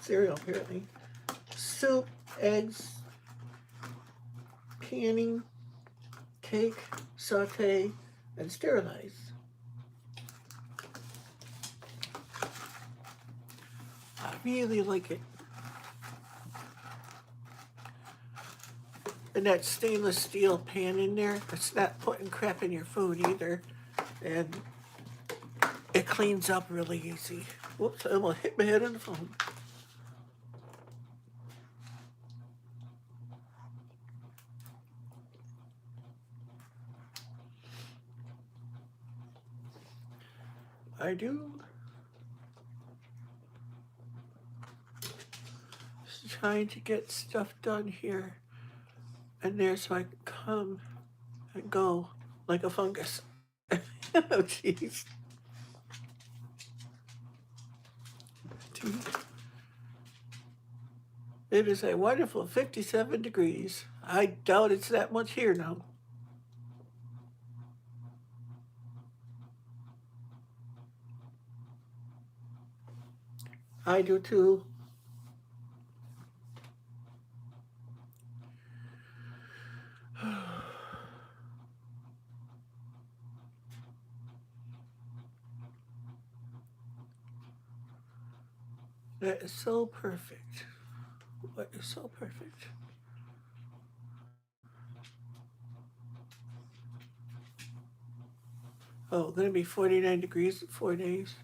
cereal apparently, soup, eggs, canning, cake, saute, and sterilize. I really like it. And that stainless steel pan in there, it's not putting crap in your food either. And it cleans up really easy. Whoops, I almost hit my head on the phone. I do. Just trying to get stuff done here and there so I can come and go like a fungus. Oh, jeez. It is a wonderful 57 degrees. I doubt it's that much here now. I do too. That is so perfect. What is so perfect? Oh, gonna be 49 degrees in 4 days.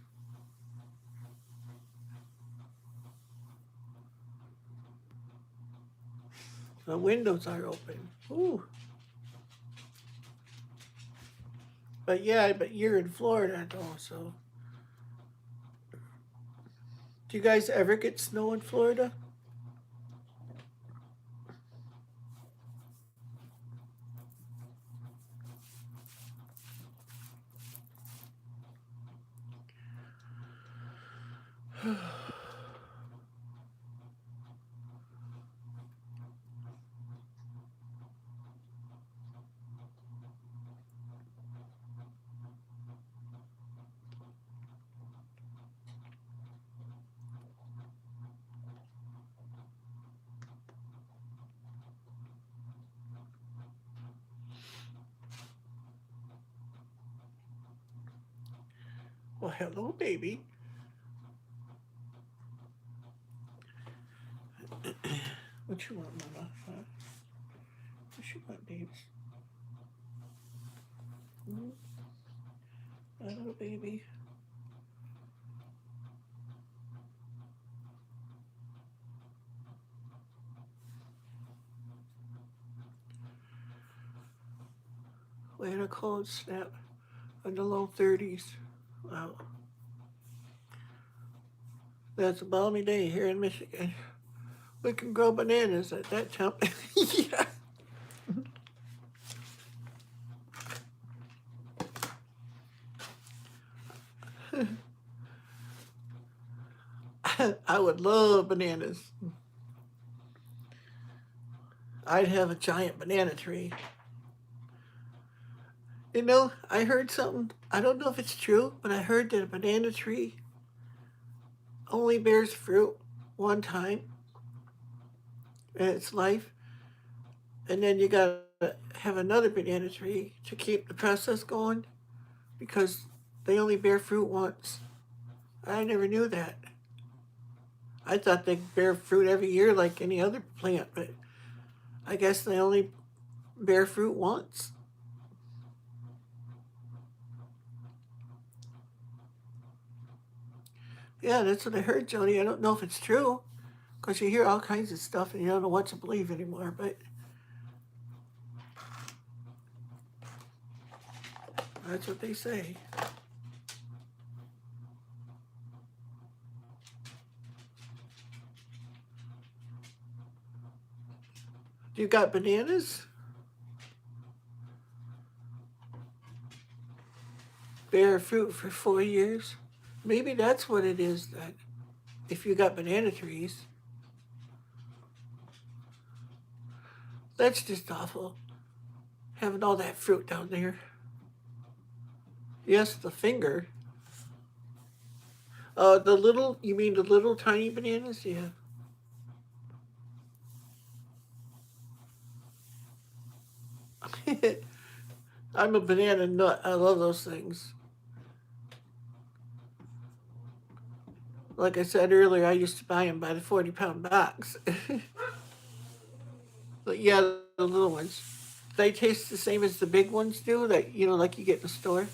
The windows are open. Ooh. But yeah, but you're in Florida though, so. Do you guys ever get snow in Florida? Well, hello, baby. What you want, Mama? Huh? What you want, babes? Hmm? Hello, baby. We had a cold snap in the low 30s. Wow. That's a balmy day here in Michigan. We can grow bananas at that temp. Yeah. I would love bananas. I'd have a giant banana tree. You know, I heard something. I don't know if it's true, but I heard that a banana tree only bears fruit one time in its life, and then you gotta have another banana tree to keep the process going because they only bear fruit once. I never knew that. I thought they bear fruit every year like any other plant, but I guess they only bear fruit once. Yeah, that's what I heard, Jody. I don't know if it's true because you hear all kinds of stuff and you don't know what to believe anymore, but that's what they say. You got bananas? Bear fruit for 4 years? Maybe that's what it is that if you got banana trees, that's just awful. Having all that fruit down there. Yes, the finger. You mean the little tiny bananas? Yeah. I'm a banana nut. I love those things. Like I said earlier, I used to buy them by the 40-pound box. But yeah, the little ones. They taste the same as the big ones do, that like you get in the store.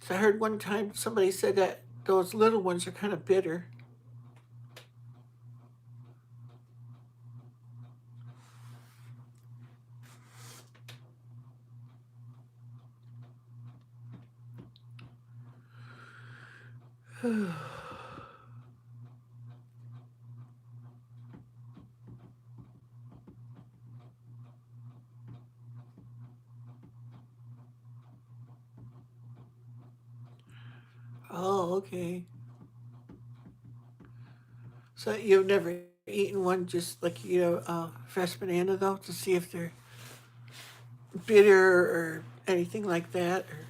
So I heard one time somebody said that those little ones are kind of bitter. Oh, okay. So you've never eaten one just like fresh banana though, to see if they're bitter or anything like that? Or...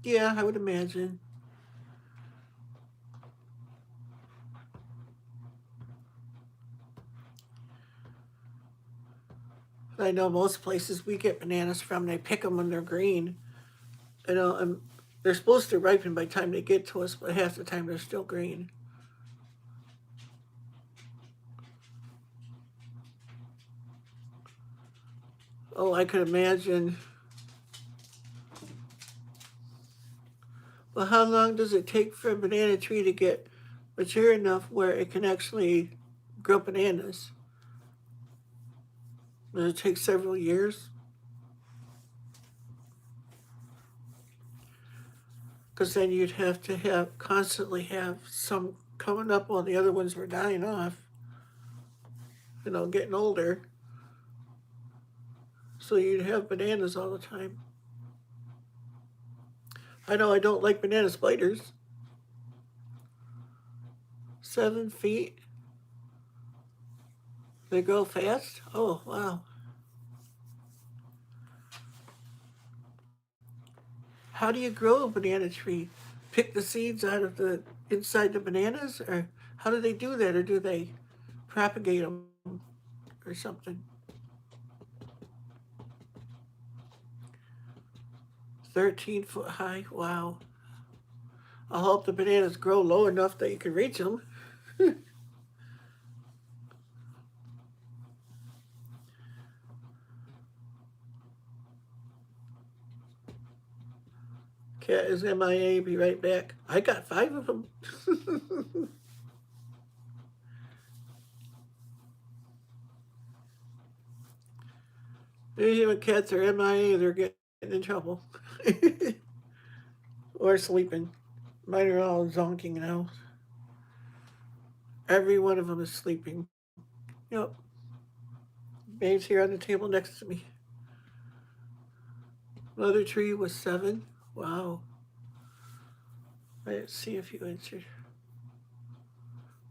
Yeah, I would imagine. I know most places we get bananas from, they pick them when they're green. And they're supposed to ripen by the time they get to us, but half the time they're still green. Oh, I could imagine. Well, how long does it take for a banana tree to get mature enough where it can actually grow bananas? Does it take several years? Because then you'd have to constantly have some coming up while the other ones were dying off, getting older. So you'd have bananas all the time. I know I don't like banana spiders. 7 feet. They grow fast? Oh, wow. How do you grow a banana tree? Pick the seeds out of the inside the bananas? Or how do they do that? Or do they propagate them or something? 13 foot high? Wow. I hope the bananas grow low enough that you can reach them. Cat is MIA. Be right back. I got 5 of them. Usually when cats are MIA, they're getting in trouble. Or sleeping. Mine are all zonking now. Every one of them is sleeping. Yep. Babe's here on the table next to me. Mother tree was 7. Wow. Let's see if you answered.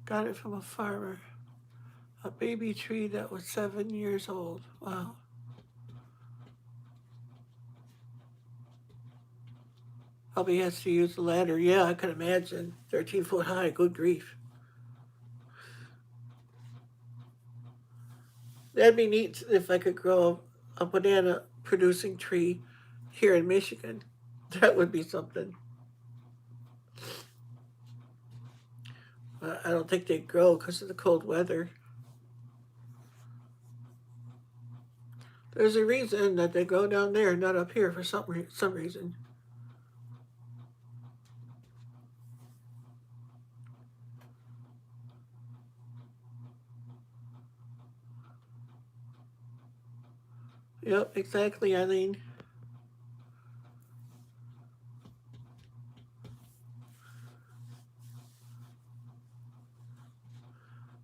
Got it from a farmer. A baby tree that was 7 years old. Wow. Probably has to use the ladder. Yeah, I can imagine. 13 foot high. Good grief. That'd be neat if I could grow a banana producing tree here in Michigan. That would be something. I don't think they'd grow because of the cold weather. There's a reason that they grow down there, not up here for some reason. Yep, exactly, Eileen.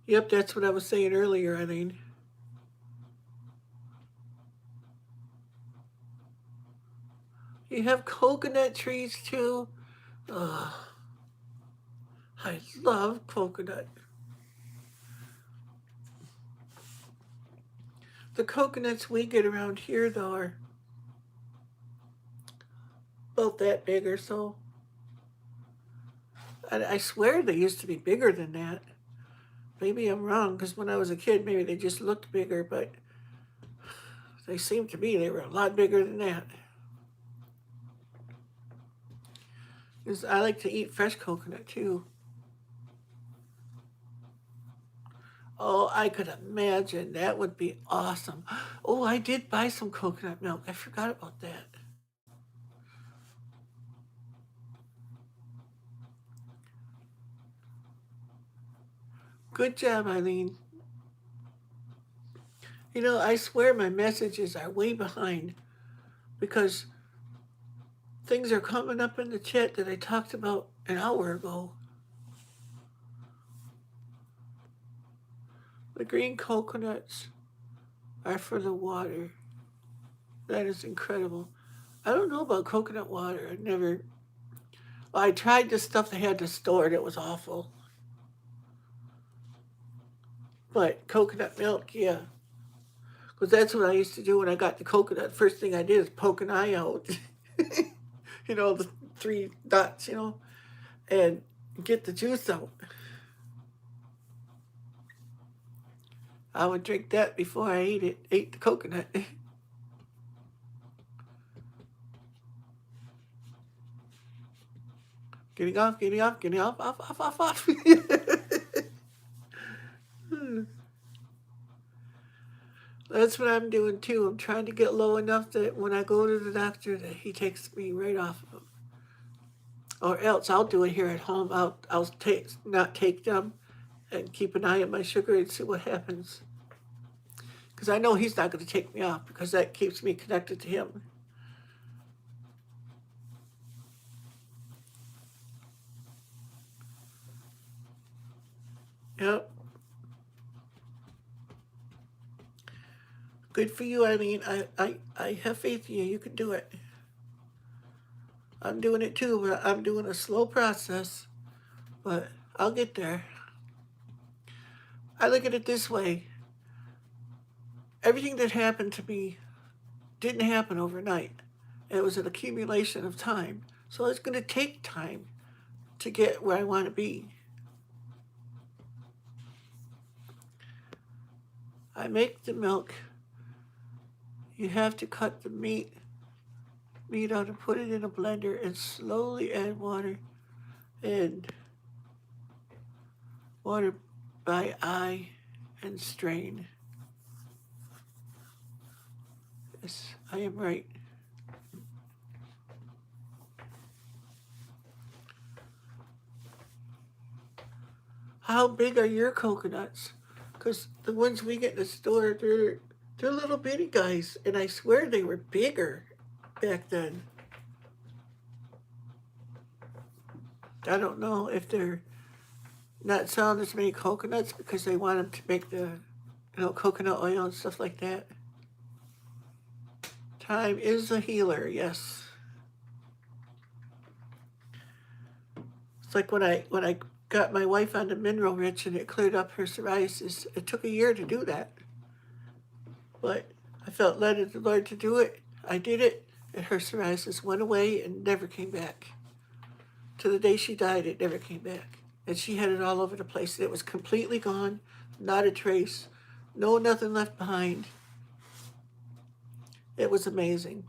Yep, that's what I was saying earlier, Eileen. You have coconut trees too? Ugh, I love coconut. The coconuts we get around here, though, are about that big or so. I swear they used to be bigger than that. Maybe I'm wrong, because when I was a kid, maybe they just looked bigger, but they seemed to me they were a lot bigger than that. 'Cause I like to eat fresh coconut too. Oh, I could imagine. That would be awesome. Oh, I did buy some coconut milk. I forgot about that. Good job, Eileen. You know, I swear my messages are way behind because things are coming up in the chat that I talked about an hour ago. The green coconuts are for the water. That is incredible. I don't know about coconut water. I never. Well, I tried the stuff they had to store. It was awful. But coconut milk, yeah. Because that's what I used to do when I got the coconut. First thing I did is poke an eye out. You know, the three dots, you know, and get the juice out. I would drink that before I ate the coconut. Getting off, getting off, getting off. That's what I'm doing too. I'm trying to get low enough that when I go to the doctor, that he takes me right off of them. Or else I'll do it here at home. I'll not take them and keep an eye on my sugar and see what happens. Because I know he's not going to take me off because that keeps me connected to him. Yep. Good for you, Eileen. I have faith in you. You can do it. I'm doing it too, but I'm doing a slow process. But I'll get there. I look at it this way. Everything that happened to me didn't happen overnight. It was an accumulation of time. So it's going to take time to get where I want to be. I make the milk. You have to cut the meat out and put it in a blender and slowly add water and water by eye and strain. Yes, I am right. How big are your coconuts? Because the ones we get in the store, they're little bitty guys, and I swear they were bigger back then. I don't know if they're not selling as many coconuts because they want them to make the, coconut oil and stuff like that. Time is a healer, yes. It's like when I got my wife on the mineral rich and it cleared up her psoriasis. It took a year to do that. But I felt led of the Lord to do it. I did it, and her psoriasis went away and never came back. To the day she died, it never came back. And she had it all over the place. It was completely gone, not a trace, nothing left behind. It was amazing.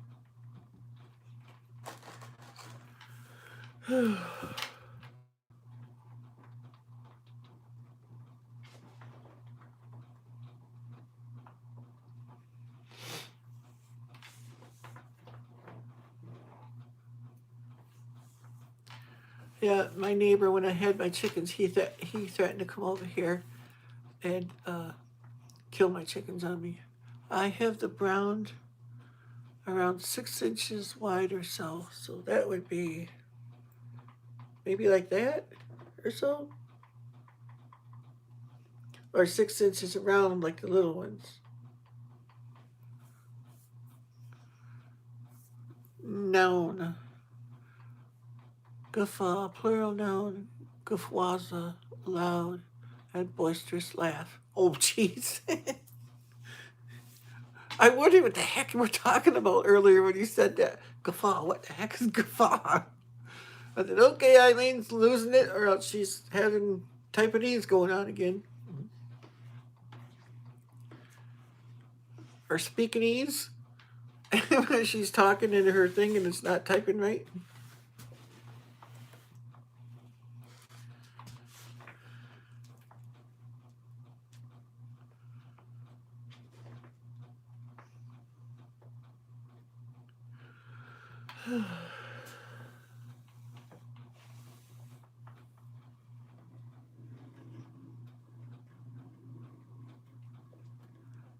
Yeah, my neighbor, when I had my chickens, he threatened to come over here and kill my chickens on me. I have the brown around 6 inches wide or so. So that would be maybe like that or so. Or 6 inches around like the little ones. Noun. Guffaw, plural noun. Guffawaza, loud and boisterous laugh. Oh, jeez. I wondered what the heck you were talking about earlier when you said that. Guffaw, what the heck is guffaw? I said, okay, Eileen's losing it, or else she's having type of D's going on again. or speakinese when she's talking into her thing and it's not typing right.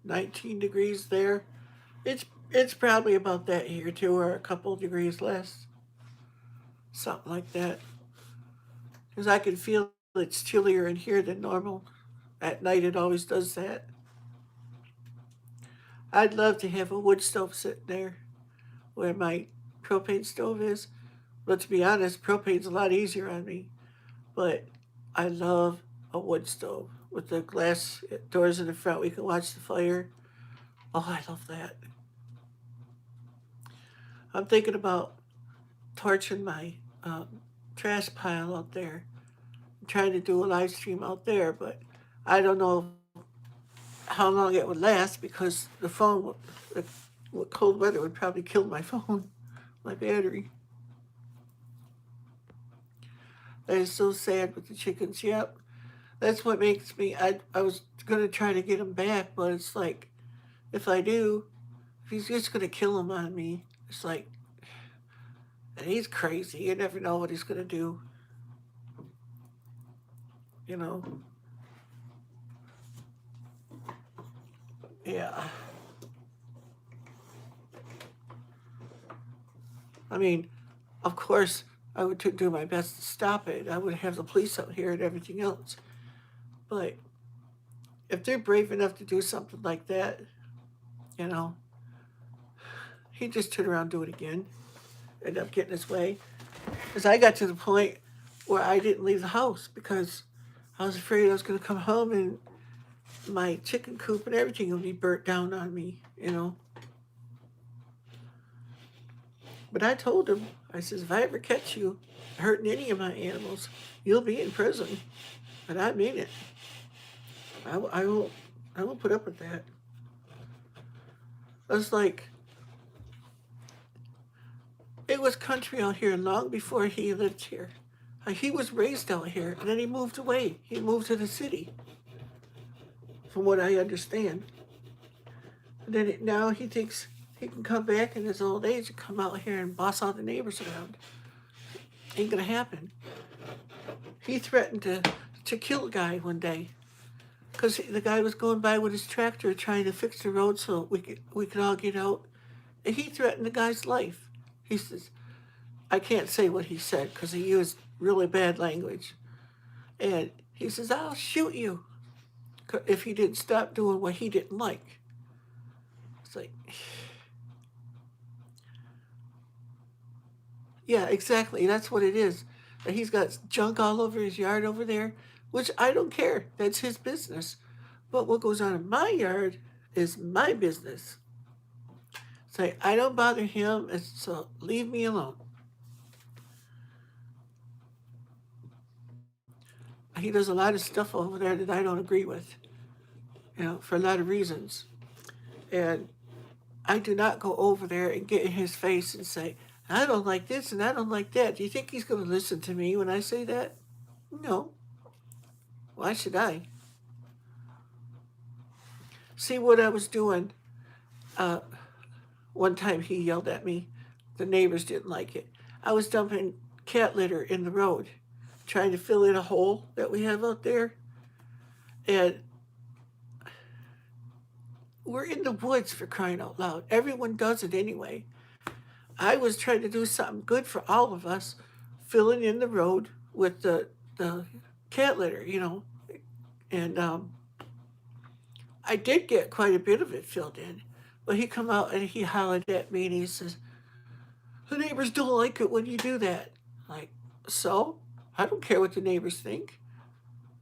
19 degrees there. It's probably about that here too, or a couple degrees less, something like that. Because I can feel it's chillier in here than normal. At night it always does that. I'd love to have a wood stove sitting there where my propane stove is. But to be honest, propane's a lot easier on me. But I love a wood stove with the glass doors in the front. We can watch the fire. Oh, I love that. I'm thinking about torching my trash pile out there. I'm trying to do a live stream out there, but I don't know how long it would last because the phone, with cold weather, would probably kill my phone, my battery. That is so sad with the chickens. Yep, that's what makes me. I was gonna try to get him back, but it's like if I do, if he's just gonna kill him on me, it's like, and he's crazy. You never know what he's gonna do. You know. Yeah. I mean, of course, I would do my best to stop it. I would have the police out here and everything else. But if they're brave enough to do something like that, you know, he'd just turn around and do it again, end up getting his way. Because I got to the point where I didn't leave the house because I was afraid I was going to come home and my chicken coop and everything would be burnt down on me, you know. But I told him, I says, if I ever catch you hurting any of my animals, you'll be in prison. And I mean it. I won't put up with that. I was like, it was country out here long before he lived here. He was raised out here, and then he moved away. He moved to the city, from what I understand. And then now he thinks he can come back in his old age and come out here and boss all the neighbors around. Ain't gonna happen. He threatened to kill a guy one day because the guy was going by with his tractor trying to fix the road so we could all get out. And he threatened the guy's life. He says, I can't say what he said because he used really bad language. And he says, I'll shoot you if he didn't stop doing what he didn't like. It's like, yeah, exactly. That's what it is. And he's got junk all over his yard over there, which I don't care. That's his business. But what goes on in my yard is my business. Say, I don't bother him, so leave me alone. He does a lot of stuff over there that I don't agree with, you know, for a lot of reasons. And I do not go over there and get in his face and say, I don't like this and I don't like that. Do you think he's going to listen to me when I say that? No. Why should I? See what I was doing. One time he yelled at me. The neighbors didn't like it. I was dumping cat litter in the road, trying to fill in a hole that we have out there. And we're in the woods, for crying out loud. Everyone does it anyway. I was trying to do something good for all of us, filling in the road with the cat litter, you know. And I did get quite a bit of it filled in. But he come out and he hollered at me and he says, the neighbors don't like it when you do that. Like, so? I don't care what the neighbors think.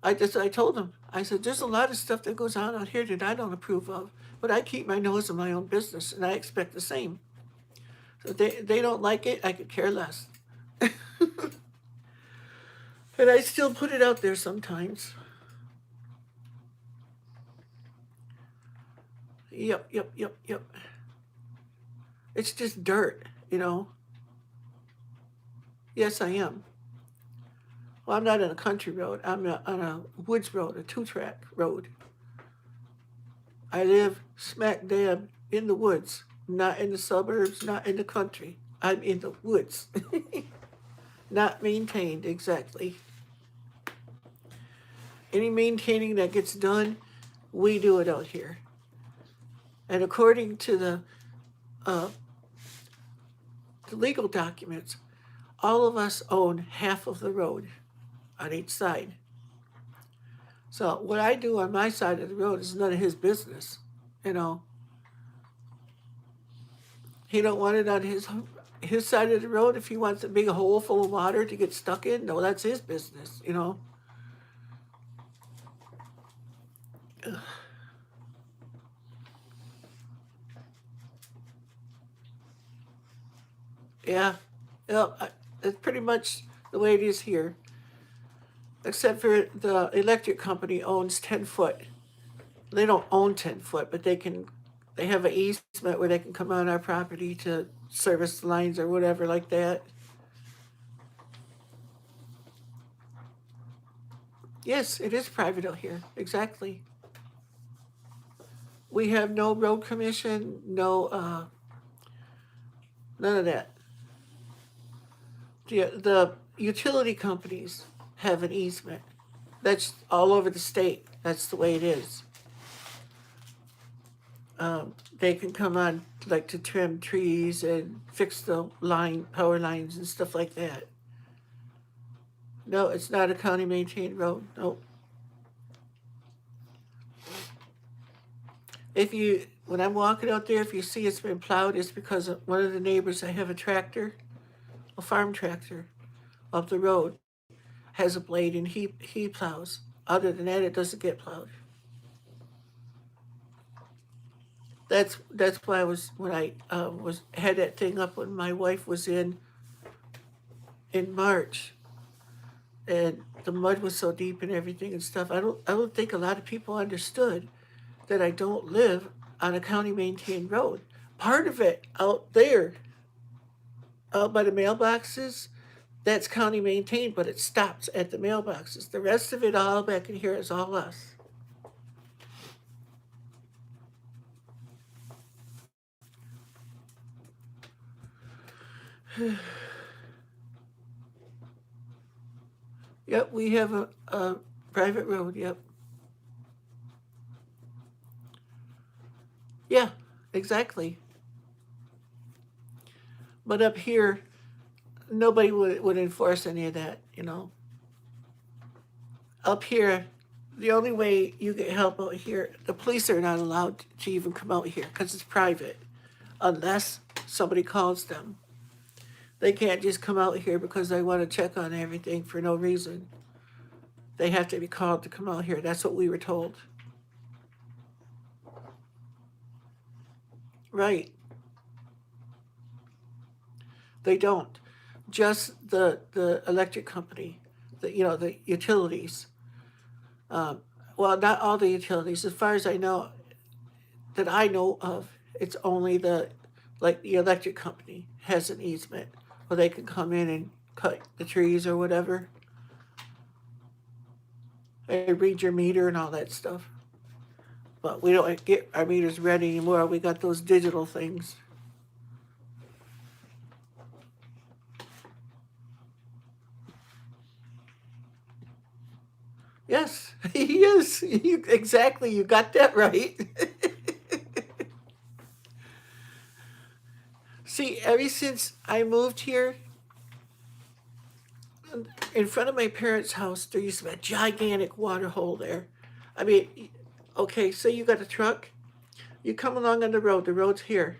I told him, I said, there's a lot of stuff that goes on out here that I don't approve of, but I keep my nose in my own business and I expect the same. So they don't like it, I could care less. And I still put it out there sometimes. Yep, yep, yep, yep. It's just dirt, you know. Yes, I am. Well, I'm not on a country road. I'm on a woods road, a two-track road. I live smack dab in the woods, not in the suburbs, not in the country. I'm in the woods. Not maintained exactly. Any maintaining that gets done, we do it out here. And according to uh, the legal documents, all of us own half of the road on each side. So what I do on my side of the road is none of his business. You know, he don't want it on his side of the road. If he wants a big hole full of water to get stuck in, no, that's his business. You know. Yeah, yeah, it's pretty much the way it is here. Except for the electric company owns 10 foot. They don't own 10 foot, but they have an easement where they can come on our property to service the lines or whatever like that. Yes, it is private out here, exactly. We have no road commission, no, none of that. The utility companies have an easement. That's all over the state. That's the way it is. They can come on like to trim trees and fix the power lines and stuff like that. No, it's not a county maintained road. No. When I'm walking out there, if you see it's been plowed, it's because one of the neighbors, I have a tractor, a farm tractor, up the road, has a blade and he plows. Other than that, it doesn't get plowed. That's why I was when I was had that thing up when my wife was in March, and the mud was so deep and everything and stuff. I don't think a lot of people understood that I don't live on a county maintained road. Part of it out there, out by the mailboxes, that's county maintained, but it stops at the mailboxes. The rest of it all back in here is all us. Yep, we have a private road. Yep. Yeah, exactly. But up here, nobody would enforce any of that, you know. Up here, the only way you get help out here, the police are not allowed to even come out here because it's private, unless somebody calls them. They can't just come out here because they want to check on everything for no reason. They have to be called to come out here. That's what we were told. Right. They don't. Just the electric company, the utilities. Well, not all the utilities. As far as I know, that I know of, it's only the electric company has an easement where they can come in and cut the trees or whatever. They read your meter and all that stuff. But we don't get our meters read anymore. We got those digital things. Yes, yes, exactly. You got that right. See, ever since I moved here, in front of my parents' house, there used to be a gigantic water hole there. I mean, okay, so you got a truck, you come along on the road's here.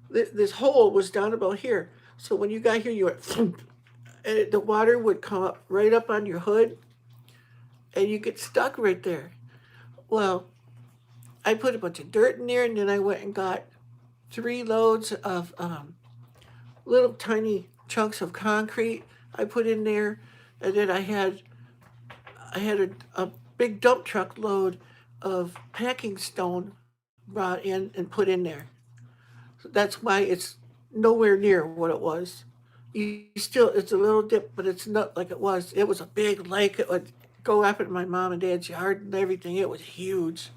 This hole was down about here. So when you got here, you went, thump, and the water would come up right up on your hood, and you get stuck right there. Well, I put a bunch of dirt in there, and then I went and got 3 loads of little tiny chunks of concrete I put in there, and then I had a big dump truck load of packing stone brought in and put in there. So that's why it's nowhere near what it was. You still, it's a little dip, but it's not like it was. It was a big lake. It would go up in my mom and dad's yard and everything. It was huge.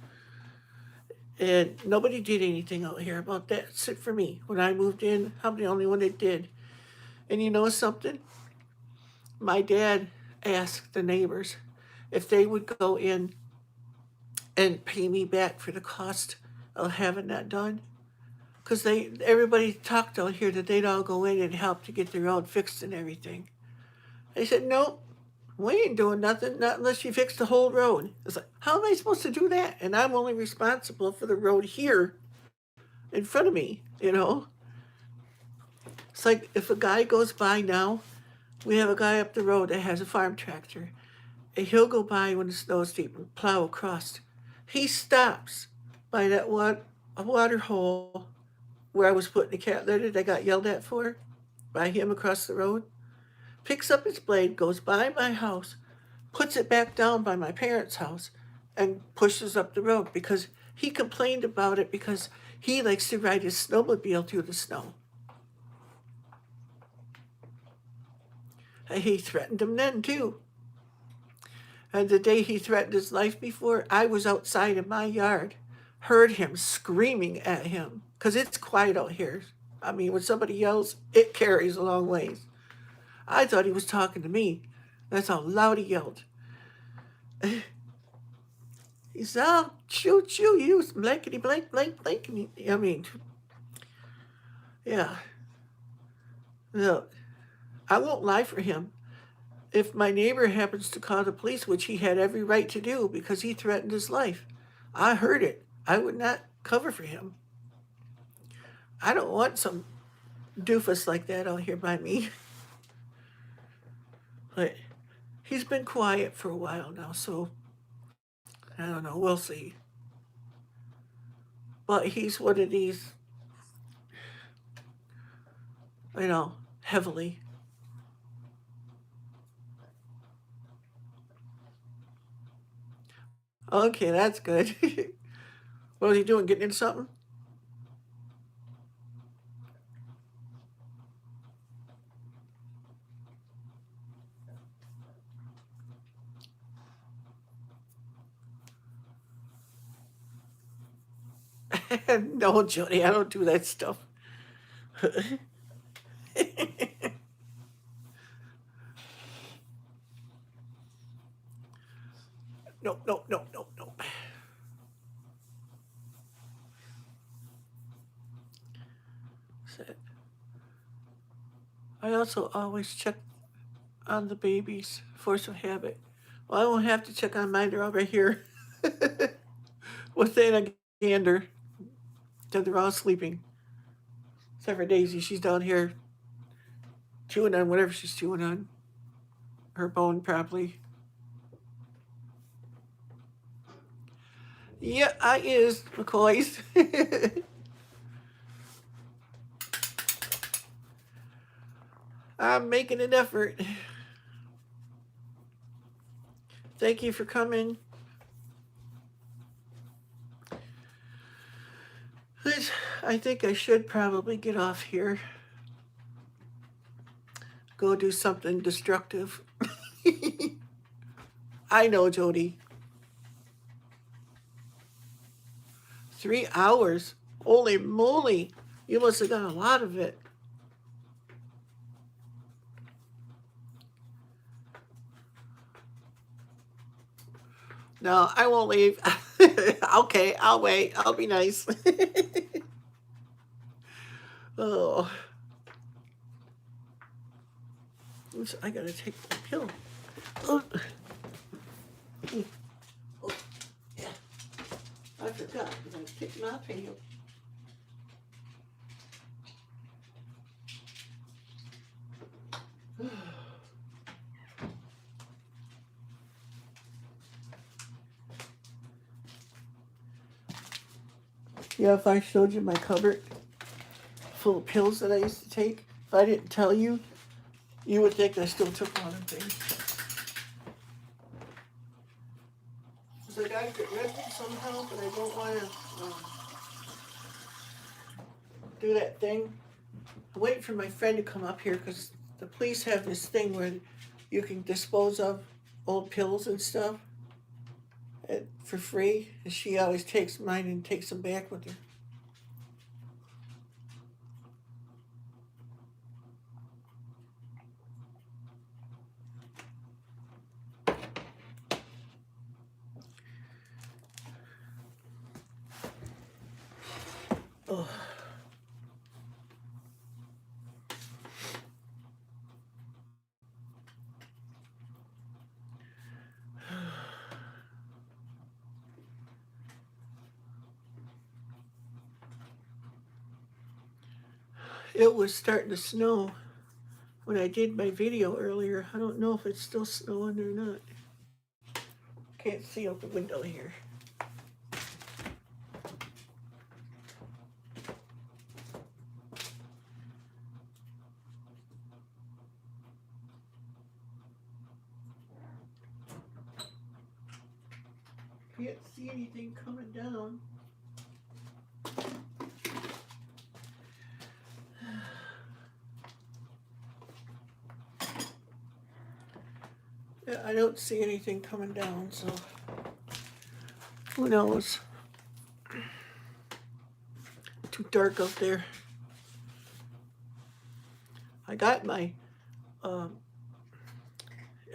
And nobody did anything out here about that except for me. When I moved in, I'm the only one that did. And you know something? My dad asked the neighbors if they would go in and pay me back for the cost of having that done. Because everybody talked out here that they'd all go in and help to get the road fixed and everything. They said, nope, we ain't doing nothing, not unless you fix the whole road. It's like, how am I supposed to do that? And I'm only responsible for the road here in front of me, you know? It's like if a guy goes by now, we have a guy up the road that has a farm tractor, and he'll go by when the snow's deep and plow across. He stops by that a water hole where I was putting the cat litter that I got yelled at for by him across the road, picks up his blade, goes by my house, puts it back down by my parents' house, and pushes up the road because he complained about it because he likes to ride his snowmobile through the snow. And he threatened him then too. And the day he threatened his life before, I was outside in my yard, heard him screaming at him because it's quiet out here. I mean, when somebody yells, it carries a long ways. I thought he was talking to me. That's how loud he yelled. He said, I'll shoot you, you blankety blank, blank, blankety. I mean, yeah. No, I won't lie for him. If my neighbor happens to call the police, which he had every right to do because he threatened his life, I heard it. I would not cover for him. I don't want some doofus like that out here by me. But he's been quiet for a while now, so I don't know. We'll see. But he's one of these, heavily. Okay, that's good. What was he doing? Getting into something? No, Jody, I don't do that stuff. No, no, no, no, no. I also always check on the babies, force of habit. Well, I won't have to check on mine. They're all right here. Within a gander, till they're all sleeping. Except for Daisy, she's down here chewing on whatever she's chewing on. Her bone, probably. Yeah, I is, McCoy's. I'm making an effort. Thank you for coming. I think I should probably get off here. Go do something destructive. I know, Jody. 3 hours? Holy moly. You must have done a lot of it. No, I won't leave. Okay, I'll wait. I'll be nice. Oh, I gotta take my pill. Oh, oh, yeah. I forgot because I picked my pill. Yeah, if I showed you my cupboard full of pills that I used to take, if I didn't tell you, you would think I still took one of them things. It's like I get rid of them somehow, but I don't want to. do that thing. I'm waiting for my friend to come up here because the police have this thing where you can dispose of old pills and stuff for free. And she always takes mine and takes them back with her. Oh. It was starting to snow when I did my video earlier. I don't know if it's still snowing or not. Can't see out the window here. Can't see anything coming down. Yeah, I don't see anything coming down, so who knows? Too dark up there. I got my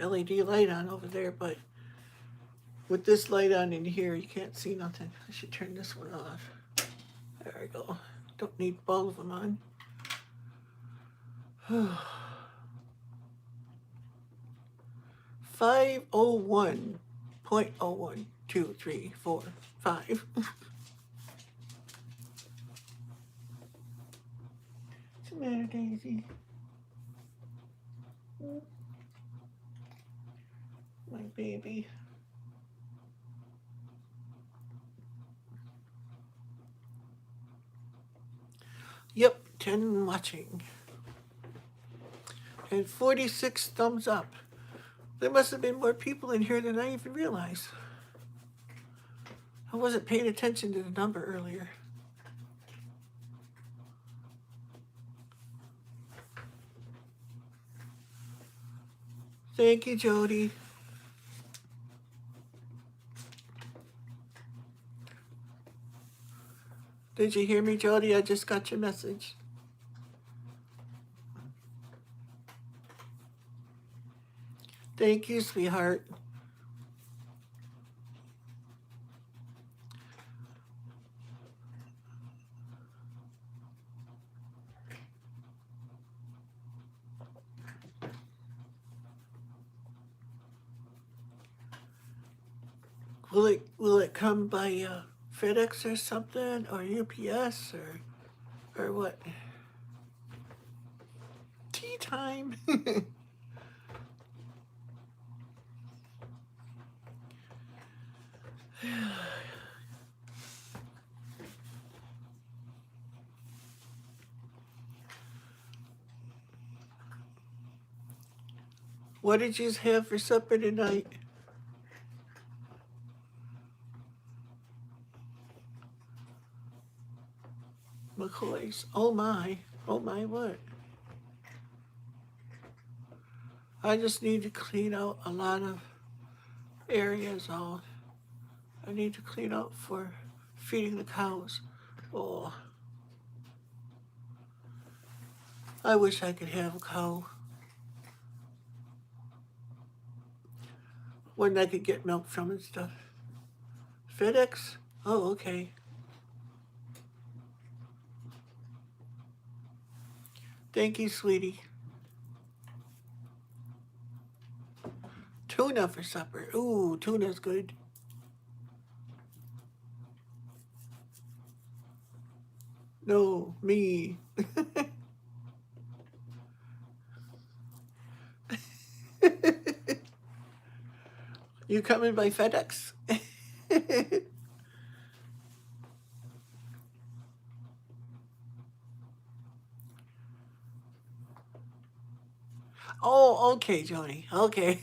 LED light on over there, but with this light on in here, you can't see nothing. I should turn this one off. There we go. Don't need both of them on. 501.012345. What's the matter, Daisy? My baby. Yep, 10 watching. And 46 thumbs up. There must have been more people in here than I even realized. I wasn't paying attention to the number earlier. Thank you, Jody. Did you hear me, Jody? I just got your message. Thank you, sweetheart. Will it come by FedEx or something, or UPS, or what? Tea time. What did you have for supper tonight? McCoy's. Oh my what? I just need to clean out a lot of areas out. I need to clean out for feeding the cows. Oh, I wish I could have a cow. One I could get milk from and stuff. FedEx? Oh, okay. Thank you, sweetie. Tuna for supper. Ooh, tuna's good. No, me. You coming by FedEx? Oh, okay, Jody. Okay.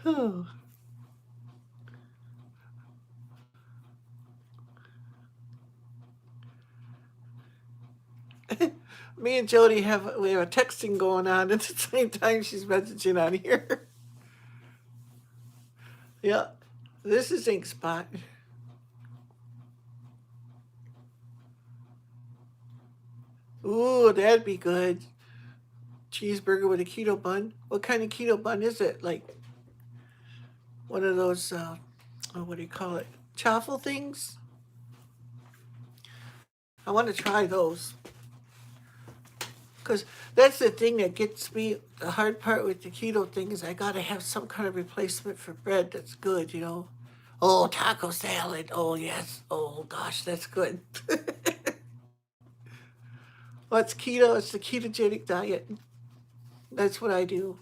Oh. Me and Jody we have a texting going on at the same time she's messaging on here. Yeah, this is Ink Spot. Ooh, that'd be good. Cheeseburger with a keto bun. What kind of keto bun is it? Like one of those, what do you call it? Chaffle things? I want to try those. Because that's the thing that gets me. The hard part with the keto thing is I got to have some kind of replacement for bread that's good, you know? Oh, taco salad. Oh, yes. Oh, gosh, that's good. What's keto? It's the ketogenic diet. That's what I do.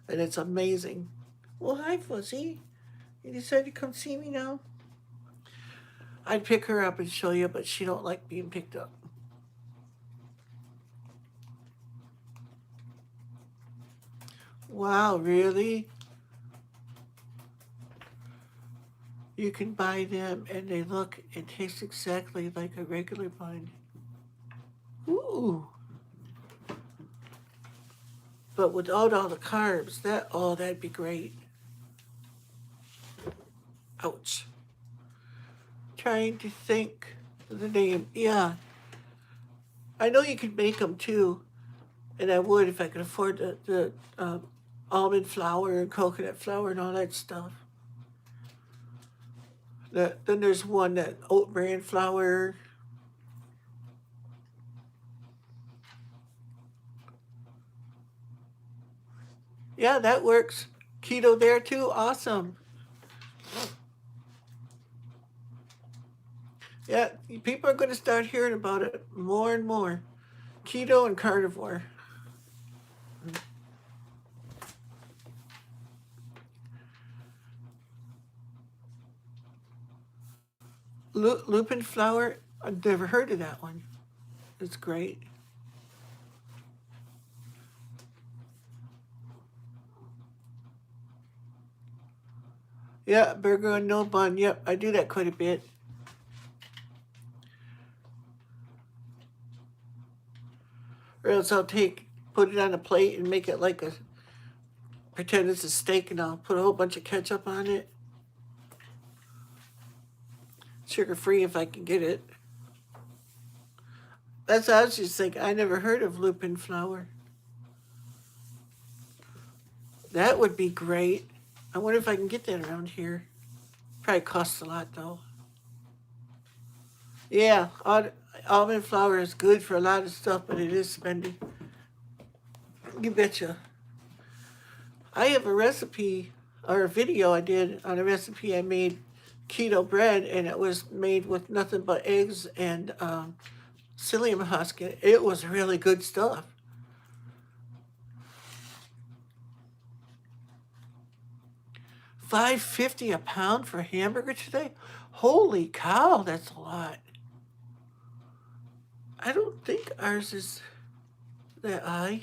And it's amazing. Well, hi, Fuzzy. You decided to come see me now? I'd pick her up and show you, but she don't like being picked up. Wow, really? You can buy them and they look and taste exactly like a regular bun. Ooh. But without all the carbs, that'd be great. Ouch. Trying to think of the name. Yeah. I know you could make them too, and I would if I could afford the almond flour and coconut flour and all that stuff. Then there's one that oat bran flour. Yeah, that works. Keto there too. Awesome. Yeah, people are going to start hearing about it more and more. Keto and carnivore. Lupin flour. I've never heard of that one. It's great. Yeah, burger and no bun. Yep, I do that quite a bit. Or else put it on a plate and make it like pretend it's a steak and I'll put a whole bunch of ketchup on it. Sugar free if I can get it. That's what I was just thinking. I never heard of lupin flour. That would be great. I wonder if I can get that around here. Probably costs a lot though. Yeah, almond flour is good for a lot of stuff, but it is spendy. You betcha. I have a recipe or a video I did on a recipe I made keto bread, and it was made with nothing but eggs and psyllium husk. It was really good stuff. $5.50 a pound for a hamburger today? Holy cow, that's a lot. I don't think ours is that high.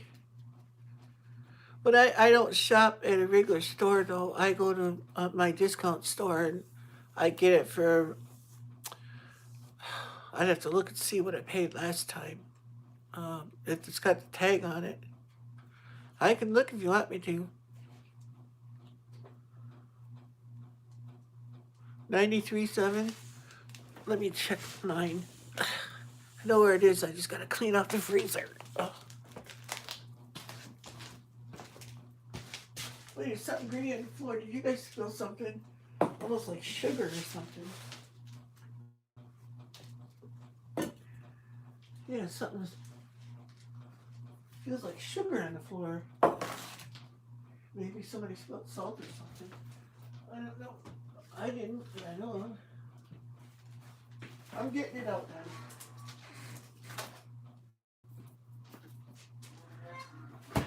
But I don't shop at a regular store though. I go to my discount store and I get it for. I'd have to look and see what I paid last time. If it's got the tag on it, I can look if you want me to. 93.7. Let me check mine. I know where it is. I just gotta clean off the freezer. Oh. Wait, there's something green on the floor. Did you guys smell something? Almost like sugar or something. Yeah, something feels like sugar on the floor. Maybe somebody spilled salt or something. I don't know. I didn't, but I know. I'm getting it out then.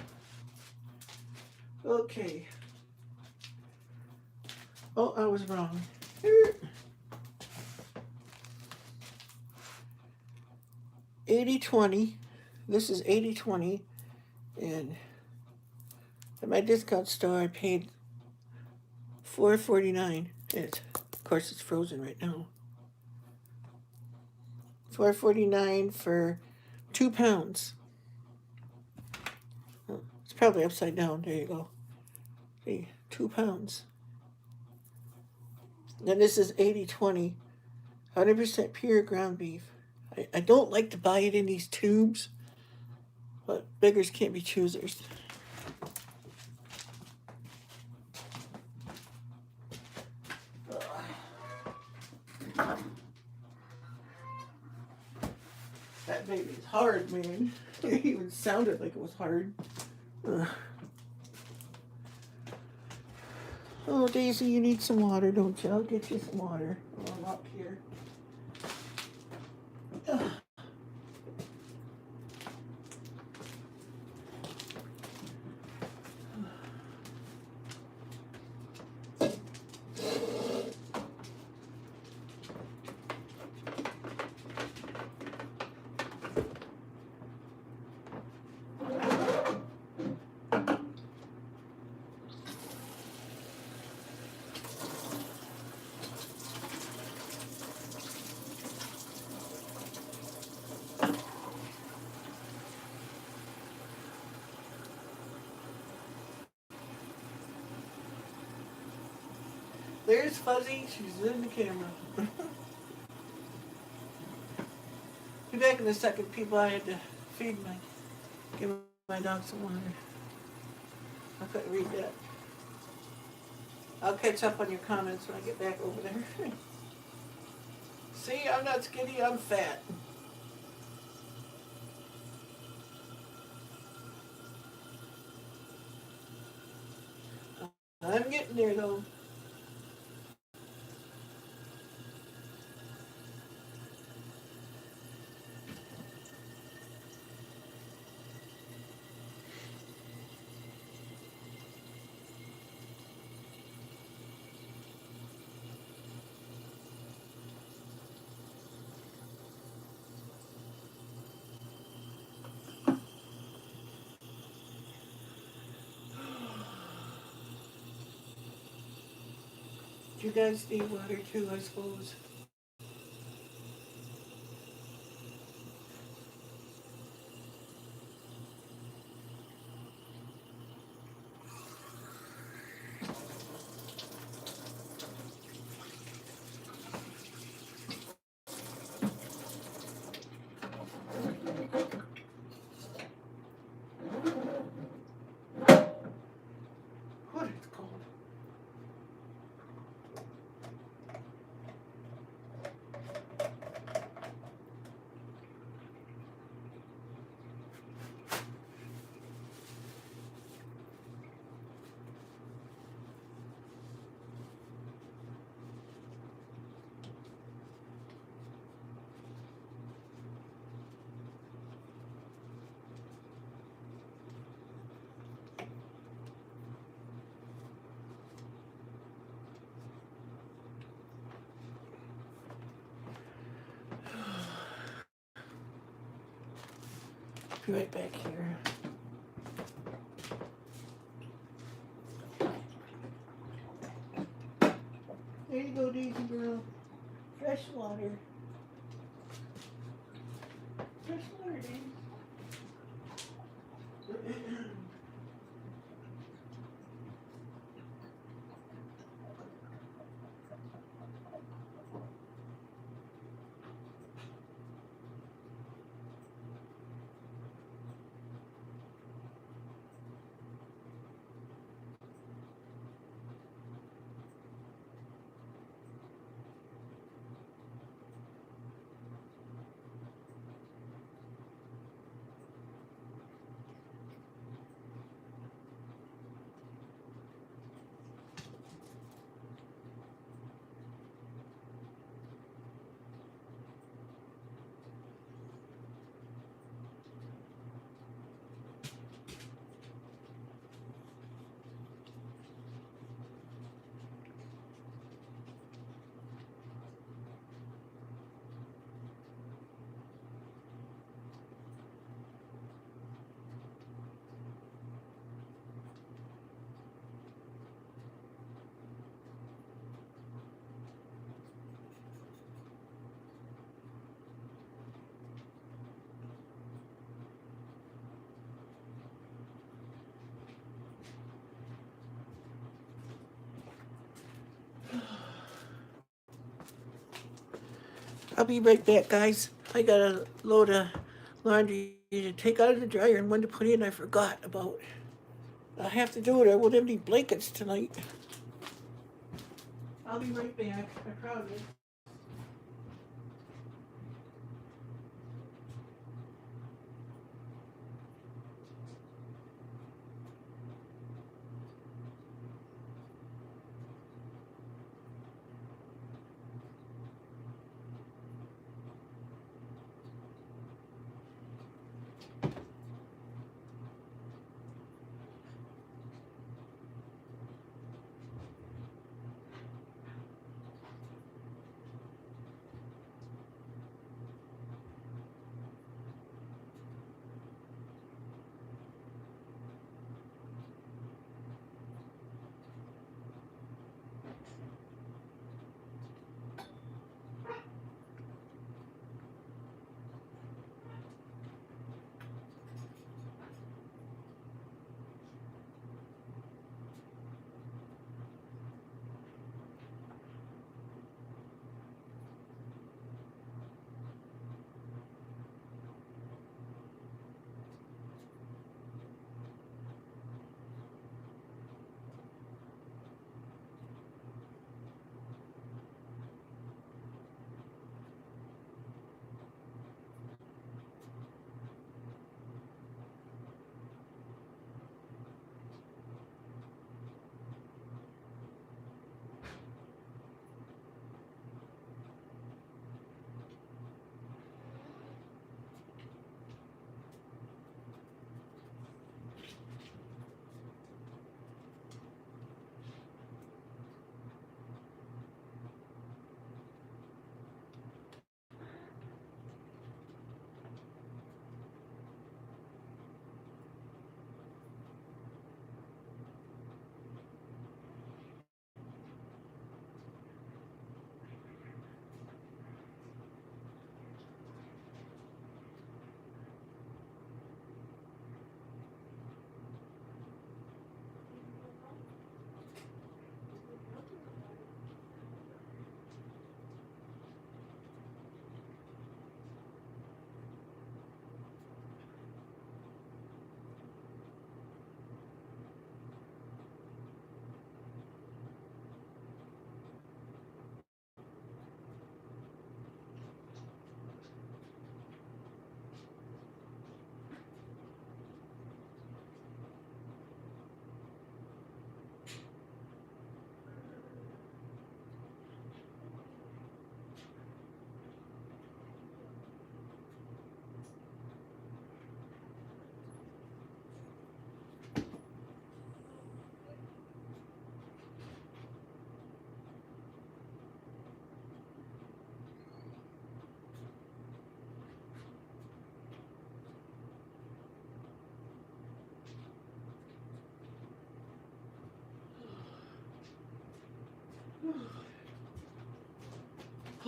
Okay. Oh, I was wrong. 80-20. This is 80-20. And At my discount store, I paid $4.49. Of course, it's frozen right now. $4.49 for 2 pounds. Oh, it's probably upside down. There you go. See, 2 pounds. Then this is 80/20, 100% pure ground beef. I don't like to buy it in these tubes, but beggars can't be choosers. That baby's hard, man. It even sounded like it was hard. Ugh. Oh, Daisy, you need some water, don't you? I'll get you some water while I'm up here. Ugh. There's Fuzzy. She's in the camera. Be back in a second, people. I had to give my dog some water. I couldn't read that. I'll catch up on your comments when I get back over there. See, I'm not skinny, I'm fat. I'm getting there though. You guys need water too, I suppose. What it's cold. Be right back here. There you go, Daisy girl. Fresh water. Fresh water, Daisy. I'll be right back, guys. I got a load of laundry to take out of the dryer and one to put in I forgot about. I have to do it. I won't have any blankets tonight. I'll be right back. I promise.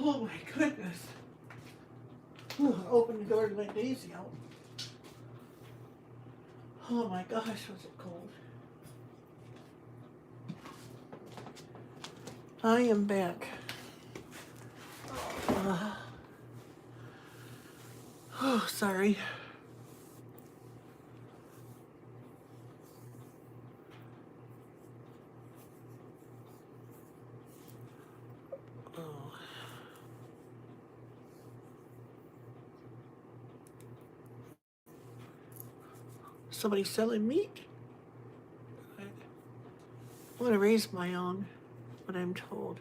Oh my goodness. Open the door and let Daisy out. Oh my gosh, was it cold. I am back. Oh, sorry. Oh. Somebody selling meat? I want to raise my own, but I'm told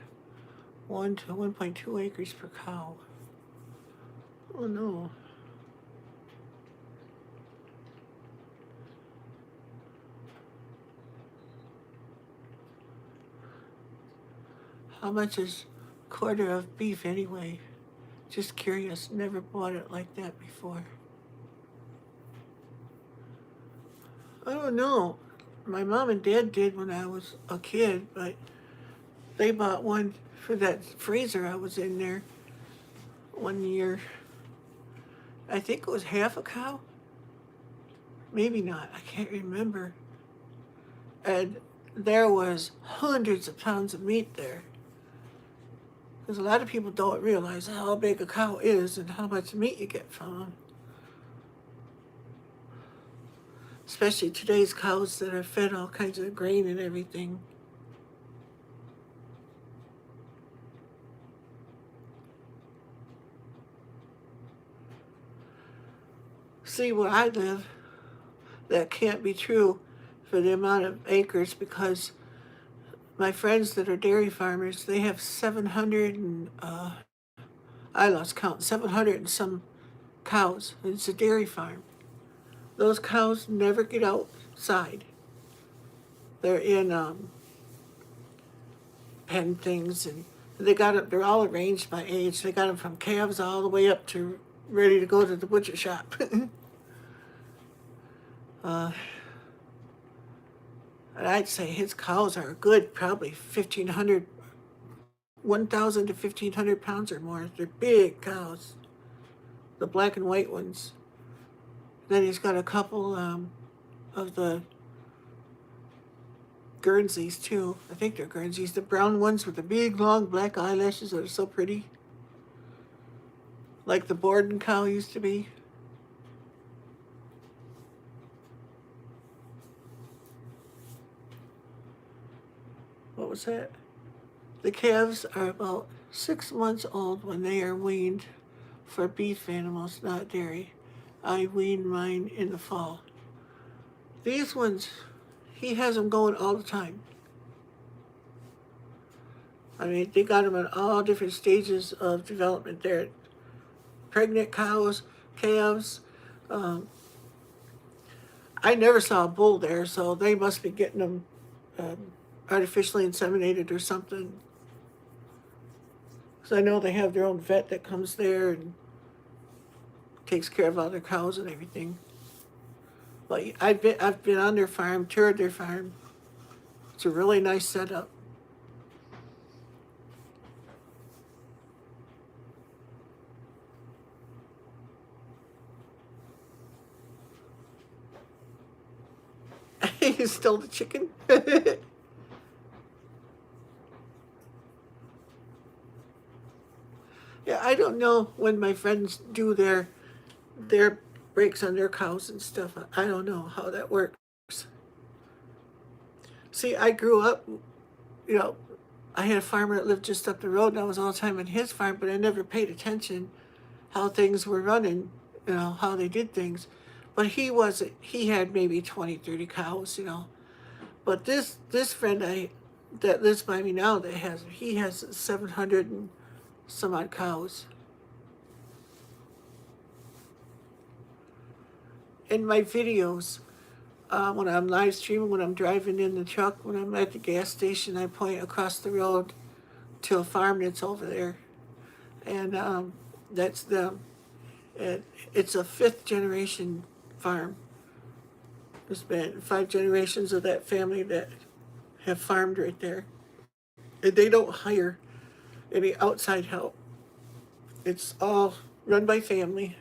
1 to 1.2 acres per cow. Oh no. How much is quarter of beef anyway? Just curious. Never bought it like that before. I don't know. My mom and dad did when I was a kid, but they bought one for that freezer I was in there one year. I think it was half a cow. Maybe not. I can't remember. And there was hundreds of pounds of meat there. Because a lot of people don't realize how big a cow is and how much meat you get from them. Especially today's cows that are fed all kinds of grain and everything. See, where I live, that can't be true for the amount of acres, because my friends that are dairy farmers, they have 700 and, I lost count, 700 and some cows. It's a dairy farm. Those cows never get outside. They're in pen things, and they got it. They're all arranged by age. They got them from calves all the way up to ready to go to the butcher shop. And I'd say his cows are good, probably 1,500, 1,000 to 1,500 pounds or more. They're big cows, the black and white ones. Then he's got a couple of the Guernseys too. I think they're Guernseys. The brown ones with the big long black eyelashes that are so pretty. Like the Borden cow used to be. What was that? The calves are about 6 months old when they are weaned for beef animals, not dairy. I wean mine in the fall. These ones, he has them going all the time. I mean, they got them in all different stages of development. They're pregnant cows, calves. I never saw a bull there, so they must be getting them artificially inseminated or something. Because I know they have their own vet that comes there and takes care of all their cows and everything. But I've been on their farm, toured their farm. It's a really nice setup. You stole the chicken? Yeah, I don't know when my friends do their breaks on their cows and stuff. I don't know how that works. See, I grew up, you know, I had a farmer that lived just up the road, and I was all the time on his farm, but I never paid attention how things were running, how they did things. But he had maybe 20, 30 cows. But this friend that lives by me now, he has 700 and some odd cows. In my videos, when I'm live streaming, when I'm driving in the truck, when I'm at the gas station, I point across the road to a farm that's over there, and that's them. It's a fifth generation farm. There's been 5 generations of that family that have farmed right there, and they don't hire any outside help. It's all run by family.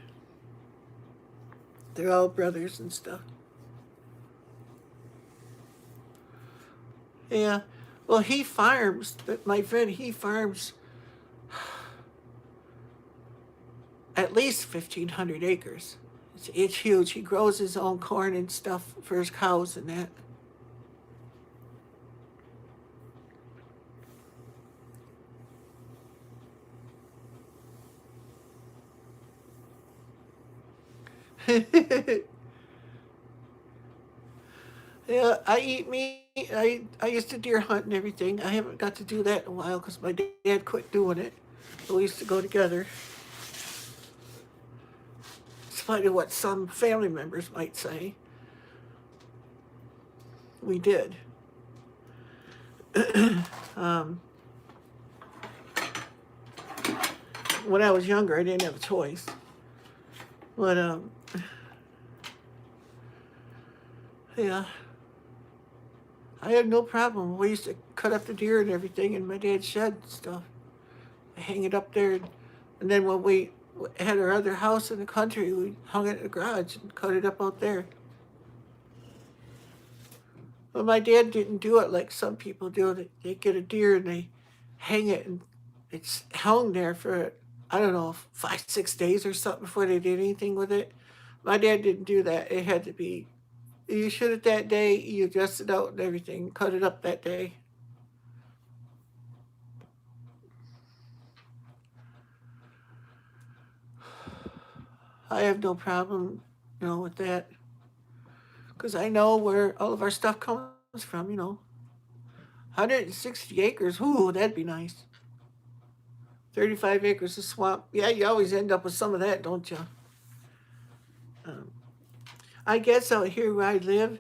They're all brothers and stuff. Yeah. Well, he farms. My friend, he farms at least 1,500 acres. It's huge. He grows his own corn and stuff for his cows and that. Yeah, I eat meat. I used to deer hunt and everything. I haven't got to do that in a while because my dad quit doing it. But we used to go together. Despite what some family members might say, we did. When I was younger, I didn't have a choice. But yeah, I had no problem. We used to cut up the deer and everything in my dad's shed and stuff. Hang it up there, and then when we had our other house in the country, we hung it in the garage and cut it up out there. But my dad didn't do it like some people do. They get a deer and they hang it and it's hung there for, I don't know, 5, 6 days or something before they did anything with it. My dad didn't do that. It had to be, you shoot it that day, you dress it out and everything, cut it up that day. I have no problem, with that. Because I know where all of our stuff comes from, 160 acres, ooh, that'd be nice. 35 acres of swamp. Yeah, you always end up with some of that, don't you? Um, I guess out here where I live,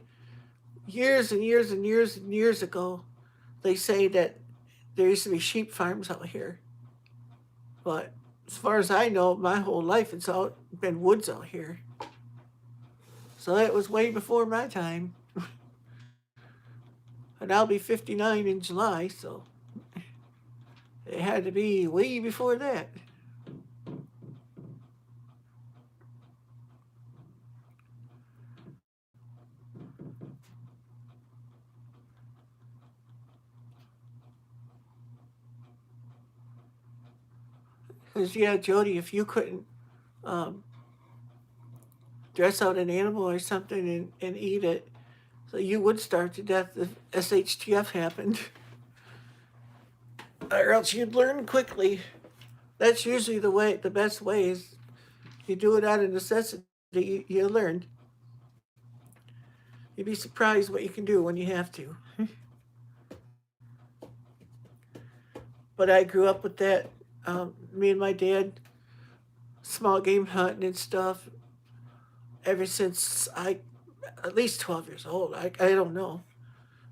years and years and years and years ago, they say that there used to be sheep farms out here. But as far as I know, my whole life it's all been woods out here. So that was way before my time. And I'll be 59 in July, so it had to be way before that. Because, yeah, Jody, if you couldn't um, dress out an animal or something and eat it, so you would starve to death if SHTF happened. Or else you'd learn quickly. That's usually the best way is you do it out of necessity, you learn. You'd be surprised what you can do when you have to. But I grew up with that. Me and my dad, small game hunting and stuff, ever since at least 12 years old. I don't know.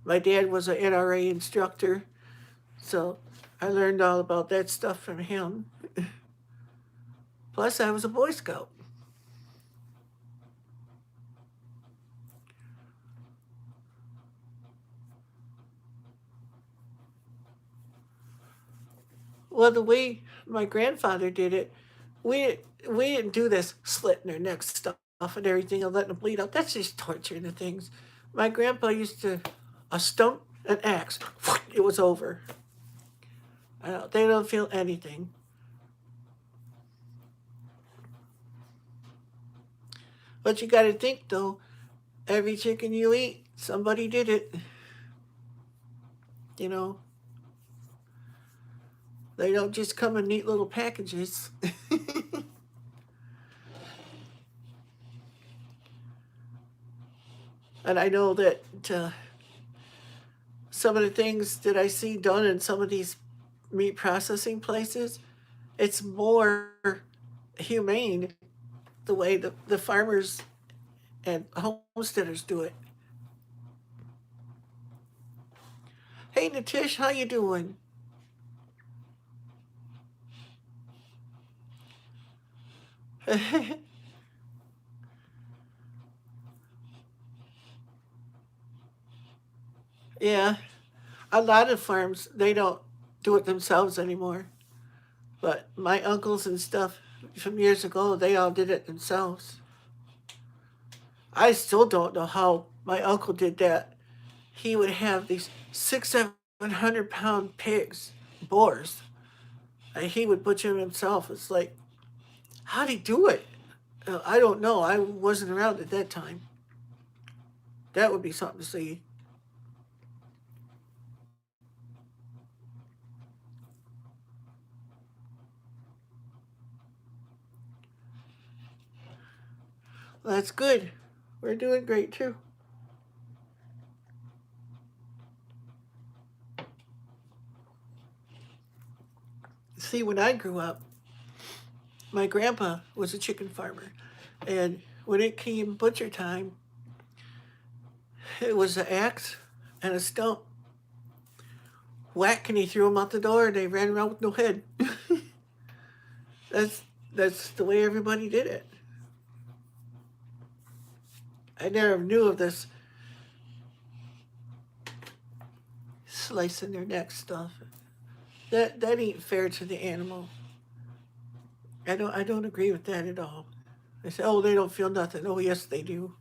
My dad was an NRA instructor, so I learned all about that stuff from him. Plus, I was a Boy Scout. Well, the way my grandfather did it, we we didn't do this slitting their necks stuff and everything and letting them bleed out. That's just torturing the things. My grandpa used to a stump, an axe. It was over. They don't feel anything. But you got to think though, every chicken you eat, somebody did it. You know, they don't just come in neat little packages. And I know that some of the things that I see done in some of these meat processing places, it's more humane the way the farmers and homesteaders do it. Hey Natish, how you doing? Yeah, a lot of farms they don't do it themselves anymore. But my uncles and stuff from years ago, they all did it themselves. I still don't know how my uncle did that. He would have these 700 pound pigs, boars, and he would butcher them himself. It's like, how'd he do it? I don't know. I wasn't around at that time. That would be something to see. Well, that's good. We're doing great too. See, when I grew up, my grandpa was a chicken farmer, and when it came butcher time, it was an axe and a stump. Whack, and he threw them out the door, and they ran around with no head. that's that's the way everybody did it. I never knew of this slicing their neck stuff. That ain't fair to the animal. I don't agree with that at all. They say, oh, they don't feel nothing. Oh, yes, they do.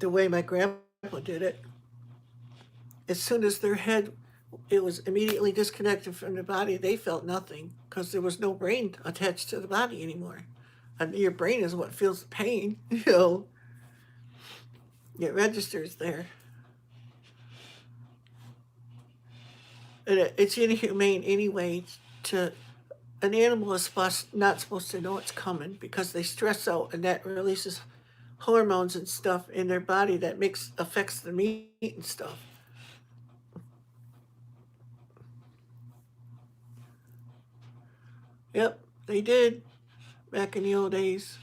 the way my grandpa did it. As soon as their head, it was immediately disconnected from the body, they felt nothing because there was no brain attached to the body anymore. And your brain is what feels the pain, it registers there. And it's inhumane anyway to an animal is not supposed to know it's coming because they stress out and that releases hormones and stuff in their body that affects the meat and stuff. Yep, they did back in the old days.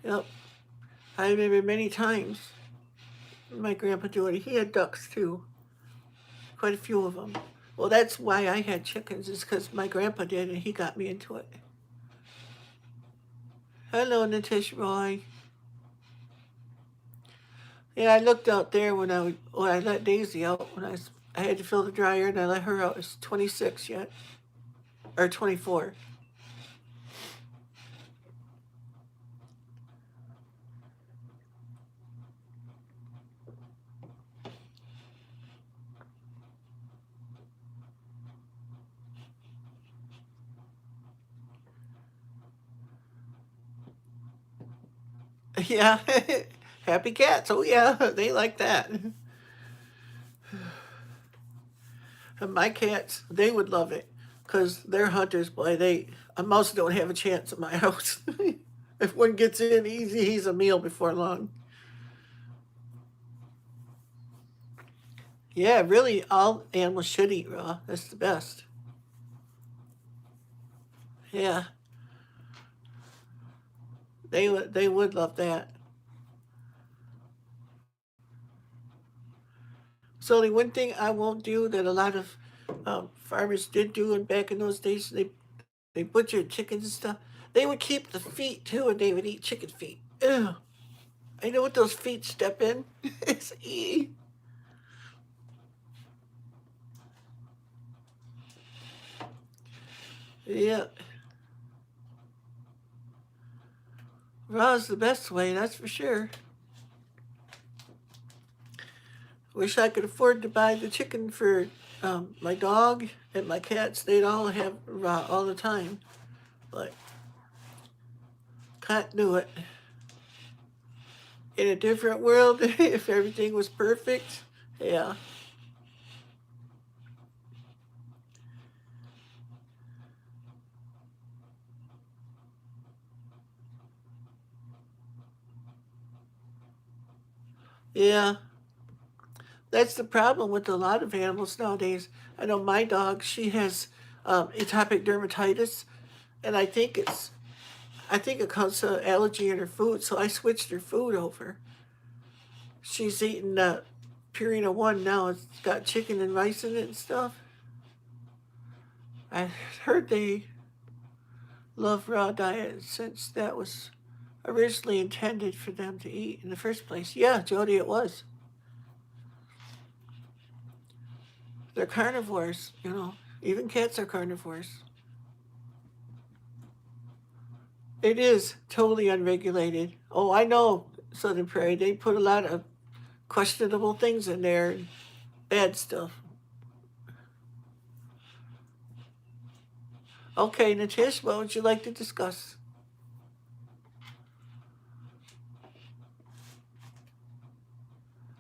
Yep, I remember many times my grandpa doing it. He had ducks too, quite a few of them. Well, that's why I had chickens, is because my grandpa did and he got me into it. Hello, Natish Roy. Yeah, I looked out there when I let Daisy out when I had to fill the dryer and I let her out. It's 26 yet, or 24. Yeah, happy cats. Oh yeah, they like that. And my cats, they would love it, cause they're hunters. Boy, a mouse don't have a chance at my house. If one gets in easy, he's a meal before long. Yeah, really, all animals should eat raw. That's the best. Yeah, they would love that. So the one thing I won't do that a lot of farmers did do, and back in those days, they butchered chickens and stuff. They would keep the feet too, and they would eat chicken feet. Ew. I know what those feet step in. It's yeah. Raw's the best way, that's for sure. Wish I could afford to buy the chicken for my dog and my cats. They'd all have raw all the time, but can't do it. In a different world, if everything was perfect, yeah. Yeah, that's the problem with a lot of animals nowadays. I know my dog, she has atopic dermatitis, and I think it causes an allergy in her food, so I switched her food over. She's eating Purina One now. It's got chicken and rice in it and stuff. I heard they love raw diet since that was originally intended for them to eat in the first place. Yeah, Jody, it was. They're carnivores. Even cats are carnivores. It is totally unregulated. Oh, I know Southern Prairie. They put a lot of questionable things in there and bad stuff. Okay, Natish, what would you like to discuss?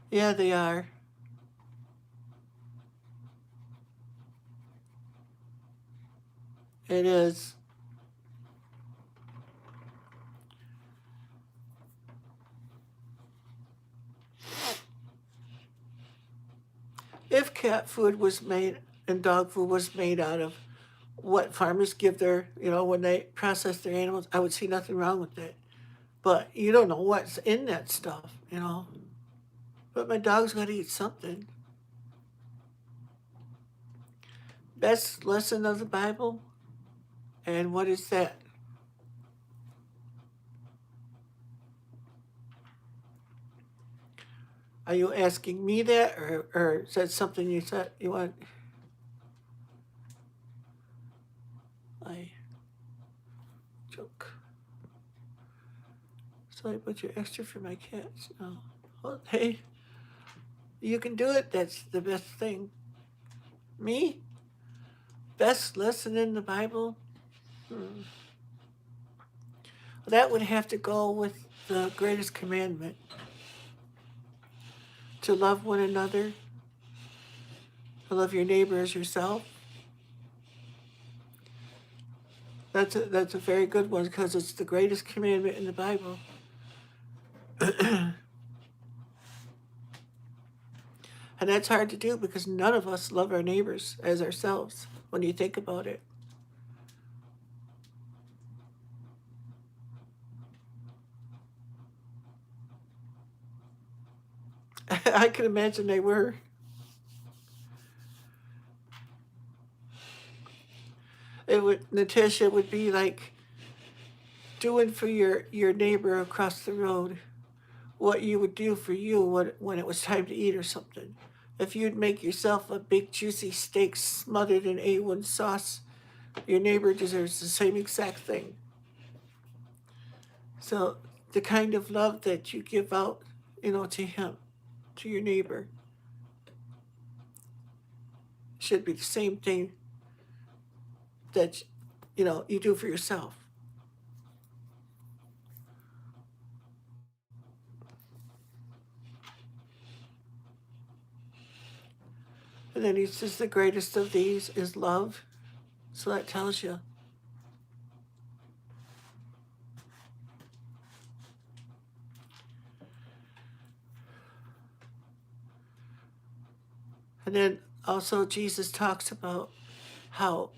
Yeah, they are. It is. If cat food was made and dog food was made out of what farmers give when they process their animals, I would see nothing wrong with it. But you don't know what's in that stuff. But my dog's got to eat something. Best lesson of the Bible? And what is that? Are you asking me that, or is that something you said you want? I joke. So I put your extra for my cats. No. Well, hey, you can do it. That's the best thing. Me? Best lesson in the Bible? That would have to go with the greatest commandment to love one another, to love your neighbor as yourself. That's a very good one because it's the greatest commandment in the Bible. And that's hard to do because none of us love our neighbors as ourselves when you think about it. I can imagine they were. Natasha would be like doing for your neighbor across the road what you would do for you when it was time to eat or something. If you'd make yourself a big juicy steak smothered in A1 sauce, your neighbor deserves the same exact thing. So the kind of love that you give out, to him, to your neighbor, should be the same thing that, you do for yourself. And then he says the greatest of these is love. So that tells you. And then also Jesus talks about how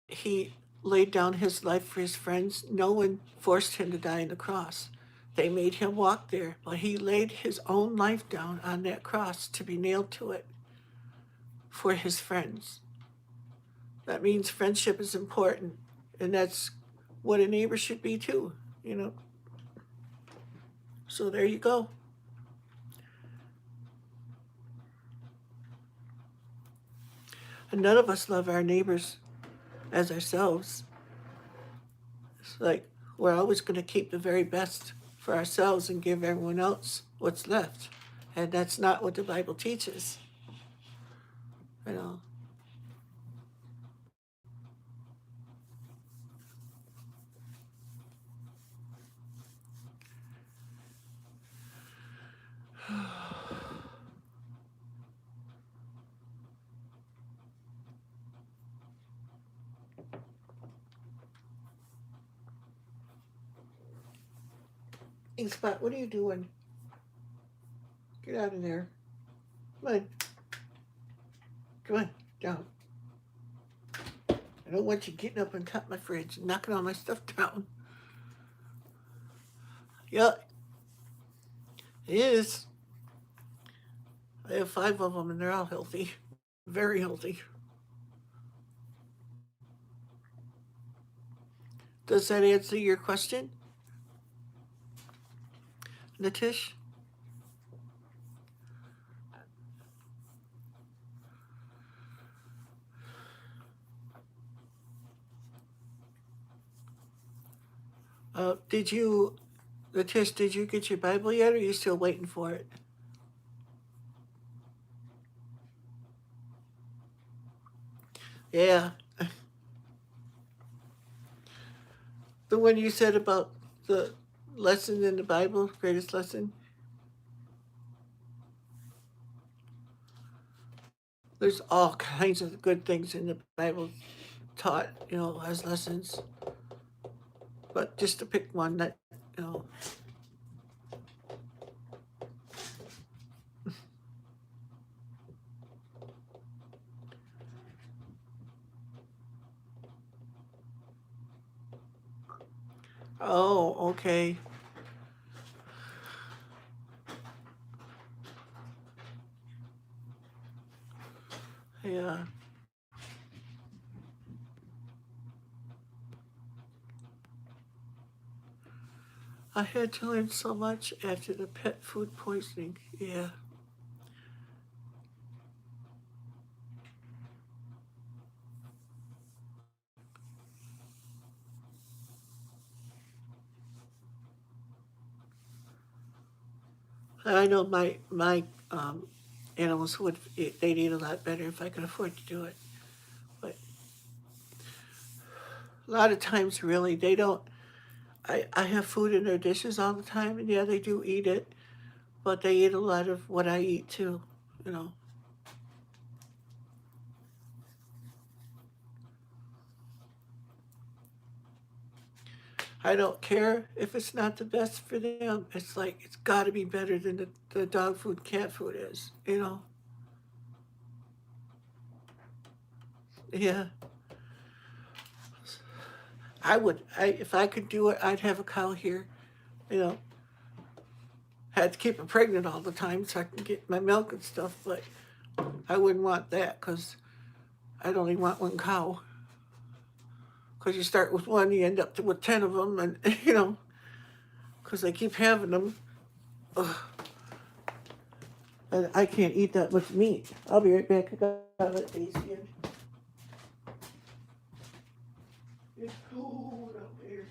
he laid down his life for his friends. No one forced him to die on the cross. They made him walk there, but he laid his own life down on that cross to be nailed to it for his friends. That means friendship is important, and that's what a neighbor should be too. So there you go. And none of us love our neighbors as ourselves. It's like we're always going to keep the very best for ourselves and give everyone else what's left. And that's not what the Bible teaches. You know. Inkspot, what are you doing? Get out of there. Come on. Come on, down. I don't want you getting up on top of my fridge and knocking all my stuff down. Yeah, it is. I have 5 of them and they're all healthy. Very healthy. Does that answer your question, Natish? Natish, did you get your Bible yet or are you still waiting for it? Yeah. The one you said about the lesson in the Bible, greatest lesson? There's all kinds of good things in the Bible taught, as lessons. But just to pick one that, you know, oh, okay. Yeah. I had to learn so much after the pet food poisoning. Yeah. I know my animals would they'd eat a lot better if I could afford to do it. But a lot of times, really, they don't. I have food in their dishes all the time, and yeah, they do eat it, but they eat a lot of what I eat too. You know, I don't care if it's not the best for them. It's like it's got to be better than the dog food, cat food is. You know, yeah. I if I could do it, I'd have a cow here. You know, had to keep her pregnant all the time so I can get my milk and stuff, but I wouldn't want that because I'd only want one cow. Because you start with one, you end up with 10 of them, and you know, because they keep having them. Ugh. And I can't eat that much meat. I'll be right back. I gotta let Daisy in. It's cold out there.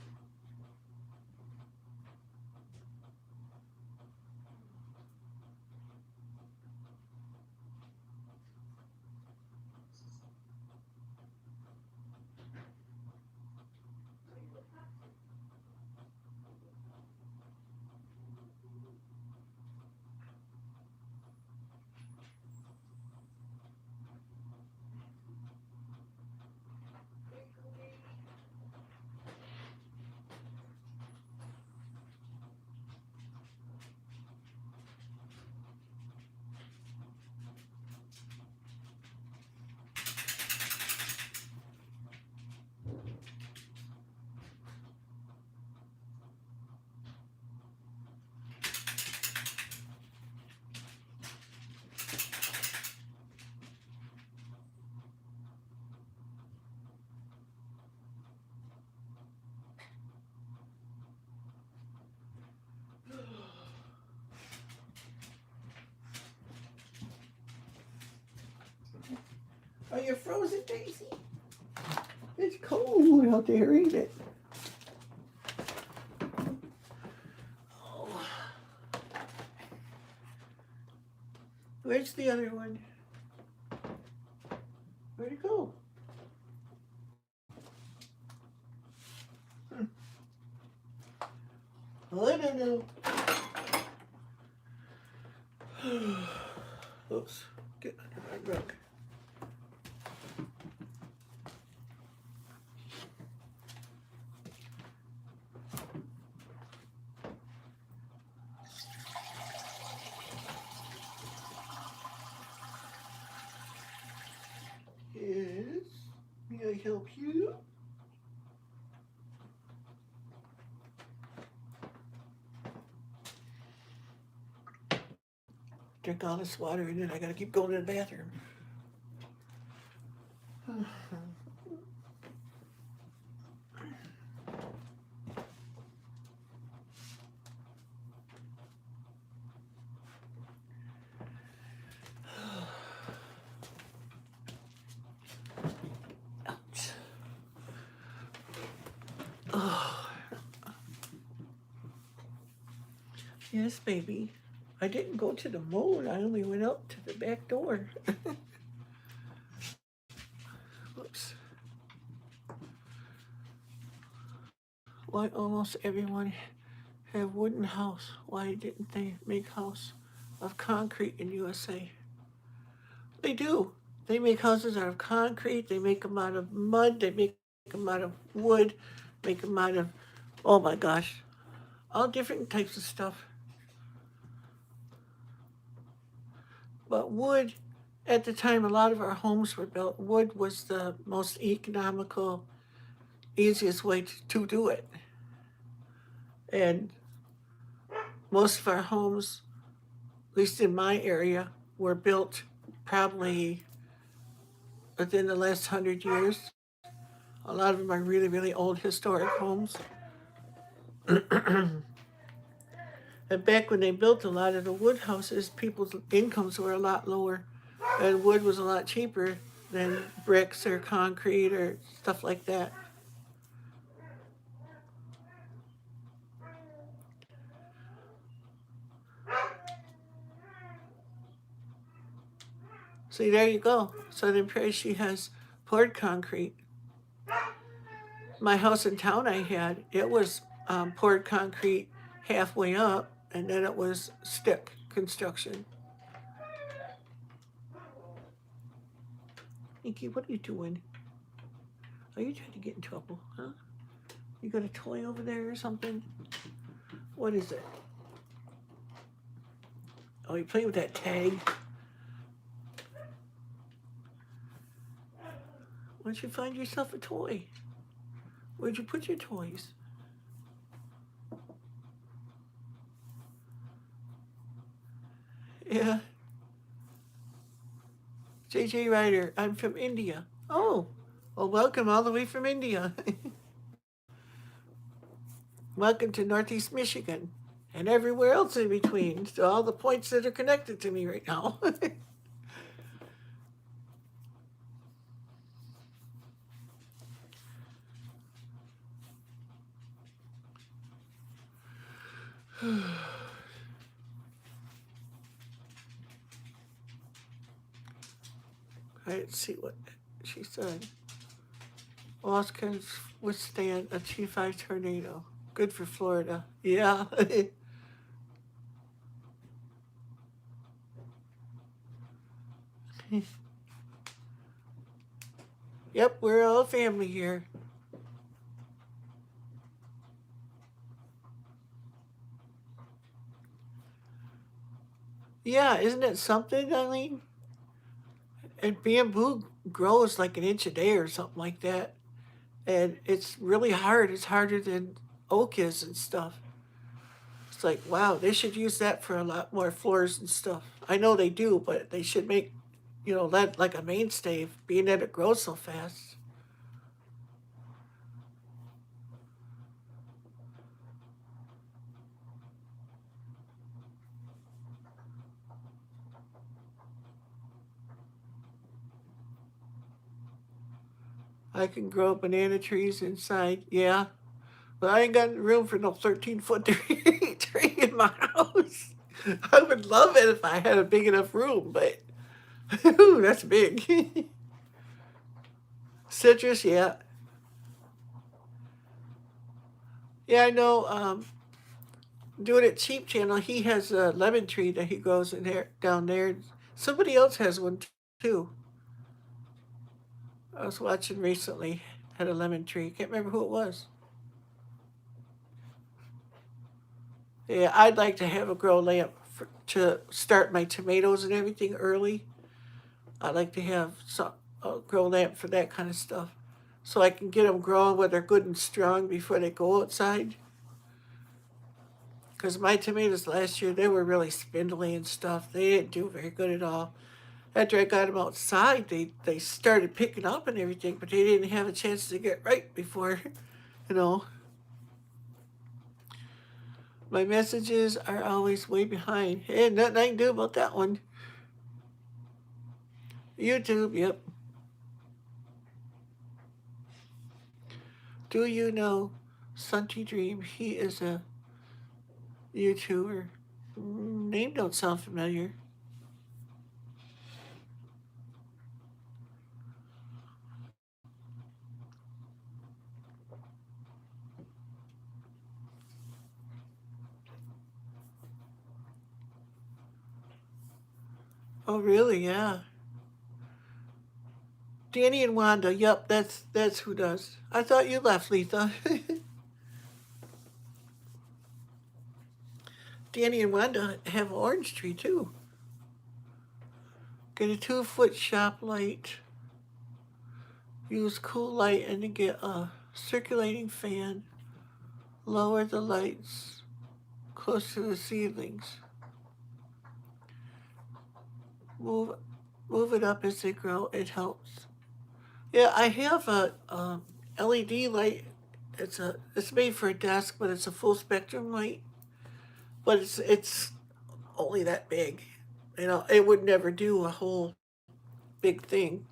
Are you frozen, Daisy? It's cold out there, ain't it? Oh, where's the other one? Where'd it go? I don't know. Oops. Get under my rug. Yes. May I help you? Drink all this water and then I gotta keep going to the bathroom. Ouch. Oh, yes, baby. I didn't go to the moon. I only went out to the back door. Whoops. Why almost everyone have wooden house? Why didn't they make house of concrete in USA? They do. They make houses out of concrete. They make them out of mud. They make them out of wood. Make them out of, oh my gosh, all different types of stuff. But wood, at the time a lot of our homes were built, wood was the most economical, easiest way to do it. And most of our homes, at least in my area, were built probably within the last 100 years. A lot of them are really, really old historic homes. And back when they built a lot of the wood houses, people's incomes were a lot lower, and wood was a lot cheaper than bricks or concrete or stuff like that. See, there you go. Southern Prairie, she has poured concrete. My house in town I had, it was poured concrete halfway up, and then it was stick construction. Nikki, what are you doing? Are you trying to get in trouble, huh? You got a toy over there or something? What is it? Oh, you playing with that tag? Why don't you find yourself a toy? Where'd you put your toys? Yeah. JJ Ryder, I'm from India. Oh, well, welcome all the way from India. Welcome to Northeast Michigan and everywhere else in between. So all the points that are connected to me right now. Let's see what she said. Walls can withstand a T5 tornado. Good for Florida. Yeah. Yep, we're all family here. Yeah, isn't it something, Eileen? And bamboo grows like an inch a day or something like that. And it's really hard. It's harder than oak is and stuff. It's like, wow, they should use that for a lot more floors and stuff. I know they do, but they should make, that like a mainstay, being that it grows so fast. I can grow banana trees inside, yeah. But I ain't got room for no 13-foot tree in my house. I would love it if I had a big enough room, but ooh, that's big. Citrus, yeah. Yeah, I know. Doing it cheap channel, he has a lemon tree that he grows in there down there. Somebody else has one too. I was watching recently, had a lemon tree. Can't remember who it was. Yeah, I'd like to have a grow lamp to start my tomatoes and everything early. I'd like to have a grow lamp for that kind of stuff, so I can get them growing where they're good and strong before they go outside. Because my tomatoes last year, they were really spindly and stuff. They didn't do very good at all. After I got them outside, they started picking up and everything, but they didn't have a chance to get right before, you know. My messages are always way behind. And nothing I can do about that one. YouTube, yep. Do you know Sunty Dream? He is a YouTuber. Name don't sound familiar. Oh, really? Yeah. Danny and Wanda. Yep, that's who does. I thought you left, Letha. Danny and Wanda have an orange tree too. Get a 2-foot shop light. Use cool light and then get a circulating fan. Lower the lights close to the seedlings. Move move it up as they grow. It helps. Yeah, I have a LED light. It's made for a desk, but it's a full spectrum light. But it's only that big. It would never do a whole big thing.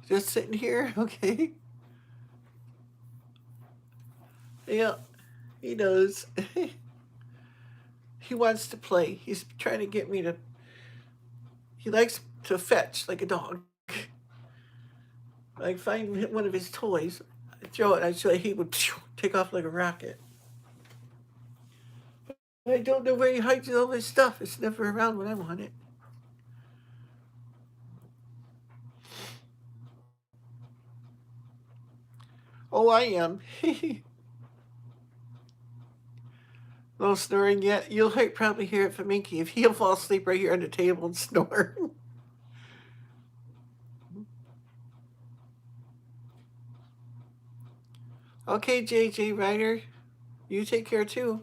Just sitting here, okay. Yeah, he knows. He wants to play. He's trying to get me to. He likes to fetch like a dog. Like find one of his toys, I throw it. I show he would take off like a rocket. I don't know where he hides all his stuff. It's never around when I want it. Oh, I am. No snoring yet. You'll probably hear it from Minky if he'll fall asleep right here on the table and snore. Okay, JJ Ryder, you take care too.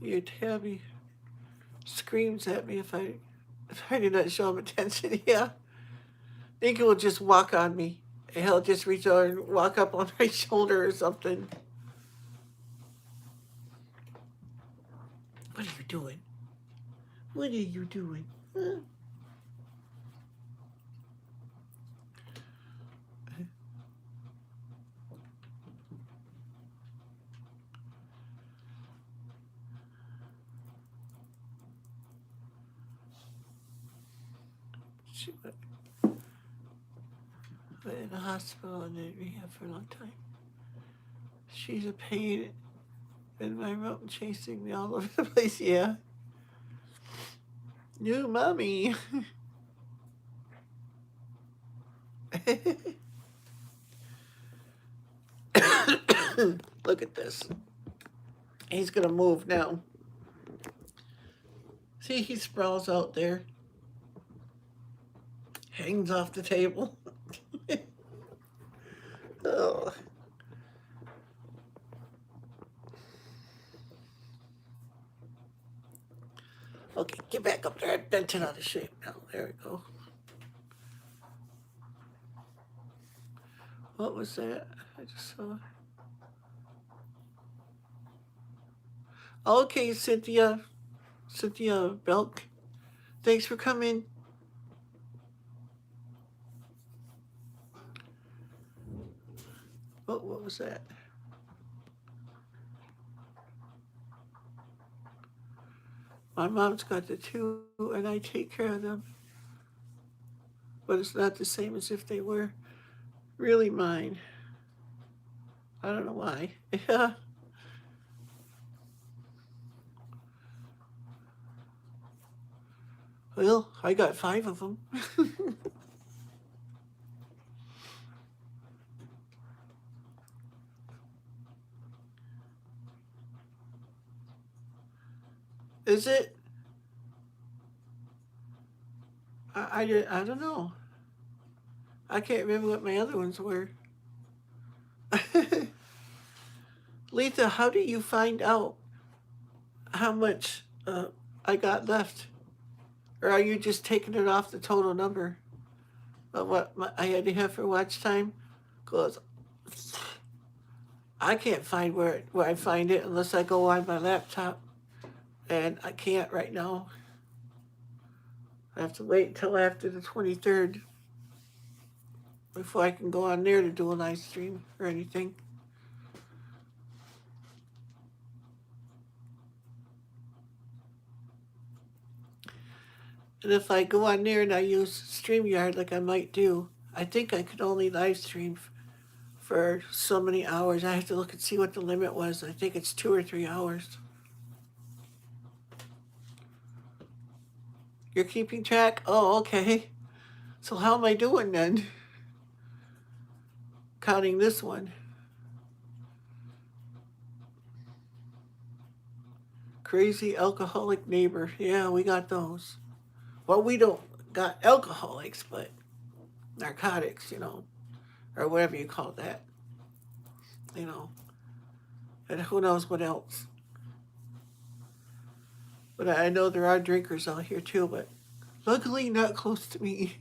Your Tabby screams at me if I do not show him attention. Yeah, I think he will just walk on me. He'll just reach over and walk up on my shoulder or something. What are you doing? What are you doing? Huh? She went in the hospital and in rehab for a long time. She's a pain in my room, chasing me all over the place. Yeah. New mommy. Look at this. He's gonna move now. See, he sprawls out there, hangs off the table. Oh. Okay, get back up there. I've bent it out of shape now. There we go. What was that? I just saw. Okay, Cynthia Belk. Thanks for coming. What was that? My mom's got the two, and I take care of them. But it's not the same as if they were really mine. I don't know why. Yeah. Well, I got 5 of them. Is it? I don't know. I can't remember what my other ones were. Letha, how do you find out how much I got left? Or are you just taking it off the total number of what I had to have for watch time? Because I can't find where I find it unless I go on my laptop. And I can't right now. I have to wait until after the 23rd before I can go on there to do a live stream or anything. And if I go on there and I use StreamYard like I might do, I think I could only live stream for so many hours. I have to look and see what the limit was. I think it's 2 or 3 hours. You're keeping track? Oh, okay. So how am I doing then? Counting this one. Crazy alcoholic neighbor. Yeah, we got those. Well, we don't got alcoholics, but narcotics, or whatever you call that, and who knows what else. But I know there are drinkers out here too, but luckily not close to me.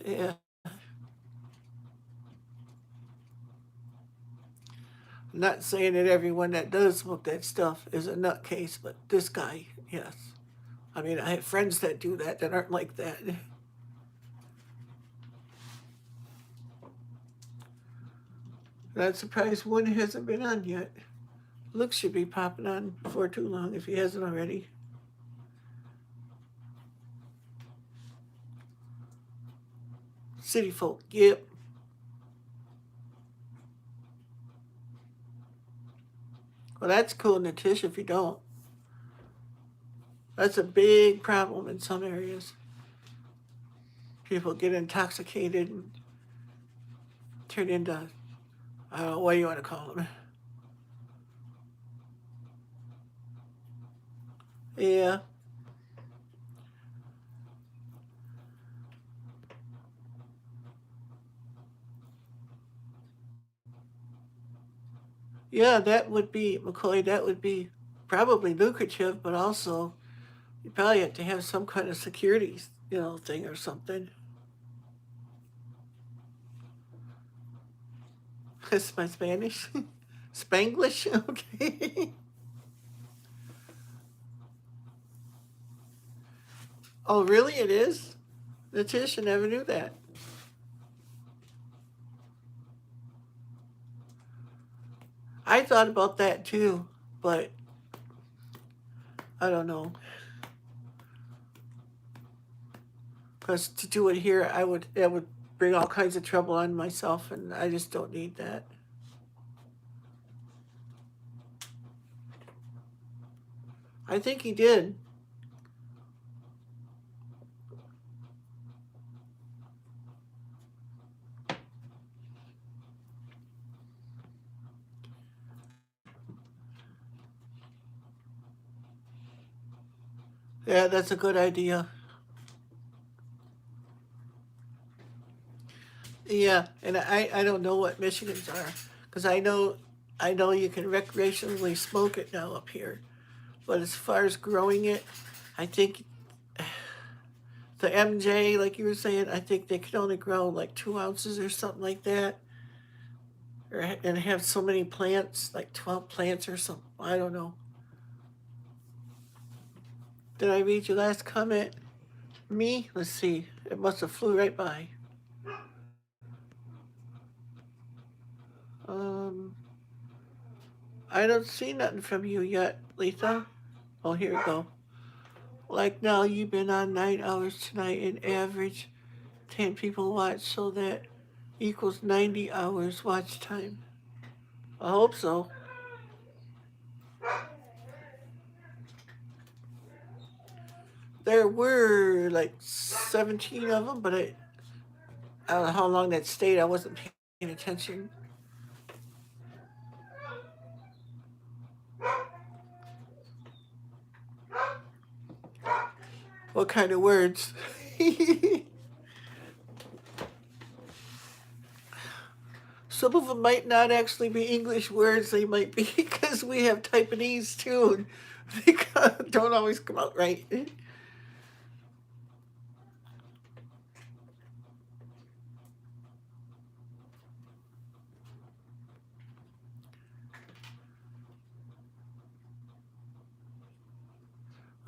Yeah. I'm not saying that everyone that does smoke that stuff is a nutcase, but this guy, yes. I mean, I have friends that do that that aren't like that. Not surprised one hasn't been on yet. Luke should be popping on before too long if he hasn't already. City folk, yep. Well, that's cool, Natish, if you don't. That's a big problem in some areas. People get intoxicated and turn into, I don't know, what do you want to call them? Yeah. Yeah, that would be, McCoy, that would be probably lucrative, but also you probably have to have some kind of security, thing or something. That's my Spanish. Spanglish? Okay. Oh, really? It is? Natish, I never knew that. I thought about that too, but I don't know. Because to do it here, that would bring all kinds of trouble on myself, and I just don't need that. I think he did. Yeah, that's a good idea. Yeah, and I don't know what Michigans are, because I know you can recreationally smoke it now up here, but as far as growing it, I think the MJ, like you were saying, I think they can only grow like 2 ounces or something like that, and have so many plants, like 12 plants or something. I don't know. Did I read your last comment? Me? Let's see. It must have flew right by. Um, I don't see nothing from you yet, Letha. Oh, here we go. Like now, you've been on 9 hours tonight, and average 10 people watch, so that equals 90 hours watch time. I hope so. There were like 17 of them, but I don't know how long that stayed. I wasn't paying attention. What kind of words? Some of them might not actually be English words. They might be because we have Taiwanese too. And they don't always come out right.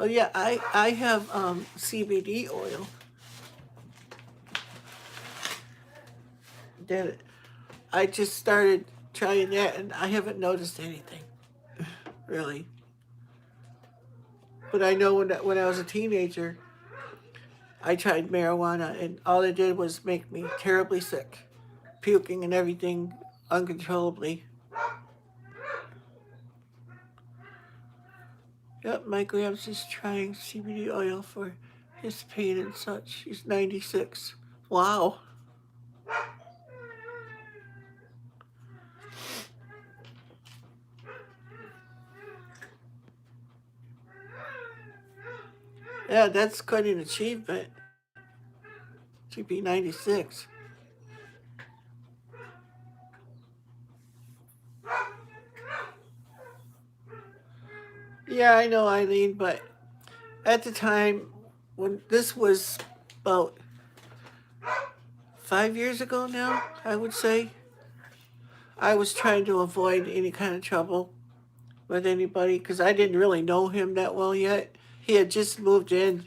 Oh yeah, I have CBD oil that I just started trying that, and I haven't noticed anything really. But I know when I was a teenager, I tried marijuana, and all it did was make me terribly sick, puking and everything uncontrollably. Yep, my Gramps is trying CBD oil for his pain and such. He's 96. Wow. Yeah, that's quite an achievement to be 96. Yeah, I know, Eileen, but at the time when this was about 5 years ago now, I would say, I was trying to avoid any kind of trouble with anybody because I didn't really know him that well yet. He had just moved in.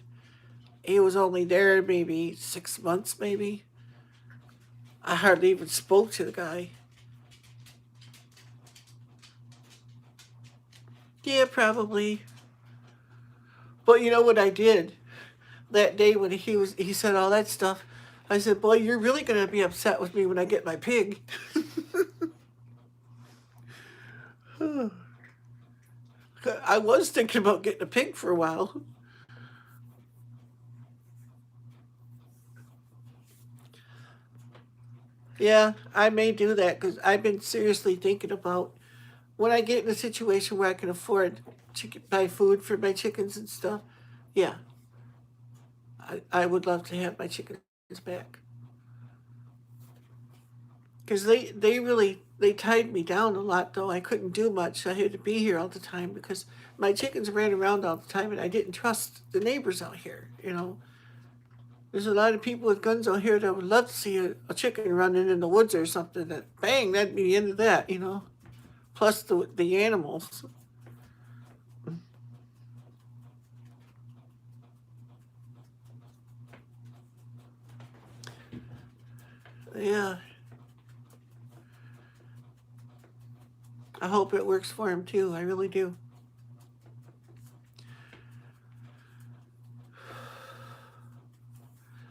He was only there maybe 6 months, maybe. I hardly even spoke to the guy. Yeah, probably. But you know what I did that day when he said all that stuff? I said, "Boy, you're really gonna be upset with me when I get my pig." I was thinking about getting a pig for a while. Yeah, I may do that because I've been seriously thinking about when I get in a situation where I can afford to buy food for my chickens and stuff. Yeah, I would love to have my chickens back because they really they tied me down a lot though. I couldn't do much. I had to be here all the time because my chickens ran around all the time and I didn't trust the neighbors out here. There's a lot of people with guns out here that would love to see a chicken running in the woods or something. That bang, that'd be the end of that. Plus the animals. Yeah, I hope it works for him too. I really do.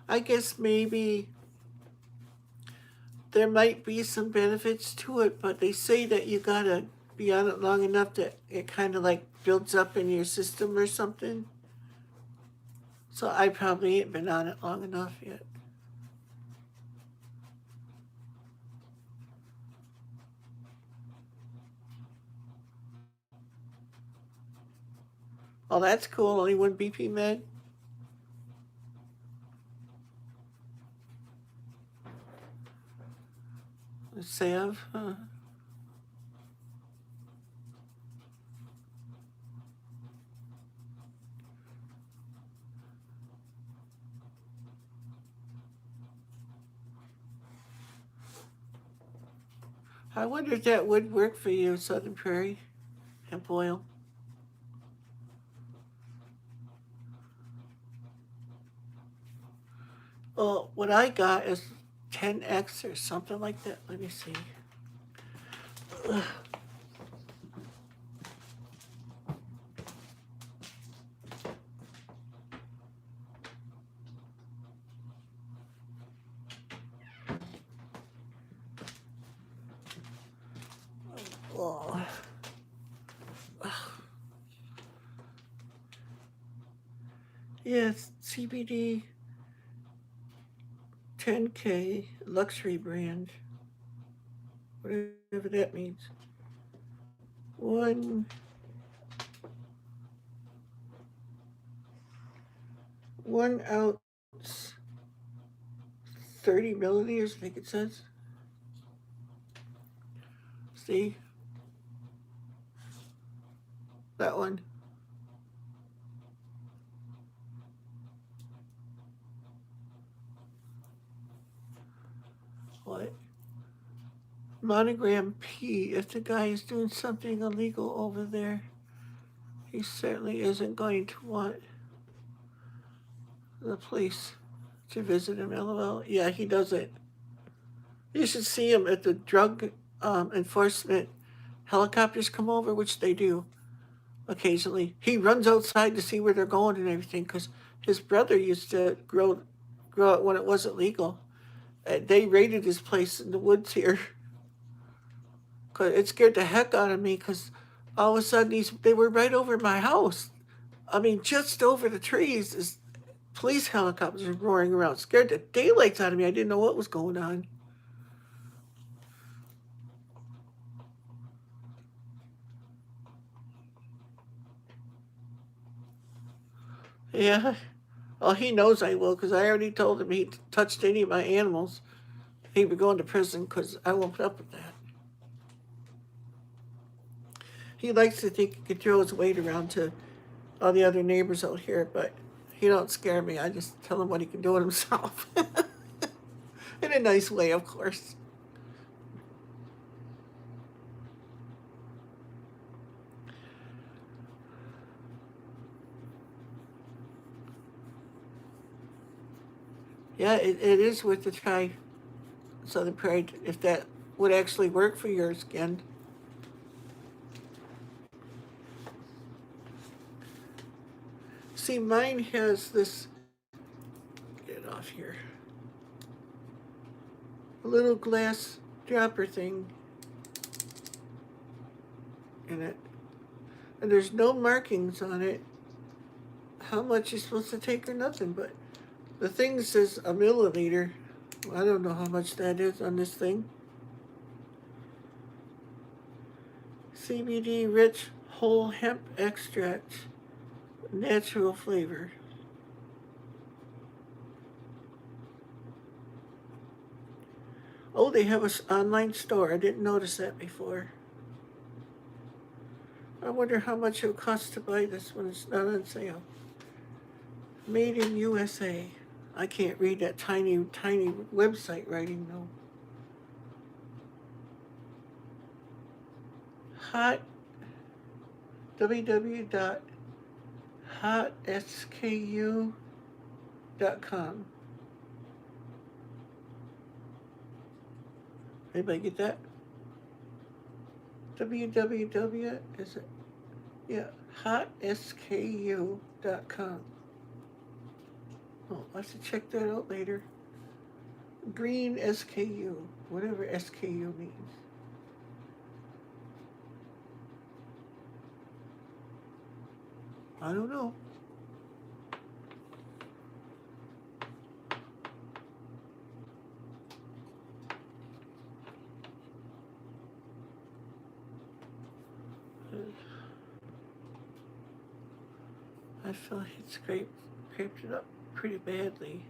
I guess maybe there might be some benefits to it, but they say that you gotta be on it long enough that it kind of like builds up in your system or something. So I probably ain't been on it long enough yet. Oh, that's cool. Only one BP med. Salve. Huh. I wonder if that would work for you, Southern Prairie, hemp oil. Well, what I got is 10x or something like that. Let me see. Oh, yes, CBD 10K luxury brand, whatever that means. One 1 ounce, 30 milliliters. I think it says. See that one? What? Monogram P. If the guy is doing something illegal over there, he certainly isn't going to want the police to visit him. LOL. Yeah, he doesn't. You should see him at the drug enforcement helicopters come over, which they do occasionally. He runs outside to see where they're going and everything because his brother used to grow it when it wasn't legal. They raided his place in the woods here. 'Cause it scared the heck out of me because all of a sudden they were right over my house. I mean, just over the trees. This police helicopters were roaring around. Scared the daylights out of me. I didn't know what was going on. Yeah. Well, he knows I will because I already told him he touched any of my animals, he'd be going to prison because I won't put up with that. He likes to think he can throw his weight around to all the other neighbors out here, but he don't scare me. I just tell him what he can do with himself. In a nice way, of course. Yeah, it is worth a try, Southern Pride, if that would actually work for your skin. See, mine has this, get it off here, a little glass dropper thing in it. And there's no markings on it how much you're supposed to take or nothing, but the thing says a milliliter. I don't know how much that is on this thing. CBD rich whole hemp extract, natural flavor. Oh, they have an online store. I didn't notice that before. I wonder how much it would cost to buy this when it's not on sale. Made in USA. I can't read that tiny website writing though. Hot www.hotsku.com. Anybody get that? www is it? Yeah, hotsku.com. Oh, I'll have to check that out later. Green SKU, whatever SKU means. I don't know. I feel like it scraped it up pretty badly.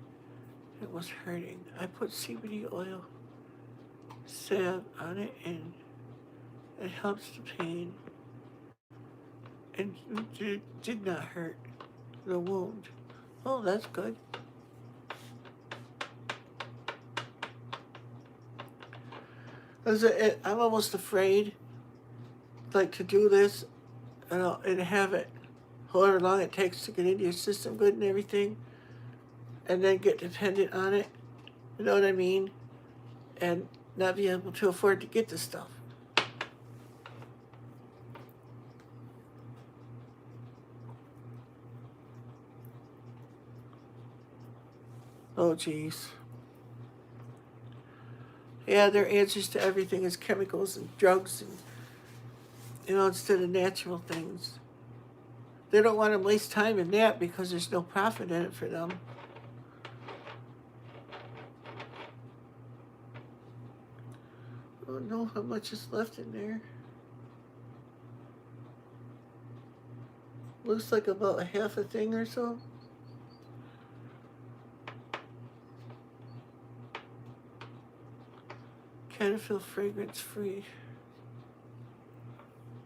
It was hurting. I put CBD oil salve on it and it helps the pain. And it did not hurt the wound. Oh, that's good. I'm almost afraid, like, to do this and have it, however long it takes to get into your system good and everything, and then get dependent on it. You know what I mean? And not be able to afford to get the stuff. Oh, geez. Yeah, their answers to everything is chemicals and drugs and, instead of natural things. They don't want to waste time in that because there's no profit in it for them. I don't know how much is left in there. Looks like about a half a thing or so. Cetaphil fragrance free.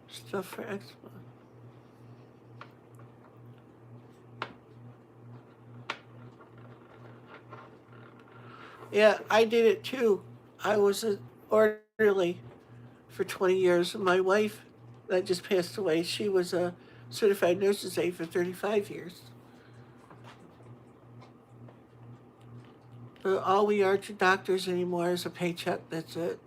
Stuff for eczema. Yeah, I did it too. I was an orderly for 20 years. My wife, that just passed away, she was a certified nurse's aide for 35 years. But all we are to doctors anymore is a paycheck, that's it.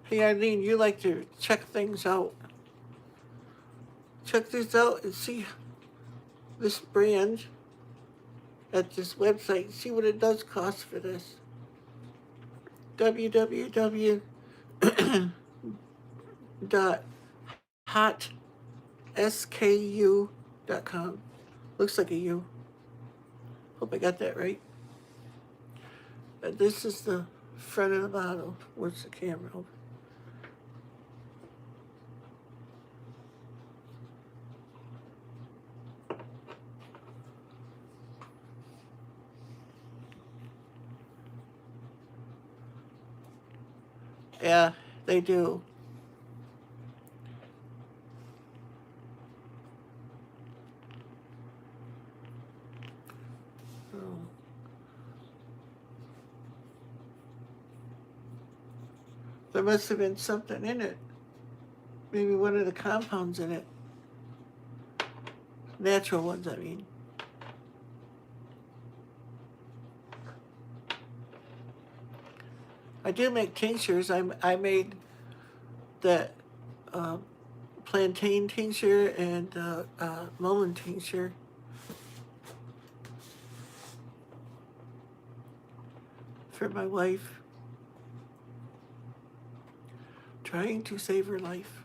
Hey Eileen, you like to check things out. Check this out and see this brand at this website. See what it does cost for this. www.hotsku.com. Looks like a U. Hope I got that right. But this is the front of the bottle. Where's the camera? Yeah, they do. Oh. There must have been something in it. Maybe one of the compounds in it. Natural ones, I mean. I do make tinctures. I made that uh, plantain tincture and mullein tincture for my wife, trying to save her life.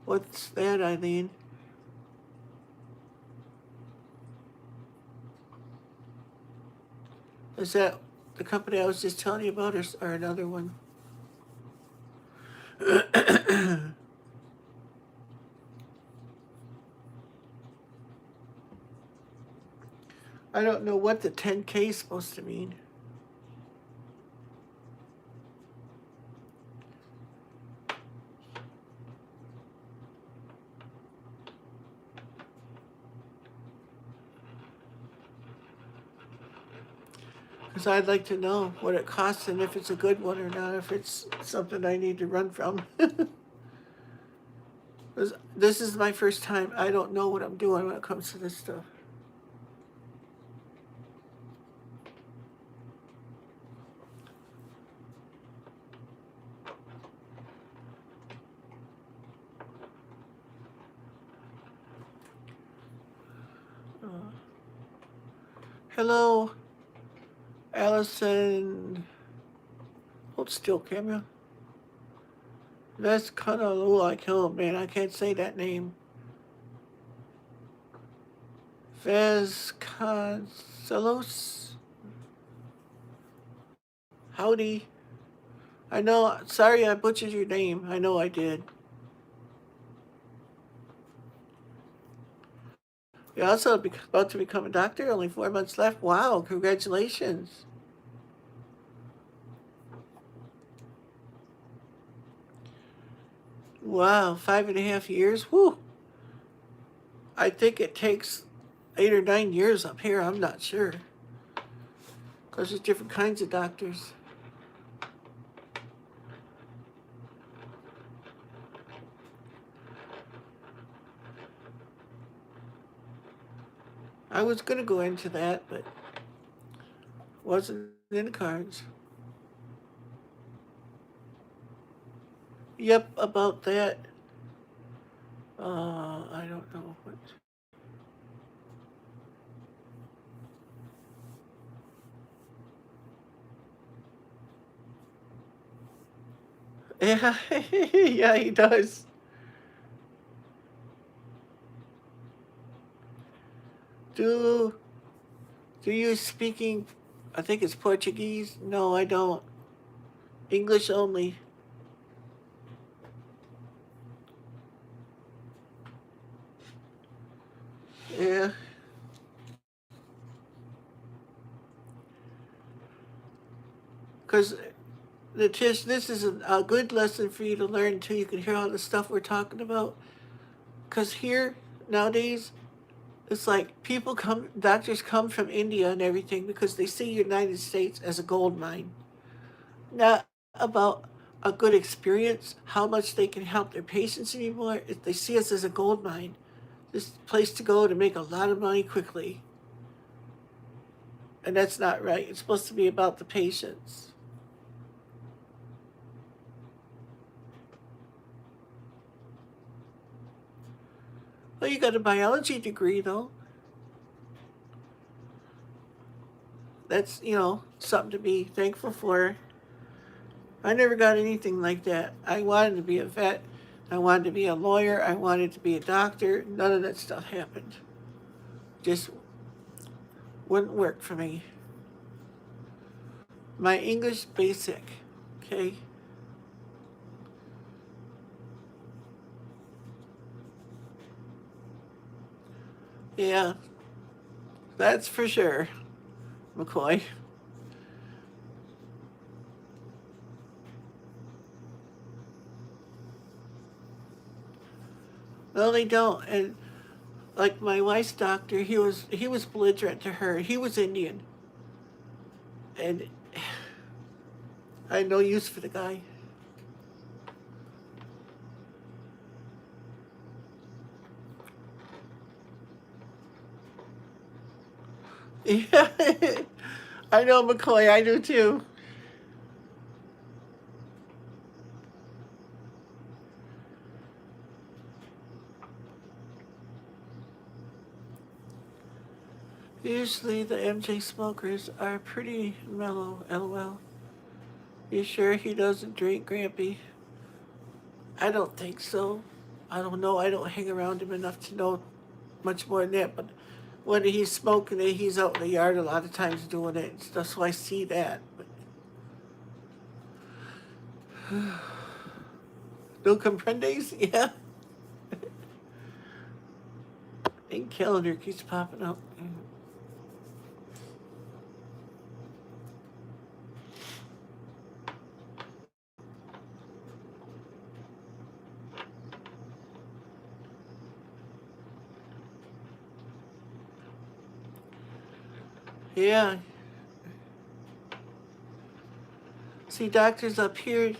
What's that, Eileen? Is that the company I was just telling you about, or another one? I don't know what the 10K is supposed to mean. Because I'd like to know what it costs and if it's a good one or not, if it's something I need to run from. 'Cause this is my first time. I don't know what I'm doing when it comes to this stuff. Hello, Allison. Hold still, camera. That's kind of like him, man. I can't say that name. Vasconcelos. Howdy. I know. Sorry, I butchered your name. I know I did. You're also about to become a doctor. Only 4 months left. Wow! Congratulations. Wow, 5.5 years. Whew. I think it takes 8 or 9 years up here. I'm not sure. Because there's different kinds of doctors. I was going to go into that, but wasn't in the cards. Yep, about that. I don't know what. Yeah, yeah, he does. Do do you speaking? I think it's Portuguese. No, I don't. English only. Yeah. Because this is a good lesson for you to learn until you can hear all the stuff we're talking about. Because here, nowadays, it's like doctors come from India and everything because they see United States as a gold mine. Not about a good experience, how much they can help their patients anymore. If they see us as a gold mine, this place to go to make a lot of money quickly. And that's not right. It's supposed to be about the patients. Well, you got a biology degree, though. That's, something to be thankful for. I never got anything like that. I wanted to be a vet. I wanted to be a lawyer. I wanted to be a doctor. None of that stuff happened. Just wouldn't work for me. My English basic, okay? Yeah, that's for sure, McCoy. No, they don't. And Like my wife's doctor, he was belligerent to her. He was Indian, and I had no use for the guy. Yeah, I know, McCoy. I do too. Usually the MJ smokers are pretty mellow. LOL. You sure he doesn't drink, Grampy? I don't think so. I don't know. I don't hang around him enough to know much more than that. But when he's smoking it, he's out in the yard a lot of times doing it and stuff. So I see that. But no comprendes? Yeah. And calendar keeps popping up. Yeah. See, doctors up here,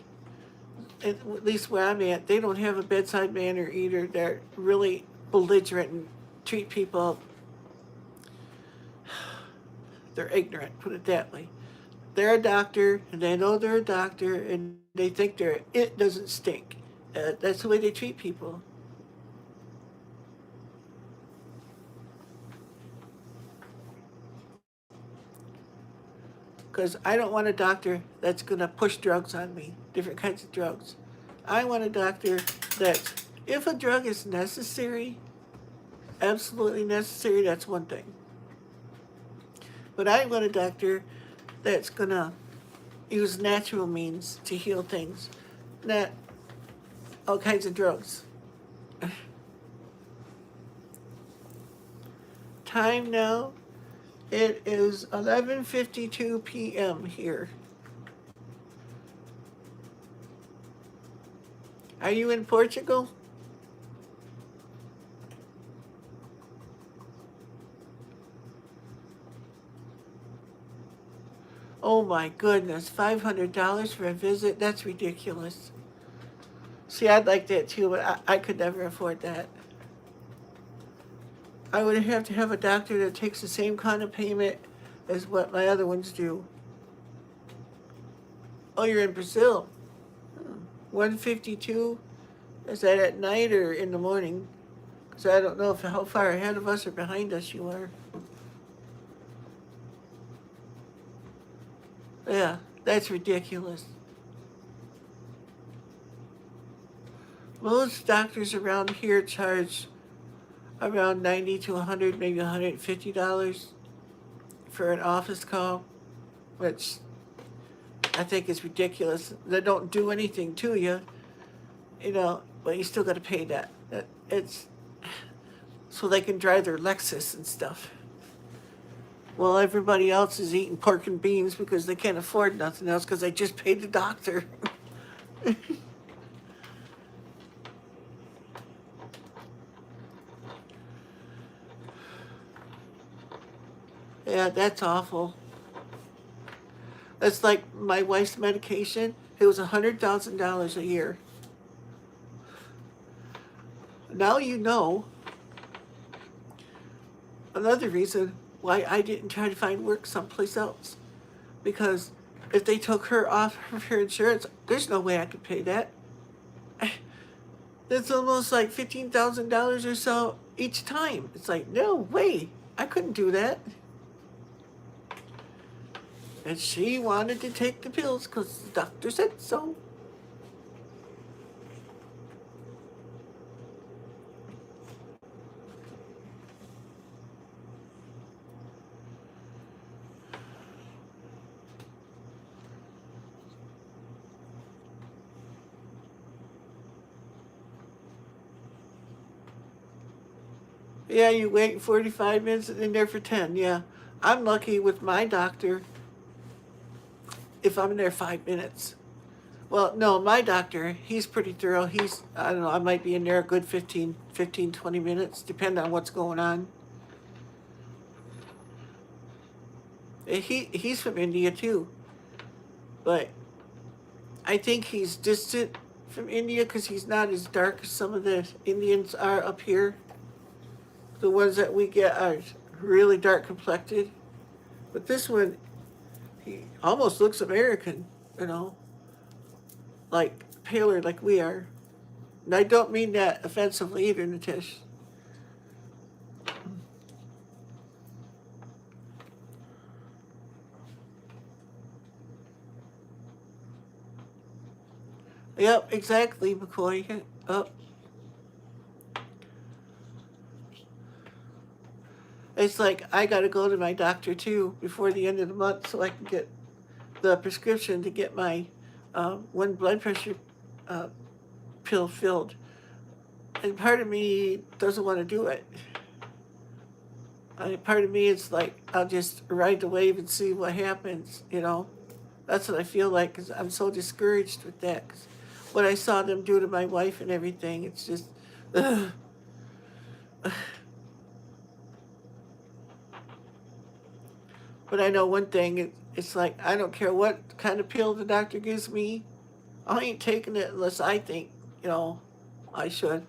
at least where I'm at, they don't have a bedside manner either. They're really belligerent and treat people. They're ignorant, put it that way. They're a doctor, and they know they're a doctor, and they think it doesn't stink. That's the way they treat people. Because I don't want a doctor that's going to push drugs on me, different kinds of drugs. I want a doctor that, if a drug is necessary, absolutely necessary, that's one thing. But I want a doctor that's going to use natural means to heal things, not all kinds of drugs. Time now, it is 11:52 p.m. here. Are you in Portugal? Oh my goodness, $500 for a visit? That's ridiculous. See, I'd like that too, but I could never afford that. I would have to have a doctor that takes the same kind of payment as what my other ones do. Oh, you're in Brazil. 152? Is that at night or in the morning? Because I don't know how far ahead of us or behind us you are. Yeah, that's ridiculous. Most doctors around here charge around 90 to 100, maybe $150 for an office call, which I think is ridiculous. They don't do anything to you, but you still got to pay that. It's so they can drive their Lexus and stuff. Well, everybody else is eating pork and beans because they can't afford nothing else because they just paid the doctor. Yeah, that's awful. That's like my wife's medication. It was $100,000 a year. Now you know another reason why I didn't try to find work someplace else. Because if they took her off of her insurance, there's no way I could pay that. That's almost like $15,000 or so each time. It's like, no way. I couldn't do that. And she wanted to take the pills because the doctor said so. Yeah, you wait 45 minutes and in there for 10. Yeah. I'm lucky with my doctor if I'm in there 5 minutes. Well, no, my doctor, he's pretty thorough. I don't know, I might be in there a good 20 minutes, depending on what's going on. He's from India too, but I think he's distant from India because he's not as dark as some of the Indians are up here. The ones that we get are really dark complected, but this one, he almost looks American, you know, like paler like we are. And I don't mean that offensively either, Natish. Yep, exactly, McCoy. Oh, it's like I got to go to my doctor too before the end of the month so I can get the prescription to get my one blood pressure uh, pill filled. And part of me doesn't want to do it. Part of me is like, I'll just ride the wave and see what happens, you know? That's what I feel like because I'm so discouraged with that. 'Cause what I saw them do to my wife and everything, it's just, ugh. But I know one thing, it's like, I don't care what kind of pill the doctor gives me, I ain't taking it unless I think, you know, I should.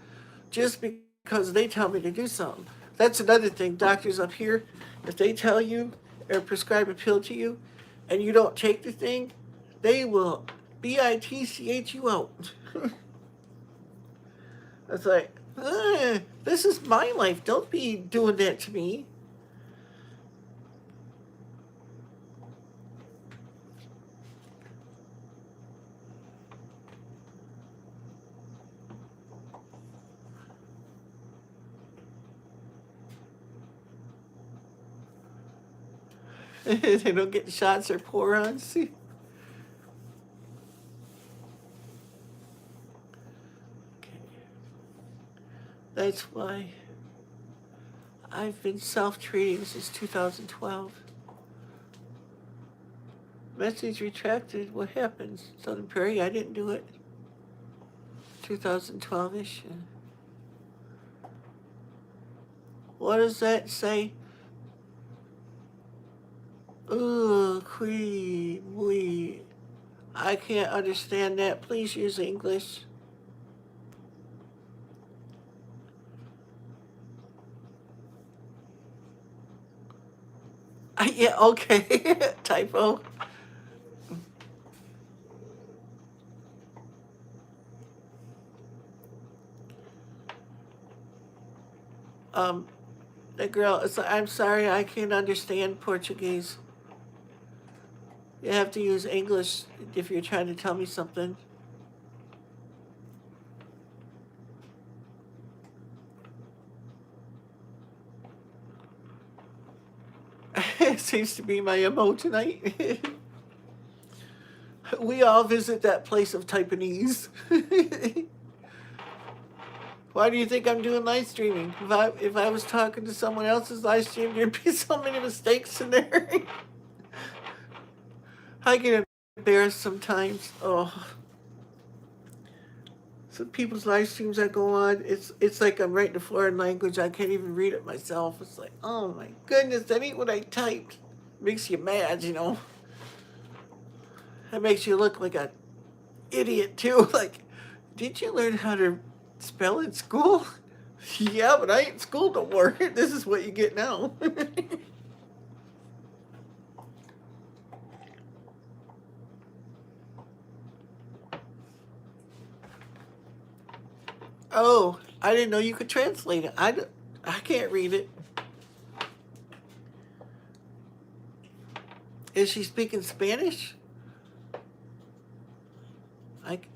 Just because they tell me to do something. That's another thing. Doctors up here, if they tell you or prescribe a pill to you and you don't take the thing, they will bitch you out. It's like, this is my life. Don't be doing that to me. They don't get shots or pour-ons. That's why I've been self-treating since 2012. Message retracted. What happens? Southern Prairie, I didn't do it. 2012-ish. What does that say? Ooh, Queen, we. I can't understand that. Please use English. Yeah, okay. Typo. Um, the girl, it's like, I'm sorry, I can't understand Portuguese. You have to use English if you're trying to tell me something. It seems to be my MO tonight. We all visit that place of Taiwanese. Why do you think I'm doing live streaming? If I was talking to someone else's live stream, there'd be so many mistakes in there. I get embarrassed sometimes. Oh, some people's live streams I go on, it's like I'm writing a foreign language. I can't even read it myself. It's like, oh my goodness, that ain't what I typed. Makes you mad, you know. That makes you look like a idiot too. Like, did you learn how to spell in school? Yeah, but I ain't in school no more. This is what you get now. Oh, I didn't know you could translate it. I can't read it. Is she speaking Spanish?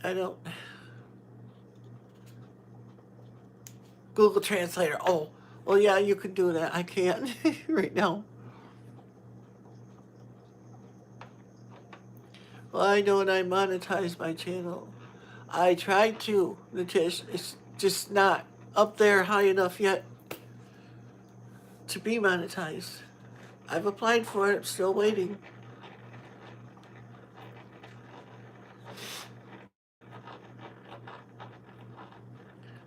I don't. Google Translator. Oh, well, yeah, you can do that. I can't right now. Well, I know when I monetize my channel. I tried to, Natish. It's just not up there high enough yet to be monetized. I've applied for it. I'm still waiting.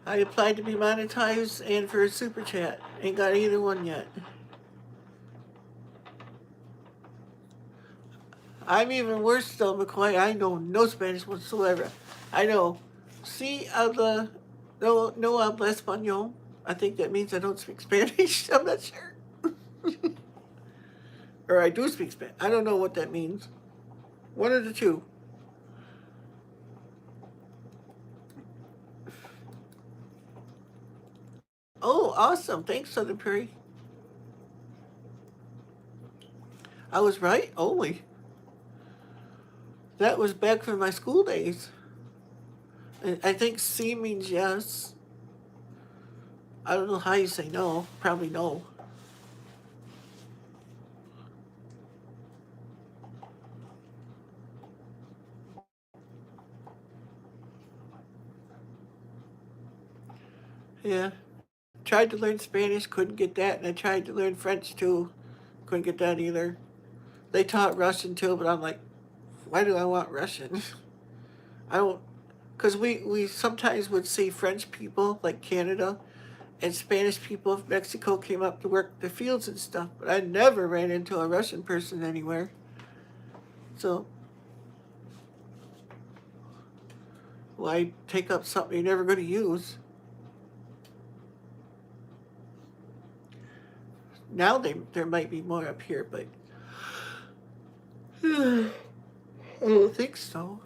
I applied to be monetized and for a super chat. Ain't got either one yet. I'm even worse though, McCoy. I know no Spanish whatsoever. I know si habla, no habla español. I think that means I don't speak Spanish. I'm not sure. Or I do speak Spanish. I don't know what that means. One of the two. Oh, awesome. Thanks, Southern Prairie. I was right? Only. That was back from my school days. I think C means yes. I don't know how you say no. Probably no. Yeah. Tried to learn Spanish, couldn't get that, and I tried to learn French too. Couldn't get that either. They taught Russian too, but I'm like, why do I want Russian? I don't, because we sometimes would see French people, like Canada, and Spanish people of Mexico came up to work the fields and stuff, but I never ran into a Russian person anywhere. So why take up something you're never going to use? Now there might be more up here, but I don't think so.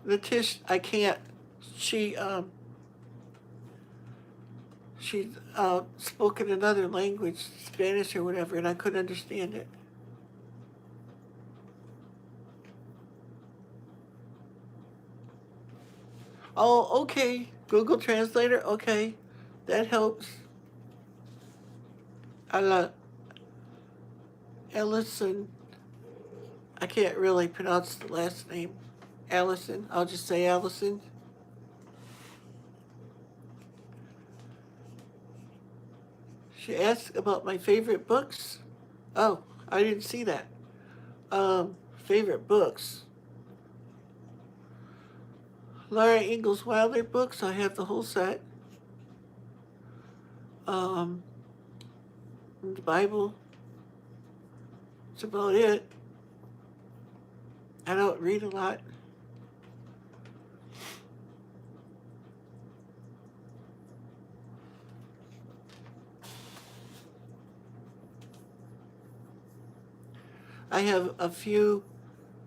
The Tish, I can't. She she spoke in another language, Spanish or whatever, and I couldn't understand it. Oh, okay. Google Translator. Okay, that helps. Ala Ellison. I can't really pronounce the last name. Allison. I'll just say Allison. She asked about my favorite books. Oh, I didn't see that. Favorite books. Laura Ingalls Wilder books. I have the whole set. Um, the Bible. That's about it. I don't read a lot. I have a few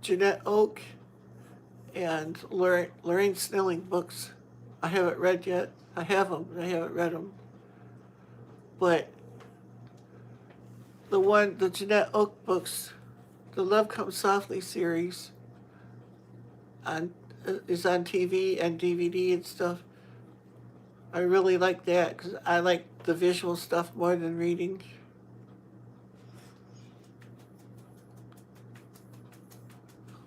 Jeanette Oak and Lorraine Snelling books. I haven't read yet. I have them, but I haven't read them. But the Jeanette Oak books, the Love Comes Softly series, on is on TV and DVD and stuff. I really like that because I like the visual stuff more than reading.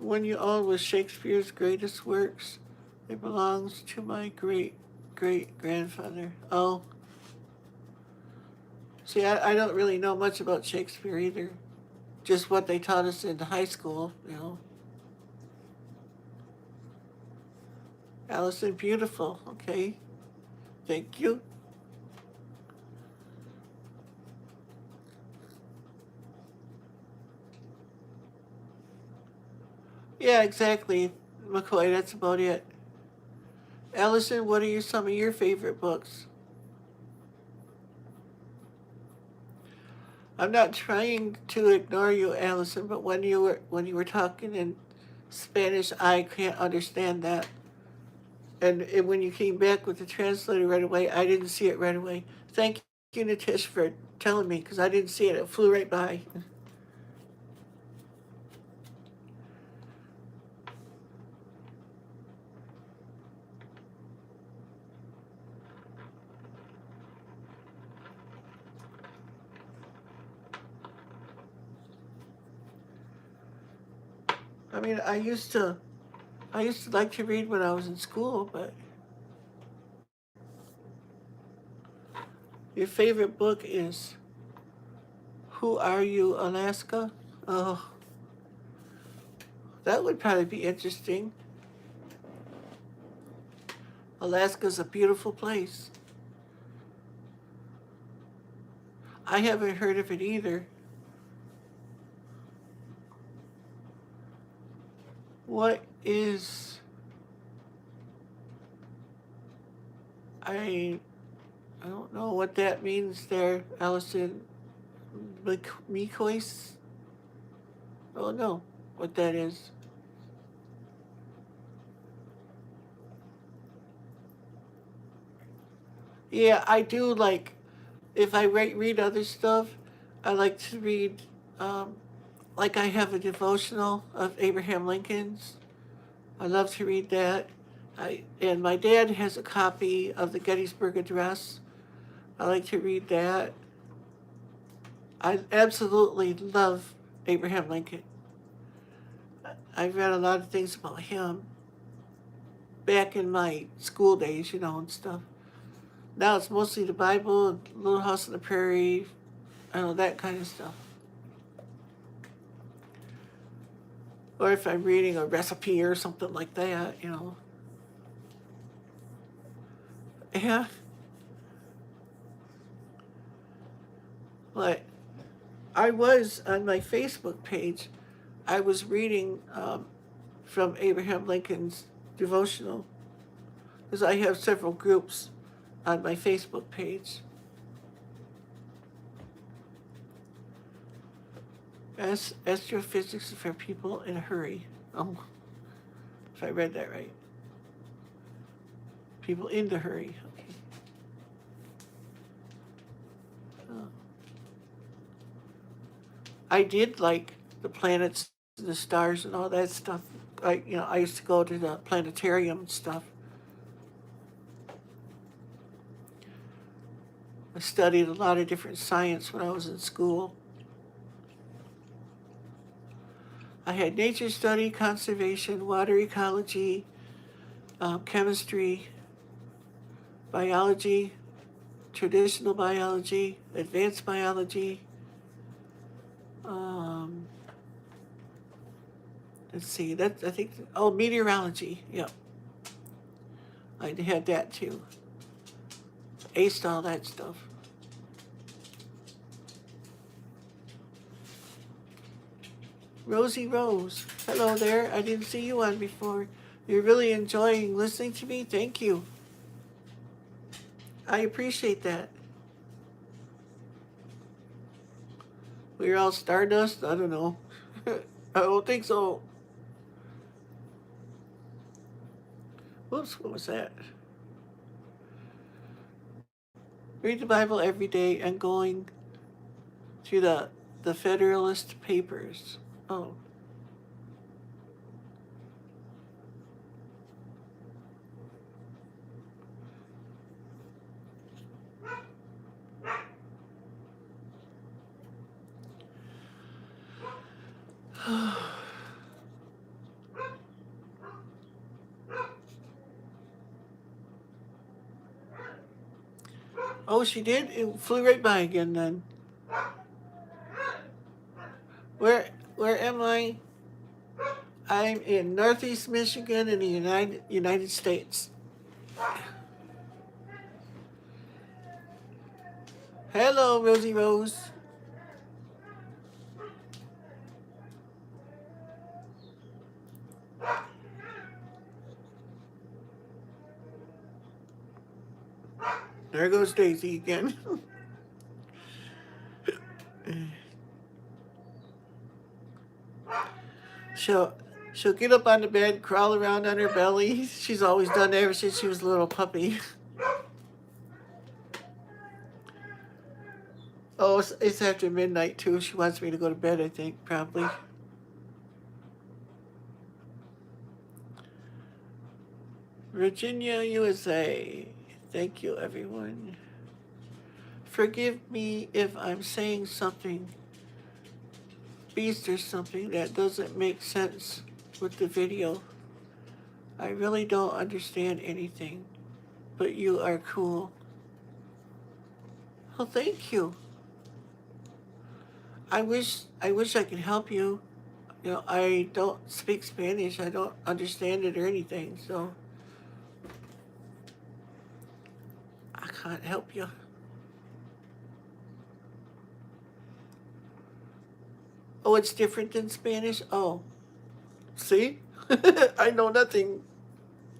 When You Own was Shakespeare's greatest works. It belongs to my great grandfather. Oh, see, I don't really know much about Shakespeare either. Just what they taught us in high school. Allison, beautiful. Okay, thank you. Yeah, exactly, McCoy. That's about it. Allison, what are some of your favorite books? I'm not trying to ignore you, Allison, but when you were talking in Spanish, I can't understand that. And when you came back with the translator right away, I didn't see it right away. Thank you, Natish, for telling me because I didn't see it. It flew right by. I mean, I used to like to read when I was in school, but your favorite book is Who Are You, Alaska? Oh, That would probably be interesting. Alaska's a beautiful place. I haven't heard of it either. What is... I don't know what that means there, Allison. Mikois? I don't know what that is. Yeah, I do like, if I read other stuff, I like to read, um, like I have a devotional of Abraham Lincoln's. I love to read that. And my dad has a copy of the Gettysburg Address. I like to read that. I absolutely love Abraham Lincoln. I've read a lot of things about him back in my school days, and stuff. Now it's mostly the Bible, Little House on the Prairie, that kind of stuff. Or if I'm reading a recipe or something like that. Yeah. But I was on my Facebook page, I was reading from Abraham Lincoln's devotional, because I have several groups on my Facebook page. Astrophysics for people in a hurry. Oh, if I read that right. People in the hurry. Okay. Oh. I did like the planets and the stars and all that stuff. I used to go to the planetarium and stuff. I studied a lot of different science when I was in school. I had nature study, conservation, water ecology, chemistry, biology, traditional biology, advanced biology. Let's see, meteorology. Yep, I had that too. Aced all that stuff. Rosie Rose, hello there. I didn't see you on before. You're really enjoying listening to me? Thank you. I appreciate that. We're all stardust? I don't know. I don't think so. Whoops, what was that? Read the Bible every day and going through the Federalist Papers. Oh. Oh, she did? It flew right by again then. Where am I? I'm in Northeast Michigan in the United States. Hello, Rosie Rose. There goes Daisy again. She'll get up on the bed, crawl around on her belly. She's always done that ever since she was a little puppy. Oh, it's after midnight too. She wants me to go to bed, I think, probably. Virginia, USA. Thank you, everyone. Forgive me if I'm saying something, beast or something, that doesn't make sense with the video. I really don't understand anything, but you are cool. Well, thank you. I wish I could help you. I don't speak Spanish. I don't understand it or anything, so I can't help you. Oh, it's different than Spanish? Oh, see? I know nothing.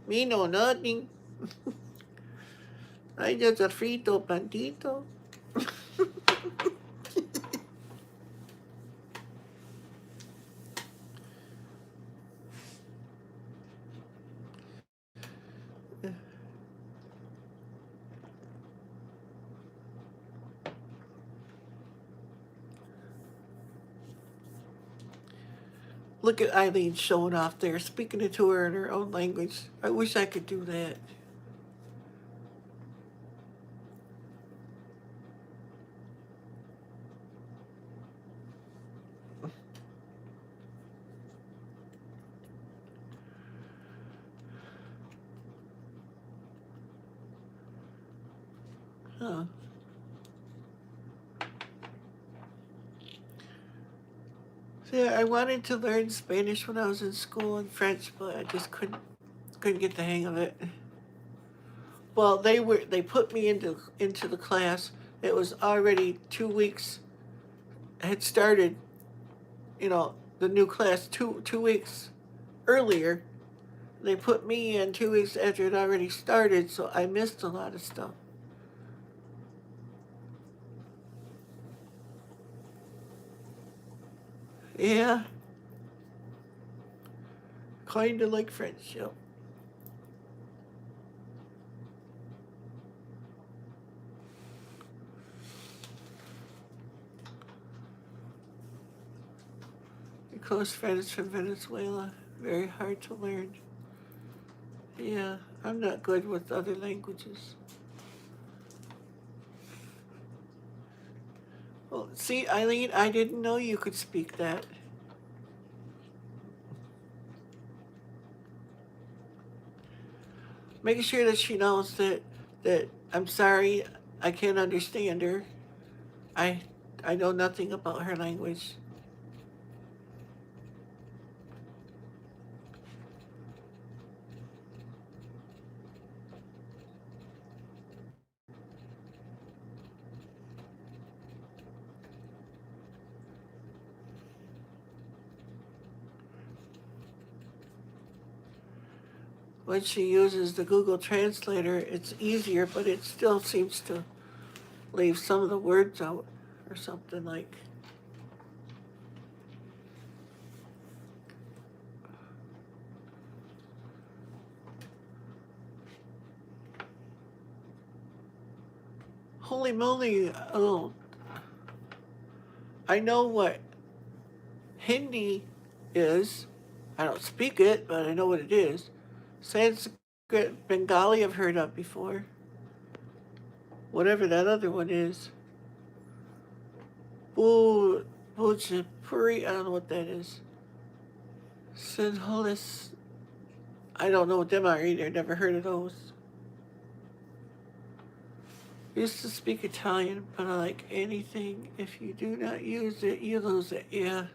Me know nothing. I just a frito pandito. Look at Eileen showing off there, speaking it to her in her own language. I wish I could do that. Huh. See, I wanted to learn Spanish when I was in school and French, but I just couldn't get the hang of it. Well, they put me into the class. It was already 2 weeks had started, the new class two weeks earlier. They put me in 2 weeks after it already started, so I missed a lot of stuff. Yeah, kinda like French, yep. A close friend is from Venezuela. Very hard to learn. Yeah, I'm not good with other languages. Well, see, Eileen, I didn't know you could speak that. Make sure that she knows that I'm sorry, I can't understand her. I I know nothing about her language. When she uses the Google Translator, it's easier, but it still seems to leave some of the words out or something like. Holy moly! Oh, I know what Hindi is. I don't speak it, but I know what it is. Sanskrit, Bengali, I've heard of before. Whatever that other one is. Bhojpuri, I don't know what that is. Sinhalese, I don't know what them are either. Never heard of those. Used to speak Italian, but I like anything. If you do not use it, you lose it. Yeah.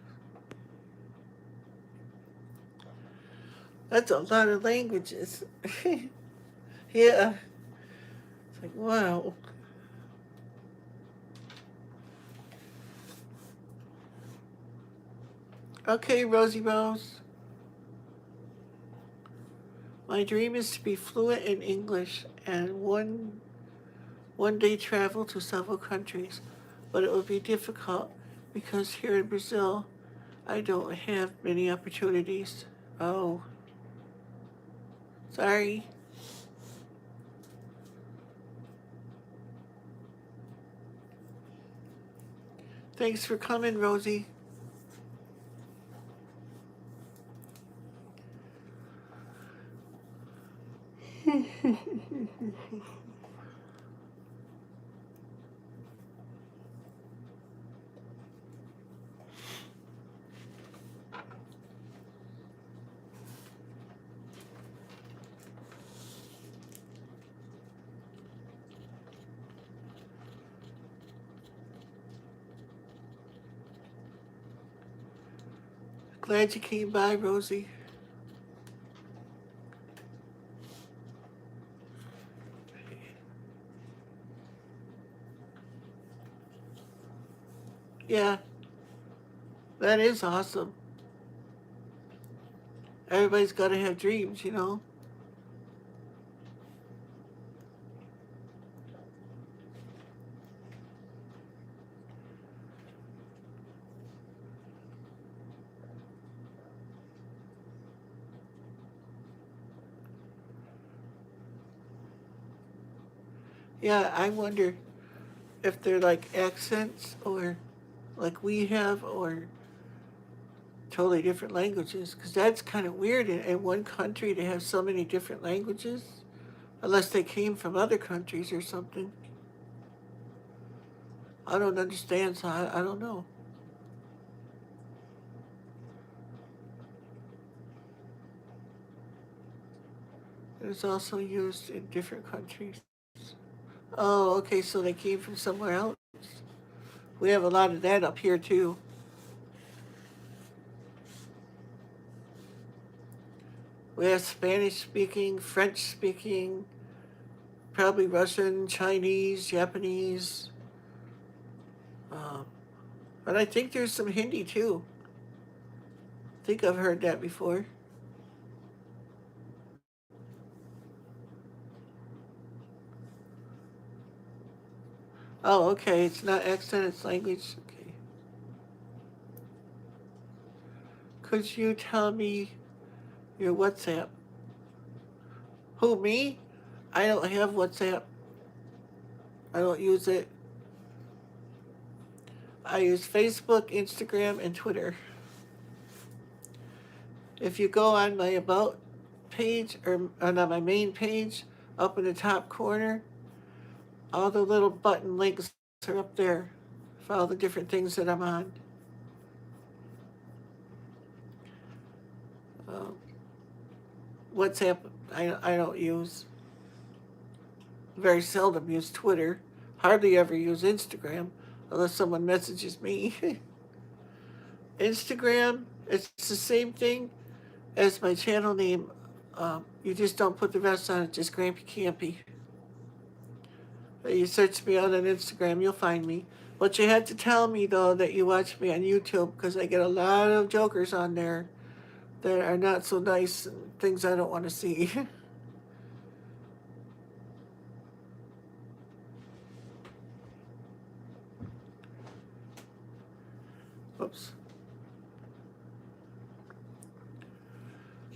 That's a lot of languages. Yeah. It's like, wow. Okay, Rosie Rose. My dream is to be fluent in English and one day travel to several countries, but it will be difficult because here in Brazil, I don't have many opportunities. Oh, sorry. Thanks for coming, Rosie. Glad you came by, Rosie. Yeah, that is awesome. Everybody's got to have dreams, you know? Yeah, I wonder if they're like accents or like we have or totally different languages. Because that's kind of weird in one country to have so many different languages, unless they came from other countries or something. I don't understand, so I don't know. It's also used in different countries. Oh, okay, so they came from somewhere else. We have a lot of that up here too. We have Spanish speaking, French speaking, probably Russian, Chinese, Japanese. Um, but I think there's some Hindi too. I think I've heard that before. Oh, okay, it's not accent, it's language. Okay. Could you tell me your WhatsApp? Who, me? I don't have WhatsApp. I don't use it. I use Facebook, Instagram, and Twitter. If you go on my About page or on my main page, up in the top corner, all the little button links are up there for all the different things that I'm on. Um, WhatsApp, I don't use. Very seldom use Twitter. Hardly ever use Instagram unless someone messages me. Instagram, it's the same thing as my channel name. You just don't put the rest on it, just Grampy Campy. You search me out on Instagram, you'll find me. But you have to tell me, though, that you watch me on YouTube because I get a lot of jokers on there that are not so nice and things I don't want to see. Oops.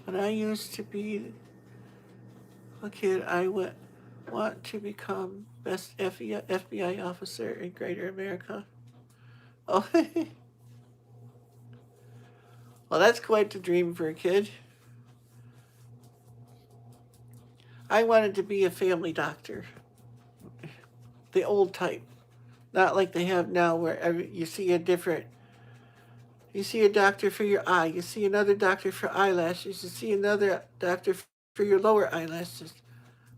When I used to be a kid, I would want to become best FBI officer in Greater America. Oh, well, that's quite the dream for a kid. I wanted to be a family doctor, the old type, not like they have now, where you see a different. You see a doctor for your eye. You see another doctor for eyelashes. You see another doctor for your lower eyelashes.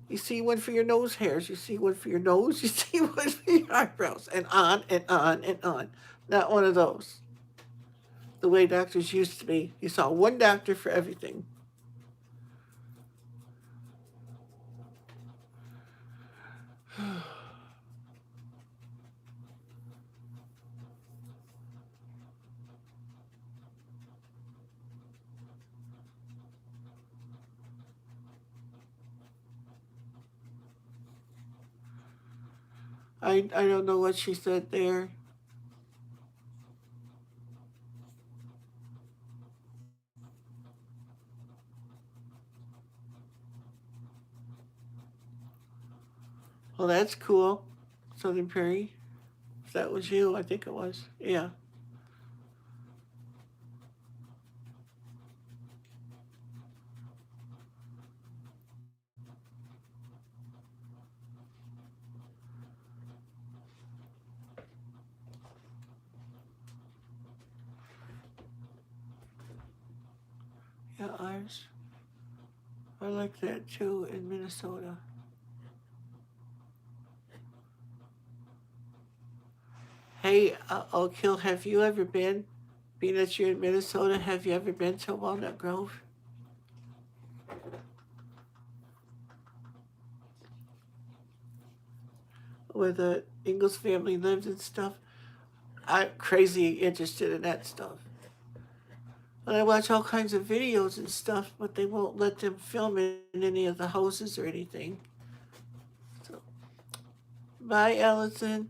You see one for your nose hairs. You see one for your nose. You see one for your eyebrows, and on and on and on. Not one of those. The way doctors used to be. You saw one doctor for everything. I don't know what she said there. Well, that's cool. Southern Prairie. If that was you, I think it was. Yeah. Yeah, ours. I like that too in Minnesota. Hey, Oak Hill, have you ever been Being that you're in Minnesota, have you ever been to Walnut Grove? Where the Ingalls family lived and stuff? I'm crazy interested in that stuff. And I watch all kinds of videos and stuff, but they won't let them film in any of the houses or anything. So, bye, Allison.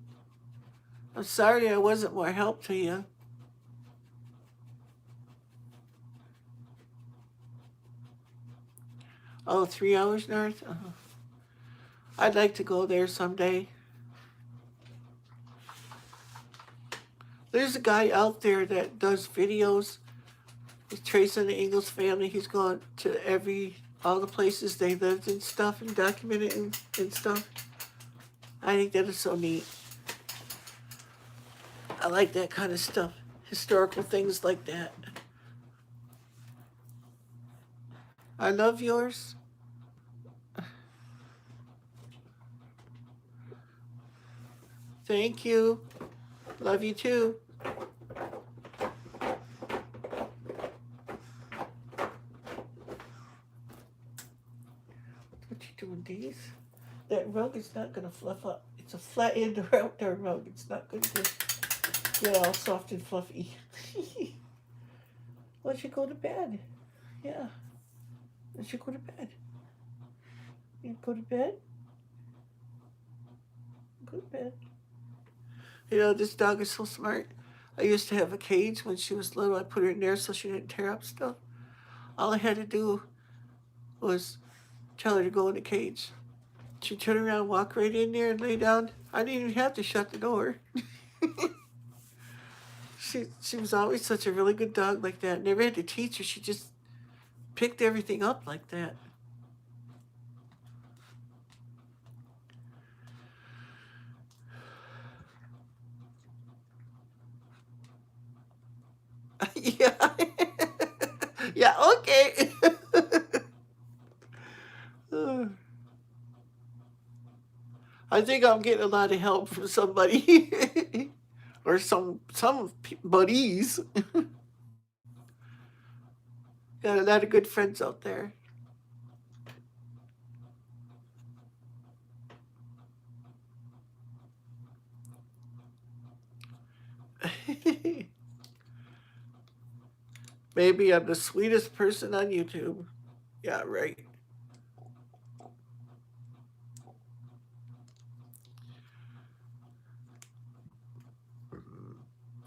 I'm sorry I wasn't more help to you. Oh, 3 hours north? I'd like to go there someday. There's a guy out there that does videos. He's tracing the Ingalls family. He's gone to all the places they lived and stuff and documented and stuff. I think that is so neat. I like that kind of stuff. Historical things like that. I love yours. Thank you. Love you too. What you doing, these? That rug is not gonna fluff up. It's a flat end outdoor rug. It's not going to get all soft and fluffy. Why don't you go to bed? Yeah. Why don't you go to bed? You go to bed? Go to bed. You know, this dog is so smart. I used to have a cage when she was little. I put her in there so she didn't tear up stuff. All I had to do was tell her to go in the cage. She'd turn around, walk right in there, and lay down. I didn't even have to shut the door. She was always such a really good dog like that. Never had to teach her. She just picked everything up like that. Yeah. Yeah, okay. I think I'm getting a lot of help from somebody or some buddies. Got a lot of good friends out there. Maybe I'm the sweetest person on YouTube. Yeah, right.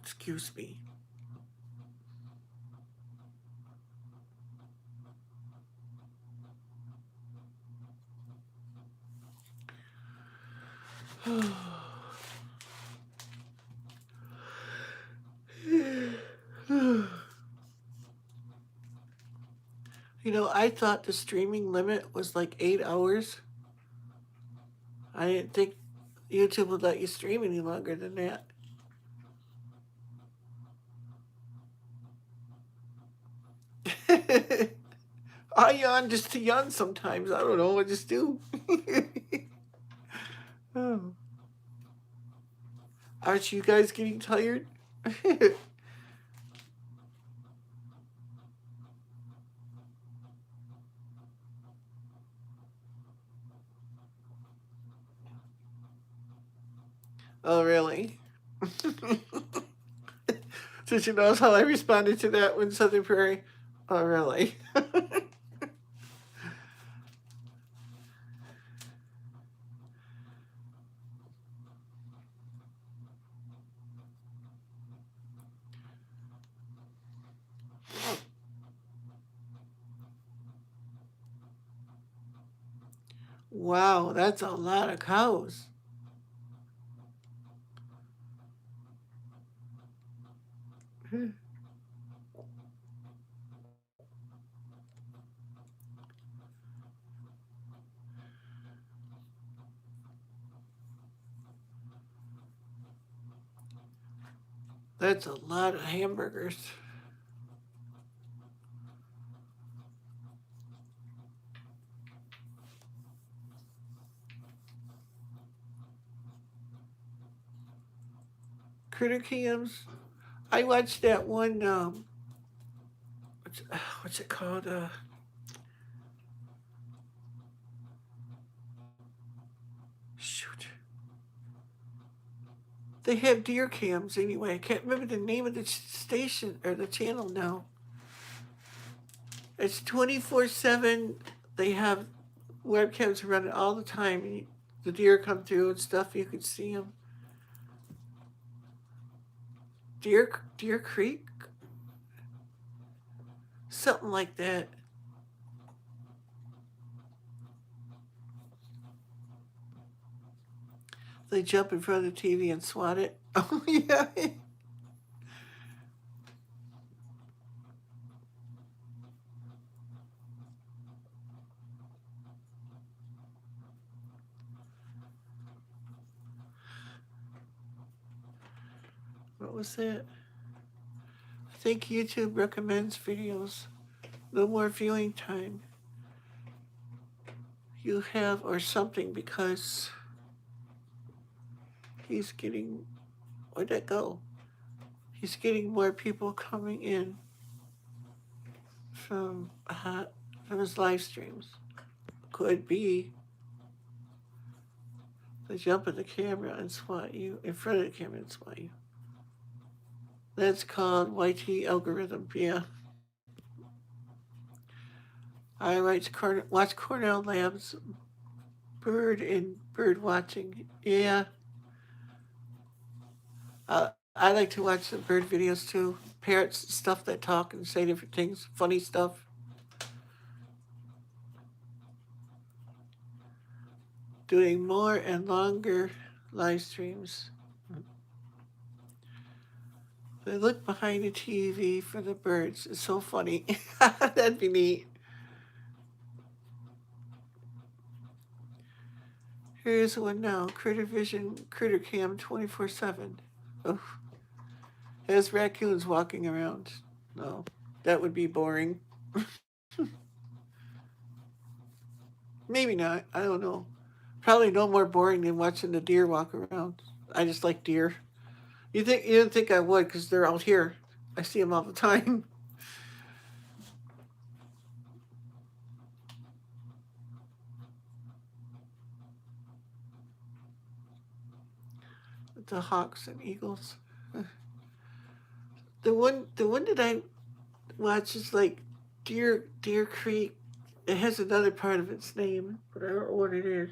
Excuse me. You know, I thought the streaming limit was like 8 hours. I didn't think YouTube would let you stream any longer than that. I yawn just to yawn sometimes. I don't know. I just do. Oh. Aren't you guys getting tired? Oh, really? Did you notice how I responded to that when Southern Prairie? Oh, really? Wow, that's a lot of cows. That's a lot of hamburgers. Critter cams. I watched that one. What's it called? Shoot. They have deer cams anyway. I can't remember the name of the station or the channel now. It's 24/7. They have webcams running all the time. And the deer come through and stuff. You can see them. Deer Creek, something like that. They jump in front of the TV and swat it. Oh yeah. What was that? I think YouTube recommends videos. No more viewing time. You have or something because he's getting. Where'd that go? He's getting more people coming in from his live streams. Could be they jump at the camera and swat you in front of the camera and swat you. That's called YT algorithm. Yeah. I watch Cornell Labs bird watching. Yeah. I like to watch the bird videos too. Parrots, stuff that talk and say different things, funny stuff. Doing more and longer live streams. They look behind the TV for the birds. It's so funny. That'd be neat. Here's one now. Critter Vision, Critter Cam 24/7. Oh, has raccoons walking around. No, that would be boring. Maybe not. I don't know. Probably no more boring than watching the deer walk around. I just like deer. You didn't think I would because they're out here. I see them all the time. The hawks and eagles. The one that I watch is like Deer Creek. It has another part of its name, but I don't know what it is.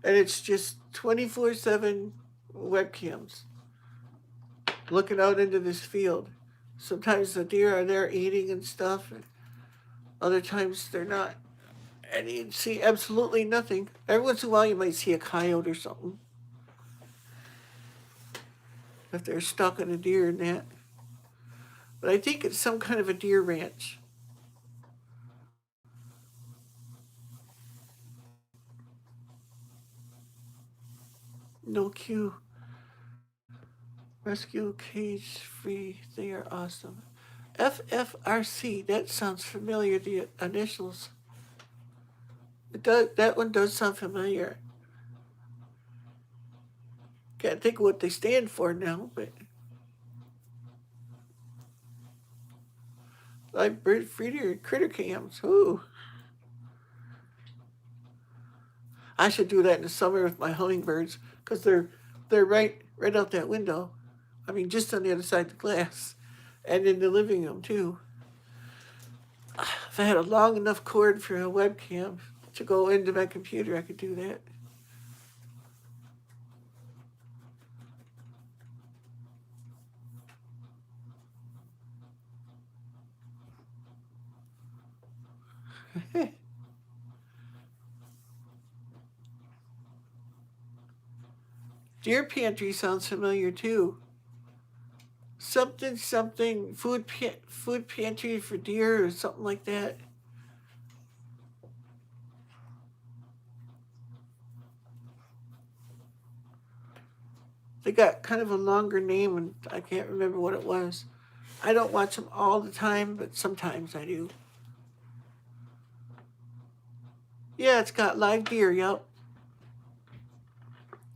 And it's just 24/7 webcams looking out into this field. Sometimes the deer are there eating and stuff, and other times they're not. And you see absolutely nothing. Every once in a while, you might see a coyote or something if they're stalking a deer and that. But I think it's some kind of a deer ranch. No queue. Rescue cage free. They are awesome. FFRC. That sounds familiar. The initials. That one does sound familiar. Can't think of what they stand for now, but like bird feeder critter cams. Ooh. I should do that in the summer with my hummingbirds because they're right out that window. I mean, just on the other side of the glass, and in the living room too. If I had a long enough cord for a webcam to go into my computer, I could do that. Deer pantry sounds familiar too. Something food pantry for deer or something like that. They got kind of a longer name, and I can't remember what it was. I don't watch them all the time, but sometimes I do. Yeah, it's got live deer. Yep.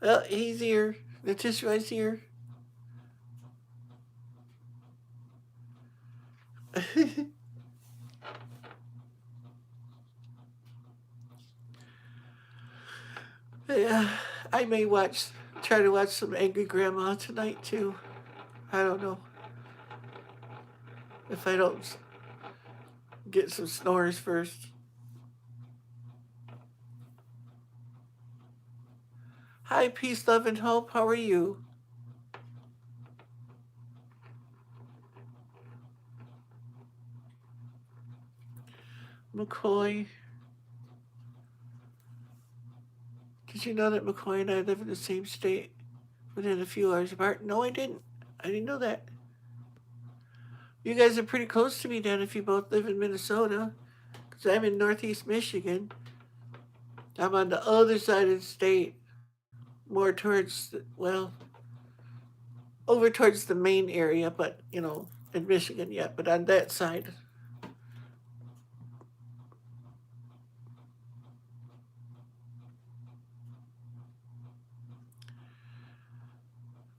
Well, he's here. The Tishrai's here. Yeah, I may try to watch some Angry Grandma tonight too. I don't know if I don't get some snores first. Hi, peace, love, and hope. How are you? McCoy. Did you know that McCoy and I live in the same state within a few hours apart? No, I didn't. I didn't know that. You guys are pretty close to me then if you both live in Minnesota. Because I'm in Northeast Michigan. I'm on the other side of the state. More towards, well, over towards the main area, but, in Michigan yet, but on that side.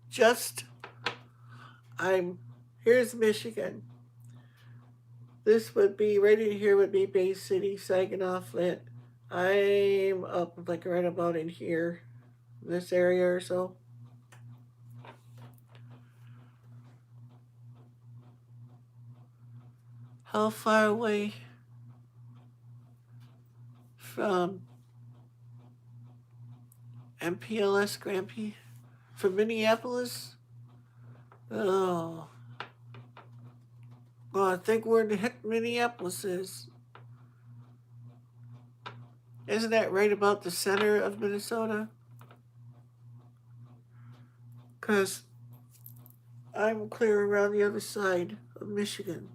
Just, I'm, here's Michigan. This would be, right in here would be Bay City, Saginaw, Flint. I'm up like right about in here, this area or so. How far away from MPLS Grampy? From Minneapolis? Oh. Well, I think where the heck Minneapolis is. Isn't that right about the center of Minnesota? Because I'm clear around the other side of Michigan.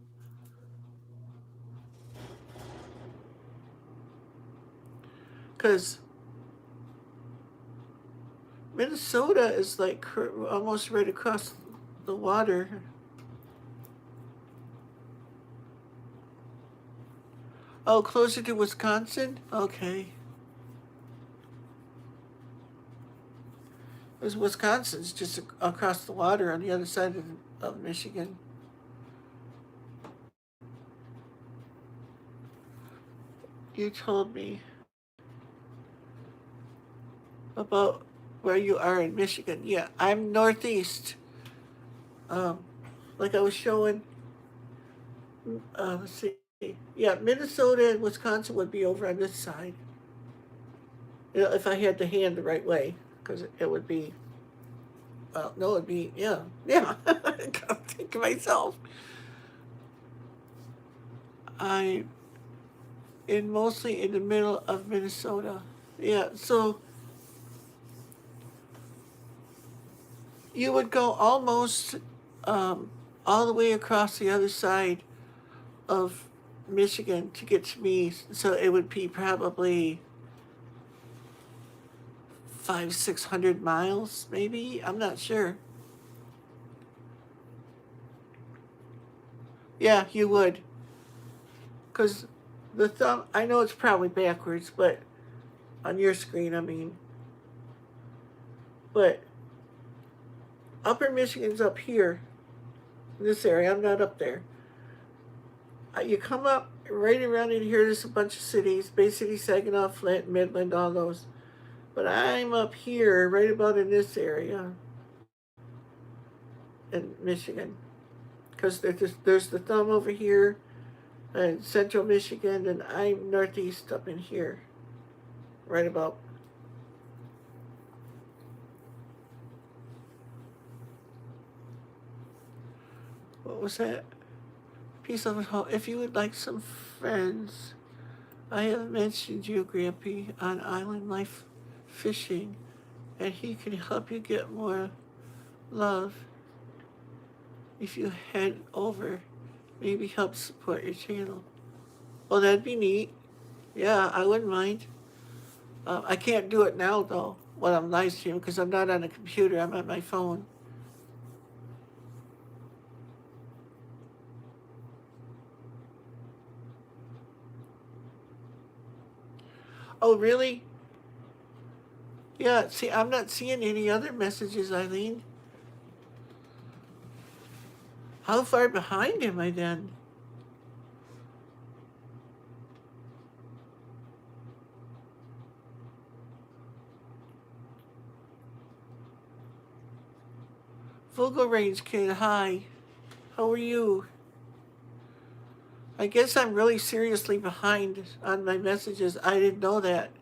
Because Minnesota is like almost right across the water. Oh, closer to Wisconsin? Okay. Because Wisconsin's just across the water on the other side of Michigan. You told me about where you are in Michigan. Yeah, I'm northeast. Um, like I was showing. Let's see. Yeah, Minnesota and Wisconsin would be over on this side. If I had the hand the right way, because it would be. Well, no, it'd be yeah. I can't think of myself. I'm mostly in the middle of Minnesota. Yeah, so you would go almost all the way across the other side of Michigan to get to me. So it would be probably 600 miles, maybe. I'm not sure. Yeah, you would, because the thumb. I know it's probably backwards, but on your screen, I mean. But Upper Michigan's up here in this area. I'm not up there. You come up right around in here. There's a bunch of cities: Bay City, Saginaw, Flint, Midland, all those. But I'm up here, right about in this area in Michigan, because there's the thumb over here in central Michigan, and I'm northeast up in here, right about. What was that? Peace of hope. If you would like some friends, I have mentioned you, Grampy, on Island Life Fishing, and he can help you get more love if you head over. Maybe help support your channel. Well, that'd be neat. Yeah, I wouldn't mind. I can't do it now, though, while I'm live streaming, because I'm not on a computer. I'm on my phone. Oh, really? Yeah, see, I'm not seeing any other messages, Eileen. How far behind am I then? Vocal Range Kid, hi. How are you? I guess I'm really seriously behind on my messages. I didn't know that.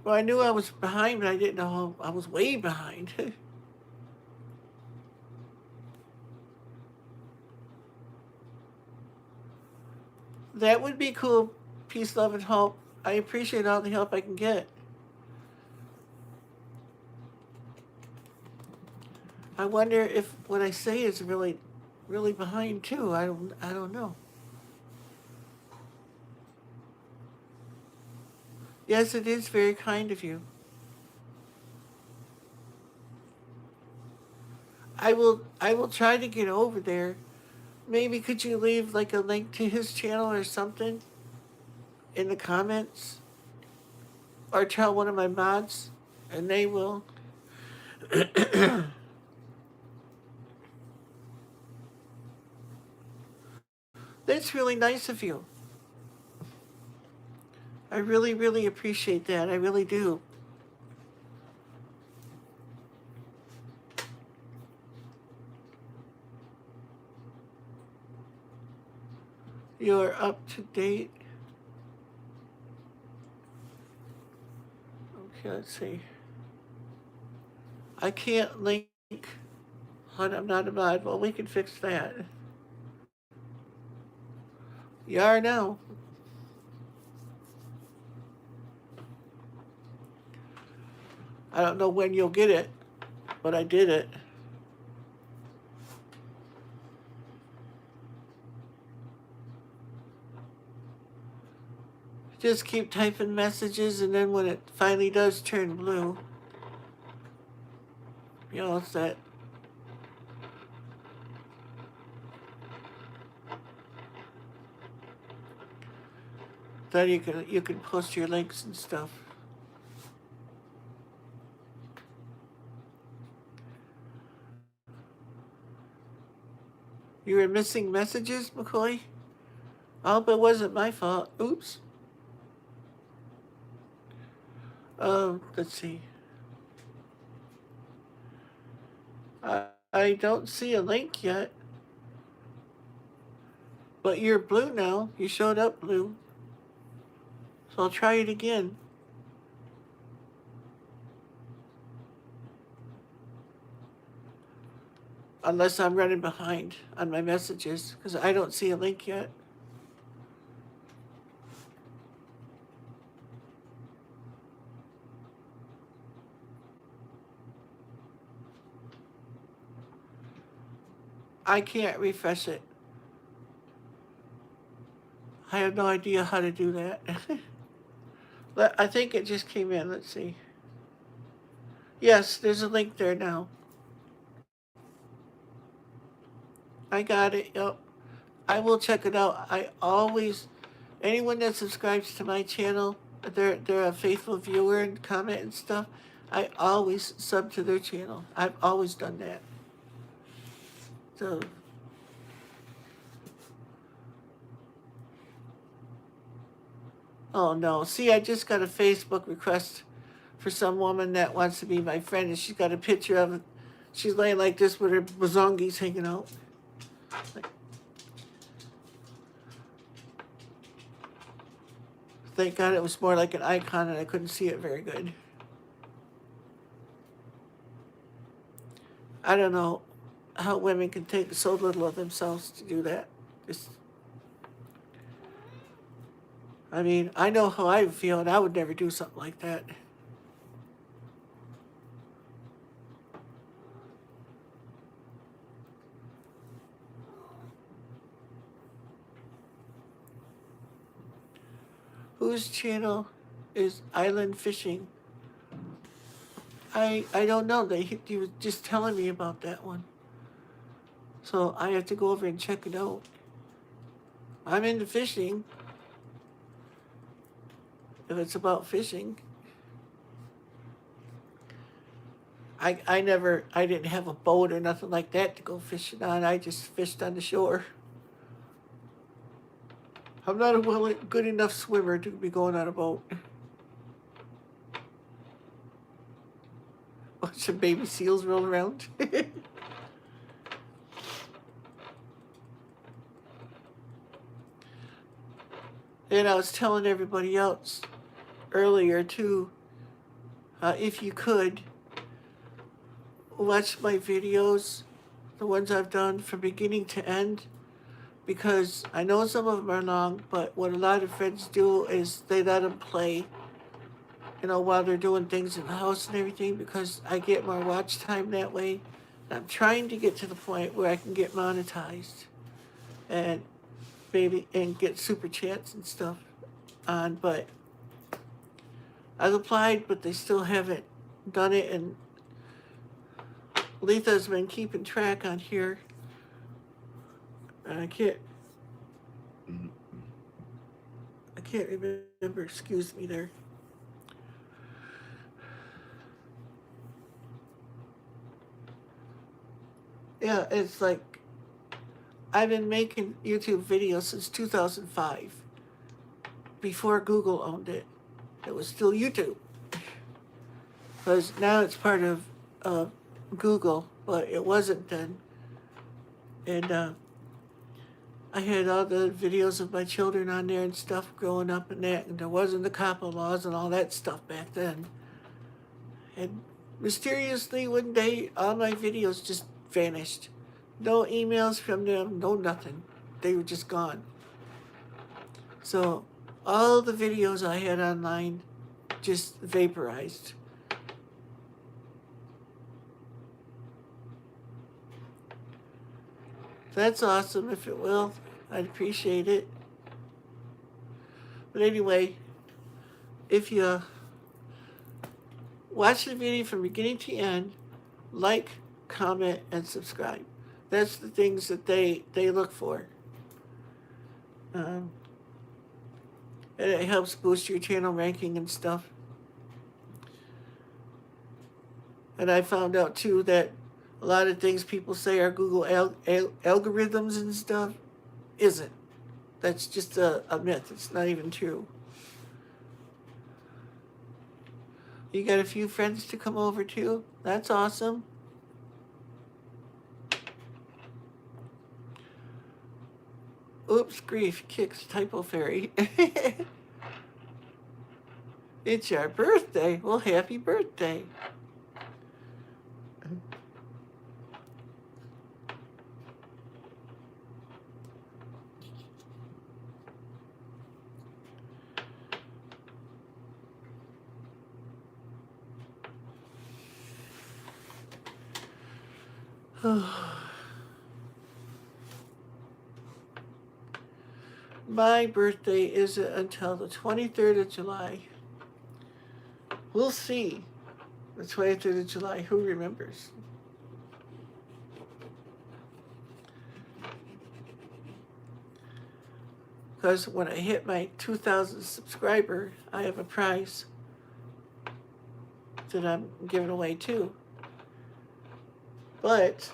Well, I knew I was behind, but I didn't know I was way behind. That would be cool. Peace, love, and hope. I appreciate all the help I can get. I wonder if what I say is really, really behind too. I don't know. Yes, it is very kind of you. I will try to get over there. Maybe could you leave like a link to his channel or something in the comments? Or tell one of my mods and they will. That's really nice of you. I really, really appreciate that. I really do. You're up to date. Okay, let's see. I can't link. I'm not a mod. Well, we can fix that. You are now. I don't know when you'll get it, but I did it. Just keep typing messages, and then when it finally does turn blue, you know, it's that. Then you can post your links and stuff. You were missing messages, McCoy? I hope it wasn't my fault. Oops. Let's see. I don't see a link yet. But you're blue now. You showed up blue. So I'll try it again. Unless I'm running behind on my messages, because I don't see a link yet. I can't refresh it. I have no idea how to do that. I think it just came in. Let's see. Yes, there's a link there now. I got it. Yep. I will check it out. I always, anyone that subscribes to my channel, they're a faithful viewer and comment and stuff. I always sub to their channel. I've always done that. So, oh no. See, I just got a Facebook request for some woman that wants to be my friend, and she's got a picture of it. She's laying like this with her bazongies hanging out. Like, thank God it was more like an icon and I couldn't see it very good. I don't know how women can take so little of themselves to do that. Just, I mean, I know how I feel, and I would never do something like that. Whose channel is Island Fishing? I don't know. He was just telling me about that one. So I have to go over and check it out. I'm into fishing. if it's about fishing. I didn't have a boat or nothing like that to go fishing on. I just fished on the shore. I'm not a good enough swimmer to be going on a boat. Watch some baby seals roll around. And I was telling everybody else earlier too, if you could, watch my videos, the ones I've done from beginning to end, because I know some of them are long, but what a lot of friends do is they let them play, while they're doing things in the house and everything, because I get more watch time that way. I'm trying to get to the point where I can get monetized and get super chats and stuff on, but I've applied, but they still haven't done it, and Letha's been keeping track on here. And I can't remember, excuse me there. Yeah, it's like I've been making YouTube videos since 2005, before Google owned it. It was still YouTube, because now it's part of Google, but it wasn't then. And I had all the videos of my children on there and stuff growing up and that, and there wasn't the COPPA laws and all that stuff back then. And mysteriously one day, all my videos just vanished. No emails from them, no nothing. They were just gone. So all the videos I had online just vaporized. That's awesome. If it will, I'd appreciate it. But anyway, if you watch the video from beginning to end, like, comment, and subscribe. That's the things that they look for. And it helps boost your channel ranking and stuff. And I found out too that a lot of things people say are Google algorithms and stuff isn't. That's just a myth. It's not even true. You got a few friends to come over too? That's awesome. Oops, grief, kicks, typo fairy. It's your birthday. Well, happy birthday. My birthday isn't until the 23rd of July. We'll see. The 23rd of July, who remembers? Because when I hit my 2,000 subscriber, I have a prize that I'm giving away too. But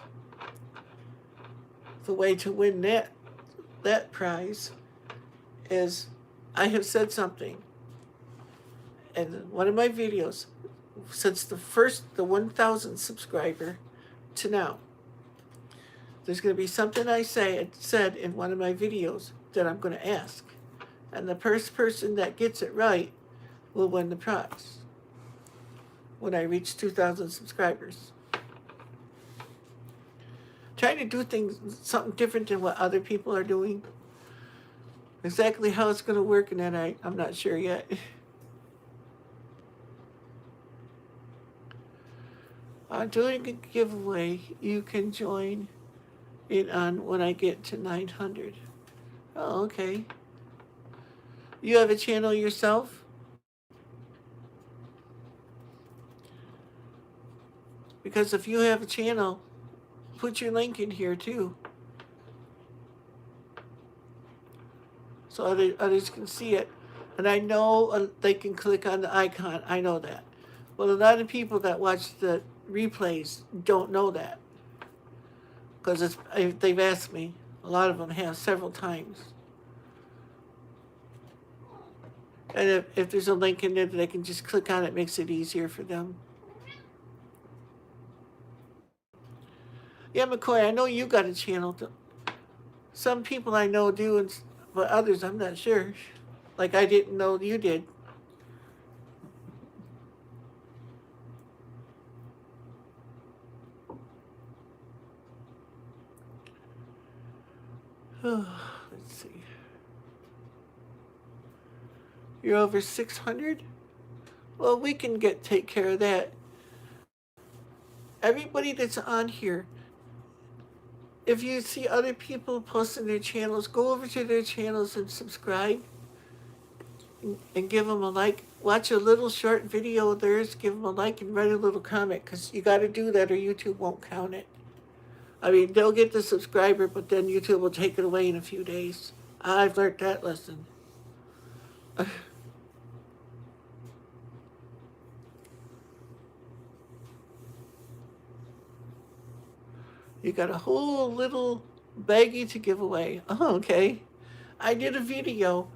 the way to win that prize is I have said something in one of my videos since the 1,000 subscriber to now. There's going to be something I said in one of my videos that I'm going to ask. And the first person that gets it right will win the prize when I reach 2,000 subscribers. Trying to do something different than what other people are doing. Exactly how it's going to work, and then I'm not sure yet. I'm doing a giveaway. You can join it on when I get to 900. Oh, okay. You have a channel yourself? Because if you have a channel, put your link in here too, so others can see it. And I know they can click on the icon. I know that. But a lot of people that watch the replays don't know that because they've asked me. A lot of them have several times. And if there's a link in there that they can just click on, it makes it easier for them. Yeah, McCoy, I know you got a channel. Some people I know do, but others I'm not sure. Like I didn't know you did. Let's see. You're over 600? Well, we can take care of that. Everybody that's on here, if you see other people posting their channels, go over to their channels and subscribe and give them a like. Watch a little short video of theirs, give them a like and write a little comment because you got to do that or YouTube won't count it. I mean, they'll get the subscriber, but then YouTube will take it away in a few days. I've learned that lesson. You got a whole little baggie to give away. Oh, okay. I did a video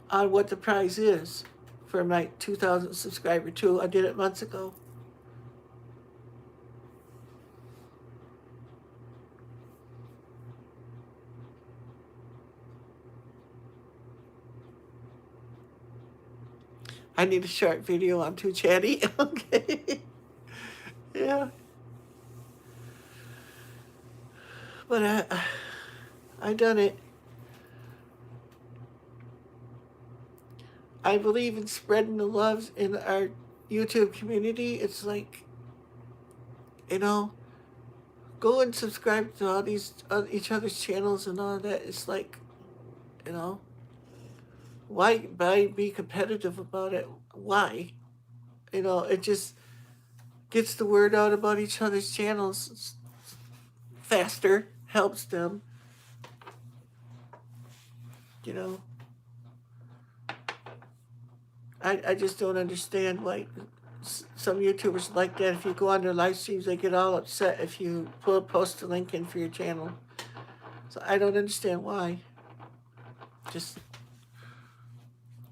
on what the prize is for my 2,000 subscriber too. I did it months ago. I need a short video. I'm too chatty. Okay. Yeah. But I done it. I believe in spreading the love in our YouTube community. It's like, you know, go and subscribe to all these each other's channels and all that. It's like, you know, why be competitive about it? Why? You know, it just gets the word out about each other's channels faster, helps them. You know, I just don't understand why some YouTubers like that. If you go on their live streams, they get all upset if you post a link in for your channel. So I don't understand why. Just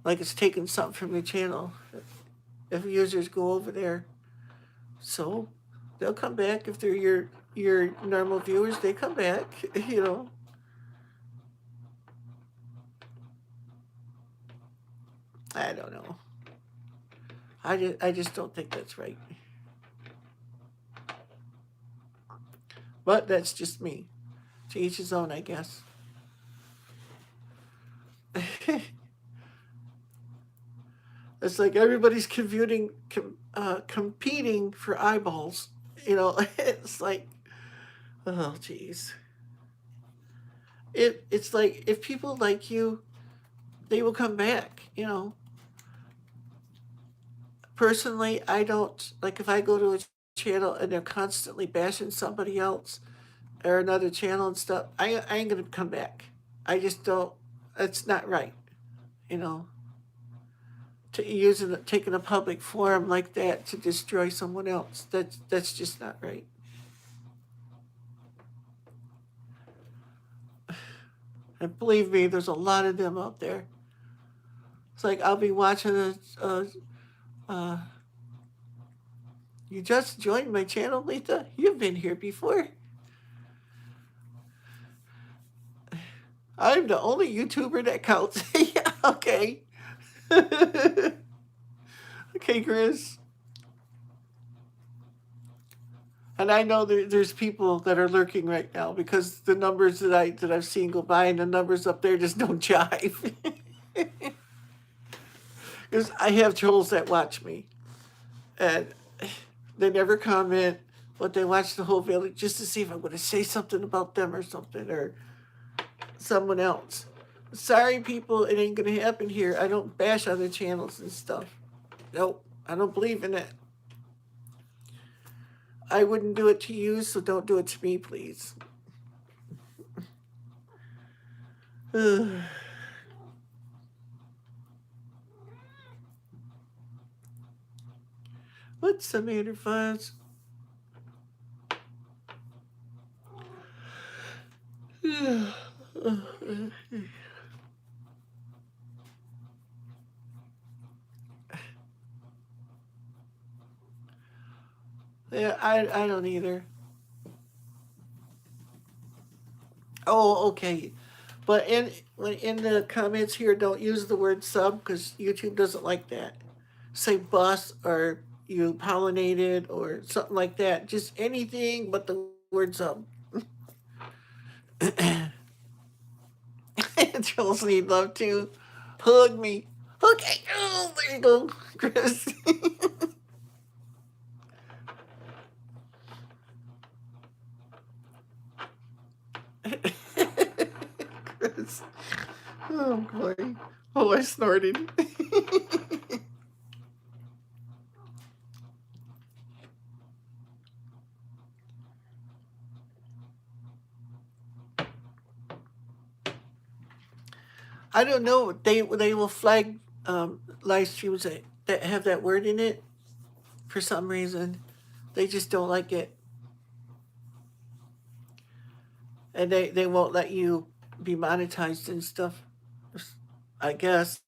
like it's taking something from your channel. If users go over there, so they'll come back if they're your normal viewers. They come back, you know. I don't know. I just don't think that's right. But that's just me. To each his own, I guess. It's like everybody's competing for eyeballs. You know, it's like, oh, geez. It's like if people like you, they will come back. You know. Personally, I don't like if I go to a channel and they're constantly bashing somebody else or another channel and stuff. I ain't gonna come back. I just don't. It's not right. You know. Taking a public forum like that to destroy someone else. That's just not right. And believe me, there's a lot of them out there. It's like I'll be watching you just joined my channel, Letha? You've been here before. I'm the only YouTuber that counts. Yeah, okay. Okay, Chris. And I know there's people that are lurking right now because the numbers that I've seen go by and the numbers up there just don't jive. Because I have trolls that watch me, and they never comment, but they watch the whole video just to see if I'm going to say something about them or something or someone else. Sorry, people, it ain't going to happen here. I don't bash other channels and stuff. Nope, I don't believe in it. I wouldn't do it to you, so don't do it to me, please. What's the matter, Fuzz? Yeah, I don't either. Oh, okay. But in the comments here, don't use the word sub because YouTube doesn't like that. Say bus or you pollinated or something like that. Just anything but the word sub. Trolls need love too. Hug me. Okay. Oh, there you go, Chris. Chris. Oh boy. Oh, I snorted. I don't know. They will flag live streams that have that word in it for some reason. They just don't like it, and they won't let you be monetized and stuff. I guess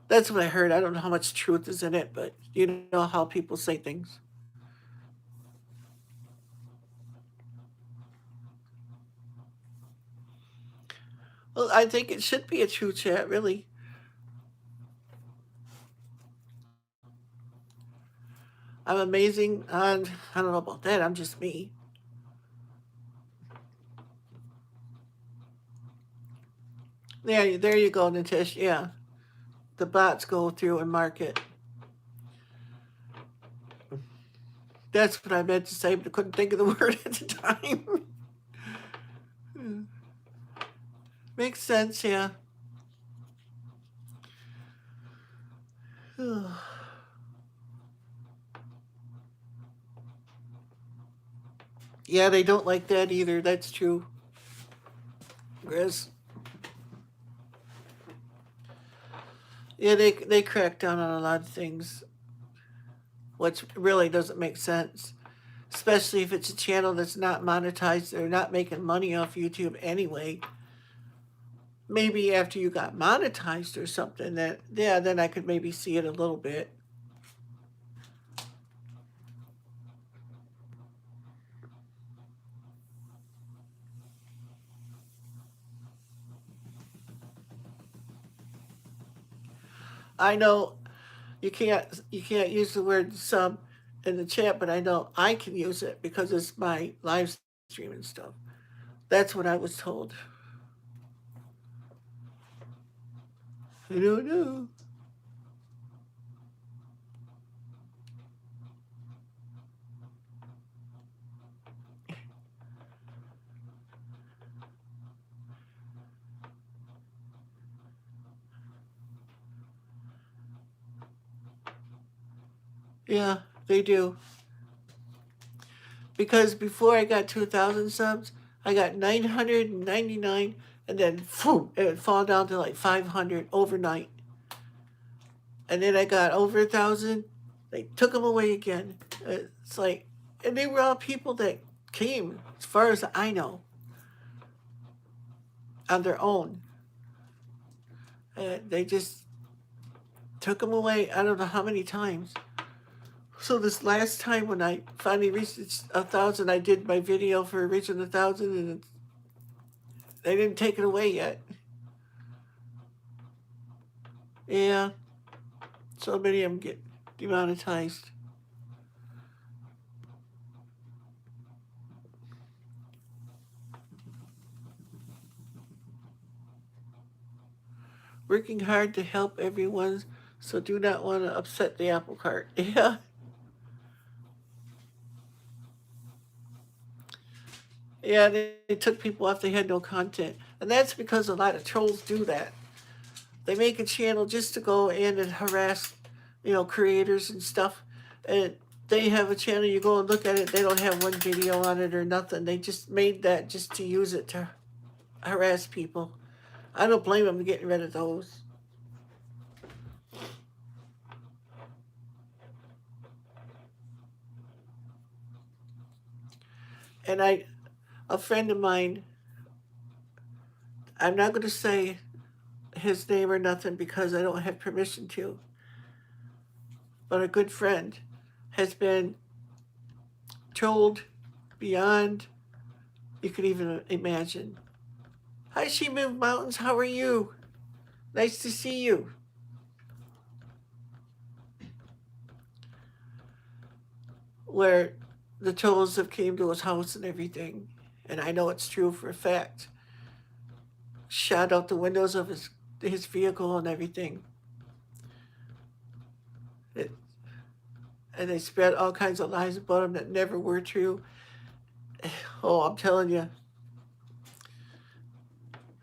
that's what I heard. I don't know how much truth is in it, but you know how people say things. Well, I think it should be a true chat, really. I'm amazing. I don't know about that. I'm just me. Yeah, there you go, Nitish. Yeah, the bots go through and mark it. That's what I meant to say, but I couldn't think of the word at the time. Makes sense, yeah. Yeah, they don't like that either. That's true, Grizz. Yeah, they crack down on a lot of things, which really doesn't make sense. Especially if it's a channel that's not monetized, they're not making money off YouTube anyway. Maybe after you got monetized or something, that yeah, then I could maybe see it a little bit. I know you can't use the word sub in the chat, but I know I can use it because it's my live stream and stuff. That's what I was told. I don't know. Yeah, they do. Because before I got 2,000 subs, I got 999, and then boom, it would fall down to like 500 overnight. And then I got over 1,000. They took them away again. It's like, and they were all people that came, as far as I know, on their own. They just took them away. I don't know how many times. So this last time when I finally reached 1,000, I did my video for reaching 1,000, and they didn't take it away yet. Yeah, so many of them get demonetized. Working hard to help everyone, so do not want to upset the apple cart. Yeah. Yeah, they took people off, they had no content. And that's because a lot of trolls do that. They make a channel just to go in and harass, creators and stuff. And they have a channel, you go and look at it, they don't have one video on it or nothing. They just made that just to use it to harass people. I don't blame them for getting rid of those. And a friend of mine, I'm not going to say his name or nothing because I don't have permission to, but a good friend has been told beyond you could even imagine. Hi, She Moved Mountains. How are you? Nice to see you. Where the Tolls have came to his house and everything, and I know it's true for a fact. Shot out the windows of his vehicle and everything. It, and they spread all kinds of lies about him that never were true. Oh, I'm telling you,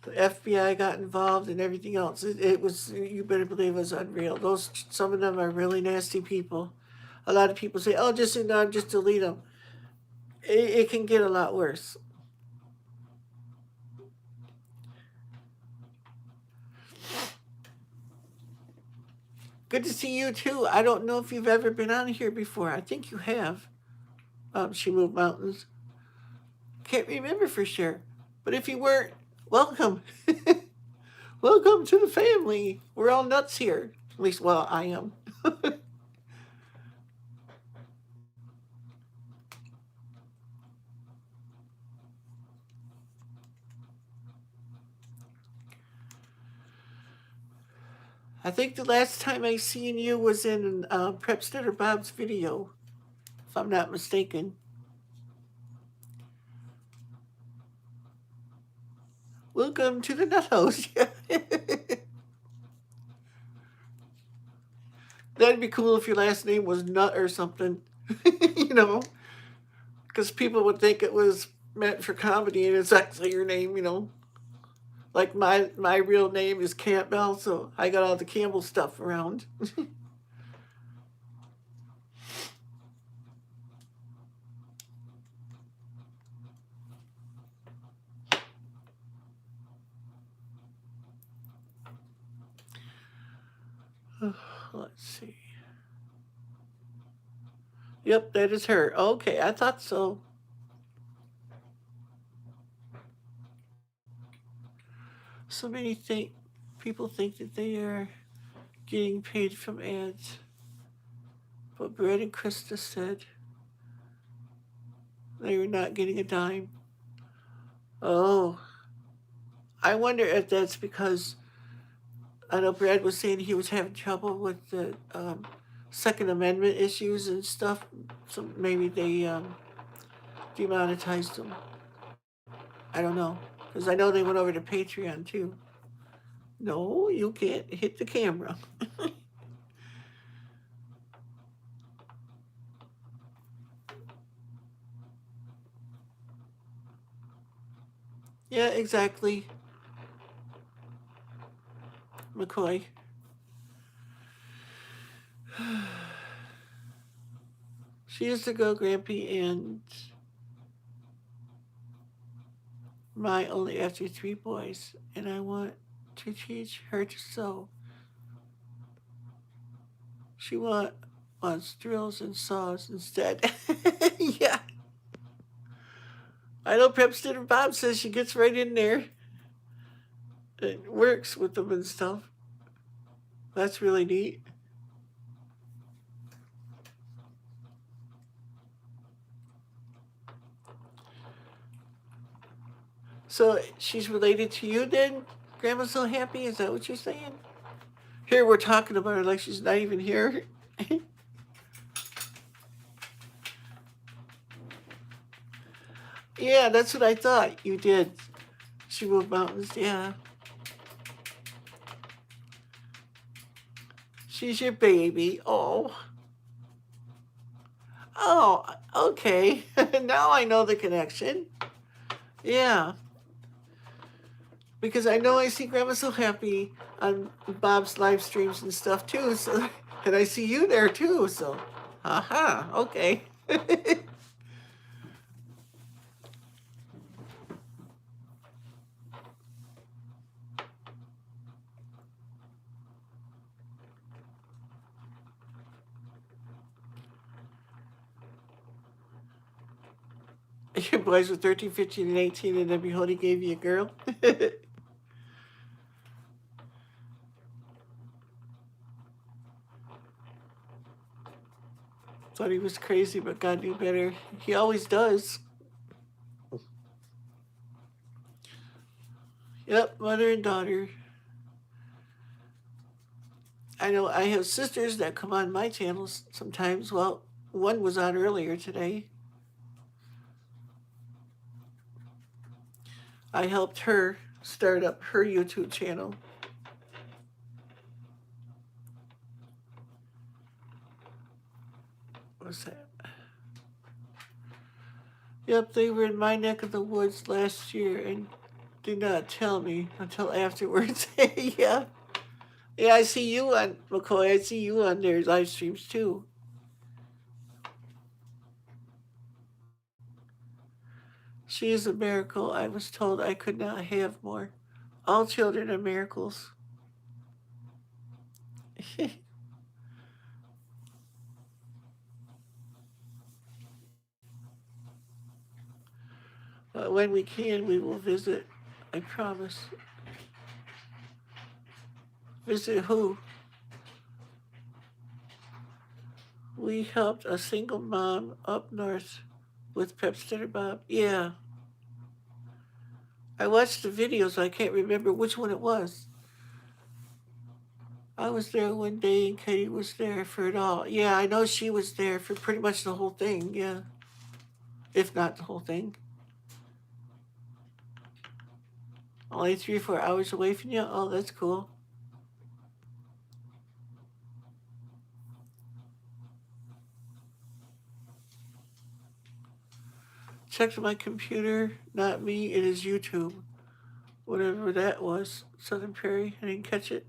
the FBI got involved and everything else. It was, you better believe it was unreal. Some of them are really nasty people. A lot of people say, "Oh, just just delete them." It can get a lot worse. Good to see you too. I don't know if you've ever been on here before. I think you have. She Moved Mountains. Can't remember for sure. But if you weren't, welcome. Welcome to the family. We're all nuts here. At least, well, I am. I think the last time I seen you was in Prepstetter Bob's video, if I'm not mistaken. Welcome to the Nut House. That'd be cool if your last name was Nut or something, you know, because people would think it was meant for comedy and it's actually your name, you know. Like my real name is Campbell, so I got all the Campbell stuff around. Let's see. Yep, that is her. Okay, I thought so. So many people think that they are getting paid from ads. But Brad and Krista said they were not getting a dime. Oh, I wonder if that's because I know Brad was saying he was having trouble with the Second Amendment issues and stuff. So maybe they demonetized them. I don't know. Because I know they went over to Patreon too. No, you can't hit the camera. Yeah, exactly. McCoy. She used to go Grampy and my only after three boys, and I want to teach her to sew. She wants drills and saws instead. Yeah. I know Pepstead Bob says she gets right in there and works with them and stuff. That's really neat. So she's related to you then? Grandma's so happy? Is that what you're saying? Here we're talking about her like she's not even here. Yeah, that's what I thought you did. She moved mountains, yeah. She's your baby. Oh. Oh, okay. Now I know the connection. Yeah. Because I know I see Grandma so happy on Bob's live streams and stuff too. So, and I see you there too. So, aha, okay. Your boys were 13, 15, and 18, and then behold, he gave you a girl. Thought he was crazy, but God knew better. He always does. Yep, mother and daughter. I know I have sisters that come on my channels sometimes. Well, one was on earlier today. I helped her start up her YouTube channel. What's that? Yep, they were in my neck of the woods last year and did not tell me until afterwards. Yeah. Yeah, I see you on McCoy. I see you on their live streams too. She is a miracle. I was told I could not have more. All children are miracles. But when we can, we will visit. I promise. Visit who? We helped a single mom up north with Pepstetter Bob. Yeah. I watched the videos. I can't remember which one it was. I was there one day and Katie was there for it all. Yeah, I know she was there for pretty much the whole thing. Yeah. If not the whole thing. Only 3 or 4 hours away from you? Oh, that's cool. Checked my computer. Not me. It is YouTube. Whatever that was. Southern Prairie. I didn't catch it.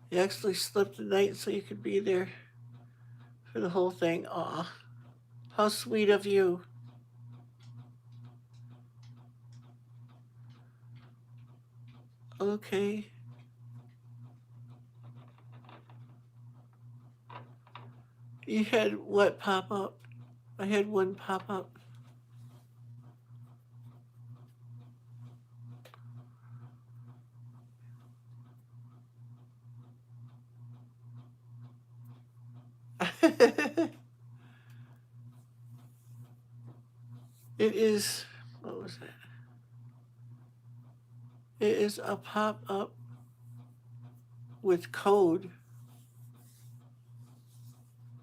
You actually slept the night so you could be there for the whole thing. Aw. How sweet of you. Okay. You had what pop up? I had one pop up. It is, what was that? It is a pop up with code.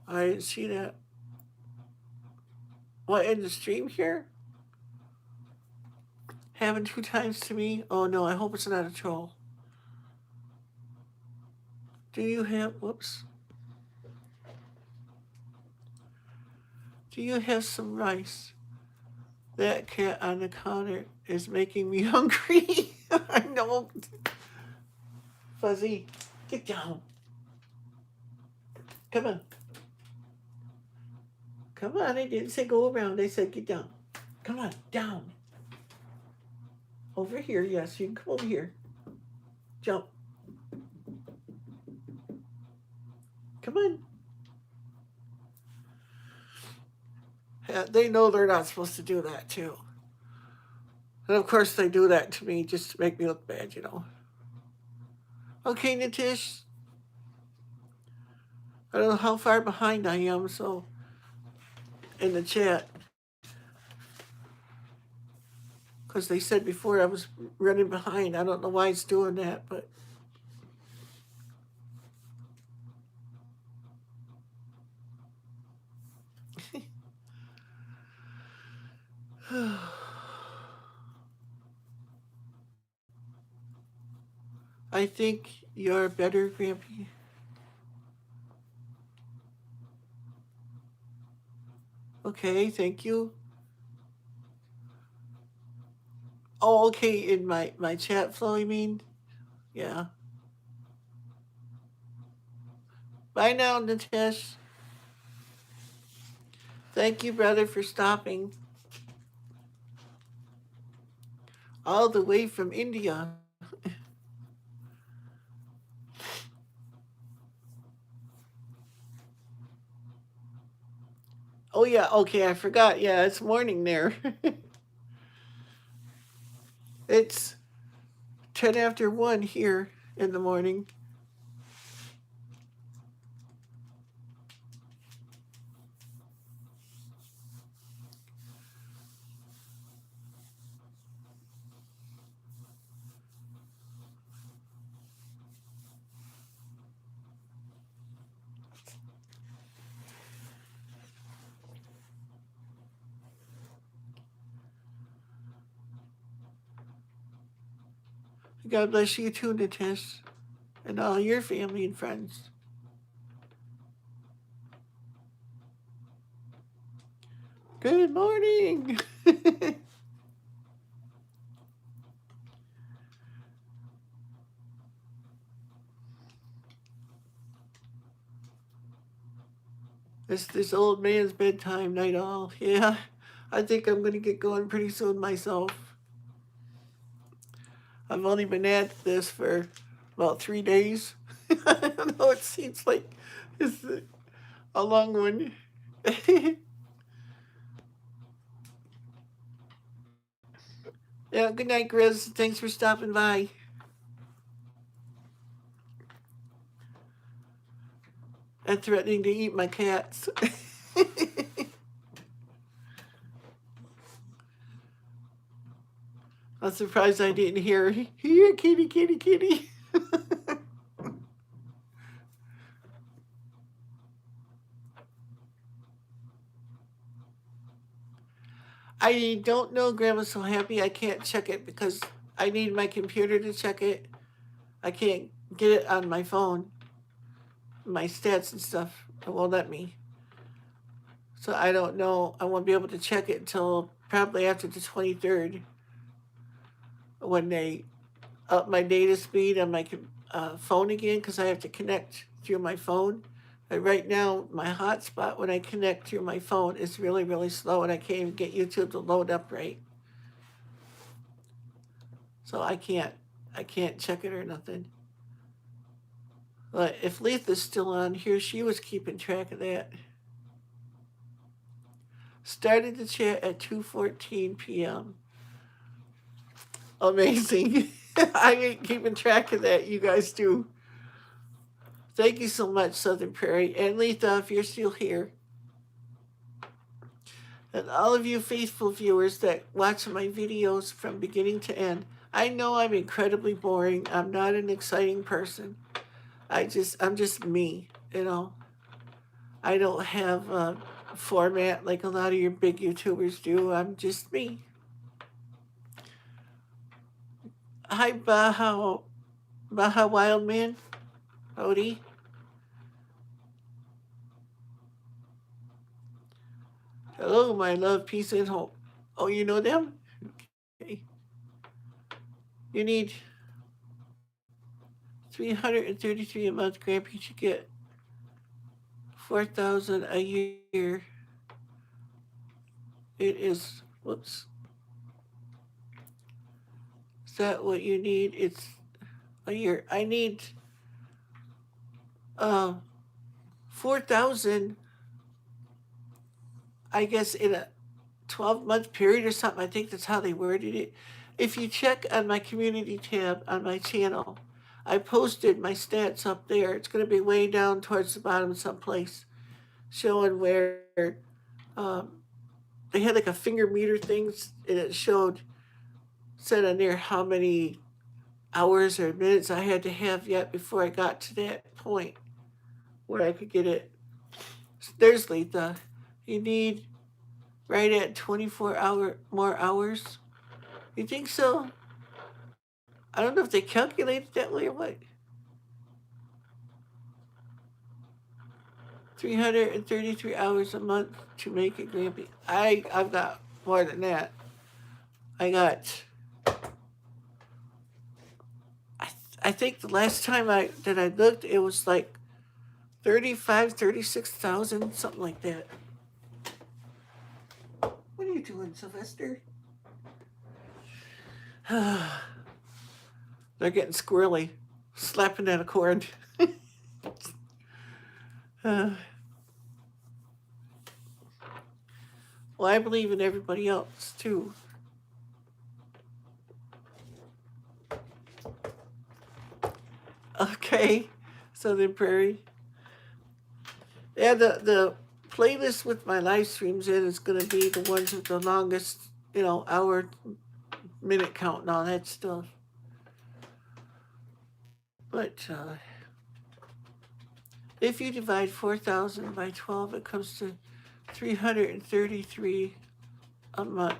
I didn't see that. What, in the stream here? Happened 2 times to me? Oh no, I hope it's not a troll. Do you have, whoops. Do you have some rice? That cat on the counter is making me hungry. I know. Fuzzy, get down. Come on. Come on, I didn't say go around. I said get down. Come on, down. Over here, yes, you can come over here. Jump. Come on. Yeah, they know they're not supposed to do that too. And of course they do that to me just to make me look bad, you know. Okay, Nitish. I don't know how far behind I am, so in the chat. Because they said before I was running behind. I don't know why it's doing that, but I think you're better, Grampy. Okay, thank you. Oh, okay, in my chat flow, you mean? Yeah. Bye now, Nitesh. Thank you, brother, for stopping. All the way from India. Oh yeah, okay, I forgot. Yeah, it's morning there. It's 10 after 1 here in the morning. God bless you too, Nitesh, and all your family and friends. Good morning. It's this old man's bedtime night all. Yeah, I think I'm going to get going pretty soon myself. I've only been at this for about 3 days. I don't know, it seems like it's a long one. Yeah, good night, Grizz. Thanks for stopping by. And threatening to eat my cats. I'm surprised I didn't hear, here, kitty, kitty, kitty. I don't know, Grandma's so happy I can't check it because I need my computer to check it. I can't get it on my phone. My stats and stuff, it won't let me. So I don't know. I won't be able to check it until probably after the 23rd when they up my data speed on my phone again because I have to connect through my phone. But right now, my hotspot when I connect through my phone is really, really slow and I can't even get YouTube to load up right. So I can't check it or nothing. But if Letha's still on here, she was keeping track of that. Started the chat at 2:14 p.m. Amazing. I ain't keeping track of that. You guys do. Thank you so much, Southern Prairie. And Letha, if you're still here. And all of you faithful viewers that watch my videos from beginning to end. I know I'm incredibly boring. I'm not an exciting person. I'm just me, you know. I don't have a format like a lot of your big YouTubers do. I'm just me. Hi, Baha Wildman. Howdy. Hello, my love, peace, and hope. Oh, you know them? Okay. You need 333 a month, Grandpa. You should get 4,000 a year. It is, whoops. Is that what you need? It's a year. I need 4,000, I guess, in a 12-month period or something. I think that's how they worded it. If you check on my community tab on my channel, I posted my stats up there. It's going to be way down towards the bottom someplace, showing where they had like a finger meter thing, and it said on there how many hours or minutes I had to have yet before I got to that point where I could get it. There's Letha. You need right at 24 more hours. You think so? I don't know if they calculated that way or what. 333 hours a month to make it, Grampy. I've got more than that. I got. I think the last time I looked, it was like 36,000, something like that. What are you doing, Sylvester? They're getting squirrely, slapping at a cord. Well, I believe in everybody else too. Okay, Southern Prairie. Yeah, the playlist with my live streams in is gonna be the ones with the longest, hour, minute count and all that stuff. But if you divide 4,000 by 12, it comes to 333 a month.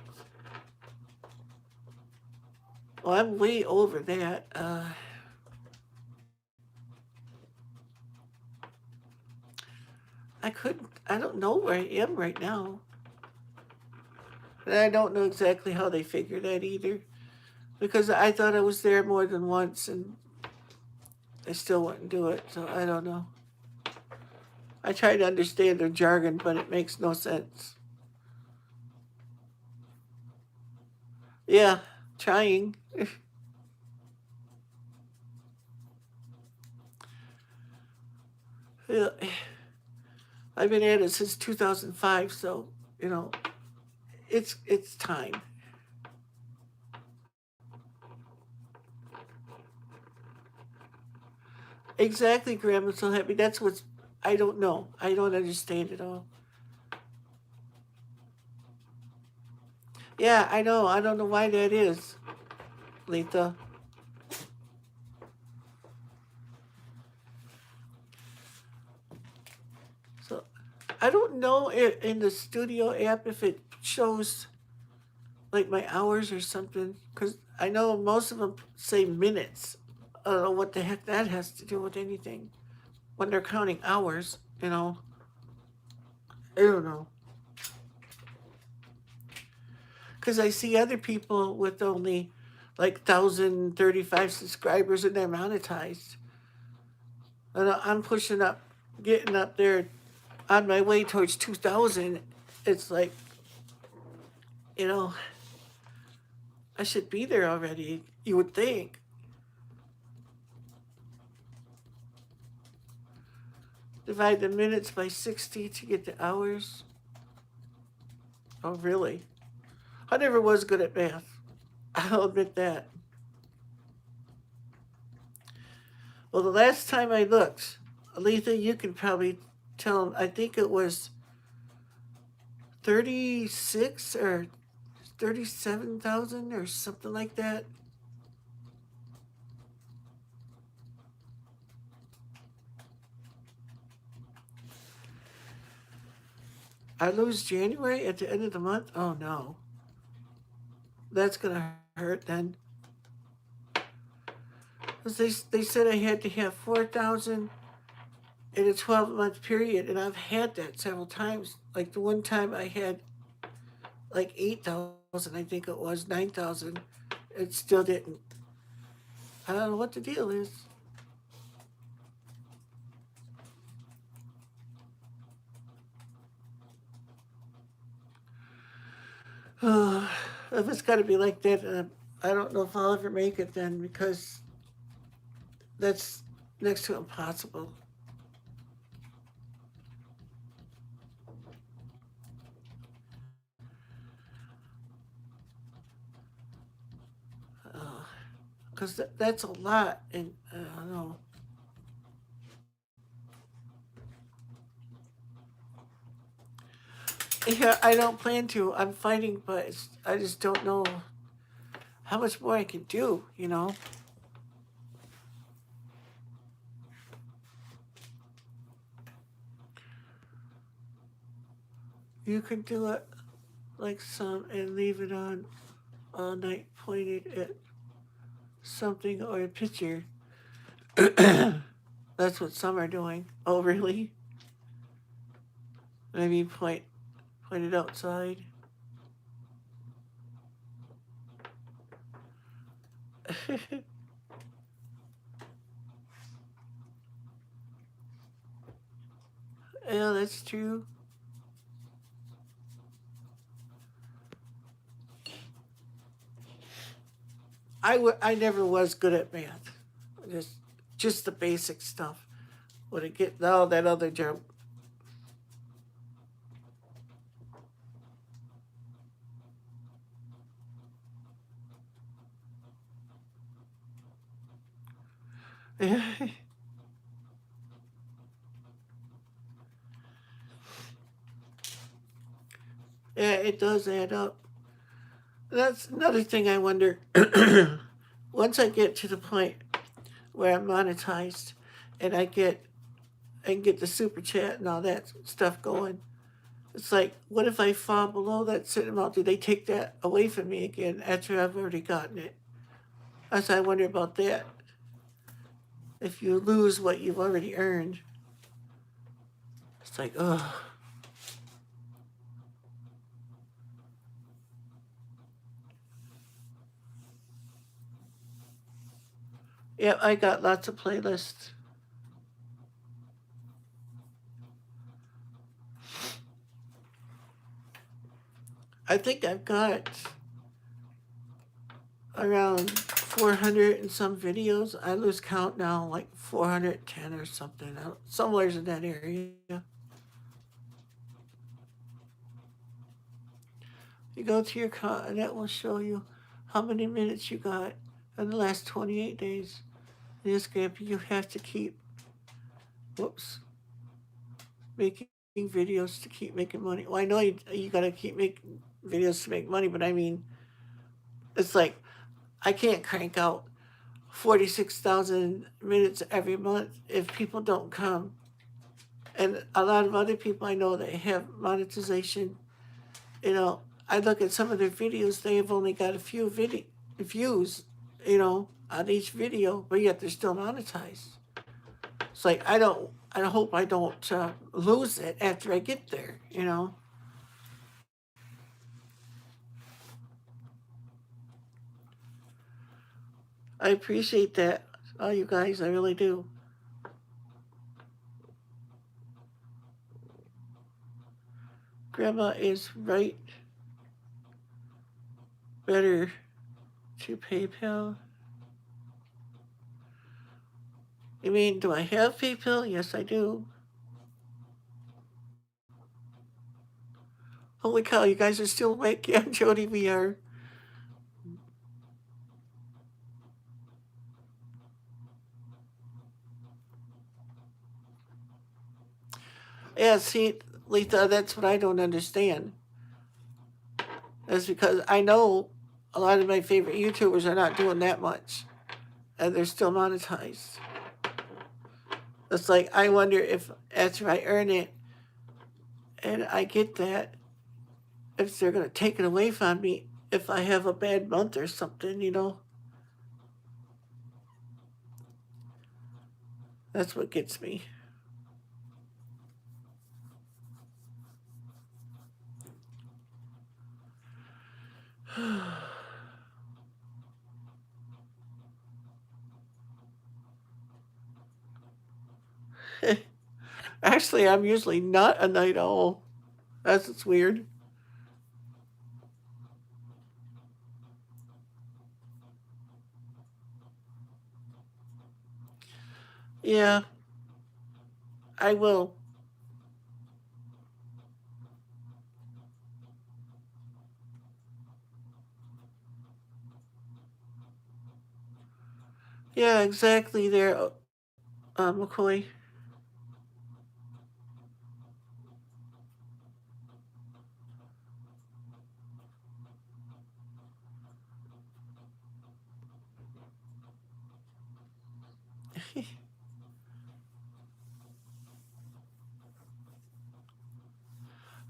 Well, I'm way over that. I don't know where I am right now. And I don't know exactly how they figure that either. Because I thought I was there more than once and they still wouldn't do it, so I don't know. I try to understand their jargon, but it makes no sense. Yeah, trying. Yeah, I've been at it since 2005, so you know it's time. Exactly, Grandma. So happy. That's what's. I don't know. I don't understand it all. Yeah, I know. I don't know why that is, Letha. So I don't know if in the studio app if it shows like my hours or something. Because I know most of them say minutes. I don't know what the heck that has to do with anything when they're counting hours. I don't know. Because I see other people with only like 1,035 subscribers and they're monetized. And I'm pushing up, getting up there on my way towards 2,000. It's like, you know, I should be there already, you would think. Divide the minutes by 60 to get the hours. Oh, really? I never was good at math. I'll admit that. Well, the last time I looked, Aletha, you can probably tell, I think it was 36 or 37,000 or something like that. I lose January at the end of the month? Oh no. That's gonna hurt then. 'Cause they said I had to have 4,000 in a 12-month period, and I've had that several times. Like the one time I had like 8,000, I think it was 9,000. It still didn't. I don't know what the deal is. If it's got to be like that, I don't know if I'll ever make it then because that's next to impossible. Because that's a lot, and I don't know. Yeah, I don't plan to. I'm fighting, but I just don't know how much more I can do. You can do it like some and leave it on all night pointed at something or a picture. That's what some are doing. Oh, really? Maybe point it outside. Yeah, that's true. I never was good at math. Just just the basic stuff. When it get all that other junk. Yeah, it does add up. That's another thing I wonder. Once I get to the point where I'm monetized and I can get the super chat and all that stuff going, it's like, what if I fall below that certain amount? Do they take that away from me again after I've already gotten it? As I wonder about that. If you lose what you've already earned, it's like, ugh. Yeah, I got lots of playlists. I think I've got around 400 and some videos. I lose count now, like 410 or something. Somewhere's in that area. You go to your car, and that will show you how many minutes you got in the last 28 days. In this game, you have to keep, whoops, making videos to keep making money. Well, I know you got to keep making videos to make money, but I mean, it's like I can't crank out 46,000 minutes every month if people don't come. And a lot of other people I know that have monetization, you know, I look at some of their videos, they have only got a few views, on each video, but yet they're still monetized. It's like I hope I don't lose it after I get there. I appreciate that, all you guys, I really do. Grandma is right. Better to PayPal. You mean, do I have PayPal? Yes, I do. Holy cow, you guys are still awake? Yeah, Jody, we are. Yeah, see, Letha, that's what I don't understand. That's because I know a lot of my favorite YouTubers are not doing that much, and they're still monetized. It's like, I wonder if after I earn it and I get that, if they're going to take it away from me if I have a bad month or something. That's what gets me. Actually, I'm usually not a night owl. That's weird. Yeah, I will. Yeah, exactly there, McCoy.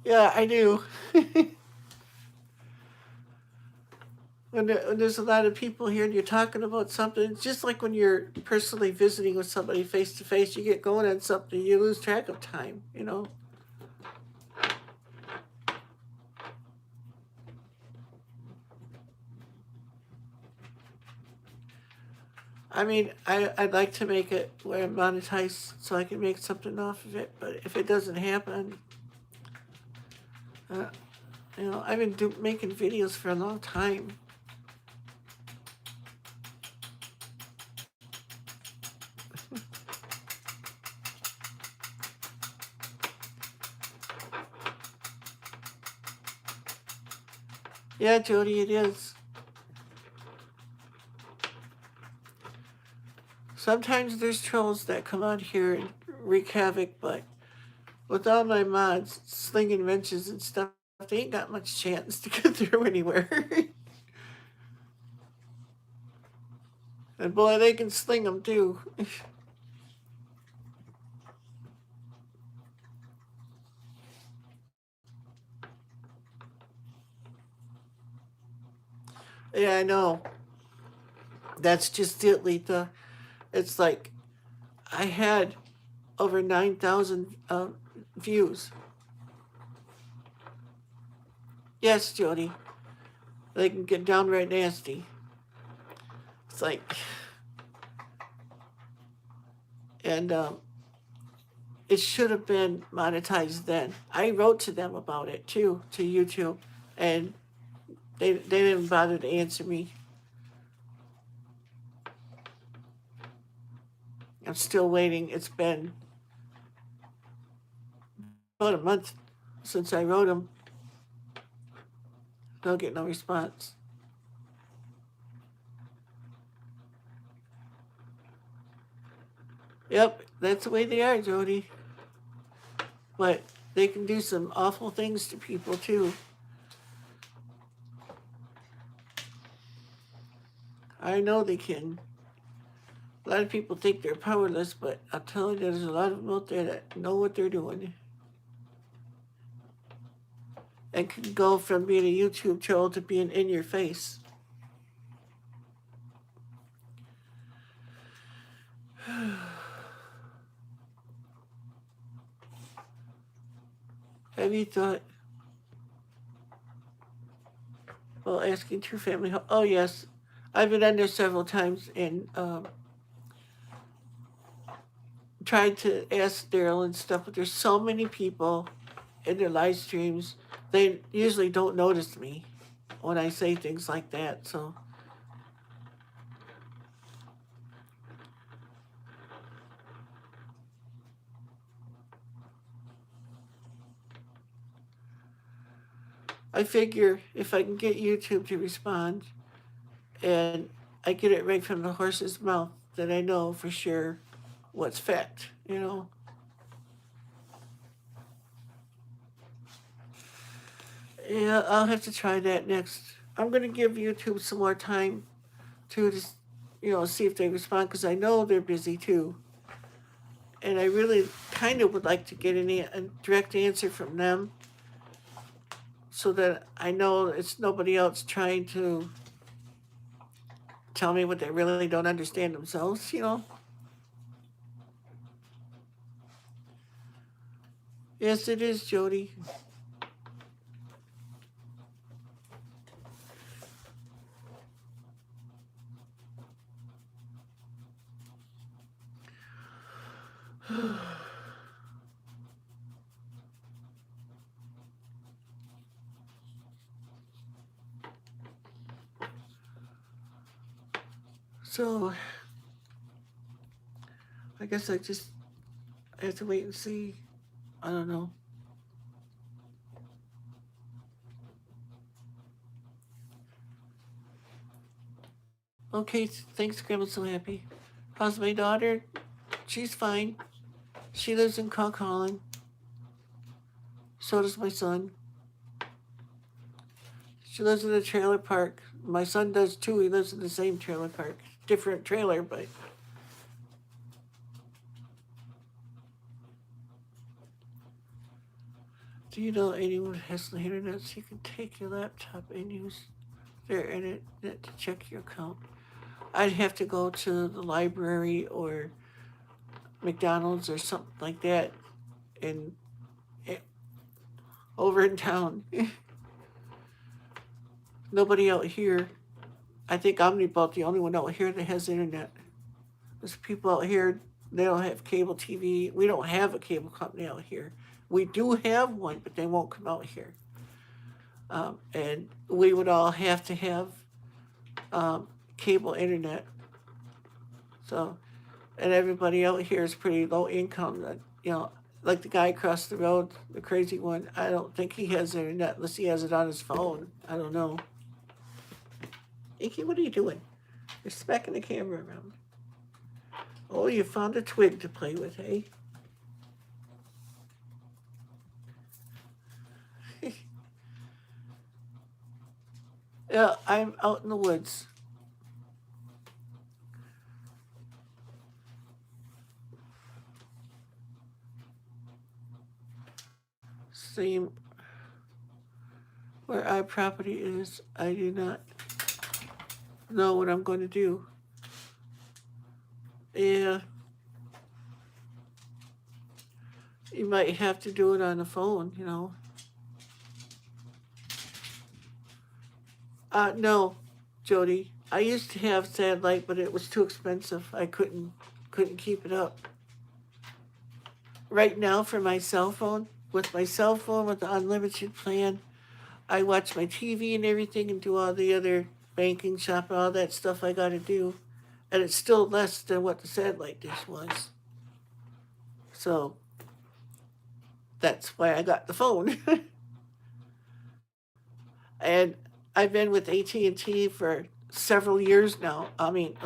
Yeah, I do. When there's a lot of people here and you're talking about something, it's just like when you're personally visiting with somebody face to face, you get going on something, you lose track of time. I mean, I'd like to make it where I'm monetized so I can make something off of it, but if it doesn't happen, uh, I've been making videos for a long time. Yeah, Jody, it is. Sometimes there's trolls that come out here and wreak havoc, but with all my mods slinging wrenches and stuff, they ain't got much chance to get through anywhere. And boy, they can sling them too. Yeah, I know. That's just it, Letha. It's like I had over 9,000 views. Yes, Jody. They can get downright nasty. It's like, and it should have been monetized then. I wrote to them about it too, to YouTube, and they didn't bother to answer me. I'm still waiting. It's been about a month since I wrote them. They'll get no response. Yep, that's the way they are, Jody. But they can do some awful things to people too. I know they can. A lot of people think they're powerless, but I'll tell you, there's a lot of them out there that know what they're doing. And can go from being a YouTube troll to being in your face. Have you thought, well, asking True Family help? Oh, yes. I've been on there several times and tried to ask Daryl and stuff, but there's so many people in their live streams. They usually don't notice me when I say things like that, so. I figure if I can get YouTube to respond and I get it right from the horse's mouth, then I know for sure what's fact, you know? Yeah, I'll have to try that next. I'm going to give YouTube some more time to just, see if they respond because I know they're busy too. And I really kind of would like to get a direct answer from them so that I know it's nobody else trying to tell me what they really don't understand themselves, Yes, it is, Jody. So, I guess I have to wait and see. I don't know. Okay, thanks, Grandma. So happy. How's my daughter? She's fine. She lives in Coquitlam. So does my son. She lives in a trailer park. My son does too. He lives in the same trailer park. Different trailer, but. Do you know anyone who has the internet so you can take your laptop and use their internet to check your account? I'd have to go to the library or McDonald's or something like that and over in town. Nobody out here. I think Omnibot the only one out here that has internet. There's people out here, they don't have cable TV. We don't have a cable company out here. We do have one, but they won't come out here. And we would all have to have cable internet. So, and everybody out here is pretty low income. Like the guy across the road, the crazy one, I don't think he has internet unless he has it on his phone. I don't know. Inky, what are you doing? You're smacking the camera around. Oh, you found a twig to play with, eh? Yeah, I'm out in the woods. Same where our property is. I do not know what I'm going to do. Yeah, you might have to do it on the phone, you know. No, Jody. I used to have satellite, but it was too expensive. I couldn't keep it up. Right now, for my cell phone, with my cell phone with the unlimited plan, I watch my TV and everything, and do all the other banking, shop, all that stuff I got to do, and it's still less than what the satellite dish was. So that's why I got the phone. And I've been with AT&T for several years now. I mean,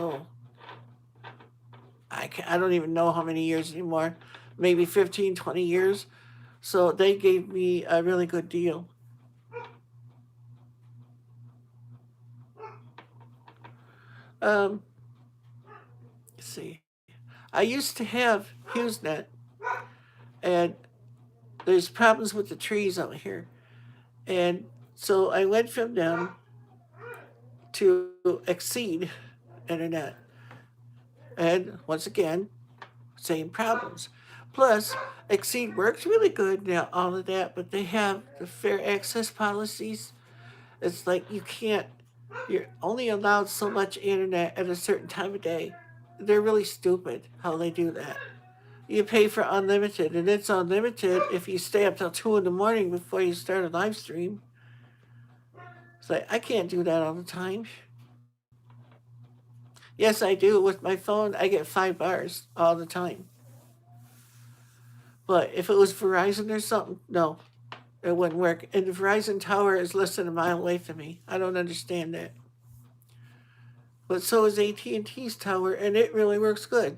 I don't even know how many years anymore. Maybe 15, 20 years. So they gave me a really good deal. Um, let's see. I used to have HughesNet, and there's problems with the trees out here. And so I went from them to Exceed Internet. And once again, same problems. Plus, Exceed works really good now, all of that, but they have the fair access policies. It's like you're only allowed so much internet at a certain time of day. They're really stupid how they do that. You pay for unlimited, and it's unlimited if you stay up till 2 in the morning before you start a live stream. It's like, I can't do that all the time. Yes, I do. With my phone, I get 5 bars all the time. But if it was Verizon or something, no, it wouldn't work. And the Verizon tower is less than a mile away from me. I don't understand that. But so is AT&T's tower, and it really works good.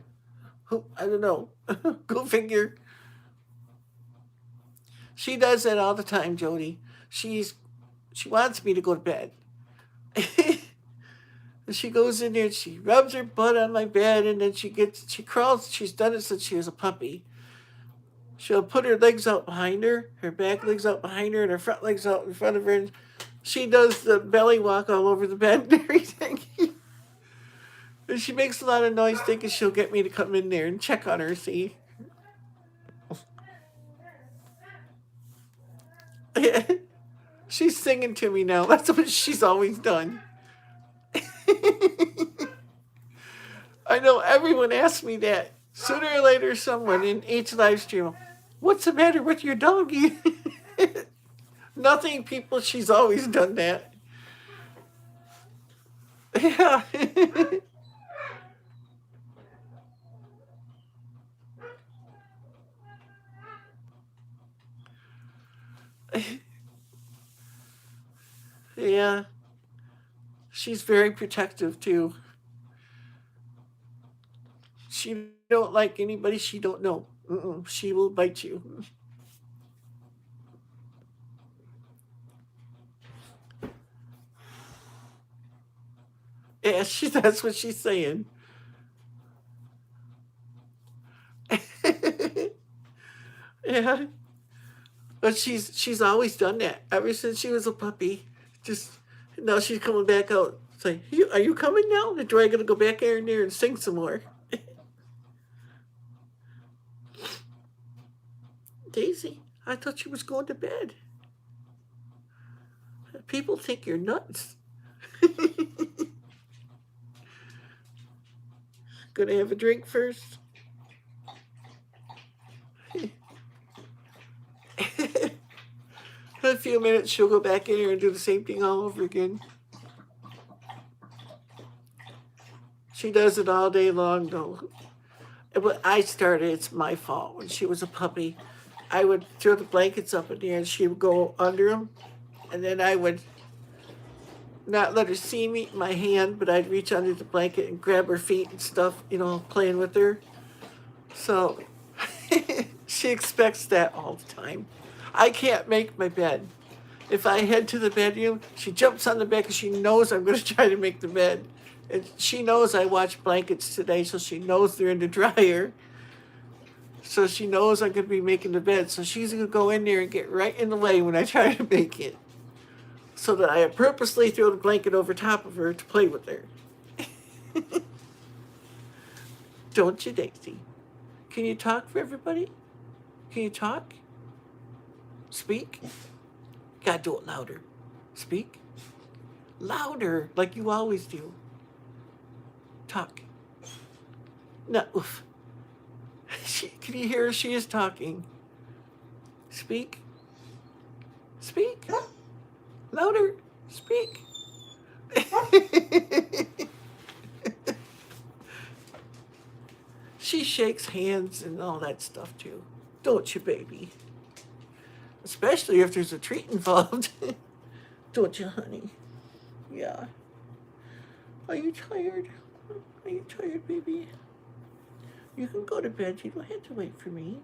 I don't know. Go figure. She does that all the time, Jody. She wants me to go to bed. She goes in there and she rubs her butt on my bed, and then she crawls. She's done it since she was a puppy. She'll put her legs out behind her back legs out behind her, and her front legs out in front of her. And she does the belly walk all over the bed and everything. And she makes a lot of noise thinking she'll get me to come in there and check on her, see? She's singing to me now. That's what she's always done. I know everyone asks me that. Sooner or later, someone in each live stream, what's the matter with your doggy? Nothing, people. She's always done that. Yeah. Yeah. She's very protective too. She don't like anybody she don't know. Mm-mm. She will bite you. Yeah, that's what she's saying. Yeah. But she's always done that ever since she was a puppy. Just now she's coming back out. It's like, are you coming now? Or do I gotta go back in there and sing some more? Daisy, I thought you was going to bed. People think you're nuts. Gonna have a drink first. In a few minutes, she'll go back in here and do the same thing all over again. She does it all day long, though. When I started, it's my fault. When she was a puppy, I would throw the blankets up in there and she would go under them. And then I would not let her see me, my hand, but I'd reach under the blanket and grab her feet and stuff, playing with her. So she expects that all the time. I can't make my bed. If I head to the bedroom, she jumps on the bed because she knows I'm going to try to make the bed. And she knows I watched blankets today, so she knows they're in the dryer. So she knows I'm going to be making the bed. So she's going to go in there and get right in the way when I try to make it. So that I purposely throw the blanket over top of her to play with her. Don't you, Daisy? Can you talk for everybody? Can you talk? Speak? Gotta do it louder. Speak? Louder, like you always do. Talk. No, oof. Can you hear her? She is talking. Speak. Speak. Louder. Speak. She shakes hands and all that stuff too. Don't you, baby? Especially if there's a treat involved. Don't you, honey? Yeah. Are you tired? Are you tired, baby? You can go to bed. You don't have to wait for me.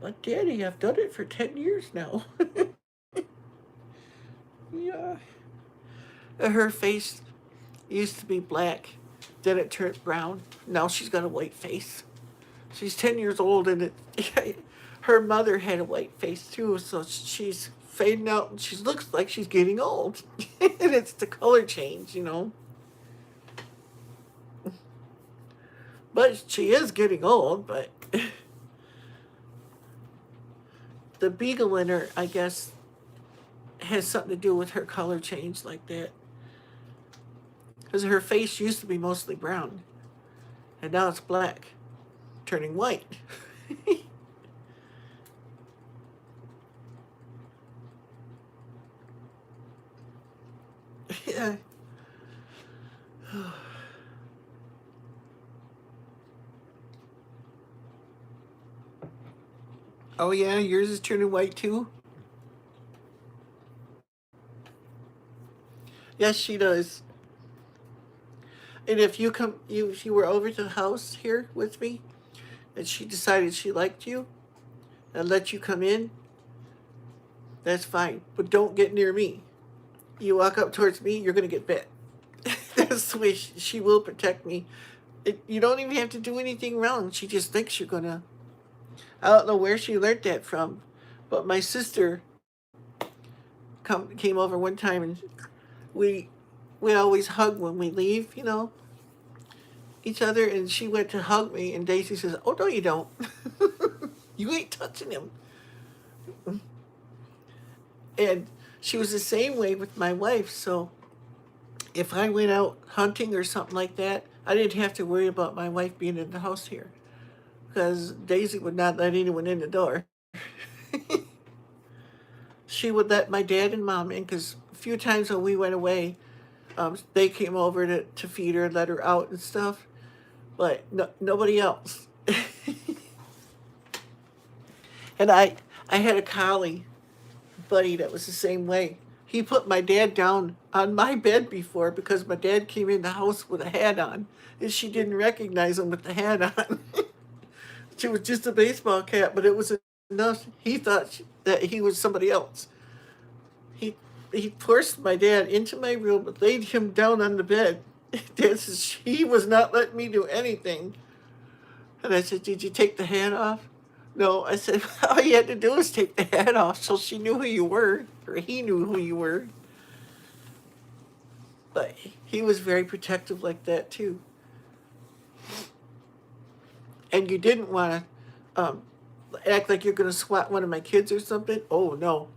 But Daddy, I've done it for 10 years now. Yeah. Her face used to be black. Then it turned brown. Now she's got a white face. She's 10 years old and her mother had a white face too. So she's fading out and she looks like she's getting old. And it's the color change, But she is getting old, but the beagle in her, I guess, has something to do with her color change like that. Because her face used to be mostly brown, and now it's black, turning white. Yeah. Oh yeah, yours is turning white too? Yes, she does. And if you were over to the house here with me, and she decided she liked you and let you come in, that's fine. But don't get near me. You walk up towards me, you're gonna get bit. That's the way she will protect me. You don't even have to do anything wrong. She just thinks you're gonna. I don't know where she learned that from, but my sister came over one time and we we always hug when we leave, each other. And she went to hug me, and Daisy says, "Oh no, you don't. You ain't touching him." And she was the same way with my wife. So if I went out hunting or something like that, I didn't have to worry about my wife being in the house here because Daisy would not let anyone in the door. She would let my dad and mom in because a few times when we went away, they came over to feed her and let her out and stuff, but nobody else. And I had a collie buddy that was the same way. He put my dad down on my bed before because my dad came in the house with a hat on, and she didn't recognize him with the hat on. She was just a baseball cap, but it was enough. He thought that he was somebody else. He he forced my dad into my room, but laid him down on the bed. Dad says he was not letting me do anything. And I said, "Did you take the hat off?" No, I said, "All you had to do was take the hat off so she knew who you were, or he knew who you were." But he was very protective like that too. And you didn't want to act like you're going to swat one of my kids or something. Oh, no.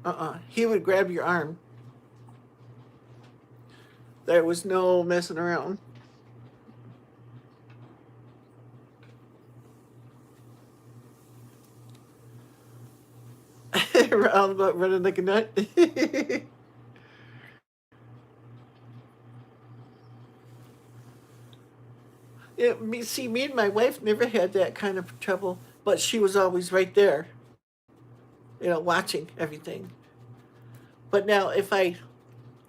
He would grab your arm. There was no messing around. Roundabout running like a nut. Yeah, me and my wife never had that kind of trouble, but she was always right there, watching everything. But now if I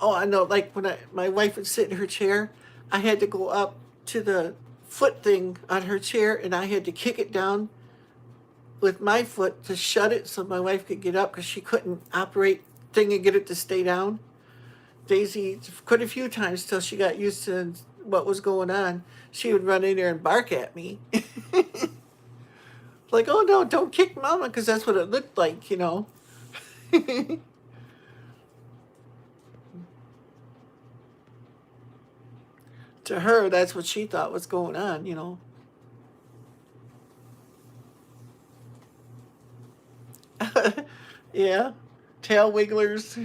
know, like when my wife would sit in her chair, I had to go up to the foot thing on her chair and I had to kick it down with my foot to shut it so my wife could get up because she couldn't operate thing and get it to stay down. Daisy, quite a few times till she got used to what was going on, she would run in there and bark at me. Like, oh no, don't kick mama, because that's what it looked like, you know. To her, that's what she thought was going on, you know. Yeah, tail wigglers.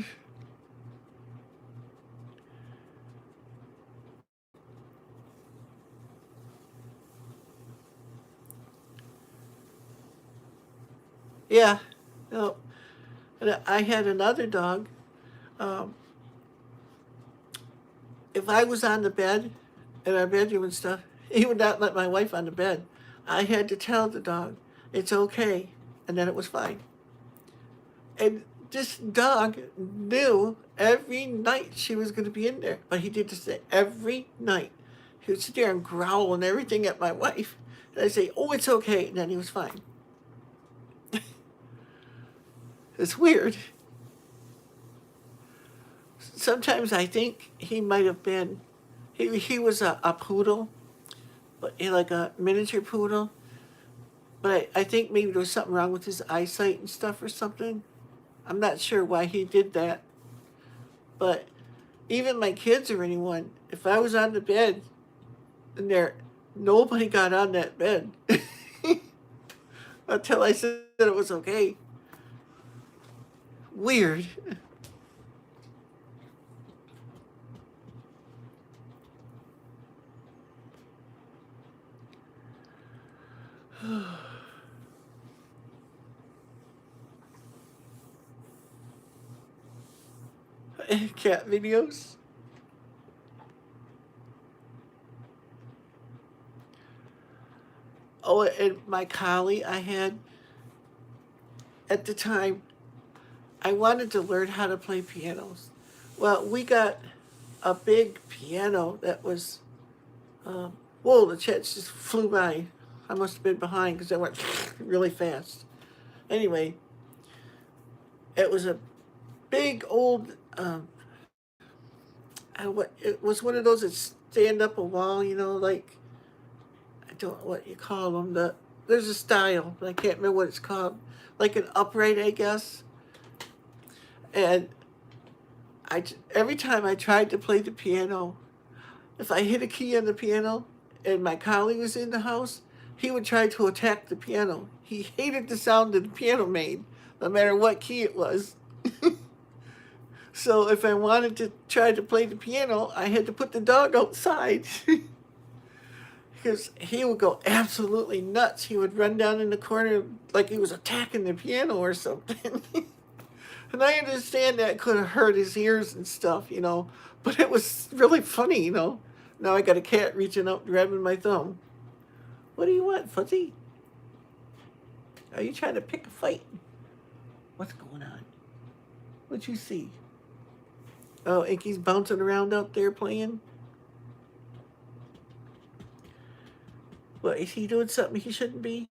Yeah, no. And I had another dog. Um, if I was on the bed in our bedroom and stuff, he would not let my wife on the bed. I had to tell the dog, it's okay. And then it was fine. And this dog knew every night she was going to be in there. But he did this every night. He would sit there and growl and everything at my wife. And I'd say, oh, it's okay. And then he was fine. It's weird. Sometimes I think he might have been, he was a poodle, but like a miniature poodle. But I think maybe there was something wrong with his eyesight and stuff or something. I'm not sure why he did that. But even my kids or anyone, if I was on the bed and there, nobody got on that bed until I said that it was okay. Weird. Cat videos. Oh, and my collie I had at the time, I wanted to learn how to play pianos. Well, we got a big piano that was, whoa, the chats just flew by. I must have been behind because I went really fast. Anyway, it was a big old, it was one of those that stand up a wall, you know, like, I don't know what you call them. There's a style, but I can't remember what it's called. Like an upright, I guess. And every time I tried to play the piano, if I hit a key on the piano and my colleague was in the house, he would try to attack the piano. He hated the sound that the piano made, no matter what key it was. So if I wanted to try to play the piano, I had to put the dog outside. Because he would go absolutely nuts. He would run down in the corner like he was attacking the piano or something. And I understand that could have hurt his ears and stuff, you know, but it was really funny, you know. Now I got a cat reaching out, grabbing my thumb. What do you want, Fuzzy? Are you trying to pick a fight? What's going on? What'd you see? Oh, Inky's bouncing around out there playing. What, is he doing something he shouldn't be?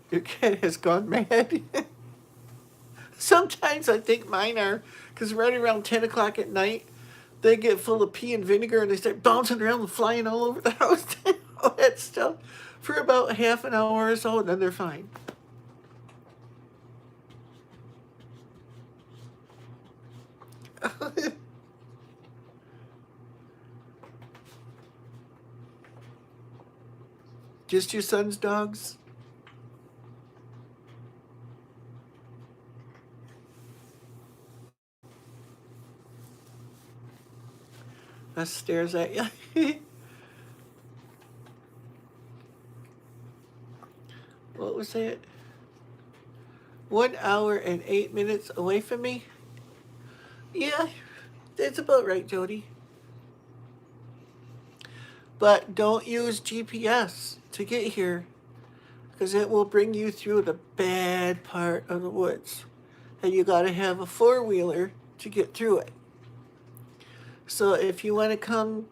Your cat has gone mad. Sometimes I think mine are, because right around 10 o'clock at night, they get full of pee and vinegar and they start bouncing around and flying all over the house and all that stuff for about half an hour or so, and then they're fine. Just your son's dogs? That stares at you. What was that? 1 hour and 8 minutes away from me? Yeah, that's about right, Jody. But don't use GPS to get here because it will bring you through the bad part of the woods. And you got to have a four-wheeler to get through it. So if you want to come,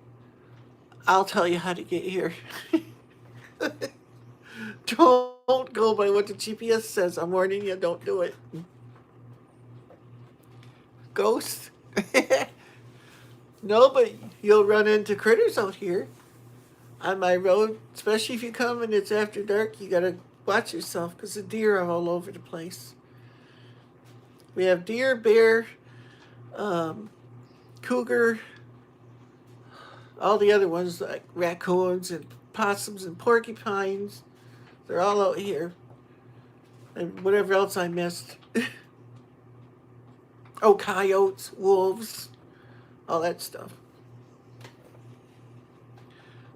I'll tell you how to get here. Don't go by what the GPS says. I'm warning you, don't do it. Ghosts? No, but you'll run into critters out here on my road, especially if you come and it's after dark. You gotta watch yourself because the deer are all over the place. We have deer, bear, cougar, all the other ones like raccoons and possums and porcupines. They're all out here. And whatever else I missed. Oh, coyotes, wolves, all that stuff.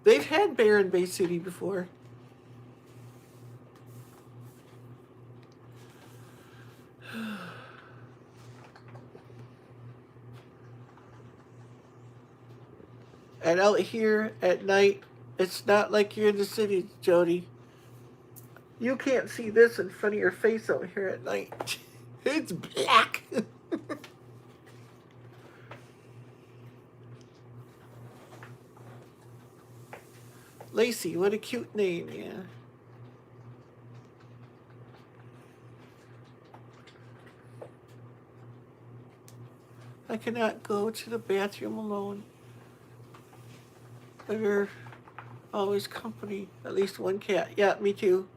They've had bear in Bay City before. And out here at night, it's not like you're in the city, Jody. You can't see this in front of your face out here at night. It's black. Lacey, what a cute name, yeah. I cannot go to the bathroom alone. There's always company, at least one cat. Yeah, me too.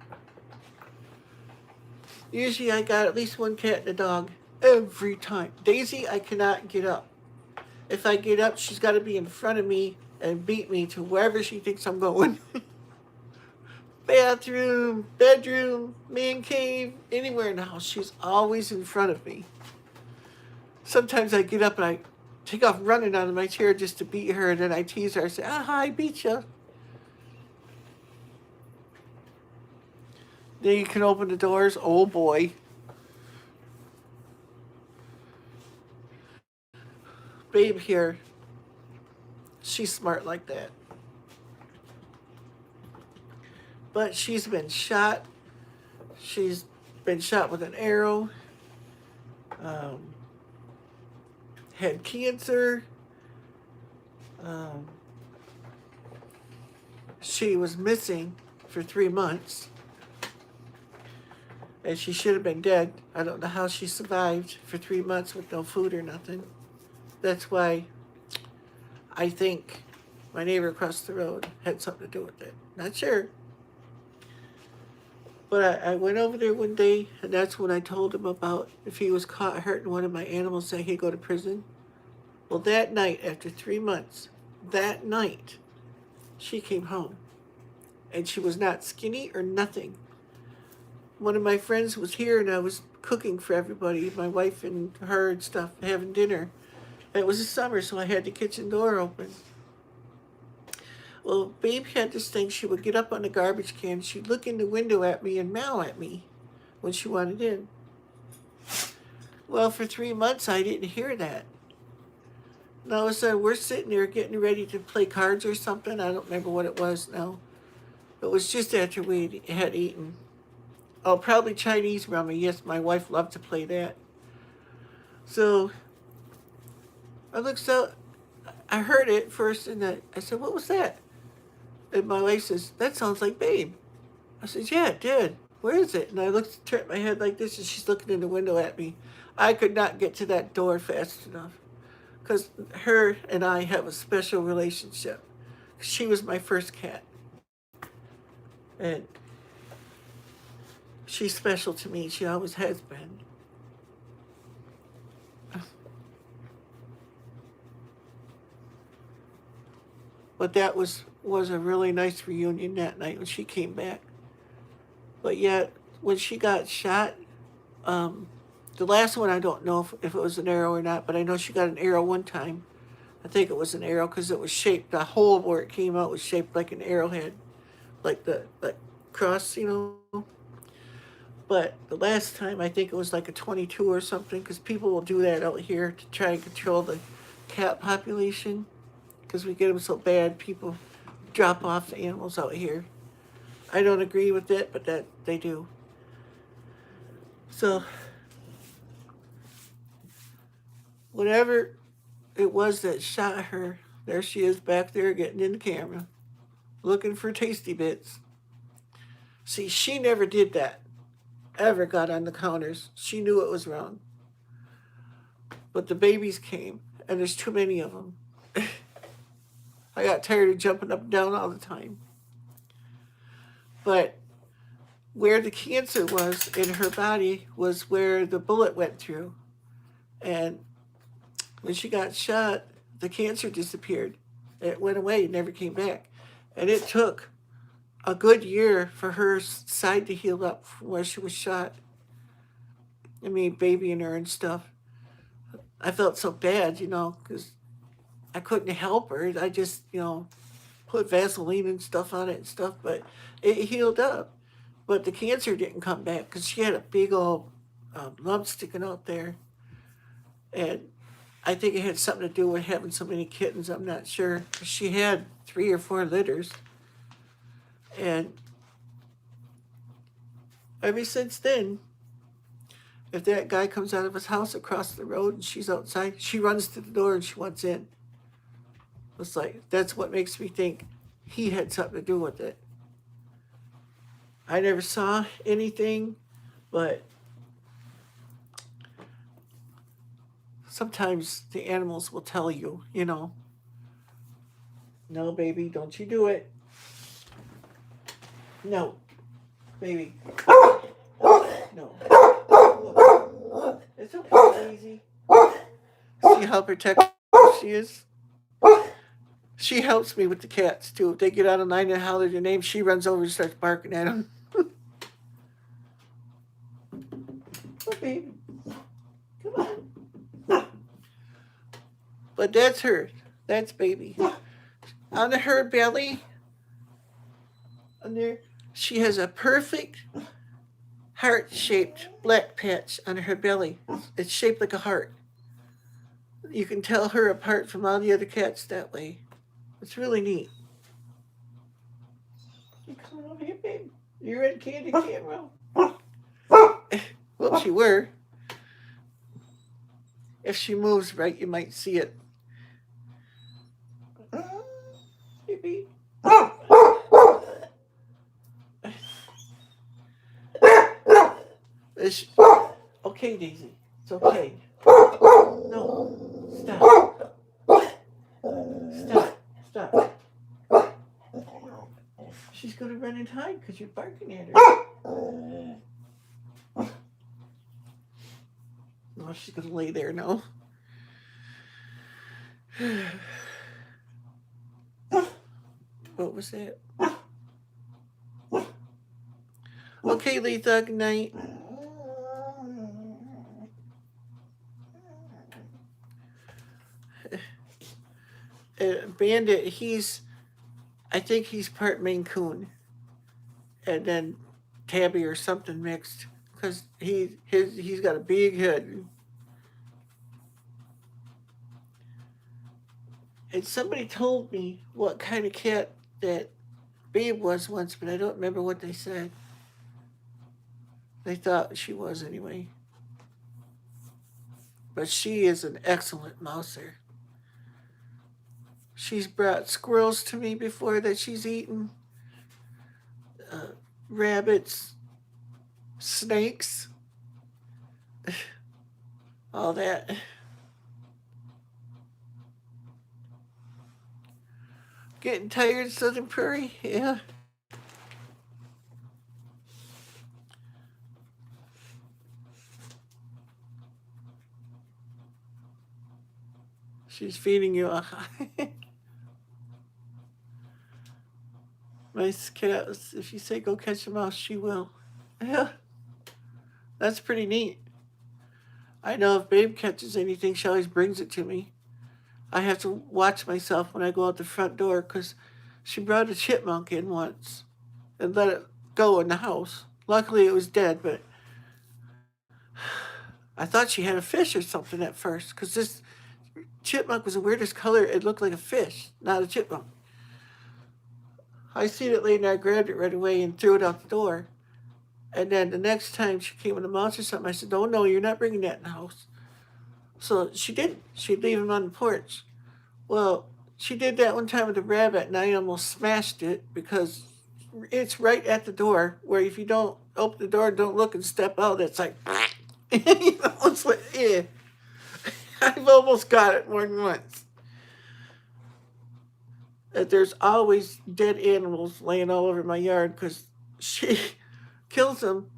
Usually I got at least one cat and a dog every time. Daisy, I cannot get up. If I get up, she's got to be in front of me and beat me to wherever she thinks I'm going. Bathroom, bedroom, man cave, anywhere in the house. She's always in front of me. Sometimes I get up and I take off running out of my chair just to beat her, and then I tease her. I say, "Ah, I beat you." Then you can open the doors. Oh boy. Babe here, she's smart like that. But she's been shot. She's been shot with an arrow. Had cancer. She was missing for 3 months. And she should have been dead. I don't know how she survived for 3 months with no food or nothing. That's why I think my neighbor across the road had something to do with it. Not sure. But I went over there one day, and that's when I told him about if he was caught hurting one of my animals, that he'd go to prison. Well, that night, after 3 months, that night, she came home. And she was not skinny or nothing. One of my friends was here, and I was cooking for everybody, my wife and her and stuff, having dinner. And it was the summer, so I had the kitchen door open. Well, Babe had this thing. She would get up on the garbage can. She'd look in the window at me and meow at me when she wanted in. Well, for 3 months, I didn't hear that. And all of a sudden, we're sitting there getting ready to play cards or something. I don't remember what it was now. It was just after we had eaten. Oh, probably Chinese rummy. Yes, my wife loved to play that. So I looked out. I heard it first, and I said, "What was that?" And my wife says, "That sounds like Babe." I said, "Yeah, it did. Where is it?" And I turned my head like this, and she's looking in the window at me. I could not get to that door fast enough because her and I have a special relationship. She was my first cat. And she's special to me. She always has been. But that was a really nice reunion that night when she came back. But yet, when she got shot, the last one, I don't know if it was an arrow or not, but I know she got an arrow one time. I think it was an arrow because it was shaped, the hole where it came out was shaped like an arrowhead, like the cross, But the last time, I think it was like a 22 or something, because people will do that out here to try and control the cat population, because we get them so bad, people drop off the animals out here. I don't agree with it, but that they do. So whatever it was that shot her, there she is back there getting in the camera, looking for tasty bits. See, she never did that. Ever got on the counters. She knew it was wrong. But the babies came, and there's too many of them. I got tired of jumping up and down all the time. But where the cancer was in her body was where the bullet went through. And when she got shot, the cancer disappeared. It went away, never came back. And it took a good year for her side to heal up from where she was shot. I mean, babying her and stuff. I felt so bad, because I couldn't help her. I just, put Vaseline and stuff on it and stuff, but it healed up. But the cancer didn't come back because she had a big old lump sticking out there. And I think it had something to do with having so many kittens. I'm not sure. She had 3 or 4 litters. And ever since then, if that guy comes out of his house across the road and she's outside, she runs to the door and she wants in. It's like, that's what makes me think he had something to do with it. I never saw anything, but sometimes the animals will tell you, no, baby, don't you do it. No, baby. No. It's okay, Daisy. See how protective she is? She helps me with the cats, too. If they get out of line and holler their name, she runs over and starts barking at them. Oh, baby. Come on. But that's her. That's baby. On her belly, on there, she has a perfect heart-shaped black patch on her belly. It's shaped like a heart. You can tell her apart from all the other cats that way. It's really neat. You coming over here, babe? You're in candy camera. Well, she were. If she moves right, you might see it. Baby. Okay, Daisy. It's okay. No. Stop. Stop. Stop. She's going to run and hide because you're barking at her. No, she's going to lay there now. What was that? Okay, Letha, good night. Bandit, I think he's part Maine Coon, and then Tabby or something mixed, because he's got a big head. And somebody told me what kind of cat that Babe was once, but I don't remember what they said. They thought she was anyway. But she is an excellent mouser. She's brought squirrels to me before that she's eaten, rabbits, snakes, all that. Getting tired, Southern Prairie? Yeah. She's feeding you a nice cat. If you say go catch a mouse, she will. Yeah. That's pretty neat. I know if Babe catches anything, she always brings it to me. I have to watch myself when I go out the front door because she brought a chipmunk in once and let it go in the house. Luckily, it was dead, but I thought she had a fish or something at first because this chipmunk was the weirdest color. It looked like a fish, not a chipmunk. I seen it laying there, I grabbed it right away and threw it out the door. And then the next time she came with a mouse or something, I said, "Oh no, you're not bringing that in the house." So she didn't. She'd leave him on the porch. Well, she did that one time with a rabbit, and I almost smashed it because it's right at the door. Where if you don't open the door, don't look and step out, it's like, it's like, yeah. I've almost got it more than once. There's always dead animals laying all over my yard because she kills them.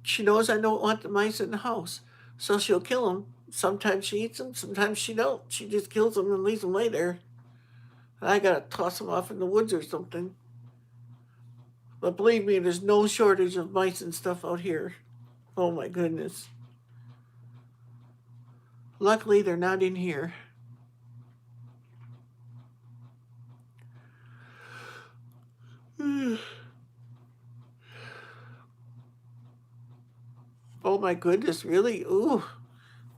She knows I don't want the mice in the house, so she'll kill them. Sometimes she eats them, sometimes she don't. She just kills them and leaves them lay there. And I gotta toss them off in the woods or something. But believe me, there's no shortage of mice and stuff out here. Oh my goodness. Luckily, they're not in here. Oh my goodness, really? Ooh,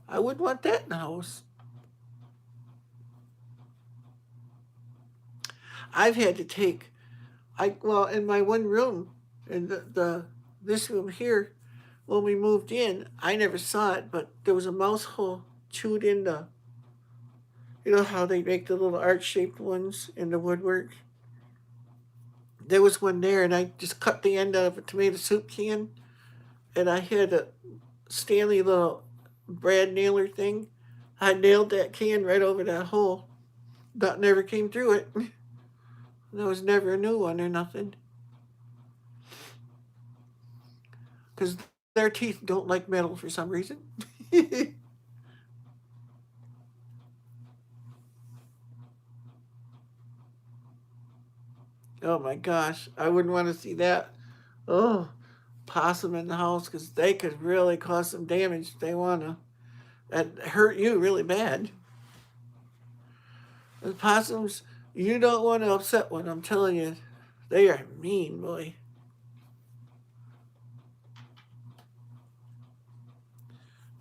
I wouldn't want that in the house. I've had to take, in my one room, in the this room here, when we moved in, I never saw it, but there was a mouse hole chewed in the, you know how they make the little arch-shaped ones in the woodwork? There was one there, and I just cut the end of a tomato soup can, and I had a Stanley little brad nailer thing. I nailed that can right over that hole. That never came through it. There was never a new one or nothing. Because their teeth don't like metal for some reason. Oh my gosh, I wouldn't want to see that. Oh, possum in the house because they could really cause some damage if they want to. And hurt you really bad. The possums, you don't want to upset one, I'm telling you. They are mean, boy.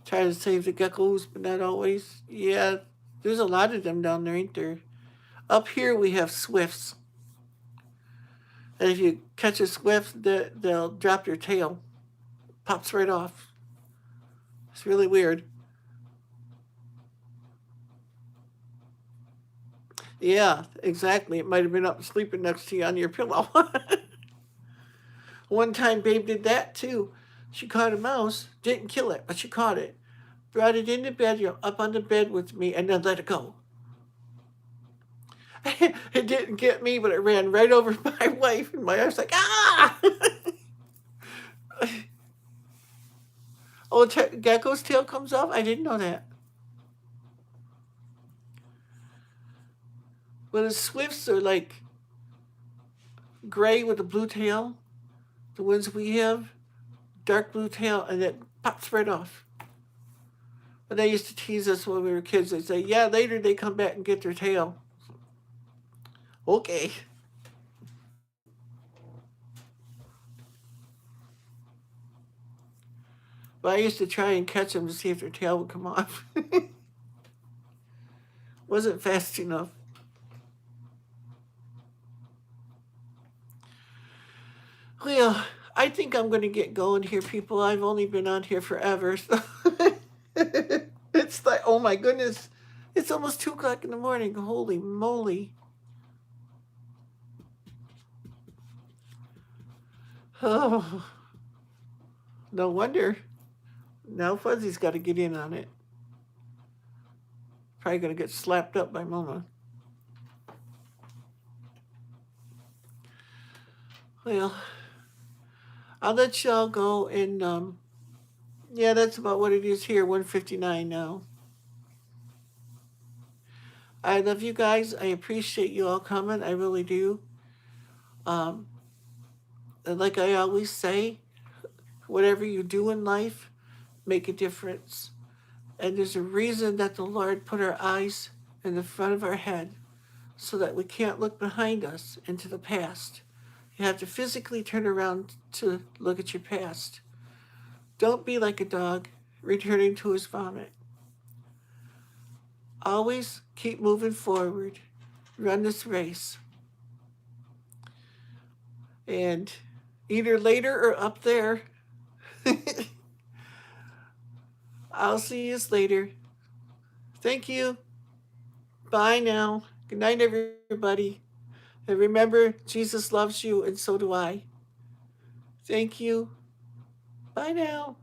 Try to save the geckos, but not always. Yeah, there's a lot of them down there, ain't there? Up here we have swifts. And if you catch a swift, they'll drop their tail. Pops right off. It's really weird. Yeah, exactly. It might have been up sleeping next to you on your pillow. One time, Babe did that too. She caught a mouse, didn't kill it, but she caught it. Brought it into bed, up on the bed with me, and then let it go. It didn't get me, but it ran right over my wife, and my wife's like, ah! Oh, gecko's tail comes off? I didn't know that. Well, the swifts are like gray with a blue tail. The ones we have, dark blue tail, and it pops right off. But they used to tease us when we were kids. They'd say, yeah, later they come back and get their tail. Okay. But I used to try and catch them to see if their tail would come off. Wasn't fast enough. Well, I think I'm going to get going here, people. I've only been on here forever. So it's like, oh my goodness. It's almost 2 o'clock in the morning. Holy moly. Oh, no wonder. Now Fuzzy's got to get in on it. Probably going to get slapped up by Mama. Well, I'll let y'all go, and yeah, that's about what it is here. 1:59 now. I love you guys. I appreciate you all coming. I really do. Um, and like I always say, whatever you do in life, make a difference. And there's a reason that the Lord put our eyes in the front of our head so that we can't look behind us into the past. You have to physically turn around to look at your past. Don't be like a dog returning to his vomit. Always keep moving forward. Run this race. And either later or up there. I'll see you later. Thank you. Bye now. Good night, everybody. And remember, Jesus loves you, and so do I. Thank you. Bye now.